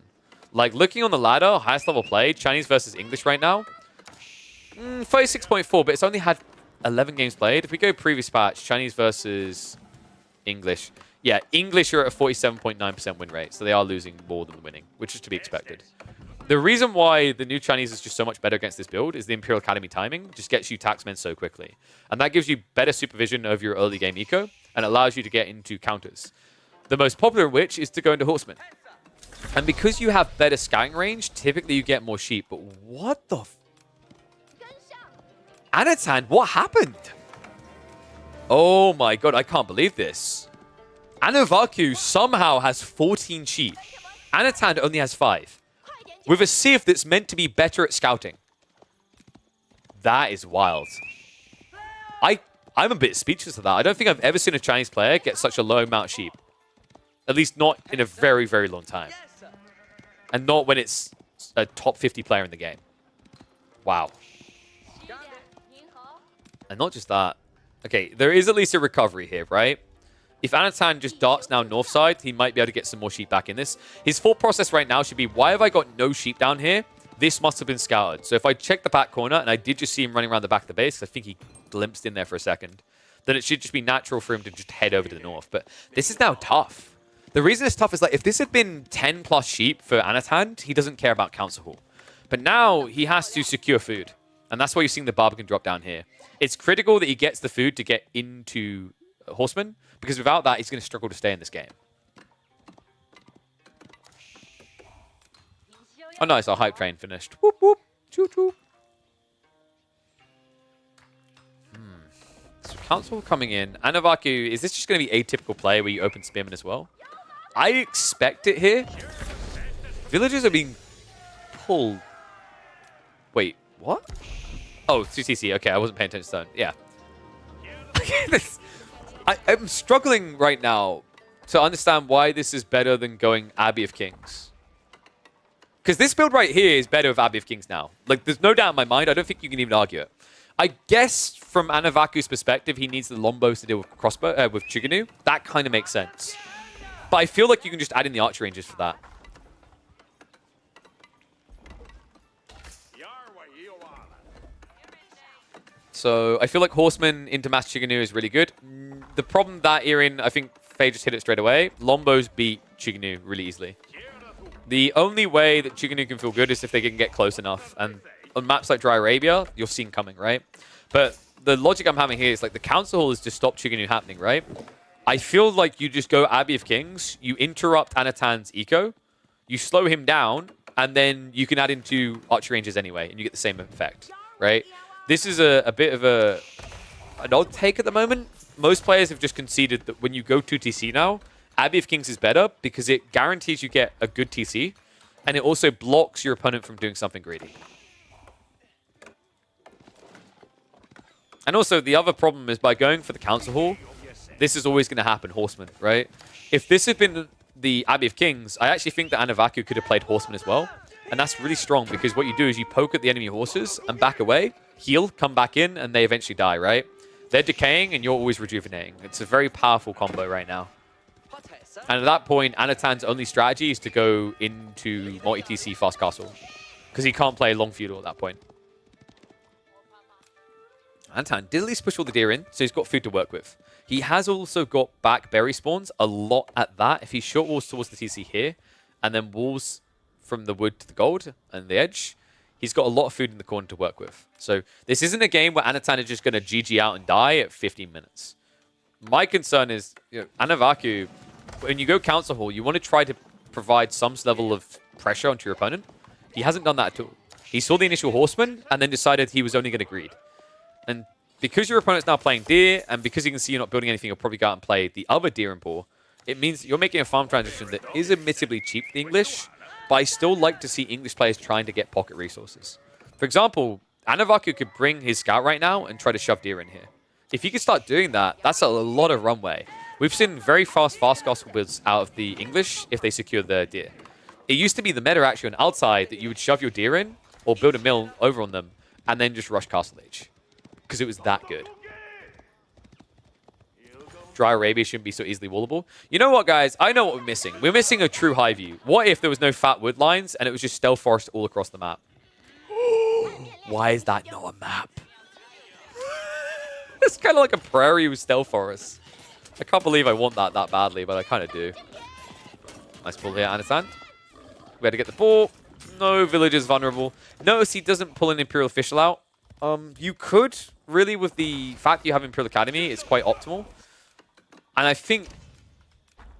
Like, looking on the ladder, highest level play, Chinese versus English right now, 36.4, but it's only had 11 games played. If we go previous patch, Chinese versus English. Yeah, English are at a 47.9% win rate, so they are losing more than winning, which is to be expected. The reason why the new Chinese is just so much better against this build is the Imperial Academy timing just gets you taxmen so quickly. And that gives you better supervision of your early game eco and allows you to get into counters. The most popular of which is to go into Horsemen. And because you have better scouting range, typically you get more sheep. But what the Anatan, what happened? Oh my god, I can't believe this. Anavaku somehow has 14 sheep. Anatan only has 5. With a Civ that's meant to be better at scouting. That is wild. I'm a bit speechless at that. I don't think I've ever seen a Chinese player get such a low amount of sheep. At least not in a very, very long time. And not when it's a top 50 player in the game. Wow. And not just that. Okay, there is at least a recovery here, right? If Anatan just darts now north side, he might be able to get some more sheep back in this. His thought process right now should be, why have I got no sheep down here? This must have been scouted. So if I check the back corner, and I did just see him running around the back of the base, I think he glimpsed in there for a second, then it should just be natural for him to just head over to the north. But this is now tough. The reason it's tough is like, if this had been 10 plus sheep for Anatan, he doesn't care about Council Hall. But now he has to secure food. And that's why you're seeing the Barbican drop down here. It's critical that he gets the food to get into Horseman, because without that, he's going to struggle to stay in this game. Oh, nice. Our hype train finished. Whoop, whoop. Choo, choo. So Council coming in. Anavaku, is this just going to be a typical play where you open Spearman as well? I expect it here. Villagers are being pulled. Wait, what? Oh, 2TC. Okay, I wasn't paying attention to that. Yeah. I'm struggling right now to understand why this is better than going Abbey of Kings. Because this build right here is better with Abbey of Kings now. Like, there's no doubt in my mind. I don't think you can even argue it. I guess from Anavaku's perspective, he needs the Lombos to deal with crossbow with Chiganu. That kind of makes sense. But I feel like you can just add in the archer ranges for that. So I feel like Horseman into Mass Chiganu is really good. The problem that you're in, I think Faye just hit it straight away. Lombos beat Chiganu really easily. The only way that Chiganu can feel good is if they can get close enough. And on maps like Dry Arabia, you're seeing coming, right? But the logic I'm having here is like the Council Hall is to stop Chiganu happening, right? I feel like you just go Abbey of Kings, you interrupt Anatan's eco, you slow him down, and then you can add into archer ranges anyway, and you get the same effect, right? This is a bit of an odd take at the moment. Most players have just conceded that when you go to TC now, Abbey of Kings is better because it guarantees you get a good TC, and it also blocks your opponent from doing something greedy. And also, the other problem is by going for the Council Hall, this is always going to happen, Horseman, right? If this had been the Abbey of Kings, I actually think that Anavaku could have played Horseman as well. And that's really strong because what you do is you poke at the enemy horses and back away, heal, come back in, and they eventually die, right? They're decaying and you're always rejuvenating. It's a very powerful combo right now. And at that point, Anatan's only strategy is to go into multi-TC fast castle. Because he can't play long feudal at that point. Anatan did at least push all the deer in, so he's got food to work with. He has also got back berry spawns, a lot at that. If he short walls towards the TC here, and then walls from the wood to the gold and the edge, he's got a lot of food in the corner to work with. So this isn't a game where Anatan is just going to GG out and die at 15 minutes. My concern is, Anavaku, when you go Council Hall, you want to try to provide some level of pressure onto your opponent. He hasn't done that at all. He saw the initial Horseman and then decided he was only going to greed. And because your opponent's now playing deer, and because he can see you're not building anything, he'll probably go out and play the other deer and boar. It means you're making a farm transition that is admittedly cheap for the English, but I still like to see English players trying to get pocket resources. For example, Anavaku could bring his scout right now and try to shove deer in here. If he could start doing that, that's a lot of runway. We've seen very fast castle builds out of the English if they secure their deer. It used to be the meta actually on outside that you would shove your deer in or build a mill over on them and then just rush Castle Age. Because it was that good. Dry Arabia shouldn't be so easily wallable. You know what, guys? I know what we're missing. We're missing a true high view. What if there was no fat wood lines and it was just stealth forest all across the map? Why is that not a map? It's kind of like a prairie with stealth forest. I can't believe I want that badly, but I kind of do. Nice pull here, Anatan. We had to get the ball. No villagers vulnerable. Notice he doesn't pull an Imperial Official out. You could, really, with the fact you have Imperial Academy, it's quite optimal. And I think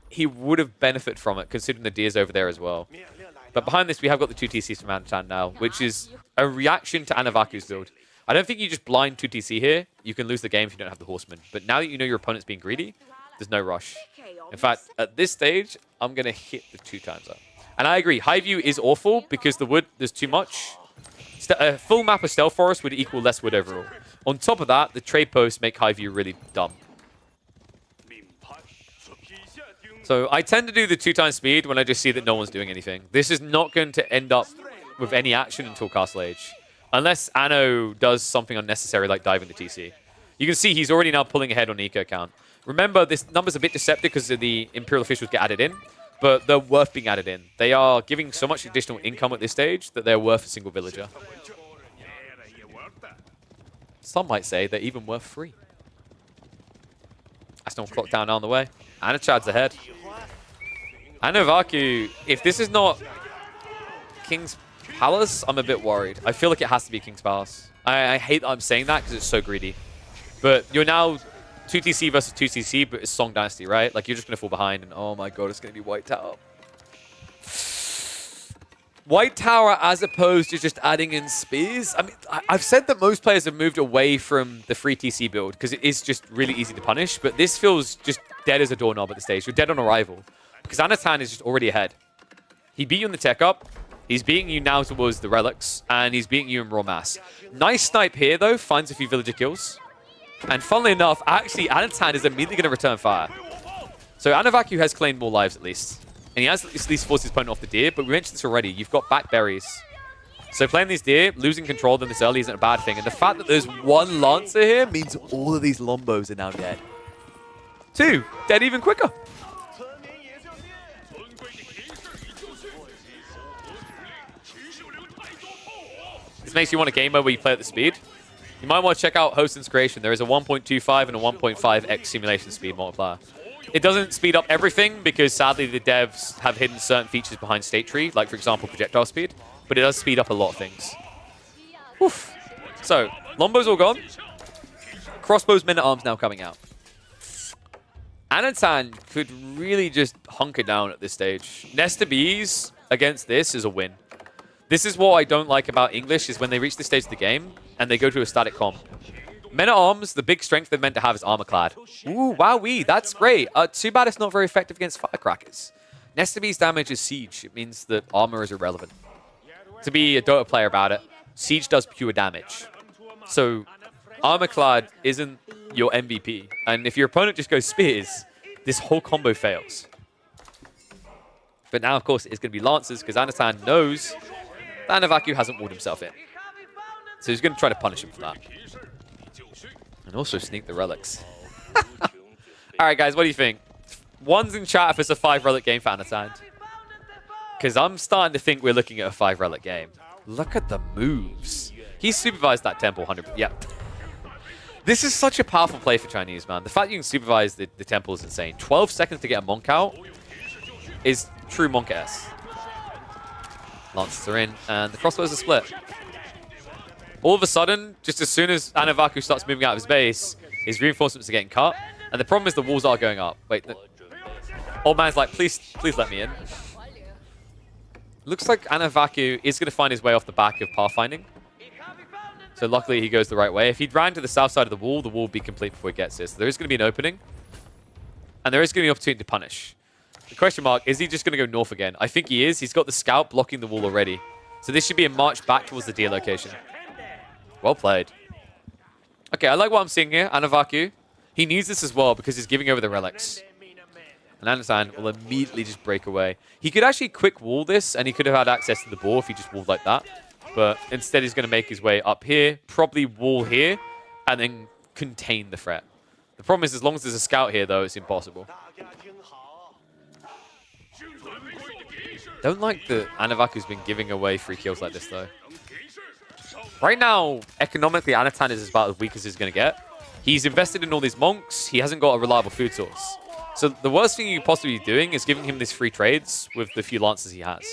he would have benefited from it, considering the deers over there as well. But behind this, we have got the 2 TCs from Anatan now, which is a reaction to Anavaku's build. I don't think you just blind 2 TC here. You can lose the game if you don't have the Horseman. But now that you know your opponent's being greedy, there's no rush. In fact, at this stage, I'm going to hit the 2 times up. And I agree, high view is awful because the wood, there's too much. A full map of Stealth Forest would equal less wood overall. On top of that, the trade posts make high view really dumb. So I tend to do the 2 times speed when I just see that no one's doing anything. This is not going to end up with any action until Castle Age. Unless Anno does something unnecessary like diving the TC. You can see he's already now pulling ahead on eco count. Remember, this number's a bit deceptive because the Imperial Officials get added in. But they're worth being added in. They are giving so much additional income at this stage that they're worth a single villager. Some might say they're even worth 3. That's no clock down on the way. Anachad's ahead. Anavaku, if this is not King's Palace, I'm a bit worried. I feel like it has to be King's Palace. I hate that I'm saying that because it's so greedy. But you're now 2 TC versus 2 TC, but it's Song Dynasty, right? Like, you're just going to fall behind, and oh my god, it's going to be White Tower. White Tower as opposed to just adding in spears? I mean, I've said that most players have moved away from the free TC build because it is just really easy to punish, but this feels just dead as a doorknob at this stage. You're dead on arrival because Anatan is just already ahead. He beat you in the tech up. He's beating you now towards the relics, and he's beating you in raw mass. Nice snipe here, though. Finds a few villager kills. And funnily enough, actually, Anatan is immediately going to return fire. So Anavaku has claimed more lives, at least. And he has at least forced his opponent off the deer, but we mentioned this already. You've got back berries. So playing these deer, losing control of them this early isn't a bad thing. And the fact that there's 1 Lancer here means all of these Lombos are now dead. 2, dead even quicker. This makes you want a game mode where you play at the speed. You might want to check out Hostin's creation. There is a 1.25 and a 1.5x simulation speed multiplier. It doesn't speed up everything because sadly the devs have hidden certain features behind State Tree, like for example projectile speed, but it does speed up a lot of things. Oof. So, Lombo's all gone. Crossbows, men-at-arms now coming out. Anatan could really just hunker down at this stage. Nesta Bees against this is a win. This is what I don't like about English, is when they reach this stage of the game and they go to a static comp. Men-at-Arms, the big strength they're meant to have is Armorclad. Ooh, wowee, that's great. Too bad it's not very effective against Firecrackers. Nesta Bee's damage is Siege. It means that armor is irrelevant. To be a Dota player about it, Siege does pure damage. So, Armorclad isn't your MVP. And if your opponent just goes Spears, this whole combo fails. But now, of course, it's going to be Lancers, because Anatan knows that Anavaku hasn't walled himself in. So he's going to try to punish him for that. And also sneak the relics. Alright, guys, what do you think? One's in chat if it's a 5 relic game for Anatan. Because I'm starting to think we're looking at a 5 relic game. Look at the moves. He supervised that temple 100%. Yeah. This is such a powerful play for Chinese, man. The fact you can supervise the temple is insane. 12 seconds to get a Monk out is true Monk-S. Lancers are in, and the crossbows are split. All of a sudden, just as soon as Anavaku starts moving out of his base, his reinforcements are getting cut. And the problem is the walls are going up. Wait, old man's like, please let me in. Looks like Anavaku is going to find his way off the back of pathfinding. So luckily he goes the right way. If he'd ran to the south side of the wall would be complete before he gets this. So there is going to be an opening. And there is going to be an opportunity to punish. The question mark, is he just going to go north again? I think he is. He's got the scout blocking the wall already. So this should be a march back towards the deer location. Well played. Okay, I like what I'm seeing here. Anavaku. He needs this as well because he's giving over the relics. And Anatan will immediately just break away. He could actually quick wall this, and he could have had access to the ball if he just walled like that. But instead, he's going to make his way up here, probably wall here, and then contain the threat. The problem is, as long as there's a scout here, though, it's impossible. Don't like that Anavaku's been giving away free kills like this, though. Right now, economically, Anatan is about as weak as he's going to get. He's invested in all these monks. He hasn't got a reliable food source. So the worst thing you could possibly be doing is giving him these free trades with the few lances he has.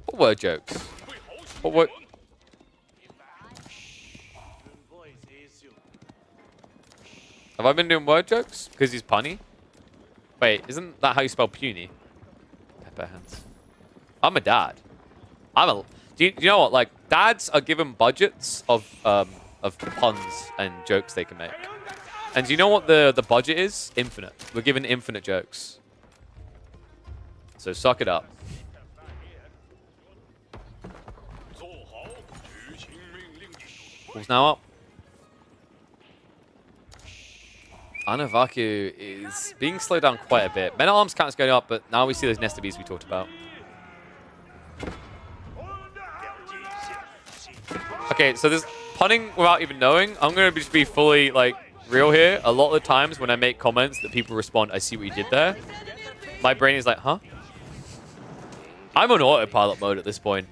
What word jokes? What word? Have I been doing word jokes? Because he's punny? Wait, isn't that how you spell puny? Pepper hands. I'm a dad. Do you know what? Like, dads are given budgets of puns and jokes they can make. And do you know what the budget is? Infinite. We're given infinite jokes. So suck it up. Ball's now up. Anavaku is being slowed down quite a bit. Men-at-Arms count's going up, but now we see those Nesta Bees we talked about. Okay, so this punning without even knowing. I'm going to just be fully, like, real here. A lot of the times when I make comments that people respond, I see what you did there. My brain is like, huh? I'm on autopilot mode at this point.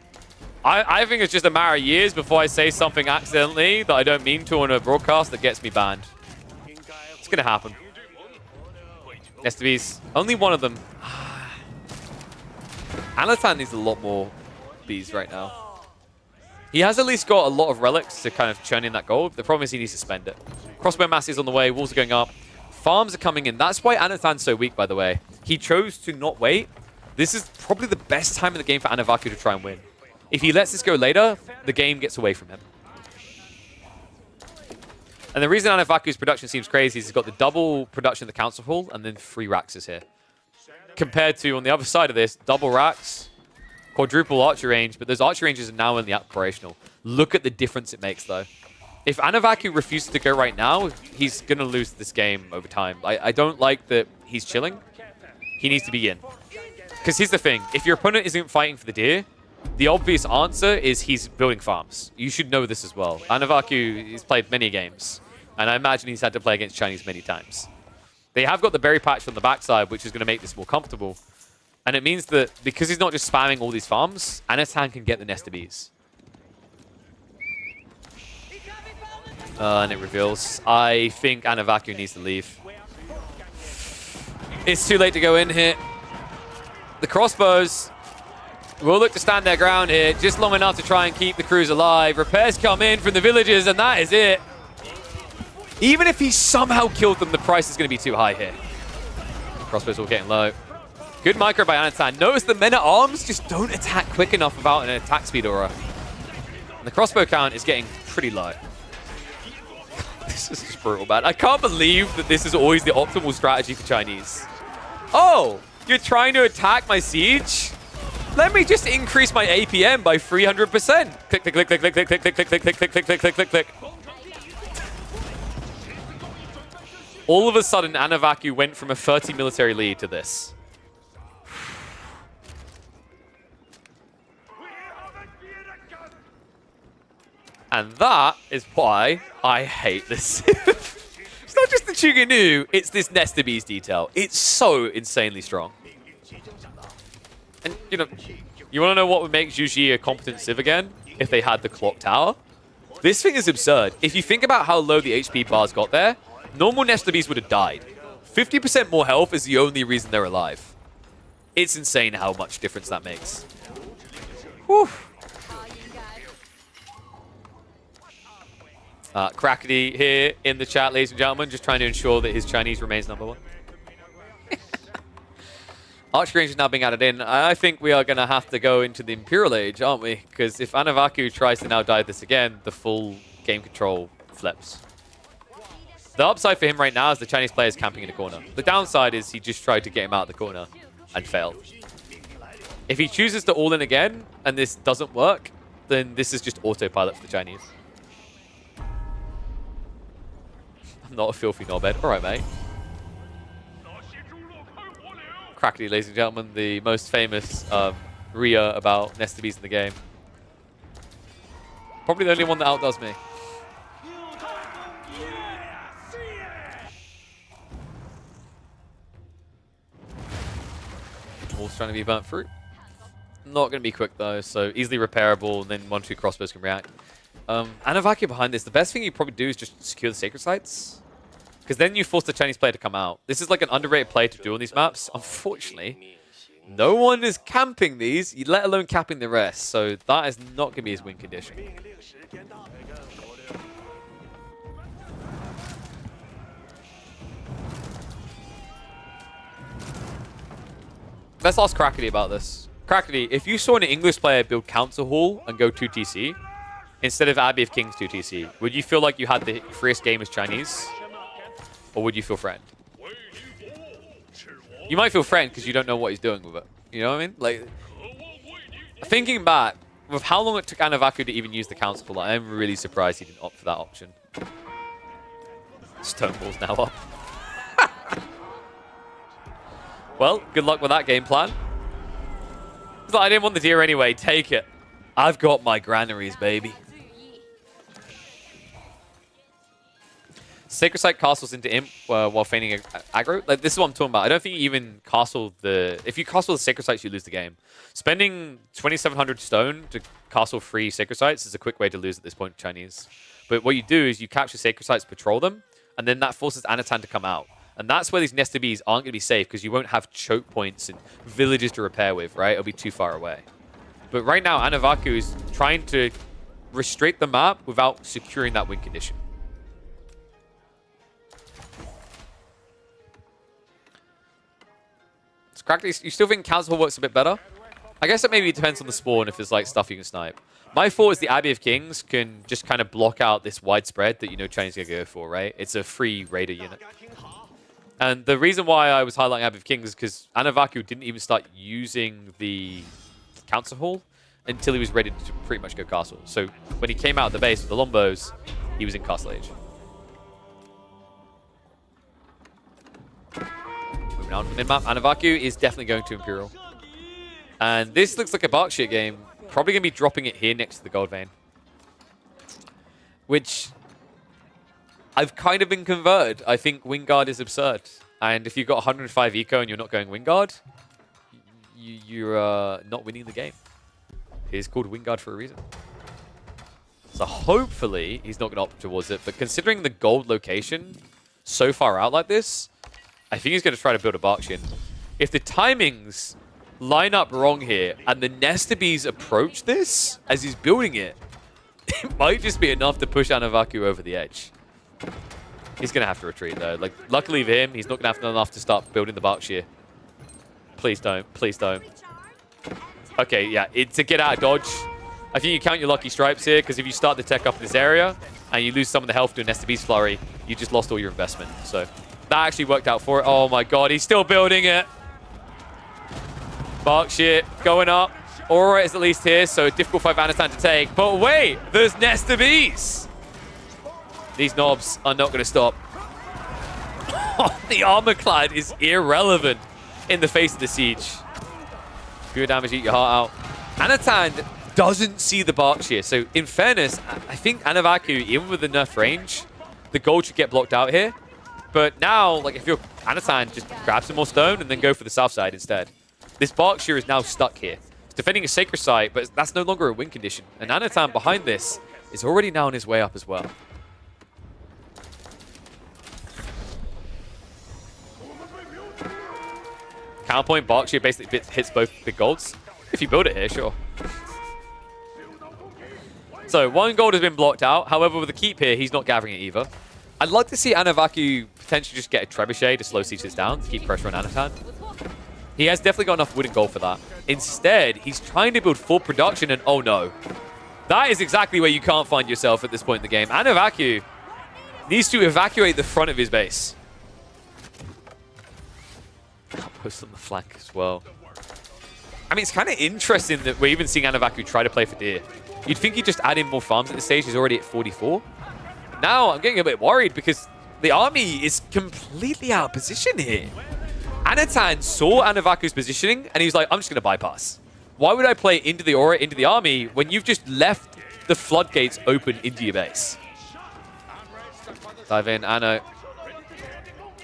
I think it's just a matter of years before I say something accidentally that I don't mean to on a broadcast that gets me banned. It's going to happen. Nesta Bees. Only one of them. Anatan needs a lot more bees right now. He has at least got a lot of relics to kind of churn in that gold. The problem is he needs to spend it. Crossbow mass is on the way. Walls are going up. Farms are coming in. That's why Anatan's so weak, by the way. He chose to not wait. This is probably the best time in the game for Anavaku to try and win. If he lets this go later, the game gets away from him. And the reason Anavaku's production seems crazy is he's got the double production of the Council Hall and then 3 racks is here. Compared to, on the other side of this, double racks, quadruple archer range, but those archer ranges are now only operational. Look at the difference it makes, though. If Anavaku refuses to go right now, he's going to lose this game over time. I don't like that he's chilling. He needs to be in. Because here's the thing. If your opponent isn't fighting for the deer, the obvious answer is he's building farms. You should know this as well. Anavaku has played many games, and I imagine he's had to play against Chinese many times. They have got the berry patch on the backside, which is going to make this more comfortable. And it means that because he's not just spamming all these farms, Anatan can get the Nesta Bees. And it reveals. I think Anavaku needs to leave. It's too late to go in here. The crossbows will look to stand their ground here, just long enough to try and keep the crews alive. Repairs come in from the villagers, and that is it. Even if he somehow killed them, the price is going to be too high here. Crossbows all getting low. Good micro by Anatan. Notice the men-at-arms just don't attack quick enough without an attack speed aura. And the crossbow count is getting pretty low. This is just brutal, man. I can't believe that this is always the optimal strategy for Chinese. Oh, you're trying to attack my siege? Let me just increase my APM by 300%. Click, click, click, click, click, click, click, click, click, click, click, click, click, click, click, click. All of a sudden, Anavaku went from a 30 military lead to this. And that is why I hate this. It's not just the Chuganu, it's this Nesta Bees detail. It's so insanely strong. And, you know, you want to know what would make Zhuji a competent Civ again? If they had the clock tower? This thing is absurd. If you think about how low the HP bars got there, normal Nesta Bees would have died. 50% more health is the only reason they're alive. It's insane how much difference that makes. Whew. Crackety here in the chat, ladies and gentlemen, just trying to ensure that his Chinese remains #1. Archery range is now being added in. I think we are going to have to go into the Imperial Age, aren't we? Because if Anavaku tries to now dive this again, the full game control flips. The upside for him right now is the Chinese player is camping in a corner. The downside is he just tried to get him out of the corner and failed. If he chooses to all in again and this doesn't work, then this is just autopilot for the Chinese. I'm not a filthy knobhead. All right, mate. Crackety, ladies and gentlemen, the most famous Rhea about Nesta Bees in the game. Probably the only one that outdoes me. All's trying to be burnt through. Not going to be quick though, so easily repairable, and then 1-2 crossbows can react. Anavaku behind this, the best thing you probably do is just secure the sacred sites. Because then you force the Chinese player to come out. This is like an underrated play to do on these maps. Unfortunately, no one is camping these, let alone capping the rest. So that is not going to be his win condition. Let's ask Crackety about this. Crackety, if you saw an English player build Council Hall and go 2TC, instead of Abbey of Kings 2TC, would you feel like you had the freest game as Chinese? Or would you feel friend? You might feel friend because you don't know what he's doing with it. You know what I mean? Like, thinking back, with how long it took Anavaku to even use the Council Hall, I am really surprised he didn't opt for that option. Stonewall's now up. Well, good luck with that game plan. It's like, I didn't want the deer anyway. Take it. I've got my granaries, baby. Sacred Site castles into Imp while feigning aggro. Like, this is what I'm talking about. I don't think you even castle the... If you castle the Sacred Sites, you lose the game. Spending 2,700 stone to castle 3 Sacred Sites is a quick way to lose at this point, Chinese. But what you do is you capture Sacred Sites, patrol them, and then that forces Anatan to come out. And that's where these Nesta Bees aren't going to be safe because you won't have choke points and villages to repair with, right? It'll be too far away. But right now, Anavaku is trying to restrict the map without securing that win condition. So, Crackly, you still think Council works a bit better? I guess it maybe depends on the spawn if there's like stuff you can snipe. My thought is the Abbey of Kings can just kind of block out this widespread that you know Chinese are going to go for, right? It's a free raider unit. And the reason why I was highlighting Abbey of Kings is because Anavaku didn't even start using the Council Hall until he was ready to pretty much go castle. So when he came out of the base with the Lombos, he was in Castle Age. Moving on to the mid-map, Anavaku is definitely going to Imperial. And this looks like a Berkshire game. Probably going to be dropping it here next to the Gold Vein. Which... I've kind of been converted. I think Wingard is absurd. And if you've got 105 eco and you're not going Wingard, you're not winning the game. It's called Wingard for a reason. So hopefully he's not going to opt towards it. But considering the gold location so far out like this, I think he's going to try to build a Berkshire. If the timings line up wrong here and the Nesta Bees approach this as he's building it, it might just be enough to push Anavaku over the edge. He's going to have to retreat, though. Like, luckily for him, he's not going to have enough to start building the Berkshire. Please don't. Please don't. Okay, yeah. It's a get out of dodge. I think you count your lucky stripes here, because if you start the tech up in this area, and you lose some of the health to a Nesta Beast Flurry, you just lost all your investment. So, that actually worked out for it. Oh my god, he's still building it. Berkshire going up. Aura is at least here, so difficult for Anatan to take. But wait, there's Nesta Beast. These knobs are not going to stop. The armor clad is irrelevant in the face of the siege. Pure damage, eat your heart out. Anatan doesn't see the Berkshire. So in fairness, I think Anavaku, even with the nerf range, the gold should get blocked out here. But now, like if you're Anatan, just grab some more stone and then go for the south side instead. This Berkshire is now stuck here. It's defending a sacred site, but that's no longer a win condition. And Anatan behind this is already now on his way up as well. Counterpoint, Berkshire basically hits both big golds. If you build it here, sure. So, 1 gold has been blocked out. However, with the keep here, he's not gathering it either. I'd like to see Anavaku potentially just get a Trebuchet to slow sieges down, to keep pressure on Anatan. He has definitely got enough wood and gold for that. Instead, he's trying to build full production, and oh no. That is exactly where you can't find yourself at this point in the game. Anavaku needs to evacuate the front of his base. Outpost on the flank as well. I mean, it's kind of interesting that we're even seeing Anavaku try to play for deer. You'd think he'd just add in more farms at this stage. He's already at 44. Now, I'm getting a bit worried because the army is completely out of position here. Anatan saw Anavaku's positioning and he was like, I'm just going to bypass. Why would I play into the aura, into the army, when you've just left the floodgates open into your base? Dive in, Anno.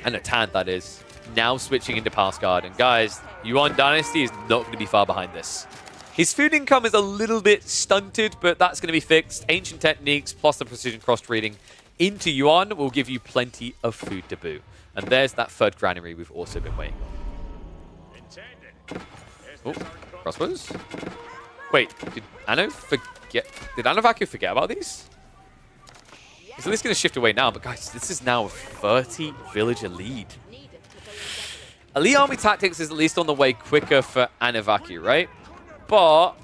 Anno Tant, that is. Now switching into Pass Guard. And guys, Yuan Dynasty is not going to be far behind this. His food income is a little bit stunted, but that's going to be fixed. Ancient techniques plus the precision cross-reading into Yuan will give you plenty of food to boo. And there's that third granary we've also been waiting. Oh, crossbows. Wait, did Anno forget? Did Anavaku forget about these? He's at least going to shift away now, but guys, this is now a 30 villager lead. Elite Army Tactics is at least on the way quicker for Anavaku, right? But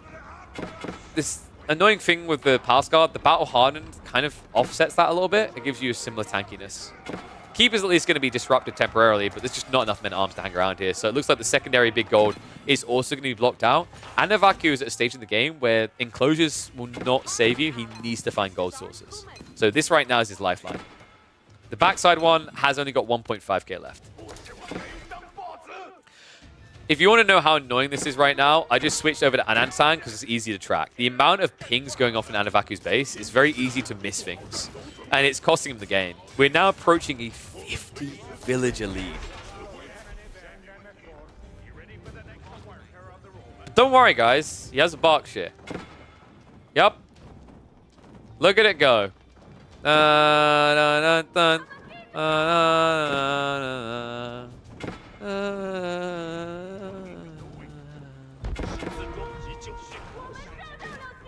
this annoying thing with the Pass Guard, the Battle Hardened kind of offsets that a little bit. It gives you a similar tankiness. Keep is at least going to be disrupted temporarily, but there's just not enough men-at-arms to hang around here. So it looks like the secondary big gold is also going to be blocked out. Anavaku is at a stage in the game where enclosures will not save you. He needs to find gold sources. So this right now is his lifeline. The backside one has only got 1.5k left. If you want to know how annoying this is right now, I just switched over to Anansan because it's easy to track. The amount of pings going off in Anavaku's base is very easy to miss things. And it's costing him the game. We're now approaching a 50 villager lead. Don't worry, guys. He has a Berkshire. Yep. Look at it go.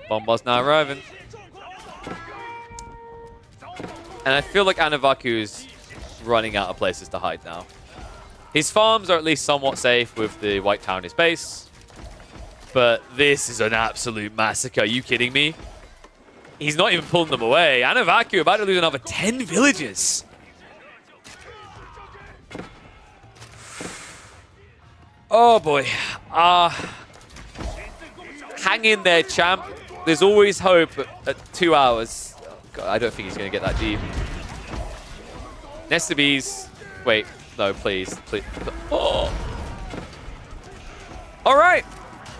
Bombard's now arriving. And I feel like Anavaku is running out of places to hide now. His farms are at least somewhat safe with the White Tower in his base. But this is an absolute massacre. Are you kidding me? He's not even pulling them away. Anavaku about to lose another 10 villages. Oh boy. Hang in there, champ. There's always hope at 2 hours. God, I don't think he's going to get that deep. Nest of Bees. Wait. No, please. Please. Oh. All right.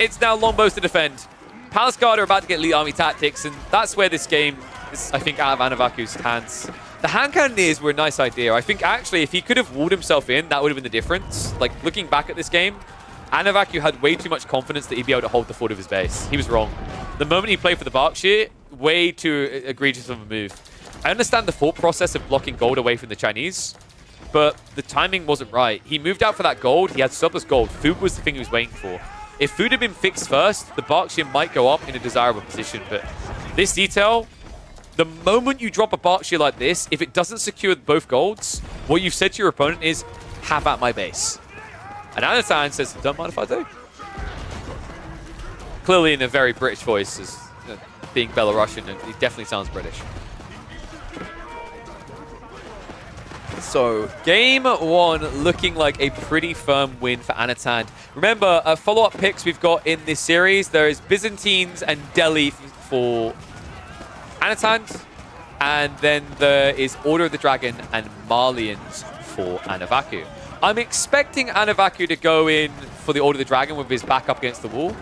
It's now longbows to defend. Palace Guard are about to get elite army tactics, and that's where this game is, I think, out of Anavaku's hands. The hand cannoneers were a nice idea. I think, actually, if he could have walled himself in, that would have been the difference. Like, looking back at this game, Anavaku had way too much confidence that he'd be able to hold the fort of his base. He was wrong. The moment he played for the Berkshire, way too egregious of a move. I understand the thought process of blocking gold away from the Chinese, but the timing wasn't right. He moved out for that gold. He had surplus gold. Food was the thing he was waiting for. If food had been fixed first, the Berkshire might go up in a desirable position, but this detail, the moment you drop a Berkshire like this, if it doesn't secure both golds, what you've said to your opponent is, have at my base. And Anatan says, don't mind if I do. Clearly in a very British voice, as being Belarusian, and he definitely sounds British. So, game one looking like a pretty firm win for Anatan. Remember, follow-up picks we've got in this series. There is Byzantines and Delhi for Anatan. And then there is Order of the Dragon and Malians for Anavaku. I'm expecting Anavaku to go in for the Order of the Dragon with his back up against the wall.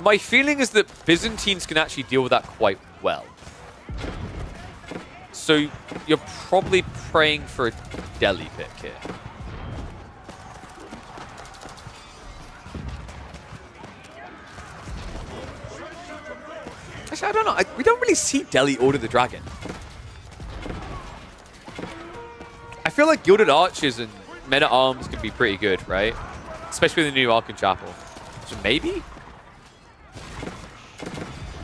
My feeling is that Byzantines can actually deal with that quite well. So you're probably praying for a Delhi pick here. Actually, I don't know. We don't really see Delhi Order the Dragon. I feel like Gilded Archers and Men-at-Arms could be pretty good, right? Especially with the new Archon Chapel. So maybe?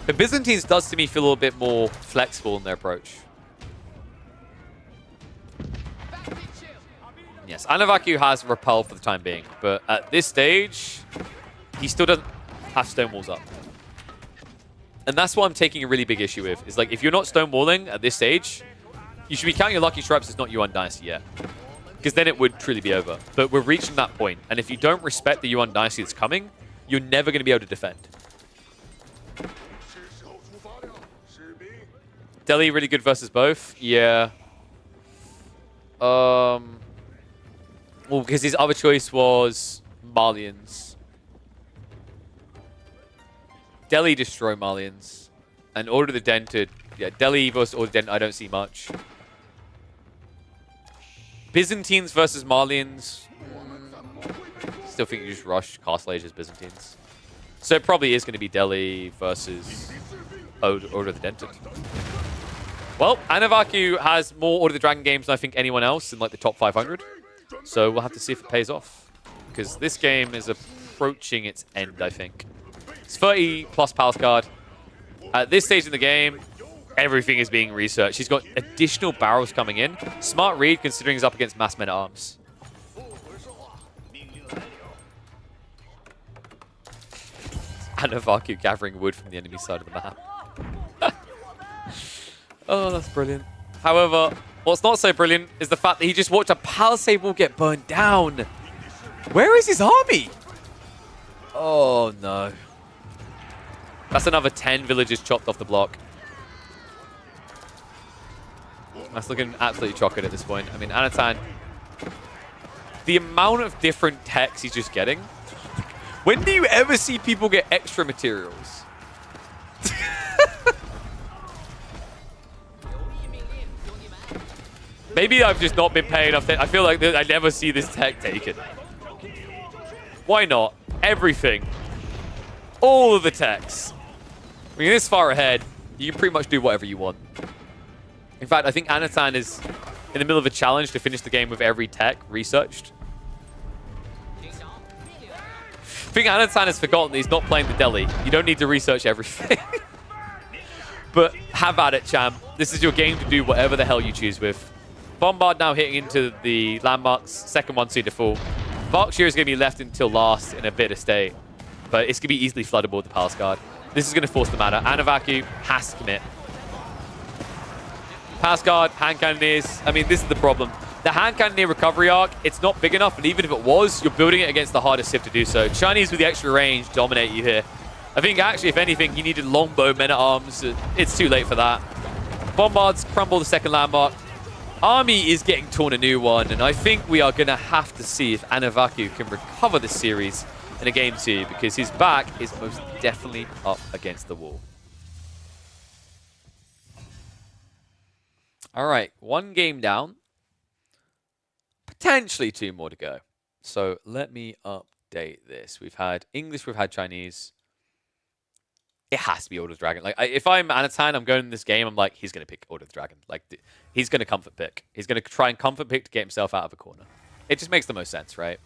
But Byzantines does to me feel a little bit more flexible in their approach. Yes, Anavaku has Repel for the time being, but at this stage, he still doesn't have stone walls up. And that's what I'm taking a really big issue with, is like, if you're not stone walling at this stage, you should be counting your Lucky Stripes as not Yuan Dynasty yet. Because then it would truly be over. But we're reaching that point, and if you don't respect the Yuan Dynasty that's coming, you're never going to be able to defend. Delhi really good versus both? Yeah. Well, because his other choice was Malians. Delhi destroy Malians. And Order of the Dented. Yeah, Delhi versus Order of the Dented, I don't see much. Byzantines versus Malians. Still think you just rush Castle Age as Byzantines. So it probably is going to be Delhi versus Order of the Dented. Well, Anavaku has more Order of the Dragon games than I think anyone else in like the top 500. So we'll have to see if it pays off. Because this game is approaching its end, I think. It's 30 plus Palace Guard. At this stage in the game, everything is being researched. He's got additional barrels coming in. Smart read considering he's up against mass men-at-arms. Anavaku gathering wood from the enemy side of the map. Oh, that's brilliant. However, what's not so brilliant is the fact that he just watched a palisade wall get burned down. Where is his army? Oh, no. That's another 10 villages chopped off the block. That's looking absolutely chocolate at this point. I mean, Anatan, the amount of different techs he's just getting. When do you ever see people get extra materials? Maybe I've just not been paying enough attention. I feel like I never see this tech taken. Why not? Everything. All of the techs. I mean, this far ahead, you can pretty much do whatever you want. In fact, I think Anatan is in the middle of a challenge to finish the game with every tech researched. I think Anatan has forgotten that he's not playing the Delhi. You don't need to research everything. But have at it, champ. This is your game to do whatever the hell you choose with. Bombard now hitting into the landmarks. Second one soon to fall. Berkshire is going to be left until last in a bitter state. But it's going to be easily floodable with the Palace Guard. This is going to force the mana. Anavaku has to commit. Palace Guard, hand cannoneers. I mean, this is the problem. The hand cannoneer recovery arc, it's not big enough, and even if it was, you're building it against the hardest civ to do so. Chinese with the extra range dominate you here. I think actually, if anything, you needed longbow men-at-arms. It's too late for that. Bombards crumble the second landmark. Army is getting torn a new one, and I think we are going to have to see if Anavaku can recover this series in a game 2, because his back is most definitely up against the wall. All right, 1 game down. Potentially 2 more to go. So let me update this. We've had English, we've had Chinese. It has to be Order of the Dragon. Like, if I'm Anatan, I'm going in this game, I'm like, he's going to pick Order of the Dragon. Like, he's going to comfort pick. He's going to try and comfort pick to get himself out of a corner. It just makes the most sense, right?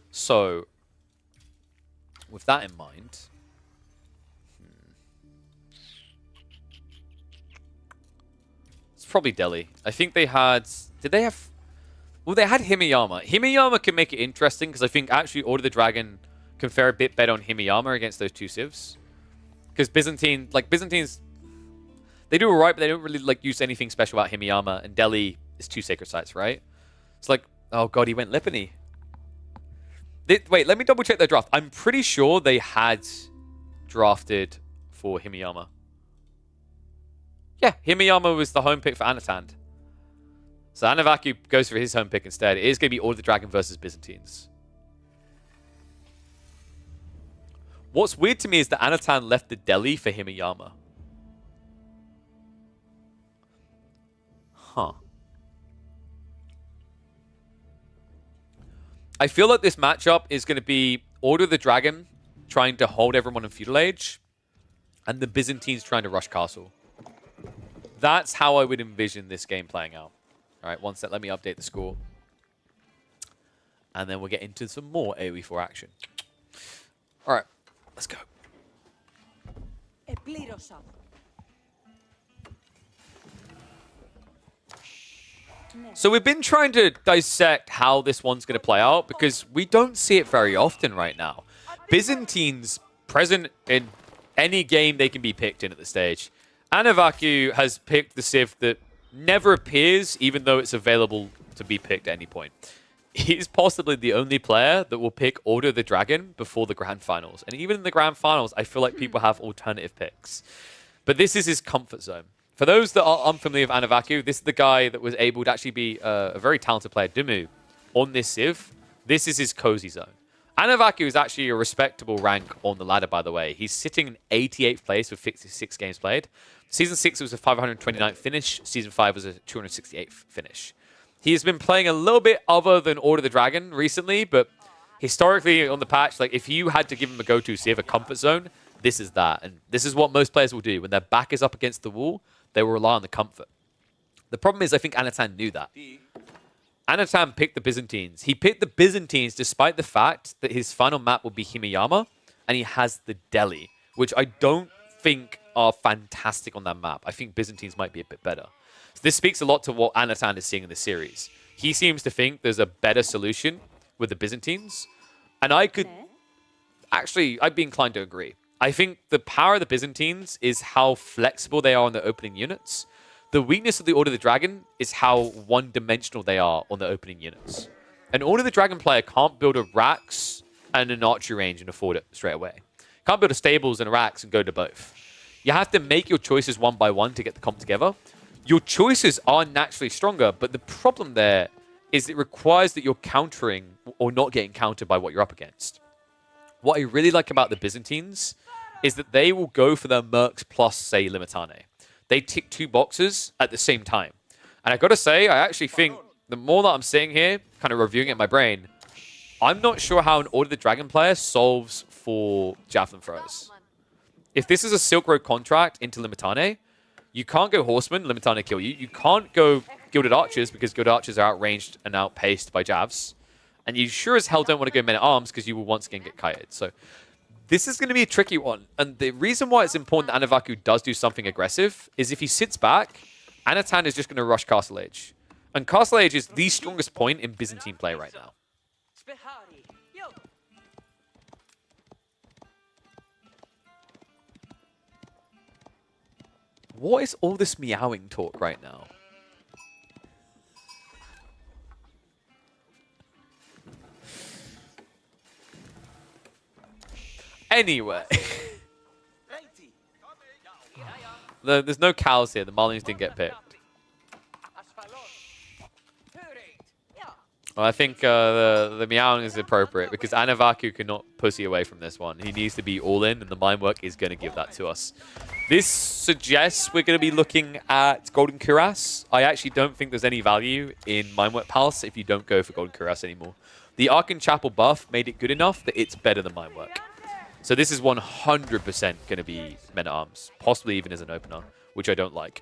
So, with that in mind, it's probably Delhi. I think they had... Did they have... Well, they had Himeyama. Himeyama can make it interesting because I think actually Order of the Dragon can fare a bit better on Himeyama against those 2 civs. Because Byzantines, they do alright, but they don't really use anything special about Himeyama. And Delhi is 2 sacred sites, right? It's like, oh god, he went Lipany. Wait, let me double check their draft. I'm pretty sure they had drafted for Himeyama. Yeah, Himeyama was the home pick for Anatan. So Anavaku goes for his home pick instead. It is going to be Order of the Dragon versus Byzantines. What's weird to me is that Anatan left the Delhi for Himeyama. Huh. I feel like this matchup is going to be Order of the Dragon trying to hold everyone in Feudal Age, and the Byzantines trying to rush Castle. That's how I would envision this game playing out. All right, one sec. Let me update the score. And then we'll get into some more AoE4 action. All right, let's go. So we've been trying to dissect how this one's going to play out because we don't see it very often right now. Byzantines present in any game they can be picked in at the stage. Anavaku has picked the civ that never appears, even though it's available to be picked at any point. He's possibly the only player that will pick Order of the Dragon before the Grand Finals. And even in the Grand Finals, I feel like people have alternative picks. But this is his comfort zone. For those that are unfamiliar with Anavaku, this is the guy that was able to actually be a very talented player, Dumu, on this civ. This is his cozy zone. Anavaku is actually a respectable rank on the ladder, by the way. He's sitting in 88th place with 56 games played. Season 6 was a 529th finish. Season 5 was a 268th finish. He has been playing a little bit other than Order of the Dragon recently, but historically on the patch, like if you had to give him a go-to, so you have a comfort zone, this is that. And this is what most players will do. When their back is up against the wall, they will rely on the comfort. The problem is I think Anatan knew that. Anatan picked the Byzantines. He picked the Byzantines despite the fact that his final map will be Himeyama, and he has the Delhi, which I don't think are fantastic on that map. I think Byzantines might be a bit better. So this speaks a lot to what Anatan is seeing in the series. He seems to think there's a better solution with the Byzantines, and I'd be inclined to agree. I think the power of the Byzantines is how flexible they are on the opening units. The weakness of the Order of the Dragon is how one-dimensional they are on the opening units. An Order of the Dragon player can't build a Rax and an archery range and afford it straight away. Can't build a stables and a Rax and go to both. You have to make your choices one by one to get the comp together. Your choices are naturally stronger, but the problem there is it requires that you're countering or not getting countered by what you're up against. What I really like about the Byzantines is that they will go for their Mercs plus, say, Limitane. They tick 2 boxes at the same time. And I gotta say, I actually think the more that I'm sitting here, kind of reviewing it in my brain, I'm not sure how an Order of the Dragon player solves for Javelin throws. If this is a Silk Road contract into Limitane, you can't go Horseman, Limitane kill you. You can't go Gilded Archers because Gilded Archers are outranged and outpaced by Javs. And you sure as hell don't want to go Men-at-Arms because you will once again get kited. So this is going to be a tricky one. And the reason why it's important that Anavaku does do something aggressive is if he sits back, Anatan is just going to rush Castle Age. And Castle Age is the strongest point in Byzantine play right now. What is all this meowing talk right now? Anyway. There's no cows here. The Marlins didn't get picked. Well, I think the meowing is appropriate because Anavaku cannot pussy away from this one. He needs to be all in, and the mine work is going to give that to us. This suggests we're going to be looking at Golden Cuirass. I actually don't think there's any value in Minework Palace if you don't go for Golden Cuirass anymore. The Arkan Chapel buff made it good enough that it's better than Minework. So this is 100% going to be Men-at-Arms, possibly even as an opener, which I don't like.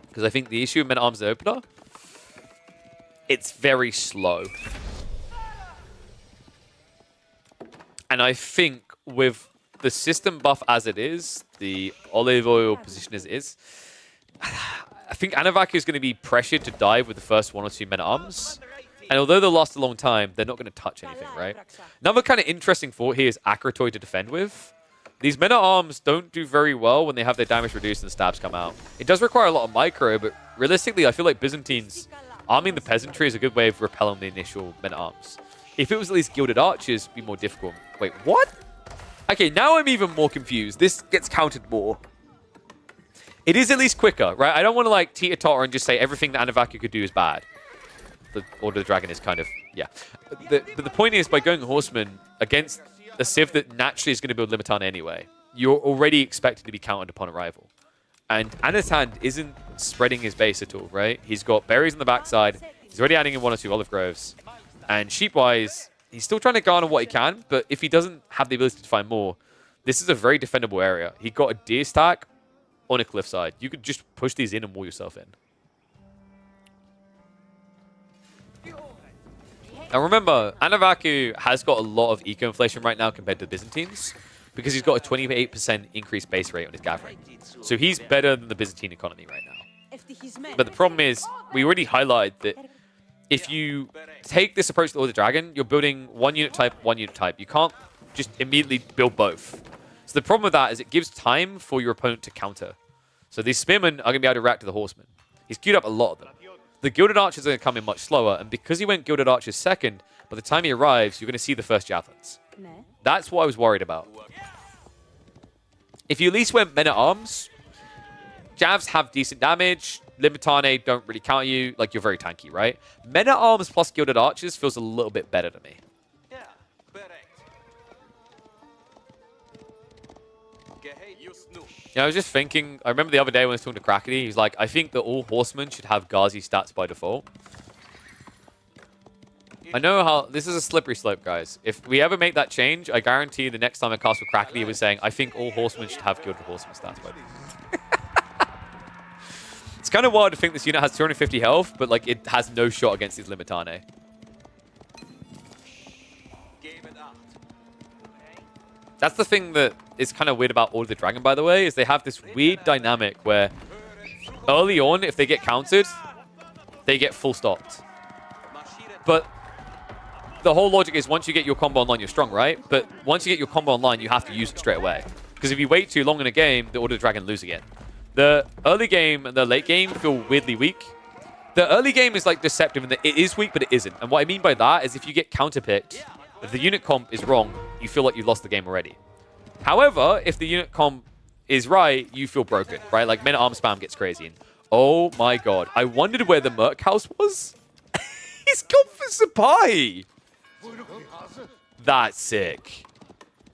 Because I think the issue with Men-at-Arms as an opener, it's very slow. And I think with the system buff as it is, the olive oil position as it is, I think Anavaku is going to be pressured to dive with the first 1 or 2 Men-at-Arms. And although they'll last a long time, they're not going to touch anything, right? Another kind of interesting thought here is Akratoy to defend with. These Men-at-Arms don't do very well when they have their damage reduced and stabs come out. It does require a lot of micro, but realistically, I feel like Byzantines arming the peasantry is a good way of repelling the initial Men-at-Arms. If it was at least Gilded Archers, it'd be more difficult. Wait, what? Okay, now I'm even more confused. This gets counted more. It is at least quicker, right? I don't want to like teeter-totter and just say everything that Anavaku could do is bad. The Order of the Dragon is kind of, yeah. But the point is, by going Horseman against a Civ that naturally is going to build Limitane anyway, you're already expected to be countered upon arrival. And Anatan isn't spreading his base at all, right? He's got berries on the backside. He's already adding in 1 or 2 olive groves. And sheep-wise, he's still trying to garner what he can, but if he doesn't have the ability to find more, this is a very defendable area. He got a deer stack on a cliffside. You could just push these in and wall yourself in. Now remember, Anavaku has got a lot of eco-inflation right now compared to the Byzantines because he's got a 28% increased base rate on his gathering. So he's better than the Byzantine economy right now. But the problem is, we already highlighted that if you take this approach to Order of the Dragon, you're building 1 unit type, 1 unit type. You can't just immediately build both. So the problem with that is it gives time for your opponent to counter. So these Spearmen are going to be able to react to the Horsemen. He's queued up a lot of them. The Gilded Archers are going to come in much slower, and because he went Gilded Archers second, by the time he arrives, you're going to see the first Javelins. That's what I was worried about. If you at least went Men-at-Arms, Javs have decent damage, Limitane don't really count you, like you're very tanky, right? Men-at-Arms plus Gilded Archers feels a little bit better to me. Yeah, I was just thinking, I remember the other day when I was talking to Crackety, he's like, I think that all horsemen should have Ghazi stats by default. I know how, this is a slippery slope, guys. If we ever make that change, I guarantee the next time I cast with Crackety, he was saying, I think all horsemen should have Gilded Horseman stats by default. It's kind of wild to think this unit has 250 health, but like it has no shot against these Limitane. That's the thing that is kind of weird about Order of the Dragon, by the way, is they have this weird dynamic where early on, if they get countered, they get full stopped. But the whole logic is once you get your combo online, you're strong, right? But once you get your combo online, you have to use it straight away. Because if you wait too long in a game, the Order of the Dragon lose again. The early game and the late game feel weirdly weak. The early game is like deceptive in that it is weak, but it isn't. And what I mean by that is if you get counterpicked, if the unit comp is wrong, you feel like you've lost the game already. However, if the unit comp is right, you feel broken, right? Like men-at-arm spam gets crazy. And oh my god, I wondered where the Merc House was. He's gone for Sapai. That's sick.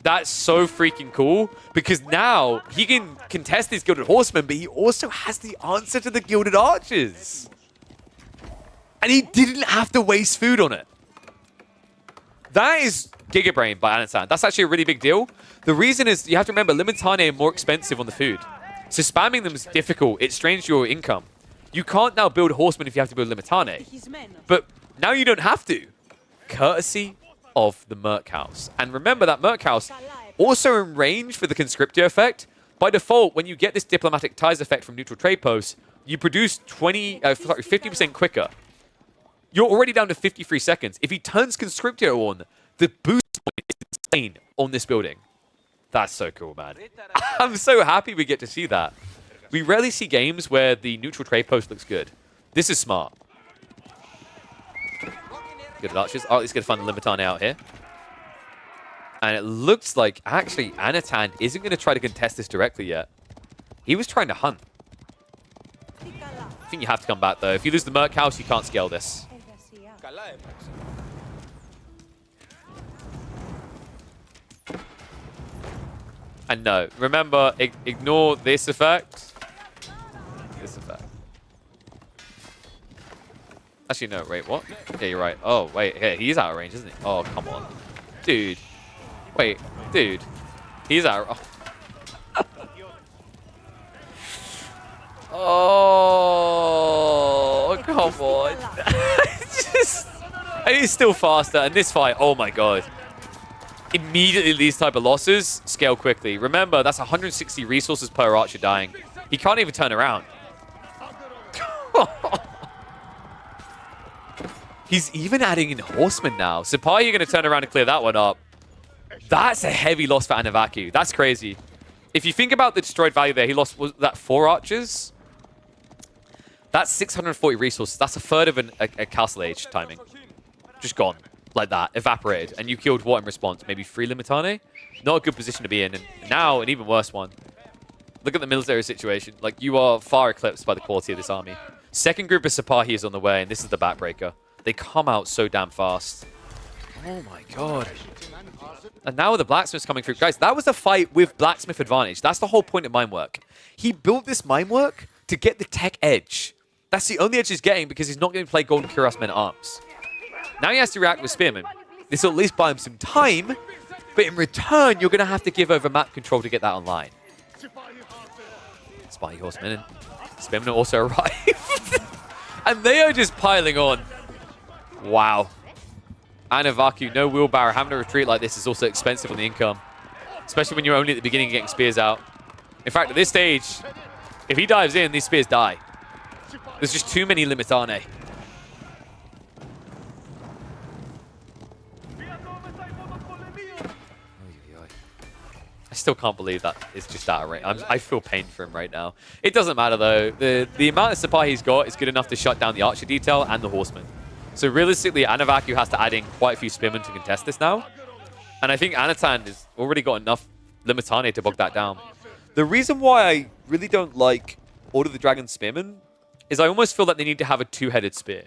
That's so freaking cool because now he can contest these Gilded Horsemen, but he also has the answer to the Gilded Archers. And he didn't have to waste food on it. That is Giga Brain by Anatan. That's actually a really big deal. The reason is you have to remember Limitane are more expensive on the food. So spamming them is difficult. It strains your income. You can't now build Horsemen if you have to build Limitane. But now you don't have to. Courtesy of the Merc House. And remember that Merc House also in range for the Conscriptio effect. By default, when you get this Diplomatic Ties effect from neutral trade posts, you produce 50% quicker. You're already down to 53 seconds. If he turns Conscriptio on, the boost point is insane on this building. That's so cool, man. I'm so happy we get to see that. We rarely see games where the neutral trade post looks good. This is smart. Good archers. All right, let's get a fun Limitane out here. And it looks like, actually, Anatan isn't going to try to contest this directly yet. He was trying to hunt. I think you have to come back, though. If you lose the Merc House, you can't scale this. And no, remember, ignore this effect. This effect. Actually, no, wait, what? Yeah, you're right. Oh, wait, yeah, he's out of range, isn't he? Oh, come on. Dude. Wait, dude. He's out of... Oh, come on. And he's still faster. And this fight, oh my god. Immediately these type of losses scale quickly. Remember, that's 160 resources per archer dying. He can't even turn around. He's even adding in horsemen now. Sapai, you're going to turn around and clear that one up. That's a heavy loss for Anavaku. That's crazy. If you think about the destroyed value there, he lost, was that 4 archers? That's 640 resources. That's a third of a castle age timing. Just gone. Like that. Evaporated. And you killed what in response? Maybe 3 Limitane? Not a good position to be in. And now, an even worse one. Look at the military situation. Like, you are far eclipsed by the quality of this army. Second group of Sipahi is on the way, and this is the backbreaker. They come out so damn fast. Oh my god. And now the blacksmith's coming through. Guys, that was a fight with blacksmith advantage. That's the whole point of Minework. He built this Minework to get the tech edge. That's the only edge he's getting because he's not going to play Golden Cuirass Men at Arms. Now he has to react with Spearmen. This will at least buy him some time, but in return, you're going to have to give over map control to get that online. Spy Horsemen and Spearmen also arrived. And they are just piling on. Wow. Anavaku, no wheelbarrow. Having to retreat like this is also expensive on the income. Especially when you're only at the beginning of getting spears out. In fact, at this stage, if he dives in, these spears die. There's just too many Limitane. I still can't believe that it's just out of range. I feel pain for him right now. It doesn't matter, though. The amount of supply he's got is good enough to shut down the archer detail and the horsemen. So realistically, Anavaku has to add in quite a few spearmen to contest this now. And I think Anatan has already got enough Limitane to bog that down. The reason why I really don't like Order of the Dragon spearmen is I almost feel that they need to have a 2-headed spear.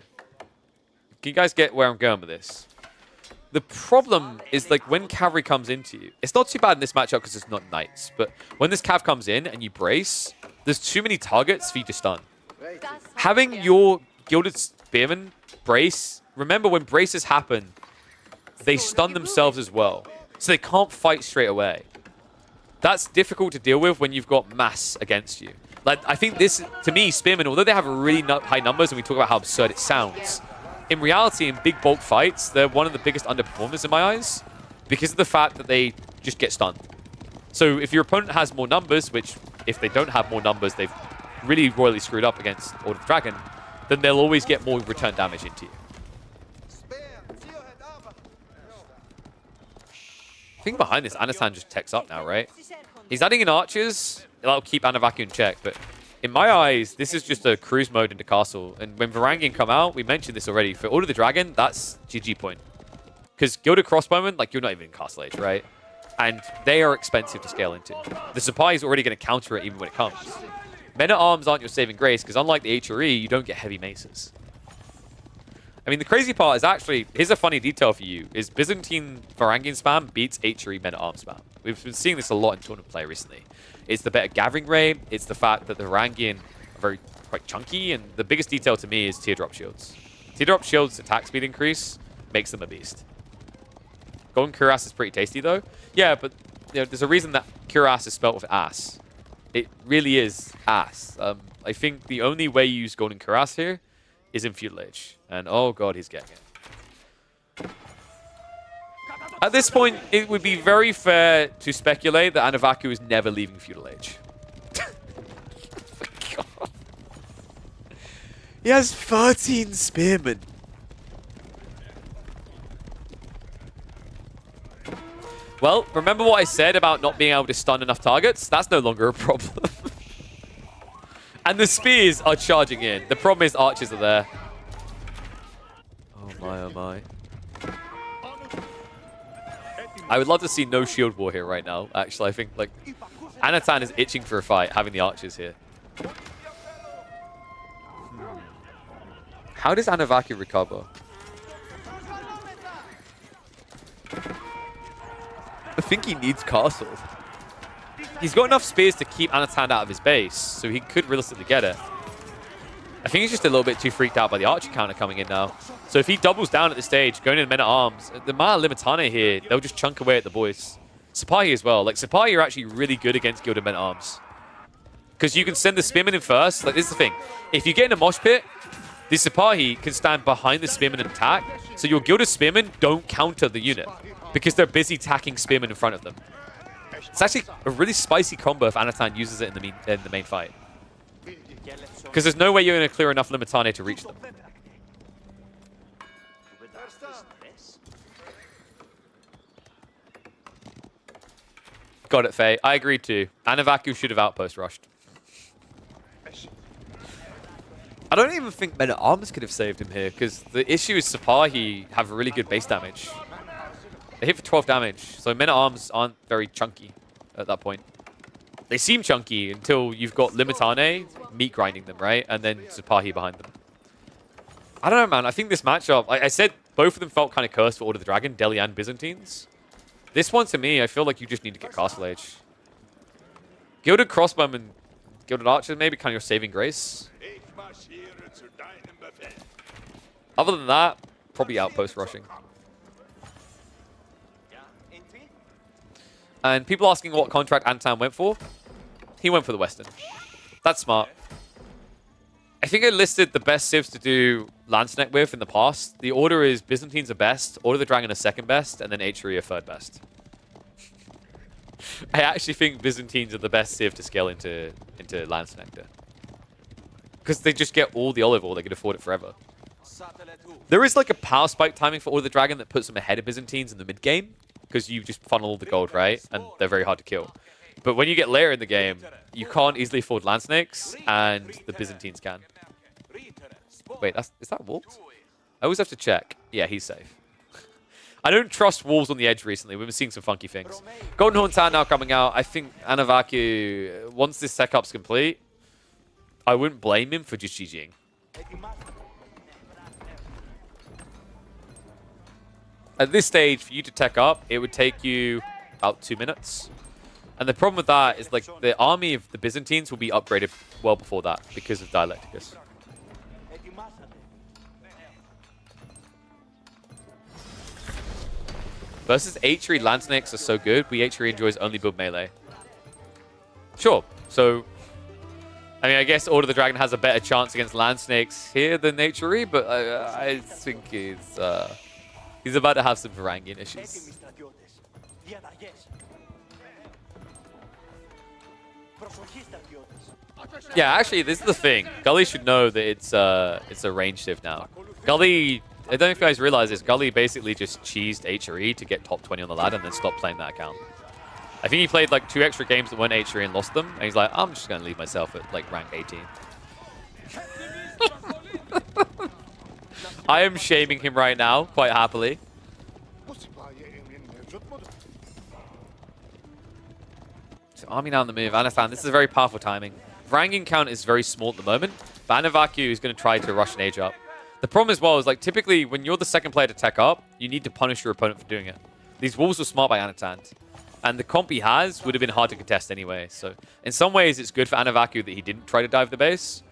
Can you guys get where I'm going with this? the problem is like when cavalry comes into you, it's not too bad in this matchup because it's not knights, but when this cav comes in and you brace, there's too many targets for you to stun. Having your Gilded Spearmen brace, remember when braces happen, they stun themselves as well. So they can't fight straight away. That's difficult to deal with when you've got mass against you. Like, I think this, to me, Spearmen, although they have really high numbers and we talk about how absurd it sounds, in reality, in big bulk fights, they're one of the biggest underperformers in my eyes because of the fact that they just get stunned. So if your opponent has more numbers, which if they don't have more numbers, they've really royally screwed up against Order of the Dragon, then they'll always get more return damage into you. I think behind this, Anatan just techs up now, right? He's adding in archers. That'll keep Anavaku in check, but in my eyes, this is just a cruise mode into castle. And when Varangian come out, we mentioned this already. For Order of the Dragon, that's GG point. Because Gilded Crossbowmen, like, you're not even in castle age, right? And they are expensive to scale into. The Supply is already going to counter it even when it comes. Men-at-Arms aren't your saving grace, because unlike the HRE, you don't get heavy maces. I mean, the crazy part is actually, here's a funny detail for you, is Byzantine Varangian spam beats HRE Men-at-Arms spam. We've been seeing this a lot in tournament play recently. It's the better gathering rate, it's the fact that the Varangian are quite chunky, and the biggest detail to me is teardrop shields. Teardrop shields attack speed increase makes them a beast. Golden Cuirass is pretty tasty though. Yeah, but you know, there's a reason that Cuirass is spelt with ass. It really is ass. I think the only way you use Golden Cuirass here is in Feudal Age. And oh god, he's getting it. At this point, it would be very fair to speculate that Anavaku is never leaving Feudal Age. God. He has 13 spearmen. Well, remember what I said about not being able to stun enough targets? That's no longer a problem. And the spears are charging in. The problem is archers are there. Oh my, oh my. I would love to see no shield war here right now. Actually, I think like Anatan is itching for a fight, having the archers here. How does Anavaku recover? I think he needs castle. He's got enough spears to keep Anatan out of his base, so he could realistically get it. I think he's just a little bit too freaked out by the archer counter coming in now. So if he doubles down at this stage, going in Men-at-Arms, the Maya Limitane here, they'll just chunk away at the boys. Sipahi as well. Like, Sipahi are actually really good against Gilded Men-at-Arms. Because you can send the Spearmen in first. Like, this is the thing. If you get in a mosh pit, the Sipahi can stand behind the Spearmen and attack. So your Gilded Spearmen don't counter the unit. Because they're busy attacking Spearmen in front of them. It's actually a really spicy combo if Anatan uses it in the main fight. Because there's no way you're going to clear enough Limitane to reach them. Got it, Faye. I agree too. Anavaku should have outpost rushed. I don't even think Men-at-Arms could have saved him here, because the issue is Sipahi have really good base damage. They hit for 12 damage, so Men-at-Arms aren't very chunky at that point. They seem chunky until you've got Limitane meat grinding them, right? And then Sipahi behind them. I don't know, man. I think this matchup, I said both of them felt kind of cursed for Order of the Dragon, Delhi and Byzantines. This one, to me, I feel like you just need to get Castle Age. Gilded Crossbowmen and Gilded Archers, maybe kind of your saving grace. Other than that, probably outpost rushing. And people asking what contract Antan went for. He went for the Western. That's smart. I think I listed the best civs to do Landsneck with in the past. The order is Byzantines are best, Order of the Dragon are second best, and then HRE are third best. I actually think Byzantines are the best civ to scale into Landsnectar. Because they just get all the olive oil, they can afford it forever. There is like a power spike timing for Order of the Dragon that puts them ahead of Byzantines in the mid game. Because you just funnel all the gold, right? And they're very hard to kill. But when you get later in the game, you can't easily afford land snakes, and the Byzantines can. Wait, is that wolves? I always have to check. Yeah, he's safe. I don't trust wolves on the edge recently. We've been seeing some funky things. Golden Horn Town now coming out. I think Anavaku, once this tech up's complete, I wouldn't blame him for just GGing. At this stage, for you to tech up, it would take you about 2 minutes. And the problem with that is like the army of the Byzantines will be upgraded well before that because of Dialecticus. Versus H3 Land Snakes are so good, we H3 enjoys only build melee. Sure. So, I mean, I guess Order of the Dragon has a better chance against Land Snakes here than H3, but I think he's about to have some Varangian issues. Yeah, actually, this is the thing. Gully should know that it's a range shift now. Gully, I don't know if you guys realize this, Gully basically just cheesed HRE to get top 20 on the ladder and then stopped playing that account. I think he played like 2 extra games that weren't HRE and lost them, and he's like, I'm just going to leave myself at like rank 18. I am shaming him right now, quite happily. So army now on the move. Anathan, this is a very powerful timing. Varangian count is very small at the moment, but Anavaku is going to try to rush an age up. The problem as well is like typically when you're the second player to tech up, you need to punish your opponent for doing it. These wolves were smart by Anatan, and the comp he has would have been hard to contest anyway. So in some ways it's good for Anavaku that he didn't try to dive the base,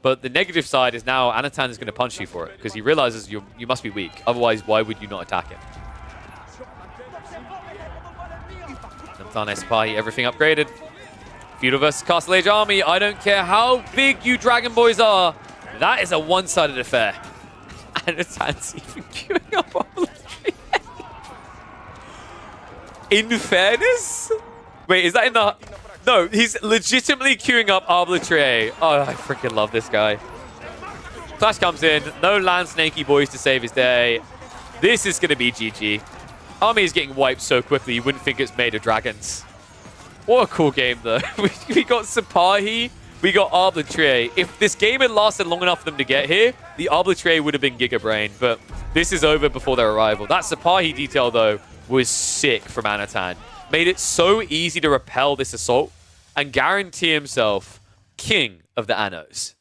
but the negative side is now Anatan is going to punch you for it because he realizes you must be weak. Otherwise, why would you not attack him? Namthane Spy, everything upgraded. Feudal versus Castle Age army. I don't care how big you Dragon Boys are. That is a one-sided affair. Anatan's even queuing up on the tree. In fairness? Wait, is that in the... No, he's legitimately queuing up Arbitrary. Oh, I freaking love this guy. Clash comes in. No Land Snakey boys to save his day. This is going to be GG. Army is getting wiped so quickly you wouldn't think it's made of dragons. What a cool game, though. We got Sipahi. We got Arbitrary. If this game had lasted long enough for them to get here, the Arbitrary would have been Giga Brain, but this is over before their arrival. That Sipahi detail, though, was sick from Anatan. Made it so easy to repel this assault and guarantee himself king of the Annos.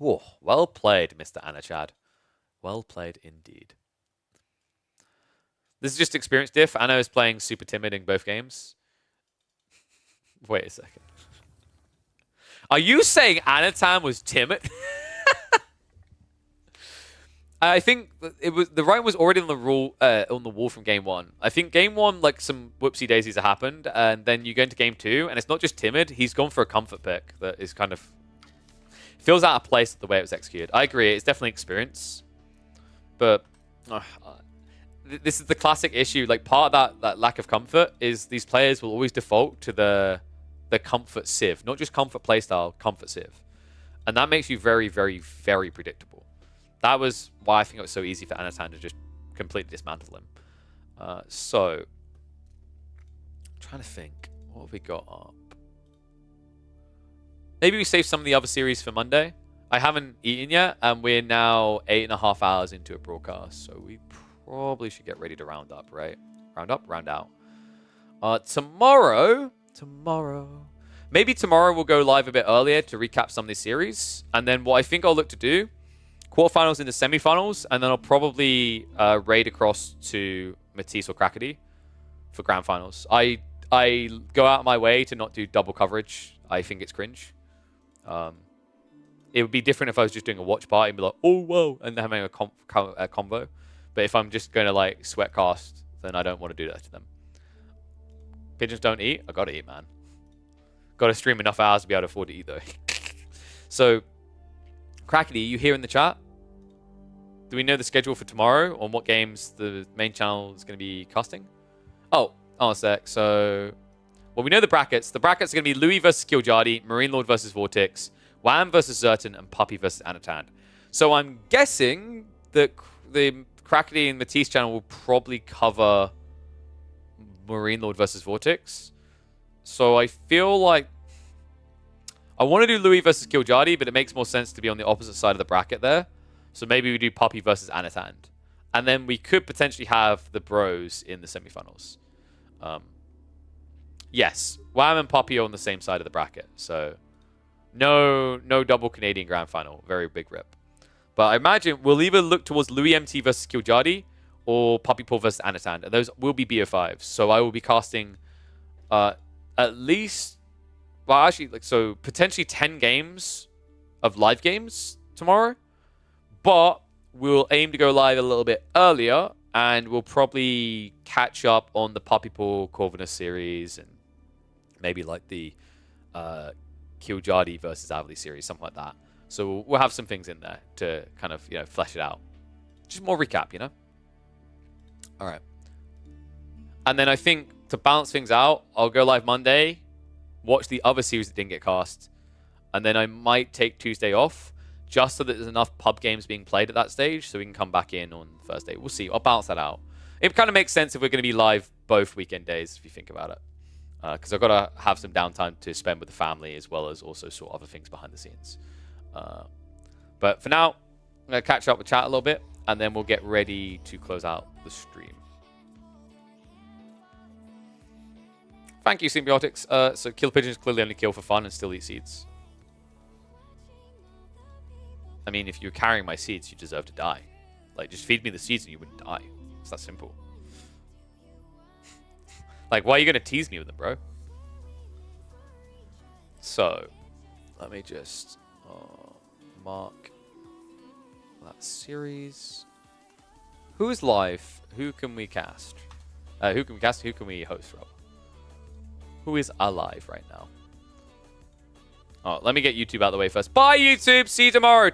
Oh, well played, Mr. Anachad. Well played indeed. This is just experience diff. Anno is playing super timid in both games. Wait a second. Are you saying Anatan was timid? I think it was the right was already on the wall from game 1. I think game 1, like some whoopsie daisies have happened, and then you go into game 2, and it's not just timid. He's gone for a comfort pick that is kind of feels out of place the way it was executed. I agree. It's definitely experience, but this is the classic issue. Like part of that lack of comfort is these players will always default to the comfort civ, not just comfort playstyle, comfort civ, and that makes you very, very, very predictable. That was why I think it was so easy for Anatan to just completely dismantle him. So, I'm trying to think, what have we got up? Maybe we save some of the other series for Monday. I haven't eaten yet, and we're now 8.5 hours into a broadcast, so we probably should get ready to round up, right? Round up, round out. Tomorrow, maybe tomorrow we'll go live a bit earlier to recap some of this series, and then what I think I'll look to do, quarterfinals into semifinals, and then I'll probably raid across to Matisse or Krakady for grand finals. I go out of my way to not do double coverage. I think it's cringe. It would be different if I was just doing a watch party and be like, oh, whoa, and having a combo. But if I'm just going to like sweat cast, then I don't want to do that to them. Pigeons don't eat? I got to eat, man. Got to stream enough hours to be able to afford to eat, though. So, Krakady, are you here in the chat? Do we know the schedule for tomorrow on what games the main channel is going to be casting? Oh, a sec. So, well, we know the brackets. The brackets are going to be Louis versus Kiljadi, Marine Lord versus Vortex, Wham versus Zertan, and Puppy versus Anatan. So I'm guessing that the Krakady and Matisse channel will probably cover Marine Lord versus Vortex. So I feel like I want to do Louis versus Kiljadi, but it makes more sense to be on the opposite side of the bracket there. So maybe we do Puppy versus Anatan. And then we could potentially have the bros in the semifinals. Yes, Wham and Puppy are on the same side of the bracket. So no double Canadian grand final. Very big rip. But I imagine we'll either look towards Louis MT versus Kiljadi or Puppy Paw versus Anatan. And those will be BO5s. So I will be casting at least, well, actually, like, so potentially 10 games of live games tomorrow. But we'll aim to go live a little bit earlier. And we'll probably catch up on the Puppy Paw Corvinus series and maybe like the Kiljadi versus Avali series, something like that. So we'll have some things in there to kind of, flesh it out. Just more recap, All right. And then I think to balance things out, I'll go live Monday, watch the other series that didn't get cast, and then I might take Tuesday off just so that there's enough pub games being played at that stage so we can come back in on Thursday. We'll see. I'll balance that out. It kind of makes sense if we're going to be live both weekend days, if you think about it. Because I've got to have some downtime to spend with the family as well as also sort other things behind the scenes. But for now, I'm going to catch up with chat a little bit, and then we'll get ready to close out the stream. Thank you, Symbiotics. So kill pigeons clearly only kill for fun and still eat seeds. I mean, if you're carrying my seeds, you deserve to die. Like, just feed me the seeds and you wouldn't die. It's that simple. Like, why are you going to tease me with them, bro? So, let me just mark that series. Who's live? Who can we cast? Who can we cast? Who can we host, Rob? Who is alive right now? Oh, let me get YouTube out of the way first. Bye, YouTube. See you tomorrow.